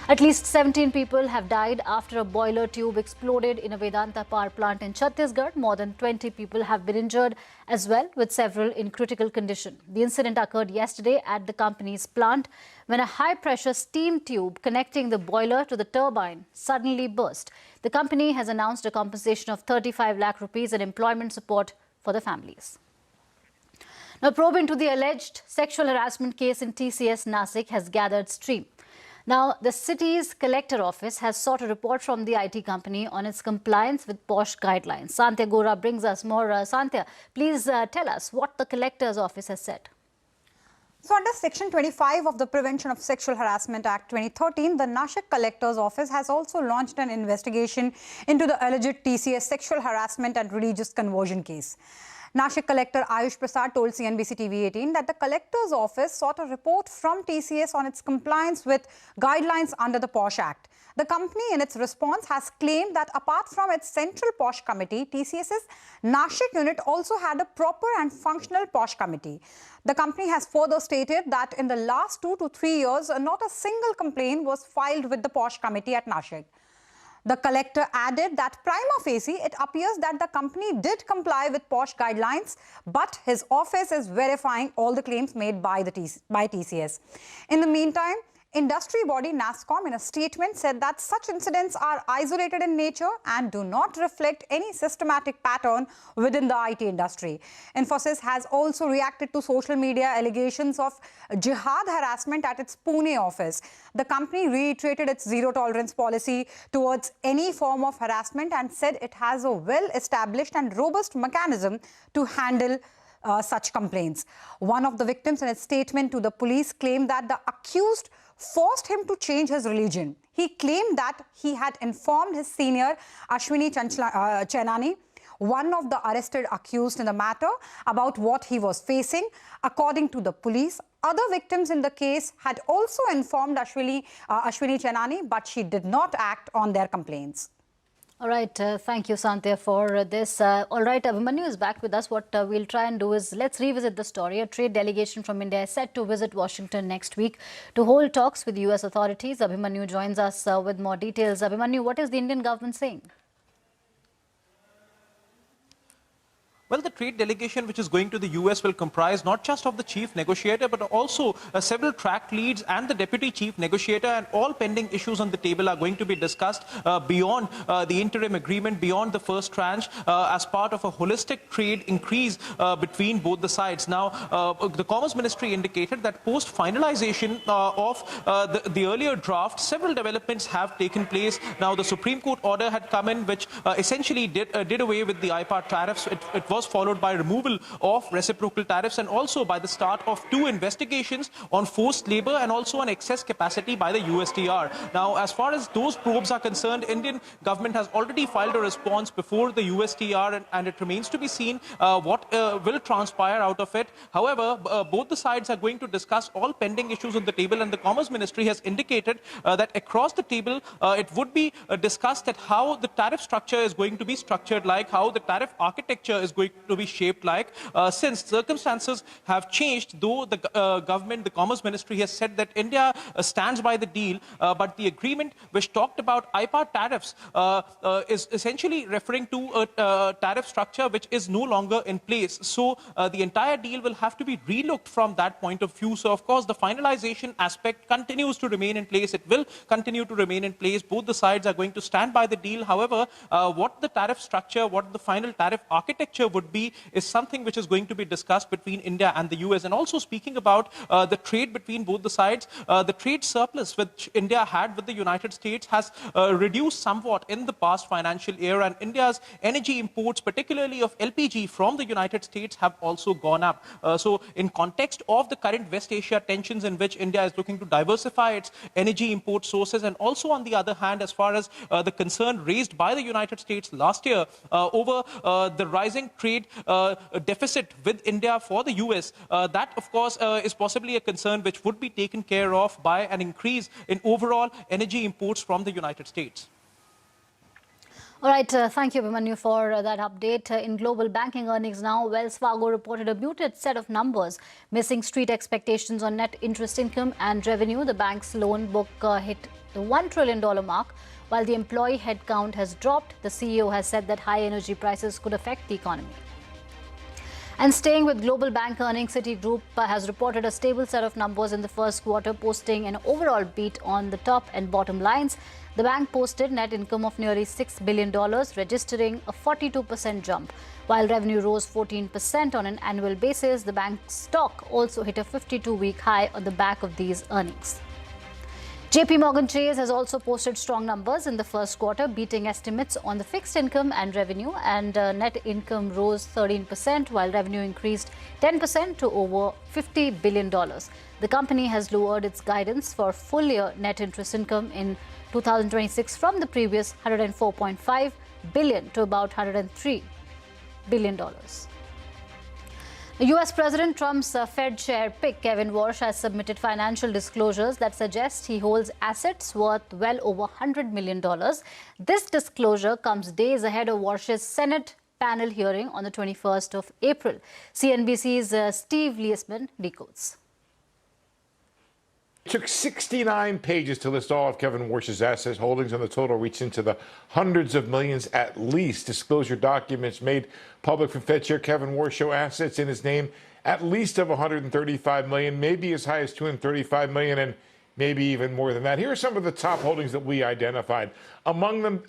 At least 17 people have died after a boiler tube exploded in a Vedanta power plant in Chhattisgarh. More than 20 people have been injured as well, with several in critical condition. The incident occurred yesterday at the company's plant when a high-pressure steam tube connecting the boiler to the turbine suddenly burst. The company has announced a compensation of 35 lakh rupees and employment support for the families. Now, probe into the alleged sexual harassment case in TCS Nasik has gathered steam. Now, the city's collector office has sought a report from the IT company on its compliance with POSH guidelines. Santya Gora brings us more. Santya, please tell us what the collector's office has said. So under Section 25 of the Prevention of Sexual Harassment Act 2013, the Nashik Collector's Office has also launched an investigation into the alleged TCS sexual harassment and religious conversion case. Nashik Collector Ayush Prasad told CNBC TV 18 that the Collector's Office sought a report from TCS on its compliance with guidelines under the POSH Act. The company, in its response, has claimed that apart from its central POSH committee, TCS's Nashik unit also had a proper and functional POSH committee. The company has further stated that in the last 2 to 3 years, not a single complaint was filed with the POSH committee at Nashik. The collector added that prima facie, it appears that the company did comply with POSH guidelines, but his office is verifying all the claims made by TCS. In the meantime, industry body NASSCOM in a statement said that such incidents are isolated in nature and do not reflect any systematic pattern within the IT industry. Infosys has also reacted to social media allegations of jihad harassment at its Pune office. The company reiterated its zero tolerance policy towards any form of harassment and said it has a well-established and robust mechanism to handle such complaints. One of the victims in its statement to the police claimed that the accused forced him to change his religion. He claimed that he had informed his senior Ashwini Chenani, one of the arrested accused in the matter, about what he was facing. According to the police, other victims in the case had also informed Ashwini Chenani, but she did not act on their complaints. All right, thank you, Santya, for this. All right, Abhimanyu is back with us. What we'll try and do is let's revisit the story. A trade delegation from India is set to visit Washington next week to hold talks with US authorities. Abhimanyu joins us with more details. Abhimanyu, what is the Indian government saying? Well, the trade delegation which is going to the US will comprise not just of the chief negotiator, but also several track leads and the deputy chief negotiator, and all pending issues on the table are going to be discussed beyond the interim agreement, beyond the first tranche, as part of a holistic trade increase between both the sides. Now, the Commerce Ministry indicated that post finalization of the earlier draft, several developments have taken place. Now, the Supreme Court order had come in, which essentially did away with the IPAR tariffs. It was followed by removal of reciprocal tariffs, and also by the start of 2 investigations on forced labor and also on excess capacity by the USTR. Now, as far as those probes are concerned, Indian government has already filed a response before the USTR, and it remains to be seen what will transpire out of it. However, both the sides are going to discuss all pending issues on the table, and the Commerce Ministry has indicated that across the table it would be discussed that how the tariff structure is going to be structured, like how the tariff architecture is going to be shaped like, since circumstances have changed, though the government, the Commerce Ministry has said that India stands by the deal, but the agreement which talked about IPAR tariffs is essentially referring to a tariff structure which is no longer in place. So the entire deal will have to be relooked from that point of view. So of course the finalization aspect continues to remain in place. It will continue to remain in place. Both the sides are going to stand by the deal. However, what the tariff structure, what the final tariff architecture would would be is something which is going to be discussed between India and the US. And also speaking about the trade between both the sides, the trade surplus which India had with the United States has reduced somewhat in the past financial year, and India's energy imports, particularly of LPG from the United States, have also gone up. So in context of the current West Asia tensions in which India is looking to diversify its energy import sources, and also on the other hand, as far as the concern raised by the United States last year over the rising trade deficit with India for the US, that of course is possibly a concern which would be taken care of by an increase in overall energy imports from the United States. All right, thank you, Abhimanyu, for that update. In global banking earnings now, Wells Fargo reported a muted set of numbers, missing street expectations on net interest income and revenue. The bank's loan book hit the $1 trillion mark, while the employee headcount has dropped. The CEO has said that high energy prices could affect the economy. And staying with global bank earnings, Citigroup has reported a stable set of numbers in the first quarter, posting an overall beat on the top and bottom lines. The bank posted net income of nearly $6 billion, registering a 42% jump. While revenue rose 14% on an annual basis, the bank's stock also hit a 52-week high on the back of these earnings. JP Morgan Chase has also posted strong numbers in the first quarter, beating estimates on the fixed income and revenue, and net income rose 13%, while revenue increased 10% to over $50 billion. The company has lowered its guidance for full-year net interest income in 2026 from the previous $104.5 billion to about $103 billion. US President Trump's Fed chair pick, Kevin Warsh, has submitted financial disclosures that suggest he holds assets worth well over $100 million. This disclosure comes days ahead of Warsh's Senate panel hearing on the 21st of April. CNBC's Steve Liesman decodes. It took 69 pages to list all of Kevin Warsh's assets holdings, and the total reached into the hundreds of millions at least. Disclosure documents made public from Fed Chair Kevin Warsh show assets in his name at least of $135 million, maybe as high as $235 million, and maybe even more than that. Here are some of the top holdings that we identified. Among them,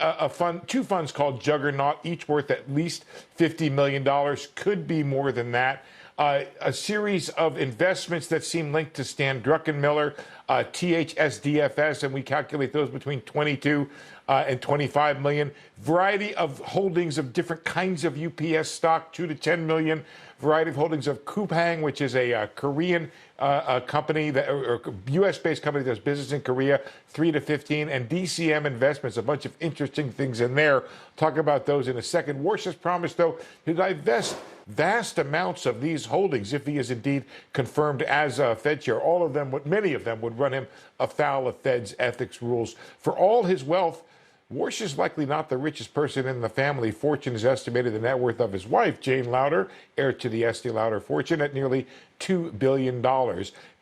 two funds called Juggernaut, each worth at least $50 million, could be more than that. A series of investments that seem linked to Stan Druckenmiller, THSDFS, and we calculate those between 22 and 25 million. Variety of holdings of different kinds of UPS stock, 2 to 10 million. Variety of holdings of Coupang, which is a Korean company, or U.S.-based company that does business in Korea, 3 to 15. And DCM Investments, a bunch of interesting things in there. Talk about those in a second. Warsh has promised, though, to divest vast amounts of these holdings if he is indeed confirmed as Fed chair. Many of them would run him afoul of Fed's ethics rules. For all his wealth, Warsh is likely not the richest person in the family. Fortune is estimated the net worth of his wife, Jane Lauder, heir to the Estee Lauder fortune, at nearly $2 billion.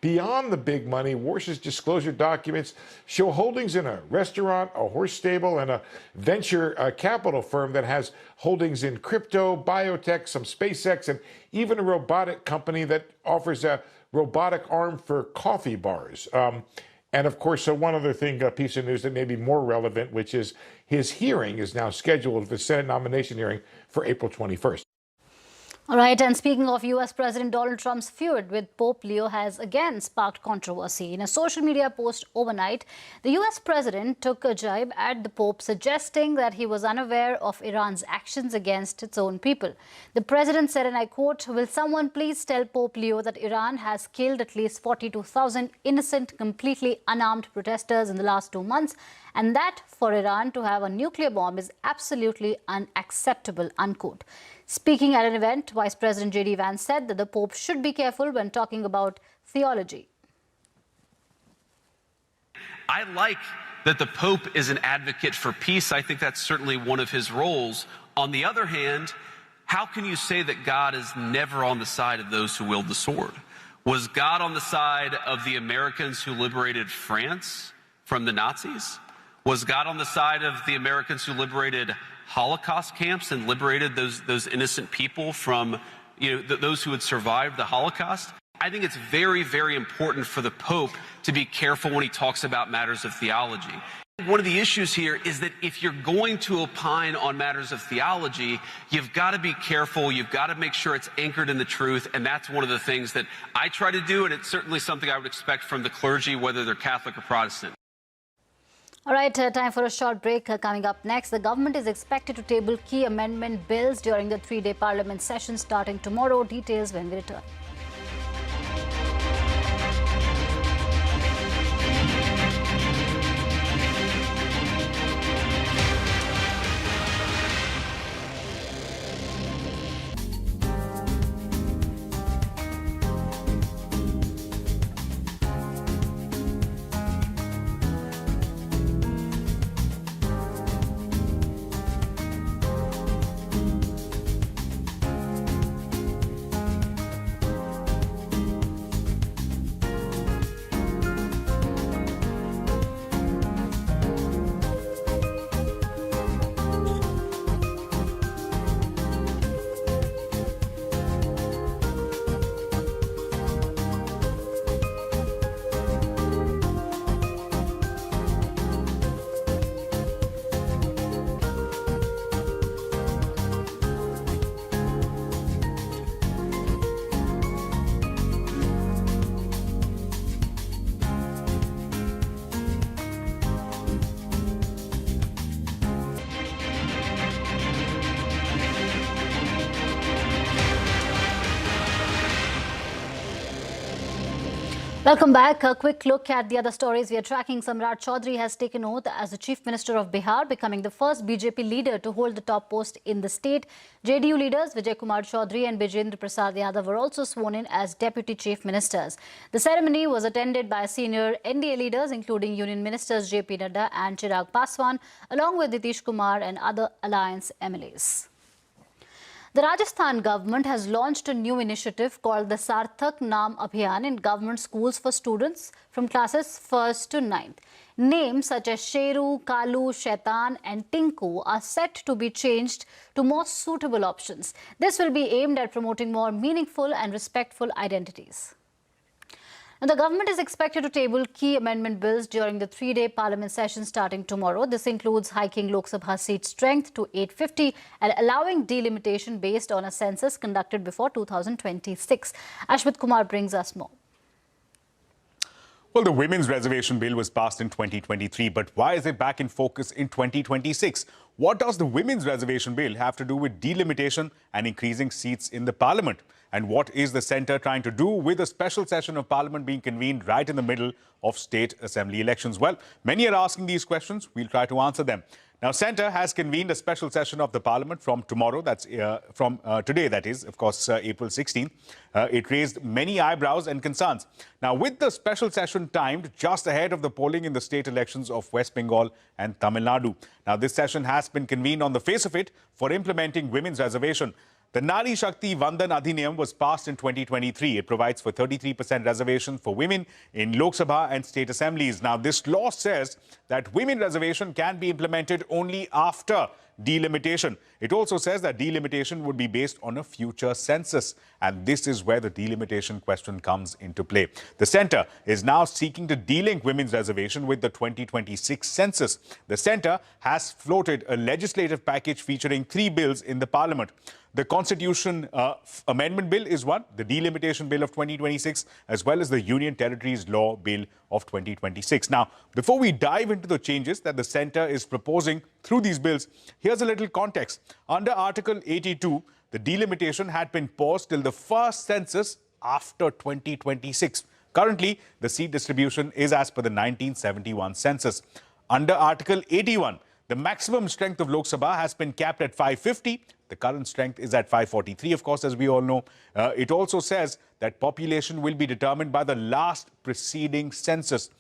Beyond the big money, Warsh's disclosure documents show holdings in a restaurant, a horse stable, and a venture capital firm that has holdings in crypto, biotech, some SpaceX, and even a robotic company that offers a robotic arm for coffee bars. And of course, one other thing, a piece of news that may be more relevant, which is his hearing is now scheduled for Senate nomination hearing for April 21st. All right, and speaking of US President Donald Trump's feud with Pope Leo has again sparked controversy. In a social media post overnight, the US president took a jibe at the Pope, suggesting that he was unaware of Iran's actions against its own people. The president said, and I quote, "Will someone please tell Pope Leo that Iran has killed at least 42,000 innocent, completely unarmed protesters in the last 2 months, and that for Iran to have a nuclear bomb is absolutely unacceptable," unquote. Speaking at an event, Vice President J.D. Vance said that the Pope should be careful when talking about theology. I like that the Pope is an advocate for peace. I think that's certainly one of his roles. On the other hand, how can you say that God is never on the side of those who wield the sword? Was God on the side of the Americans who liberated France from the Nazis? Was God on the side of the Americans who liberated Holocaust camps and liberated those innocent people from, those who had survived the Holocaust? I think it's very, very important for the Pope to be careful when he talks about matters of theology. One of the issues here is that if you're going to opine on matters of theology, you've got to be careful. You've got to make sure it's anchored in the truth. And that's one of the things that I try to do. And it's certainly something I would expect from the clergy, whether they're Catholic or Protestant. All right, time for a short break. Coming up next, the government is expected to table key amendment bills during the three-day parliament session starting tomorrow. Details when we return. Welcome back. A quick look at the other stories we are tracking. Samrat Chaudhary has taken oath as the Chief Minister of Bihar, becoming the first BJP leader to hold the top post in the state. JDU leaders Vijay Kumar Chaudhary and Bijendra Prasad Yadav were also sworn in as Deputy Chief Ministers. The ceremony was attended by senior NDA leaders, including Union Ministers JP Nadda and Chirag Paswan, along with Nitish Kumar and other alliance MLAs. The Rajasthan government has launched a new initiative called the Sarthak Naam Abhiyan in government schools for students from classes 1st to 9th. Names such as Sheru, Kalu, Shaitan and Tinku are set to be changed to more suitable options. This will be aimed at promoting more meaningful and respectful identities. Now, the government is expected to table key amendment bills during the three-day parliament session starting tomorrow. This includes hiking Lok Sabha seat strength to 850 and allowing delimitation based on a census conducted before 2026. Ashwat Kumar brings us more. Well, the Women's Reservation Bill was passed in 2023, but why is it back in focus in 2026? What does the Women's Reservation Bill have to do with delimitation and increasing seats in the Parliament? And what is the centre trying to do with a special session of Parliament being convened right in the middle of state assembly elections? Well, many are asking these questions. We'll try to answer them. Now, Centre has convened a special session of the Parliament from tomorrow, that's from today, that is, of course, April 16th. It raised many eyebrows and concerns. Now, with the special session timed just ahead of the polling in the state elections of West Bengal and Tamil Nadu. Now, this session has been convened on the face of it for implementing women's reservation. The Nari Shakti Vandan Adhiniyam was passed in 2023. It provides for 33% reservation for women in Lok Sabha and state assemblies. Now, this law says that women reservation can be implemented only after delimitation. It also says that delimitation would be based on a future census. And this is where the delimitation question comes into play. The Centre is now seeking to delink women's reservation with the 2026 census. The Centre has floated a legislative package featuring 3 bills in the Parliament. The Constitution Amendment Bill is one, the Delimitation Bill of 2026, as well as the Union Territories Law Bill of 2026. Now, before we dive into the changes that the Centre is proposing through these bills, here's a little context. Under Article 82, the delimitation had been paused till the first census after 2026. Currently, the seat distribution is as per the 1971 census. Under Article 81, the maximum strength of Lok Sabha has been capped at 550. The current strength is at 543, of course, as we all know. It also says that population will be determined by the last preceding census.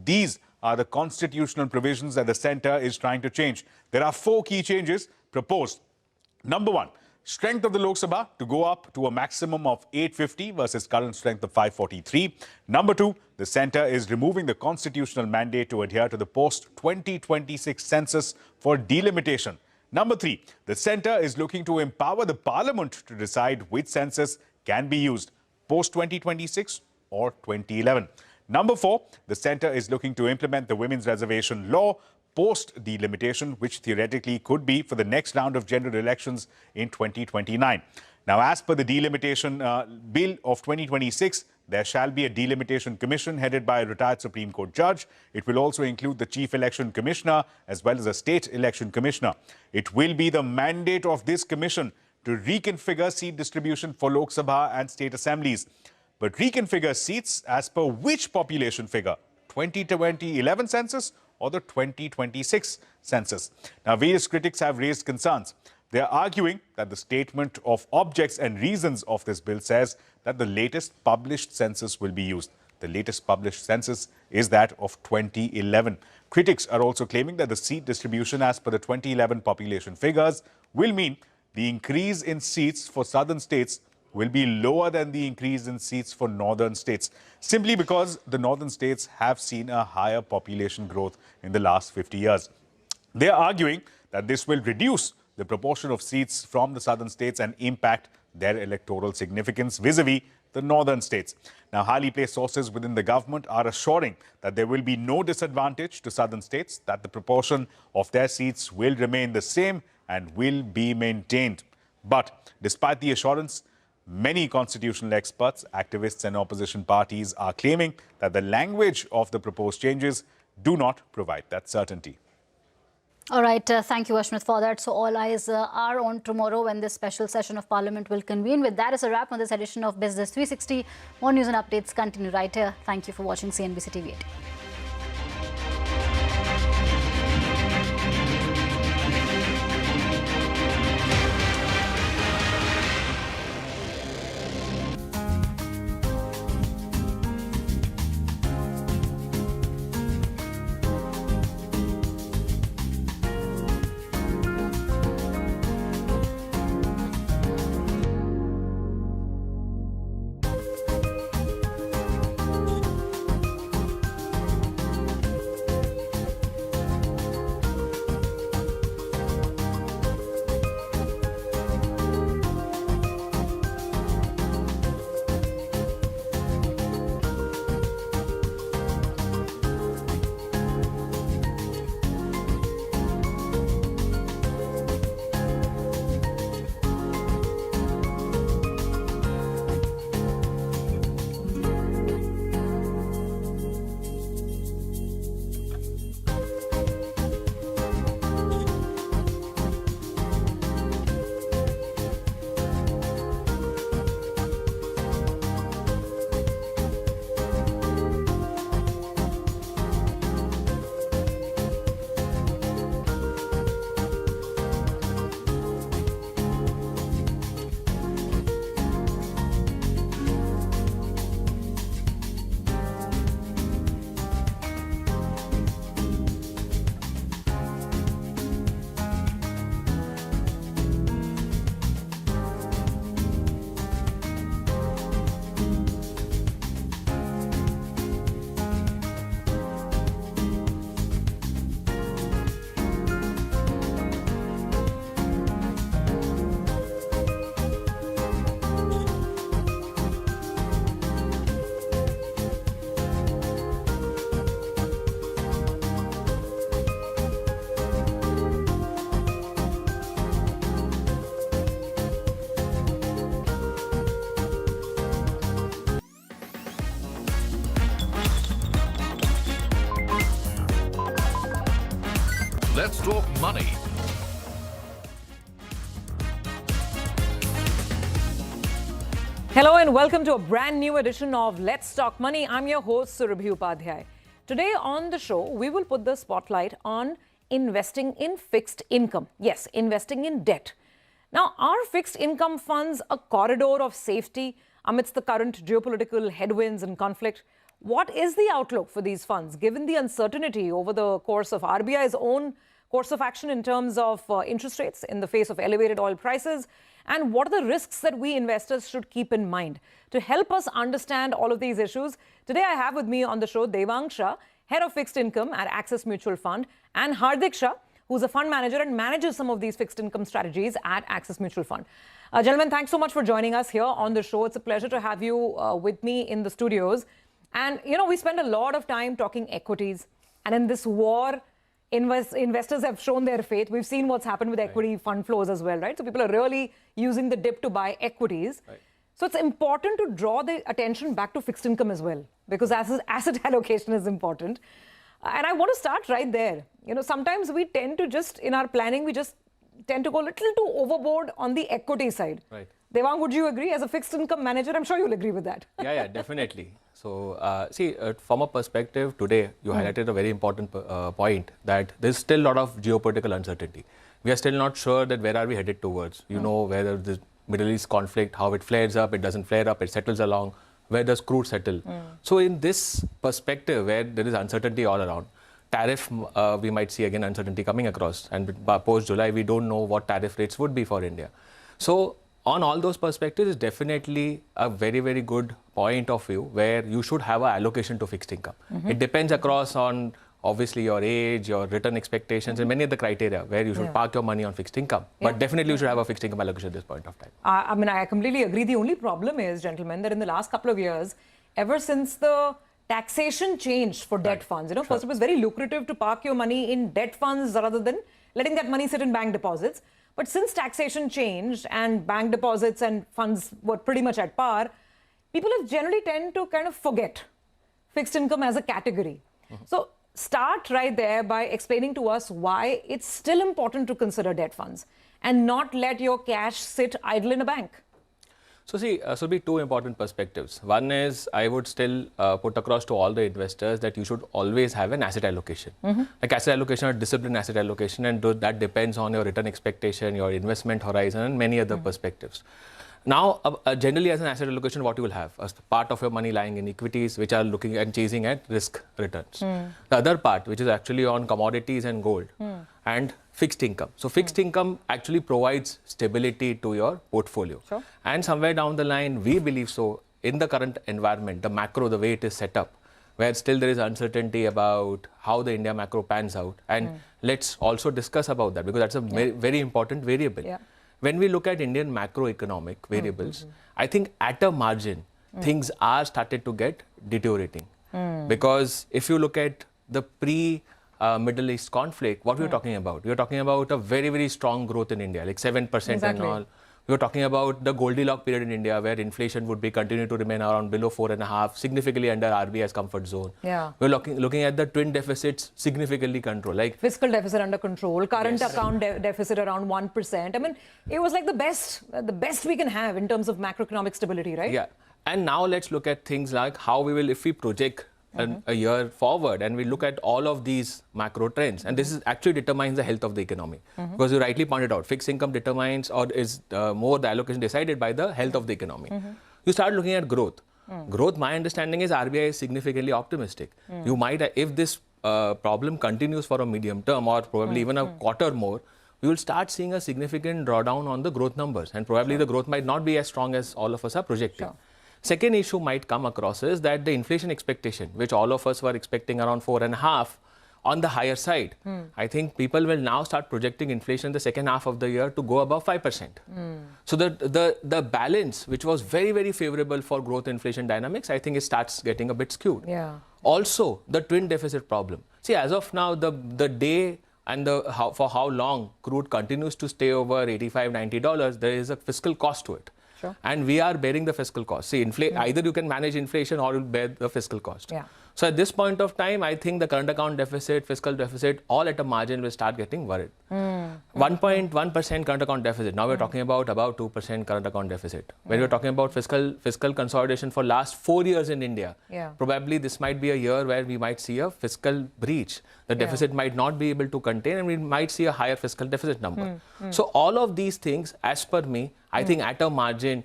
These are the constitutional provisions that the Centre is trying to change. There are 4 key changes proposed. Number 1, strength of the Lok Sabha to go up to a maximum of 850 versus current strength of 543. Number 2, the Centre is removing the constitutional mandate to adhere to the post-2026 census for delimitation. Number 3, the Centre is looking to empower the Parliament to decide which census can be used, post-2026 or 2011. Number 4, the centre is looking to implement the women's reservation law post-delimitation, which theoretically could be for the next round of general elections in 2029. Now, as per the delimitation bill of 2026, there shall be a delimitation commission headed by a retired Supreme Court judge. It will also include the Chief Election Commissioner as well as a State Election Commissioner. It will be the mandate of this commission to reconfigure seat distribution for Lok Sabha and state assemblies. But reconfigure seats as per which population figure? 2011 census or the 2026 census? Now, various critics have raised concerns. They are arguing that the statement of objects and reasons of this bill says that the latest published census will be used. The latest published census is that of 2011. Critics are also claiming that the seat distribution as per the 2011 population figures will mean the increase in seats for southern states will be lower than the increase in seats for northern states, simply because the northern states have seen a higher population growth in the last 50 years. They are arguing that this will reduce the proportion of seats from the southern states and impact their electoral significance vis-a-vis the northern states. Now, highly placed sources within the government are assuring that there will be no disadvantage to southern states, that the proportion of their seats will remain the same and will be maintained. But despite the assurance, many constitutional experts, activists and opposition parties are claiming that the language of the proposed changes do not provide that certainty. All right. Thank you, Ashmit, for that. So all eyes are on tomorrow when this special session of Parliament will convene. With that, is a wrap on this edition of Business 360. More news and updates continue right here. Thank you for watching CNBC TV 8. Let's talk money. Hello and welcome to a brand new edition of Let's Talk Money. I'm your host, Surabhi Upadhyay. Today on the show, we will put the spotlight on investing in fixed income. Yes, investing in debt. Now, are fixed income funds a corridor of safety amidst the current geopolitical headwinds and conflict? What is the outlook for these funds, given the uncertainty over the course of RBI's own course of action in terms of interest rates in the face of elevated oil prices? And what are the risks that we investors should keep in mind? To help us understand all of these issues, today I have with me on the show Devang Shah, Head of Fixed Income at Axis Mutual Fund, and Hardik Shah, who's a fund manager and manages some of these fixed income strategies at Axis Mutual Fund. Gentlemen, thanks so much for joining us here on the show. It's a pleasure to have you with me in the studios. And, we spend a lot of time talking equities. And in this war, investors have shown their faith. We've seen what's happened with equity fund flows as well, right? So people are really using the dip to buy equities. Right. So it's important to draw the attention back to fixed income as well, because asset allocation is important. And I want to start right there. Sometimes we tend to in our planning, we just tend to go a little too overboard on the equity side. Right. Devang, would you agree? As a fixed income manager, I'm sure you'll agree with that. Yeah, definitely. So, see, from a perspective today, you highlighted a very important point that there's still a lot of geopolitical uncertainty. We are still not sure that where are we headed towards. Whether the Middle East conflict, how it flares up, it doesn't flare up, it settles along. Where does crude settle? So in this perspective, where there is uncertainty all around, tariff, we might see again uncertainty coming across. And post-July, we don't know what tariff rates would be for India. So on all those perspectives, it's definitely a very, very good point of view where you should have an allocation to fixed income. It depends across on obviously your age, your return expectations, and many other criteria where you should park your money on fixed income. But definitely you should have a fixed income allocation at this point of time. I completely agree. The only problem is, gentlemen, that in the last couple of years, ever since the taxation changed for debt funds, first it was very lucrative to park your money in debt funds rather than letting that money sit in bank deposits. But since taxation changed and bank deposits and funds were pretty much at par, people have generally tend to kind of forget fixed income as a category. So start right there by explaining to us why it's still important to consider debt funds and not let your cash sit idle in a bank. So see, so be two important perspectives. One is I would still put across to all the investors that you should always have an asset allocation. Like asset allocation or disciplined asset allocation, and that depends on your return expectation, your investment horizon, and many other perspectives. Now, generally as an asset allocation, what you will have? A part of your money lying in equities, which are looking and chasing at risk returns. The other part, which is actually on commodities and gold and fixed income. So fixed income actually provides stability to your portfolio. Sure. And somewhere down the line, we believe so, in the current environment, the macro, the way it is set up, where still there is uncertainty about how the India macro pans out. And let's also discuss about that, because that's a very important variable. When we look at Indian macroeconomic variables, I think at a margin, things are started to get deteriorating. Because if you look at the Middle East conflict, what we're talking about? We're talking about a very, very strong growth in India, like 7% and all. We're talking about the Goldilocks period in India, where inflation would be continue to remain around below 4.5, significantly under RBI's comfort zone. We're looking at the twin deficits significantly controlled, like fiscal deficit under control, current account deficit around 1%. I mean, it was like the best we can have in terms of macroeconomic stability, right? Yeah. And now let's look at things like how we will, if we project a year forward and we look at all of these macro trends, and this is actually determines the health of the economy. Because you rightly pointed out, fixed income determines or is more the allocation decided by the health of the economy. You start looking at growth. Growth, my understanding is RBI is significantly optimistic. You might, if this problem continues for a medium term or probably even a quarter more, we will start seeing a significant drawdown on the growth numbers, and probably the growth might not be as strong as all of us are projecting. Second issue might come across is that the inflation expectation, which all of us were expecting around 4.5 on the higher side, I think people will now start projecting inflation in the second half of the year to go above 5%. So the balance, which was very, very favorable for growth inflation dynamics, I think it starts getting a bit skewed. Also, the twin deficit problem. See, as of now, the day and for how long crude continues to stay over $85, $90, there is a fiscal cost to it. And we are bearing the fiscal cost. See, either you can manage inflation or you'll bear the fiscal cost. So at this point of time, I think the current account deficit, fiscal deficit, all at a margin will start getting worried. 1.1% current account deficit. Now we're talking about 2% current account deficit. When we're talking about fiscal consolidation for last 4 years in India, probably this might be a year where we might see a fiscal breach. The deficit might not be able to contain, and we might see a higher fiscal deficit number. So all of these things, as per me, I think at a margin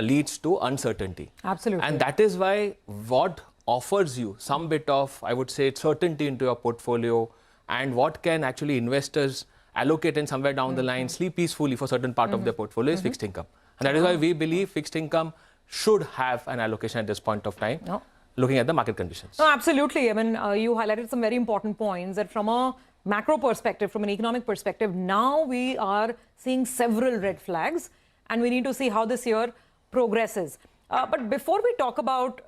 leads to uncertainty. Absolutely. And that is why what offers you some bit of, I would say, certainty into your portfolio, and what can actually investors allocate and somewhere down the line sleep peacefully for certain part of their portfolio is fixed income. And that is why we believe fixed income should have an allocation at this point of time, looking at the market conditions. No, absolutely. I mean, you highlighted some very important points that from a macro perspective, from an economic perspective, now we are seeing several red flags, and we need to see how this year progresses. But before we talk about,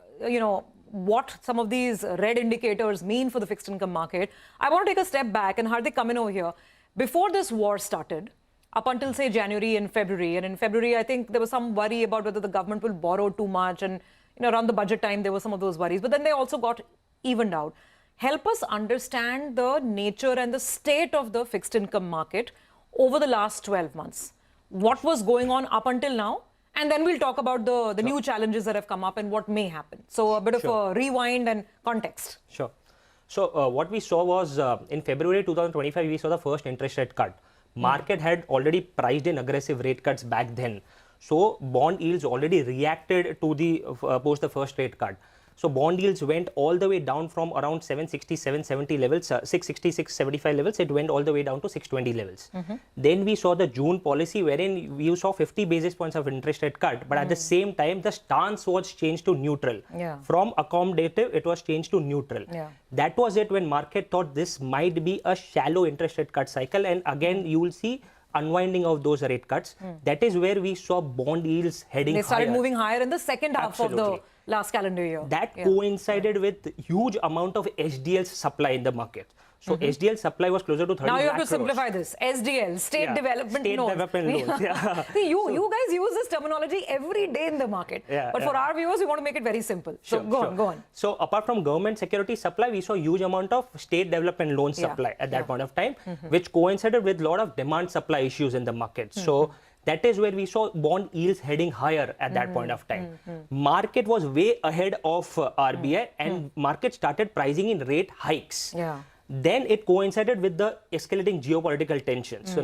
what some of these red indicators mean for the fixed income market, I want to take a step back. And Hardik, come in over here. Before this war started, up until, say, January and February, and in February, I think there was some worry about whether the government will borrow too much, and around the budget time, there were some of those worries. But then they also got evened out. Help us understand the nature and the state of the fixed income market over the last 12 months. What was going on up until now? And then we'll talk about the new challenges that have come up and what may happen. So a bit of a rewind and context. Sure. So what we saw was in February 2025, we saw the first interest rate cut. Market had already priced in aggressive rate cuts back then. So bond yields already reacted to the post the first rate cut. So bond yields went all the way down from around 760, 770 levels, 660, 675 levels. It went all the way down to 620 levels. Then we saw the June policy wherein you saw 50 basis points of interest rate cut. But at the same time, the stance was changed to neutral. From accommodative, it was changed to neutral. That was it when market thought this might be a shallow interest rate cut cycle. And again, you will see unwinding of those rate cuts. That is where we saw bond yields heading higher. They started moving higher in the second half of the last calendar year. That coincided with huge amount of SDL supply in the market. So SDL supply was closer to 30 Now you have to lakh simplify this. SDL, State Development Loans. See, you guys use this terminology every day in the market. But for our viewers, we want to make it very simple. So go on. So apart from government security supply, we saw huge amount of state development loan supply at that point of time, which coincided with a lot of demand supply issues in the market. So that is where we saw bond yields heading higher at that point of time. Market was way ahead of RBI and market started pricing in rate hikes. Then it coincided with the escalating geopolitical tensions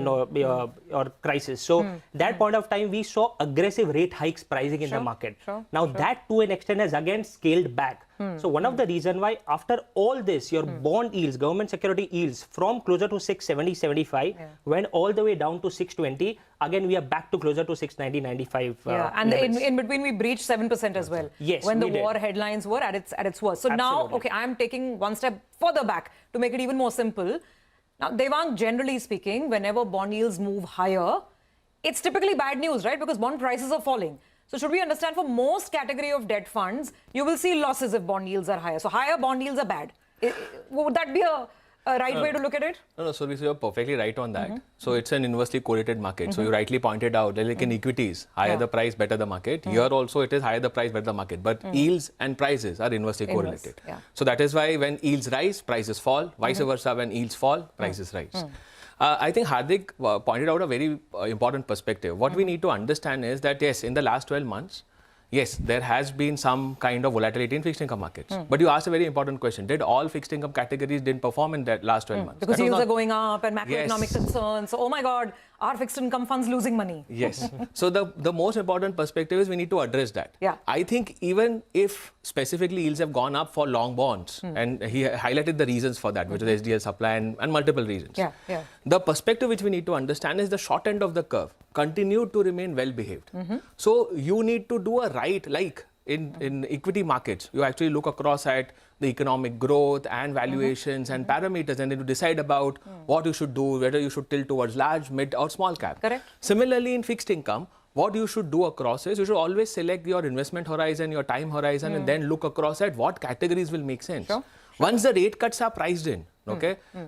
or crisis. So that point of time, we saw aggressive rate hikes pricing in the market. Now that to an extent has again scaled back. So one of the reason why after all this, your bond yields, government security yields from closer to 670, 75 went all the way down to 620. Again, we are back to closer to 690, 95 and in between we breached 7% as well. Yes, when the war headlines were at its worst. So now, okay, I'm taking one step further back to make it even more simple. Now, Devang, generally speaking, whenever bond yields move higher, it's typically bad news, right? Because bond prices are falling. So should we understand for most category of debt funds, you will see losses if bond yields are higher. So higher bond yields are bad. Would that be a right way to look at it? No, so you're perfectly right on that. So it's an inversely correlated market. So you rightly pointed out, like in equities, higher the price, better the market. Here also it is higher the price, better the market. But yields and prices are inversely correlated. So that is why when yields rise, prices fall. Vice versa, when yields fall, prices rise. I think Hardik pointed out a very important perspective. What we need to understand is that, yes, in the last 12 months, yes, there has been some kind of volatility in fixed income markets. But you asked a very important question. Did all fixed income categories didn't perform in that last 12 months? Because yields are going up and macroeconomic concerns. So, oh my God, are fixed income funds losing money? Yes. So the most important perspective is we need to address that. I think even if specifically yields have gone up for long bonds, and he highlighted the reasons for that, which is SDL supply and multiple reasons. The perspective which we need to understand is the short end of the curve continued to remain well behaved. So you need to do a right, like in equity markets, you actually look across at the economic growth and valuations and parameters, and then you decide about what you should do, whether you should tilt towards large, mid or small cap. Similarly, in fixed income, what you should do across is you should always select your investment horizon, your time horizon, and then look across at what categories will make sense. Once the rate cuts are priced in,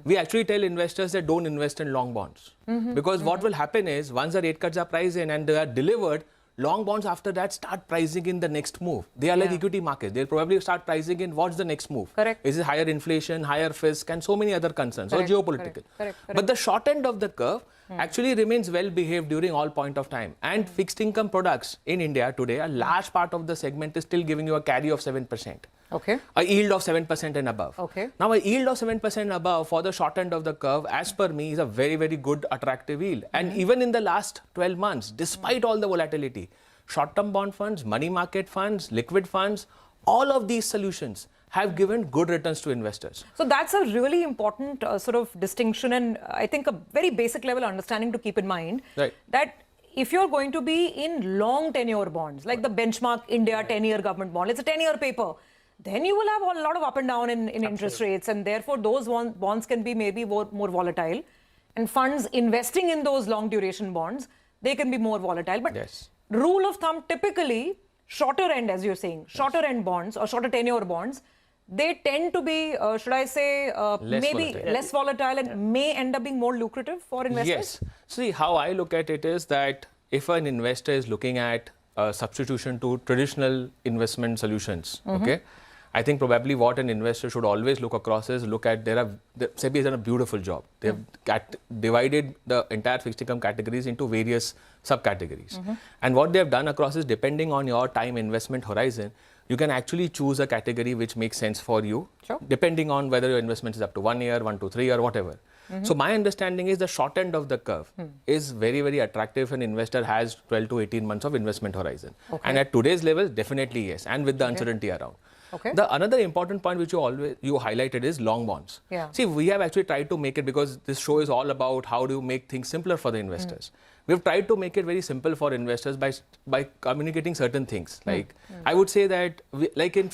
we actually tell investors that don't invest in long bonds. Because what will happen is once the rate cuts are priced in and they are delivered, long bonds after that start pricing in the next move. They are like equity markets. They'll probably start pricing in what's the next move. Is it higher inflation, higher fisc, and so many other concerns, or geopolitical. But the short end of the curve actually remains well behaved during all point of time. And fixed income products in India today, a large part of the segment is still giving you a carry of 7%. A yield of 7% and above. Now, a yield of 7% above for the short end of the curve, as per me, is a very, very good, attractive yield. And even in the last 12 months, despite all the volatility, short-term bond funds, money market funds, liquid funds, all of these solutions have given good returns to investors. So that's a really important sort of distinction, and I think a very basic level understanding to keep in mind. That if you're going to be in long tenure bonds, like the benchmark India 10-year government bond, it's a 10-year paper, then you will have a lot of up and down in interest rates, and therefore those bonds can be maybe more volatile. And funds investing in those long duration bonds, they can be more volatile. But rule of thumb, typically, shorter end, as you're saying, shorter end bonds or shorter tenure bonds, they tend to be, should I say, maybe less volatile and may end up being more lucrative for investors? Yes. See, how I look at it is that if an investor is looking at a substitution to traditional investment solutions, okay, I think probably what an investor should always look across is look at, SEBI has done a beautiful job. They have divided the entire fixed income categories into various subcategories. And what they have done across is, depending on your time investment horizon, you can actually choose a category which makes sense for you, depending on whether your investment is up to 1 year, 1 to 3 year, whatever. So my understanding is the short end of the curve is very, very attractive if an investor has 12 to 18 months of investment horizon. And at today's level, definitely yes, and with the uncertainty around. The another important point which you highlighted is long bonds. See, we have actually tried to make it, because this show is all about how do you make things simpler for the investors. We've tried to make it very simple for investors by communicating certain things. Like I would say that like in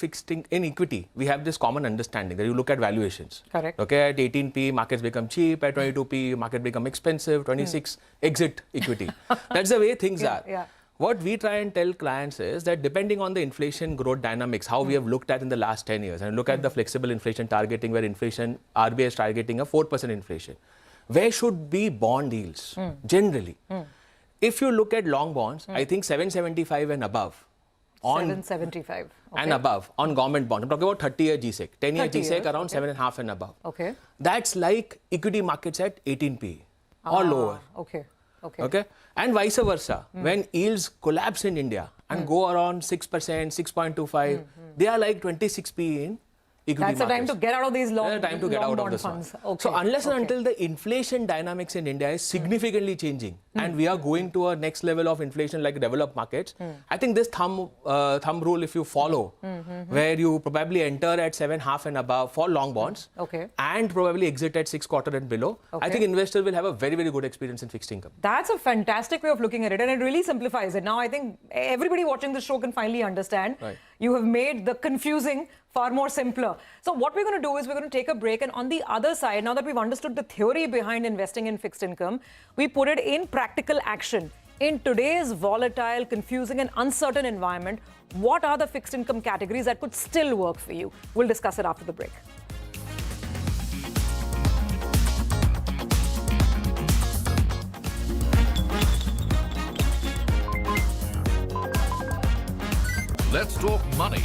equity, we have this common understanding that you look at valuations. Correct. Okay, at 18p, markets become cheap. At 22p, market become expensive. 26, exit equity. That's the way things are. What we try and tell clients is that depending on the inflation growth dynamics, how we have looked at in the last 10 years, and look at the flexible inflation targeting, where inflation, RBI is targeting a 4% inflation. Where should be bond yields generally? If you look at long bonds, I think 775 and above. 775. And above on government bonds. I'm talking about 30-year GSEC. 10-year GSEC around 7.5 and above. That's like equity markets at 18p or lower. Okay. And vice versa. When yields collapse in India and go around 6%, 6.25, they are like 26p in equity That's the time to get out of these long bond funds. So unless and until the inflation dynamics in India is significantly changing and we are going to a next level of inflation like developed markets, I think this thumb rule, if you follow, where you probably enter at 7.5 and above for long bonds and probably exit at 6 quarter and below, I think investors will have a very, very good experience in fixed income. That's a fantastic way of looking at it, and it really simplifies it. Now I think everybody watching this show can finally understand. You have made the confusing far more simpler. So what we're going to do is we're going to take a break, and on the other side, now that we've understood the theory behind investing in fixed income, we put it in practical action. In today's volatile, confusing and uncertain environment, what are the fixed income categories that could still work for you? We'll discuss it after the break. Let's talk money.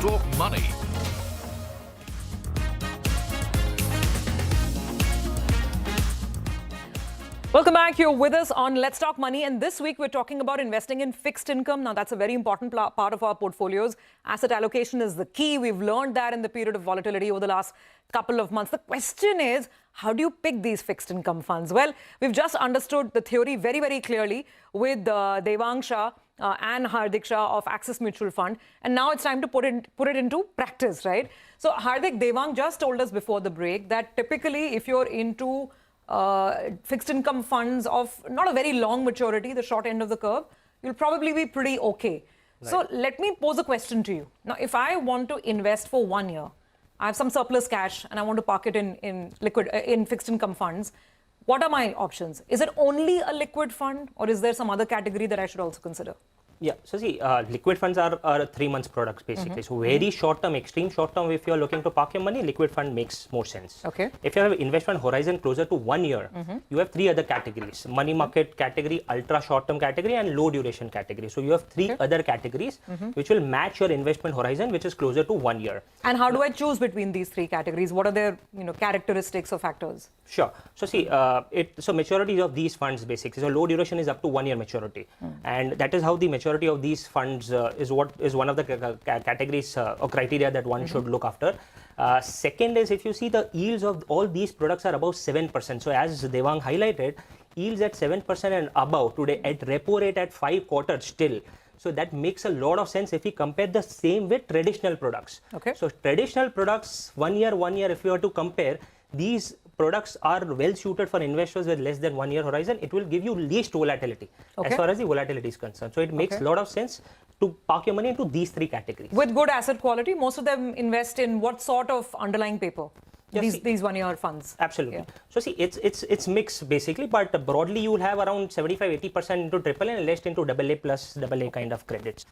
Talk Money. Welcome back. You're with us on Let's Talk Money. And this week, we're talking about investing in fixed income. Now, that's a very important part of our portfolios. Asset allocation is the key. We've learned that in the period of volatility over the last couple of months. The question is, how do you pick these fixed income funds? Well, we've just understood the theory very, very clearly with Devang Shah and Hardik Shah of Axis Mutual Fund. And now it's time to put it into practice, right? So, Hardik, Devang just told us before the break that typically if you're into fixed income funds of not a very long maturity, the short end of the curve, you'll probably be pretty okay. Right. So let me pose a question to you. Now, if I want to invest for 1 year, I have some surplus cash and I want to park it in fixed income funds, what are my options? Is it only a liquid fund or is there some other category that I should also consider? Yeah, so see, liquid funds are 3 months products basically. So very short term, extreme short term, if you're looking to park your money, liquid fund makes more sense. Okay. If you have investment horizon closer to 1 year, you have 3 other categories: money market category, ultra short term category, and low duration category. So you have 3 other categories which will match your investment horizon, which is closer to 1 year. And how do I choose between these 3 categories? What are their characteristics or factors? Sure. So see, so maturity of these funds basically. So low duration is up to 1 year maturity, and that is how the maturity of these funds is one of the categories or criteria that one should look after. Second is, if you see, the yields of all these products are above 7%. So as Devang highlighted, yields at 7% and above today at repo rate at 5 quarters still. So that makes a lot of sense if we compare the same with traditional products. Okay. So traditional products, 1 year, if you were to compare, these products are well suited for investors with less than 1 year horizon. It will give you least volatility as far as the volatility is concerned. So it makes a lot of sense to park your money into these 3 categories. With good asset quality, most of them invest in what sort of underlying paper? Yes, these 1 year funds. Absolutely. Yeah. So see, it's mixed basically, but broadly you will have around 75-80% into AAA and less into AA plus AA kind of credits.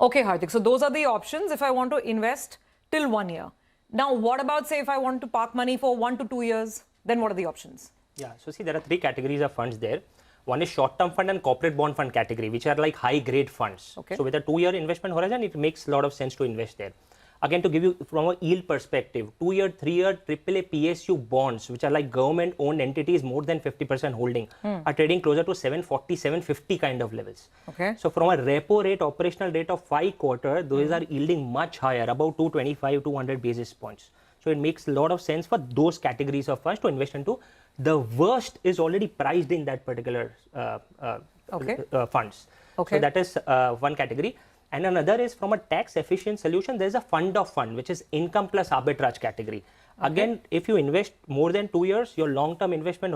Okay, Hardik. So those are the options if I want to invest till 1 year. Now, what about, say, if I want to park money for 1 to 2 years, then what are the options? Yeah, so see, there are 3 categories of funds there. One is short-term fund and corporate bond fund category, which are like high-grade funds. Okay. So with a 2-year investment horizon, it makes a lot of sense to invest there. Again, to give you from a yield perspective, 2-year, 3-year AAA PSU bonds, which are like government-owned entities, more than 50% holding, are trading closer to 740, 750 kind of levels. Okay. So from a repo rate, operational rate of 5 quarters, those are yielding much higher, about 225, 200 basis points. So it makes a lot of sense for those categories of funds to invest into. The worst is already priced in that particular funds. Okay. So that is one category. And another is from a tax efficient solution, there's a fund of fund, which is income plus arbitrage category. Okay. Again, if you invest more than 2 years, your long-term investment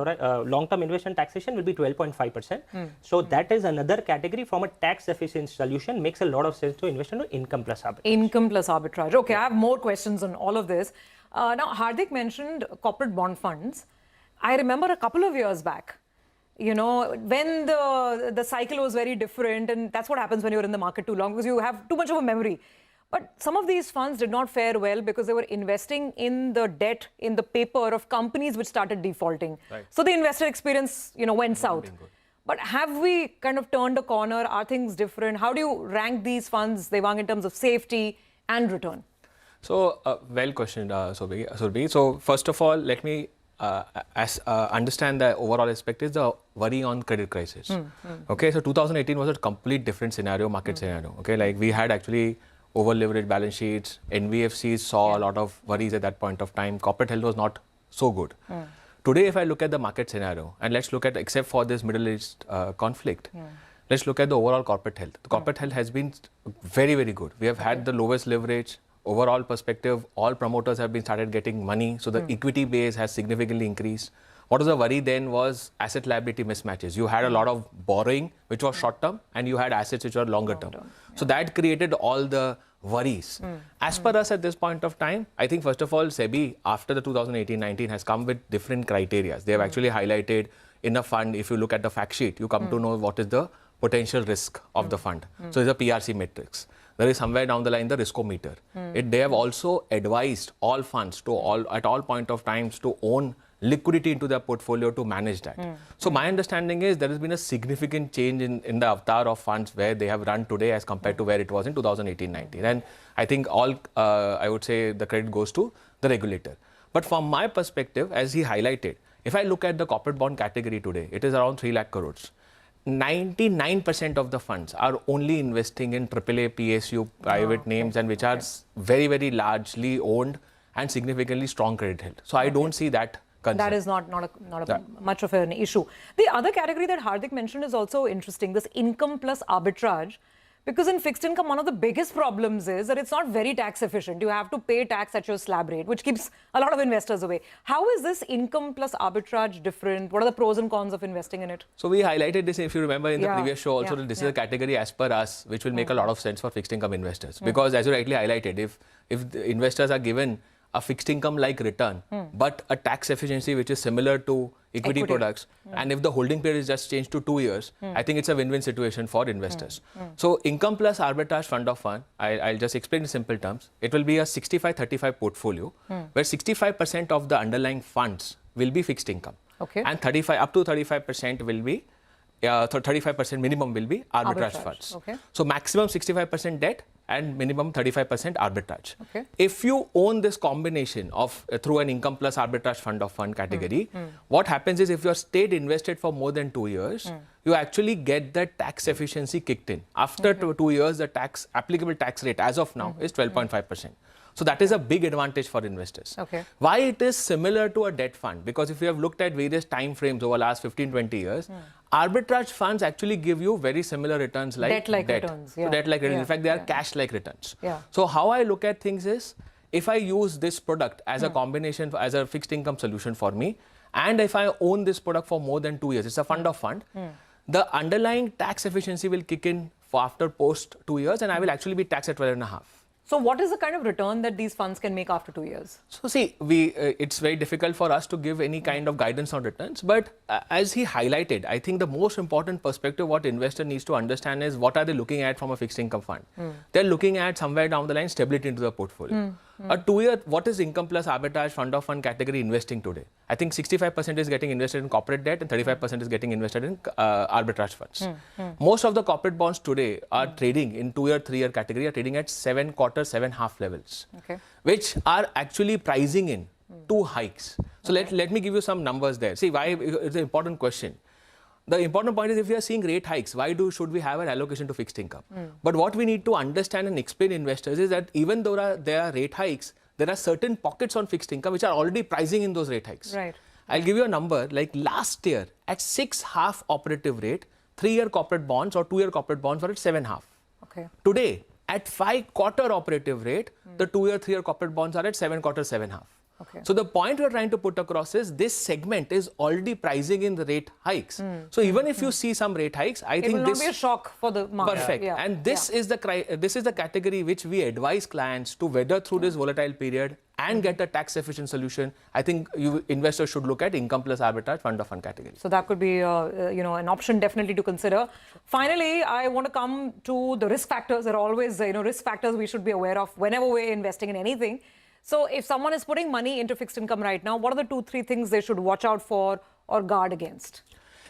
taxation will be 12.5%. So that is another category from a tax efficient solution. Makes a lot of sense to invest into income plus arbitrage. Income plus arbitrage. Okay, I have more questions on all of this. Now, Hardik mentioned corporate bond funds. I remember a couple of years back, when the cycle was very different, and that's what happens when you're in the market too long because you have too much of a memory. But some of these funds did not fare well because they were investing in the debt, in the paper of companies which started defaulting. Right. So the investor experience, went south. But have we kind of turned a corner? Are things different? How do you rank these funds, Devang, in terms of safety and return? So, well questioned, Surbhi. So, first of all, let me understand the overall aspect is the worry on credit crisis. Okay, so 2018 was a complete different scenario, market scenario. Okay, like we had actually over-leveraged balance sheets, NBFCs saw a lot of worries at that point of time, corporate health was not so good. Today, if I look at the market scenario, and let's look at, except for this Middle East conflict, let's look at the overall corporate health. The corporate health has been very, very good. We have had the lowest leverage. Overall perspective, all promoters have been started getting money, so the equity base has significantly increased. What was the worry then was asset liability mismatches. You had a lot of borrowing, which was short term, and you had assets which were longer term. So that created all the worries. As per us at this point of time, I think first of all, SEBI after the 2018-19 has come with different criteria. They have actually highlighted in a fund, if you look at the fact sheet, you come to know what is the potential risk of the fund. So it's a PRC matrix. there is somewhere down the line the riskometer. They have also advised all funds at all point of times to own liquidity into their portfolio to manage that. So my understanding is there has been a significant change in the avatar of funds where they have run today as compared to where it was in 2018-19. And I think I would say the credit goes to the regulator. But from my perspective, as he highlighted, if I look at the corporate bond category today, it is around 3 lakh crores. 99% of the funds are only investing in AAA, PSU, private names, and which are very, very largely owned and significantly strong credit held. So I don't see that concern. That is not much of an issue. The other category that Hardik mentioned is also interesting, this income plus arbitrage. Because in fixed income, one of the biggest problems is that it's not very tax efficient. You have to pay tax at your slab rate, which keeps a lot of investors away. How is this income plus arbitrage different? What are the pros and cons of investing in it? So we highlighted this, if you remember, in the previous show also, that this is a category as per us, which will make a lot of sense for fixed income investors. Because as you rightly highlighted, if the investors are given a fixed income like return, but a tax efficiency which is similar to equity products, and if the holding period is just changed to 2 years, I think it's a win-win situation for investors. So income plus arbitrage fund of fund, I'll just explain in simple terms. It will be a 65-35 portfolio, where 65% of the underlying funds will be fixed income, and up to 35% will be 35% minimum will be arbitrage funds. So maximum 65% debt and minimum 35% arbitrage. If you own this combination of through an income plus arbitrage fund of fund category, what happens is if you are stayed invested for more than 2 years, you actually get the tax efficiency kicked in. After 2 years, the applicable tax rate as of now is 12.5%. So that is a big advantage for investors. Why it is similar to a debt fund? Because if you have looked at various time frames over the last 15-20 years, arbitrage funds actually give you very similar returns like debt-like returns. So debt-like returns. In fact, they are cash-like returns. So how I look at things is, if I use this product as a combination, as a fixed income solution for me, and if I own this product for more than 2 years, it's a fund of fund, the underlying tax efficiency will kick in for after post 2 years, and I will actually be taxed at 12.5%. So what is the kind of return that these funds can make after 2 years? So see, it's very difficult for us to give any kind of guidance on returns. But as he highlighted, I think the most important perspective what investor needs to understand is what are they looking at from a fixed income fund. They're looking at somewhere down the line stability into the portfolio. A 2-year, what is income plus arbitrage fund of fund category investing today? I think 65% is getting invested in corporate debt and 35% is getting invested in arbitrage funds. Most of the corporate bonds today are trading in 2-year, 3-year category, are trading at 7 quarter, 7.5 levels, which are actually pricing in 2 hikes. So let me give you some numbers there. See, why it's an important question. The important point is if we are seeing rate hikes, why should we have an allocation to fixed income? But what we need to understand and explain investors is that even though there are rate hikes, there are certain pockets on fixed income which are already pricing in those rate hikes. I'll give you a number, like last year at 6.5 operative rate, 3-year corporate bonds or 2-year corporate bonds were at 7.5. Today, at 5 quarter operative rate, the 2-year, 3-year corporate bonds are at 7 quarter, 7.5. So the point we're trying to put across is this segment is already pricing in the rate hikes. So even if you see some rate hikes, I think it will not be a shock for the market. Perfect. And this is the category which we advise clients to weather through this volatile period and get a tax efficient solution. I think investors should look at income plus arbitrage fund of fund category. So that could be an option definitely to consider. Finally, I want to come to the risk factors. There are always risk factors we should be aware of whenever we're investing in anything. So if someone is putting money into fixed income right now, what are the 2-3 things they should watch out for or guard against?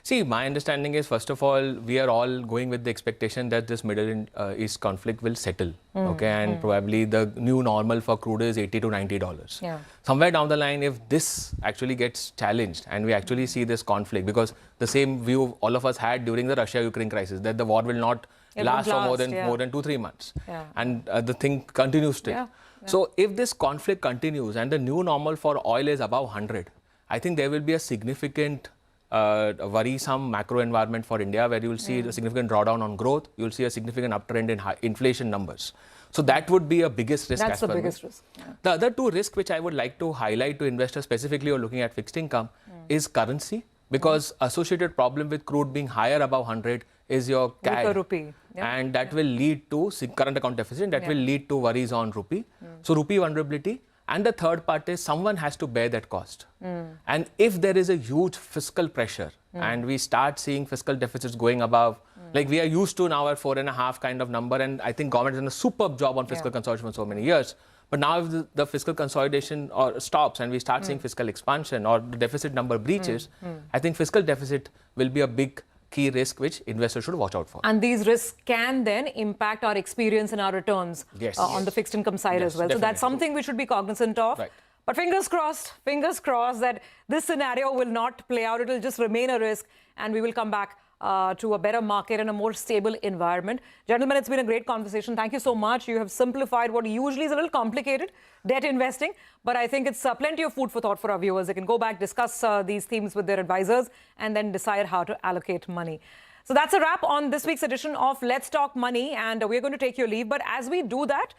See, my understanding is, first of all, we are all going with the expectation that this Middle East conflict will settle. And probably the new normal for crude is $80 to $90. Somewhere down the line, if this actually gets challenged and we actually see this conflict, because the same view all of us had during the Russia-Ukraine crisis, that the war will not last for more than 2-3 months. And the thing continues still. So if this conflict continues and the new normal for oil is above 100, I think there will be a significant worrisome macro environment for India, where you will see a significant drawdown on growth. You will see a significant uptrend in inflation numbers. So that would be a biggest risk. That's the biggest risk. The other 2 risks which I would like to highlight to investors specifically who are looking at fixed income is currency, because associated problem with crude being higher above 100 is your CAD. Rupee. And that will lead to current account deficit. That will lead to worries on rupee. So rupee vulnerability. And the third part is someone has to bear that cost. And if there is a huge fiscal pressure and we start seeing fiscal deficits going above Like we are used to now at 4.5 kind of number, and I think government has done a superb job on fiscal consolidation for so many years. But now if the fiscal consolidation stops and we start seeing fiscal expansion or the deficit number breaches, I think fiscal deficit will be a big key risk which investors should watch out for. And these risks can then impact our experience and our returns on the fixed income side as well. Definitely. So that's something we should be cognizant of. Right. But fingers crossed that this scenario will not play out. It will just remain a risk and we will come back to a better market and a more stable environment. Gentlemen, it's been a great conversation. Thank you so much. You have simplified what usually is a little complicated, debt investing. But I think it's plenty of food for thought for our viewers. They can go back, discuss these themes with their advisors and then decide how to allocate money. So that's a wrap on this week's edition of Let's Talk Money. And we're going to take your leave. But as we do that,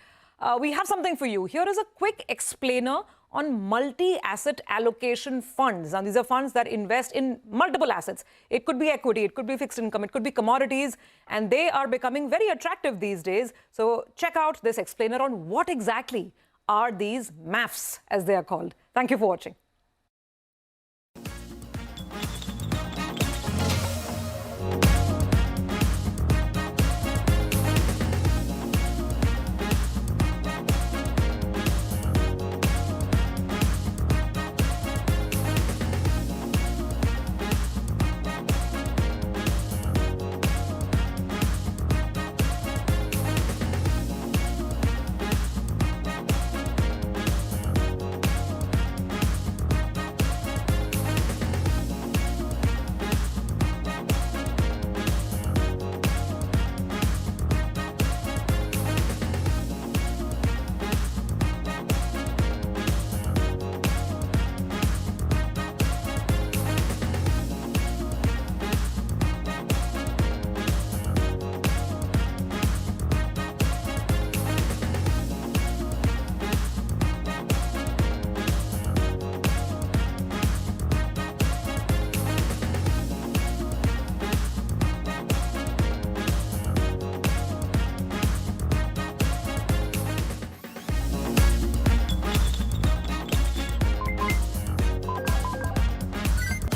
we have something for you. Here is a quick explainer on multi-asset allocation funds. And these are funds that invest in multiple assets. It could be equity, it could be fixed income, it could be commodities, and they are becoming very attractive these days. So check out this explainer on what exactly are these MAFs, as they are called. Thank you for watching.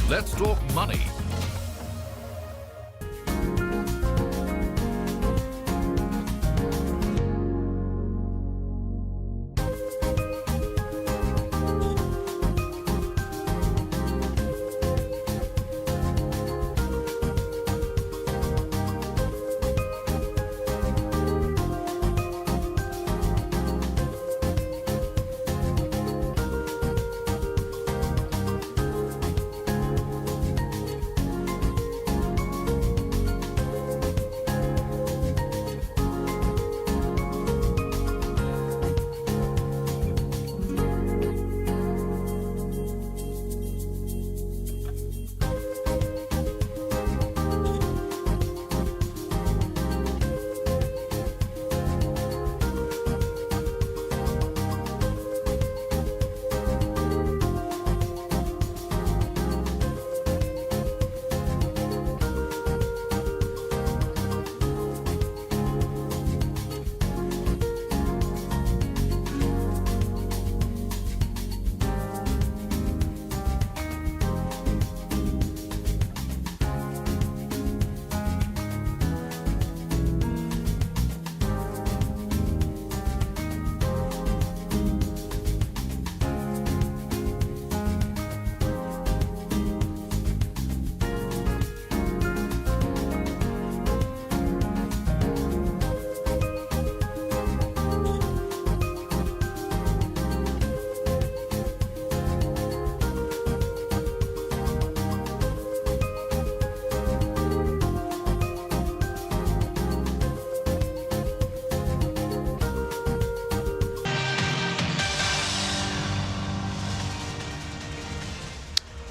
Let's talk money.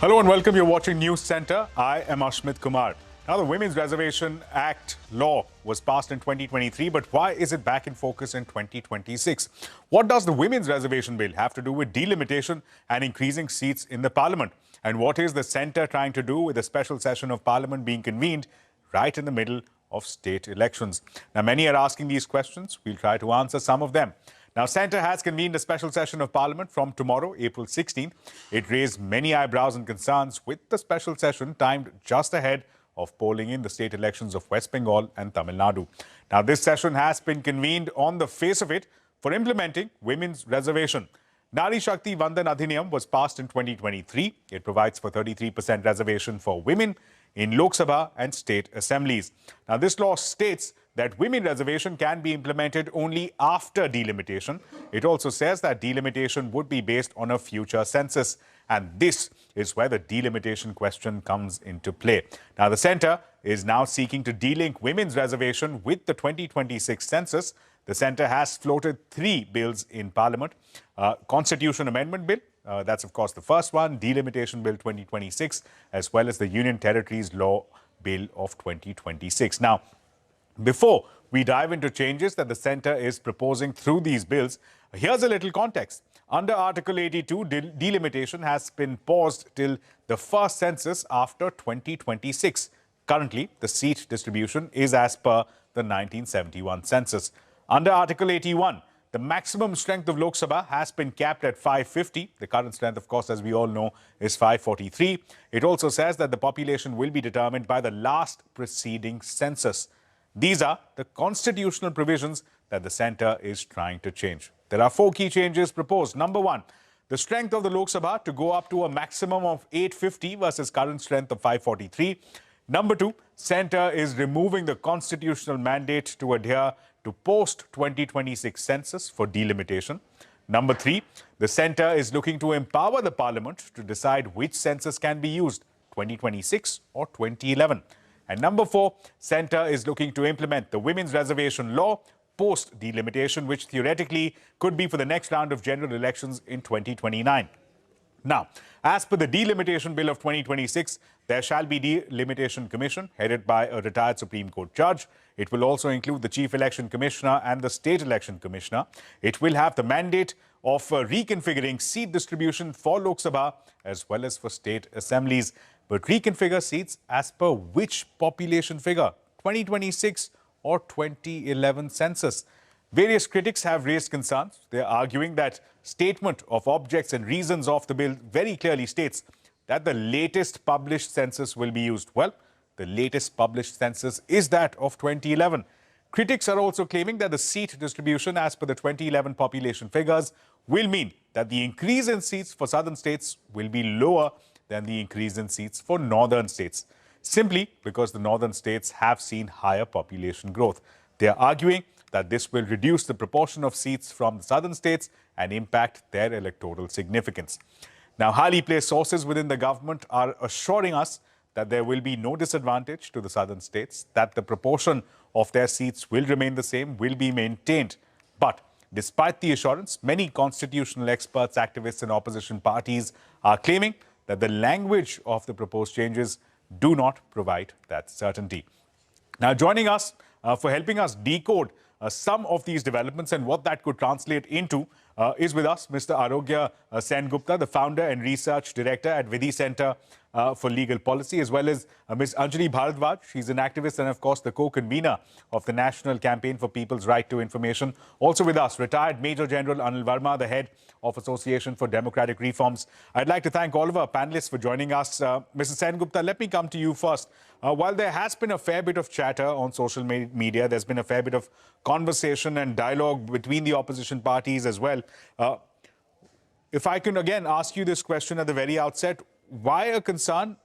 Hello and welcome. You're watching News Center. I am Ashmit Kumar. Now, the Women's Reservation Act law was passed in 2023, but why is it back in focus in 2026? What does the Women's Reservation Bill have to do with delimitation and increasing seats in the Parliament? And what is the centre trying to do with a special session of Parliament being convened right in the middle of state elections? Now, many are asking these questions. We'll try to answer some of them. Now, Centre has convened a special session of Parliament from tomorrow, April 16th. It raised many eyebrows and concerns with the special session timed just ahead of polling in the state elections of West Bengal and Tamil Nadu. Now, this session has been convened on the face of it for implementing women's reservation. Nari Shakti Vandan Adhiniyam was passed in 2023. It provides for 33% reservation for women in Lok Sabha and state assemblies. Now, this law states that women reservation can be implemented only after delimitation. It also says that delimitation would be based on a future census. And this is where the delimitation question comes into play. Now, the centre is now seeking to delink women's reservation with the 2026 census. The centre has floated 3 bills in Parliament. Constitution Amendment Bill, that's of course the first one, Delimitation Bill 2026, as well as the Union Territories Law Bill of 2026. Now, before we dive into changes that the centre is proposing through these bills, here's a little context. Under Article 82, delimitation has been paused till the first census after 2026. Currently, the seat distribution is as per the 1971 census. Under Article 81, the maximum strength of Lok Sabha has been capped at 550. The current strength, of course, as we all know, is 543. It also says that the population will be determined by the last preceding census. These are the constitutional provisions that the centre is trying to change. There are 4 key changes proposed. Number 1, the strength of the Lok Sabha to go up to a maximum of 850 versus current strength of 543. Number 2, centre is removing the constitutional mandate to adhere to post-2026 census for delimitation. Number 3, the centre is looking to empower the Parliament to decide which census can be used, 2026 or 2011. And number 4, centre is looking to implement the women's reservation law post-delimitation, which theoretically could be for the next round of general elections in 2029. Now, as per the Delimitation Bill of 2026, there shall be Delimitation Commission headed by a retired Supreme Court judge. It will also include the Chief Election Commissioner and the State Election Commissioner. It will have the mandate of reconfiguring seat distribution for Lok Sabha as well as for state assemblies. But reconfigure seats as per which population figure, 2026 or 2011 census? Various critics have raised concerns. They are arguing that statement of objects and reasons of the bill very clearly states that the latest published census will be used. Well, the latest published census is that of 2011. Critics are also claiming that the seat distribution as per the 2011 population figures will mean that the increase in seats for southern states will be lower than the increase in seats for northern states, simply because the northern states have seen higher population growth. They are arguing that this will reduce the proportion of seats from the southern states and impact their electoral significance. Now, highly placed sources within the government are assuring us that there will be no disadvantage to the southern states, that the proportion of their seats will remain the same, will be maintained. But despite the assurance, many constitutional experts, activists and opposition parties are claiming that the language of the proposed changes do not provide that certainty. Now, joining us for helping us decode some of these developments and what that could translate into is with us Mr. Arogya Sengupta, the founder and research director at Vidhi Center for Legal Policy, as well as Ms. Anjali Bharadwaj. She's an activist and, of course, the co-convener of the National Campaign for People's Right to Information. Also with us, retired Major General Anil Verma, the head of Association for Democratic Reforms. I'd like to thank all of our panelists for joining us. Mr. Sengupta, let me come to you first. While there has been a fair bit of chatter on social media, there's been a fair bit of conversation and dialogue between the opposition parties as well. If I can again ask you this question at the very outset, why a concern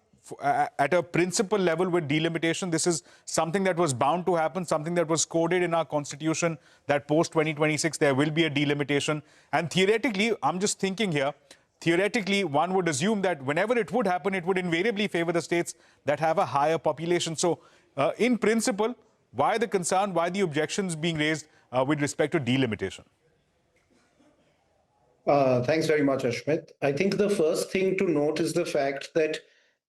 at a principle level with delimitation? This is something that was bound to happen, something that was coded in our constitution, that post-2026 there will be a delimitation. And theoretically, I'm just thinking here, theoretically, one would assume that whenever it would happen, it would invariably favor the states that have a higher population. So, in principle, why the concern, why the objections being raised with respect to delimitation? Thanks very much, Ashmit. I think the first thing to note is the fact that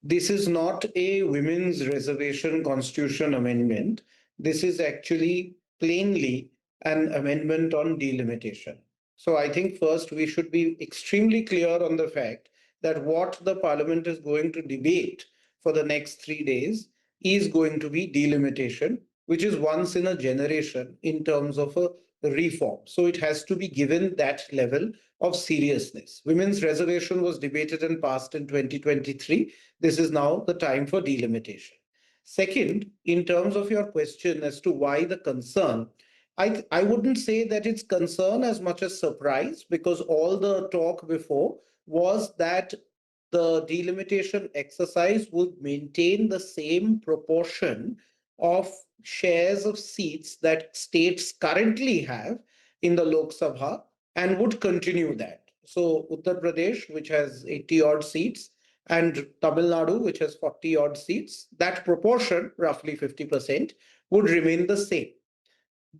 this is not a women's reservation constitution amendment. This is actually plainly an amendment on delimitation. So I think first we should be extremely clear on the fact that what the Parliament is going to debate for the next 3 days is going to be delimitation, which is once in a generation in terms of a reform. So it has to be given that level of seriousness. Women's reservation was debated and passed in 2023. This is now the time for delimitation. Second, in terms of your question as to why the concern, I wouldn't say that it's concern as much as surprise, because all the talk before was that the delimitation exercise would maintain the same proportion of shares of seats that states currently have in the Lok Sabha and would continue that. So Uttar Pradesh, which has 80 odd seats, and Tamil Nadu, which has 40 odd seats, that proportion, roughly 50%, would remain the same.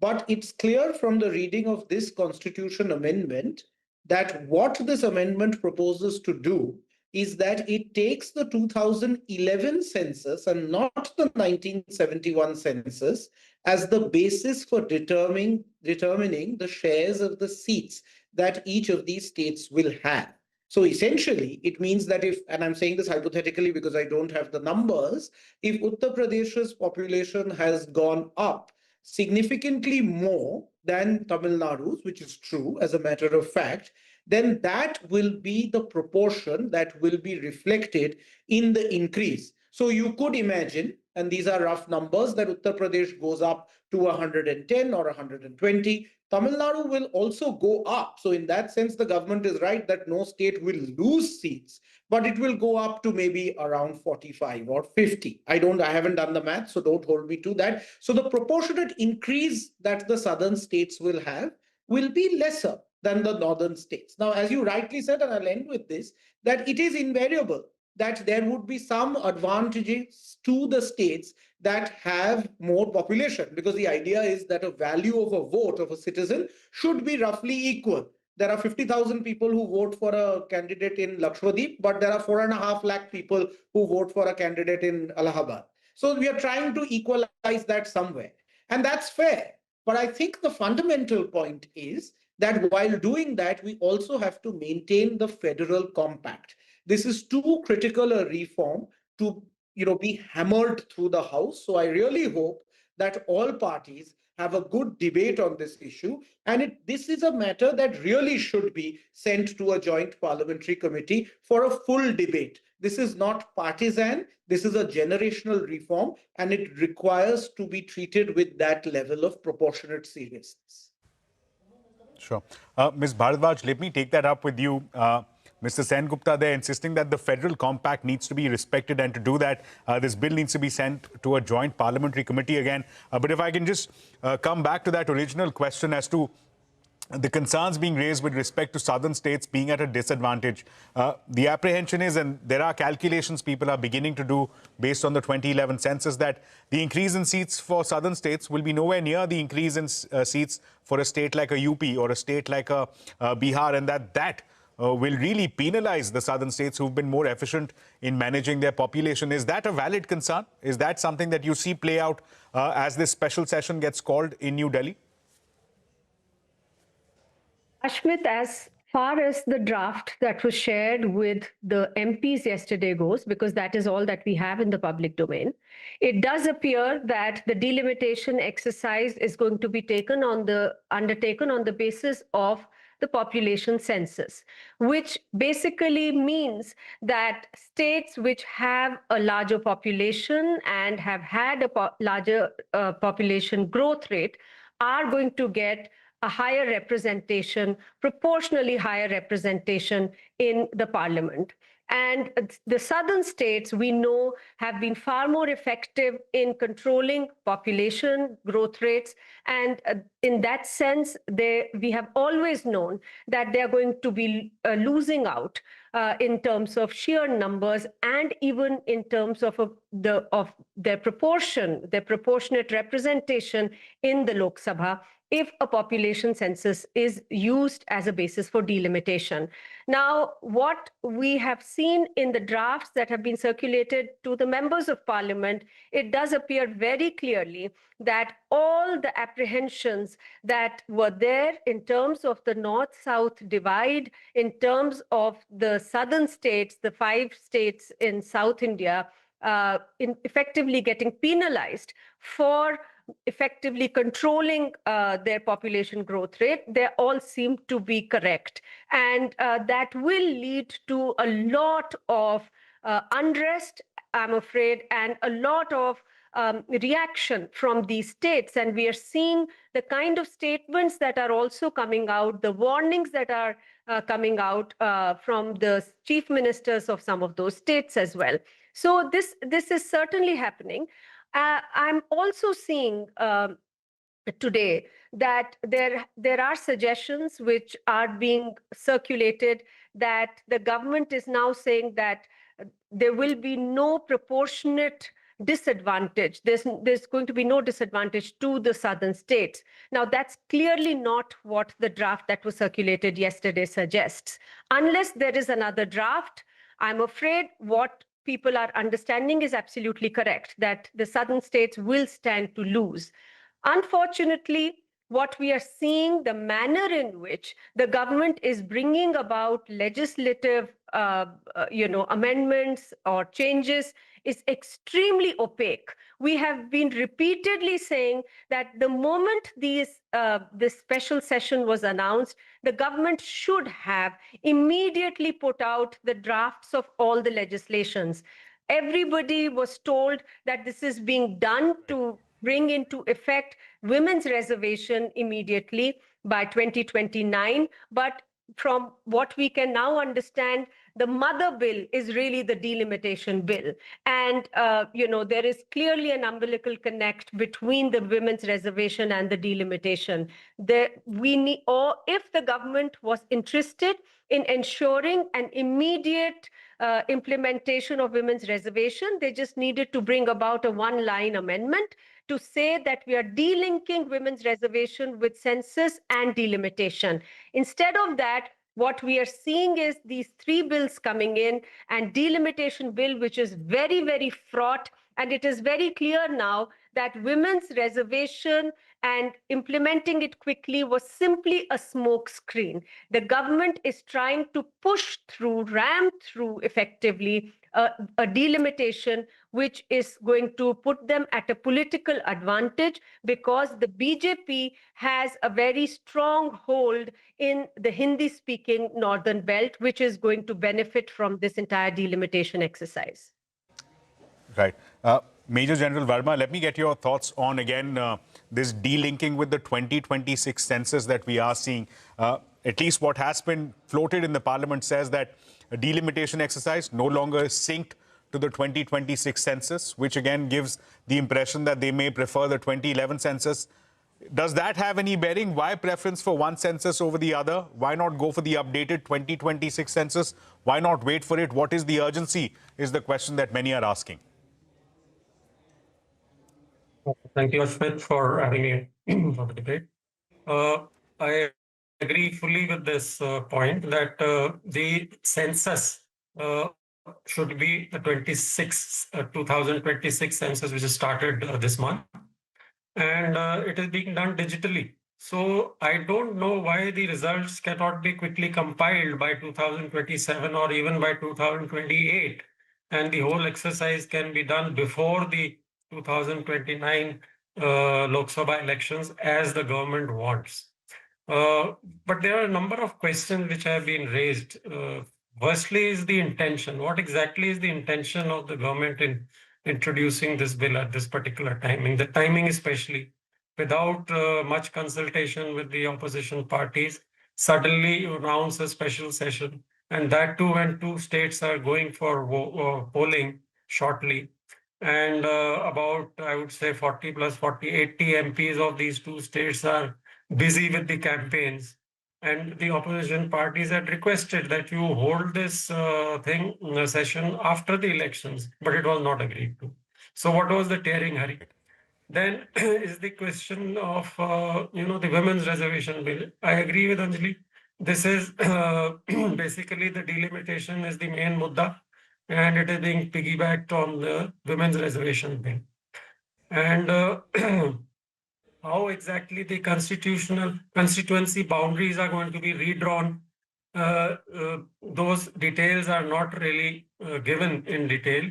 But it's clear from the reading of this constitution amendment that what this amendment proposes to do is that it takes the 2011 census and not the 1971 census as the basis for determining the shares of the seats that each of these states will have. So essentially, it means that if, and I'm saying this hypothetically because I don't have the numbers, if Uttar Pradesh's population has gone up significantly more than Tamil Nadu's, which is true as a matter of fact, then that will be the proportion that will be reflected in the increase. So you could imagine, and these are rough numbers, that Uttar Pradesh goes up to 110 or 120. Tamil Nadu will also go up. So in that sense, the government is right that no state will lose seats, but it will go up to maybe around 45 or 50. I haven't done the math, so don't hold me to that. So the proportionate increase that the southern states will have will be lesser than the northern states. Now, as you rightly said, and I'll end with this, that it is invariable that there would be some advantages to the states that have more population, because the idea is that a value of a vote of a citizen should be roughly equal. There are 50,000 people who vote for a candidate in Lakshadweep, but there are 4.5 lakh people who vote for a candidate in Allahabad. So we are trying to equalize that somewhere. And that's fair. But I think the fundamental point is that while doing that, we also have to maintain the federal compact. This is too critical a reform to be hammered through the House. So I really hope that all parties have a good debate on this issue. And this is a matter that really should be sent to a joint parliamentary committee for a full debate. This is not partisan. This is a generational reform, and it requires to be treated with that level of proportionate seriousness. Sure. Ms. Bharadwaj, let me take that up with you. Mr. Sengupta there insisting that the federal compact needs to be respected, and to do that, this bill needs to be sent to a joint parliamentary committee again. But if I can just come back to that original question as to the concerns being raised with respect to southern states being at a disadvantage. The apprehension is, and there are calculations people are beginning to do based on the 2011 census, that the increase in seats for southern states will be nowhere near the increase in seats for a state like a UP or a state like a Bihar, and that will really penalize the southern states who've been more efficient in managing their population. Is that a valid concern? Is that something that you see play out as this special session gets called in New Delhi? Ashmit, as far as the draft that was shared with the MPs yesterday goes, because that is all that we have in the public domain, it does appear that the delimitation exercise is going to be undertaken on the basis of the population census, which basically means that states which have a larger population and have had a larger population growth rate are going to get a higher representation, proportionally higher representation in the parliament. And the southern states, we know, have been far more effective in controlling population growth rates. And in that sense, we have always known that they are going to be losing out in terms of sheer numbers, and even in terms of their proportionate representation in the Lok Sabha, if a population census is used as a basis for delimitation. Now, what we have seen in the drafts that have been circulated to the members of parliament, it does appear very clearly that all the apprehensions that were there in terms of the north-south divide, in terms of the southern states, the 5 states in South India, in effectively getting penalized for effectively controlling their population growth rate, they all seem to be correct. And that will lead to a lot of unrest, I'm afraid, and a lot of reaction from these states. And we are seeing the kind of statements that are also coming out, the warnings that are coming out from the chief ministers of some of those states as well. So this is certainly happening. I'm also seeing today that there are suggestions which are being circulated that the government is now saying that there will be no proportionate disadvantage. There's going to be no disadvantage to the southern states. Now, that's clearly not what the draft that was circulated yesterday suggests. Unless there is another draft, I'm afraid what people are understanding is absolutely correct, that the southern states will stand to lose. Unfortunately, what we are seeing, the manner in which the government is bringing about legislative amendments or changes is extremely opaque. We have been repeatedly saying that the moment this special session was announced, the government should have immediately put out the drafts of all the legislations. Everybody was told that this is being done to bring into effect women's reservation immediately by 2029. But from what we can now understand, the mother bill is really the delimitation bill. And, there is clearly an umbilical connect between the women's reservation and the delimitation. If the government was interested in ensuring an immediate implementation of women's reservation, they just needed to bring about a one-line amendment to say that we are delinking women's reservation with census and delimitation. Instead of that, what we are seeing is these three bills coming in, and delimitation bill, which is very, very fraught. And it is very clear now that women's reservation and implementing it quickly was simply a smoke screen. The government is trying to push through, ram through effectively a delimitation, which is going to put them at a political advantage, because the BJP has a very strong hold in the Hindi-speaking northern belt, which is going to benefit from this entire delimitation exercise. Right. Major General Verma, let me get your thoughts on, again, this delinking with the 2026 census that we are seeing. At least what has been floated in the parliament says that a delimitation exercise no longer is synced to the 2026 census, which again gives the impression that they may prefer the 2011 census. Does that have any bearing? Why preference for one census over the other? Why not go for the updated 2026 census? Why not wait for it? What is the urgency, is the question that many are asking. Thank you, Ashmit, for having me for the debate. I agree fully with this point that the census should be the 2026 census, which is started this month, and it is being done digitally. So I don't know why the results cannot be quickly compiled by 2027 or even by 2028, and the whole exercise can be done before the 2029 Lok Sabha elections, as the government wants. But there are a number of questions which have been raised. Firstly is the intention. What exactly is the intention of the government in introducing this bill at this particular timing? The timing especially, without much consultation with the opposition parties, suddenly you announce a special session, and that too when two states are going for polling shortly. And about, I would say, 40 plus 40, 80 MPs of these two states are busy with the campaigns. And the opposition parties had requested that you hold this session after the elections, but it was not agreed to. So what was the tearing hurry? Then is the question of, the women's reservation bill. I agree with Anjali. This is basically the delimitation is the main mudda, and it is being piggybacked on the women's reservation bill. And how exactly the constituency boundaries are going to be redrawn, those details are not really given in detail,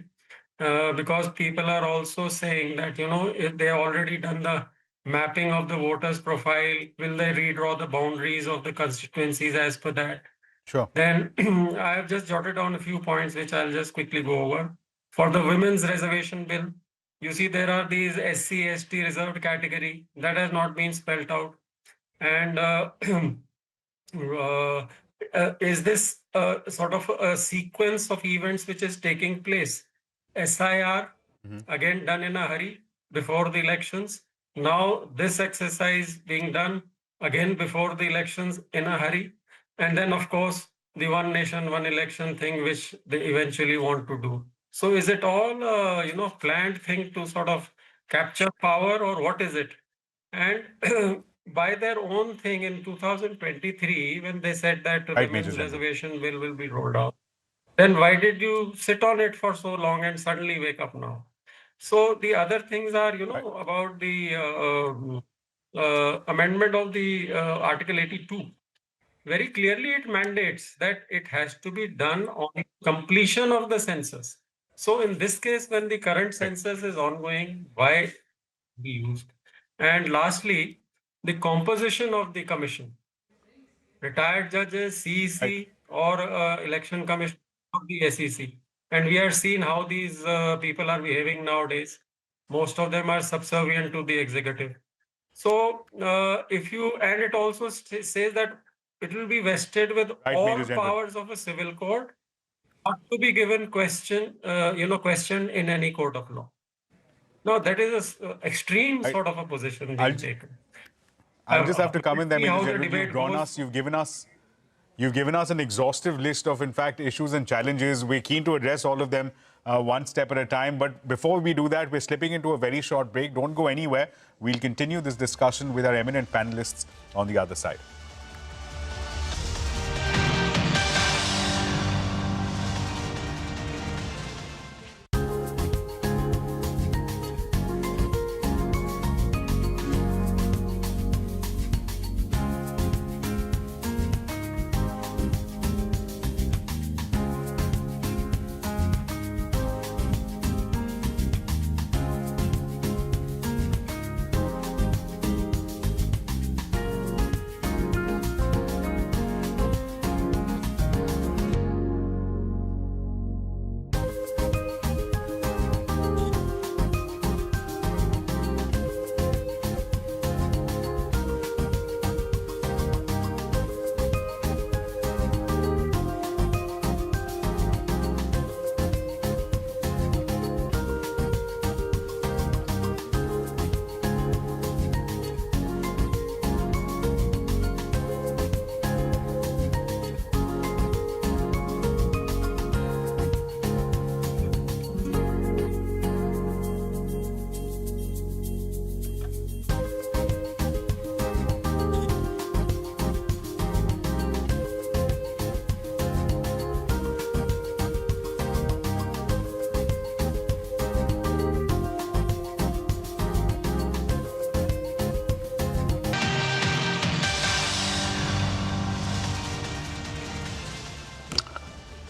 because people are also saying that, if they already done the mapping of the voters' profile, will they redraw the boundaries of the constituencies as per that? Sure. Then I have just jotted down a few points which I'll just quickly go over. For the women's reservation bill, You see, there are these SC, ST reserved category that has not been spelled out. And is this sort of a sequence of events which is taking place? SIR, again done in a hurry before the elections. Now this exercise being done again before the elections in a hurry. And then, of course, the one nation, one election thing, which they eventually want to do. So is it all, planned thing to sort of capture power, or what is it? And by their own thing in 2023, when they said that Right, women's Major General. reservation bill will be rolled out, then why did you sit on it for so long and suddenly wake up now? So the other things are, about the amendment of the Article 82. Very clearly, it mandates that it has to be done on completion of the census. So in this case, when the current census is ongoing, why be used? And lastly, the composition of the commission. Retired judges, CEC, or election commission of the SEC. And we are seeing how these people are behaving nowadays. Most of them are subservient to the executive. So and it also says that it will be vested with all powers of a civil court, not to be given questioned in any court of law. No, that is an extreme sort of a position being taken. I'll just have to come in there, see how Major the General. debate goes. You've given us an exhaustive list of, in fact, issues and challenges. We're keen to address all of them one step at a time. But before we do that, we're slipping into a very short break. Don't go anywhere. We'll continue this discussion with our eminent panelists on the other side.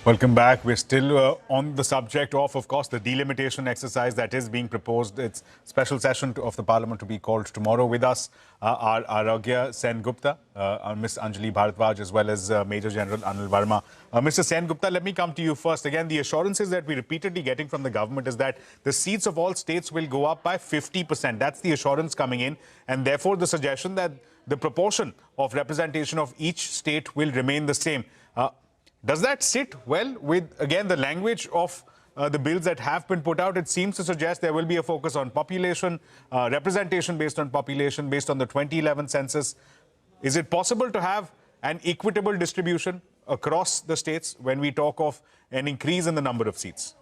Welcome back. We're still on the subject of course, the delimitation exercise that is being proposed. It's special session of the Parliament to be called tomorrow. With us are Aragya Sen Gupta, Ms. Anjali Bharadwaj, as well as Major General Anil Verma. Mr. Sen Gupta, let me come to you first. Again, the assurances that we're repeatedly getting from the government is that the seats of all states will go up by 50%. That's the assurance coming in. And therefore, the suggestion that the proportion of representation of each state will remain the same. Does that sit well with, again, the language of the bills that have been put out? It seems to suggest there will be a focus on population, representation based on population, based on the 2011 census. Is it possible to have an equitable distribution across the states when we talk of an increase in the number of seats?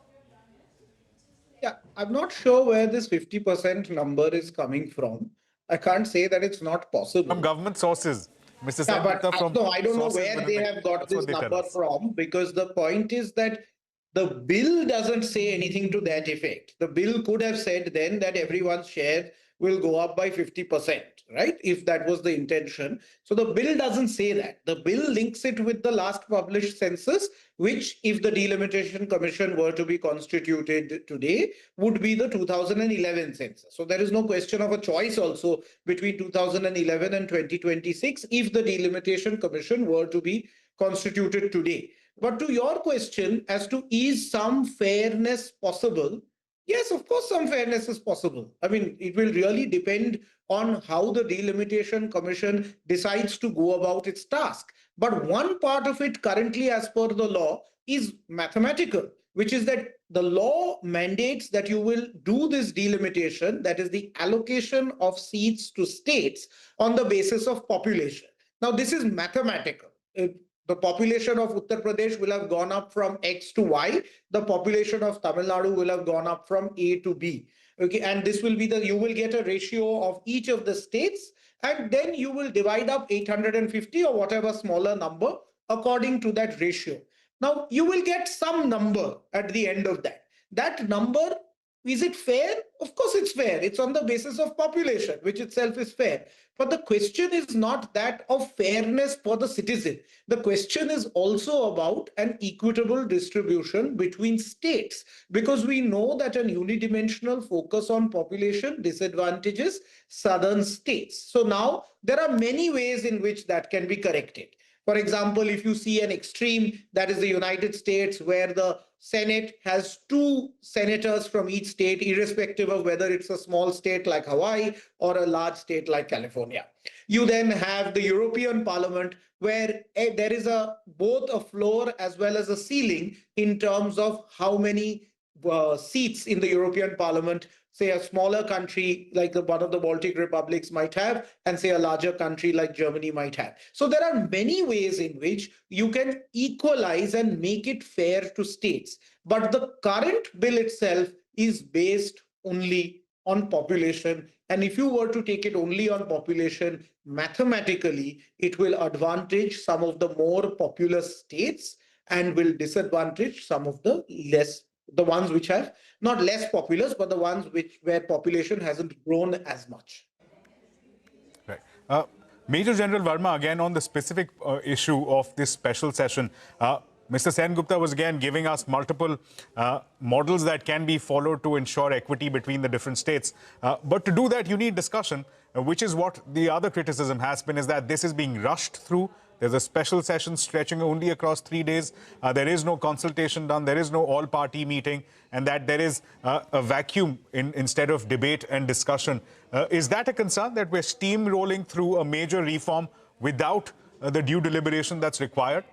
Yeah, I'm not sure where this 50% number is coming from. I can't say that it's not possible. From government sources. Mr. Yeah, but I don't know where they have got this number from, because the point is that the bill doesn't say anything to that effect. The bill could have said then that everyone's share will go up by 50%, right? If that was the intention. So the bill doesn't say that. The bill links it with the last published census, which, if the Delimitation Commission were to be constituted today, would be the 2011 census. So there is no question of a choice also between 2011 and 2026 if the Delimitation Commission were to be constituted today. But to your question as to is some fairness possible, Yes, of course, some fairness is possible. I mean, it will really depend on how the Delimitation Commission decides to go about its task. But one part of it currently, as per the law, is mathematical, which is that the law mandates that you will do this delimitation, that is the allocation of seats to states on the basis of population. Now, this is mathematical. The population of Uttar Pradesh will have gone up from X to Y. The population of Tamil Nadu will have gone up from A to B. Okay, and this will be you will get a ratio of each of the states, and then you will divide up 850 or whatever smaller number according to that ratio. Now, you will get some number at the end of that. That number, is it fair? Of course it's fair. It's on the basis of population, which itself is fair. But the question is not that of fairness for the citizen. The question is also about an equitable distribution between states, because we know that an unidimensional focus on population disadvantages southern states. So now there are many ways in which that can be corrected. For example, if you see an extreme, that is the United States, where the Senate has 2 senators from each state, irrespective of whether it's a small state like Hawaii or a large state like California. You then have the European Parliament, where there is both a floor as well as a ceiling in terms of how many seats in the European Parliament, say a smaller country like one of the Baltic republics might have, and say a larger country like Germany might have. So there are many ways in which you can equalize and make it fair to states. But the current bill itself is based only on population. And if you were to take it only on population, mathematically, it will advantage some of the more populous states and will disadvantage some of the ones which have not less populous, but the ones where population hasn't grown as much. Right. Major General Verma, again on the specific issue of this special session, Mr. Sen Gupta was again giving us multiple models that can be followed to ensure equity between the different states. But to do that, you need discussion, which is what the other criticism has been, is that this is being rushed through. There's a special session stretching only across 3 days. There is no consultation done. There is no all-party meeting, and that there is a vacuum instead of debate and discussion. Is that a concern, that we're steamrolling through a major reform without the due deliberation that's required?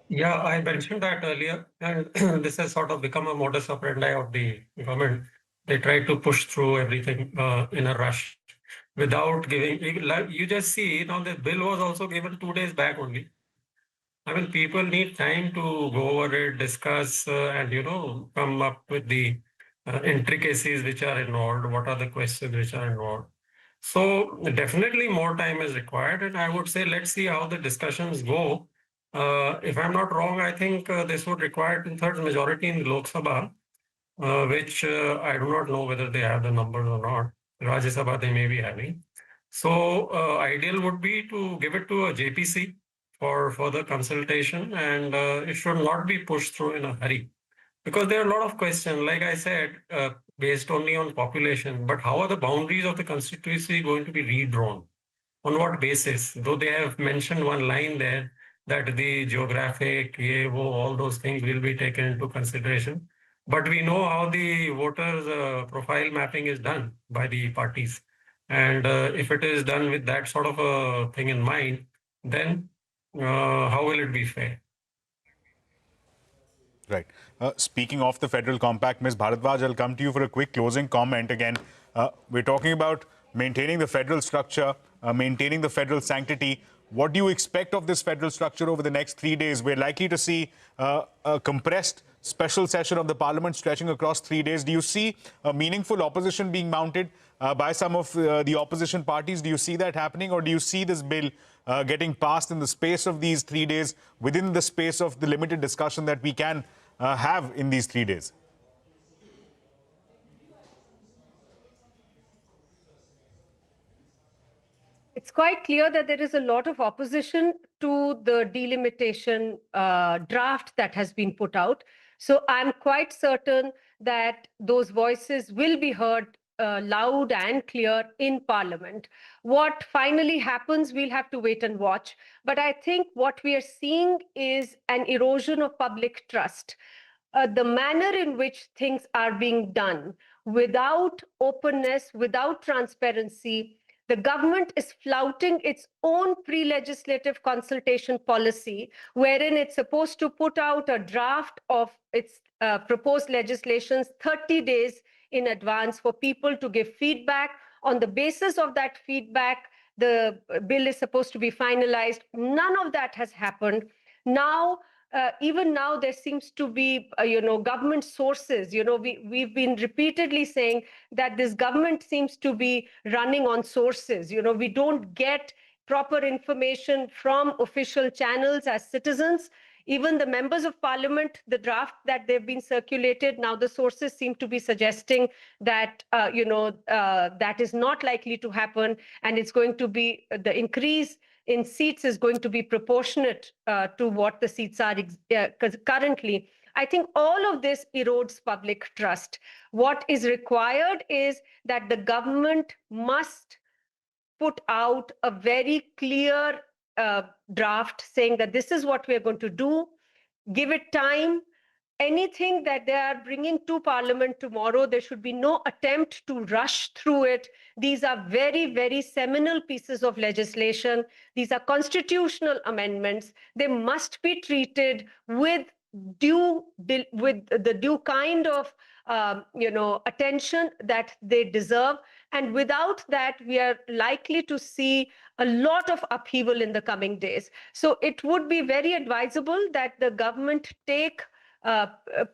Yeah, I mentioned that earlier, and this has sort of become a modus operandi of the government. They try to push through everything in a rush, without giving, you just see, the bill was also given 2 days back only. I mean, people need time to go over it, discuss, and, come up with the intricacies which are involved, what are the questions which are involved. So definitely more time is required, and I would say let's see how the discussions go. If I'm not wrong, I think this would require 2/3 majority in Lok Sabha, which I do not know whether they have the numbers or not. Rajya Sabha they may be having. So ideal would be to give it to a JPC for further consultation, and it should not be pushed through in a hurry. Because there are a lot of questions, like I said, based only on population, but how are the boundaries of the constituency going to be redrawn? On what basis? Though they have mentioned one line there that the geographic, all those things will be taken into consideration. But we know how the voters' profile mapping is done by the parties. And if it is done with that sort of a thing in mind, then how will it be fair? Right. Speaking of the federal compact, Ms. Bharadwaj, I'll come to you for a quick closing comment. Again, we're talking about maintaining the federal structure, maintaining the federal sanctity. What do you expect of this federal structure over the next 3 days? We're likely to see a compressed special session of the parliament stretching across 3 days. Do you see a meaningful opposition being mounted by some of the opposition parties? Do you see that happening, or do you see this bill getting passed in the space of these 3 days, within the space of the limited discussion that we can have in these 3 days? It's quite clear that there is a lot of opposition to the delimitation draft that has been put out. So I'm quite certain that those voices will be heard loud and clear in Parliament. What finally happens, we'll have to wait and watch. But I think what we are seeing is an erosion of public trust. the manner in which things are being done, without openness, without transparency, the government is flouting its own pre-legislative consultation policy, wherein it's supposed to put out a draft of its proposed legislations 30 days in advance for people to give feedback. On the basis of that feedback, the bill is supposed to be finalized. None of that has happened. Now, even now, there seems to be, government sources. We've been repeatedly saying that this government seems to be running on sources. We don't get proper information from official channels as citizens. Even the members of parliament, the draft that they've been circulated, now the sources seem to be suggesting that, that is not likely to happen. And it's going to be the increase in seats is going to be proportionate to what the seats are currently. I think all of this erodes public trust. What is required is that the government must put out a very clear draft saying that this is what we're going to do, give it time. Anything that they are bringing to Parliament tomorrow, there should be no attempt to rush through it. These are very, very seminal pieces of legislation. These are constitutional amendments. They must be treated with the due kind of attention that they deserve. And without that, we are likely to see a lot of upheaval in the coming days. So it would be very advisable that the government take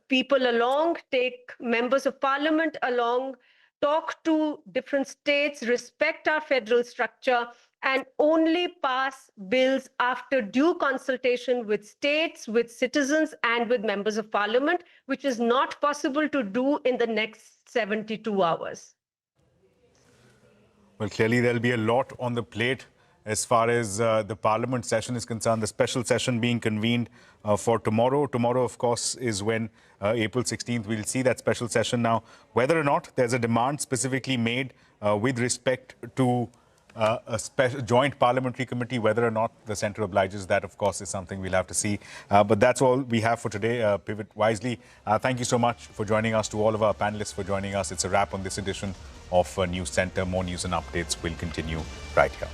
people along, take members of parliament along, talk to different states, respect our federal structure, and only pass bills after due consultation with states, with citizens, and with members of parliament, which is not possible to do in the next 72 hours. Well, clearly there'll be a lot on the plate as far as the Parliament session is concerned, the special session being convened for tomorrow. Tomorrow, of course, is when April 16th, we'll see that special session. Now, whether or not there's a demand specifically made with respect to a joint parliamentary committee, whether or not the centre obliges, that, of course, is something we'll have to see. But that's all we have for today. Pivot wisely. Thank you so much for joining us, to all of our panelists for joining us. It's a wrap on this edition of News Centre. More news and updates will continue right here.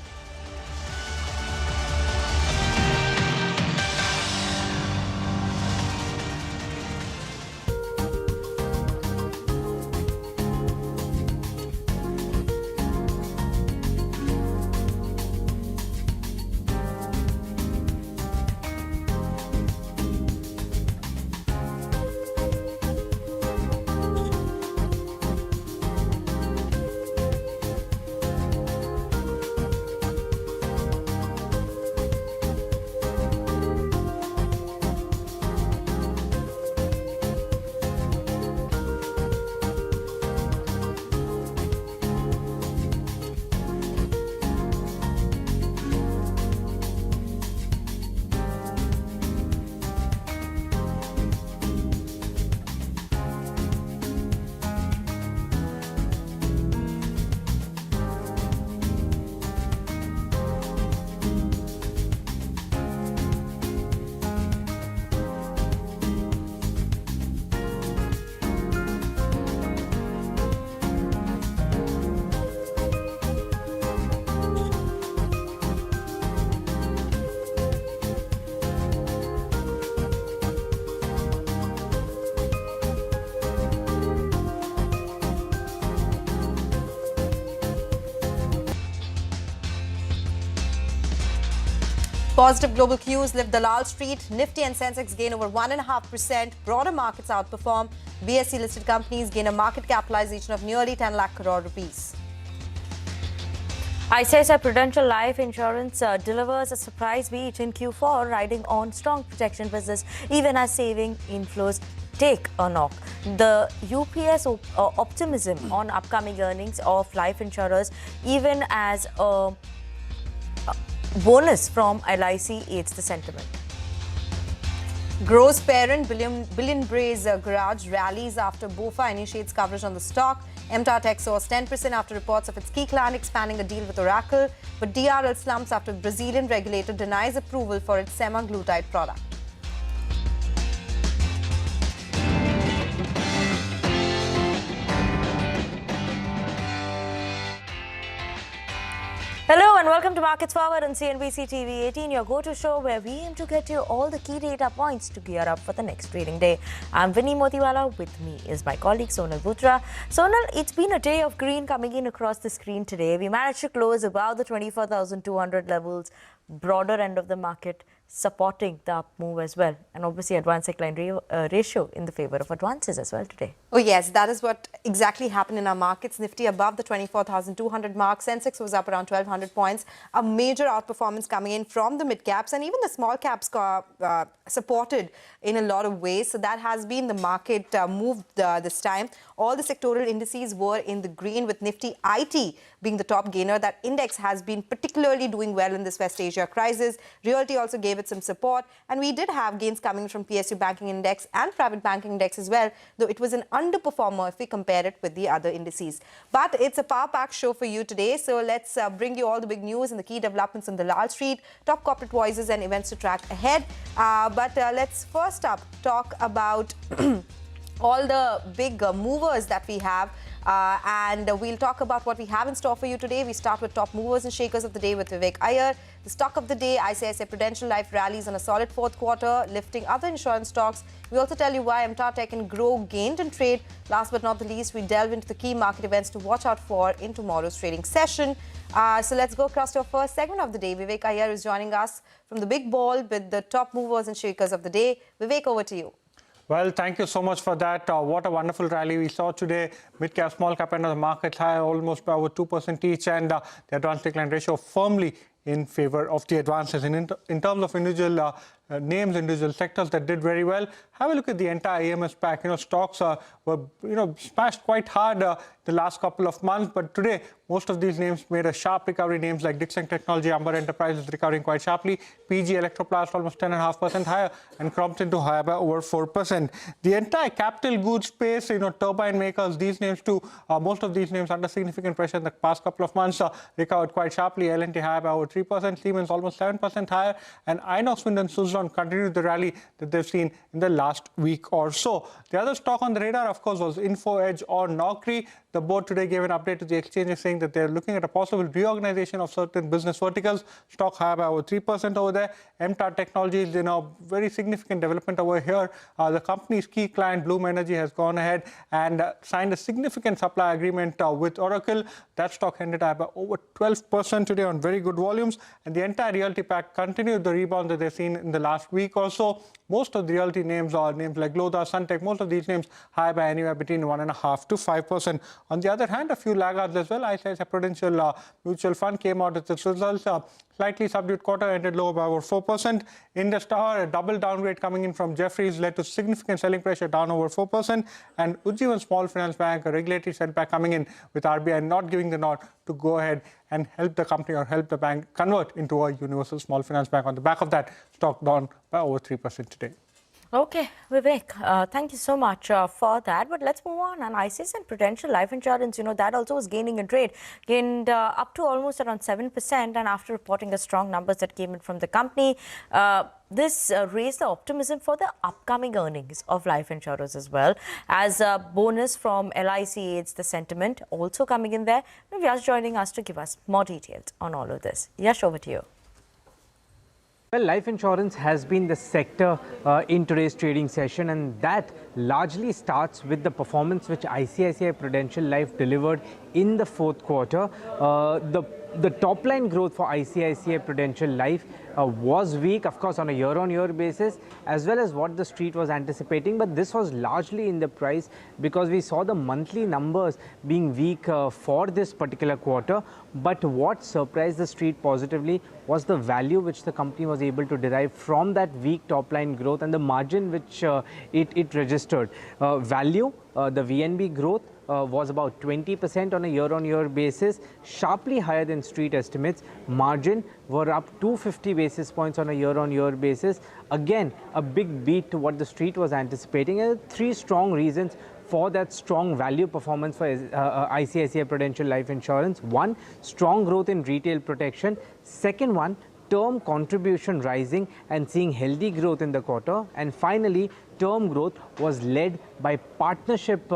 Positive global cues lift Dalal Street. Nifty and Sensex gain over 1.5%. Broader markets outperform. BSE listed companies gain a market capitalization of nearly 10 lakh crore rupees. ICICI Prudential Life Insurance delivers a surprise beat in Q4, riding on strong protection business even as saving inflows take a knock. The UPS optimism on upcoming earnings of life insurers, even as a bonus from LIC, aids the sentiment. Gross parent Billion Braze Garage rallies after BofA initiates coverage on the stock. MTAR Tech soars 10% after reports of its key client expanding a deal with Oracle, but DRL slumps after Brazilian regulator denies approval for its semaglutide product. Hello and welcome to Markets Forward on CNBC TV 18, your go-to show where we aim to get you all the key data points to gear up for the next trading day. I'm Vinny Motiwala. With me is my colleague Sonal Butra. Sonal, it's been a day of green coming in across the screen today. We managed to close above the 24,200 levels, broader end of the market, supporting the up move as well. And obviously advance decline ratio in the favor of advances as well today. Oh yes, that is what exactly happened in our markets. Nifty above the 24,200 mark. Sensex was up around 1,200 points. A major outperformance coming in from the mid caps, and even the small caps supported in a lot of ways. So that has been the market move this time. All the sectoral indices were in the green, with Nifty IT being the top gainer. That index has been particularly doing well in this West Asia crisis. Realty also gave it some support, and we did have gains coming from PSU banking index and private banking index as well, though it was an underperformer if we compare it with the other indices. But it's a power-packed show for you today, so let's bring you all the big news and the key developments on the Lal Street, top corporate voices and events to track ahead. But let's first up talk about all the big movers that we have. And we'll talk about what we have in store for you today. We start with top movers and shakers of the day with Vivek Iyer. The stock of the day, ICICI Prudential Life rallies on a solid fourth quarter, lifting other insurance stocks. We also tell you why MTAR Tech and Grow gained in trade. Last but not the least, we delve into the key market events to watch out for in tomorrow's trading session. So let's go across to our first segment of the day. Vivek Iyer is joining us from the big ball with the top movers and shakers of the day. Vivek, over to you. Well, thank you so much for that. What a wonderful rally we saw today. Mid-cap, small-cap end of the market high, almost by over 2% each, and the advance decline ratio firmly in favor of the advances. And in terms of individual names, individual sectors that did very well, have a look at the entire AMS pack. Stocks were smashed quite hard the last couple of months, but today most of these names made a sharp recovery. Names like Dixon Technology, Amber Enterprises recovering quite sharply. PG Electroplast almost 10.5% higher, and Crompton to higher by over 4%. The entire capital goods space, turbine makers, these names too, most of these names under significant pressure in the past couple of months recovered quite sharply. L&T higher by over 3%, Siemens almost 7% higher, and Inox Wind and Suzlon continued the rally that they've seen in the last week or so. The other stock on the radar, of course, was InfoEdge or Naukri. The board today gave an update to the exchanges saying that they're looking at a possible reorganization of certain business verticals. Stock higher by over 3% over there. MTAR Technologies, very significant development over here. The company's key client, Bloom Energy, has gone ahead and signed a significant supply agreement with Oracle. That stock ended up by over 12% today on very good volumes. And the entire realty pack continued the rebound that they've seen in the last week or so. Most of the realty names are names like Lodha, Suntech, most of these names high by anywhere between 1.5% to 5%. On the other hand, a few laggards as well. ICICI Prudential Mutual Fund came out with its results. Slightly subdued quarter, ended lower by over 4%. Indus Tower, a double downgrade coming in from Jefferies, led to significant selling pressure, down over 4%. And Ujjivan Small Finance Bank, a regulatory setback coming in with RBI not giving the nod to go ahead and help the company or help the bank convert into a universal small finance bank. On the back of that, stock down by over 3% today. Okay, Vivek, thank you so much for that. But let's move on. And ICICI Prudential Life Insurance, that also was gaining in trade, gained up to almost around 7%. And after reporting the strong numbers that came in from the company, this raised the optimism for the upcoming earnings of life insurers as well. As a bonus from LIC aids the sentiment also coming in there. Yash joining us to give us more details on all of this. Yash, over to you. Well, life insurance has been the sector in today's trading session, and that largely starts with the performance which ICICI Prudential Life delivered in the fourth quarter. The top line growth for ICICI Prudential Life was weak, of course, on a year-on-year basis, as well as what the street was anticipating. But this was largely in the price because we saw the monthly numbers being weak for this particular quarter. But what surprised the street positively was the value which the company was able to derive from that weak top line growth and the margin which it registered. Value, the VNB growth, was about 20% on a year-on-year basis, sharply higher than street estimates. Margin were up 250 basis points on a year-on-year basis. Again, a big beat to what the street was anticipating. And three strong reasons for that strong value performance for ICICI Prudential Life Insurance. One, strong growth in retail protection. Second one, term contribution rising and seeing healthy growth in the quarter. And finally, term growth was led by partnership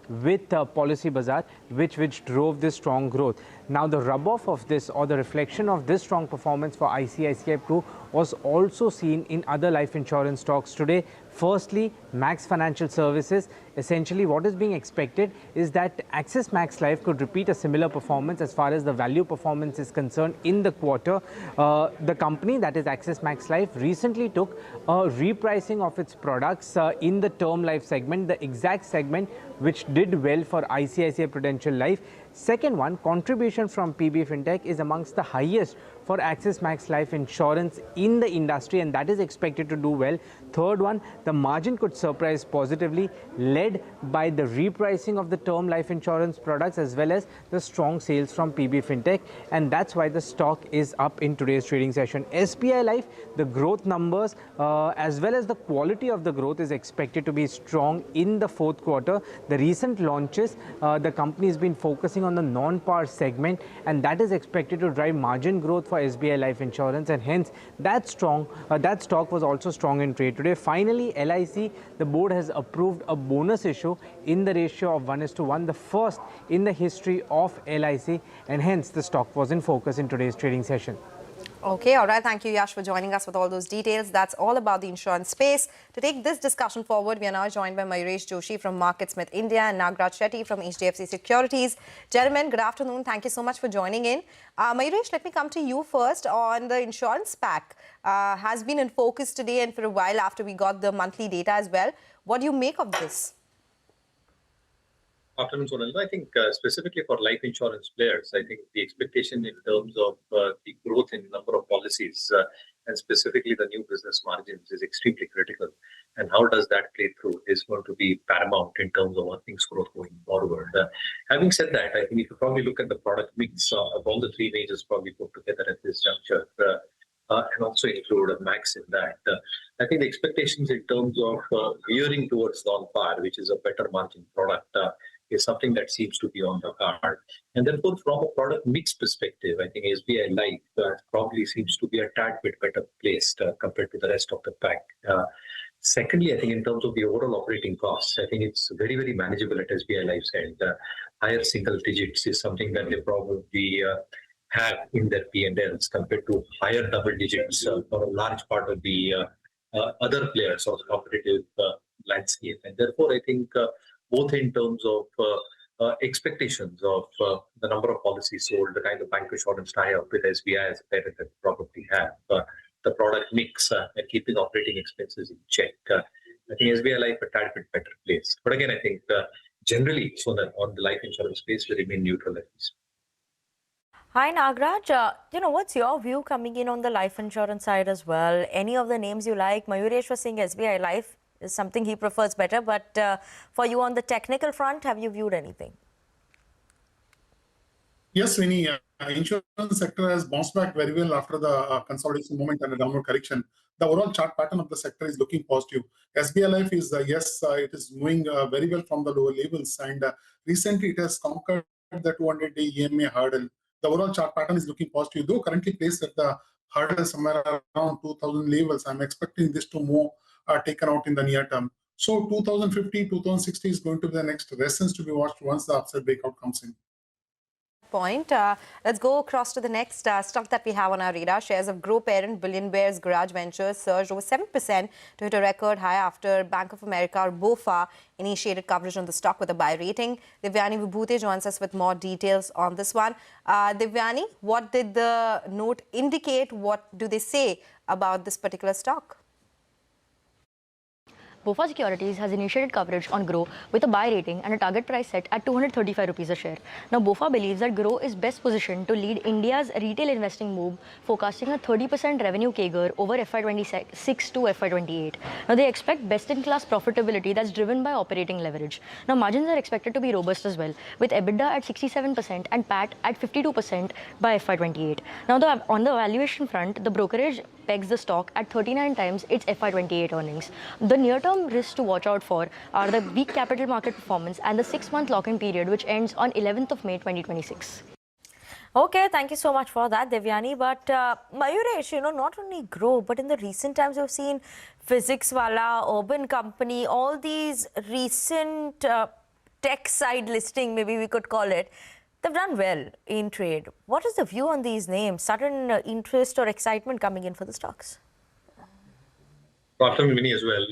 with Policy Bazar, which drove this strong growth. Now, the rub-off of this, or the reflection of this strong performance for ICICI Pru, was also seen in other life insurance stocks today. Firstly, Max Financial Services. Essentially, what is being expected is that Axis Max Life could repeat a similar performance as far as the value performance is concerned in the quarter. The company, that is Axis Max Life, recently took a repricing of its products in the term life segment, the exact segment which did well for ICICI Prudential Life. Second one, contribution from PB Fintech is amongst the highest for Axis Max Life Insurance in the industry, and that is expected to do well. Third one, the margin could surprise positively, led by the repricing of the term life insurance products as well as the strong sales from PB Fintech, and that's why the stock is up in today's trading session. SBI Life, the growth numbers as well as the quality of the growth is expected to be strong in the fourth quarter. The recent launches, the company has been focusing on the non-par segment, and that is expected to drive margin growth for SBI Life Insurance, and hence that stock was also strong in trade today. Finally, LIC, the board has approved a bonus issue in the ratio of 1:1, the first in the history of LIC, and hence the stock was in focus in today's trading session. Okay, all right. Thank you, Yash, for joining us with all those details. That's all about the insurance space. To take this discussion forward, we are now joined by Mayuresh Joshi from MarketSmith India and Nagraj Shetty from HDFC Securities. Gentlemen, good afternoon. Thank you so much for joining in. Mayuresh, let me come to you first on the insurance pack. Has been in focus today and for a while after we got the monthly data as well. What do you make of this? Afternoon, Sonal. I think specifically for life insurance players, I think the expectation in terms of the growth in number of policies and specifically the new business margins is extremely critical. And how does that play through is going to be paramount in terms of earnings growth going forward. Having said that, I think if you probably look at the product mix of all the three majors probably put together at this juncture, and also include a max in that. I think the expectations in terms of veering towards non-par, which is a better margin product, is something that seems to be on the card. And therefore, from a product mix perspective, I think SBI Life probably seems to be a tad bit better placed compared to the rest of the pack. Secondly, I think in terms of the overall operating costs, I think it's very, very manageable at SBI Life's end. Higher single digits is something that they probably have in their P&Ls compared to higher double digits for a large part of the other players of the competitive landscape. And therefore, I think both in terms of expectations of the number of policies sold, the kind of bank insurance tie-up with SBI as a parent that probably have, the product mix and keeping operating expenses in check. I think SBI Life a tad bit better place. But again, I think generally, so that on the life insurance space, we remain neutral at least. Hi, Nagraj. What's your view coming in on the life insurance side as well? Any of the names you like? Mayuresh was saying SBI Life is something he prefers better, but for you on the technical front, have you viewed anything? Yes, Vinny, insurance sector has bounced back very well after the consolidation moment and the downward correction. The overall chart pattern of the sector is looking positive. SBI Life is, it is moving very well from the lower levels, and recently it has conquered the 200-day EMA hurdle. The overall chart pattern is looking positive, though currently placed at the hurdle somewhere around 2000 levels. I'm expecting this to move taken out in the near term. So 2050, 2060 is going to be the next resistance to be watched once the upside breakout comes in. Point. Let's go across to the next stock that we have on our radar. Shares of Grow parent Billion Bears Garage Ventures surged over 7% to hit a record high after Bank of America or BofA initiated coverage on the stock with a buy rating. Divyani Vibhute joins us with more details on this one. Divyani, what did the note indicate? What do they say about this particular stock? BofA Securities has initiated coverage on Grow with a buy rating and a target price set at 235 rupees a share. Now, BofA believes that Grow is best positioned to lead India's retail investing move, forecasting a 30% revenue CAGR over FY26 to FY28. Now, they expect best-in-class profitability that's driven by operating leverage. Now, margins are expected to be robust as well, with EBITDA at 67% and PAT at 52% by FY28. Now, on the valuation front, the brokerage pegs the stock at 39 times its FY28 earnings. The near-term risks to watch out for are the weak capital market performance and the 6-month lock-in period, which ends on 11th of May 2026. Okay, thank you so much for that, Devyani. But Mayuresh, not only grow, but in the recent times, we've seen Physics Wala, Urban Company, all these recent tech side listing, maybe we could call it, they've done well in trade. What is the view on these names? Sudden interest or excitement coming in for the stocks? After Mini as well.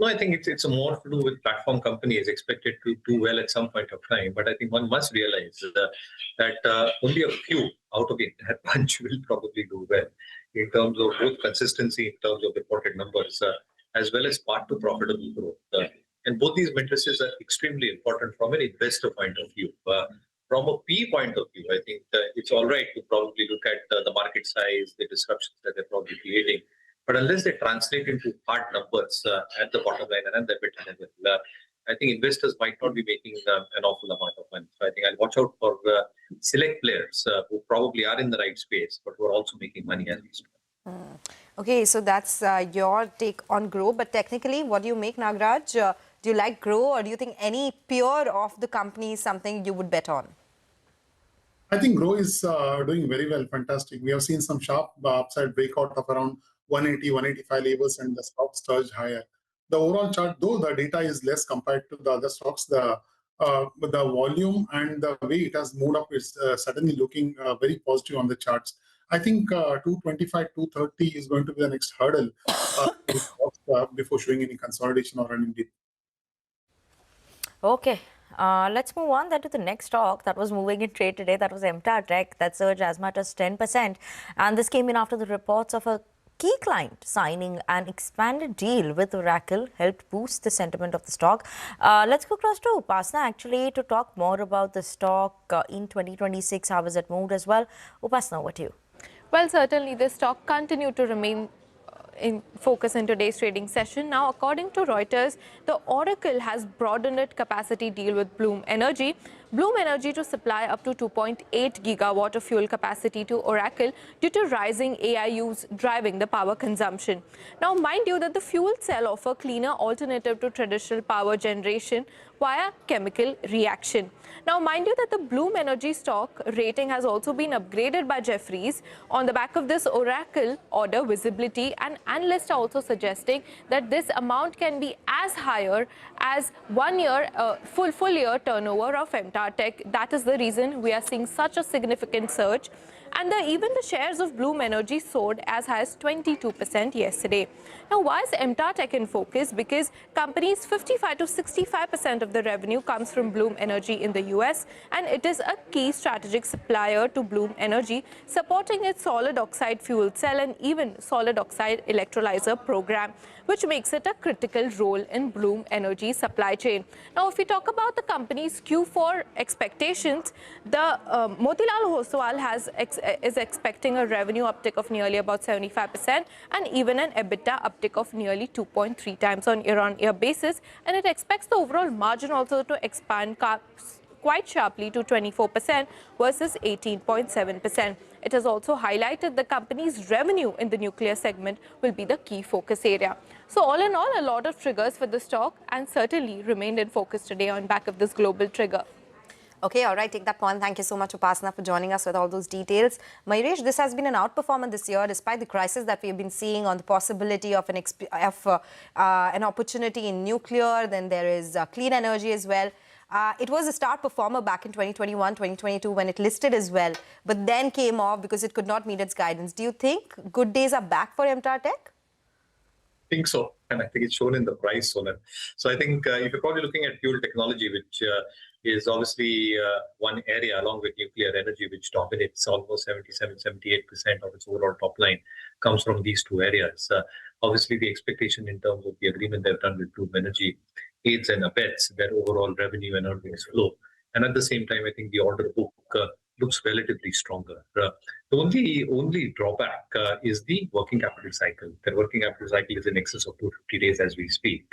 No, I think it's more to do with platform companies expected to do well at some point of time. But I think one must realize that only a few out of the entire bunch will probably do well in terms of both consistency, in terms of reported numbers, as well as path to profitable growth. And both these matrices are extremely important from an investor point of view. From a P point of view, I think it's all right to probably look at the market size, the disruptions that they're probably creating. But unless they translate into hard numbers at the bottom line and at the EBITDA level, I think investors might not be making an awful amount of money. So I think I'll watch out for select players who probably are in the right space, but who are also making money as we speak. Okay, so that's your take on Grow. But technically, what do you make, Nagraj? Do you like Grow, or do you think any peer of the company is something you would bet on? I think Grow is doing very well, fantastic. We have seen some sharp upside breakout of around 180, 185 levels, and the stock surged higher. The overall chart, though the data is less compared to the other stocks, the volume and the way it has moved up is suddenly looking very positive on the charts. I think 225, 230 is going to be the next hurdle before showing any consolidation or running dip. Okay. Let's move on then to the next stock that was moving in trade today. That was MTAR Tech. That surged as much as 10%. And this came in after the reports of a key client signing an expanded deal with Oracle helped boost the sentiment of the stock. Let's go across to Upasna actually to talk more about the stock in 2026. How has it moved as well? Upasna, what to you? Well, certainly the stock continued to remain in focus in today's trading session. Now, according to Reuters, the Oracle has broadened its capacity deal with Bloom Energy. Bloom Energy to supply up to 2.8 gigawatt of fuel capacity to Oracle due to rising AI use driving the power consumption. Now, mind you that the fuel cell offer cleaner alternative to traditional power generation via chemical reaction. Now, mind you that the Bloom Energy stock rating has also been upgraded by Jefferies on the back of this Oracle order visibility, and analysts are also suggesting that this amount can be as higher as 1 year, full year turnover of MTAR Tech. That is the reason we are seeing such a significant surge. And even the shares of Bloom Energy soared as high as 22% yesterday. Now, why is MTAR Tech in focus? Because companies 55 to 65% of the revenue comes from Bloom Energy in the US, and it is a key strategic supplier to Bloom Energy, supporting its solid oxide fuel cell and even solid oxide electrolyzer program, which makes it a critical role in Bloom Energy supply chain. Now, if we talk about the company's Q4 expectations, the Motilal Oswal is expecting a revenue uptick of nearly about 75% and even an EBITDA uptick of nearly 2.3 times on year-on-year basis. And it expects the overall margin also to expand quite sharply to 24% versus 18.7%. It has also highlighted the company's revenue in the nuclear segment will be the key focus area. So all in all, a lot of triggers for the stock and certainly remained in focus today on back of this global trigger. Okay, all right, take that point. Thank you so much, Upasna, for joining us with all those details. Mayuresh, this has been an outperformance this year, despite the crisis that we've been seeing on the possibility of an opportunity in nuclear. Then there is clean energy as well. It was a star performer back in 2021, 2022 when it listed as well, but then came off because it could not meet its guidance. Do you think good days are back for MTAR Tech? I think so, and I think it's shown in the price, Sonal. So I think if you're probably looking at fuel technology, which is obviously one area along with nuclear energy, which dominates almost 77-78% of its overall top line, comes from these two areas. Obviously, the expectation in terms of the agreement they've done with Bloom Energy aids and abets their overall revenue and earnings flow. And at the same time, I think the order book looks relatively stronger. The only drawback is the working capital cycle. Their working capital cycle is in excess of 250 days as we speak.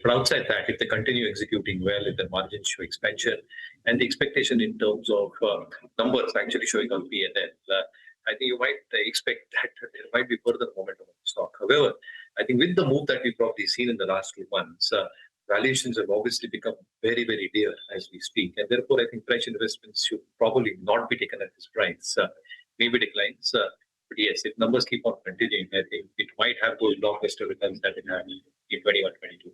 But outside that, if they continue executing well, if their margins show expansion, and the expectation in terms of numbers actually showing on P&L, I think you might expect that there might be further momentum on the stock. However, I think with the move that we've probably seen in the last 2 months, valuations have obviously become very, very dear as we speak. And therefore, I think fresh investments should probably not be taken at this price. Maybe declines. But yes, if numbers keep on continuing, I think it might have those blockbuster returns that it had in 21-22.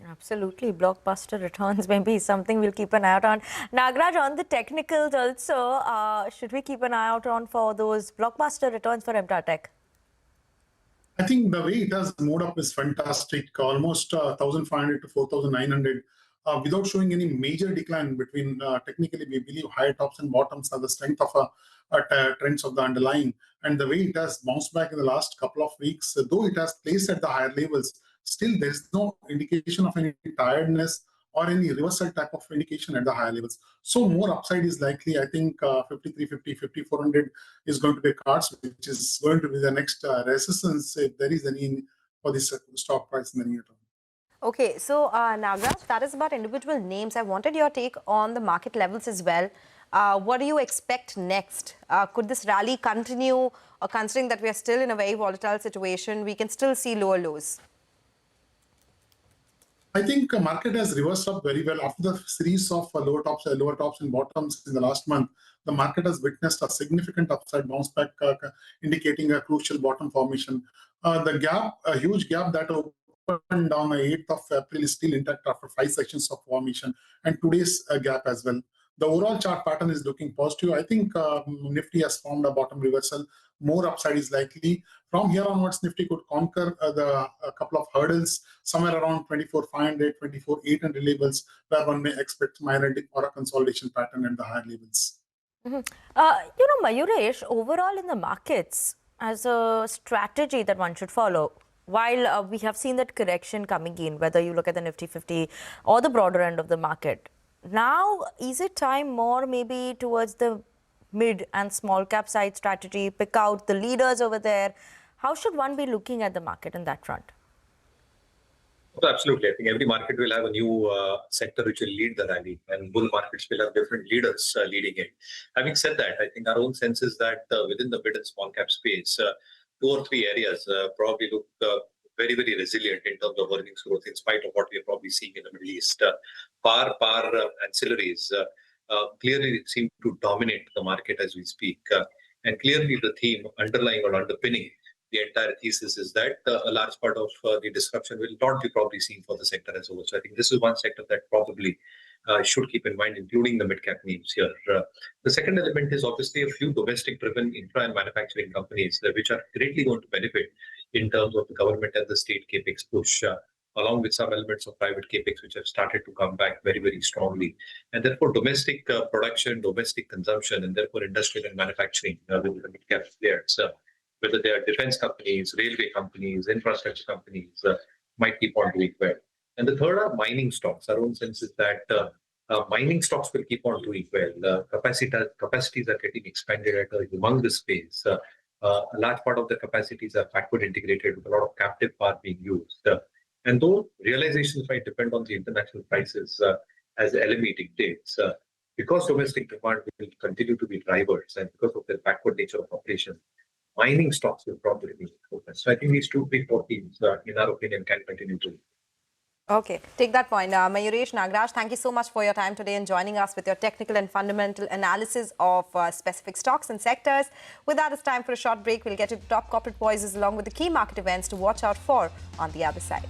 Absolutely. Blockbuster returns may be something we'll keep an eye out on. Nagaraj, on the technicals also, should we keep an eye out on for those blockbuster returns for MTAR Tech? I think the way it has moved up is fantastic, almost 1,500 to 4,900, without showing any major decline between, technically, we believe higher tops and bottoms are the strength of trends of the underlying. And the way it has bounced back in the last couple of weeks, though it has placed at the higher levels, still there is no indication of any tiredness or any reversal type of indication at the higher levels. So more upside is likely. I think 5350, 5400 is going to be cards, which is going to be the next resistance if there is any for this stock price in the near term. Okay, so Nagaraj, that is about individual names. I wanted your take on the market levels as well. What do you expect next? Could this rally continue, or considering that we are still in a very volatile situation, we can still see lower lows? I think the market has reversed up very well after the series of lower tops and bottoms in the last month. The market has witnessed a significant upside bounce back, indicating a crucial bottom formation. The gap, a huge gap that opened on the 8th of April, is still intact after 5 sessions of formation, and today's gap as well. The overall chart pattern is looking positive. I think Nifty has formed a bottom reversal. More upside is likely. From here onwards, Nifty could conquer a couple of hurdles, somewhere around 24,500, 24,800 levels, where one may expect minor dip or a consolidation pattern at the higher levels. Mayuresh, overall in the markets, as a strategy that one should follow, while we have seen that correction coming in, whether you look at the Nifty 50 or the broader end of the market, now is it time more maybe towards the mid and small cap side strategy, pick out the leaders over there? How should one be looking at the market in that front? Absolutely. I think every market will have a new sector which will lead the rally, and bull markets will have different leaders leading it. Having said that, I think our own sense is that within the mid and small cap space, 2 or 3 areas probably look very, very resilient in terms of earnings growth, in spite of what we are probably seeing in the Middle East. Par ancillaries clearly seem to dominate the market as we speak. And clearly the theme underlying or underpinning the entire thesis is that a large part of the disruption will not be probably seen for the sector as a whole. So I think this is one sector that probably should keep in mind, including the mid-cap names here. The second element is obviously a few domestic-driven infra and manufacturing companies which are greatly going to benefit in terms of the government and the state capex push, along with some elements of private capex which have started to come back very, very strongly. And therefore, domestic production, domestic consumption, and therefore industrial and manufacturing with the mid-cap players, whether they are defense companies, railway companies, infrastructure companies, might keep on doing well. And the third are mining stocks. Our own sense is that mining stocks will keep on doing well. Capacities are getting expanded at a humongous pace. A large part of the capacities are backward integrated with a lot of captive power being used. And though realizations might depend on the international prices as LME dictates, because domestic demand will continue to be drivers and because of their backward nature of operation, mining stocks will probably be focused. So I think these 2 big 4 themes, in our opinion, can continue to. Okay, take that point. Mayuresh, Nagaraj, thank you so much for your time today and joining us with your technical and fundamental analysis of specific stocks and sectors. With that, it's time for a short break. We'll get to the top corporate voices along with the key market events to watch out for on the other side.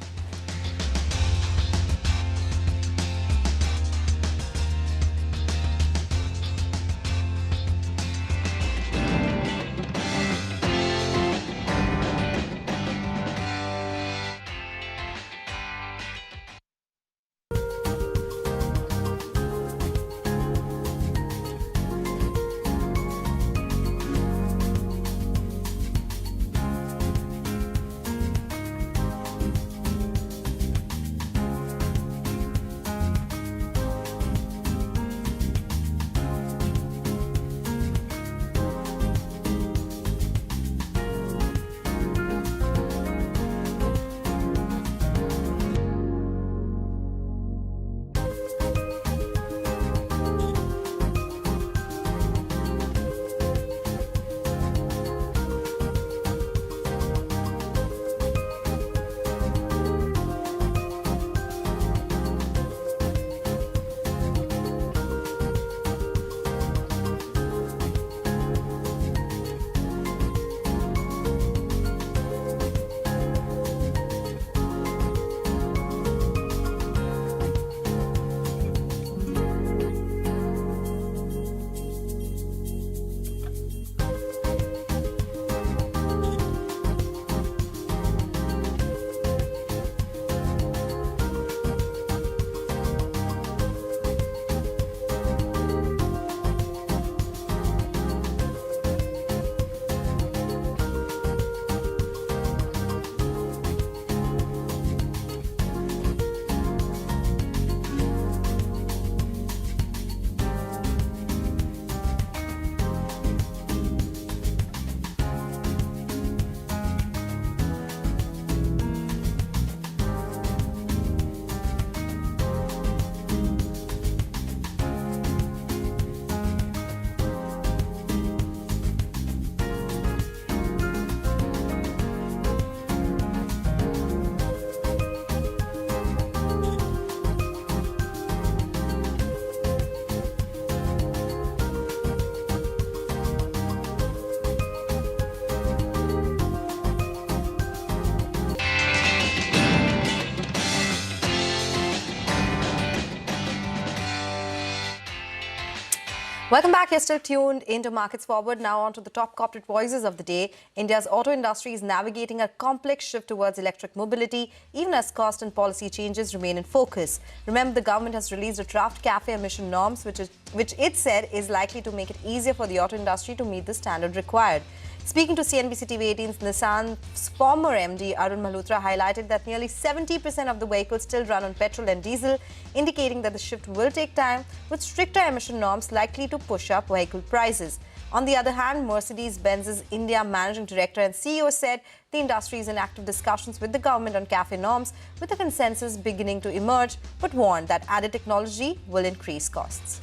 Welcome back. You're still tuned into Markets Forward. Now on to the top corporate voices of the day. India's auto industry is navigating a complex shift towards electric mobility, even as cost and policy changes remain in focus. Remember, the government has released a draft CAFE emission norms, which it said is likely to make it easier for the auto industry to meet the standard required. Speaking to CNBC TV 18's Nissan's former MD, Arun Malhotra, highlighted that nearly 70% of the vehicles still run on petrol and diesel, indicating that the shift will take time, with stricter emission norms likely to push up vehicle prices. On the other hand, Mercedes-Benz's India Managing Director and CEO said the industry is in active discussions with the government on CAFE norms, with a consensus beginning to emerge, but warned that added technology will increase costs.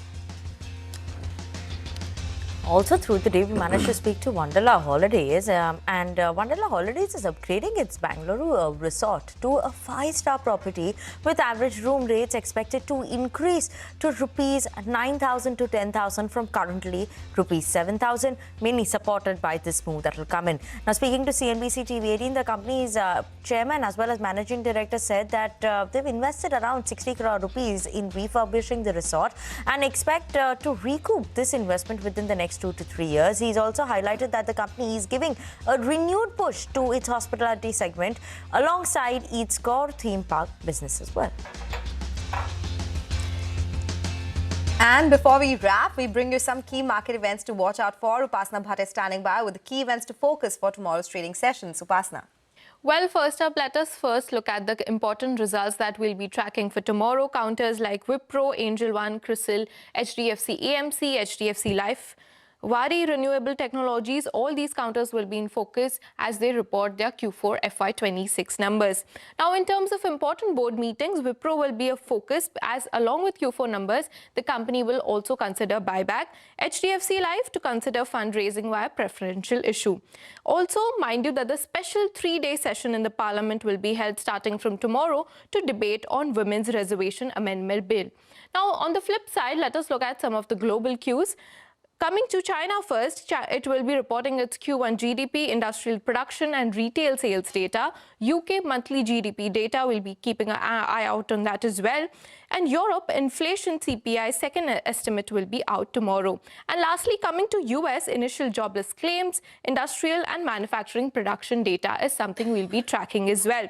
Also through the day, we managed to speak to Wonderla Holidays, and Wonderla Holidays is upgrading its Bangalore resort to a 5-star property with average room rates expected to increase to rupees 9,000 to 10,000 from currently rupees 7,000, mainly supported by this move that will come in. Now, speaking to CNBC TV 18, the company's chairman as well as managing director said that they've invested around 60 crore rupees in refurbishing the resort and expect to recoup this investment within the next 2 to 3 years. He's also highlighted that the company is giving a renewed push to its hospitality segment alongside its core theme park business as well. And before we wrap, we bring you some key market events to watch out for. Upasana Bhatt is standing by with the key events to focus for tomorrow's trading session. Upasana. Well, first up, let us first look at the important results that we'll be tracking for tomorrow. Counters like Wipro, Angel One, CRISIL, HDFC AMC, HDFC Life, Waaree Renewable Technologies, all these counters will be in focus as they report their Q4 FY26 numbers. Now, in terms of important board meetings, Wipro will be a focus as along with Q4 numbers, the company will also consider buyback. HDFC Life to consider fundraising via preferential issue. Also, mind you that the special 3-day session in the Parliament will be held starting from tomorrow to debate on Women's Reservation Amendment Bill. Now, on the flip side, let us look at some of the global cues. Coming to China first, it will be reporting its Q1 GDP, industrial production and retail sales data. UK monthly GDP data, will be keeping an eye out on that as well. And Europe, inflation CPI second estimate will be out tomorrow. And lastly, coming to US, initial jobless claims, industrial and manufacturing production data is something we'll be tracking as well.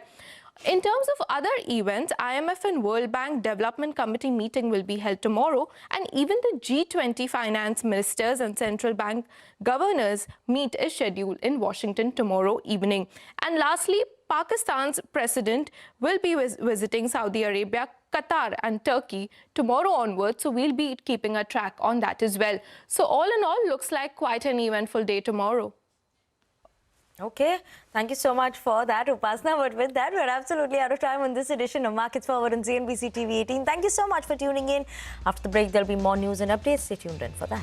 In terms of other events, IMF and World Bank Development Committee meeting will be held tomorrow, and even the G20 finance ministers and central bank governors meet is scheduled in Washington tomorrow evening. And lastly, Pakistan's president will be visiting Saudi Arabia, Qatar and Turkey tomorrow onwards, so we'll be keeping a track on that as well. So all in all, looks like quite an eventful day tomorrow. Okay, thank you so much for that, Upasana. But with that, we're absolutely out of time on this edition of Markets Forward on CNBC TV 18. Thank you so much for tuning in. After the break, there'll be more news and updates. Stay tuned in for that.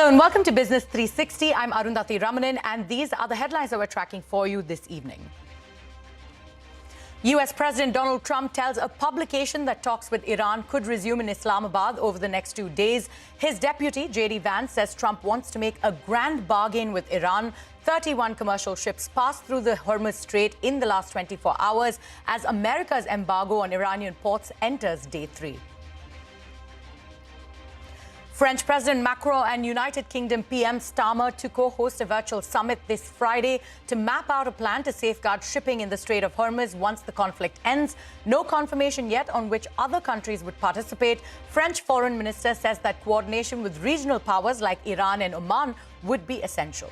Hello and welcome to Business 360. I'm Arundhati Ramanan and these are the headlines that we're tracking for you this evening. US President Donald Trump tells a publication that talks with Iran could resume in Islamabad over the next 2 days. His deputy, J.D. Vance, says Trump wants to make a grand bargain with Iran. 31 commercial ships passed through the Hormuz Strait in the last 24 hours as America's embargo on Iranian ports enters day 3. French President Macron and United Kingdom PM Starmer to co-host a virtual summit this Friday to map out a plan to safeguard shipping in the Strait of Hormuz once the conflict ends. No confirmation yet on which other countries would participate. French Foreign Minister says that coordination with regional powers like Iran and Oman would be essential.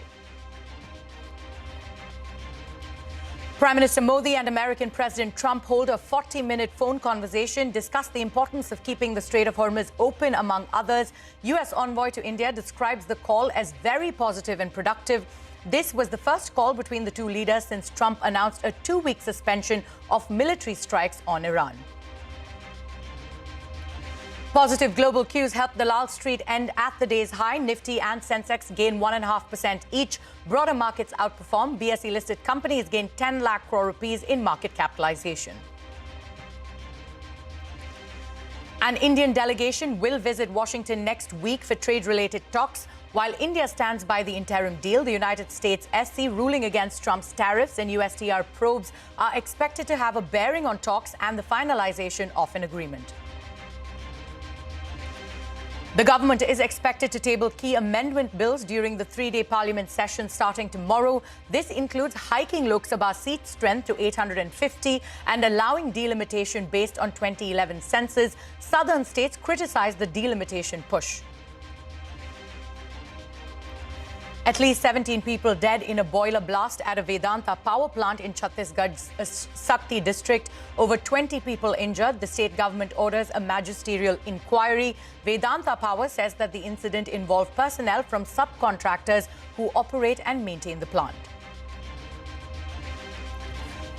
Prime Minister Modi and American President Trump hold a 40-minute phone conversation, discuss the importance of keeping the Strait of Hormuz open, among others. U.S. envoy to India describes the call as very positive and productive. This was the first call between the two leaders since Trump announced a 2-week suspension of military strikes on Iran. Positive global cues helped the Lal Street end at the day's high. Nifty and Sensex gain 1.5% each. Broader markets outperform. BSE-listed companies gained 10 lakh crore rupees in market capitalization. An Indian delegation will visit Washington next week for trade-related talks. While India stands by the interim deal, the United States SC ruling against Trump's tariffs and USTR probes are expected to have a bearing on talks and the finalization of an agreement. The government is expected to table key amendment bills during the 3-day Parliament session starting tomorrow. This includes hiking Lok Sabha seat strength to 850 and allowing delimitation based on 2011 census. Southern states criticized the delimitation push. At least 17 people dead in a boiler blast at a Vedanta power plant in Chhattisgarh's Sakti district. Over 20 people injured. The state government orders a magisterial inquiry. Vedanta Power says that the incident involved personnel from subcontractors who operate and maintain the plant.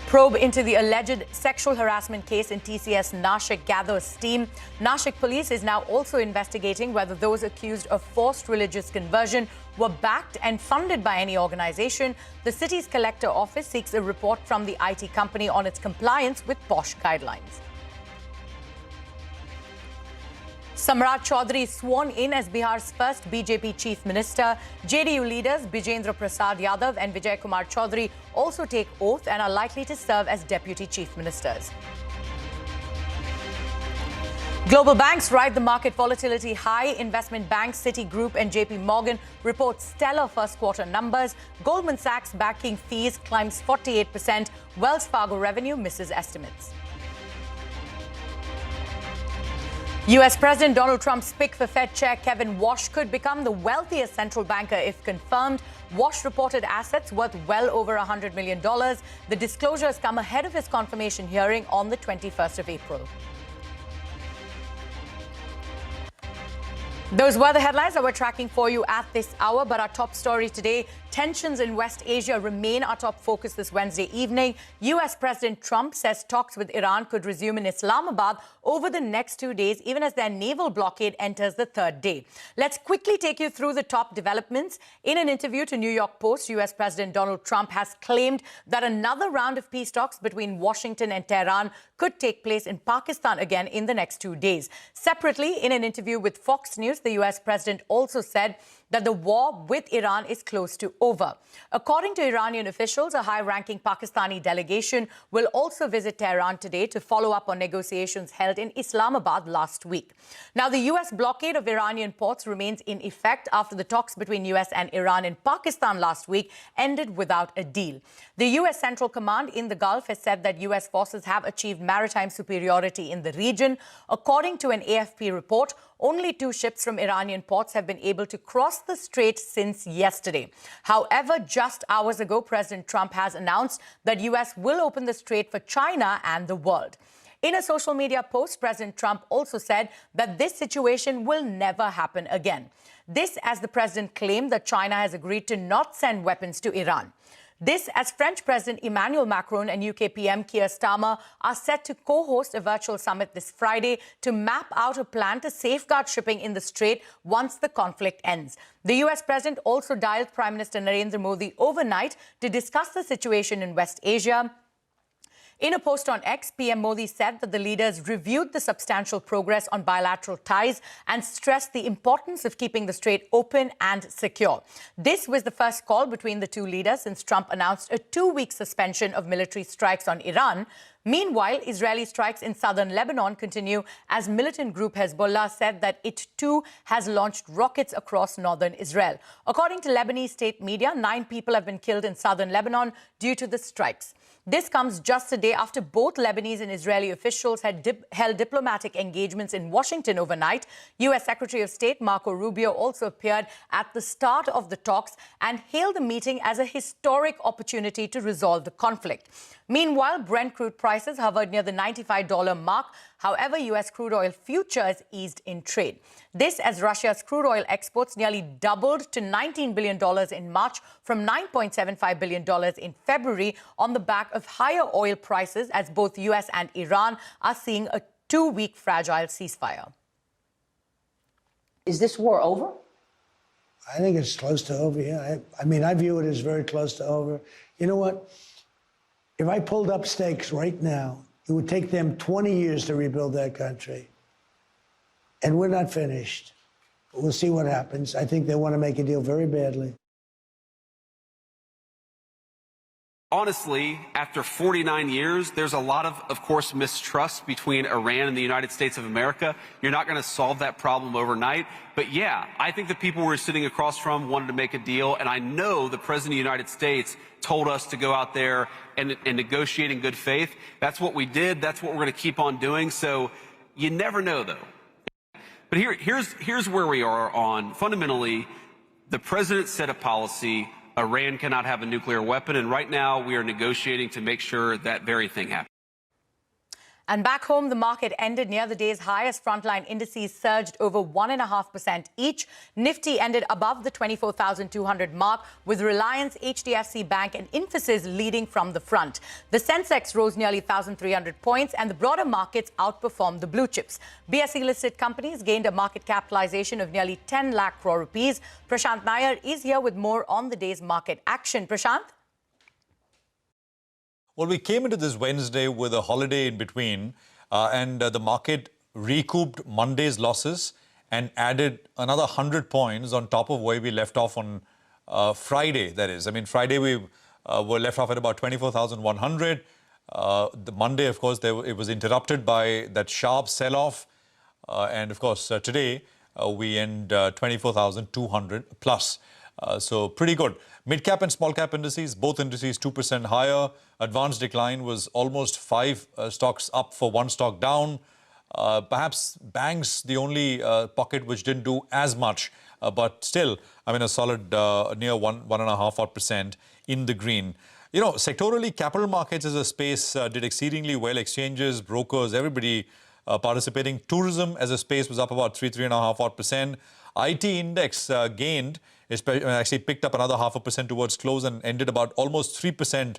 Probe into the alleged sexual harassment case in TCS Nashik gathers steam. Nashik police is now also investigating whether those accused of forced religious conversion were backed and funded by any organization. The city's collector office seeks a report from the IT company on its compliance with POSH guidelines. Samrat Chaudhary is sworn in as Bihar's first BJP chief minister. JDU leaders Bijendra Prasad Yadav and Vijay Kumar Chaudhary also take oath and are likely to serve as deputy chief ministers. Global banks ride the market volatility high. Investment banks Citigroup and JP Morgan report stellar first quarter numbers. Goldman Sachs banking fees climbs 48%. Wells Fargo revenue misses estimates. U.S. President Donald Trump's pick for Fed Chair Kevin Warsh could become the wealthiest central banker if confirmed. Warsh reported assets worth well over $100 million. The disclosures come ahead of his confirmation hearing on the 21st of April. Those were the headlines that we're tracking for you at this hour. But our top story today, tensions in West Asia remain our top focus this Wednesday evening. U.S. President Trump says talks with Iran could resume in Islamabad over the next 2 days, even as their naval blockade enters the 3rd day. Let's quickly take you through the top developments. In an interview to New York Post, U.S. President Donald Trump has claimed that another round of peace talks between Washington and Tehran could take place in Pakistan again in the next 2 days. Separately, in an interview with Fox News, the U.S. president also said that the war with Iran is close to over. According to Iranian officials, a high-ranking Pakistani delegation will also visit Tehran today to follow up on negotiations held in Islamabad last week. Now, the U.S. blockade of Iranian ports remains in effect after the talks between U.S. and Iran in Pakistan last week ended without a deal. The U.S. Central Command in the Gulf has said that U.S. forces have achieved maritime superiority in the region. According to an AFP report, only 2 ships from Iranian ports have been able to cross the strait since yesterday. However, just hours ago, President Trump has announced that U.S. will open the strait for China and the world. In a social media post, President Trump also said that this situation will never happen again. This as the president claimed that China has agreed to not send weapons to Iran. This as French President Emmanuel Macron and UK PM Keir Starmer are set to co-host a virtual summit this Friday to map out a plan to safeguard shipping in the Strait once the conflict ends. The US President also dialed Prime Minister Narendra Modi overnight to discuss the situation in West Asia. In a post on X, PM Modi said that the leaders reviewed the substantial progress on bilateral ties and stressed the importance of keeping the strait open and secure. This was the first call between the two leaders since Trump announced a 2-week suspension of military strikes on Iran. Meanwhile, Israeli strikes in southern Lebanon continue as militant group Hezbollah said that it too has launched rockets across northern Israel. According to Lebanese state media, 9 people have been killed in southern Lebanon due to the strikes. This comes just a day after both Lebanese and Israeli officials had held diplomatic engagements in Washington overnight. U.S. Secretary of State Marco Rubio also appeared at the start of the talks and hailed the meeting as a historic opportunity to resolve the conflict. Meanwhile, Brent crude prices hovered near the $95 mark. However, U.S. crude oil futures eased in trade. This as Russia's crude oil exports nearly doubled to $19 billion in March from $9.75 billion in February on the back of higher oil prices as both U.S. and Iran are seeing a 2-week fragile ceasefire. Is this war over? I think it's close to over, yeah. I mean, I view it as very close to over. You know what? If I pulled up stakes right now, it would take them 20 years to rebuild that country. And we're not finished. But we'll see what happens. I think they want to make a deal very badly. Honestly, after 49 years, there's a lot of course, mistrust between Iran and the United States of America. You're not going to solve that problem overnight. But yeah, I think the people we're sitting across from wanted to make a deal. And I know the President of the United States told us to go out there and negotiate in good faith. That's what we did. That's what we're going to keep on doing. So you never know, though. But here's where we are on, fundamentally, the President set a policy. Iran cannot have a nuclear weapon, and right now we are negotiating to make sure that very thing happens. And back home, the market ended near the day's high as frontline indices surged over 1.5% each. Nifty ended above the 24,200 mark, with Reliance, HDFC Bank and Infosys leading from the front. The Sensex rose nearly 1,300 points and the broader markets outperformed the blue chips. BSE-listed companies gained a market capitalization of nearly 10 lakh crore rupees. Prashant Nair is here with more on the day's market action. Prashant? Well, we came into this Wednesday with a holiday in between, and the market recouped Monday's losses and added another 100 points on top of where we left off on Friday, that is. I mean, Friday we were left off at about 24,100. The Monday, of course, it was interrupted by that sharp sell-off. And, of course, today we end 24,200 plus. So pretty good. Mid-cap and small-cap indices, both indices 2% higher. Advanced decline was almost 5 stocks up for 1 stock down. Perhaps banks, the only pocket which didn't do as much. But still, I mean, a solid near 1.5% in the green. You know, sectorally, capital markets as a space did exceedingly well. Exchanges, brokers, everybody participating. Tourism as a space was up about 3.5%. IT index gained, actually picked up another 0.5% towards close and ended about almost 3%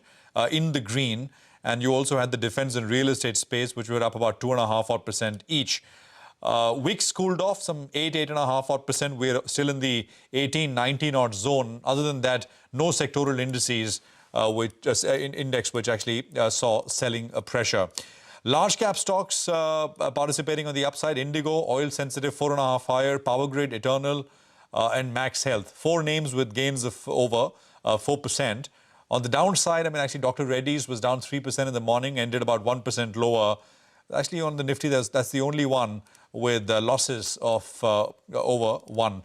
in the green. And you also had the defense and real estate space, which were up about 2.5% each. Wix cooled off some 8.5%. We're still in the 18-19 odd zone. Other than that, no sectoral indices index which actually saw selling pressure. Large cap stocks participating on the upside: Indigo, oil sensitive 4.5 higher, Power Grid, Eternal, and Max Health. 4 names with gains of over 4%. On the downside, I mean, actually, Dr. Reddy's was down 3% in the morning, ended about 1% lower. Actually, on the Nifty, that's the only one with losses of over 1%.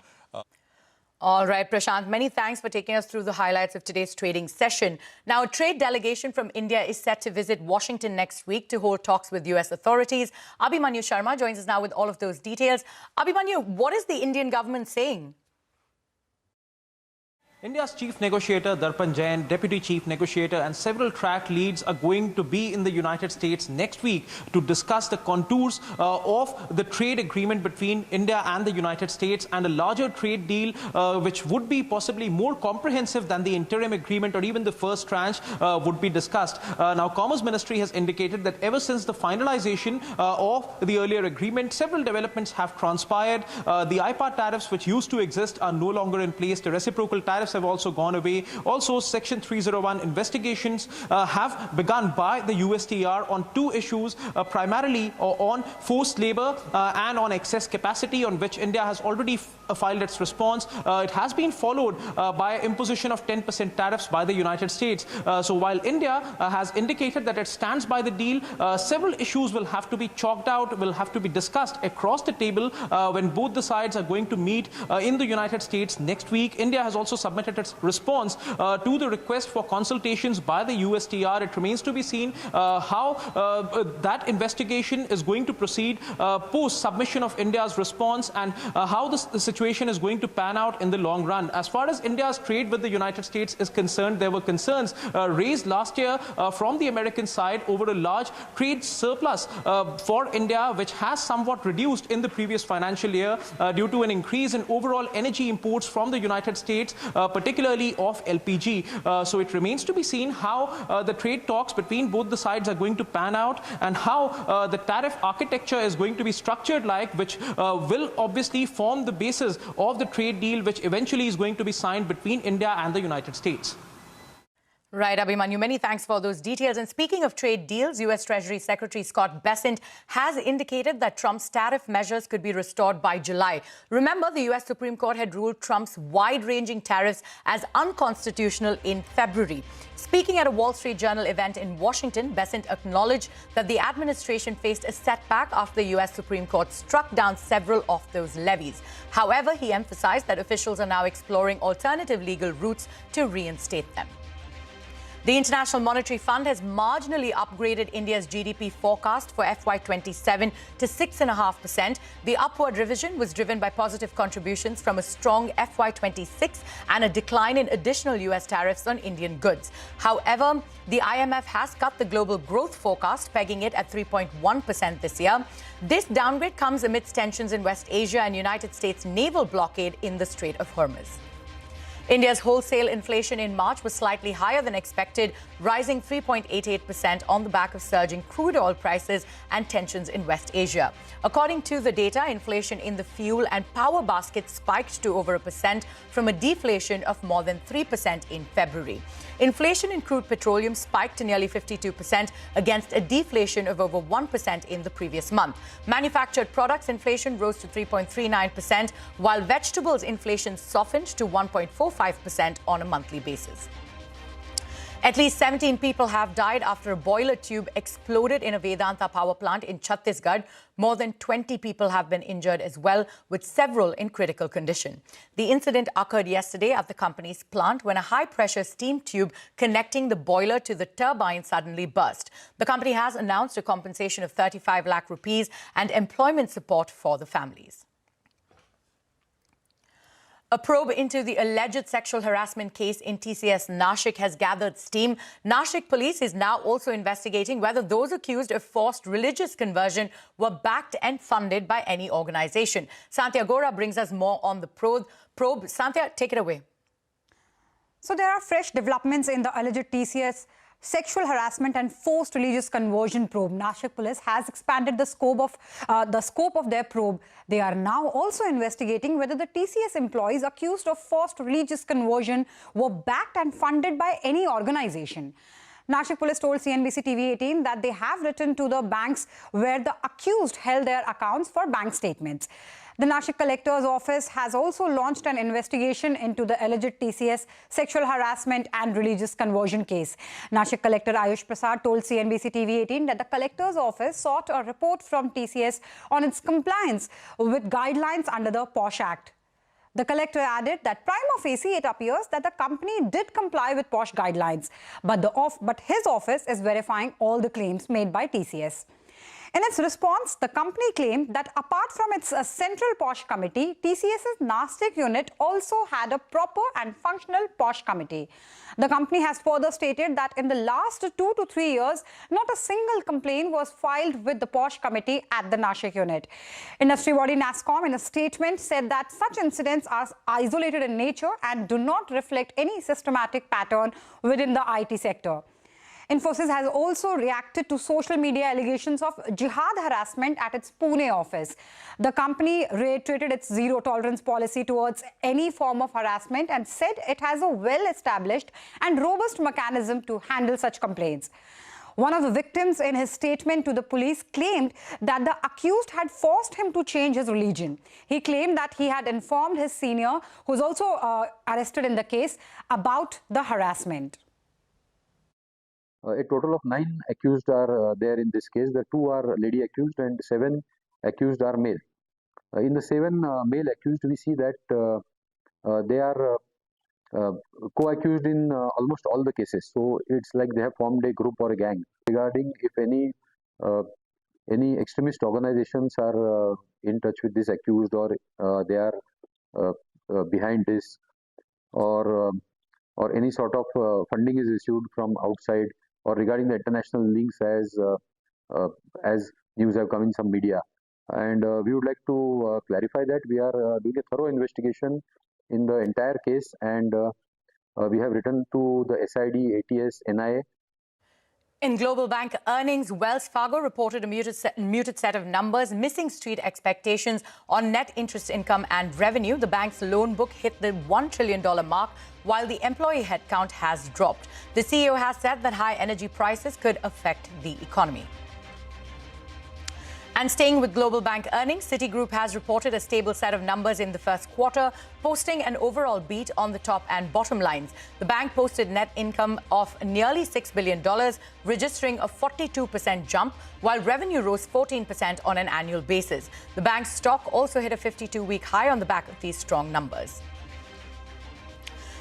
All right, Prashant, many thanks for taking us through the highlights of today's trading session. Now, a trade delegation from India is set to visit Washington next week to hold talks with U.S. authorities. Abhimanyu Sharma joins us now with all of those details. Abhimanyu, what is the Indian government saying? India's chief negotiator Darpan Jain, deputy chief negotiator and several track leads are going to be in the United States next week to discuss the contours of the trade agreement between India and the United States and a larger trade deal which would be possibly more comprehensive than the interim agreement or even the first tranche would be discussed. Now, Commerce Ministry has indicated that ever since the finalization of the earlier agreement, several developments have transpired. The IPA tariffs which used to exist are no longer in place. The reciprocal tariffs have also gone away. Also, Section 301 investigations have begun by the USTR on two issues, primarily on forced labor and on excess capacity, on which India has already filed its response. It has been followed by imposition of 10% tariffs by the United States. So while India has indicated that it stands by the deal, several issues will have to be chalked out, will have to be discussed across the table when both the sides are going to meet in the United States next week. India has also submitted its response to the request for consultations by the USTR. It remains to be seen how that investigation is going to proceed post submission of India's response and how the situation is going to pan out in the long run. As far as India's trade with the United States is concerned, there were concerns raised last year from the American side over a large trade surplus for India, which has somewhat reduced in the previous financial year due to an increase in overall energy imports from the United States, particularly of LPG. So it remains to be seen how the trade talks between both the sides are going to pan out and how the tariff architecture is going to be structured like, which will obviously form the basis of the trade deal which eventually is going to be signed between India and the United States. Right, Abhimanyu, many thanks for those details. And speaking of trade deals, U.S. Treasury Secretary Scott Bessent has indicated that Trump's tariff measures could be restored by July. Remember, the U.S. Supreme Court had ruled Trump's wide-ranging tariffs as unconstitutional in February. Speaking at a Wall Street Journal event in Washington, Bessent acknowledged that the administration faced a setback after the U.S. Supreme Court struck down several of those levies. However, he emphasized that officials are now exploring alternative legal routes to reinstate them. The International Monetary Fund has marginally upgraded India's GDP forecast for FY27 to 6.5%. The upward revision was driven by positive contributions from a strong FY26 and a decline in additional US tariffs on Indian goods. However, the IMF has cut the global growth forecast, pegging it at 3.1% this year. This downgrade comes amidst tensions in West Asia and United States naval blockade in the Strait of Hormuz. India's wholesale inflation in March was slightly higher than expected, rising 3.88% on the back of surging crude oil prices and tensions in West Asia. According to the data, inflation in the fuel and power basket spiked to over 1% from a deflation of more than 3% in February. Inflation in crude petroleum spiked to nearly 52% against a deflation of over 1% in the previous month. Manufactured products inflation rose to 3.39%, while vegetables inflation softened to 1.45% on a monthly basis. At least 17 people have died after a boiler tube exploded in a Vedanta power plant in Chhattisgarh. More than 20 people have been injured as well, with several in critical condition. The incident occurred yesterday at the company's plant when a high-pressure steam tube connecting the boiler to the turbine suddenly burst. The company has announced a compensation of 35 lakh rupees and employment support for the families. A probe into the alleged sexual harassment case in TCS Nashik has gathered steam. Nashik police is now also investigating whether those accused of forced religious conversion were backed and funded by any organization. Santhya Gora brings us more on the probe. Santhya, take it away. So there are fresh developments in the alleged TCS sexual harassment and forced religious conversion probe. Nashik police has expanded the scope of their probe. They are now also investigating whether the TCS employees accused of forced religious conversion were backed and funded by any organization. Nashik police told CNBC TV 18 that they have written to the banks where the accused held their accounts for bank statements. The Nashik collector's office has also launched an investigation into the alleged TCS sexual harassment and religious conversion case. Nashik collector Ayush Prasad told CNBC TV 18 that the collector's office sought a report from TCS on its compliance with guidelines under the POSH Act. The collector added that prima facie it appears that the company did comply with POSH guidelines, but his office is verifying all the claims made by TCS. In its response, the company claimed that apart from its central POSH committee, TCS's Nasdaq unit also had a proper and functional POSH committee. The company has further stated that in the last 2 to 3 years, not a single complaint was filed with the POSH committee at the Nashik unit. Industry body NASSCOM in a statement said that such incidents are isolated in nature and do not reflect any systematic pattern within the IT sector. Infosys has also reacted to social media allegations of jihad harassment at its Pune office. The company reiterated its zero-tolerance policy towards any form of harassment and said it has a well-established and robust mechanism to handle such complaints. One of the victims in his statement to the police claimed that the accused had forced him to change his religion. He claimed that he had informed his senior, who is also arrested in the case, about the harassment. A total of 9 accused are there in this case. The 2 are lady accused and 7 accused are male. In the 7 male accused, we see that they are co-accused in almost all the cases. So it's like they have formed a group or a gang. Regarding if any extremist organizations are in touch with this accused, or they are behind this, or any sort of funding is issued from outside, or regarding the international links as news have come in some media. And we would like to clarify that we are doing a thorough investigation in the entire case, and we have written to the SID, ATS, NIA. In global bank earnings, Wells Fargo reported a muted set of numbers, missing street expectations on net interest income and revenue. The bank's loan book hit the $1 trillion mark, while the employee headcount has dropped. The CEO has said that high energy prices could affect the economy. And staying with global bank earnings, Citigroup has reported a stable set of numbers in the first quarter, posting an overall beat on the top and bottom lines. The bank posted net income of nearly $6 billion, registering a 42% jump, while revenue rose 14% on an annual basis. The bank's stock also hit a 52-week high on the back of these strong numbers.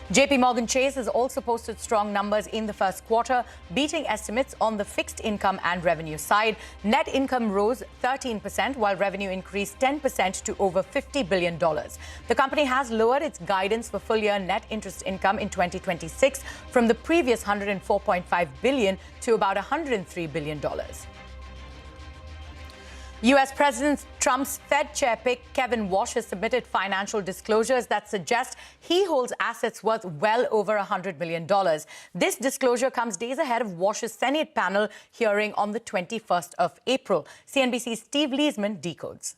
JP Morgan Chase has also posted strong numbers in the first quarter, beating estimates on the fixed income and revenue side. Net income rose 13%, while revenue increased 10% to over $50 billion. The company has lowered its guidance for full-year net interest income in 2026 from the previous $104.5 billion to about $103 billion. U.S. President Trump's Fed chair pick, Kevin Warsh, has submitted financial disclosures that suggest he holds assets worth well over $100 million. This disclosure comes days ahead of Warsh's Senate panel hearing on the 21st of April. CNBC's Steve Leesman decodes.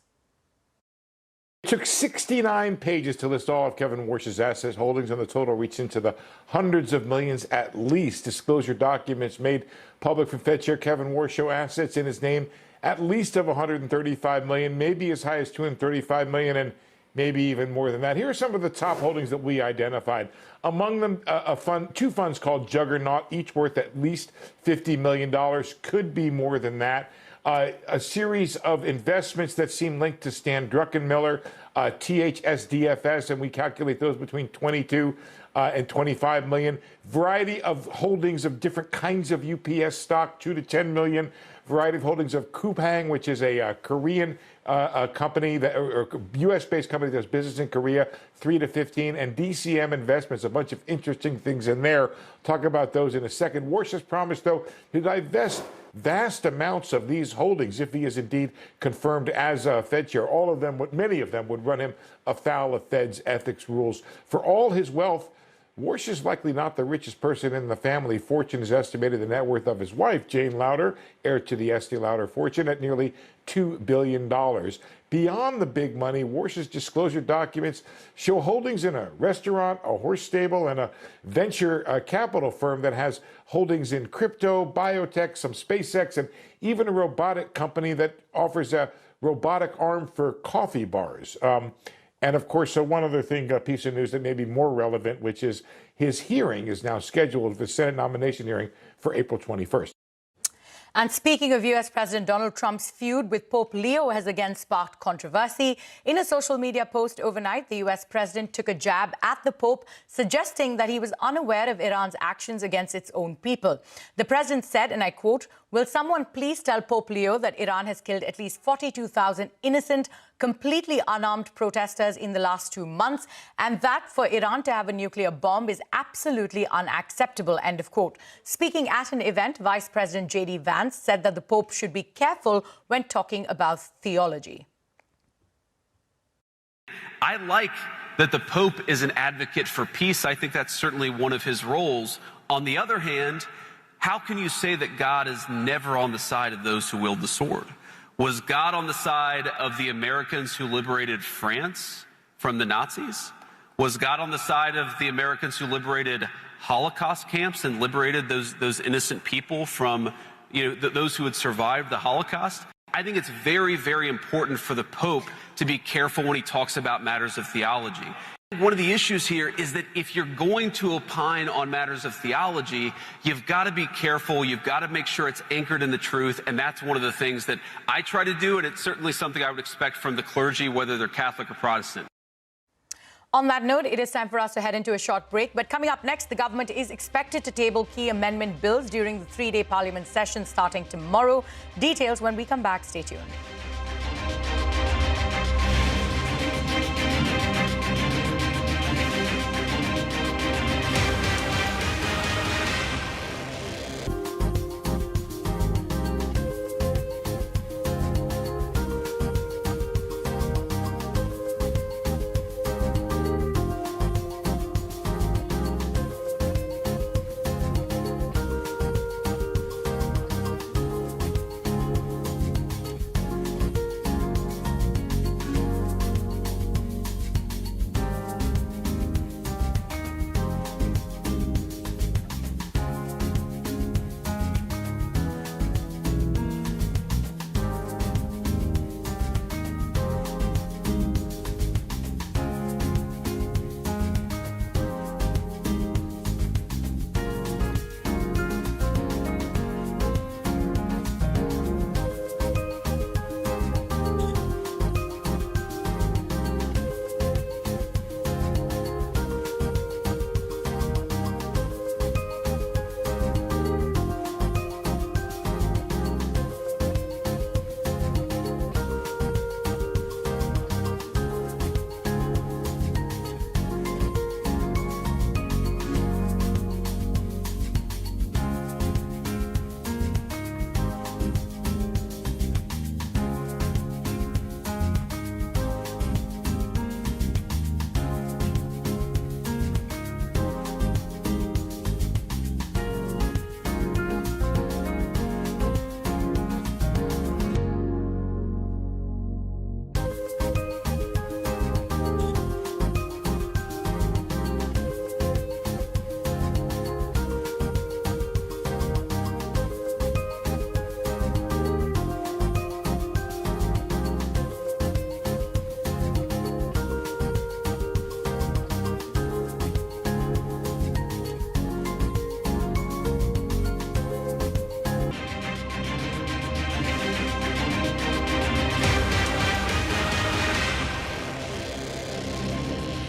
It took 69 pages to list all of Kevin Warsh's asset holdings, and the total reached into the hundreds of millions at least. Disclosure documents made public from Fed Chair Kevin Warsh show assets in his name at least of $135 million, maybe as high as $235 million, and maybe even more than that. Here are some of the top holdings that we identified. Among them, two funds called Juggernaut, each worth at least $50 million, could be more than that. A series of investments that seem linked to Stan Druckenmiller, THSDFS, and we calculate those between 22 and 25 million. Variety of holdings of different kinds of UPS stock, 2 to 10 million. Variety of holdings of Coupang, which is a Korean company, or U.S.-based company that does business in Korea, 3 to 15, and DCM Investments, a bunch of interesting things in there. Talk about those in a second. Warsh has promised, though, to divest vast amounts of these holdings if he is indeed confirmed as Fed chair. All of them, many of them, would run him afoul of Fed's ethics rules. For all his wealth, Warsh is likely not the richest person in the family. Fortune has estimated the net worth of his wife, Jane Lauder, heir to the Estee Lauder fortune, at nearly $2 billion. Beyond the big money, Warsh's disclosure documents show holdings in a restaurant, a horse stable, and a venture capital firm that has holdings in crypto, biotech, some SpaceX, and even a robotic company that offers a robotic arm for coffee bars. And of course, so one other thing, a piece of news that may be more relevant, which is his hearing is now scheduled, the Senate nomination hearing, for April 21st. And speaking of US President Donald Trump's feud with Pope Leo has again sparked controversy. In a social media post overnight, the US president took a jab at the Pope, suggesting that he was unaware of Iran's actions against its own people. The president said, and I quote, "Will someone please tell Pope Leo that Iran has killed at least 42,000 innocent, completely unarmed protesters in the last 2 months, and that for Iran to have a nuclear bomb is absolutely unacceptable," end of quote. Speaking at an event, Vice President J.D. Vance said that the Pope should be careful when talking about theology. I like that the Pope is an advocate for peace. I think that's certainly one of his roles. On the other hand, how can you say that God is never on the side of those who wield the sword? Was God on the side of the Americans who liberated France from the Nazis? Was God on the side of the Americans who liberated Holocaust camps and liberated those innocent people from, those who had survived the Holocaust? I think it's very, very important for the Pope to be careful when he talks about matters of theology. One of the issues here is that if you're going to opine on matters of theology, you've got to be careful. You've got to make sure it's anchored in the truth. And that's one of the things that I try to do. And it's certainly something I would expect from the clergy, whether they're Catholic or Protestant. On that note, it is time for us to head into a short break. But coming up next, the government is expected to table key amendment bills during the 3-day Parliament session starting tomorrow. Details when we come back. Stay tuned.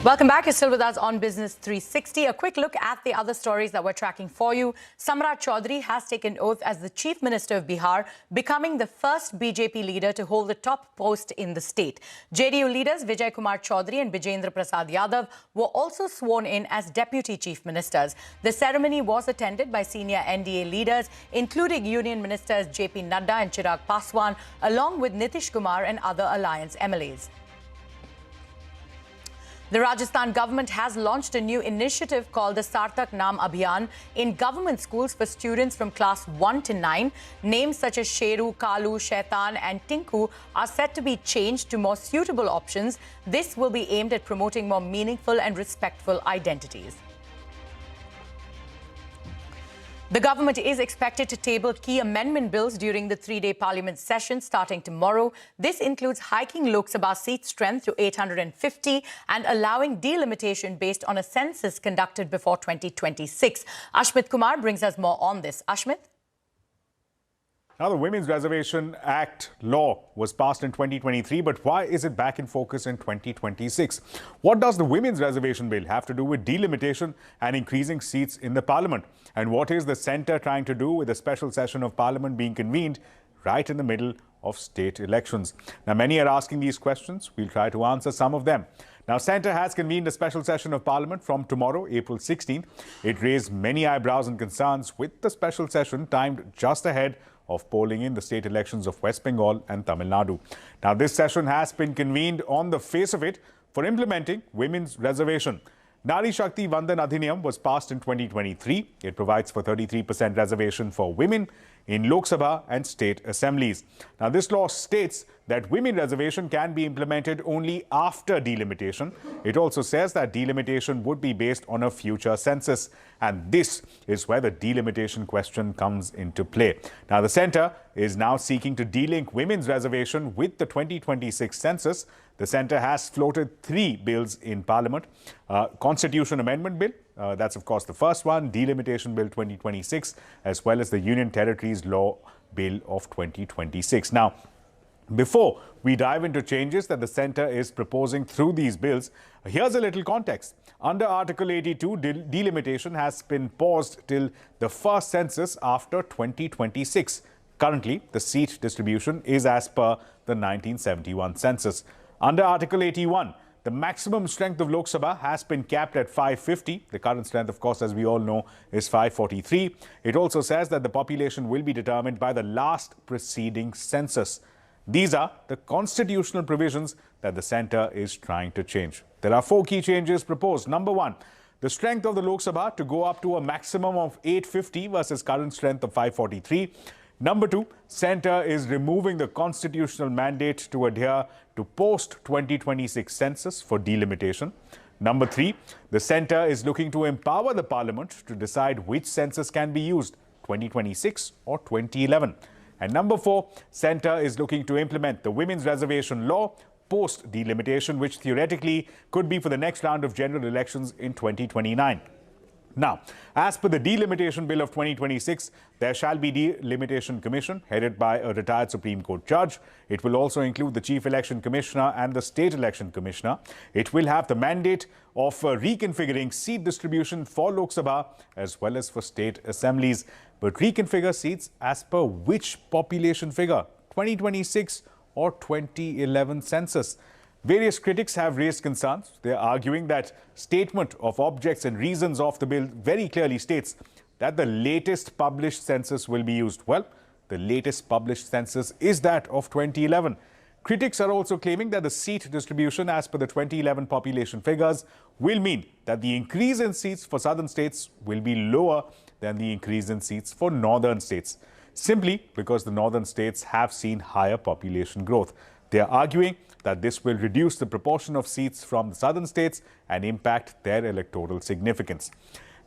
Welcome back. You're still with us on Business 360. A quick look at the other stories that we're tracking for you. Samrat Chaudhary has taken oath as the Chief Minister of Bihar, becoming the first BJP leader to hold the top post in the state. JDU leaders Vijay Kumar Chaudhary and Bijendra Prasad Yadav were also sworn in as Deputy Chief Ministers. The ceremony was attended by senior NDA leaders, including Union Ministers JP Nadda and Chirag Paswan, along with Nitish Kumar and other alliance MLAs. The Rajasthan government has launched a new initiative called the Sartak Naam Abhiyan in government schools for students from class 1 to 9. Names such as Sheru, Kalu, Shaitan and Tinku are set to be changed to more suitable options. This will be aimed at promoting more meaningful and respectful identities. The government is expected to table key amendment bills during the 3-day Parliament session starting tomorrow. This includes hiking Lok Sabha seat strength to 850 and allowing delimitation based on a census conducted before 2026. Ashmit Kumar brings us more on this. Ashmit? Now, the Women's Reservation Act law was passed in 2023, but why is it back in focus in 2026? What does the Women's Reservation Bill have to do with delimitation and increasing seats in the Parliament? And what is the centre trying to do with a special session of Parliament being convened right in the middle of state elections? Now, many are asking these questions. We'll try to answer some of them. Now, Centre has convened a special session of Parliament from tomorrow, April 16th. It raised many eyebrows and concerns with the special session timed just ahead of polling in the state elections of West Bengal and Tamil Nadu. Now, this session has been convened on the face of it for implementing women's reservation. Nari Shakti Vandan Adhiniyam was passed in 2023. It provides for 33% reservation for women in Lok Sabha and state assemblies. Now, this law states that women reservation can be implemented only after delimitation. It also says that delimitation would be based on a future census. And this is where the delimitation question comes into play. Now, the centre is now seeking to delink women's reservation with the 2026 census. The centre has floated 3 bills in Parliament. Constitution Amendment Bill, that's of course the first one, Delimitation Bill 2026, as well as the Union Territories Law Bill of 2026. Now, before we dive into changes that the centre is proposing through these bills, here's a little context. Under Article 82, delimitation has been paused till the first census after 2026. Currently, the seat distribution is as per the 1971 census. Under Article 81, the maximum strength of Lok Sabha has been capped at 550. The current strength, of course, as we all know, is 543. It also says that the population will be determined by the last preceding census. These are the constitutional provisions that the centre is trying to change. There are 4 key changes proposed. Number 1, the strength of the Lok Sabha to go up to a maximum of 850 versus current strength of 543. Number 2, centre is removing the constitutional mandate to adhere to post-2026 census for delimitation. Number 3, the centre is looking to empower the Parliament to decide which census can be used, 2026 or 2011. And number 4, centre is looking to implement the women's reservation law post-delimitation, which theoretically could be for the next round of general elections in 2029. Now, as per the Delimitation Bill of 2026, there shall be Delimitation Commission headed by a retired Supreme Court judge. It will also include the Chief Election Commissioner and the State Election Commissioner. It will have the mandate of reconfiguring seat distribution for Lok Sabha as well as for state assemblies. But reconfigure seats as per which population figure, 2026 or 2011 census? Various critics have raised concerns. They are arguing that statement of objects and reasons of the bill very clearly states that the latest published census will be used. Well, the latest published census is that of 2011. Critics are also claiming that the seat distribution as per the 2011 population figures will mean that the increase in seats for southern states will be lower than the increase in seats for northern states, simply because the northern states have seen higher population growth. They are arguing that this will reduce the proportion of seats from the southern states and impact their electoral significance.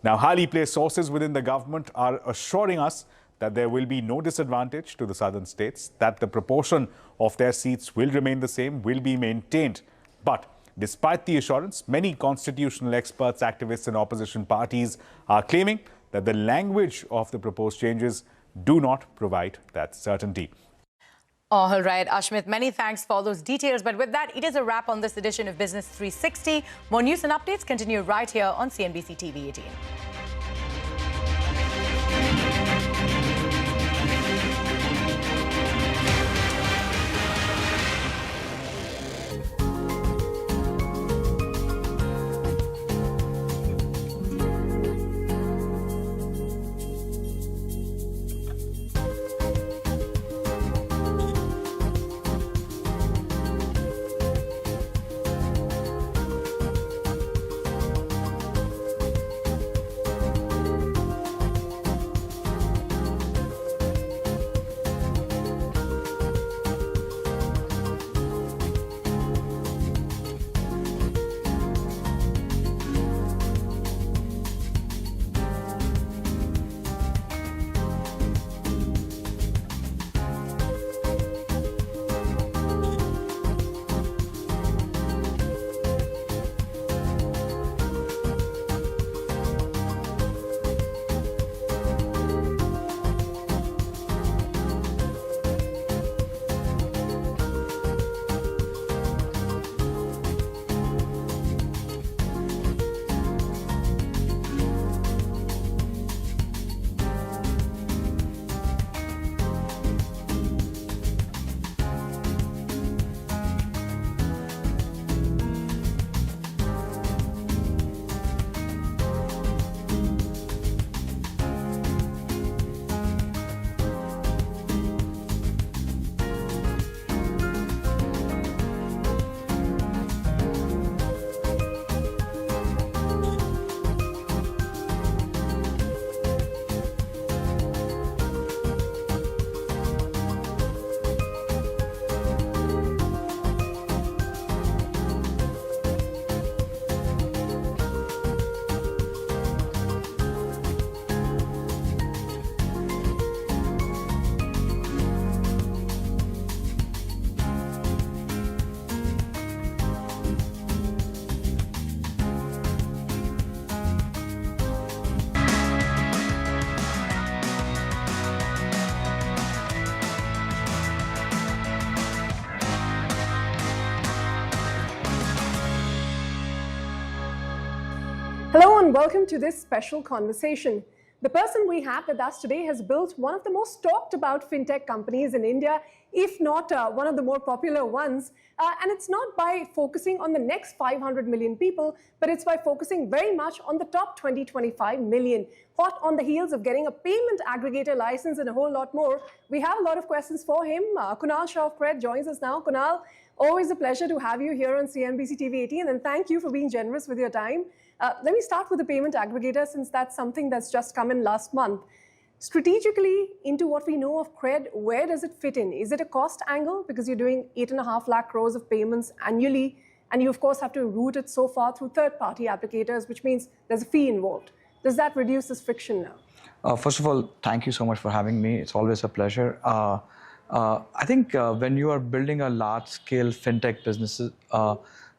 Now, highly placed sources within the government are assuring us that there will be no disadvantage to the southern states, that the proportion of their seats will remain the same, will be maintained. But despite the assurance, many constitutional experts, activists and opposition parties are claiming that the language of the proposed changes do not provide that certainty. All right, Ashmit, many thanks for those details. But with that, it is a wrap on this edition of Business 360. More news and updates continue right here on CNBC TV 18. and welcome to this special conversation. The person we have with us today has built one of the most talked about fintech companies in India, if not one of the more popular ones. And it's not by focusing on the next 500 million people, but it's by focusing very much on the top 20-25 million. Hot on the heels of getting a payment aggregator license and a whole lot more. We have a lot of questions for him. Kunal Shah of Cred joins us now. Kunal, always a pleasure to have you here on CNBC TV 18, and thank you for being generous with your time. Let me start with the payment aggregator, since that's something that's just come in last month. Strategically, into what we know of Cred, where does it fit in? Is it a cost angle? Because you're doing 8.5 lakh crores of payments annually, and you, of course, have to route it so far through third-party applicators, which means there's a fee involved. Does that reduce this friction now? First of all, thank you so much for having me. It's always a pleasure. I think when you are building a large-scale fintech business,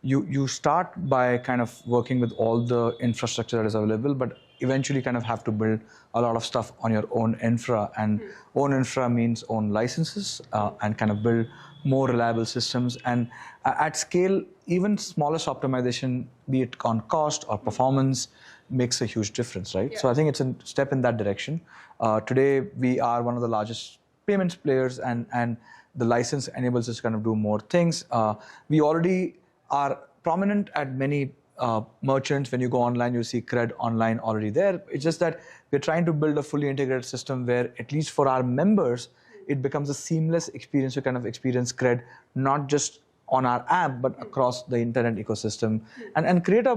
you start by kind of working with all the infrastructure that is available, but eventually kind of have to build a lot of stuff on your own infra. And own infra means own licenses and kind of build more reliable systems. And at scale, even smallest optimization, be it on cost or performance, makes a huge difference, right? Yeah. So I think it's a step in that direction. Today, we are one of the largest payments players, and the license enables us to kind of do more things. We already are prominent at many merchants. When you go online, you see Cred online already there. It's just that we're trying to build a fully integrated system where, at least for our members, it becomes a seamless experience to kind of experience Cred, not just on our app, but across the internet ecosystem, and create I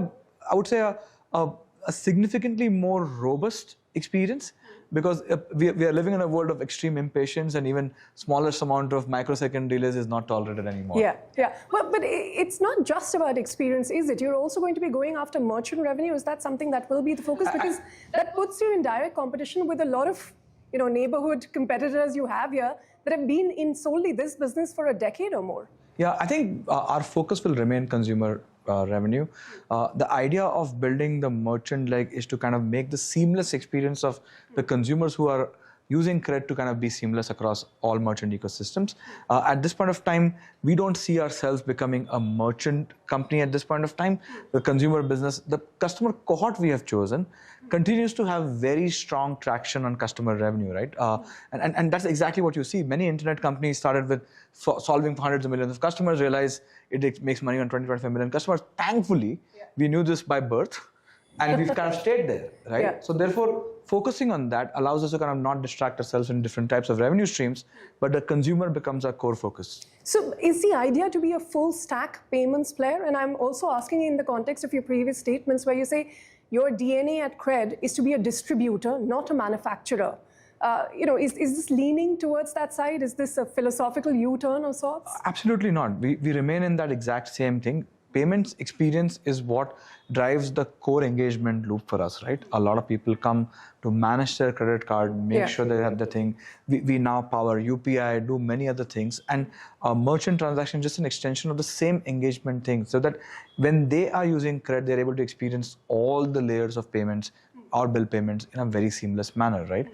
would say, a significantly more robust experience. Because we are living in a world of extreme impatience, and even smallest amount of microsecond delays is not tolerated anymore. Yeah. But it's not just about experience, is it? You're also going to be going after merchant revenue. Is that something that will be the focus? Because that puts you in direct competition with a lot of neighborhood competitors you have here that have been in solely this business for a decade or more. Yeah, I think our focus will remain consumer revenue. The idea of building the merchant leg is to kind of make the seamless experience of the consumers who are using Cred to kind of be seamless across all merchant ecosystems. At this point of time, we don't see ourselves becoming a merchant company at this point of time. The consumer business, the customer cohort we have chosen, continues to have very strong traction on customer revenue, right? And that's exactly what you see. Many internet companies started with solving for hundreds of millions of customers, realize it makes money on 20-25 million customers. Thankfully, we knew this by birth, and we've kind of stayed there, right? Yeah. So therefore, focusing on that allows us to kind of not distract ourselves in different types of revenue streams, but the consumer becomes our core focus. So is the idea to be a full stack payments player? And I'm also asking in the context of your previous statements where you say your DNA at Cred is to be a distributor, not a manufacturer. Is this leaning towards that side? Is this a philosophical U-turn of sorts? Absolutely not. We remain in that exact same thing. Payments experience is what drives the core engagement loop for us, right? A lot of people come to manage their credit card, make sure they have the thing. We now power UPI, do many other things. And a merchant transaction is just an extension of the same engagement thing, so that when they are using Cred, they're able to experience all the layers of payments or bill payments in a very seamless manner, right?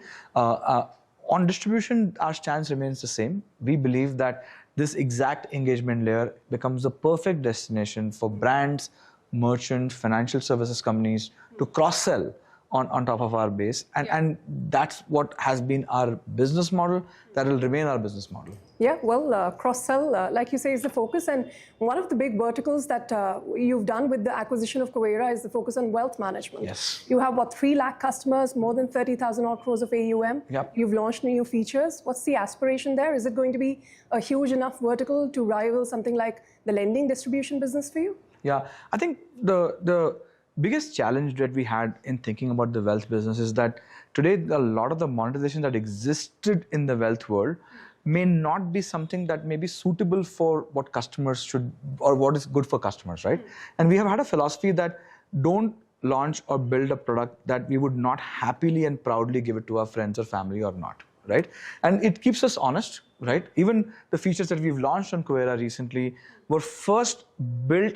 On distribution, our stance remains the same. We believe that this exact engagement layer becomes the perfect destination for brands, merchants, financial services companies to cross-sell on top of our base. And that's what has been our business model. That will remain our business model. Yeah, well, cross-sell, like you say, is the focus. And one of the big verticals that you've done with the acquisition of Kuwera is the focus on wealth management. Yes. You have, 3 lakh customers, more than 30,000 odd crores of AUM. Yep. You've launched new features. What's the aspiration there? Is it going to be a huge enough vertical to rival something like the lending distribution business for you? Yeah, I think the biggest challenge that we had in thinking about the wealth business is that today a lot of the monetization that existed in the wealth world may not be something that may be suitable for what customers should, or what is good for customers, right? And we have had a philosophy that don't launch or build a product that we would not happily and proudly give it to our friends or family or not, right? And it keeps us honest, right? Even the features that we've launched on Kuwera recently were first built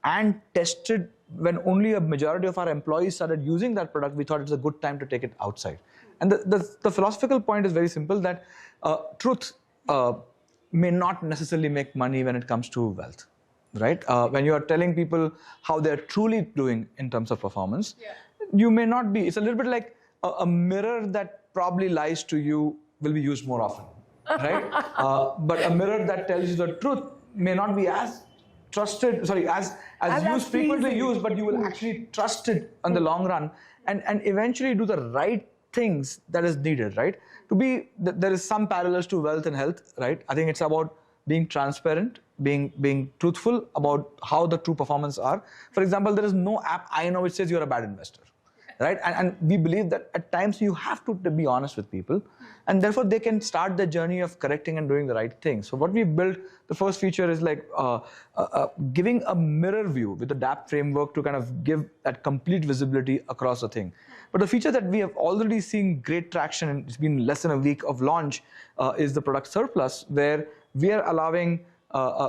and tested when only a majority of our employees started using that product. We thought it's a good time to take it outside. And the philosophical point is very simple, that truth may not necessarily make money when it comes to wealth, right? When you are telling people how they're truly doing in terms of performance, you may not be. It's a little bit like a mirror that probably lies to you will be used more often, right? But a mirror that tells you the truth may not be as trusted, as used, frequently used, but you will actually trust it on the long run and eventually do the right things that is needed, right? There is some parallels to wealth and health, right? I think it's about being transparent, being truthful about how the true performance are. For example, there is no app I know which says you're a bad investor, right? And we believe that at times you have to be honest with people, and therefore they can start the journey of correcting and doing the right thing. So what we built, the first feature is like giving a mirror view with the DAP framework to kind of give that complete visibility across the thing. But the feature that we have already seen great traction, and it's been less than a week of launch, is the product surplus, where we are allowing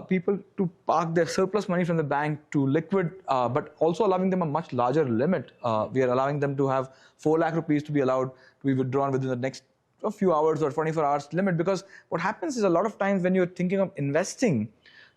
people to park their surplus money from the bank to liquid, but also allowing them a much larger limit. We are allowing them to have 4 lakh rupees to be allowed to be withdrawn within the next a few hours or 24 hours limit. Because what happens is a lot of times when you're thinking of investing,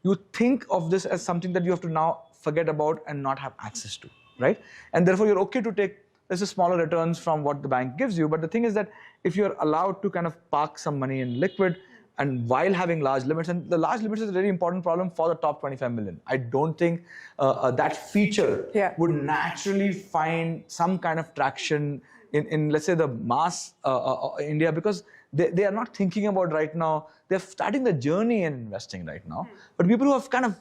you think of this as something that you have to now forget about and not have access to, right? And therefore you're okay to take, let's say, smaller returns from what the bank gives you. But the thing is that if you're allowed to kind of park some money in liquid, and while having large limits, and the large limits is a very important problem for the top 25 million. I don't think that feature would naturally find some kind of traction in let's say, the mass India, because they are not thinking about right now. They're starting the journey in investing right now. But people who have kind of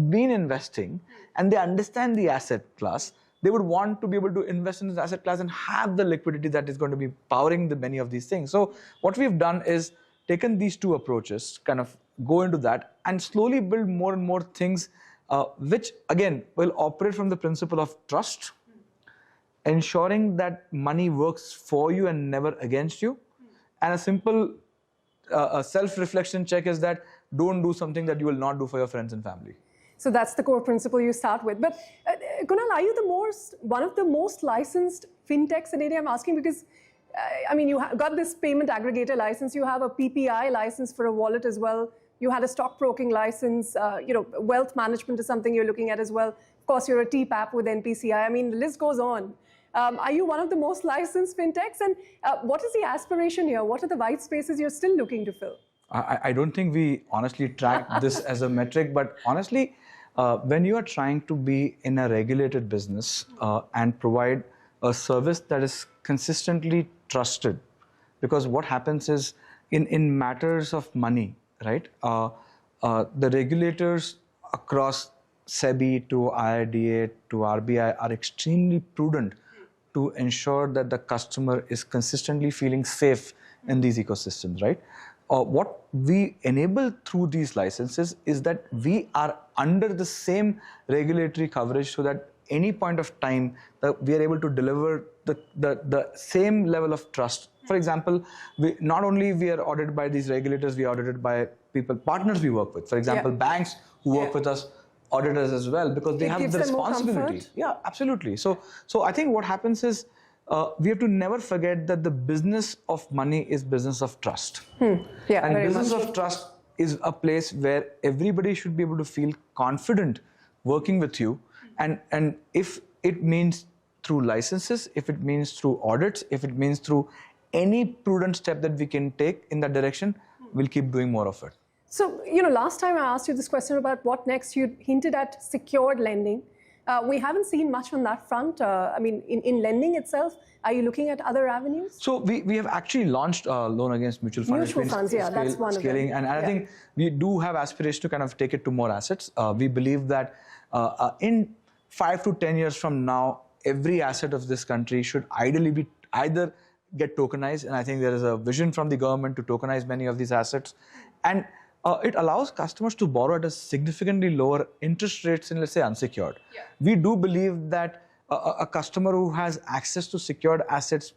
been investing and they understand the asset class, they would want to be able to invest in this asset class and have the liquidity that is going to be powering many of these things. So what we've done is taken these two approaches, kind of go into that and slowly build more and more things which again will operate from the principle of trust, ensuring that money works for you and never against you. And a simple self-reflection check is that don't do something that you will not do for your friends and family. So that's the core principle you start with. But Kunal, are you one of the most licensed fintechs in India? I'm asking because I mean, you got this payment aggregator license, you have a PPI license for a wallet as well, you had a stockbroking license, wealth management is something you're looking at as well. Of course, you're a TPAP with NPCI. I mean, the list goes on. Are you one of the most licensed fintechs? And what is the aspiration here? What are the white spaces you're still looking to fill? I don't think we honestly track this as a metric, but honestly, when you are trying to be in a regulated business and provide a service that is consistently trusted, because what happens is in matters of money, right? The regulators across SEBI to IRDA to RBI are extremely prudent to ensure that the customer is consistently feeling safe in these ecosystems, right? What we enable through these licenses is that we are under the same regulatory coverage so that any point of time we are able to deliver the same level of trust. For example, not only we are audited by these regulators, we are audited by partners we work with. For example, banks who work with us audit us as well, because they have the responsibility. Yeah, absolutely. So I think what happens is we have to never forget that the business of money is business of trust. Yeah, and business of trust is a place where everybody should be able to feel confident working with you. And if it means through licenses, if it means through audits, if it means through any prudent step that we can take in that direction, we'll keep doing more of it. So, last time I asked you this question about what next, you hinted at secured lending. We haven't seen much on that front. I mean, in lending itself, are you looking at other avenues? So we have actually launched a loan against mutual funds. Mutual funds, yeah, that's one of them. And I think we do have aspiration to kind of take it to more assets. We believe that in 5 to 10 years from now, every asset of this country should ideally be either get tokenized, and I think there is a vision from the government to tokenize many of these assets, and it allows customers to borrow at a significantly lower interest rates than, let's say, unsecured. Yeah. We do believe that a customer who has access to secured assets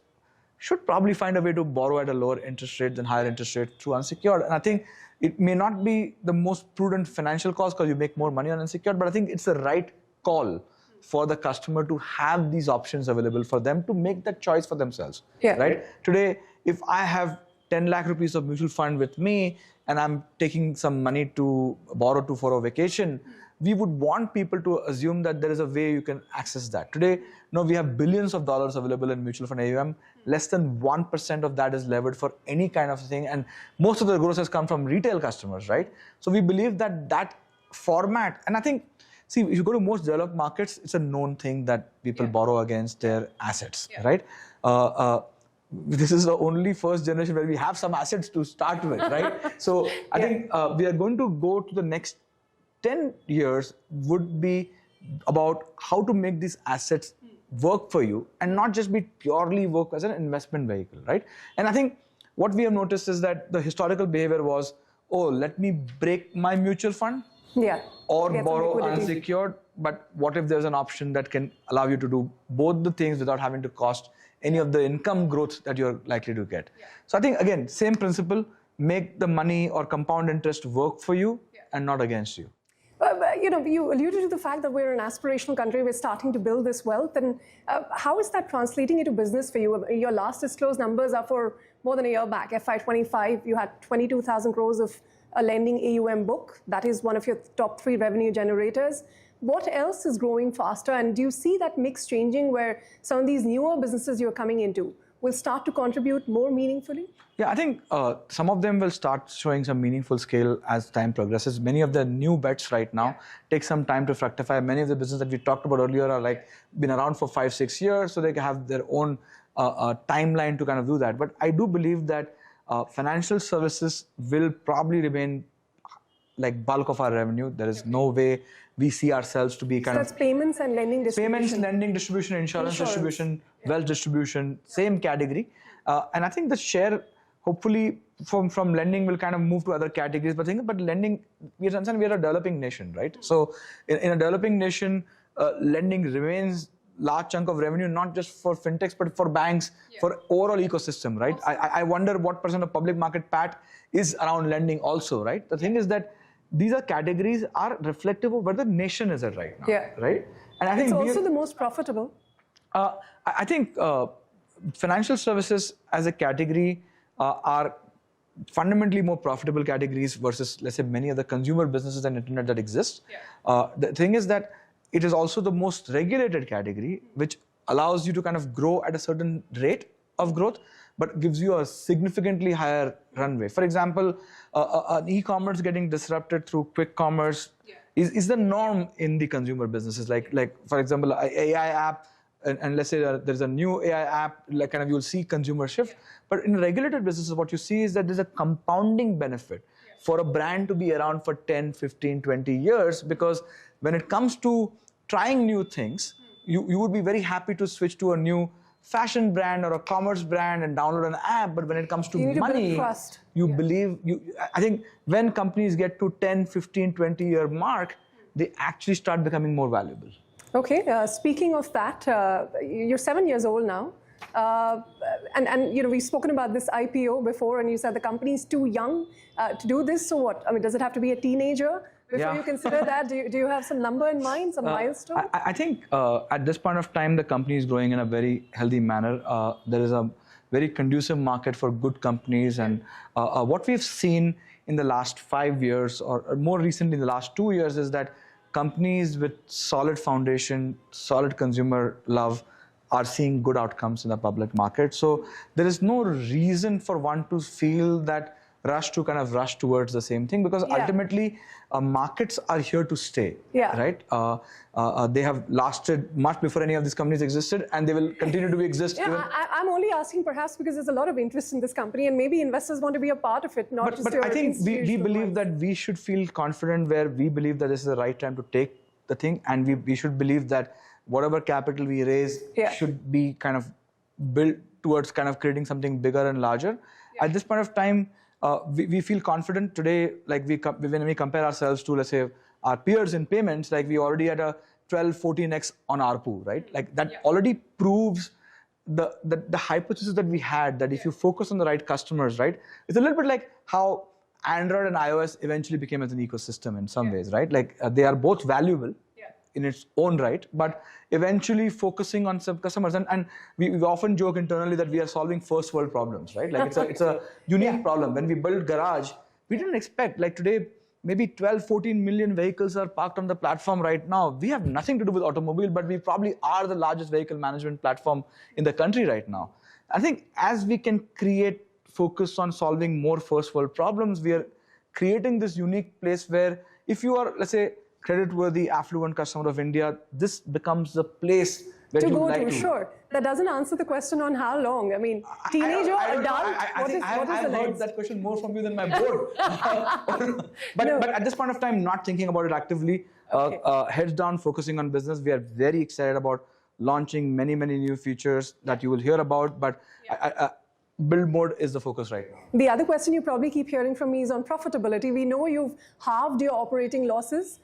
should probably find a way to borrow at a lower interest rate than higher interest rate through unsecured. And I think it may not be the most prudent financial cause because you make more money on unsecured, but I think it's the right call for the customer to have these options available for them to make that choice for themselves. Yeah. Right? Today, if I have 10 lakh rupees of mutual fund with me and I'm taking some money to borrow for a vacation, we would want people to assume that there is a way you can access that. Today, no, we have billions of dollars available in mutual fund AUM. Less than 1% of that is levered for any kind of thing. And most of the growth has come from retail customers, right? So we believe that that format, and I think, see, if you go to most developed markets, it's a known thing that people borrow against their assets, right? This is the only first generation where we have some assets to start with, right? So I think we are going to go to the next 10 years would be about how to make these assets work for you and not just be purely work as an investment vehicle, right? And I think what we have noticed is that the historical behavior was, oh, let me break my mutual fund or borrow unsecured, but what if there's an option that can allow you to do both the things without having to cost any of the income growth that you're likely to get. So I think, again, same principle, make the money or compound interest work for you and not against you. You know, you alluded to the fact that we're an aspirational country, we're starting to build this wealth, and how is that translating into business for you? Your last disclosed numbers are for more than a year back. FY25, you had 22,000 crores of a lending AUM book. That is one of your top 3 revenue generators. What else is growing faster, and do you see that mix changing where some of these newer businesses you're coming into will start to contribute more meaningfully? Yeah, I think some of them will start showing some meaningful scale as time progresses. Many of the new bets right now take some time to fructify. Many of the businesses that we talked about earlier are like been around for 5-6 years, so they have their own timeline to kind of do that. But I do believe that financial services will probably remain like bulk of our revenue. There is no way we see ourselves to be kind of... So that's payments and lending distribution. Payments, lending distribution, insurance distribution, wealth distribution, same category. And I think the share, hopefully, from lending will kind of move to other categories. But lending, we understand we are a developing nation, right? So in a developing nation, lending remains large chunk of revenue, not just for fintechs, but for banks, for overall ecosystem, right? I wonder what % of public market PAT is around lending also, right? The thing is that these are categories are reflective of where the nation is at right now, right? And I think it's also the most profitable. I think financial services as a category are fundamentally more profitable categories versus, let's say, many other consumer businesses and internet that exist. The thing is that it is also the most regulated category, which allows you to kind of grow at a certain rate of growth, but gives you a significantly higher runway. For example, an e-commerce getting disrupted through quick commerce is the norm in the consumer businesses. Like for example, an AI app, and let's say there's a new AI app, like kind of you'll see consumer shift. But in regulated businesses, what you see is that there's a compounding benefit for a brand to be around for 10, 15, 20 years, because when it comes to trying new things, you would be very happy to switch to a new fashion brand or a commerce brand and download an app. But when it comes to money, you believe, I think when companies get to 10, 15, 20-year mark, they actually start becoming more valuable. Okay, speaking of that, you're 7 years old now. And you know, we've spoken about this IPO before, and you said the company's too young to do this. So what? I mean, does it have to be a teenager before you consider that? Do you have some number in mind, some milestone? I think at this point of time, the company is growing in a very healthy manner. There is a very conducive market for good companies. And what we've seen in the last 5 years, or more recently in the last 2 years, is that companies with solid foundation, solid consumer love, are seeing good outcomes in the public market. So there is no reason for one to feel that rush towards the same thing, because ultimately markets are here to stay, right? They have lasted much before any of these companies existed, and they will continue to exist. I'm only asking perhaps because there's a lot of interest in this company, and maybe investors want to be a part of it, not just But I think we believe that we should feel confident where we believe that this is the right time to take the thing, and we should believe that whatever capital we raise should be kind of built towards kind of creating something bigger and larger. At this point of time, we feel confident today, like when we compare ourselves to, let's say, our peers in payments, like we already had a 12, 14x on ARPU, right? Like that already proves the hypothesis that we had, that if you focus on the right customers, right? It's a little bit like how Android and iOS eventually became as an ecosystem in some ways, right? Like they are both valuable in its own right, but eventually focusing on some customers. And we often joke internally that we are solving first world problems, right? Like it's a unique problem. When we built Garage, we didn't expect, like today, maybe 12, 14 million vehicles are parked on the platform right now. We have nothing to do with automobile, but we probably are the largest vehicle management platform in the country right now. I think as we can create focus on solving more first world problems, we are creating this unique place where if you are, let's say, credit-worthy, affluent customer of India, this becomes the place where to you go like to. Sure. That doesn't answer the question on how long. I mean, teenager, adult, what is the I've heard that question more from you than my board. But at this point of time, not thinking about it actively, heads down, focusing on business. We are very excited about launching many new features that you will hear about, but build mode is the focus right now. The other question you probably keep hearing from me is on profitability. We know you've halved your operating losses.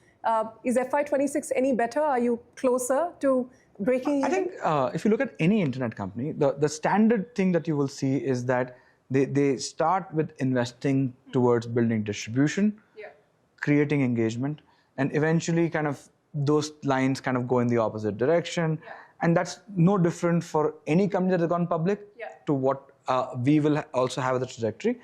Is FY26 any better? Are you closer to breaking even? I think if you look at any internet company, the standard thing that you will see is that they start with investing towards building distribution, creating engagement, and eventually kind of those lines kind of go in the opposite direction. And that's no different for any company that has gone public to what we will also have the trajectory.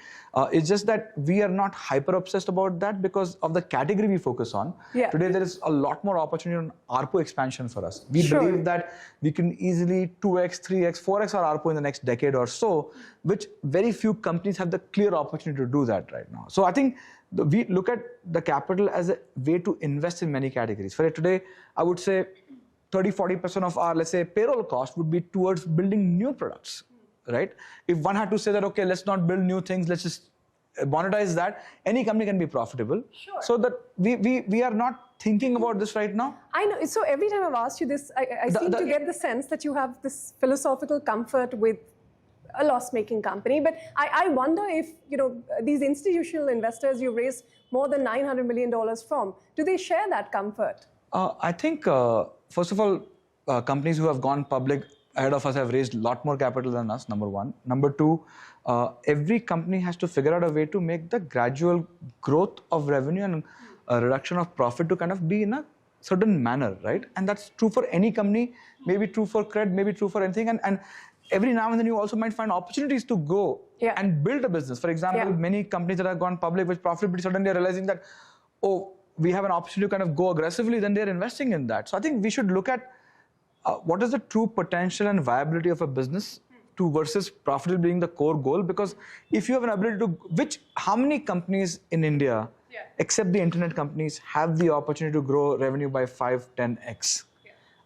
It's just that we are not hyper obsessed about that because of the category we focus on. Today, there is a lot more opportunity on ARPU expansion for us. We believe that we can easily 2x, 3x, 4x our ARPU in the next decade or so, which very few companies have the clear opportunity to do that right now. So I think we look at the capital as a way to invest in many categories. For today, I would say 30-40% of our, let's say, payroll cost would be towards building new products. Right? If one had to say that, okay, let's not build new things, let's just monetize that, any company can be profitable. So that we are not thinking about this right now. I know. So every time I've asked you this, I seem to get the sense that you have this philosophical comfort with a loss-making company. But I wonder if, these institutional investors you raised more than $900 million from, do they share that comfort? I think, first of all, companies who have gone public ahead of us have raised a lot more capital than us, number one. Number two, every company has to figure out a way to make the gradual growth of revenue and a reduction of profit to kind of be in a certain manner, right? And that's true for any company, maybe true for credit, maybe true for anything. And every now and then you also might find opportunities to go and build a business. For example, many companies that have gone public with profitability, suddenly are realizing that, oh, we have an opportunity to kind of go aggressively, then they're investing in that. So I think we should look at what is the true potential and viability of a business versus profitability being the core goal? Because if you have an ability to, how many companies in India, except the internet companies, have the opportunity to grow revenue by 5, 10x?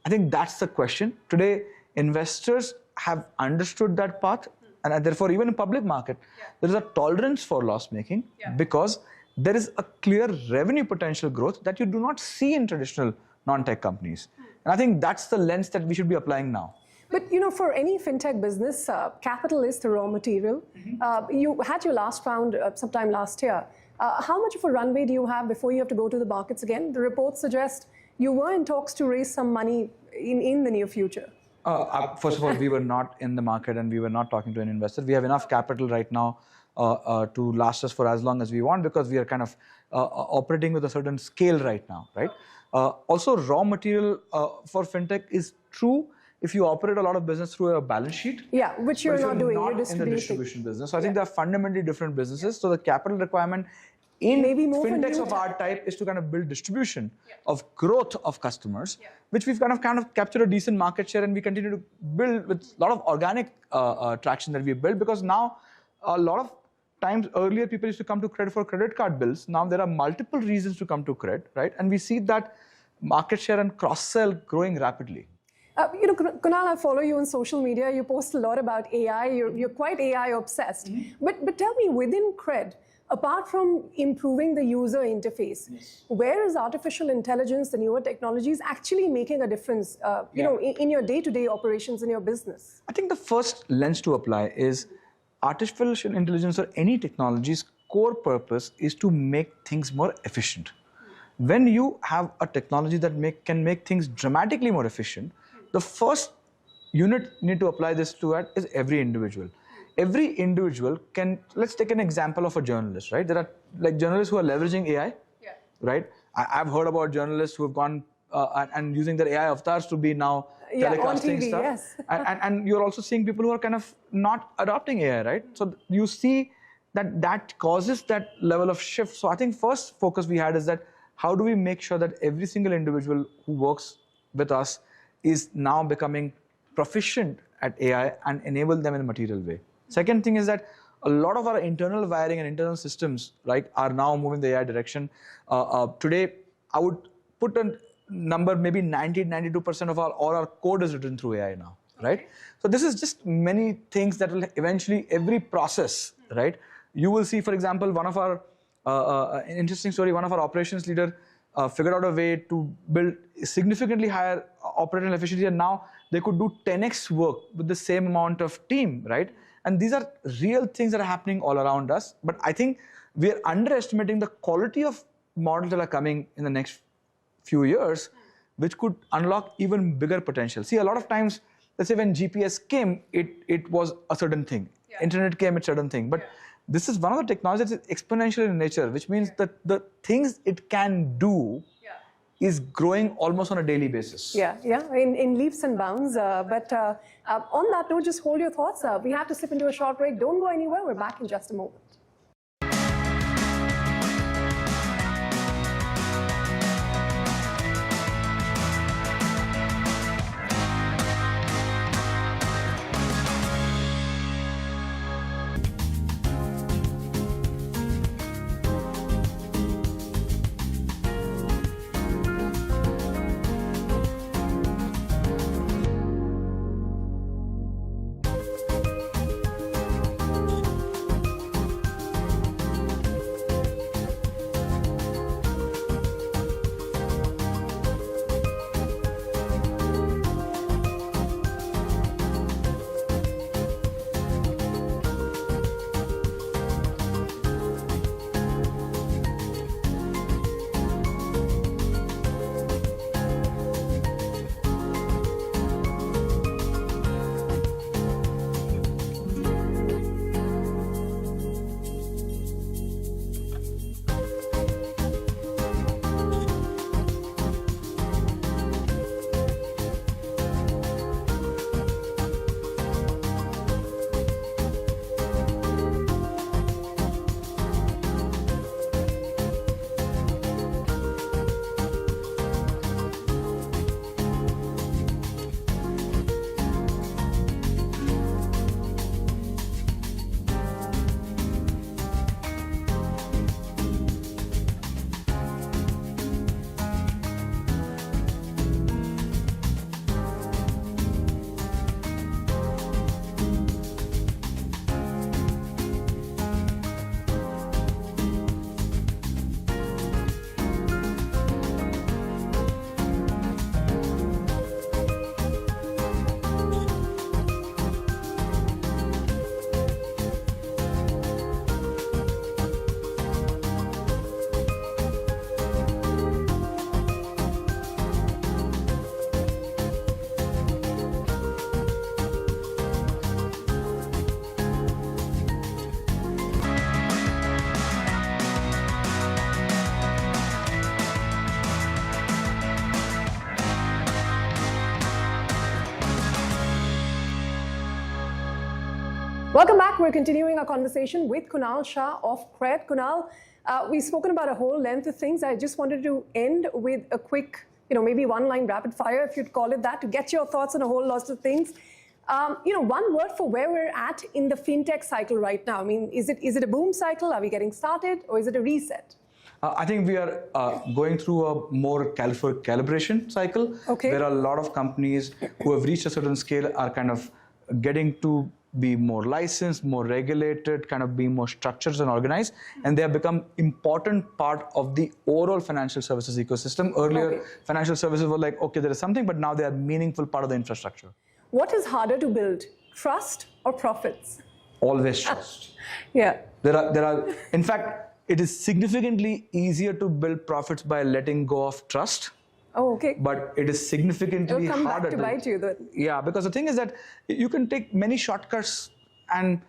I think that's the question. Today, investors have understood that path, and therefore, even in public market, there is a tolerance for loss making because there is a clear revenue potential growth that you do not see in traditional non-tech companies. And I think that's the lens that we should be applying now. But, for any fintech business, capital is the raw material. You had your last round sometime last year. How much of a runway do you have before you have to go to the markets again? The reports suggest you were in talks to raise some money in the near future. First of all, we were not in the market and we were not talking to an investor. We have enough capital right now to last us for as long as we want because we are kind of operating with a certain scale right now, right? Also, raw material for fintech is true if you operate a lot of business through a balance sheet. Yeah, which you're not doing. You're in the distribution business. So I think they're fundamentally different businesses. So the capital requirement in fintechs of our type is to kind of build distribution of growth of customers, which we've kind of captured a decent market share, and we continue to build with a lot of organic traction that we built because now a lot of times earlier people used to come to credit for credit card bills. Now there are multiple reasons to come to credit, right? And we see that market share and cross-sell growing rapidly. Kunal, I follow you on social media. You post a lot about AI. You're quite AI obsessed. But tell me, within cred, apart from improving the user interface, where is artificial intelligence, the newer technologies actually making a difference, in your day-to-day operations in your business? I think the first lens to apply is artificial intelligence or any technology's core purpose is to make things more efficient. When you have a technology that can make things dramatically more efficient, the first unit you need to apply this to is every individual. Every individual can, let's take an example of a journalist, right? There are like journalists who are leveraging AI, right? I've heard about journalists who have gone and using their AI avatars to be now telecasting on TV, stuff. yes. and you're also seeing people who are kind of not adopting AI, right? So you see that causes that level of shift. So I think first focus we had is that how do we make sure that every single individual who works with us is now becoming proficient at AI and enable them in a material way. Second thing is that a lot of our internal wiring and internal systems, right, are now moving the AI direction. Today, I would put a number, maybe 92% of all our code is written through AI now, right? So this is just many things that will eventually, every process, right? You will see, for example, one of our, an interesting story, one of our operations leader figured out a way to build significantly higher operational efficiency, and now they could do 10x work with the same amount of team, right? And these are real things that are happening all around us. But I think we are underestimating the quality of models that are coming in the next few years, which could unlock even bigger potential. See, a lot of times, let's say when GPS came, it was a certain thing. Yeah. Internet came, it's a certain thing. But this is one of the technologies that is exponential in nature, which means that the things it can do is growing almost on a daily basis. Yeah, in leaps and bounds. But on that note, just hold your thoughts. We have to slip into a short break. Don't go anywhere. We're back in just a moment. Welcome back. We're continuing our conversation with Kunal Shah of Crude. Kunal, we've spoken about a whole length of things. I just wanted to end with a quick, maybe one-line rapid fire, if you'd call it that, to get your thoughts on a whole lot of things. One word for where we're at in the fintech cycle right now. I mean, is it a boom cycle? Are we getting started, or is it a reset? I think we are going through a more calibration cycle. Okay. There are a lot of companies who have reached a certain scale are kind of getting to be more licensed, more regulated, kind of be more structured and organized, and they have become important part of the overall financial services ecosystem. Earlier, financial services were like, okay, there is something, but now they are a meaningful part of the infrastructure. What is harder to build, trust or profits? Always trust. Yeah. There are. In fact, it is significantly easier to build profits by letting go of trust. Oh, okay. But it is significantly harder. It'll come harder back to bite you then. Yeah, because the thing is that you can take many shortcuts and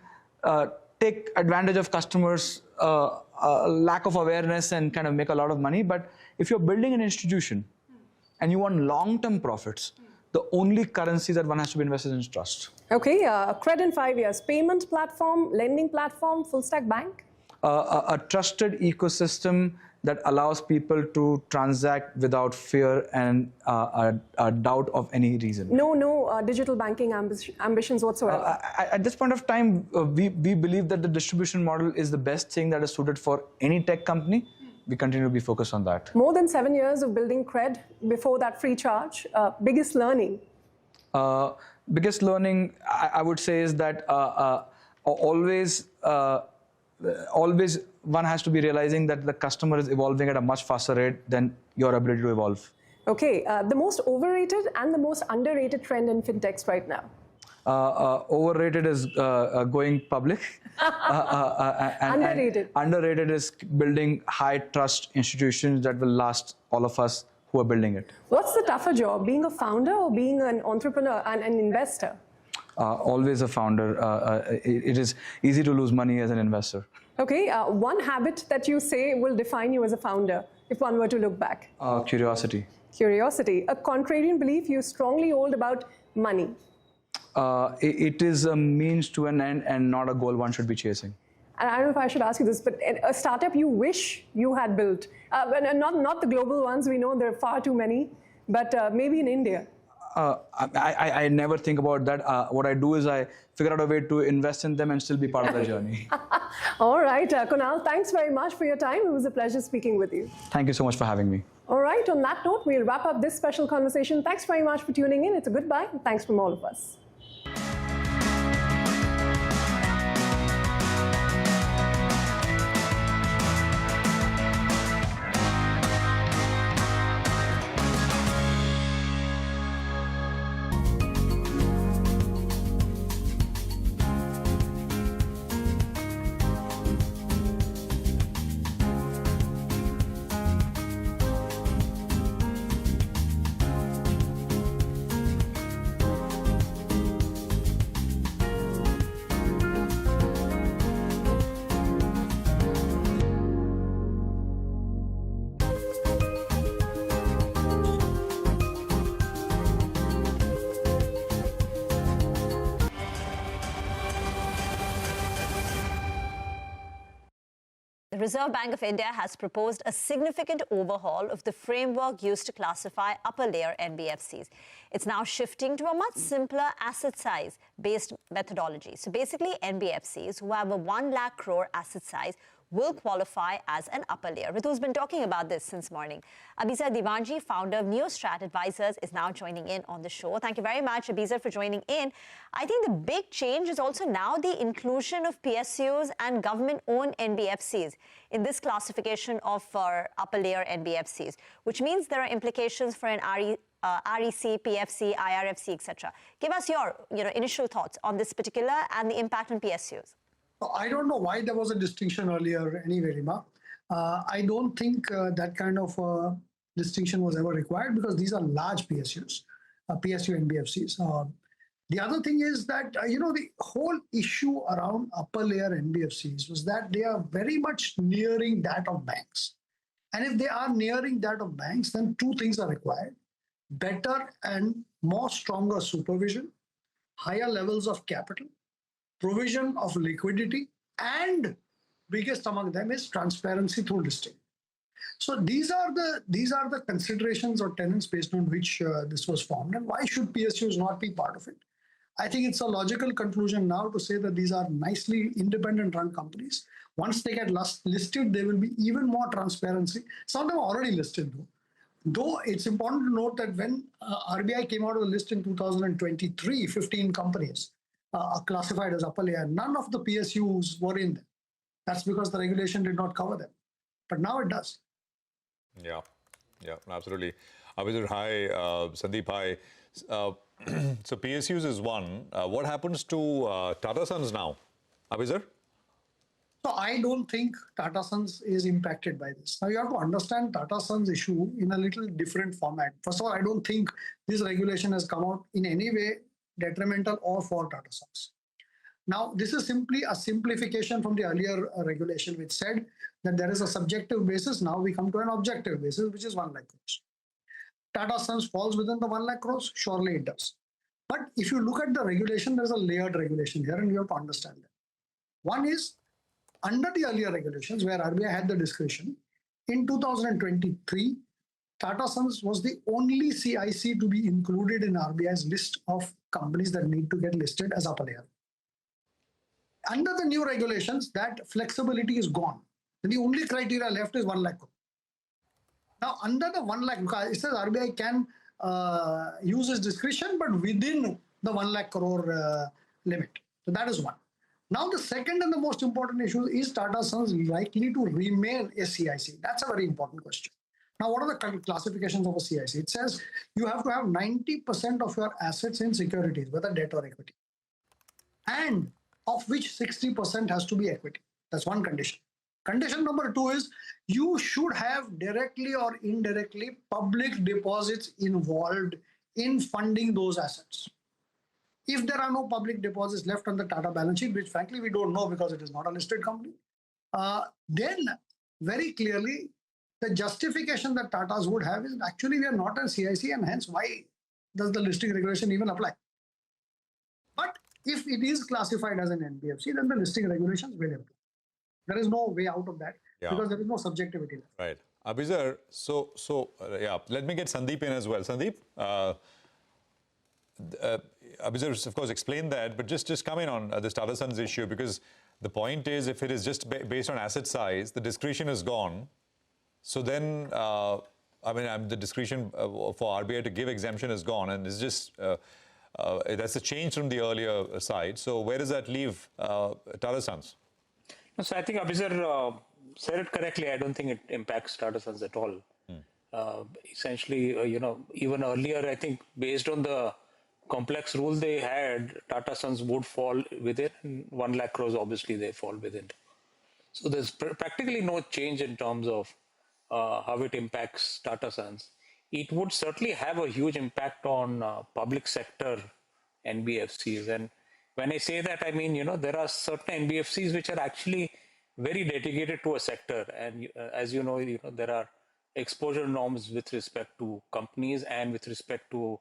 take advantage of customers' lack of awareness and kind of make a lot of money. But if you're building an institution and you want long-term profits, the only currency that one has to be invested in is trust. Okay, Cred in 5 years. Payment platform, lending platform, full stack bank? A trusted ecosystem that allows people to transact without fear and a doubt of any reason. No digital banking ambitions whatsoever. At this point of time, we believe that the distribution model is the best thing that is suited for any tech company. We continue to be focused on that. More than 7 years of building Cred before that free charge. Biggest learning? Biggest learning, I would say, is that always one has to be realizing that the customer is evolving at a much faster rate than your ability to evolve. Okay, the most overrated and the most underrated trend in fintechs right now? Overrated is going public. Underrated? Underrated is building high trust institutions that will last all of us who are building it. What's the tougher job, being a founder or being an entrepreneur and an investor? Always a founder. It is easy to lose money as an investor. Okay, one habit that you say will define you as a founder, if one were to look back? Curiosity. Curiosity. A contrarian belief you strongly hold about money? It is a means to an end and not a goal one should be chasing. And I don't know if I should ask you this, but a startup you wish you had built, not the global ones, we know there are far too many, but maybe in India. I never think about that. What I do is I figure out a way to invest in them and still be part of the journey. All right, Kunal, thanks very much for your time. It was a pleasure speaking with you. Thank you so much for having me. All right, on that note, we'll wrap up this special conversation. Thanks very much for tuning in. It's a goodbye, and thanks from all of us. The Reserve Bank of India has proposed a significant overhaul of the framework used to classify upper layer NBFCs. It's now shifting to a much simpler asset size based methodology. So basically, NBFCs who have a 1 lakh crore asset size will qualify as an upper layer. Ritu's been talking about this since morning. Abizar Divanji, founder of Neostrat Advisors, is now joining in on the show. Thank you very much, Abizar, for joining in. I think the big change is also now the inclusion of PSUs and government-owned NBFCs in this classification of upper layer NBFCs, which means there are implications for an REC, PFC, IRFC, etc. Give us your initial thoughts on this particular and the impact on PSUs. I don't know why there was a distinction earlier anyway, Rima. I don't think that kind of distinction was ever required because these are large PSUs, PSU NBFCs. The other thing is that, the whole issue around upper layer NBFCs was that they are very much nearing that of banks. And if they are nearing that of banks, then two things are required: better and more stronger supervision, higher levels of capital, provision of liquidity, and biggest among them is transparency through listing. So these are the considerations or tenets based on which this was formed. And why should PSUs not be part of it? I think it's a logical conclusion now to say that these are nicely independent run companies. Once they get listed, there will be even more transparency. Some of them are already listed though. Though it's important to note that when RBI came out of the list in 2023, 15 companies are classified as upper layer. None of the PSUs were in there. That's because the regulation did not cover them. But now it does. Yeah, absolutely. Abizar, hi. Sandeep, hi. So PSUs is one. What happens to Tata Sons now? Abizar? So I don't think Tata Sons is impacted by this. Now you have to understand Tata Sons issue in a little different format. First of all, I don't think this regulation has come out in any way detrimental or for Tata Sons. Now, this is simply a simplification from the earlier regulation, which said that there is a subjective basis. Now we come to an objective basis, which is 1 lakh crores. Tata Sons falls within the 1 lakh crores? Surely it does. But if you look at the regulation, there's a layered regulation here, and you have to understand that. One is, under the earlier regulations, where RBI had the discretion, in 2023, Tata Sons was the only CIC to be included in RBI's list of companies that need to get listed as upper layer. Under the new regulations, that flexibility is gone. The only criteria left is 1 lakh crore. Now, under the 1 lakh, it says RBI can use its discretion, but within the 1 lakh crore limit. So that is one. Now, the second and the most important issue is Tata Sons likely to remain a CIC? That's a very important question. Now, what are the classifications of a CIC? It says you have to have 90% of your assets in securities, whether debt or equity, and of which 60% has to be equity. That's one condition. Condition number two is you should have directly or indirectly public deposits involved in funding those assets. If there are no public deposits left on the Tata balance sheet, which frankly we don't know because it is not a listed company, then very clearly the justification that Tatas would have is actually we are not a CIC, and hence why does the listing regulation even apply? But if it is classified as an NBFC, then the listing regulations will apply. There is no way out of that because there is no subjectivity there. Right. Abizar, let me get Sandeep in as well. Sandeep, Abizar, of course, explained that, but just come in on this Tata Sons issue, because the point is, if it is just based on asset size, the discretion is gone. So then, the discretion for RBI to give exemption is gone, and it's just that's a change from the earlier side. So where does that leave Tata Sons? So I think Abizar said it correctly. I don't think it impacts Tata Sons at all. Essentially, even earlier, I think based on the complex rule they had, Tata Sons would fall within 1 lakh crores. Obviously, they fall within. So there's practically no change in terms of how it impacts Tata Sons. It would certainly have a huge impact on public sector NBFCs. And when I say that, I mean, there are certain NBFCs which are actually very dedicated to a sector. And as you know, there are exposure norms with respect to companies and with respect to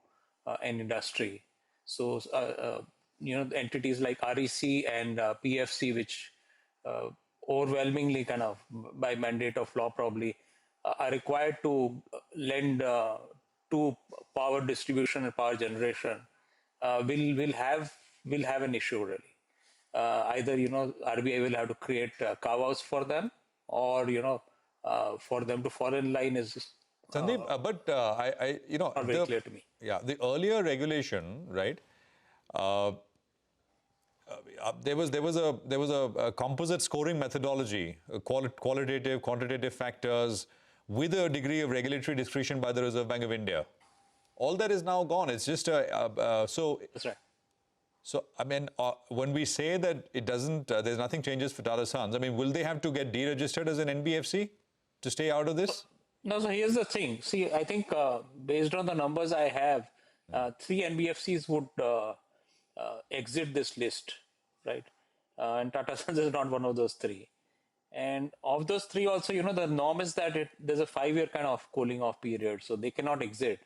an industry. So, entities like REC and PFC, which overwhelmingly kind of by mandate of law probably are required to lend to power distribution and power generation, will have an issue really. Either RBI will have to create carve-outs for them, or for them to fall in line is Sandeep, but not very clear to me. Yeah, the earlier regulation, right? There was a composite scoring methodology, qualitative, quantitative factors, with a degree of regulatory discretion by the Reserve Bank of India. All that is now gone. It's just so. That's right. So, I mean, when we say that it doesn't, there's nothing changes for Tata Sons, I mean, will they have to get deregistered as an NBFC to stay out of this? No, so here's the thing. See, I think based on the numbers I have, 3 NBFCs would exit this list, right? And Tata Sons is not one of those 3. And of those 3 also, the norm is that there's a 5-year kind of cooling off period, so they cannot exit.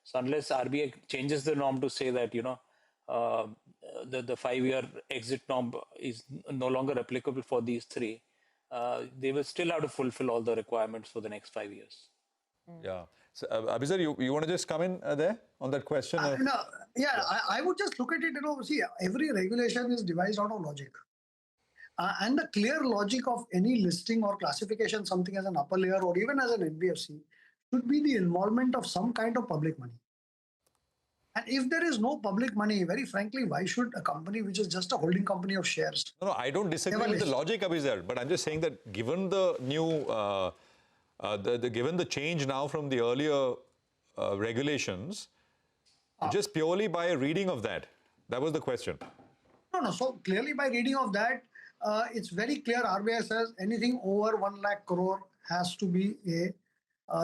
So unless RBI changes the norm to say that, the 5-year exit norm is no longer applicable for these 3, they will still have to fulfill all the requirements for the next 5 years. Yeah. So, Abizar, you want to just come in there on that question? I would just look at it, see, every regulation is devised out of logic. And the clear logic of any listing or classification, something as an upper layer or even as an NBFC, should be the involvement of some kind of public money. And if there is no public money, very frankly, why should a company which is just a holding company of shares? No, I don't disagree with the logic, Abizar, but I'm just saying that given the new, given the change now from the earlier regulations, just purely by a reading of that was the question. No. So clearly by reading of that, it's very clear RBI says anything over 1 lakh crore has to be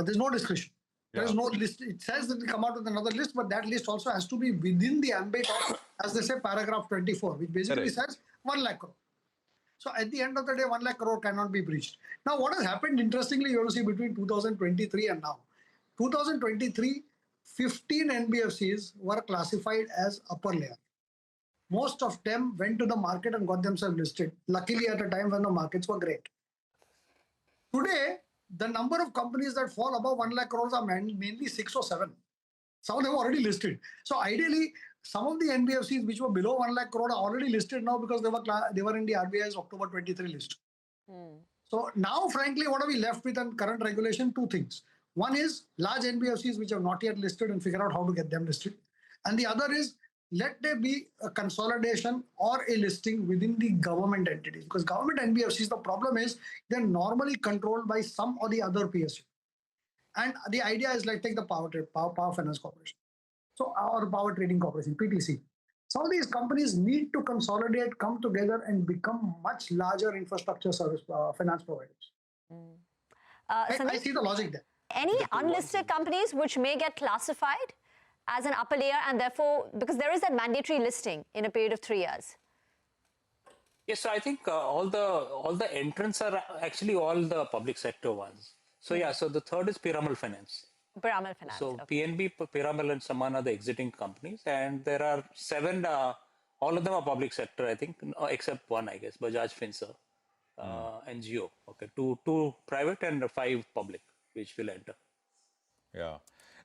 there's no discretion. There is no list. It says that we come out with another list, but that list also has to be within the ambit of, as they say, paragraph 24, which basically says 1 lakh crore. So at the end of the day, 1 lakh crore cannot be breached. Now, what has happened, interestingly, you have to see between 2023 and now. 2023, 15 NBFCs were classified as upper layer. Most of them went to the market and got themselves listed, luckily at a time when the markets were great. Today, the number of companies that fall above 1 lakh crores are mainly 6 or 7. Some of them are already listed. So ideally, some of the NBFCs which were below 1 lakh crore are already listed now because they were in the RBI's October 23 list. So now, frankly, what are we left with on current regulation? Two things. One is large NBFCs which have not yet listed and figure out how to get them listed. And the other is let there be a consolidation or a listing within the government entities. Because government NBFCs, the problem is they're normally controlled by some or the other PSU. And the idea is like take the Power Finance Corporation. So our Power Trading Corporation, PTC. Some of these companies need to consolidate, come together and become much larger infrastructure service finance providers. I see the logic there. Any unlisted companies which may get classified as an upper layer and therefore, because there is that mandatory listing in a period of 3 years? Yes, so I think all the entrants are actually all the public sector ones. So yeah, so the third is Piramal Finance. Piramal Finance. So PNB, Piramal and Samman are the exiting companies, and there are 7, all of them are public sector, I think, except one, I guess, Bajaj Finserv and Jio. Okay, two private and 5 public, which will enter. Yeah.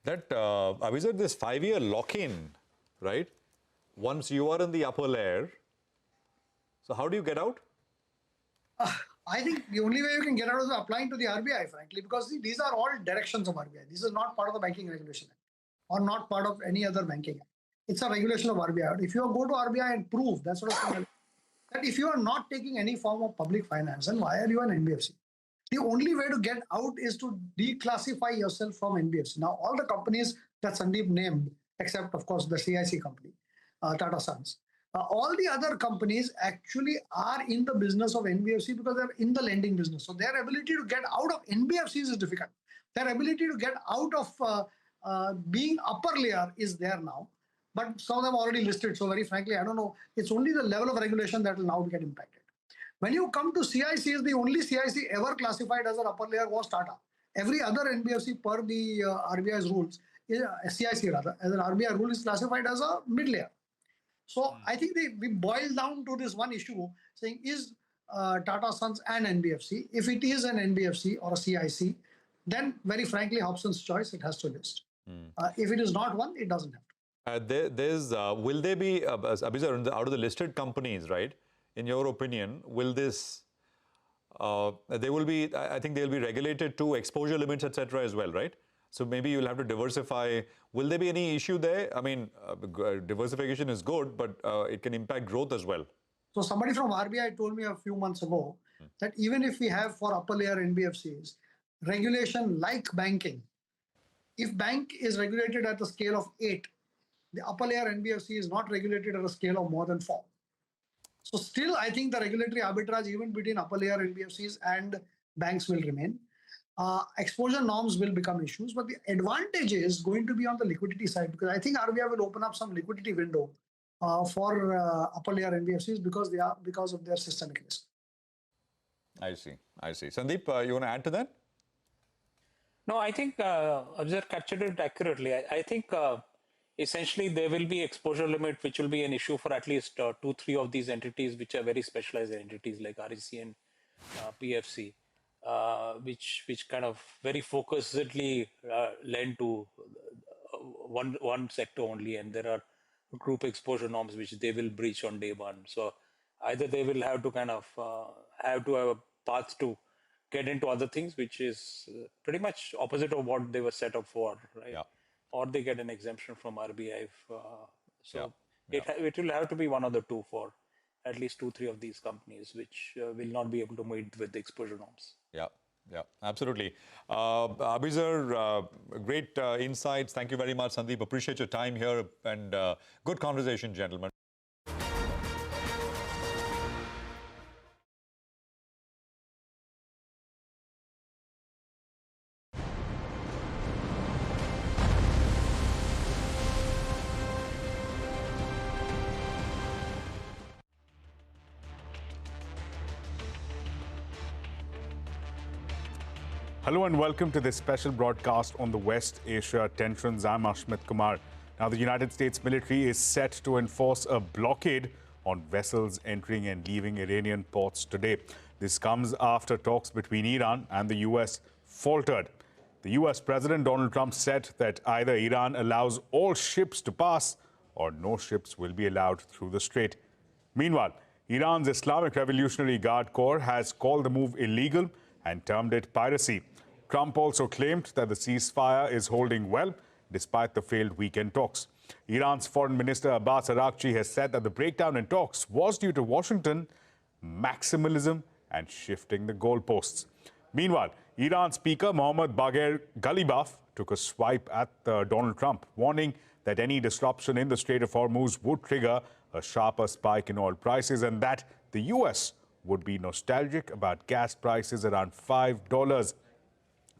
That, Abhijit, this 5-year lock-in, right? Once you are in the upper layer, so how do you get out? I think the only way you can get out is applying to the RBI, frankly, because these are all directions of RBI. This is not part of the Banking Regulation Act or not part of any other banking act. It's a regulation of RBI. If you go to RBI and prove that sort of thing, that if you are not taking any form of public finance, then why are you an NBFC? The only way to get out is to declassify yourself from NBFC. Now, all the companies that Sandeep named, except, of course, the CIC company, Tata Sons, all the other companies actually are in the business of NBFC because they're in the lending business. So their ability to get out of NBFCs is difficult. Their ability to get out of being upper layer is there now. But some of them are already listed. So very frankly, I don't know. It's only the level of regulation that will now get impacted. When you come to CICs, the only CIC ever classified as an upper layer was Tata. Every other NBFC per the RBI's rules, CIC rather, as an RBI rule is classified as a mid layer. So I think we boil down to this one issue saying, is Tata Sons an NBFC? If it is an NBFC or a CIC, then very frankly, Hobson's choice, it has to list. If it is not one, it doesn't have to. Will there be, Abhijit, out of the listed companies, right? In your opinion, will this, they will be, I think they'll be regulated to exposure limits, etc. as well, right? So maybe you'll have to diversify. Will there be any issue there? I mean, diversification is good, but it can impact growth as well. So somebody from RBI told me a few months ago that even if we have for upper layer NBFCs, regulation like banking, if bank is regulated at the scale of 8, the upper layer NBFC is not regulated at a scale of more than 4. So still, I think the regulatory arbitrage even between upper layer NBFCs and banks will remain. Exposure norms will become issues, but the advantage is going to be on the liquidity side, because I think RBI will open up some liquidity window for upper layer NBFCs because of their systemic risk. I see. Sandeep, you want to add to that? No, I think Abhijit captured it accurately. I think essentially there will be exposure limit, which will be an issue for at least 2-3 of these entities, which are very specialized entities like REC and PFC. Which kind of very focusedly lend to one sector only, and there are group exposure norms which they will breach on day one. So either they will have to kind of have a path to get into other things, which is pretty much opposite of what they were set up for, right? Yeah. Or they get an exemption from RBI. It will have to be one of the two for at least 2-3 of these companies, which will not be able to meet with the exposure norms. Yeah, absolutely. Abhijit, great insights. Thank you very much, Sandeep. Appreciate your time here, and good conversation, gentlemen. Hello and welcome to this special broadcast on the West Asia tensions. I'm Ashmit Kumar. Now, the United States military is set to enforce a blockade on vessels entering and leaving Iranian ports today. This comes after talks between Iran and the U.S. faltered. The U.S. President Donald Trump said that either Iran allows all ships to pass or no ships will be allowed through the strait. Meanwhile, Iran's Islamic Revolutionary Guard Corps has called the move illegal and termed it piracy. Trump also claimed that the ceasefire is holding well despite the failed weekend talks. Iran's Foreign Minister Abbas Araghchi has said that the breakdown in talks was due to Washington maximalism and shifting the goalposts. Meanwhile, Iran Speaker Mohammad Bagher Ghalibaf took a swipe at Donald Trump, warning that any disruption in the Strait of Hormuz would trigger a sharper spike in oil prices and that the U.S. would be nostalgic about gas prices around $5.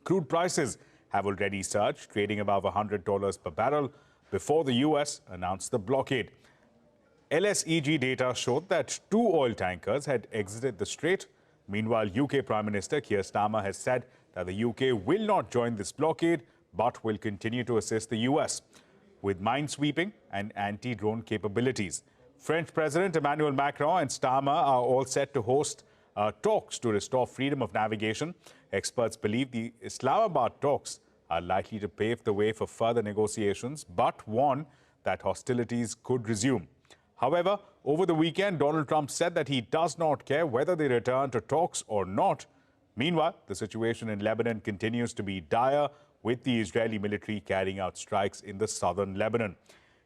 Crude prices have already surged, trading above $100 per barrel before the U.S. announced the blockade. LSEG data showed that 2 oil tankers had exited the strait. Meanwhile, UK Prime Minister Keir Starmer has said that the UK will not join this blockade but will continue to assist the US with minesweeping and anti-drone capabilities. French President Emmanuel Macron and Starmer are all set to host talks to restore freedom of navigation. Experts believe the Islamabad talks are likely to pave the way for further negotiations, but warn that hostilities could resume. However, over the weekend, Donald Trump said that he does not care whether they return to talks or not. Meanwhile, the situation in Lebanon continues to be dire, with the Israeli military carrying out strikes in the southern Lebanon.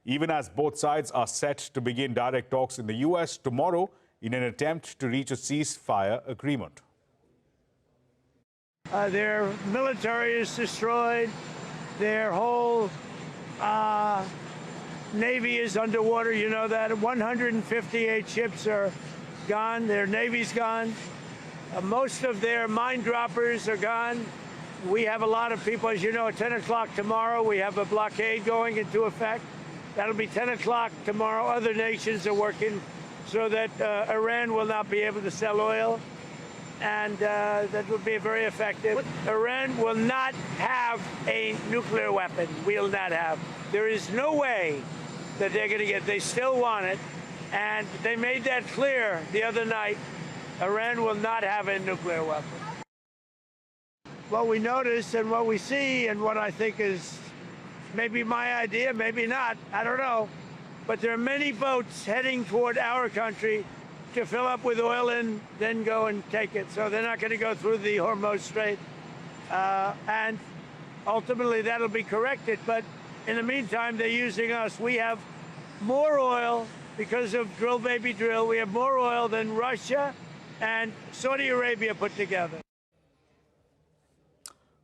Even as both sides are set to begin direct talks in the U.S. tomorrow in an attempt to reach a ceasefire agreement. Their military is destroyed. Their whole Navy is underwater. You know that. 158 ships are gone. Their Navy's gone. Most of their mine droppers are gone. We have a lot of people, as you know, at 10 o'clock tomorrow, we have a blockade going into effect. That'll be 10 o'clock tomorrow. Other nations are working so that Iran will not be able to sell oil. And that would be very effective. Iran will not have a nuclear weapon. Will not have. There is no way that they're going to get. They still want it. And they made that clear the other night. Iran will not have a nuclear weapon. What we notice and what we see and what I think is maybe my idea, maybe not, I don't know. But there are many boats heading toward our country to fill up with oil and then go and take it. So they're not going to go through the Hormuz Strait. And ultimately that'll be corrected. But in the meantime, they're using us. We have more oil because of drill, baby, drill. We have more oil than Russia and Saudi Arabia put together.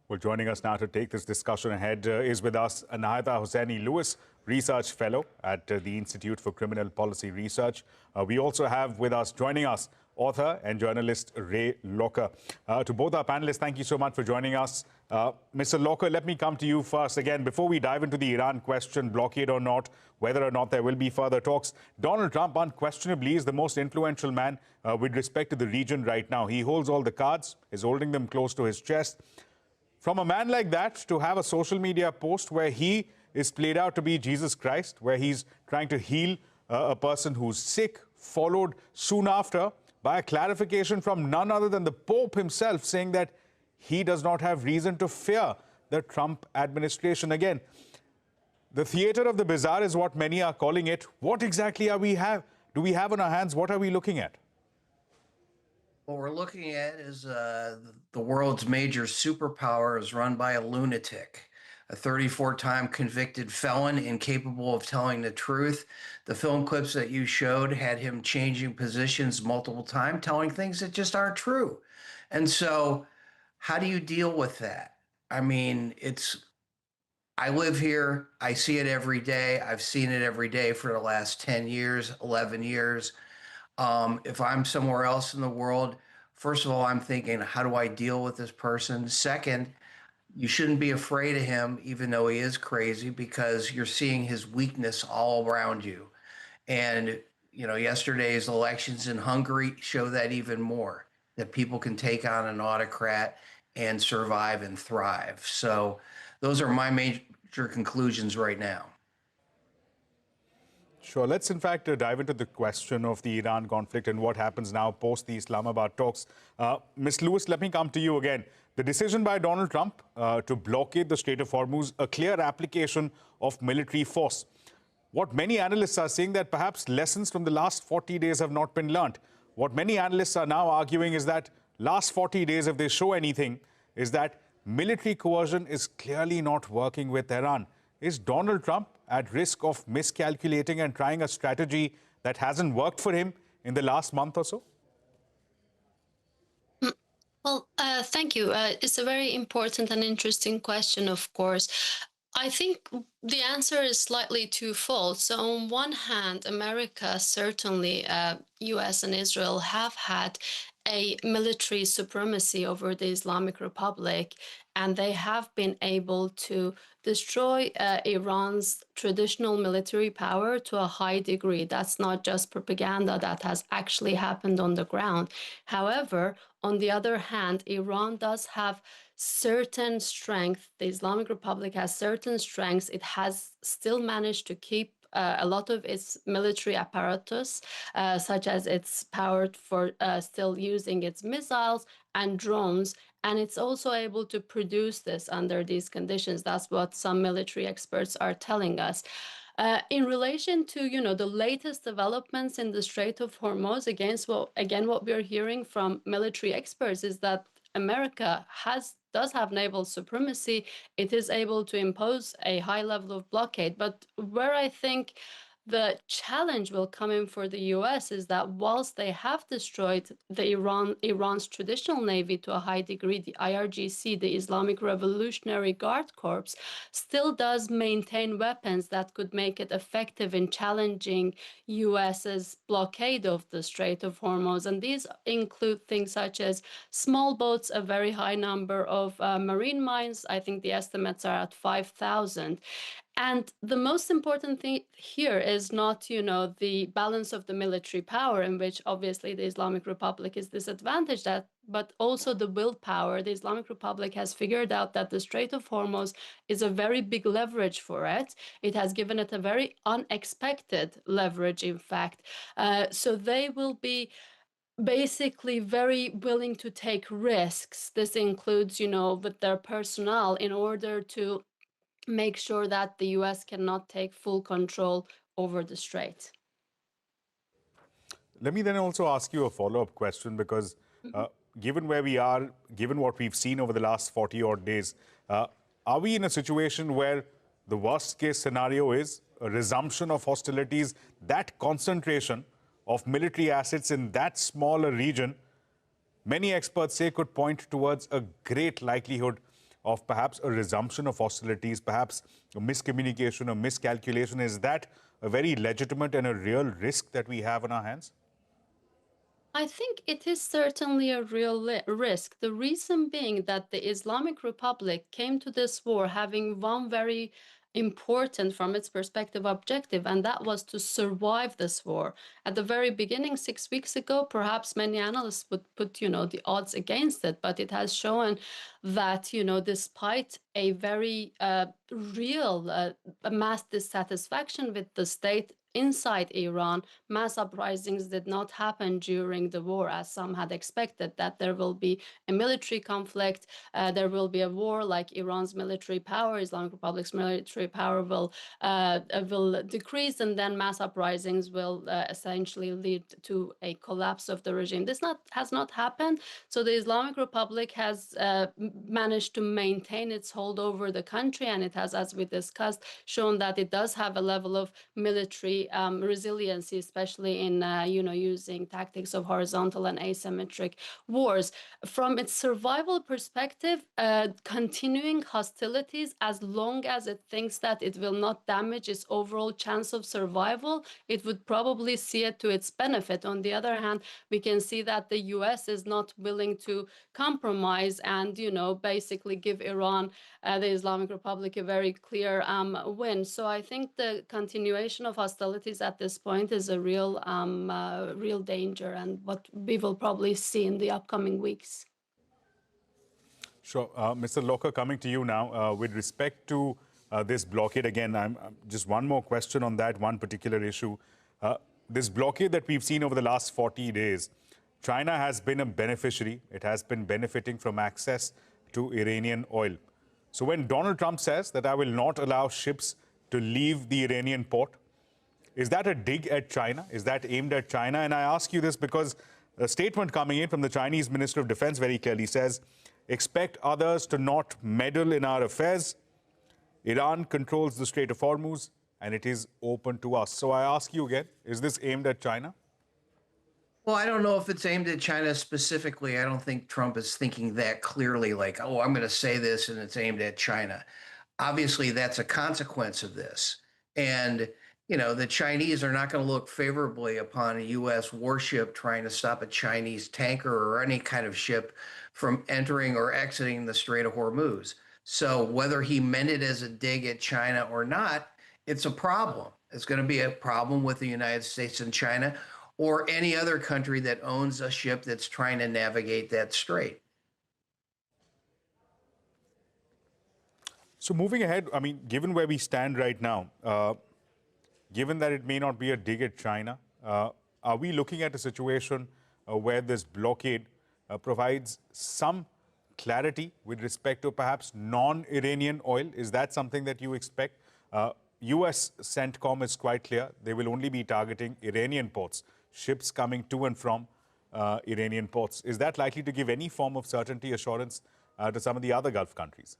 Well, joining us now to take this discussion ahead is with us Nahida Hosseini Lewis, Research Fellow at the Institute for Criminal Policy Research. We also have with us, joining us, author and journalist Ray Locker. To both our panelists, thank you so much for joining us. Mr. Locker, let me come to you first. Again, before we dive into the Iran question, blockade or not, whether or not there will be further talks, Donald Trump unquestionably is the most influential man with respect to the region right now. He holds all the cards, is holding them close to his chest. From a man like that to have a social media post where he is played out to be Jesus Christ, where he's trying to heal a person who's sick, followed soon after by a clarification from none other than the Pope himself, saying that he does not have reason to fear the Trump administration. Again, the theater of the bizarre is what many are calling it. What exactly do we have on our hands? What are we looking at? What we're looking at is the world's major superpower is run by a lunatic, a 34-time convicted felon incapable of telling the truth. The film clips that you showed had him changing positions multiple times, telling things that just aren't true. And so how do you deal with that? I mean, I live here. I see it every day. I've seen it every day for the last 10 years, 11 years. If I'm somewhere else in the world, first of all, I'm thinking, how do I deal with this person? Second, you shouldn't be afraid of him, even though he is crazy, because you're seeing his weakness all around you. And, you know, yesterday's elections in Hungary show that even more, that people can take on an autocrat and survive and thrive. So those are my major conclusions right now. Sure. Let's in fact dive into the question of the Iran conflict and what happens now post the Islamabad talks. Ms. Lewis, let me come to you again. The decision by Donald Trump to blockade the Strait of Hormuz, a clear application of military force. What many analysts are saying that perhaps lessons from the last 40 days have not been learnt. What many analysts are now arguing is that last 40 days, if they show anything, is that military coercion is clearly not working with Iran. Is Donald Trump at risk of miscalculating and trying a strategy that hasn't worked for him in the last month or so? Well, thank you. It's a very important and interesting question, of course. I think the answer is slightly twofold. So on one hand, America, certainly US and Israel have had a military supremacy over the Islamic Republic, and they have been able to destroy Iran's traditional military power to a high degree. That's not just propaganda, that has actually happened on the ground. However, on the other hand, Iran does have certain strength. The Islamic Republic has certain strengths. It has still managed to keep a lot of its military apparatus, such as it's powered for still using its missiles and drones. And it's also able to produce this under these conditions. That's what some military experts are telling us. In relation to, the latest developments in the Strait of Hormuz, what we're hearing from military experts is that America does have naval supremacy. It is able to impose a high level of blockade. But where I think the challenge will come in for the US is that whilst they have destroyed Iran's traditional navy to a high degree, the IRGC, the Islamic Revolutionary Guard Corps, still does maintain weapons that could make it effective in challenging US's blockade of the Strait of Hormuz. And these include things such as small boats, a very high number of marine mines. I think the estimates are at 5,000. And the most important thing here is not, the balance of the military power, in which obviously the Islamic Republic is disadvantaged at, but also the willpower. The Islamic Republic has figured out that the Strait of Hormuz is a very big leverage for it. It has given it a very unexpected leverage, in fact. So they will be basically very willing to take risks. This includes, with their personnel in order to make sure that the US cannot take full control over the strait. Let me then also ask you a follow-up question, because given where we are, given what we've seen over the last 40 odd days, are we in a situation where the worst case scenario is a resumption of hostilities? That concentration of military assets in that smaller region, many experts say, could point towards a great likelihood of perhaps a resumption of hostilities, perhaps a miscommunication, a miscalculation. Is that a very legitimate and a real risk that we have on our hands? I think it is certainly a real risk. The reason being that the Islamic Republic came to this war having one very important, from its perspective, objective, and that was to survive this war. At the very beginning, 6 weeks ago, perhaps many analysts would put, the odds against it, but it has shown that, despite a very real mass dissatisfaction with the state inside Iran, mass uprisings did not happen during the war as some had expected, that there will be a military conflict, there will be a war like Iran's military power, Islamic Republic's military power will decrease, and then mass uprisings will essentially lead to a collapse of the regime. This has not happened. So the Islamic Republic has managed to maintain its hold over the country, and it has, as we discussed, shown that it does have a level of military resiliency, especially in using tactics of horizontal and asymmetric wars. From its survival perspective, continuing hostilities, as long as it thinks that it will not damage its overall chance of survival, it would probably see it to its benefit. On the other hand, we can see that the US is not willing to compromise and basically give Iran, the Islamic Republic, a very clear win. So I think the continuation of hostilities at this point is a real danger, and what we will probably see in the upcoming weeks. Sure. Mr. Locker, coming to you now. With respect to this blockade, again, just one more question on that one particular issue. This blockade that we've seen over the last 40 days, China has been a beneficiary. It has been benefiting from access to Iranian oil. So when Donald Trump says that I will not allow ships to leave the Iranian port, is that a dig at China? Is that aimed at China? And I ask you this because a statement coming in from the Chinese Minister of Defense very clearly says, expect others to not meddle in our affairs. Iran controls the Strait of Hormuz and it is open to us. So I ask you again, is this aimed at China? Well, I don't know if it's aimed at China specifically. I don't think Trump is thinking that clearly, like, oh, I'm going to say this and it's aimed at China. Obviously, that's a consequence of this. And, you know, the Chinese are not going to look favorably upon a U.S. warship trying to stop a Chinese tanker or any kind of ship from entering or exiting the Strait of Hormuz. So whether he meant it as a dig at China or not, it's a problem. It's going to be a problem with the United States and China or any other country that owns a ship that's trying to navigate that strait. So moving ahead, I mean, given where we stand right now, given that it may not be a dig at China, are we looking at a situation where this blockade provides some clarity with respect to perhaps non-Iranian oil? Is that something that you expect? US CENTCOM is quite clear. They will only be targeting Iranian ports, ships coming to and from Iranian ports. Is that likely to give any form of certainty assurance to some of the other Gulf countries?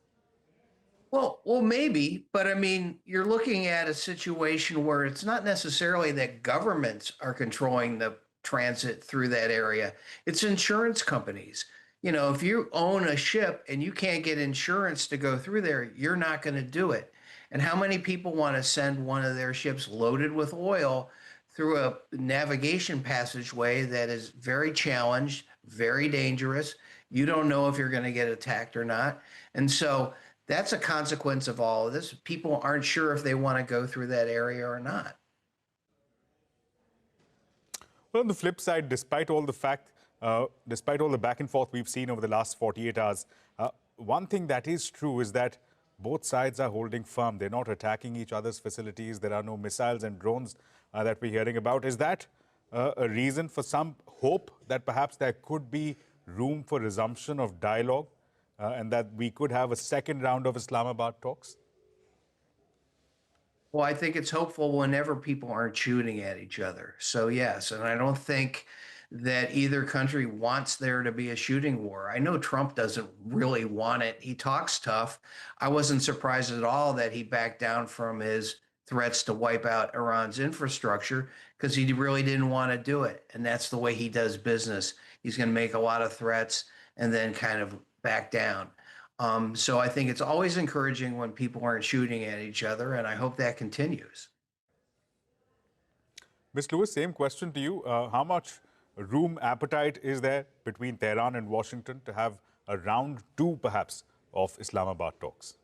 Well, maybe, but I mean, you're looking at a situation where it's not necessarily that governments are controlling the transit through that area. It's insurance companies. You know, if you own a ship and you can't get insurance to go through there, you're not going to do it. And how many people want to send one of their ships loaded with oil through a navigation passageway that is very challenged, very dangerous? You don't know if you're going to get attacked or not. And so that's a consequence of all of this. People aren't sure if they want to go through that area or not. Well, on the flip side, despite all the back and forth we've seen over the last 48 hours, one thing that is true is that both sides are holding firm. They're not attacking each other's facilities. There are no missiles and drones that we're hearing about. Is that a reason for some hope that perhaps there could be room for resumption of dialogue and that we could have a second round of Islamabad talks? Well, I think it's hopeful whenever people aren't shooting at each other. So, yes, and I don't think that either country wants there to be a shooting war. I know Trump doesn't really want it. He talks tough. I wasn't surprised at all that he backed down from his threats to wipe out Iran's infrastructure because he really didn't want to do it. And that's the way he does business. He's going to make a lot of threats and then kind of back down. So I think it's always encouraging when people aren't shooting at each other, and I hope that continues. Ms. Lewis, same question to you. How much appetite is there between Tehran and Washington to have a round two, perhaps, of Islamabad talks?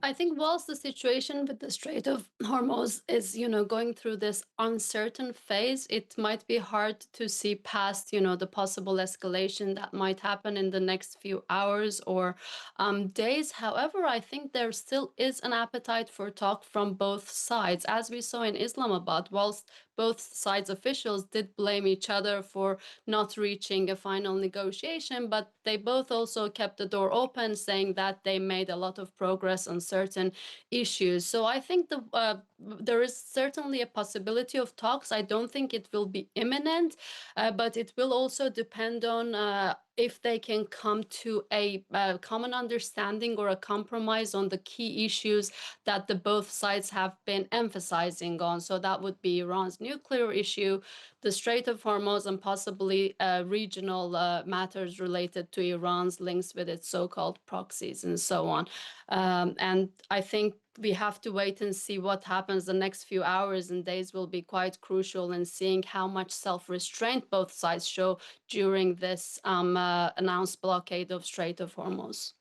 I think whilst the situation with the Strait of Hormuz is, going through this uncertain phase, it might be hard to see past, the possible escalation that might happen in the next few hours or days. However, I think there still is an appetite for talk from both sides. As we saw in Islamabad, whilst both sides' officials did blame each other for not reaching a final negotiation, but they both also kept the door open, saying that they made a lot of progress on certain issues. So I think there is certainly a possibility of talks. I don't think it will be imminent, but it will also depend on if they can come to a common understanding or a compromise on the key issues that the both sides have been emphasizing on. So that would be Iran's nuclear issue, the Strait of Hormuz, and possibly regional matters related to Iran's links with its so-called proxies and so on. And I think we have to wait and see what happens. The next few hours and days will be quite crucial in seeing how much self-restraint both sides show during this announced blockade of Strait of Hormuz.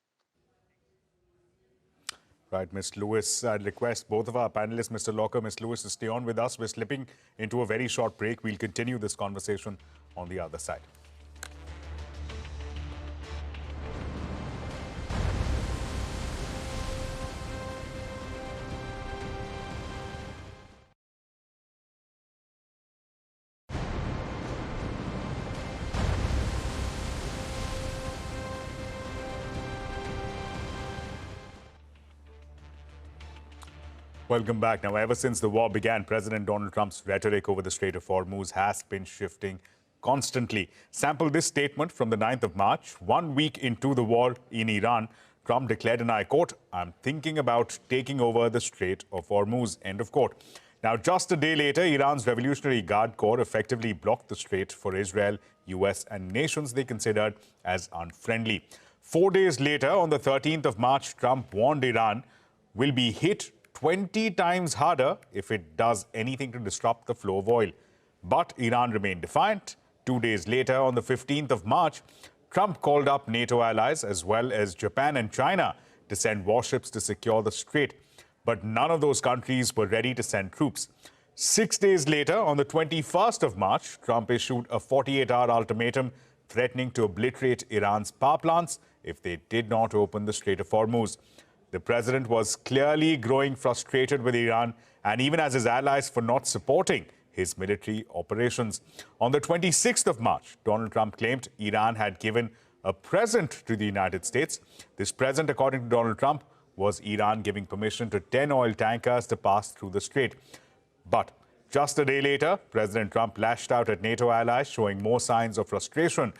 Right, Ms. Lewis, I'd request both of our panelists, Mr. Locker, Ms. Lewis, to stay on with us. We're slipping into a very short break. We'll continue this conversation on the other side. Welcome back. Now, ever since the war began, President Donald Trump's rhetoric over the Strait of Hormuz has been shifting constantly. Sample this statement from the 9th of March. 1 week into the war in Iran, Trump declared, and I quote, "I'm thinking about taking over the Strait of Hormuz," end of quote. Now, just a day later, Iran's Revolutionary Guard Corps effectively blocked the strait for Israel, US, and nations they considered as unfriendly. 4 days later, on the 13th of March, Trump warned Iran will be hit 20 times harder if it does anything to disrupt the flow of oil. But Iran remained defiant. 2 days later, on the 15th of March, Trump called up NATO allies as well as Japan and China to send warships to secure the strait. But none of those countries were ready to send troops. 6 days later, on the 21st of March, Trump issued a 48-hour ultimatum threatening to obliterate Iran's power plants if they did not open the Strait of Hormuz. The president was clearly growing frustrated with Iran and even as his allies for not supporting his military operations. On the 26th of March, Donald Trump claimed Iran had given a present to the United States. This present, according to Donald Trump, was Iran giving permission to 10 oil tankers to pass through the strait. But just a day later, President Trump lashed out at NATO allies, showing more signs of frustration.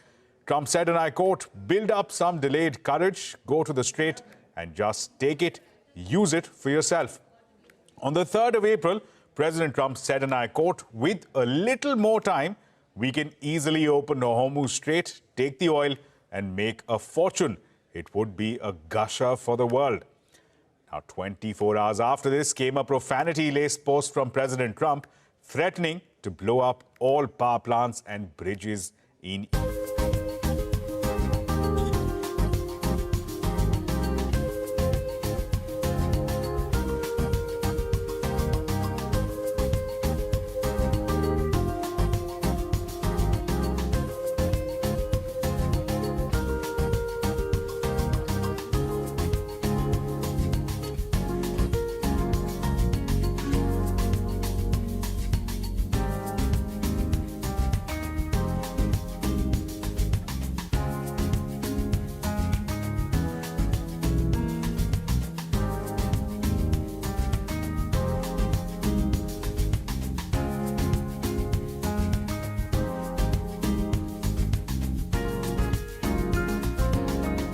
Trump said, and I quote, "Build up some delayed courage, go to the strait and just take it, use it for yourself." On the 3rd of April, President Trump said, and I quote, "With a little more time, we can easily open the Hormuz Strait, take the oil and make a fortune. It would be a gusher for the world." Now, 24 hours after this came a profanity-laced post from President Trump threatening to blow up all power plants and bridges in